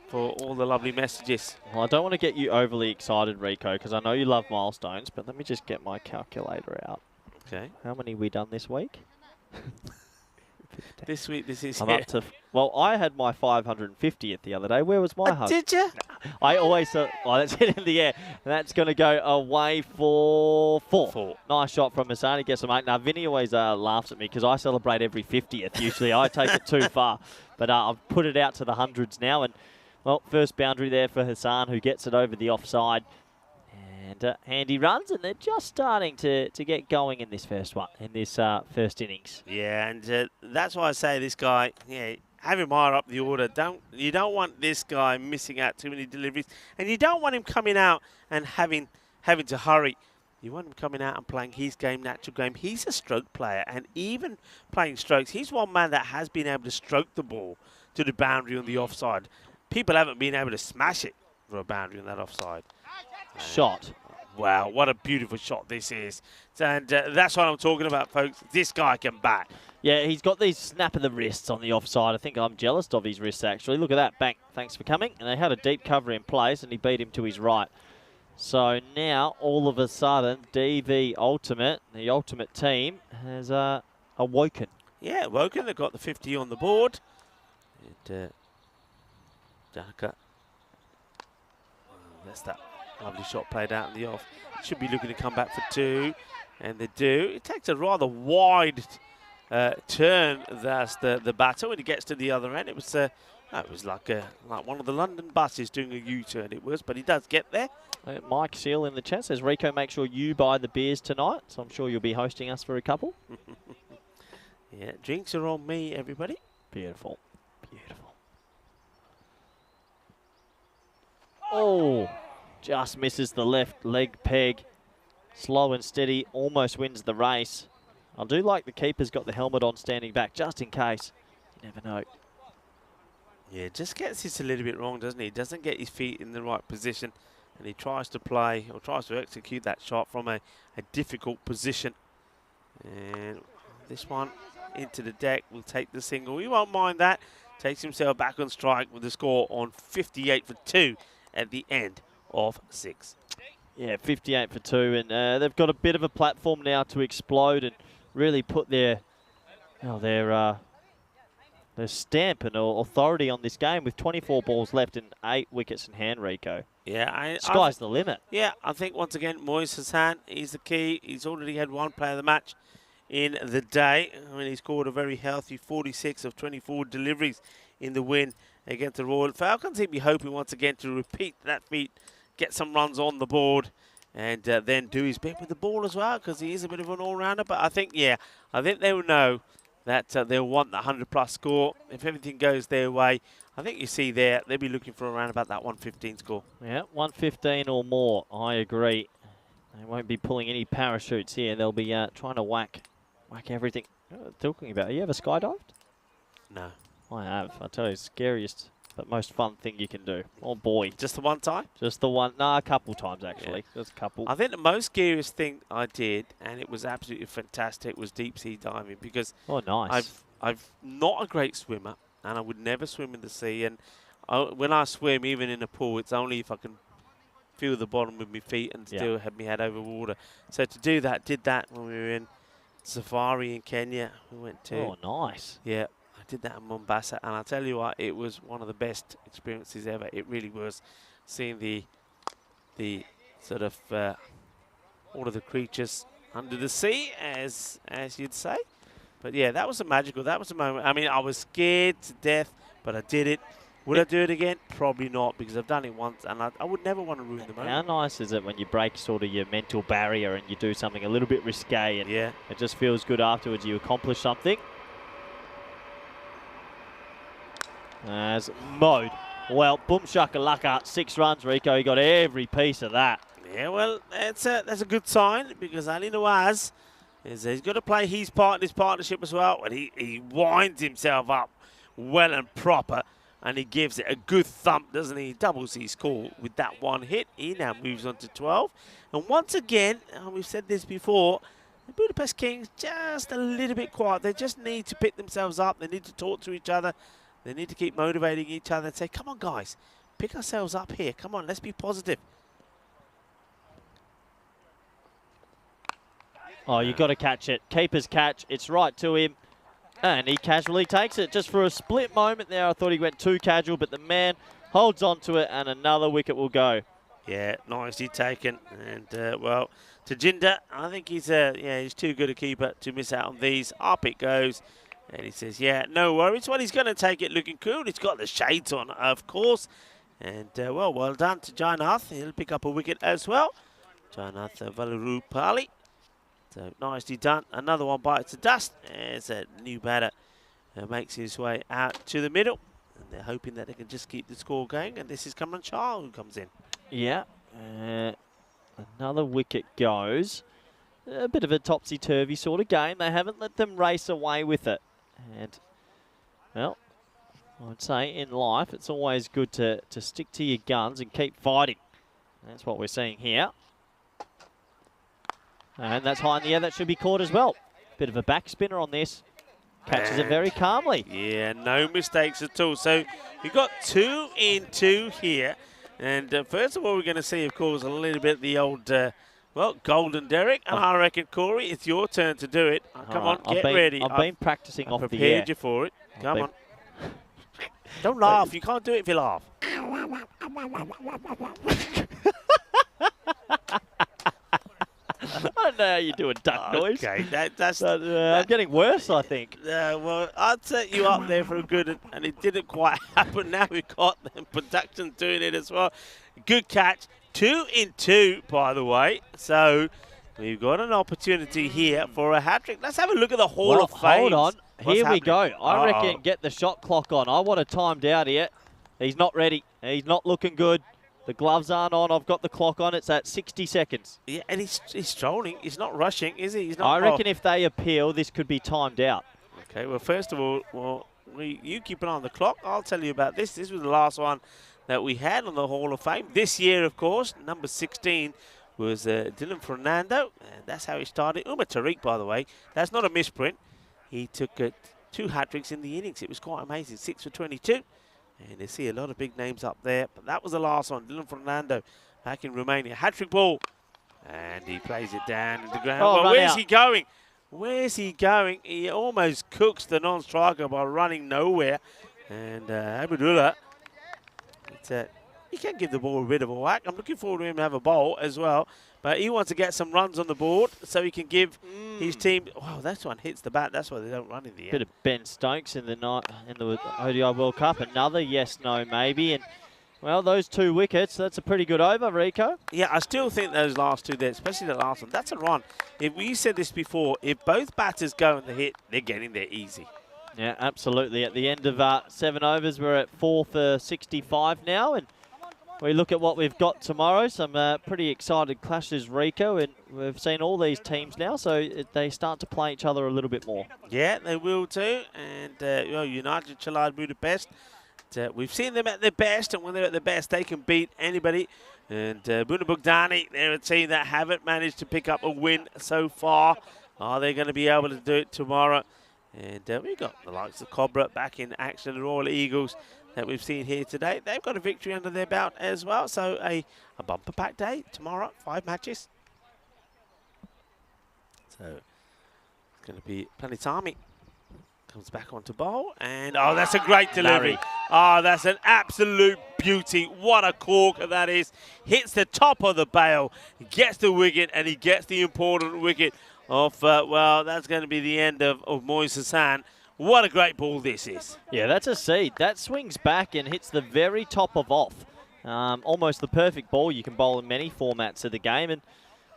for all the lovely messages. Well, I don't want to get you overly excited, Rico, because I know you love milestones, but let me just get my calculator out. Okay. How many we done this week? This week, this is... I'm up to... Well, I had my 550th the other day. Where was my hug? Did you? I always thought, well, that's it in the air. And that's going to go away for 4. Nice shot from Hassan. He gets a mate. Now, Vinny always laughs at me because I celebrate every 50th. Usually I take it too far. But I've put it out to the hundreds now. And, well, first boundary there for Hassan, who gets it over the offside. And handy runs, and they're just starting to get going in this first one, in this first innings. Yeah, and that's why I say this guy, yeah, have him higher up the order. You don't want this guy missing out too many deliveries, and you don't want him coming out and having to hurry. You want him coming out and playing his game, natural game. He's a stroke player, and even playing strokes, he's one man that has been able to stroke the ball to the boundary on the offside. People haven't been able to smash it for a boundary on that offside. Shot. Wow, what a beautiful shot this is. And that's what I'm talking about, folks. This guy can bat. Yeah, he's got these snap of the wrists on the offside. I think I'm jealous of his wrists, actually. Look at that. Bang. Thanks for coming. And they had a deep cover in place, and he beat him to his right. So now, all of a sudden, DV Ultimate, the Ultimate team, has awoken. Yeah, woken. They've got the 50 on the board. And Daka. That's that lovely shot played out in the off. Should be looking to come back for 2, and they do. It takes a rather wide turn. That's the batter when he gets to the other end. It was like one of the London buses doing a U-turn. It was, but he does get there. Mike Seal in the chat says, Rico, make sure you buy the beers tonight. So I'm sure you'll be hosting us for a couple. Yeah, drinks are on me, everybody. Beautiful, beautiful. Oh. Just misses the left leg peg. Slow and steady, almost wins the race. I do like the keeper's got the helmet on standing back, just in case. You never know. Yeah, just gets this a little bit wrong, doesn't he? He doesn't get his feet in the right position, and he tries to play, or tries to execute that shot from a difficult position. And this one into the deck will take the single. He won't mind that. Takes himself back on strike with the score on 58 for 2 at the end of 6. Yeah, 58 for 2, and they've got a bit of a platform now to explode and really put their stamp and authority on this game with 24 balls left and 8 wickets in hand, Rico. Yeah, sky's the limit. Yeah, I think once again, Moise Hassan, he's the key. He's already had 1 player of the match in the day. I mean, he scored a very healthy 46 of 24 deliveries in the win against the Royal Falcons. He'd be hoping once again to repeat that feat, get some runs on the board, and then do his bit with the ball as well, because he is a bit of an all-rounder. But I think they will know that they'll want the 100-plus score. If everything goes their way, I think you see there, they'll be looking for around about that 115 score. Yeah, 115 or more, I agree. They won't be pulling any parachutes here. They'll be trying to whack everything. Talking about, have you ever skydived? No. I have. I tell you, scariest but most fun thing you can do. Oh boy. Just the one time? Just the one. No, a couple times actually. Yeah. Just a couple. I think the most scariest thing I did, and it was absolutely fantastic, was deep sea diving, because nice. I've not a great swimmer. and I would never swim in the sea. And when I swim, even in a pool, it's only if I can feel the bottom with my feet and still have my head over water. So to do that, did that when we were in safari in Kenya. We went to. Oh, nice. Yeah, I did that in Mombasa, and I'll tell you what, it was one of the best experiences ever. It really was, seeing the sort of all of the creatures under the sea, as you'd say. But yeah, that was magical. That was a moment. I mean, I was scared to death, but I did it. Would I do it again? Probably not, because I've done it once, and I would never want to ruin the moment. How nice is it when you break sort of your mental barrier and you do something a little bit risque, and it just feels good afterwards. You accomplish something. As Mode. Well, boom shakalaka, 6 runs, Rico. He got every piece of that. Yeah, well, that's a good sign, because Ali Nawaz he's got to play his part in this partnership as well. And he winds himself up well and proper, and he gives it a good thump, doesn't he? He doubles his score with that one hit. He now moves on to 12. And once again, we've said this before, the Budapest Kings just a little bit quiet. They just need to pick themselves up. They need to talk to each other. They need to keep motivating each other and say, come on, guys, pick ourselves up here. Come on, let's be positive. Oh, you got to catch it. Keeper's catch. It's right to him. And he casually takes it. Just for a split moment there, I thought he went too casual, but the man holds on to it, and another wicket will go. Yeah, nicely taken. And, well, Tajinder, I think he's too good a keeper to miss out on these. Up it goes. And he says, yeah, no worries. Well, he's going to take it looking cool. He's got the shades on, of course. And, well done to Jainath. He'll pick up a wicket as well. Jainath Valarupali. So nicely done. Another one bites the dust. As a new batter makes his way out to the middle. And they're hoping that they can just keep the score going. And this is Kamran Shah who comes in. Yeah. Another wicket goes. A bit of a topsy-turvy sort of game. They haven't let them race away with it. And, well, I'd say in life it's always good to stick to your guns and keep fighting. That's what we're seeing here. And that's high in the air. That should be caught as well. Bit of a back spinner on this. Catches it very calmly. Yeah, no mistakes at all. So we've got 2 in 2 here. And first of all, we're going to see, of course, a little bit the old, Golden Derek. And I reckon, Corey, it's your turn to do it. Come on, get ready. I've been practicing off the air. Prepared you for it. Come on. Don't laugh. You can't do it if you laugh. I don't know how you do a duck noise. Okay, that's... I'm getting worse, I think. Well, I'd set you up there for a good, and it didn't quite happen. Now we've got the production doing it as well. Good catch. 2 in 2, by the way. So we've got an opportunity here for a hat-trick. Let's have a look at the Hall of Fame. Hold on. Here we go. I reckon get the shot clock on. I want a timed out here. He's not ready. He's not looking good. The gloves aren't on. I've got the clock on. It's at 60 seconds. Yeah, and he's strolling. He's not rushing, is he? He's not. I reckon if they appeal, this could be timed out. Okay, well, first of all, you keep an eye on the clock. I'll tell you about this. This was the last one that we had on the Hall of Fame. This year, of course, number 16 was Dylan Fernando, and that's how he started. Umar Tariq, by the way, that's not a misprint. He took 2 hat-tricks in the innings. It was quite amazing, 6 for 22. And you see a lot of big names up there. But that was the last one. Dylan Fernando back in Romania. Hat-trick ball. And he plays it down to the ground. Oh, well, where's he going? Where's he going? He almost cooks the non-striker by running nowhere. And Abdullah, he can give the ball a bit of a whack. I'm looking forward to him to have a bowl as well. But he wants to get some runs on the board so he can give his team... Wow, that one hits the bat. That's why they don't run in the end. Bit of Ben Stokes in the ODI World Cup. Another yes, no, maybe. And, well, those 2 wickets, that's a pretty good over, Rico. Yeah, I still think those last 2 there, especially the last one, that's a run. If we said this before, if both batters go in the hit, they're getting there easy. Yeah, absolutely. At the end of 7 overs, we're at 4 for 65 now. And we look at what we've got tomorrow. Some pretty excited clashes, Rico, and we've seen all these teams now, so they start to play each other a little bit more. Yeah, they will too. And United Chalad Budapest, we've seen them at their best, and when they're at their best, they can beat anybody. And Buna Bogdani, they're a team that haven't managed to pick up a win so far. Are they going to be able to do it tomorrow? And we've got the likes of Cobra back in action, the Royal Eagles that we've seen here today. They've got a victory under their belt as well. So a bumper pack day tomorrow, 5 matches. So it's going to be Planetami. Comes back onto bowl, and oh, that's a great delivery. Oh, that's an absolute beauty. What a corker that is. Hits the top of the bail, gets the wicket, and he gets the important wicket of, well, that's going to be the end of Moise Hassan. What a great ball this is. Yeah, that's a seed. That swings back and hits the very top of off. Almost the perfect ball you can bowl in many formats of the game. And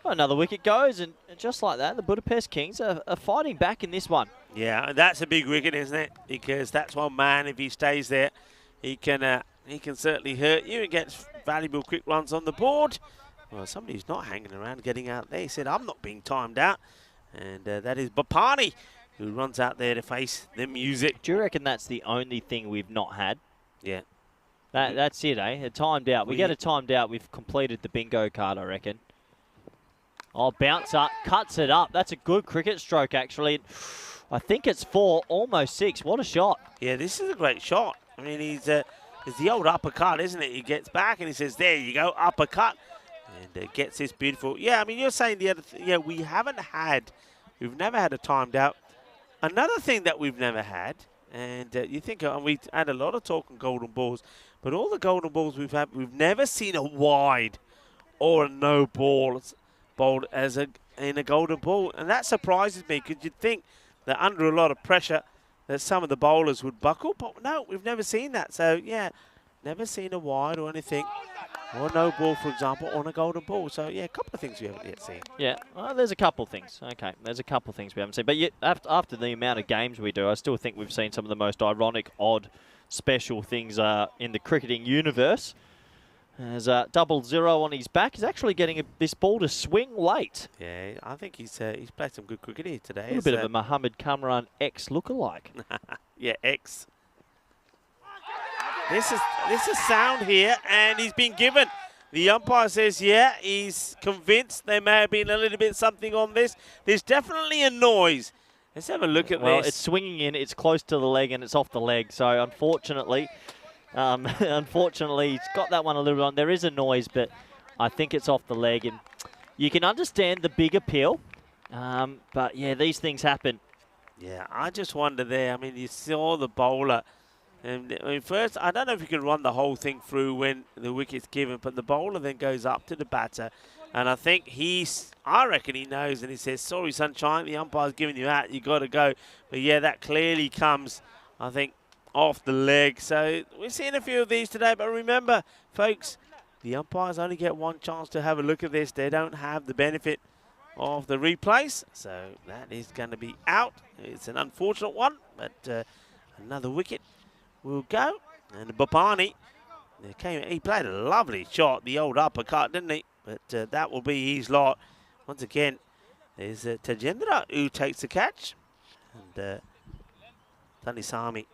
another wicket goes, and just like that, the Budapest Kings are fighting back in this one. Yeah, and that's a big wicket, isn't it? Because that's one man, if he stays there, he can certainly hurt you and gets valuable quick runs on the board. Well, somebody's not hanging around getting out there. He said, I'm not being timed out. And that is Bapani, who runs out there to face the music. Do you reckon that's the only thing we've not had? Yeah. That's it, eh? A timed out. We get a timed out, we've completed the bingo card, I reckon. Oh, bounce up, cuts it up. That's a good cricket stroke, actually. I think it's 4, almost 6. What a shot. Yeah, this is a great shot. I mean, it's the old uppercut, isn't it? He gets back and he says, there you go, uppercut. And gets this beautiful. Yeah, I mean, you're saying the other thing. Yeah, we've never had a timed out. Another thing that we've never had, and you think, and we had a lot of talk on golden balls, but all the golden balls we've had, we've never seen a wide or a no ball bowled in a golden ball. And that surprises me, because you'd think that under a lot of pressure that some of the bowlers would buckle, but no, we've never seen that. So, yeah, never seen a wide or anything, or no ball, for example, on a golden ball. So, yeah, a couple of things we haven't yet seen. Yeah, well, there's a couple of things. Okay, there's a couple of things we haven't seen. But yet, after the amount of games we do, I still think we've seen some of the most ironic, odd, special things in the cricketing universe. There's a 0-0 on his back. He's actually getting this ball to swing late. Yeah, I think he's played some good cricket here today. A little bit of a Mohammad Kamran X lookalike. Yeah, X. This is sound here, and he's been given. The umpire says, yeah, he's convinced there may have been a little bit something on this. There's definitely a noise. Let's have a look at this. Well, it's swinging in, it's close to the leg, and it's off the leg. So, unfortunately, he's got that one a little bit on. There is a noise, but I think it's off the leg. And you can understand the big appeal, but, yeah, these things happen. Yeah, I just wonder there. I mean, you saw the bowler. And I mean, first, I don't know if you can run the whole thing through when the wicket's given, but the bowler then goes up to the batter. And I think I reckon he knows, and he says, sorry, sunshine, the umpire's giving you out, you got to go. But, yeah, that clearly comes, I think, off the leg. So we've seen a few of these today, but remember, folks, the umpires only get one chance to have a look at this. They don't have the benefit of the replays, so that is going to be out. It's an unfortunate one, but another wicket will go. And Bapani, he played a lovely shot, the old uppercut, didn't he? But that will be his lot. Once again, there's Tajendra who takes the catch, and Tanisami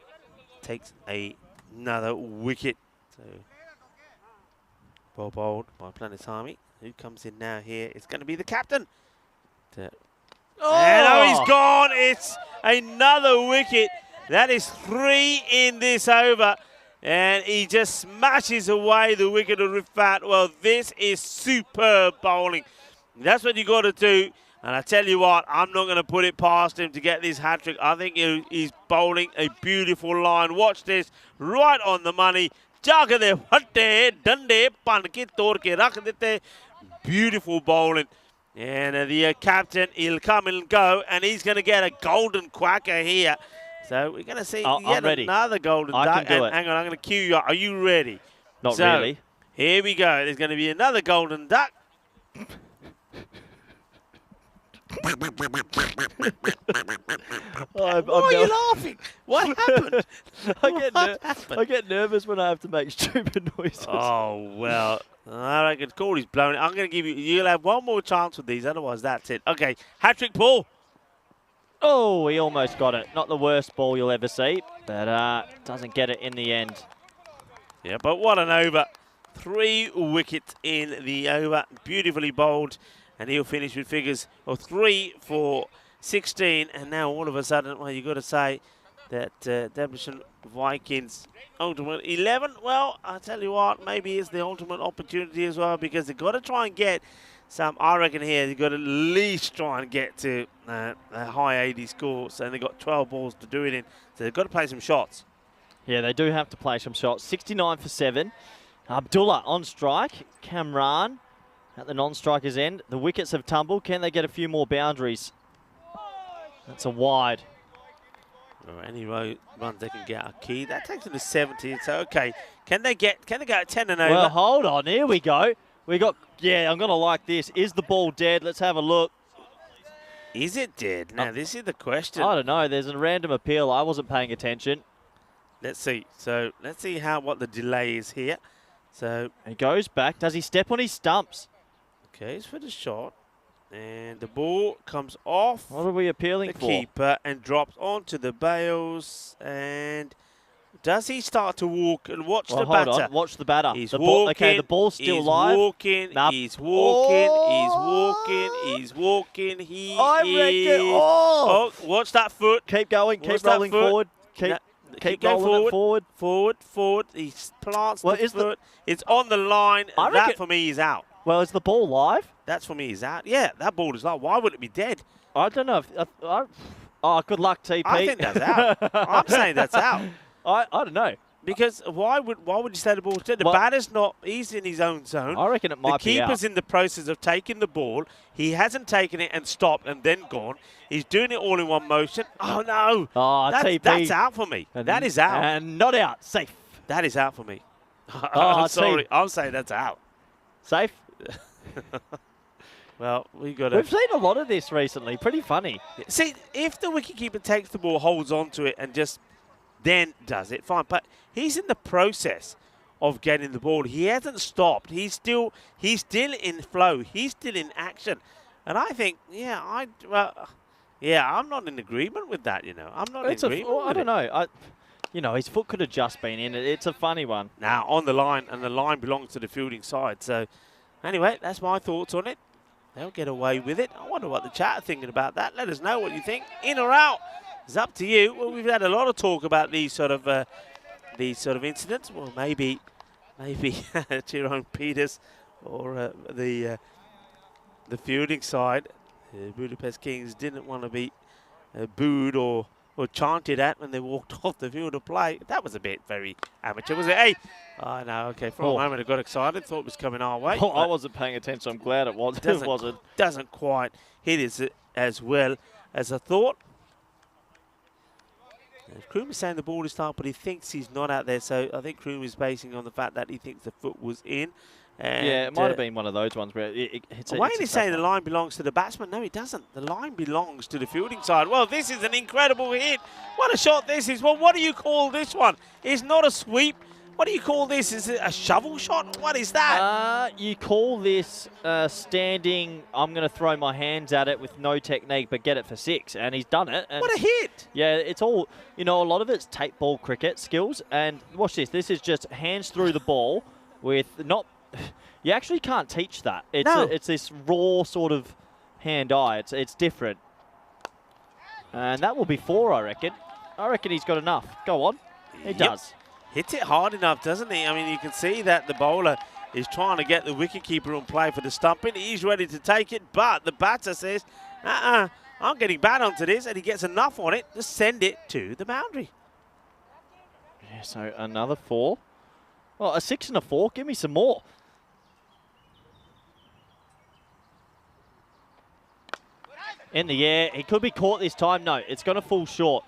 takes another wicket. So, ball bowled by Planetami. Who comes in now here? It's going to be the captain. And he's gone. It's another wicket. That is 3 in this over. And he just smashes away the wicket of Rifat. Well, this is superb bowling. That's what you got to do. And I tell you what, I'm not going to put it past him to get this hat-trick. I think he's bowling a beautiful line. Watch this, right on the money. Beautiful bowling. And the captain, he'll come and go, and he's going to get a golden quacker here. So we're going to see yet another golden duck. Can do it. Hang on, I'm going to cue you up. Are you ready? Not really. Here we go. There's going to be another golden duck. Why are you laughing? What happened? I get nervous when I have to make stupid noises. Oh, well, I reckon Corey's blown it. I'm going to give you, you'll have one more chance with these, otherwise that's it. Okay, hat-trick ball. Oh, he almost got it. Not the worst ball you'll ever see, but doesn't get it in the end. Yeah, but what an over. 3 wickets in the over. Beautifully bowled. And he'll finish with figures of 3 for 16, and now all of a sudden, well, you've got to say that Debrecen Vikings ultimate 11. Well, I tell you what, maybe it's the ultimate opportunity as well, because they've got to try and get some. I reckon here they've got to at least try and get to a high 80 scores, and they've got 12 balls to do it in, so they've got to play some shots. Yeah, they do have to play some shots. 69 for 7. Abdullah on strike. Kamran at the non-striker's end. The wickets have tumbled. Can they get a few more boundaries? That's a wide. Or any runs they can get a key. That takes them to 70. So okay, can they go at 10 and over? Well, hold on. Here we go. We got. Yeah, I'm gonna like this. Is the ball dead? Let's have a look. Is it dead? Now this is the question. I don't know. There's a random appeal. I wasn't paying attention. Let's see. So let's see what the delay is here. So he goes back. Does he step on his stumps? Okay, it's for the shot. And the ball comes off. What are we appealing the for? Keeper and drops onto the bails. And does he start to walk? And watch the batter. Hold on. Watch the batter. He's walking. Okay, the ball's still he's live. Walking, Nah. He's walking. Oh! He's walking. He I reckon. Oh! Watch that foot. Keep going. Keep rolling forward. Keep going rolling forward. He plants Well, the foot. It's on the line. I That reckon- for me is out. Well, is the ball live? That's for me is out. Yeah, that ball is live. Why would it be dead? I don't know. Oh, good luck, TP. I think that's out. I'm saying that's out. I don't know. Because why would you say the ball's dead? The batter's not. He's in his own zone. I reckon it might be out. The keeper's in the process of taking the ball. He hasn't taken it and stopped and then gone. He's doing it all in one motion. Oh no! Oh, TP. That's out for me. That is out. And not out. Safe. That is out for me. Oh, I'm sorry. I'm saying that's out. Safe. Well, we've got to. We've seen a lot of this recently. Pretty funny. See, if the wicketkeeper takes the ball, holds on to it, and just then does it, fine. But he's in the process of getting the ball. He hasn't stopped. He's still in flow. He's still in action. And I think, I'm not in agreement with that. I'm not in agreement. I don't know. His foot could have just been in it. It's a funny one. Now on the line, and the line belongs to the fielding side. So, anyway, that's my thoughts on it. They'll get away with it. I wonder what the chat are thinking about that. Let us know what you think. In or out, it's up to you. Well, we've had a lot of talk about these sort of incidents. Well, maybe Tyrone Peters or the fielding side, Budapest Kings, didn't want to be booed or chanted at when they walked off the field of play. That was a bit very amateur, was it? Hey, I know. Okay, for a moment I got excited, thought it was coming our way. I wasn't paying attention. I'm glad it was. It wasn't. Doesn't quite hit it as well as I thought. Kroom is saying the ball is out, but he thinks he's not out there. So I think Kroom is basing on the fact that he thinks the foot was in. And yeah, it might have been one of those ones where Wayne is saying the line belongs to the batsman. No, it doesn't. The line belongs to the fielding side. Well, this is an incredible hit. What a shot this is. Well, what do you call this one? It's not a sweep. What do you call this? Is it a shovel shot? What is that? You call this standing, I'm going to throw my hands at it with no technique, but get it for 6. And he's done it. And what a hit. Yeah, it's all, a lot of it's tape ball cricket skills. And watch this. This is just hands through the ball with not... You actually can't teach that. It's this raw sort of hand-eye. It's different. And that will be 4, I reckon. I reckon he's got enough. Go on. He does. Hits it hard enough, doesn't he? I mean, you can see that the bowler is trying to get the wicketkeeper on play for the stumping. He's ready to take it, but the batter says, I'm getting bad onto this, and he gets enough on it to send it to the boundary. Yeah, so another 4. Well, a 6 and a 4. Give me some more. In the air. He could be caught this time. No, it's going to fall short.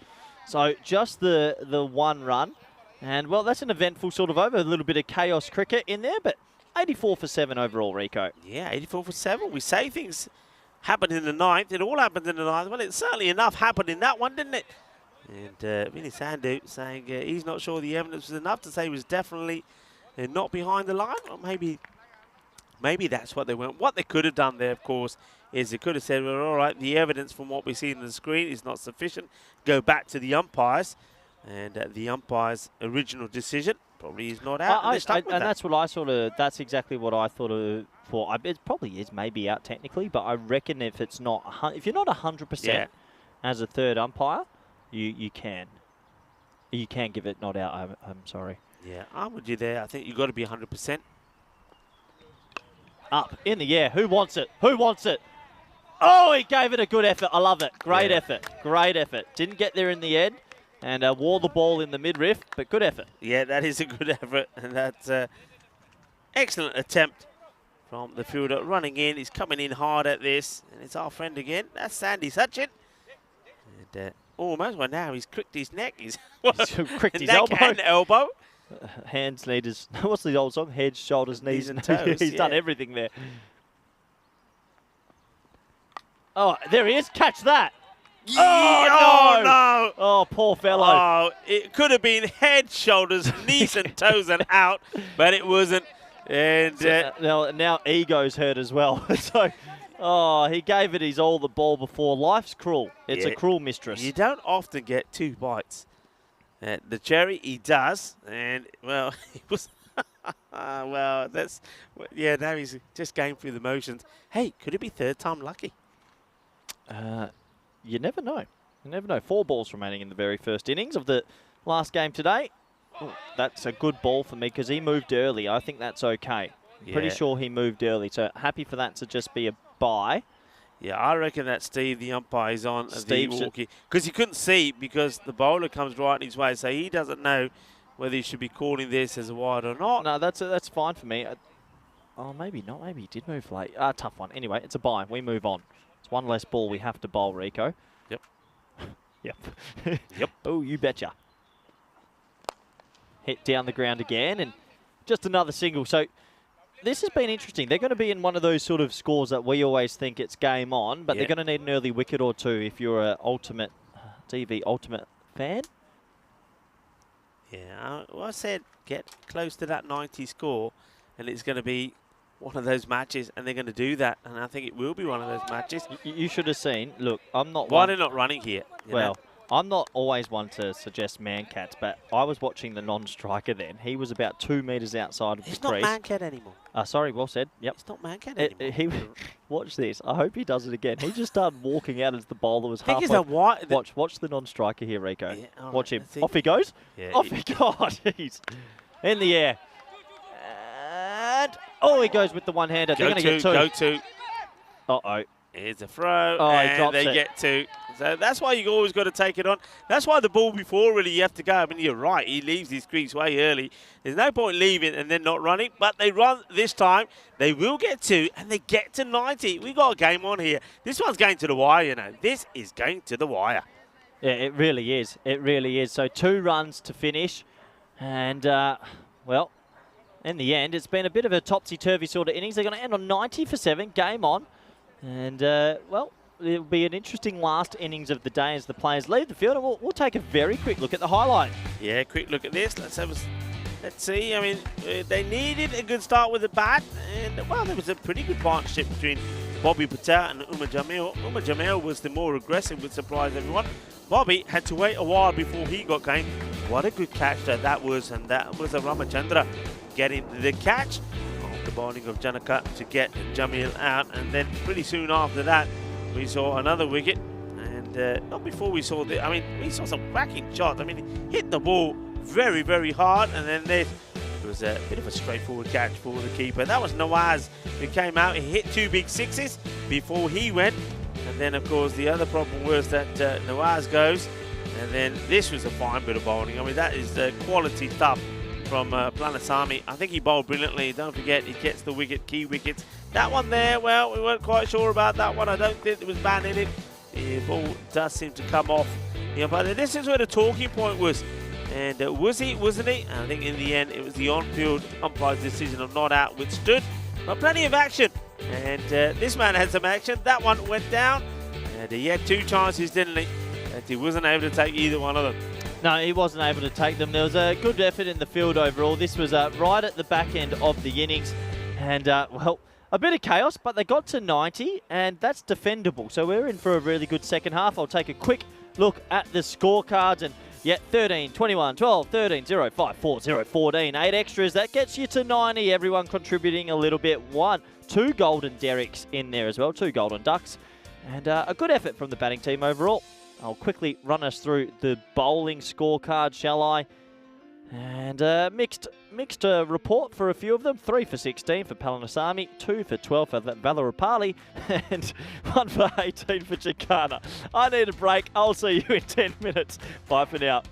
So just the 1 run. And, well, that's an eventful sort of over. A little bit of chaos cricket in there, but 84 for 7 overall, Rico. Yeah, 84 for 7. We say things happened in the 9th. It all happened in the 9th. Well, it certainly enough happened in that one, didn't it? And Vinny Sandhu saying he's not sure the evidence was enough to say he was definitely not behind the line. Or maybe that's what they went. What they could have done there, of course, is they could have said, well, all right, the evidence from what we see on the screen is not sufficient. Go back to the umpires. And the umpire's original decision probably is not out. And that's what I that's exactly what I thought of. It probably is maybe out technically, but I reckon if it's not, if you're not 100%, as a third umpire, you can. You can give it not out, I'm sorry. Yeah, I'm with you there. I think you've got to be 100%. Up, in the air. Who wants it? Who wants it? Oh, he gave it a good effort. I love it. Great effort. Great effort. Didn't get there in the end and wore the ball in the midriff, but good effort. Yeah, that is a good effort. And that's excellent attempt from the fielder. Running in. He's coming in hard at this. And it's our friend again. That's Sandy Sachin. And almost, well, now he's cricked his neck. He's cricked his neck elbow. and elbow. Hands, knees, what's the old song? Head, shoulders, knees, and toes. He's done everything there. Oh, there he is. Catch that. Oh, no. Oh, poor fellow. Oh, it could have been head, shoulders, knees, and toes and out, but it wasn't. And now ego's hurt as well. So, he gave it his all the ball before. Life's cruel. It's a cruel mistress. You don't often get 2 bites. The cherry, he does, and well, he was. Well, that's now he's just going through the motions. Hey, could it be third time lucky? You never know. You never know. 4 balls remaining in the very first innings of the last game today. Ooh, that's a good ball for me because he moved early. I think that's okay. Pretty sure he moved early, so happy for that to just be a bye. Yeah, I reckon that Steve, the umpire, is on the Steve's walkie. Because he couldn't see because the bowler comes right in his way, so he doesn't know whether he should be calling this as a wide or not. No, that's fine for me. Oh, maybe not. Maybe he did move late. Tough one. Anyway, it's a bye. We move on. It's 1 less ball we have to bowl, Rico. Yep. Yep. Yep. Oh, you betcha. Hit down the ground again, and just another single. So this has been interesting. They're going to be in one of those sort of scores that we always think it's game on, but they're going to need an early wicket or 2 if you're a Ultimate TV Ultimate fan. Yeah, well, I said get close to that 90 score, and it's going to be one of those matches, and they're going to do that, and I think it will be one of those matches. You should have seen. Look, I'm not. Why they're not running here? Well, I'm not always one to suggest man-cats, but I was watching the non-striker then. He was about 2 metres outside of the crease. It's not man-cat anymore. Sorry, well said. Yep. It's not man-cat anymore. Watch this. I hope he does it again. He just started walking out as the bowler was halfway. Watch the non-striker here, Rico. Yeah, watch him. Off he goes. Yeah, Off he goes. He's in the air. And, he goes with the one-hander. They're going to get 2. Go 2. Uh-oh. Here's a throw, he and drops they it. get 2. So that's why you always got to take it on. That's why the ball before, really, you have to go. I mean, you're right. He leaves his crease way early. There's no point leaving and then not running, but they run this time. They will get 2, and they get to 90. We got a game on here. This one's going to the wire, you know. This is going to the wire. Yeah, it really is. It really is. So 2 runs to finish, and, well, in the end, it's been a bit of a topsy-turvy sort of innings. They're going to end on 90 for 7, game on. And, well, it'll be an interesting last innings of the day as the players leave the field. And we'll take a very quick look at the highlight. Yeah, quick look at this. Let's see. I mean, they needed a good start with the bat. And, well, there was a pretty good partnership between Bobby Patel and Umar Jamil. Umar Jamil was the more aggressive, which surprised everyone. Bobby had to wait a while before he got going. What a good catch that was. And that was a Ramachandra getting the catch. The bowling of Janaka to get Jamil out, and then pretty soon after that we saw another wicket, and not before we saw we saw some cracking shots. I mean, he hit the ball very, very hard, and then there was a bit of a straightforward catch for the keeper. That was Nawaz who came out. He hit 2 big 6s before he went, and then of course the other problem was that Nawaz goes, and then this was a fine bit of bowling. I mean, that is quality stuff from Planasamy. I think he bowled brilliantly. Don't forget, he gets the wicket, key wickets. That one there, well, we weren't quite sure about that one. I don't think there was ban in it. The ball does seem to come off. Yeah, but this is where the talking point was. And was he, wasn't he? And I think in the end, it was the on-field umpire's decision of not out withstood. But plenty of action. And this man had some action. That one went down. And he had 2 chances, didn't he? And he wasn't able to take either one of them. No, he wasn't able to take them. There was a good effort in the field overall. This was right at the back end of the innings. And, well, a bit of chaos, but they got to 90, and that's defendable. So we're in for a really good second half. I'll take a quick look at the scorecards. And, yeah, 13, 21, 12, 13, 0, 5, 4, 0, 14. 8 extras. That gets you to 90. Everyone contributing a little bit. 2 golden derricks in there as well. 2 golden ducks. And a good effort from the batting team overall. I'll quickly run us through the bowling scorecard, shall I? And mixed report for a few of them. 3 for 16 for Palanisamy, 2 for 12 for Valarapali, and 1 for 18 for Chicana. I need a break. I'll see you in 10 minutes. Bye for now.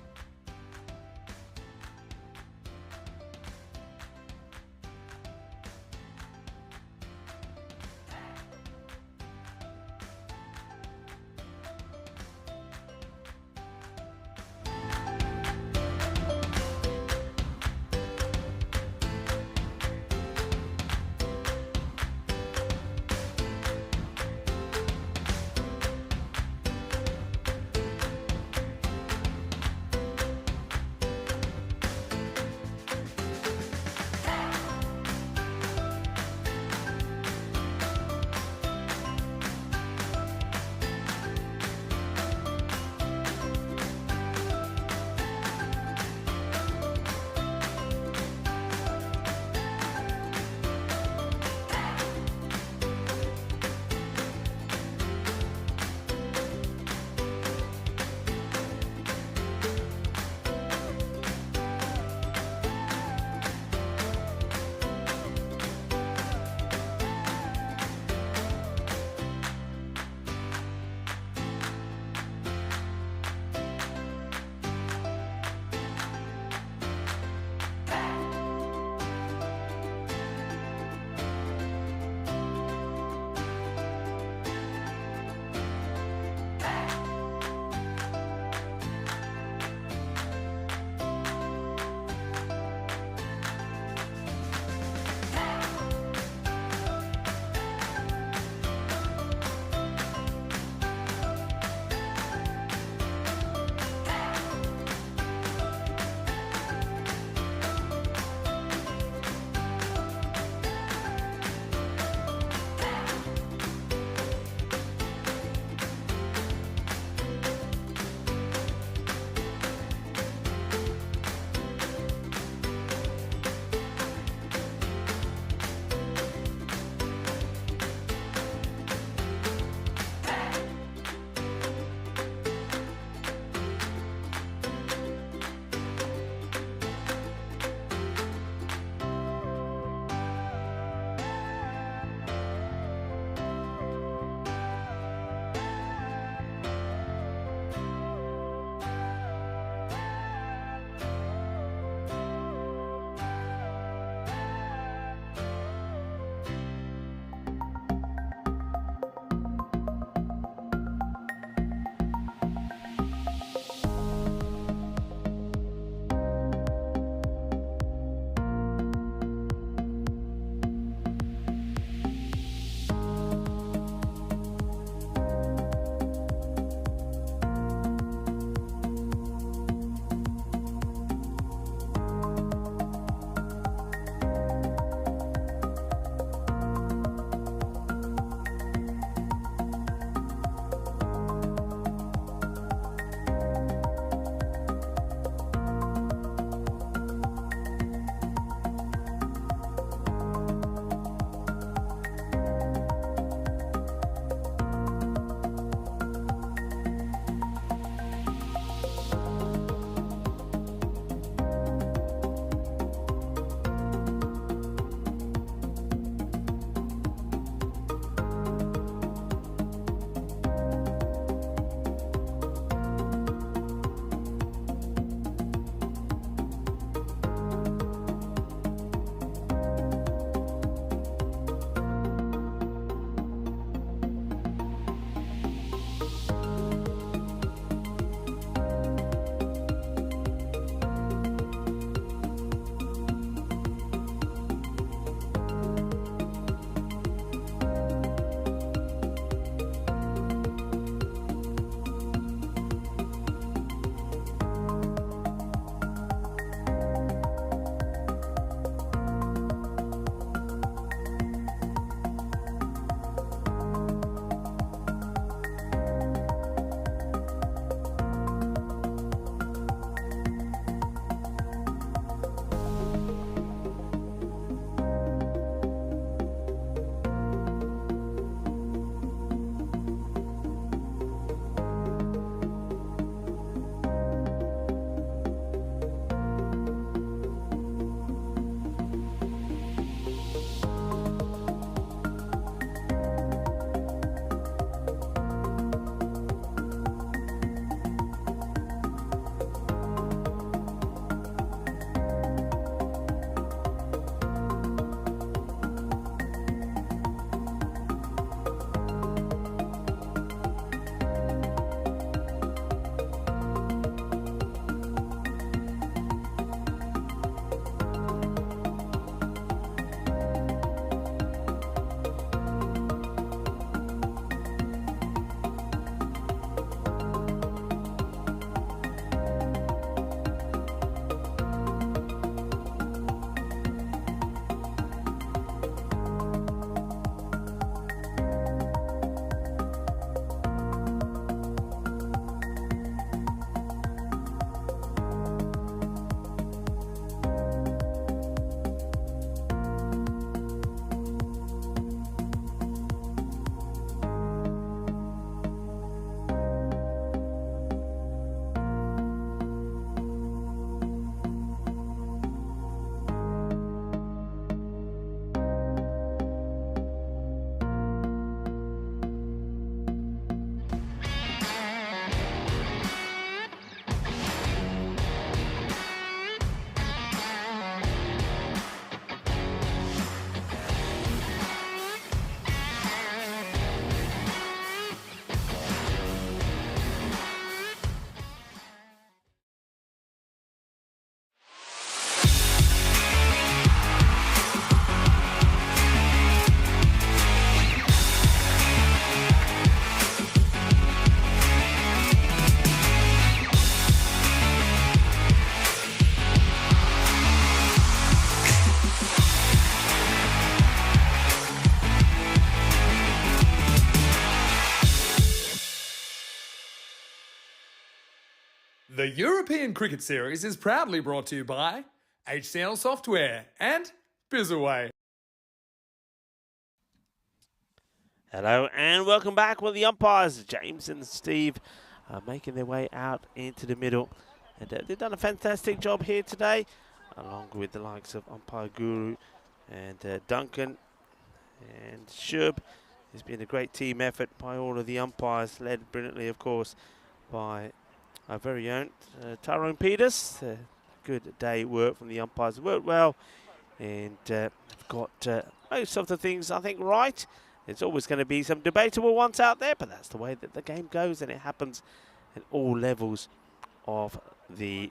The European Cricket Series is proudly brought to you by HCL Software and Bizaway. Hello and welcome back. Well, the umpires, James and Steve, are making their way out into the middle. And they've done a fantastic job here today, along with the likes of umpire Guru and Duncan and Shub. It's been a great team effort by all of the umpires, led brilliantly, of course, by our very own Tyrone Peters. Good day work from the umpires. Worked well and got most of the things, I think, right. There's always going to be some debatable ones out there, but that's the way that the game goes, and it happens at all levels of the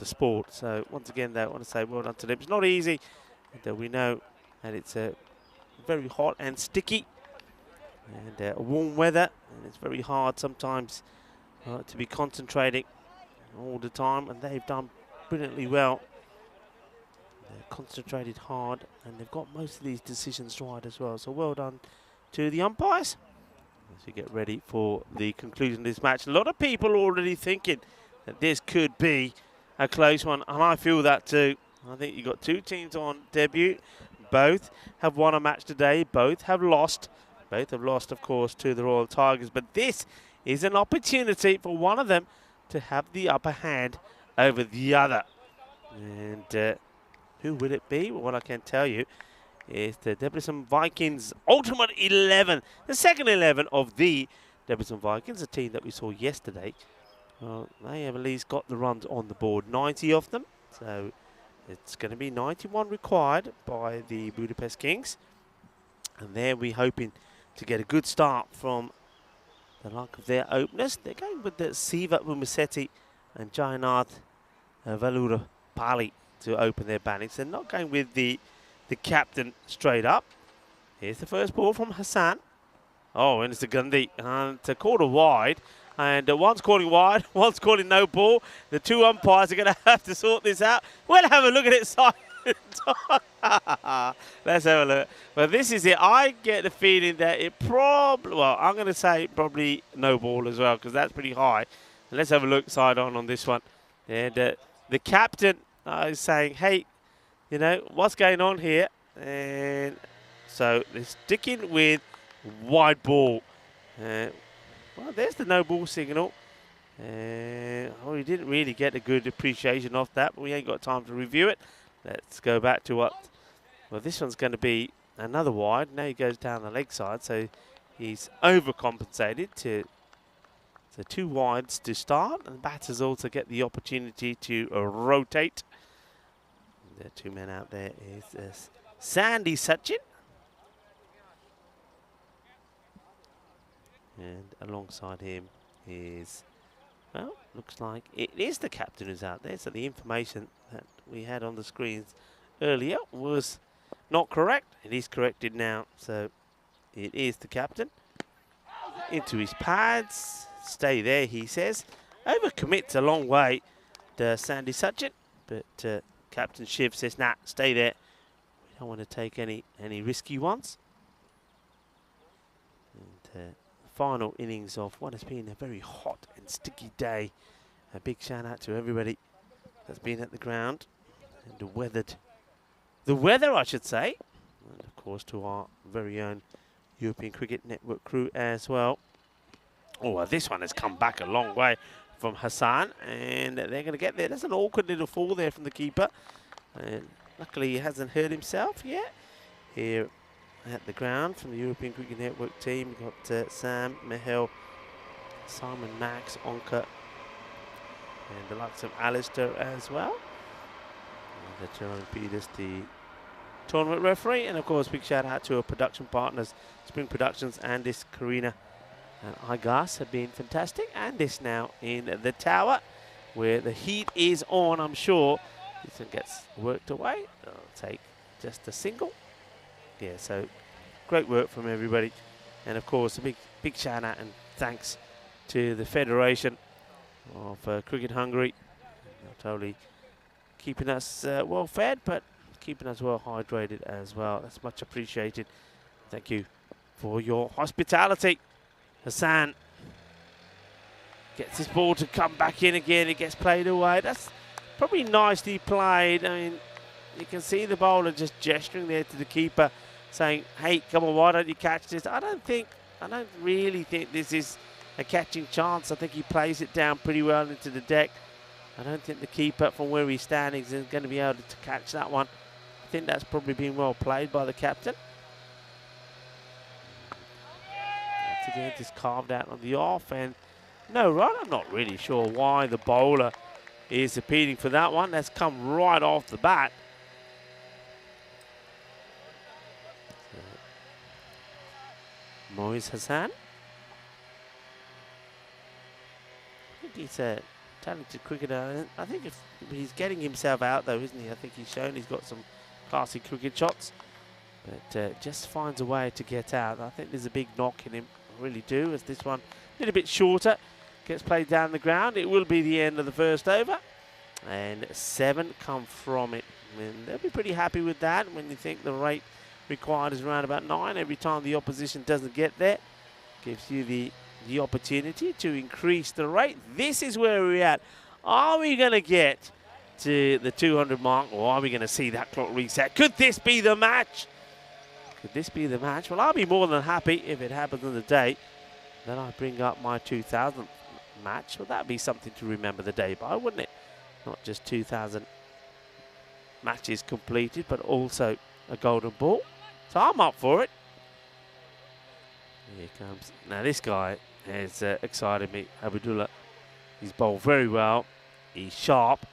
sport. So once again, though, I want to say well done to them. It's not easy, and we know that it's very hot and sticky, and warm weather, and it's very hard sometimes to be concentrating all the time, and they've done brilliantly well. They're concentrated hard, and they've got most of these decisions right as well. So well done to the umpires as we get ready for the conclusion of this match. A lot of people already thinking that this could be a close one, and I feel that too. I think you've got two teams on debut. Both have won a match today. Both have lost. Both have lost, of course, to the Royal Tigers. But this is an opportunity for one of them to have the upper hand over the other. And who will it be? Well, what I can tell you is the Debrecen Vikings Ultimate 11. The second 11 of the Debrecen Vikings, a team that we saw yesterday. Well, they have at least got the runs on the board, 90 of them. So it's going to be 91 required by the Budapest Kings. And there we're hoping to get a good start from the like of their openers. They're going with the Siva Musetti and Jayannath Valura Pali to open their bannings. They're not going with the captain straight up. Here's the first ball from Hassan. Oh, and it's a Gandhi. And it's a quarter wide. And one's calling wide, one's calling no ball. The two umpires are going to have to sort this out. We'll have a look at it, Simon. Let's have a look. But this is it. I get the feeling that it probably, well, I'm going to say probably no ball as well, because that's pretty high. Let's have a look side on this one. And the captain is saying, hey, you know, what's going on here? And so they're sticking with wide ball. Well, there's the no ball signal. Oh, we didn't really get a good appreciation of that, but we ain't got time to review it. Let's go back to what, well, this one's going to be another wide. Now he goes down the leg side, so he's overcompensated to two wides to start, and batters also get the opportunity to rotate. The two men out there is Sandy Sachin, and alongside him is, well, looks like it is the captain who's out there. So the information that we had on the screens earlier was not correct. It is corrected now, so it is the captain. Into his pads, stay there, he says. Overcommits a long way to Sandy Sachin, but Captain Shiv says, nah, stay there. We don't want to take any risky ones. And final innings of what has been a very hot and sticky day. A big shout out to everybody that's been at the ground and weathered the weather, I should say. And of course to our very own European Cricket Network crew as well. Oh, well, this one has come back a long way from Hassan, and they're going to get there. There's an awkward little fall there from the keeper. And luckily he hasn't hurt himself yet. Here at the ground from the European Cricket Network team, we've got Sam, Mihal, Simon, Max, Onka, and the likes of Alistair as well. And Jerome Peters, the tournament referee, and of course big shout out to our production partners, Spring Productions, Andis, Karina, and Igas have been fantastic. And this now in the tower, where the heat is on, I'm sure. This one gets worked away. I'll take just a single. Yeah, so great work from everybody. And of course, a big shout out and thanks to the Federation of Cricket Hungary. Not only keeping us well fed, but keeping us well hydrated as well. That's much appreciated. Thank you for your hospitality, Hassan. Gets this ball to come back in again. It gets played away. That's probably nicely played. I mean, you can see the bowler just gesturing there to the keeper, saying, hey, come on, why don't you catch this? I don't really think this is a catching chance. I think he plays it down pretty well into the deck. I don't think the keeper from where he's standing is going to be able to catch that one. I think that's probably been well played by the captain. Once again, just carved out on the off, and no run. I'm not really sure why the bowler is appealing for that one. That's come right off the bat. Moiz Hassan. I think he's a talented cricketer. I think if he's getting himself out though, isn't he? I think he's shown he's got some classy cricket shots, but just finds a way to get out. I think there's a big knock in him. I really do, as this one a little bit shorter gets played down the ground. It will be the end of the first over, and 7 come from it. And they'll be pretty happy with that when you think the rate required is around about 9. Every time the opposition doesn't get there, gives you the opportunity to increase the rate. This is where we're at. Are we going to get to the 200 mark, or are we going to see that clock reset? Could this be the match? Could this be the match? Well, I'll be more than happy if it happens on the day that I bring up my 2000th match. Well, that'd be something to remember the day by, wouldn't it? Not just 2000 matches completed, but also a golden ball. So I'm up for it. Here comes. Now this guy has excited me, Abdullah. He's bowled very well. He's sharp.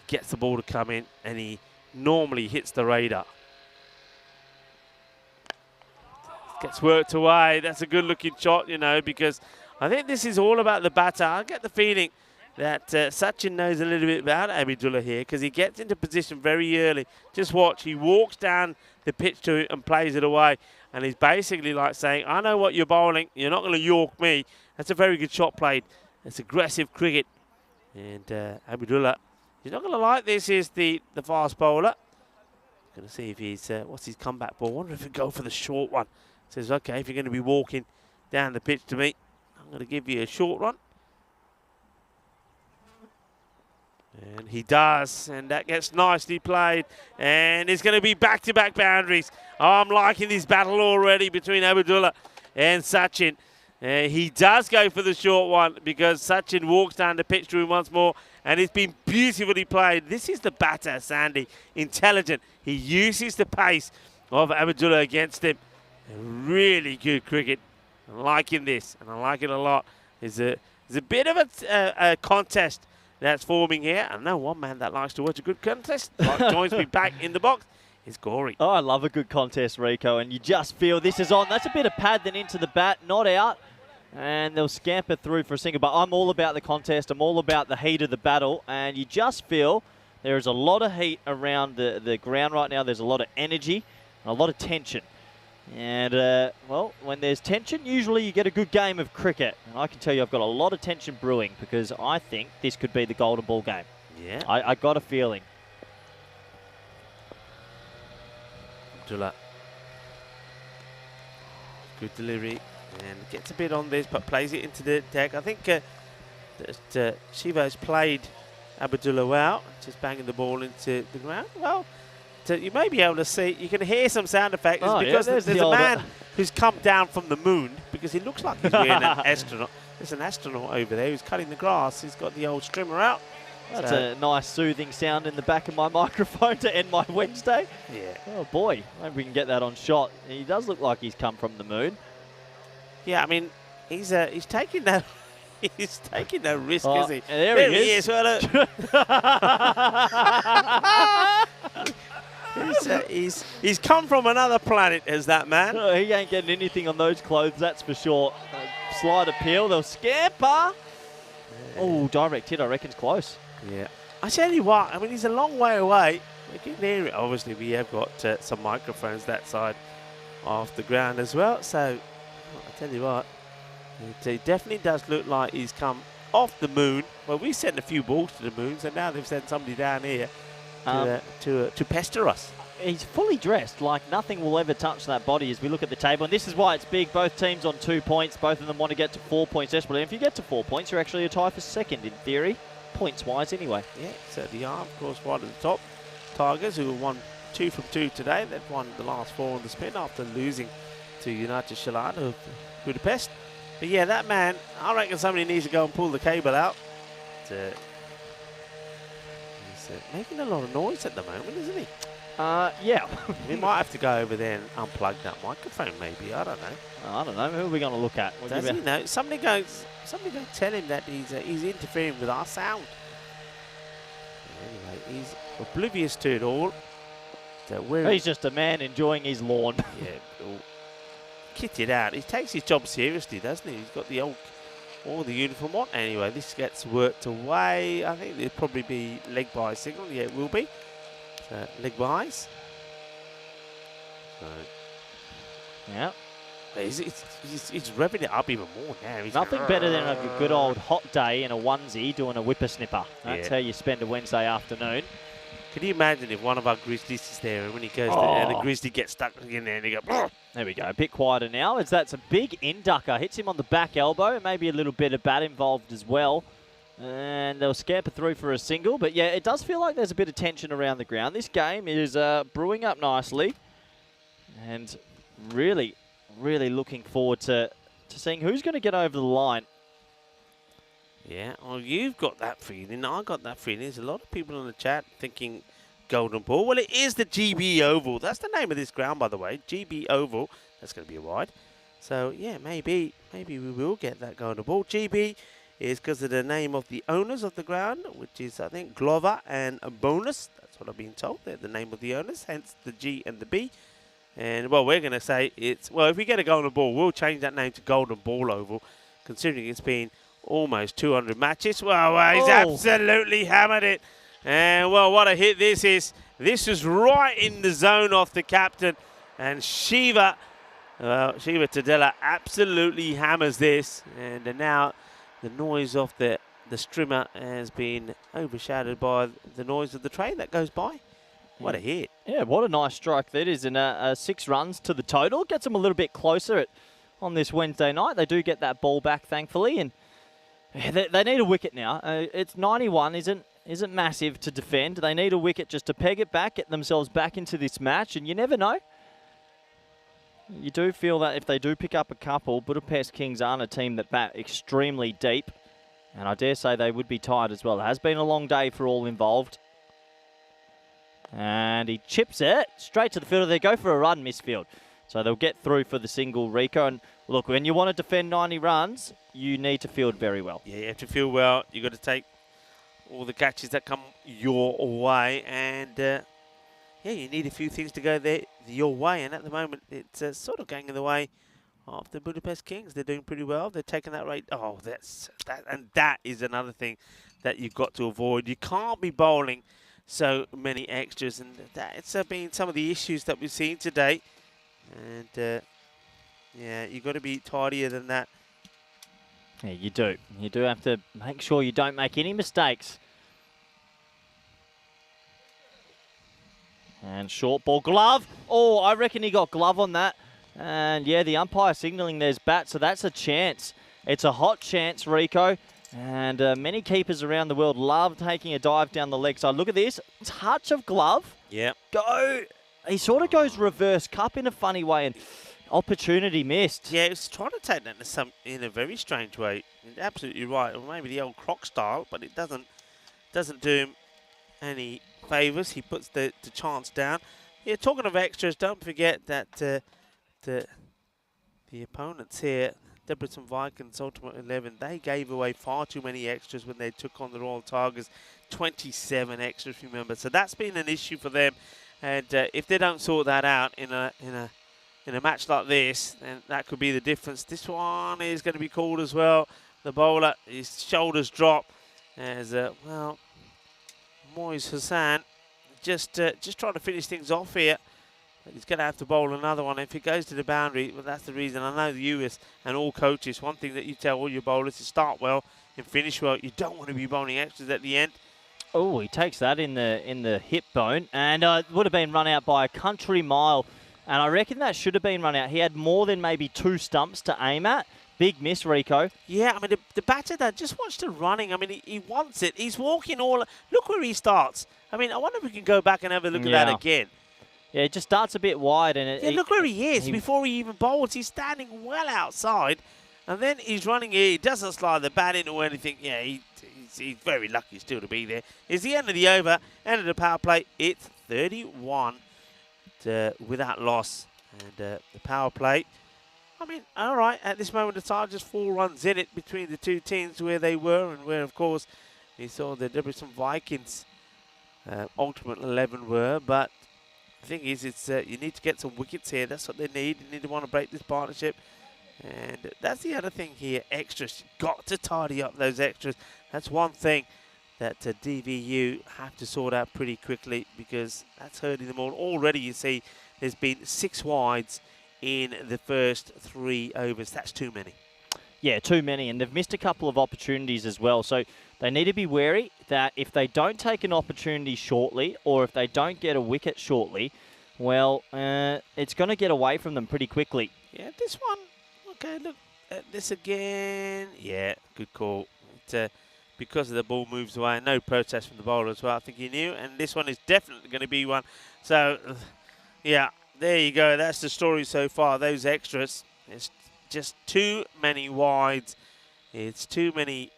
Gets the ball to come in, and he normally hits the radar. Gets worked away. That's a good looking shot, you know, because I think this is all about the batter. I get the feeling that Sachin knows a little bit about Abdullah here, because he gets into position very early. Just watch. He walks down the pitch to it and plays it away. And he's basically like saying, I know what you're bowling. You're not going to york me. That's a very good shot played. It's aggressive cricket. And Abdullah, he's not going to like this. Is the fast bowler. Going to see if he's, what's his comeback ball. I wonder if he'll go for the short one. Says, okay, if you're going to be walking down the pitch to me, I'm going to give you a short one. And he does, and that gets nicely played. And it's going to be back-to-back boundaries. Oh, I'm liking this battle already between Abdullah and Sachin. He does go for the short one because Sachin walks down the pitch to him once more, and it's been beautifully played. This is the batter, Sandy. Intelligent. He uses the pace of Abdullah against him. Really good cricket. I'm liking this, and I like it a lot. There's a bit of a contest that's forming here. I know one man that likes to watch a good contest. Joins me back in the box. Is Gory. Oh, I love a good contest, Rico, and you just feel this is on. That's a bit of pad then into the bat, not out, and they'll scamper through for a single. But I'm all about the contest. I'm all about the heat of the battle, and you just feel there is a lot of heat around the ground right now. There's a lot of energy and a lot of tension. And, well, when there's tension, usually you get a good game of cricket. And I can tell you I've got a lot of tension brewing because I think this could be the golden ball game. Yeah. I got a feeling. Abdullah. Good delivery. And gets a bit on this, but plays it into the deck. I think that Shiva's played Abdullah well. Just banging the ball into the ground. Well, you may be able to see, you can hear some sound effects because there's a man who's come down from the moon, because he looks like he's wearing an astronaut. There's an astronaut over there who's cutting the grass. He's got the old strimmer out. That's a nice soothing sound in the back of my microphone to end my Wednesday. Yeah. Oh boy, maybe we can get that on shot. He does look like he's come from the moon. Yeah, I mean, he's taking that. He's taking no risk, is he? There he is. Well, he's come from another planet, as that man. Oh, he ain't getting anything on those clothes, that's for sure. Slight appeal, they'll scamper. Oh, direct hit, I reckon's close. Yeah. I tell you what, I mean, he's a long way away. We can hear it. Obviously, we have got some microphones that side of the ground as well. So, I tell you what, it definitely does look like he's come off the moon. Well, we sent a few balls to the moon, so now they've sent somebody down here to pester us. he's fully dressed, like nothing will ever touch that body as we look at the table. And this is why it's big. Both teams on 2 points. Both of them want to get to 4 points desperately. And if you get to 4 points, you're actually a tie for second in theory, points-wise anyway. Yeah, certainly are. Of course, right at the top. Tigers, who won 2 from 2 today. They've won the last 4 on the spin after losing to United Shalad of Budapest. But yeah, that man, I reckon somebody needs to go and pull the cable out. He's making a lot of noise at the moment, isn't he? Yeah. We might have to go over there and unplug that microphone, maybe. I don't know. I don't know. Who are we going to look at? Does he know? Somebody go tell him that he's interfering with our sound. Anyway, he's oblivious to it all. He's just a man enjoying his lawn. Yeah, kitted out. He takes his job seriously, doesn't he? He's got the all the uniform on. Anyway, this gets worked away. I think there'll probably be leg by signal. Yeah, it will be. So, leg bys. So, yeah. He's revving it up even more now. Nothing better than a good old hot day in a onesie doing a whippersnipper. That's how you spend a Wednesday afternoon. Can you imagine if one of our Grizzlies is there and when he goes there and the Grizzly gets stuck in there and he goes... There we go, a bit quieter now as that's a big inducker. Hits him on the back elbow, maybe a little bit of bat involved as well. And they'll scamper through for a single. But yeah, it does feel like there's a bit of tension around the ground. This game is brewing up nicely. And really, really looking forward to seeing who's going to get over the line. Yeah, well, you've got that feeling. I got that feeling. There's a lot of people in the chat thinking Golden Ball. Well, it is the GB Oval. That's the name of this ground, by the way. GB Oval. That's going to be a wide. So, yeah, maybe we will get that Golden Ball. GB is because of the name of the owners of the ground, which is, I think, Glover and Bonus. That's what I've been told. They're the name of the owners, hence the G and the B. And, well, we're going to say it's... Well, if we get a Golden Ball, we'll change that name to Golden Ball Oval, considering it's been... almost 200 matches. Well, he's absolutely hammered it. And, well, what a hit this is. This is right in the zone of the captain. And Shiva Tadella absolutely hammers this. And now the noise of the strimmer has been overshadowed by the noise of the train that goes by. What a hit. Yeah, what a nice strike that is. And 6 runs to the total. Gets them a little bit closer on this Wednesday night. They do get that ball back, thankfully. And they need a wicket now. It's 91, isn't massive to defend. They need a wicket just to peg it back, get themselves back into this match, and you never know. You do feel that if they do pick up a couple, Budapest Kings aren't a team that bat extremely deep, and I dare say they would be tired as well. It has been a long day for all involved. And he chips it straight to the fielder. They go for a run, misfield. So they'll get through for the single, Rico. And look, when you want to defend 90 runs, you need to field very well. Yeah, you have to field well. You've got to take all the catches that come your way. And, yeah, you need a few things to go your way. And at the moment, it's sort of going in the way of the Budapest Kings. They're doing pretty well. They're taking that rate. Oh, that is another thing that you've got to avoid. You can't be bowling so many extras. And that's been some of the issues that we've seen today. And, yeah, you've got to be tidier than that. Yeah, you do. You do have to make sure you don't make any mistakes. And short ball glove. Oh, I reckon he got glove on that. And, yeah, the umpire signalling there's bat, so that's a chance. It's a hot chance, Rico. And many keepers around the world love taking a dive down the leg side. Look at this. Touch of glove. Yeah. Go. He sort of goes reverse cup in a funny way, and opportunity missed. Yeah, he was trying to take that in a very strange way. You're absolutely right. Or maybe the old Croc style, but it doesn't do him any favours. He puts the chance down. Yeah, talking of extras, don't forget that the opponents here, Debrecen Vikings Ultimate 11, they gave away far too many extras when they took on the Royal Tigers. 27 extras, remember. So that's been an issue for them. And if they don't sort that out in a match like this, then that could be the difference. This one is going to be called as well. The bowler, his shoulders drop as well. Moiz Hassan just trying to finish things off here. But he's going to have to bowl another one. If it goes to the boundary, well, that's the reason. I know the US and all coaches, one thing that you tell all your bowlers is start well and finish well. You don't want to be bowling extras at the end. Oh, he takes that in the hip bone, and would have been run out by a country mile. And I reckon that should have been run out. He had more than maybe 2 stumps to aim at. Big miss, Rico. Yeah, I mean, the batter there, just watch the running. I mean, he wants it. He's walking all... Look where he starts. I mean, I wonder if we can go back and have a look at that again. Yeah, it just starts a bit wide. And look where he is before he even bowls. He's standing well outside, and then he's running here. He doesn't slide the bat in or anything. Yeah, he's very lucky still to be there. It's the end of the over, end of the power play. It's 31 without loss. And the power play, I mean, all right, at this moment of time, just 4 runs in it between the two teams where they were and where, of course, we saw the Debrecen Vikings ultimate 11 were. But the thing is, it's you need to get some wickets here. That's what they need. You need to want to break this partnership. And that's the other thing here, extras. You've got to tidy up those extras. That's one thing that DVU have to sort out pretty quickly, because that's hurting them all. Already, you see, there's been 6 wides in the first 3 overs. That's too many. Yeah, too many, and they've missed a couple of opportunities as well. So they need to be wary that if they don't take an opportunity shortly, or if they don't get a wicket shortly, well, it's going to get away from them pretty quickly. Yeah, this one, okay, look at this again. Yeah, good call. Because the ball moves away, no protest from the bowler as well. I think he knew, and this one is definitely going to be one. So, yeah, there you go. That's the story so far. Those extras, it's just too many wides. It's too many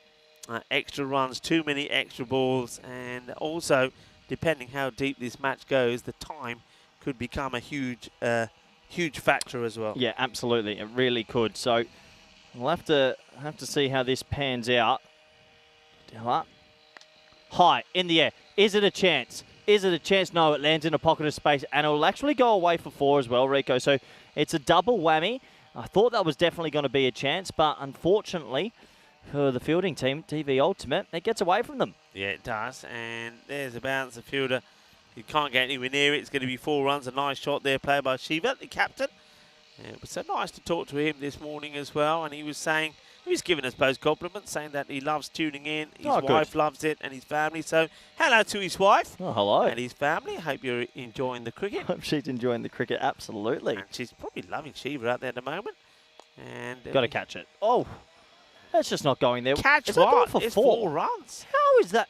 extra runs, too many extra balls, and also, depending how deep this match goes, the time could become a huge factor as well. Yeah, absolutely. It really could. So we'll have to see how this pans out. High in the air. Is it a chance? Is it a chance? No, it lands in a pocket of space, and it will actually go away for 4 as well, Rico. So it's a double whammy. I thought that was definitely going to be a chance, but unfortunately for the fielding team, DV Ultimate, it gets away from them. Yeah, it does. And there's a bounce. The fielder, you can't get anywhere near it. It's going to be 4 runs. A nice shot there played by Shiva, the captain. It was so nice to talk to him this morning as well, and he was saying, he was giving us both compliments, saying that he loves tuning in, his wife loves it, and his family. So, hello to his wife. Oh, hello. And his family. Hope you're enjoying the cricket. Hope she's enjoying the cricket, absolutely. And she's probably loving Shiva out there at the moment. And got to catch it. Oh, that's just not going there. Catch is that going what? for It's 4? 4 runs. How is that?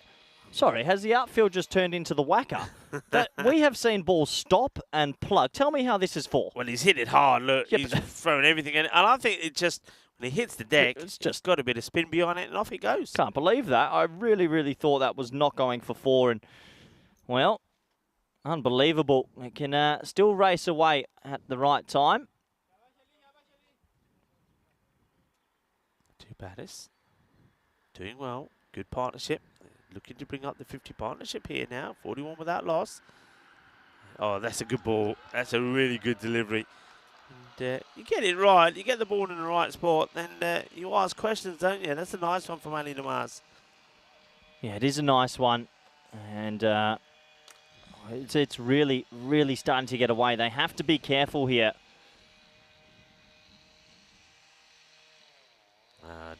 Sorry, has the outfield just turned into the whacker? That we have seen balls stop and plug. Tell me how this is 4. Well, he's hit it hard. Look, Yeah, he's thrown everything in it. And I think it just, when he hits the deck, it's just got a bit of spin behind it, and off it goes. Can't believe that. I really, really thought that was not going for 4. And, well, unbelievable. It can still race away at the right time. 2 batters. Doing well. Good partnership. Looking to bring up the 50 partnership here now. 41 without loss. Oh, that's a good ball. That's a really good delivery. And, you get it right. You get the ball in the right spot. Then you ask questions, don't you? That's a nice one from Ali Namaz. Yeah, it is a nice one. And it's really, really starting to get away. They have to be careful here.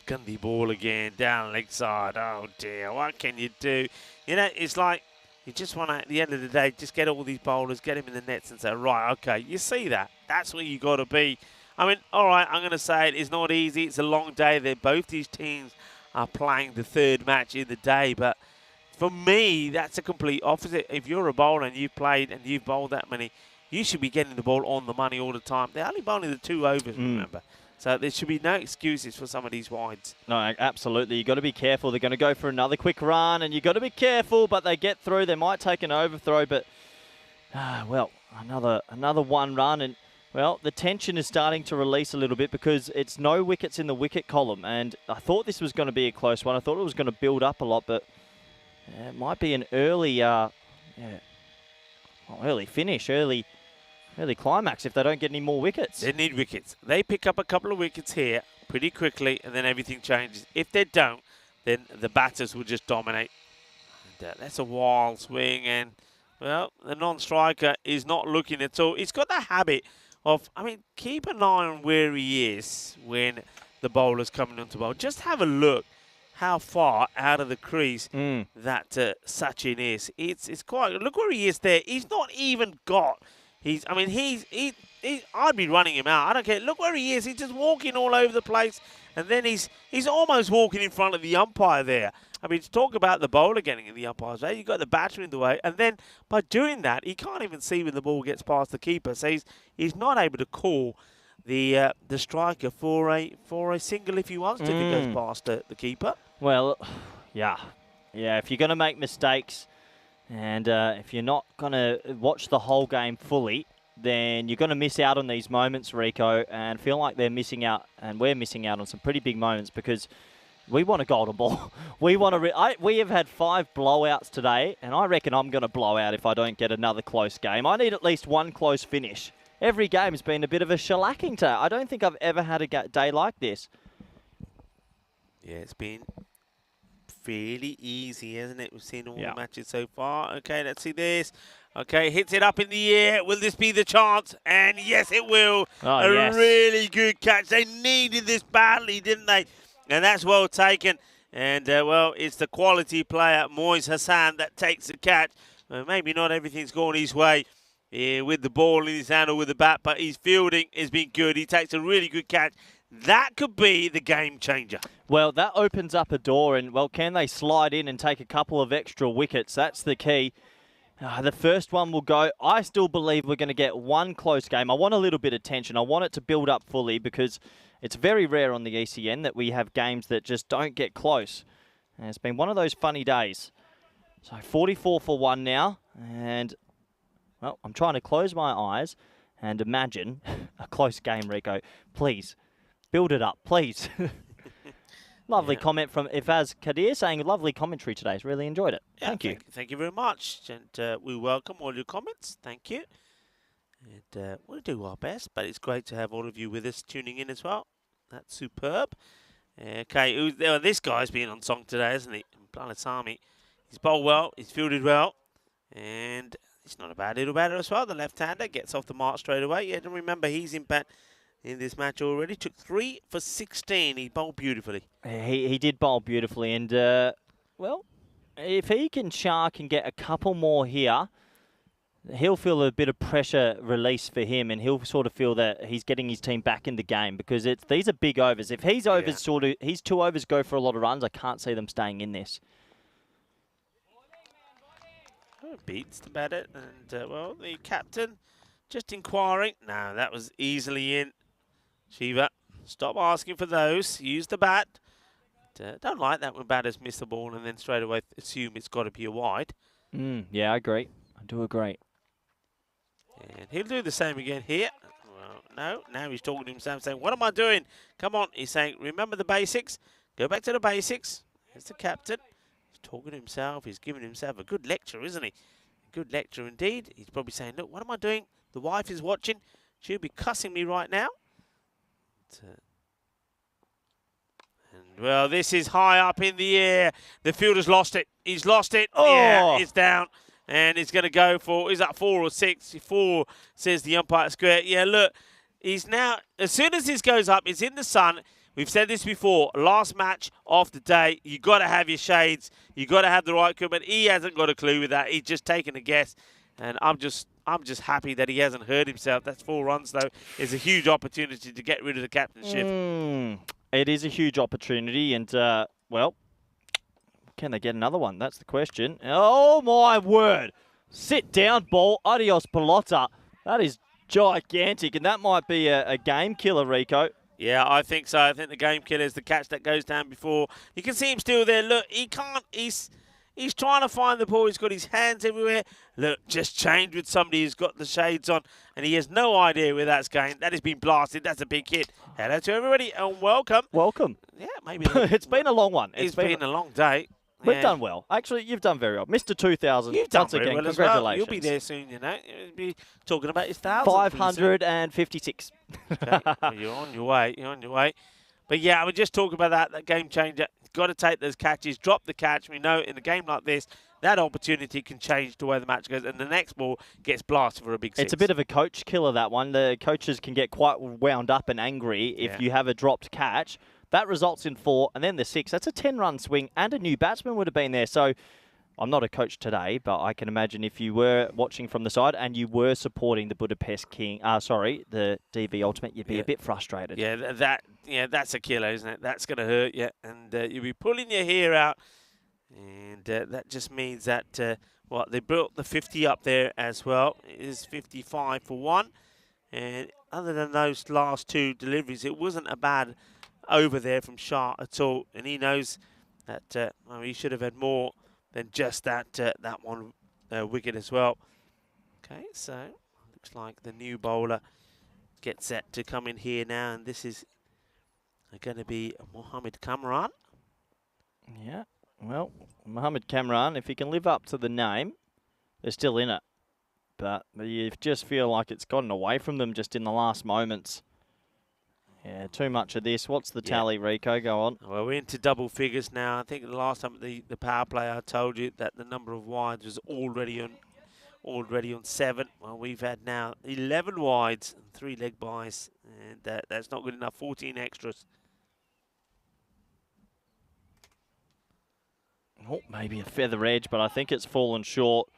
Gundy ball again, down leg side. Oh dear, what can you do? You know, it's like you just want to, at the end of the day, just get all these bowlers, get them in the nets and say, right, okay, you see that? That's where you got to be. I mean, all right, I'm going to say it is not easy. It's a long day there. Both these teams are playing the 3rd match in the day, but for me, that's a complete opposite. If you're a bowler and you've played and you've bowled that many, you should be getting the ball on the money all the time. They're only bowling the 2 overs, remember. So there should be no excuses for some of these wides. No, absolutely. You've got to be careful. They're going to go for another quick run, and you've got to be careful, but they get through. They might take an overthrow, but, well, another 1 run. And, well, the tension is starting to release a little bit because it's no wickets in the wicket column. And I thought this was going to be a close one. I thought it was going to build up a lot, but it might be an early, early finish, early climax if they don't get any more wickets. They need wickets. They pick up a couple of wickets here pretty quickly, and then everything changes. If they don't, then the batters will just dominate. And, that's a wild swing, and, well, the non-striker is not looking at all. He's got the habit of, I mean, keep an eye on where he is when the bowler's coming onto bowl. Just have a look how far out of the crease that Sachin is. It's quite. Look where he is there. He's not even got. I mean, I'd be running him out. I don't care. Look where he is. He's just walking all over the place, and then he's almost walking in front of the umpire there. I mean, to talk about the bowler getting in the umpire's way, you've got the batsman in the way, and then by doing that, he can't even see when the ball gets past the keeper. So he's not able to call the striker for a single if he wants to, if he goes past the keeper. Well, yeah. If you're going to make mistakes, and if you're not going to watch the whole game fully, then you're going to miss out on these moments, Rico, and feel like they're missing out, and we're missing out on some pretty big moments because we want a golden ball. We have had 5 blowouts today, and I reckon I'm going to blow out if I don't get another close game. I need at least one close finish. Every game has been a bit of a shellacking today. I don't think I've ever had a day like this. Yeah, it's been fairly easy, hasn't it? We've seen all the matches so far. Okay, let's see this. Okay, hits it up in the air. Will this be the chance? And yes, it will. A really good catch. They needed this badly, didn't they? And that's well taken. And, well, it's the quality player, Moiz Hassan, that takes the catch. Maybe not everything's gone his way with the ball in his hand or with the bat, but his fielding has been good. He takes a really good catch. That could be the game changer. Well, that opens up a door, and, well, can they slide in and take a couple of extra wickets? That's the key. The first one will go. I still believe we're going to get one close game. I want a little bit of tension. I want it to build up fully because it's very rare on the ECN that we have games that just don't get close. And it's been one of those funny days. So 44 for 1 now. And, well, I'm trying to close my eyes and imagine a close game, Rico. Please, build it up, please. Lovely comment from Ifaz Kadir saying, lovely commentary today. He's really enjoyed it. Yeah, thank you. Thank you very much. And we welcome all your comments. Thank you. And we'll do our best, but it's great to have all of you with us tuning in as well. That's superb. Okay, this guy's been on song today, hasn't he? Palasami. He's bowled well, he's fielded well, and he's not a bad little batter as well. The left-hander gets off the mark straight away. Yeah, and remember, he's in bat in this match already. Took 3 for 16. He bowled beautifully. He did bowl beautifully, and, well, if he can shark and get a couple more here, he'll feel a bit of pressure release for him, and he'll sort of feel that he's getting his team back in the game because these are big overs. If his overs his 2 overs go for a lot of runs, I can't see them staying in this. Beats the batter, and well, the captain just inquiring. No, that was easily in. Shiva, stop asking for those. Use the bat. Don't like that when batters miss the ball and then straight away assume it's got to be a wide. Yeah, I agree. I do agree. And he'll do the same again here. Well, no, now he's talking to himself saying, what am I doing? Come on. He's saying, remember the basics. Go back to the basics. Here's the captain. He's talking to himself. He's giving himself a good lecture, isn't he? A good lecture indeed. He's probably saying, look, what am I doing? The wife is watching. She'll be cussing me right now. And, well, this is high up in the air. The fielder's lost it. He's lost it. Oh. Yeah, it's down. And it's going to go for, is that 4 or 6? 4, says the umpire square. Yeah, look, he's now, as soon as this goes up, it's in the sun. We've said this before, last match of the day, you got to have your shades. You got to have the right equipment. He hasn't got a clue with that. He's just taking a guess. And I'm just happy that he hasn't hurt himself. That's 4 runs, though. It's a huge opportunity to get rid of the captainship. It is a huge opportunity, and, well, can they get another one? That's the question. Oh, my word. Sit down, ball. Adios, pelota. That is gigantic, and that might be a game killer, Rico. Yeah, I think so. I think the game killer is the catch that goes down before. You can see him still there. Look, he can't. He's trying to find the ball. He's got his hands everywhere. Look, just changed with somebody who's got the shades on, and he has no idea where that's going. That has been blasted. That's a big hit. Hello to everybody, and welcome. Welcome. Yeah, maybe. It's been a long one. It's been a long day. We've done well. Actually, you've done very well. Mr. 2000, You've done once very again, well congratulations. as well. You'll be there soon, you know. You'll be talking about his 1,000. 556. Okay. Well, you're on your way. You're on your way. But, yeah, I would just talk about that game changer. Got to take those catches, drop the catch. We know in a game like this, that opportunity can change the way the match goes, and the next ball gets blasted for a big 6. It's a bit of a coach killer, that one. The coaches can get quite wound up and angry if you have a dropped catch. That results in 4, and then the 6. That's a 10-run swing, and a new batsman would have been there. So I'm not a coach today, but I can imagine if you were watching from the side and you were supporting the Budapest King, the DV Ultimate, you'd be a bit frustrated. Yeah, that's a killer, isn't it? That's going to hurt you, and you'll be pulling your hair out, and that just means that they built the 50 up there as well. It is 55 for 1, and other than those last 2 deliveries, it wasn't a bad over there from Shah at all, and he knows that he should have had more than just that one wicket as well. Okay, so looks like the new bowler gets set to come in here now, and this is going to be Mohamed Kamran. Yeah, well, Mohamed Kamran, if he can live up to the name, they're still in it. But you just feel like it's gotten away from them just in the last moments. Yeah, too much of this. What's the tally, Rico? Go on. Well, we're into double figures now. I think the last time the power play, I told you that the number of wides was already on 7. Well, we've had now 11 wides and 3 leg byes, and that's not good enough. 14 extras. Oh, maybe a feather edge, but I think it's fallen short.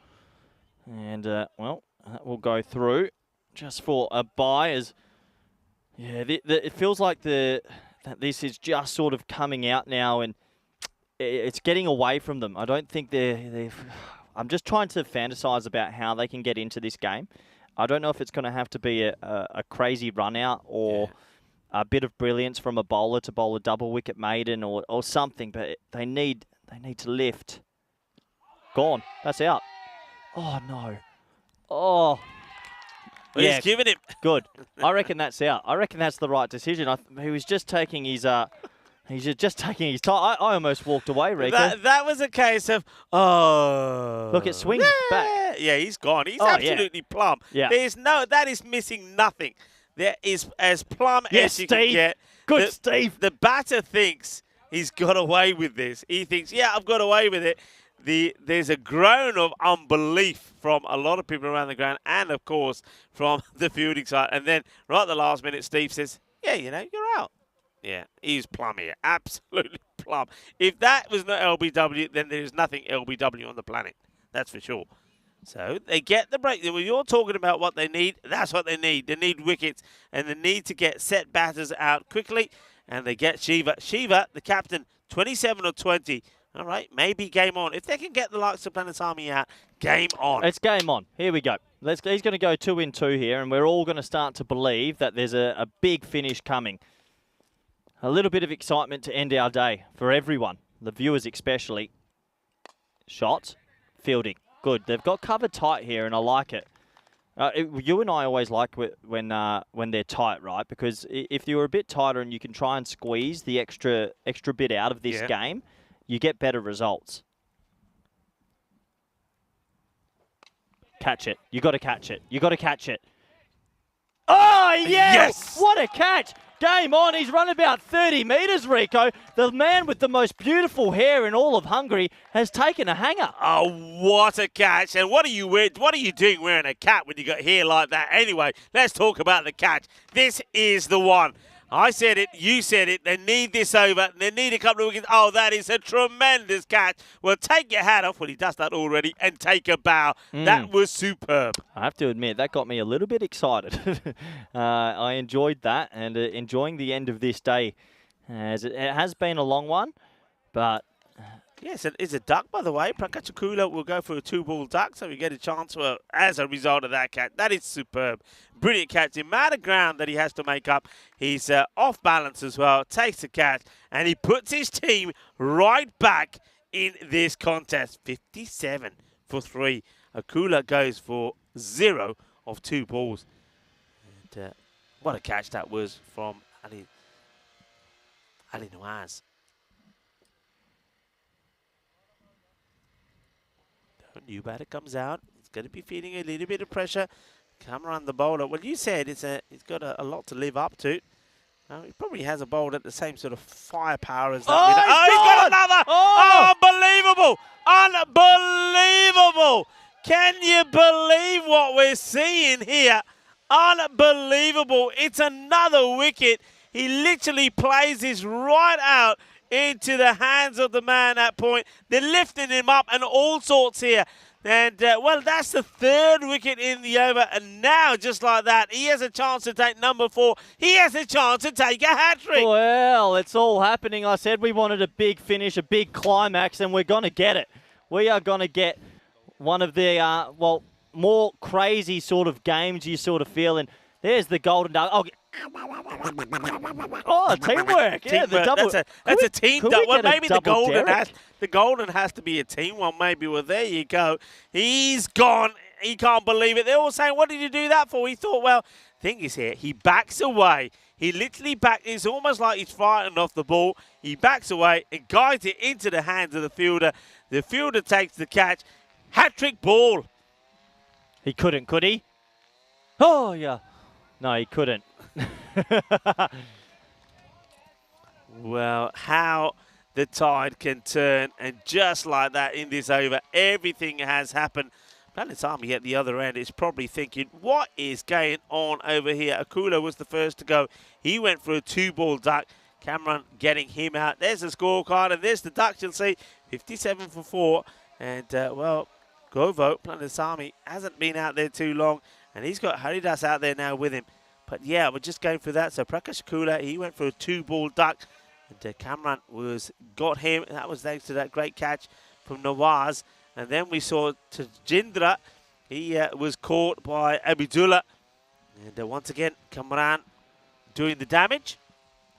And, well, that will go through just for a bye as... Yeah, it feels like that this is just sort of coming out now, and it's getting away from them. I don't think I'm just trying to fantasize about how they can get into this game. I don't know if it's going to have to be a crazy run out or a bit of brilliance from a bowler to bowl a double wicket maiden or something, but they need to lift. Gone. That's out. Oh, no. Oh. Well, he's giving him. Good. I reckon that's out. I reckon that's the right decision. He was just taking his He's just taking his time. I almost walked away, Rico. That was a case of, Look, it swings back. Yeah, he's gone. He's absolutely plumb. Yeah. That is missing nothing. That is as plumb as you can get. Good, Steve. The batter thinks he's got away with this. He thinks, yeah, I've got away with it. There's a groan of unbelief from a lot of people around the ground and, of course, from the fielding side. And then right at the last minute, Steve says, yeah, you're out. Yeah, he's plumb here. Absolutely plumb. If that was not LBW, then there's nothing LBW on the planet. That's for sure. So they get the break. When you're talking about what they need, that's what they need. They need wickets, and they need to get set batters out quickly, and they get Shiva. Shiva, the captain, 27 or 20. All right, maybe game on. If they can get the likes of Planetami out, game on. It's game on. Here we go. He's going to go 2 in 2 here, and we're all going to start to believe that there's a big finish coming. A little bit of excitement to end our day for everyone, the viewers especially. Shots, fielding, good. They've got covered tight here, and I like it. You and I always like when they're tight, right? Because if you're a bit tighter and you can try and squeeze the extra bit out of this game, you get better results. Catch it. You got to catch it. You got to catch it. Oh, yes! What a catch! Game on. He's run about 30 metres, Rico. The man with the most beautiful hair in all of Hungary has taken a hanger. Oh, what a catch. And what are you doing wearing a cap when you got hair like that? Anyway, let's talk about the catch. This is the one. I said it, you said it. They need this over. They need a couple of wickets. Oh, that is a tremendous catch. Well, take your hat off. Well, he does that already. And take a bow. That was superb. I have to admit, that got me a little bit excited. I enjoyed that and enjoying the end of this day. As it has been a long one, but... Yes, it's a duck, by the way. Prakachakula will go for a 2-ball duck, so we get a chance as a result of that catch. That is superb. Brilliant catch. The amount of ground that he has to make up, he's off balance as well, takes the catch, and he puts his team right back in this contest. 57 for 3. Akula goes for 0 of 2 balls. And what a catch that was from Ali Nawaz. New batter comes out. He's going to be feeling a little bit of pressure. Cameron, the bowler. Well, you said he's got a lot to live up to. He probably has a bowler at the same sort of firepower as that. He's got another! Oh, unbelievable! Unbelievable! Can you believe what we're seeing here? Unbelievable. It's another wicket. He literally plays this right out into the hands of the man at point. They're lifting him up and all sorts here. And, well, that's the third wicket in the over. And now, just like that, he has a chance to take number 4. He has a chance to take a hat-trick. Well, it's all happening. I said we wanted a big finish, a big climax, and we're going to get it. We are going to get one of the, well, more crazy sort of games you sort of feel. And there's the golden duck. Oh, teamwork. Yeah, the double. That's a team duck. Well, maybe the golden Derek? has to be a team one. Maybe. Well, there you go. He's gone. He can't believe it. They're all saying, what did you do that for? He thought, well, thing is here, he backs away. He literally it's almost like he's frightened off the ball. He backs away and guides it into the hands of the fielder. The fielder takes the catch. Hat-trick ball. He couldn't, could he? Oh, yeah. No, he couldn't. Well, how the tide can turn, and just like that in this over, everything has happened. Planet's Army at the other end is probably thinking, what is going on over here? Akula was the first to go. He went for a 2-ball duck. Cameron getting him out. There's the scorecard, and there's the duck. You'll see 57 for 4. And, well, go vote. Planet's Army hasn't been out there too long, and he's got Haridas out there now with him. But, yeah, we're just going through that. So, Prakash Akula, he went for a 2-ball duck. And Cameron got him. That was thanks to that great catch from Nawaz. And then we saw Tajindra. He was caught by Abidullah. And once again, Kamran doing the damage.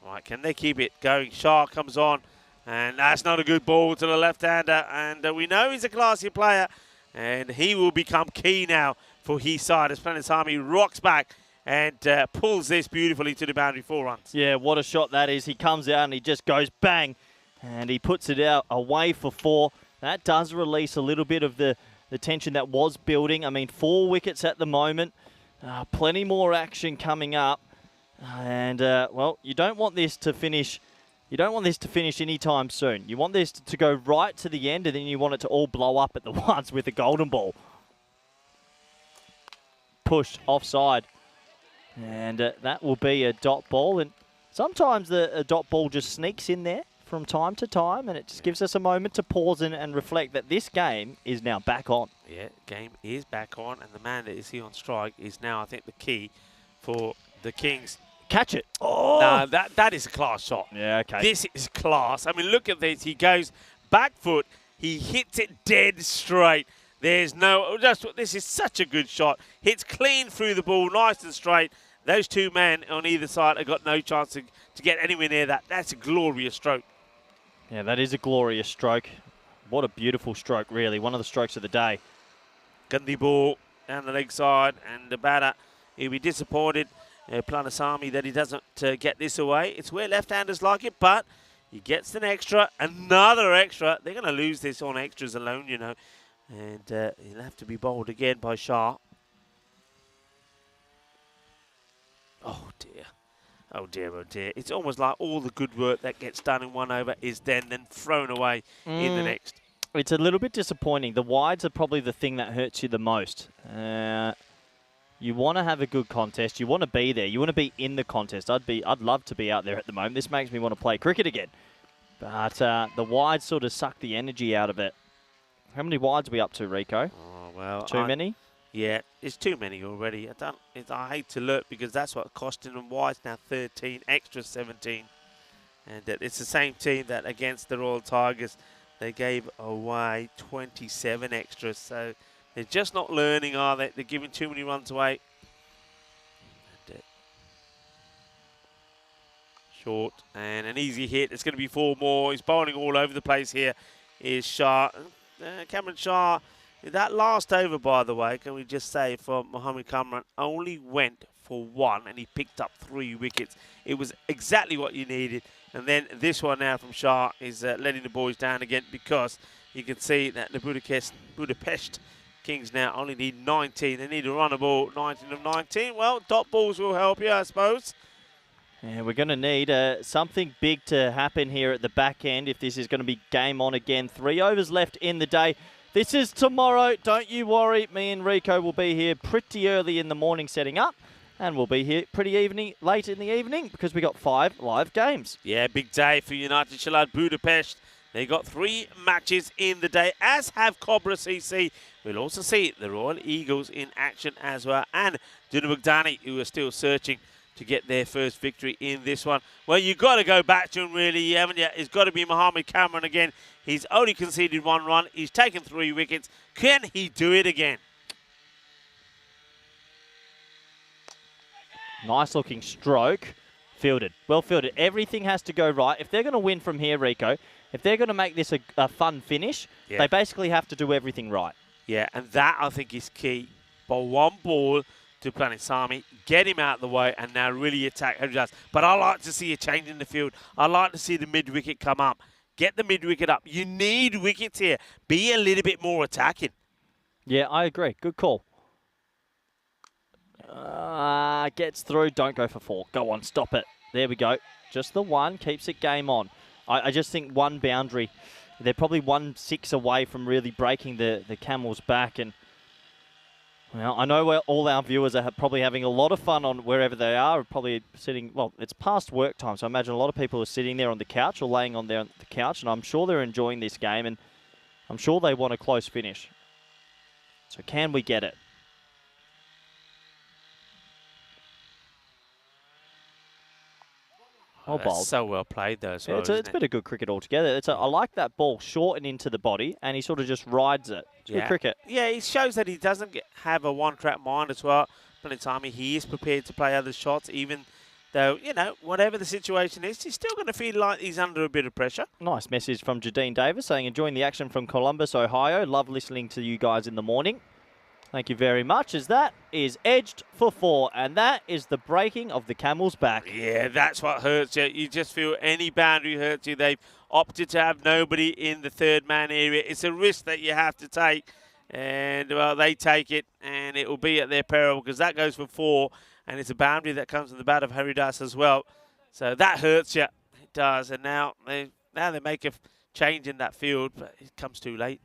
Right, can they keep it going? Shah comes on. And that's not a good ball to the left-hander. And we know he's a classy player. And he will become key now for his side as Planet's Army rocks back and pulls this beautifully to the boundary 4 runs. Yeah, what a shot that is. He comes out and he just goes bang. And he puts it out away for 4. That does release a little bit of the tension that was building. I mean, 4 wickets at the moment. Plenty more action coming up. And, well, you don't want this to finish. You don't want this to finish anytime soon. You want this to go right to the end, and then you want it to all blow up at the once with the golden ball. Pushed offside. And that will be a dot ball. And sometimes a dot ball just sneaks in there from time to time, and it just gives us a moment to pause and reflect that this game is now back on. Yeah, game is back on, and the man that is here on strike is now, I think, the key for the Kings. Catch it. Oh! No, that is a class shot. Yeah, okay. This is class. I mean, look at this. He goes back foot. He hits it dead straight. There's no... This is such a good shot. Hits clean through the ball, nice and straight. Those 2 men on either side have got no chance to get anywhere near that. That's a glorious stroke. Yeah, that is a glorious stroke. What a beautiful stroke, really. One of the strokes of the day. Gandhi ball down the leg side, and the batter, he'll be disappointed, Planasamy, that he doesn't get this away. It's where left-handers like it, but he gets an extra, another extra. They're going to lose this on extras alone, you know. And he'll have to be bowled again by Shah. Oh, dear. Oh, dear, oh, dear. It's almost like all the good work that gets done in one over is then thrown away in the next. It's a little bit disappointing. The wides are probably the thing that hurts you the most. You want to have a good contest. You want to be there. You want to be in the contest. I'd love to be out there at the moment. This makes me want to play cricket again. But the wides sort of suck the energy out of it. How many wides are we up to, Rico? Oh, well, Too many? Yeah, it's too many already. I hate to look because that's what costing them. Wides now 13, extra 17. And it's the same team that against the Royal Tigers, they gave away 27 extras. So they're just not learning, are they? They're giving too many runs away. And, short and an easy hit. It's going to be 4 more. He's bowling all over the place here. Is Shah. Cameron Shah. That last over, by the way, can we just say, for Mohamed Kamran, only went for 1 and he picked up 3 wickets. It was exactly what you needed. And then this one now from Shah is letting the boys down again because you can see that the Budapest Kings now only need 19. They need to run a ball 19 of 19. Well, dot balls will help you, I suppose. Yeah, we're going to need something big to happen here at the back end if this is going to be game on again. 3 overs left in the day. This is tomorrow. Don't you worry. Me and Rico will be here pretty early in the morning setting up. And we'll be here pretty late in the evening because we got 5 live games. Yeah, big day for United Shalad Budapest. They got 3 matches in the day, as have Cobra CC. We'll also see the Royal Eagles in action as well, and Dunamugdani, who are still searching to get their first victory in this one. Well, you've got to go back to him, really, haven't you? It's got to be Mohamed Cameron again. He's only conceded 1 run. He's taken 3 wickets. Can he do it again? Nice looking stroke. Fielded. Well fielded. Everything has to go right. If they're going to win from here, Rico, if they're going to make this a fun finish, they basically have to do everything right. Yeah, and that, I think, is key. Bowl 1 ball to Planisami, get him out of the way, and now really attack Heridas. But I like to see a change in the field. I like to see the mid-wicket come up. Get the mid-wicket up. You need wickets here. Be a little bit more attacking. Yeah, I agree. Good call. Gets through. Don't go for 4. Go on, stop it. There we go. Just the 1 keeps it game on. I just think 1 boundary. They're probably 1 6 away from really breaking the Camels back. And well, I know all our viewers are probably having a lot of fun on wherever they are. Probably sitting, well, it's past work time, so I imagine a lot of people are sitting there on the couch or laying on the couch, and I'm sure they're enjoying this game, and I'm sure they want a close finish. So can we get it? Oh, that's so well played, though, as well, it's a bit of good cricket altogether. I like that ball short and into the body, and he sort of just rides it. It's good cricket. Yeah, he shows that he doesn't have a one-track mind as well. But in time, he is prepared to play other shots, even though, you know, whatever the situation is, he's still going to feel like he's under a bit of pressure. Nice message from Jadine Davis saying, enjoying the action from Columbus, Ohio. Love listening to you guys in the morning. Thank you very much, as that is edged for 4, and that is the breaking of the Camel's back. Yeah, that's what hurts you. You just feel any boundary hurts you. They've opted to have nobody in the 3rd man area. It's a risk that you have to take, and, well, they take it, and it will be at their peril because that goes for 4, and it's a boundary that comes from the bat of Haridas as well. So that hurts you. It does, and now they make a change in that field, but it comes too late.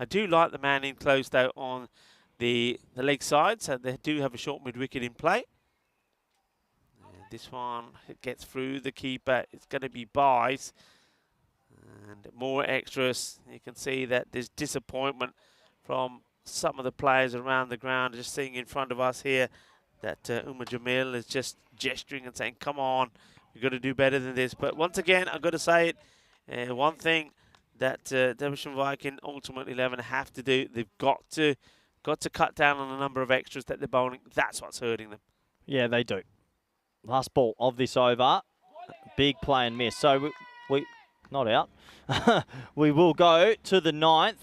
I do like the man in close, though, on the leg side, so they do have a short mid-wicket in play. And this one, it gets through the keeper. It's going to be buys and more extras. You can see that there's disappointment from some of the players around the ground. Just seeing in front of us here that Umar Jamil is just gesturing and saying, come on, we've got to do better than this. But once again, I've got to say it, one thing that Devonshire Viking Ultimate 11 have to do, they've got to cut down on the number of extras that they're bowling. That's what's hurting them. Yeah, they do. Last ball of this over. Big play and miss. So we not out. We will go to the 9th.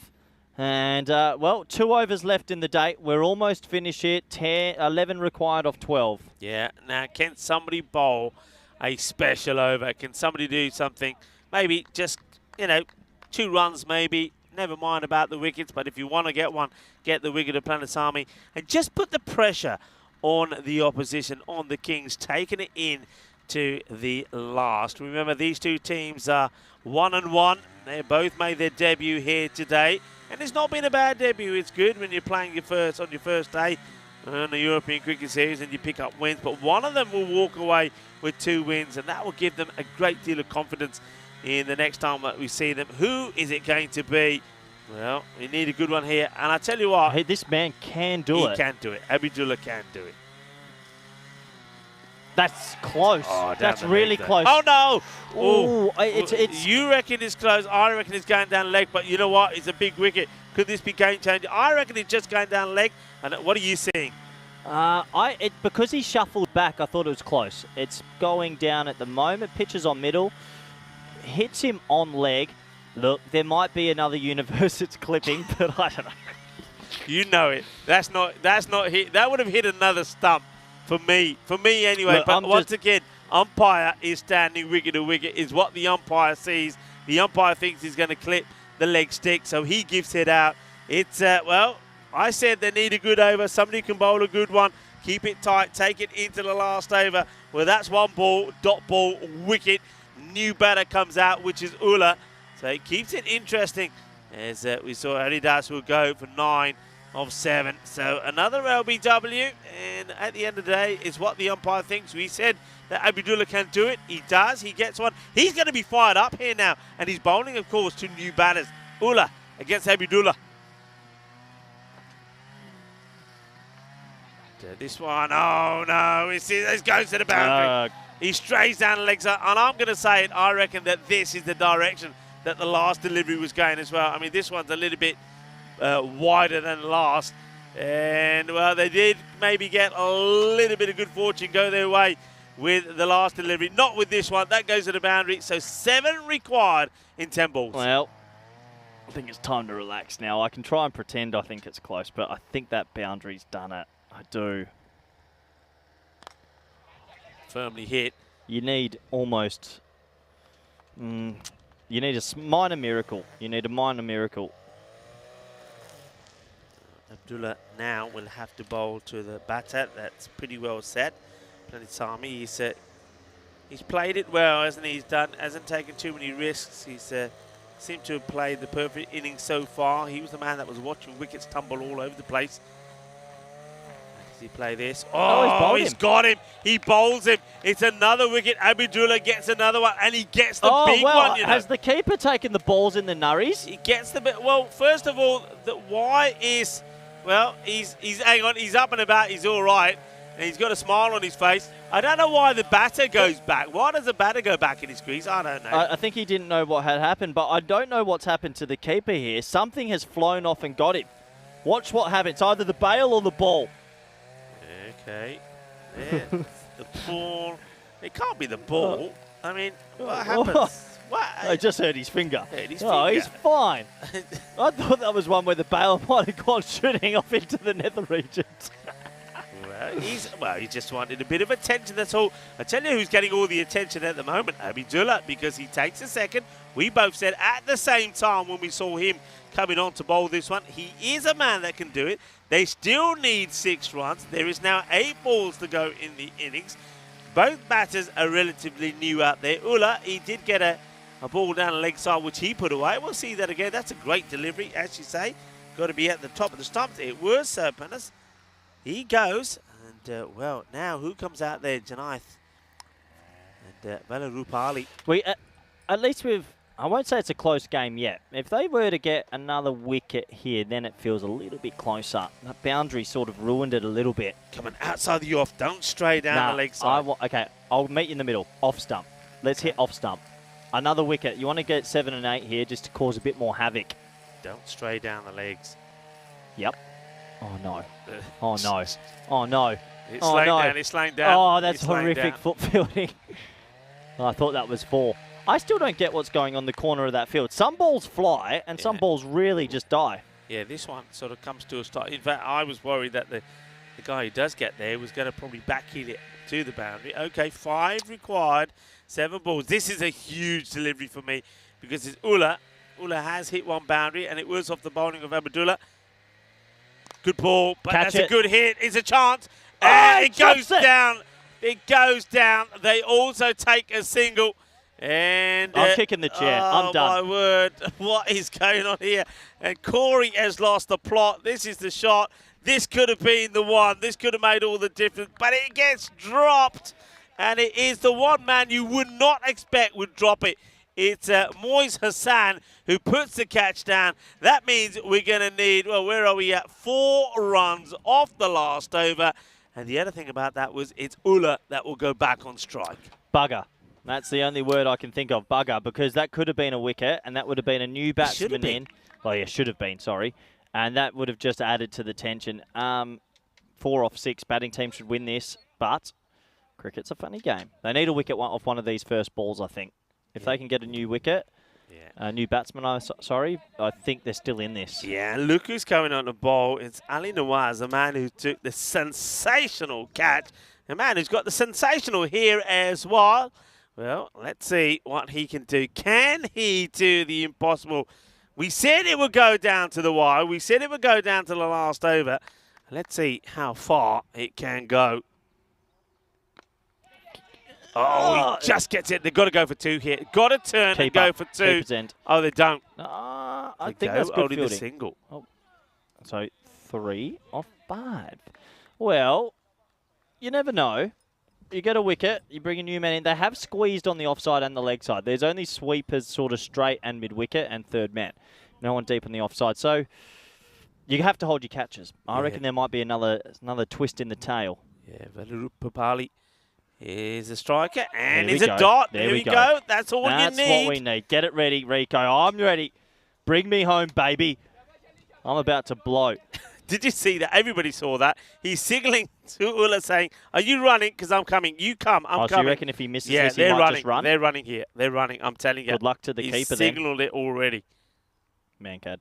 And, well, 2 overs left in the day. We're almost finished here. 11 required of 12. Yeah. Now, can somebody bowl a special over? Can somebody do something? Maybe just, 2 runs maybe. Never mind about the wickets, but if you want to get one, get the wicket of Planisami and just put the pressure on the opposition, on the Kings, taking it in to the last. Remember, these 2 teams are 1-1. They both made their debut here today, and it's not been a bad debut. It's good when you're playing on your first day on the European Cricket Series and you pick up wins, but one of them will walk away with 2 wins, and that will give them a great deal of confidence in the next time that we see them. Who is it going to be? Well, we need a good one here. And I tell you what. Hey, this man can do it. He can do it. Abidullah can do it. That's close. Oh, that's really close. Oh, no. Oh, it's. You reckon it's close. I reckon it's going down leg. But you know what? It's a big wicket. Could this be game changer? I reckon it's just going down leg. And what are you seeing? Because he shuffled back, I thought it was close. It's going down at the moment. Pitches on middle. Hits him on leg. Look, there might be another universe it's clipping, but I don't know. You know it. That's not hit. That would have hit another stump for me. For me anyway. Look, but once again, umpire is standing wicket to wicket is what the umpire sees. The umpire thinks he's going to clip the leg stick, so he gives it out. It's, well, I said they need a good over. Somebody can bowl a good one. Keep it tight. Take it into the last over. Well, that's 1 ball, dot ball, wicket. New batter comes out, which is Ullah. So it keeps it interesting as we saw Haridas will go for 9. of 7. So another LBW, and at the end of the day, is what the umpire thinks. We said that Abdullah can do it. He does. He gets one. He's going to be fired up here now, and he's bowling, of course, to new batters. Ullah against Abdullah. This one, oh no, this goes to the boundary. He strays down the legs, and I'm going to say it, I reckon that this is the direction that the last delivery was going as well. I mean, this one's a little bit wider than the last. And, well, they did maybe get a little bit of good fortune go their way with the last delivery. Not with this one. That goes to the boundary. So 7 required in 10 balls. Well, I think it's time to relax now. I can try and pretend I think it's close, but I think that boundary's done it. I do. Firmly hit. You need almost... you need a minor miracle. You need a minor miracle. Abdullah now will have to bowl to the batter. That's pretty well set. Planitami, he's played it well, hasn't he? Hasn't taken too many risks. He's seemed to have played the perfect innings so far. He was the man that was watching wickets tumble all over the place. Does he play this? Oh, he's got him. He bowls him. It's another wicket. Abdullah gets another one, and he gets the big one. You know? Has the keeper taken the balls in the nurries? He gets the bit. Well, first of all, why is... Well, he's hang on, he's up and about, he's all right, and he's got a smile on his face. I don't know why the batter goes back. Why does the batter go back in his crease? I don't know. I think he didn't know what had happened, but I don't know what's happened to the keeper here. Something has flown off and got him. Watch what happens. It's either the bail or the ball. Okay. There. The ball. It can't be the ball. I mean, what happens? What? I just hurt his finger. Oh, he's fine. I thought that was one where the bail might have gone shooting off into the nether regions. Well, he just wanted a bit of attention, that's all. I tell you who's getting all the attention at the moment, Abdullah, because he takes a second. We both said at the same time when we saw him coming on to bowl this one, he is a man that can do it. They still need 6 runs. There is now 8 balls to go in the innings. Both batters are relatively new out there. Ullah, he did get a ball down the leg side, which he put away. We'll see that again. That's a great delivery, as you say. Got to be at the top of the stumps. It was Serpanis. He goes. And, well, now who comes out there? Janaith and Valarupali. At least I won't say it's a close game yet. If they were to get another wicket here, then it feels a little bit closer. That boundary sort of ruined it a little bit. Coming outside the off. Don't stray down the leg side. Okay, I'll meet you in the middle. Off stump. Let's hit off stump. Another wicket. You want to get 7 and 8 here just to cause a bit more havoc. Don't stray down the legs. Yep. Oh, no. Oh, no. Oh, no. It's laying down. It's laying down. Oh, that's horrific foot fielding. I thought that was 4. I still don't get what's going on the corner of that field. Some balls fly and some balls really just die. Yeah, this one sort of comes to a stop. In fact, I was worried that the guy who does get there was going to probably back hit it to the boundary. Okay, 5 required, 7 balls. This is a huge delivery for me because it's Ullah. Ullah has hit 1 boundary, and it was off the bowling of Abdullah. Good ball, but that's a good hit. It's a chance. And it goes down. It goes down. They also take a single. And I'm kicking the chair. I'm done. Oh, my word. What is going on here? And Corey has lost the plot. This is the shot. This could have been the one. This could have made all the difference. But it gets dropped. And it is the one man you would not expect would drop it. It's Moise Hassan who puts the catch down. That means we're going to need, well, where are we at? 4 runs off the last over. And the other thing about that was it's Ullah that will go back on strike. Bugger. That's the only word I can think of, bugger, because that could have been a wicket and that would have been a new batsman in. Oh, yeah, should have been, sorry. And that would have just added to the tension. 4 off 6, batting team should win this, but cricket's a funny game. They need a wicket off one of these first balls, I think. If they can get a new wicket, a new batsman, I think they're still in this. Yeah, look who's coming on the ball. It's Ali Nawaz, the man who took the sensational catch. The man who's got the sensational here as well. Well, let's see what he can do. Can he do the impossible? We said it would go down to the wire. We said it would go down to the last over. Let's see how far it can go. Oh, he just gets it. They've got to go for 2 here. Got to turn and go for 2. Oh, they don't. I think that's good only fielding. the single. Oh. So 3 off 5. Well, you never know. You get a wicket, you bring a new man in. They have squeezed on the offside and the leg side. There's only sweepers sort of straight and mid-wicket and third man. No one deep on the offside. So you have to hold your catches. I reckon there might be another twist in the tail. Yeah, Velarup Papali is a striker and There is we a go. dot. There we go. go. That's all That's you need. what we need. Get it ready, Rico. I'm ready. Bring me home, baby. I'm about to blow. Did you see that? Everybody saw that. He's signalling to Ula saying, are you running? Because I'm coming. You come. I'm coming. So you reckon if he misses this, he they're might running. just run? They're running here. They're running. I'm telling you. Good luck to the He's keeper then. signalled it already. Mancad.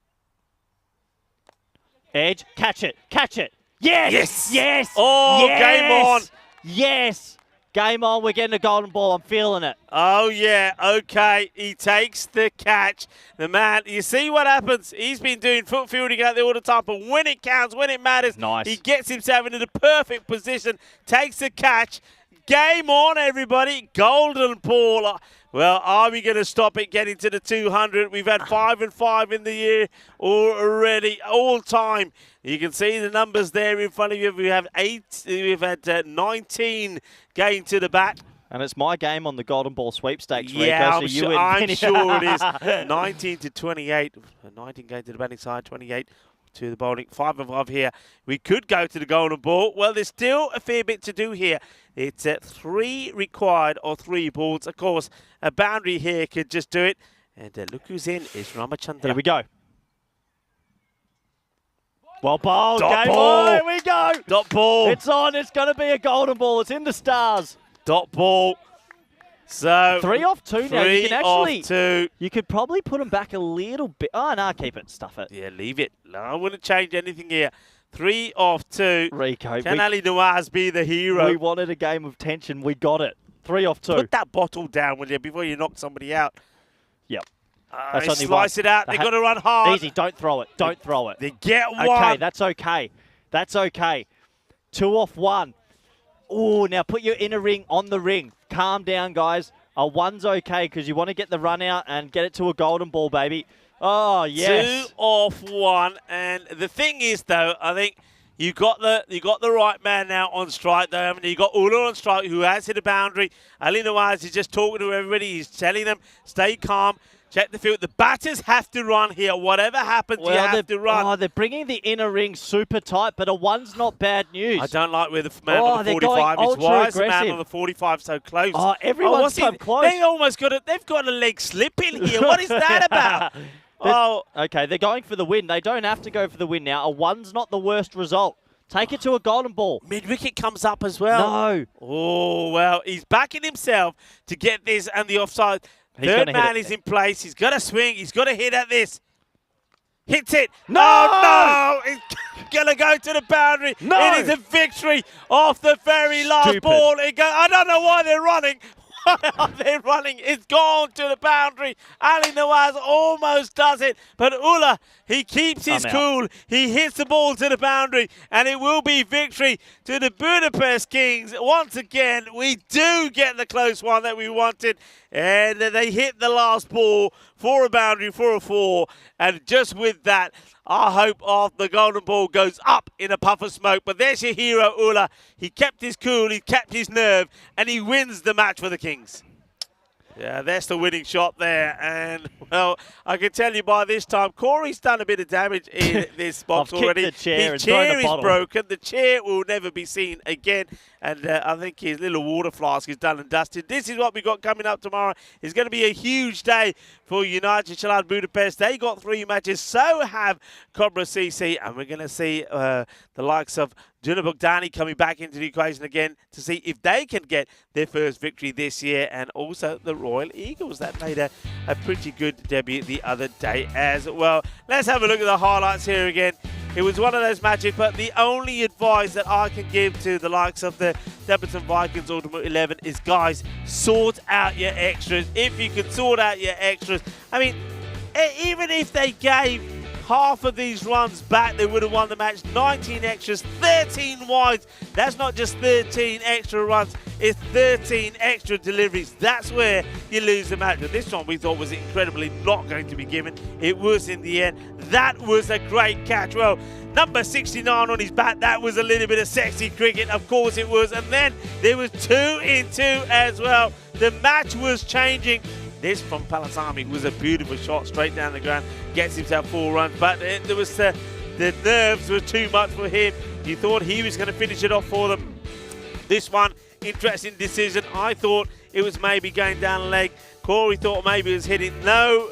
Edge. Catch it. Catch it. Yes. Yes. Yes. Oh, yes! game on. Yes. Game on. We're getting a golden ball. I'm feeling it. Oh, yeah. Okay. He takes the catch. The man, you see what happens? He's been doing foot fielding out there all the time, but when it counts, when it matters, Nice. he gets himself into the perfect position, takes the catch. Game on, everybody. Golden ball. Well, are we going to stop it getting to the 200? We've had 5 and 5 in the year already, all time. You can see the numbers there in front of you. We have 8. We've had 19 going to the bat. And it's my game on the golden ball sweepstakes, Yeah, Rico. I'm sure it is. 19 to 28. 19 going to the batting side, 28 to the bowling. 5 and 5 here. We could go to the golden ball. Well, there's still a fair bit to do here. It's 3 required or 3 balls. Of course, a boundary here could just do it. And look who's in. It's Ramachandra. Here we go. Well bowled. Dot Game ball. on. Here we go. Dot ball. It's on. It's going to be a golden ball. It's in the stars. Dot ball. So 3 off 2 now. You 3 can actually. off 2. You could probably put them back a little bit. Oh, no, keep it. Stuff it. Yeah, leave it. No, I wouldn't change anything here. 3 off 2. Rico. Can Ali Nawaz be the hero? We wanted a game of tension. We got it. 3 off 2. Put that bottle down, will you, before you knock somebody out. Yep. They only slice one. it out. They've got to run hard. Easy. Don't throw it. Don't throw it. They get one. Okay, that's okay. That's okay. 2 off 1. Oh, now put your inner ring on the ring. Calm down, guys. A 1's okay because you want to get the run out and get it to a golden ball, baby. Oh, yes. 2 off 1. And the thing is, though, I think you got the right man now on strike, though, haven't you? You got Ula on strike, who has hit a boundary. Ali Nawaz is just talking to everybody. He's telling them, stay calm. Check the field. The batters have to run here. Whatever happens, you have to run. Oh, they're bringing the inner ring super tight, but a 1's not bad news. I don't like where the man on the 45 is. Why is the man on the 45 so close? Oh, everyone's so close. They almost got it. They've got a leg slip in here. What is that about? Okay, they're going for the win. They don't have to go for the win now. A 1's not the worst result. Take it to a golden ball. Mid-wicket comes up as well. No. Oh, well, he's backing himself to get this and the offside. Third man is in place. He's got to swing. He's got to hit at this. Hits it. No! Oh, no! It's going to go to the boundary. No! It is a victory off the very last ball. I don't know why they're running. Why are they running? It's gone to the boundary. Ali Nawaz almost does it. But Ula, he keeps his cool. He hits the ball to the boundary. And it will be victory to the Budapest Kings. Once again, we do get the close one that we wanted. And they hit the last ball for a boundary, for a 4. And just with that, our hope of the golden ball goes up in a puff of smoke. But there's your hero, Ula. He kept his cool, he kept his nerve, and he wins the match for the Kings. Yeah, that's the winning shot there. And, well, I can tell you by this time, Corey's done a bit of damage in this box already. Kicked the chair his and thrown chair the is bottle. broken. The chair will never be seen again. And I think his little water flask is done and dusted. This is what we got coming up tomorrow. It's going to be a huge day for United Chalad Budapest. They got 3 matches. So have Cobra CC. And we're going to see the likes of Juna Bogdani coming back into the equation again to see if they can get their first victory this year, and also the Royal Eagles that made a pretty good debut the other day as well. Let's have a look at the highlights here again. It was one of those matches, but the only advice that I can give to the likes of the Debrecen Vikings Ultimate 11 is, guys, sort out your extras. If you can sort out your extras, I mean, even if they gave half of these runs back, they would have won the match. 19 extras, 13 wides. That's not just 13 extra runs, it's 13 extra deliveries. That's where you lose the match. But this one we thought was incredibly not going to be given. It was in the end. That was a great catch. Well, number 69 on his bat, that was a little bit of sexy cricket. Of course it was. And then there was 2 in 2 as well. The match was changing. This from Palasami was a beautiful shot straight down the ground. Gets himself 4 runs. But there was the nerves were too much for him. He thought he was going to finish it off for them. This one, interesting decision. I thought it was maybe going down the leg. Corey thought maybe it was hitting. No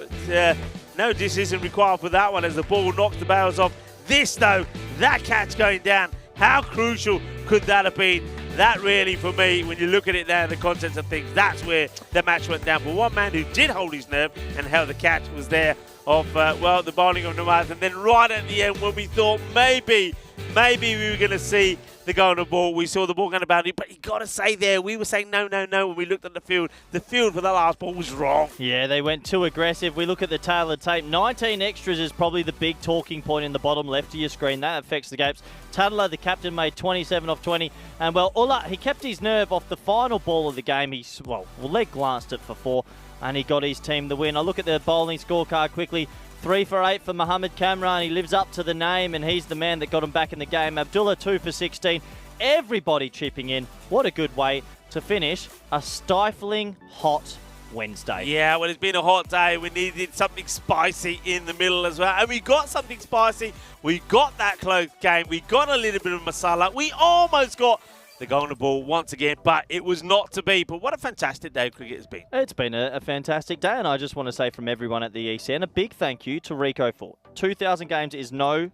decision required for that one as the ball knocked the bails off. This though, that catch going down, how crucial could that have been? That really, for me, when you look at it there, the contents of things, that's where the match went down. But one man who did hold his nerve and held the catch was there of, well, the bowling of Nawaz. And then right at the end when we thought maybe we were going to see the golden ball, we saw the ball going to boundary, but you got to say there, we were saying no when we looked at the field. The field for the last ball was wrong. Yeah, they went too aggressive. We look at the tail of the tape. 19 extras is probably the big talking point in the bottom left of your screen. That affects the games. Tadler, the captain, made 27 off 20. And, well, Ulla, he kept his nerve off the final ball of the game. He, well, leg glanced it for 4, and he got his team the win. I look at the bowling scorecard quickly. 3 for 8 for Mohammad Kamran. He lives up to the name, and he's the man that got him back in the game. Abdullah, 2 for 16. Everybody chipping in. What a good way to finish a stifling hot Wednesday. Yeah, well, it's been a hot day. We needed something spicy in the middle as well. And we got something spicy. We got that close game. We got a little bit of masala. We almost got the golden ball once again, but it was not to be. But what a fantastic day of cricket has been. It's been a fantastic day, and I just want to say from everyone at the ECN, a big thank you to Rico for 2,000 games is no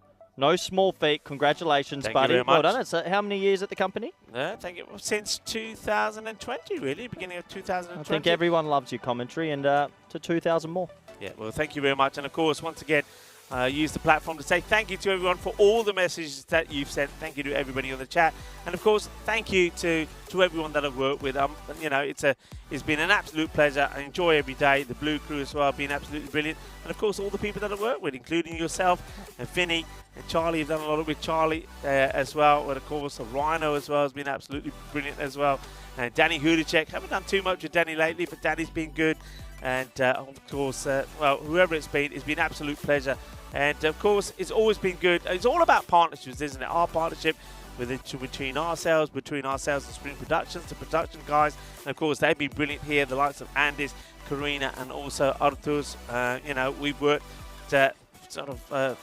small feat. Congratulations, Thank buddy. you very much. Well done. It's how many years at the company? Thank you. Since 2020, really, beginning of 2020. I think everyone loves your commentary, and to 2,000 more. Yeah, well, thank you very much. And, of course, once again, use the platform to say thank you to everyone for all the messages that you've sent. Thank you to everybody on the chat. And, of course, thank you to everyone that I've worked with. You know, it's been an absolute pleasure. I enjoy every day. The Blue Crew as well have been absolutely brilliant. And, of course, all the people that I've worked with, including yourself and Finny and Charlie. I've done a lot with Charlie as well. And, of course, Rhino as well has been absolutely brilliant as well. And Danny Hudacek. Haven't done too much with Danny lately, but Danny's been good. And, of course, well, whoever it's been an absolute pleasure. And, of course, it's always been good. It's all about partnerships, isn't it? Our partnership between ourselves and Spring Productions, the production guys. And, of course, they've been brilliant here. The likes of Andis, Karina, and also Arturs. You know, we've worked sort of...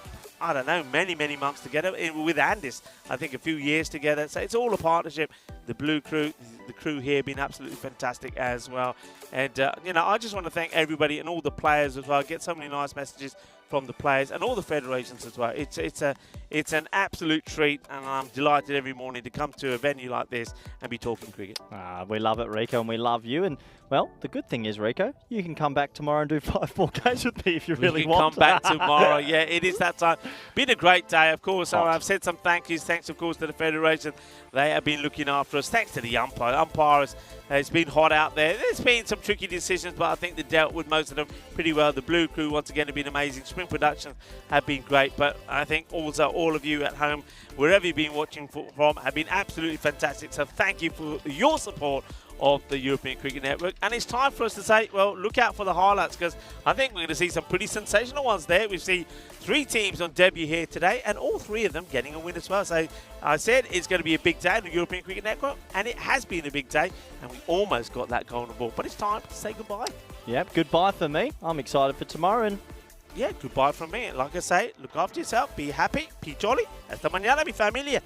I don't know, many months together with Andis. I think a few years together. So it's all a partnership. The Blue Crew, the crew here, been absolutely fantastic as well. And you know, I just want to thank everybody and all the players as well. I get so many nice messages from the players and all the federations as well. It's an absolute treat, and I'm delighted every morning to come to a venue like this and be talking cricket. We love it, Rico, and we love you. And well, the good thing is, Rico, you can come back tomorrow and do 5 more games with me if you really want. Come back tomorrow. Yeah, it is that time. Been a great day, of course. I've said some thank yous. Thanks, of course, to the federation. They have been looking after us. Thanks to the umpire. Umpires, it's been hot out there. There's been some tricky decisions, but I think they dealt with most of them pretty well. The Blue Crew, once again, have been amazing. Spring Productions have been great. But I think also all of you at home, wherever you've been watching from, have been absolutely fantastic. So thank you for your support of the European Cricket Network. And it's time for us to say, well, look out for the highlights, because I think we're going to see some pretty sensational ones there. We see 3 teams on debut here today, and all 3 of them getting a win as well. So I said it's going to be a big day in the European Cricket Network, and it has been a big day, and we almost got that golden ball. But it's time to say goodbye. Yep, goodbye for me. I'm excited for tomorrow. And yeah, goodbye from me. Like I say, look after yourself, be happy, be jolly. Hasta mañana, mi familia.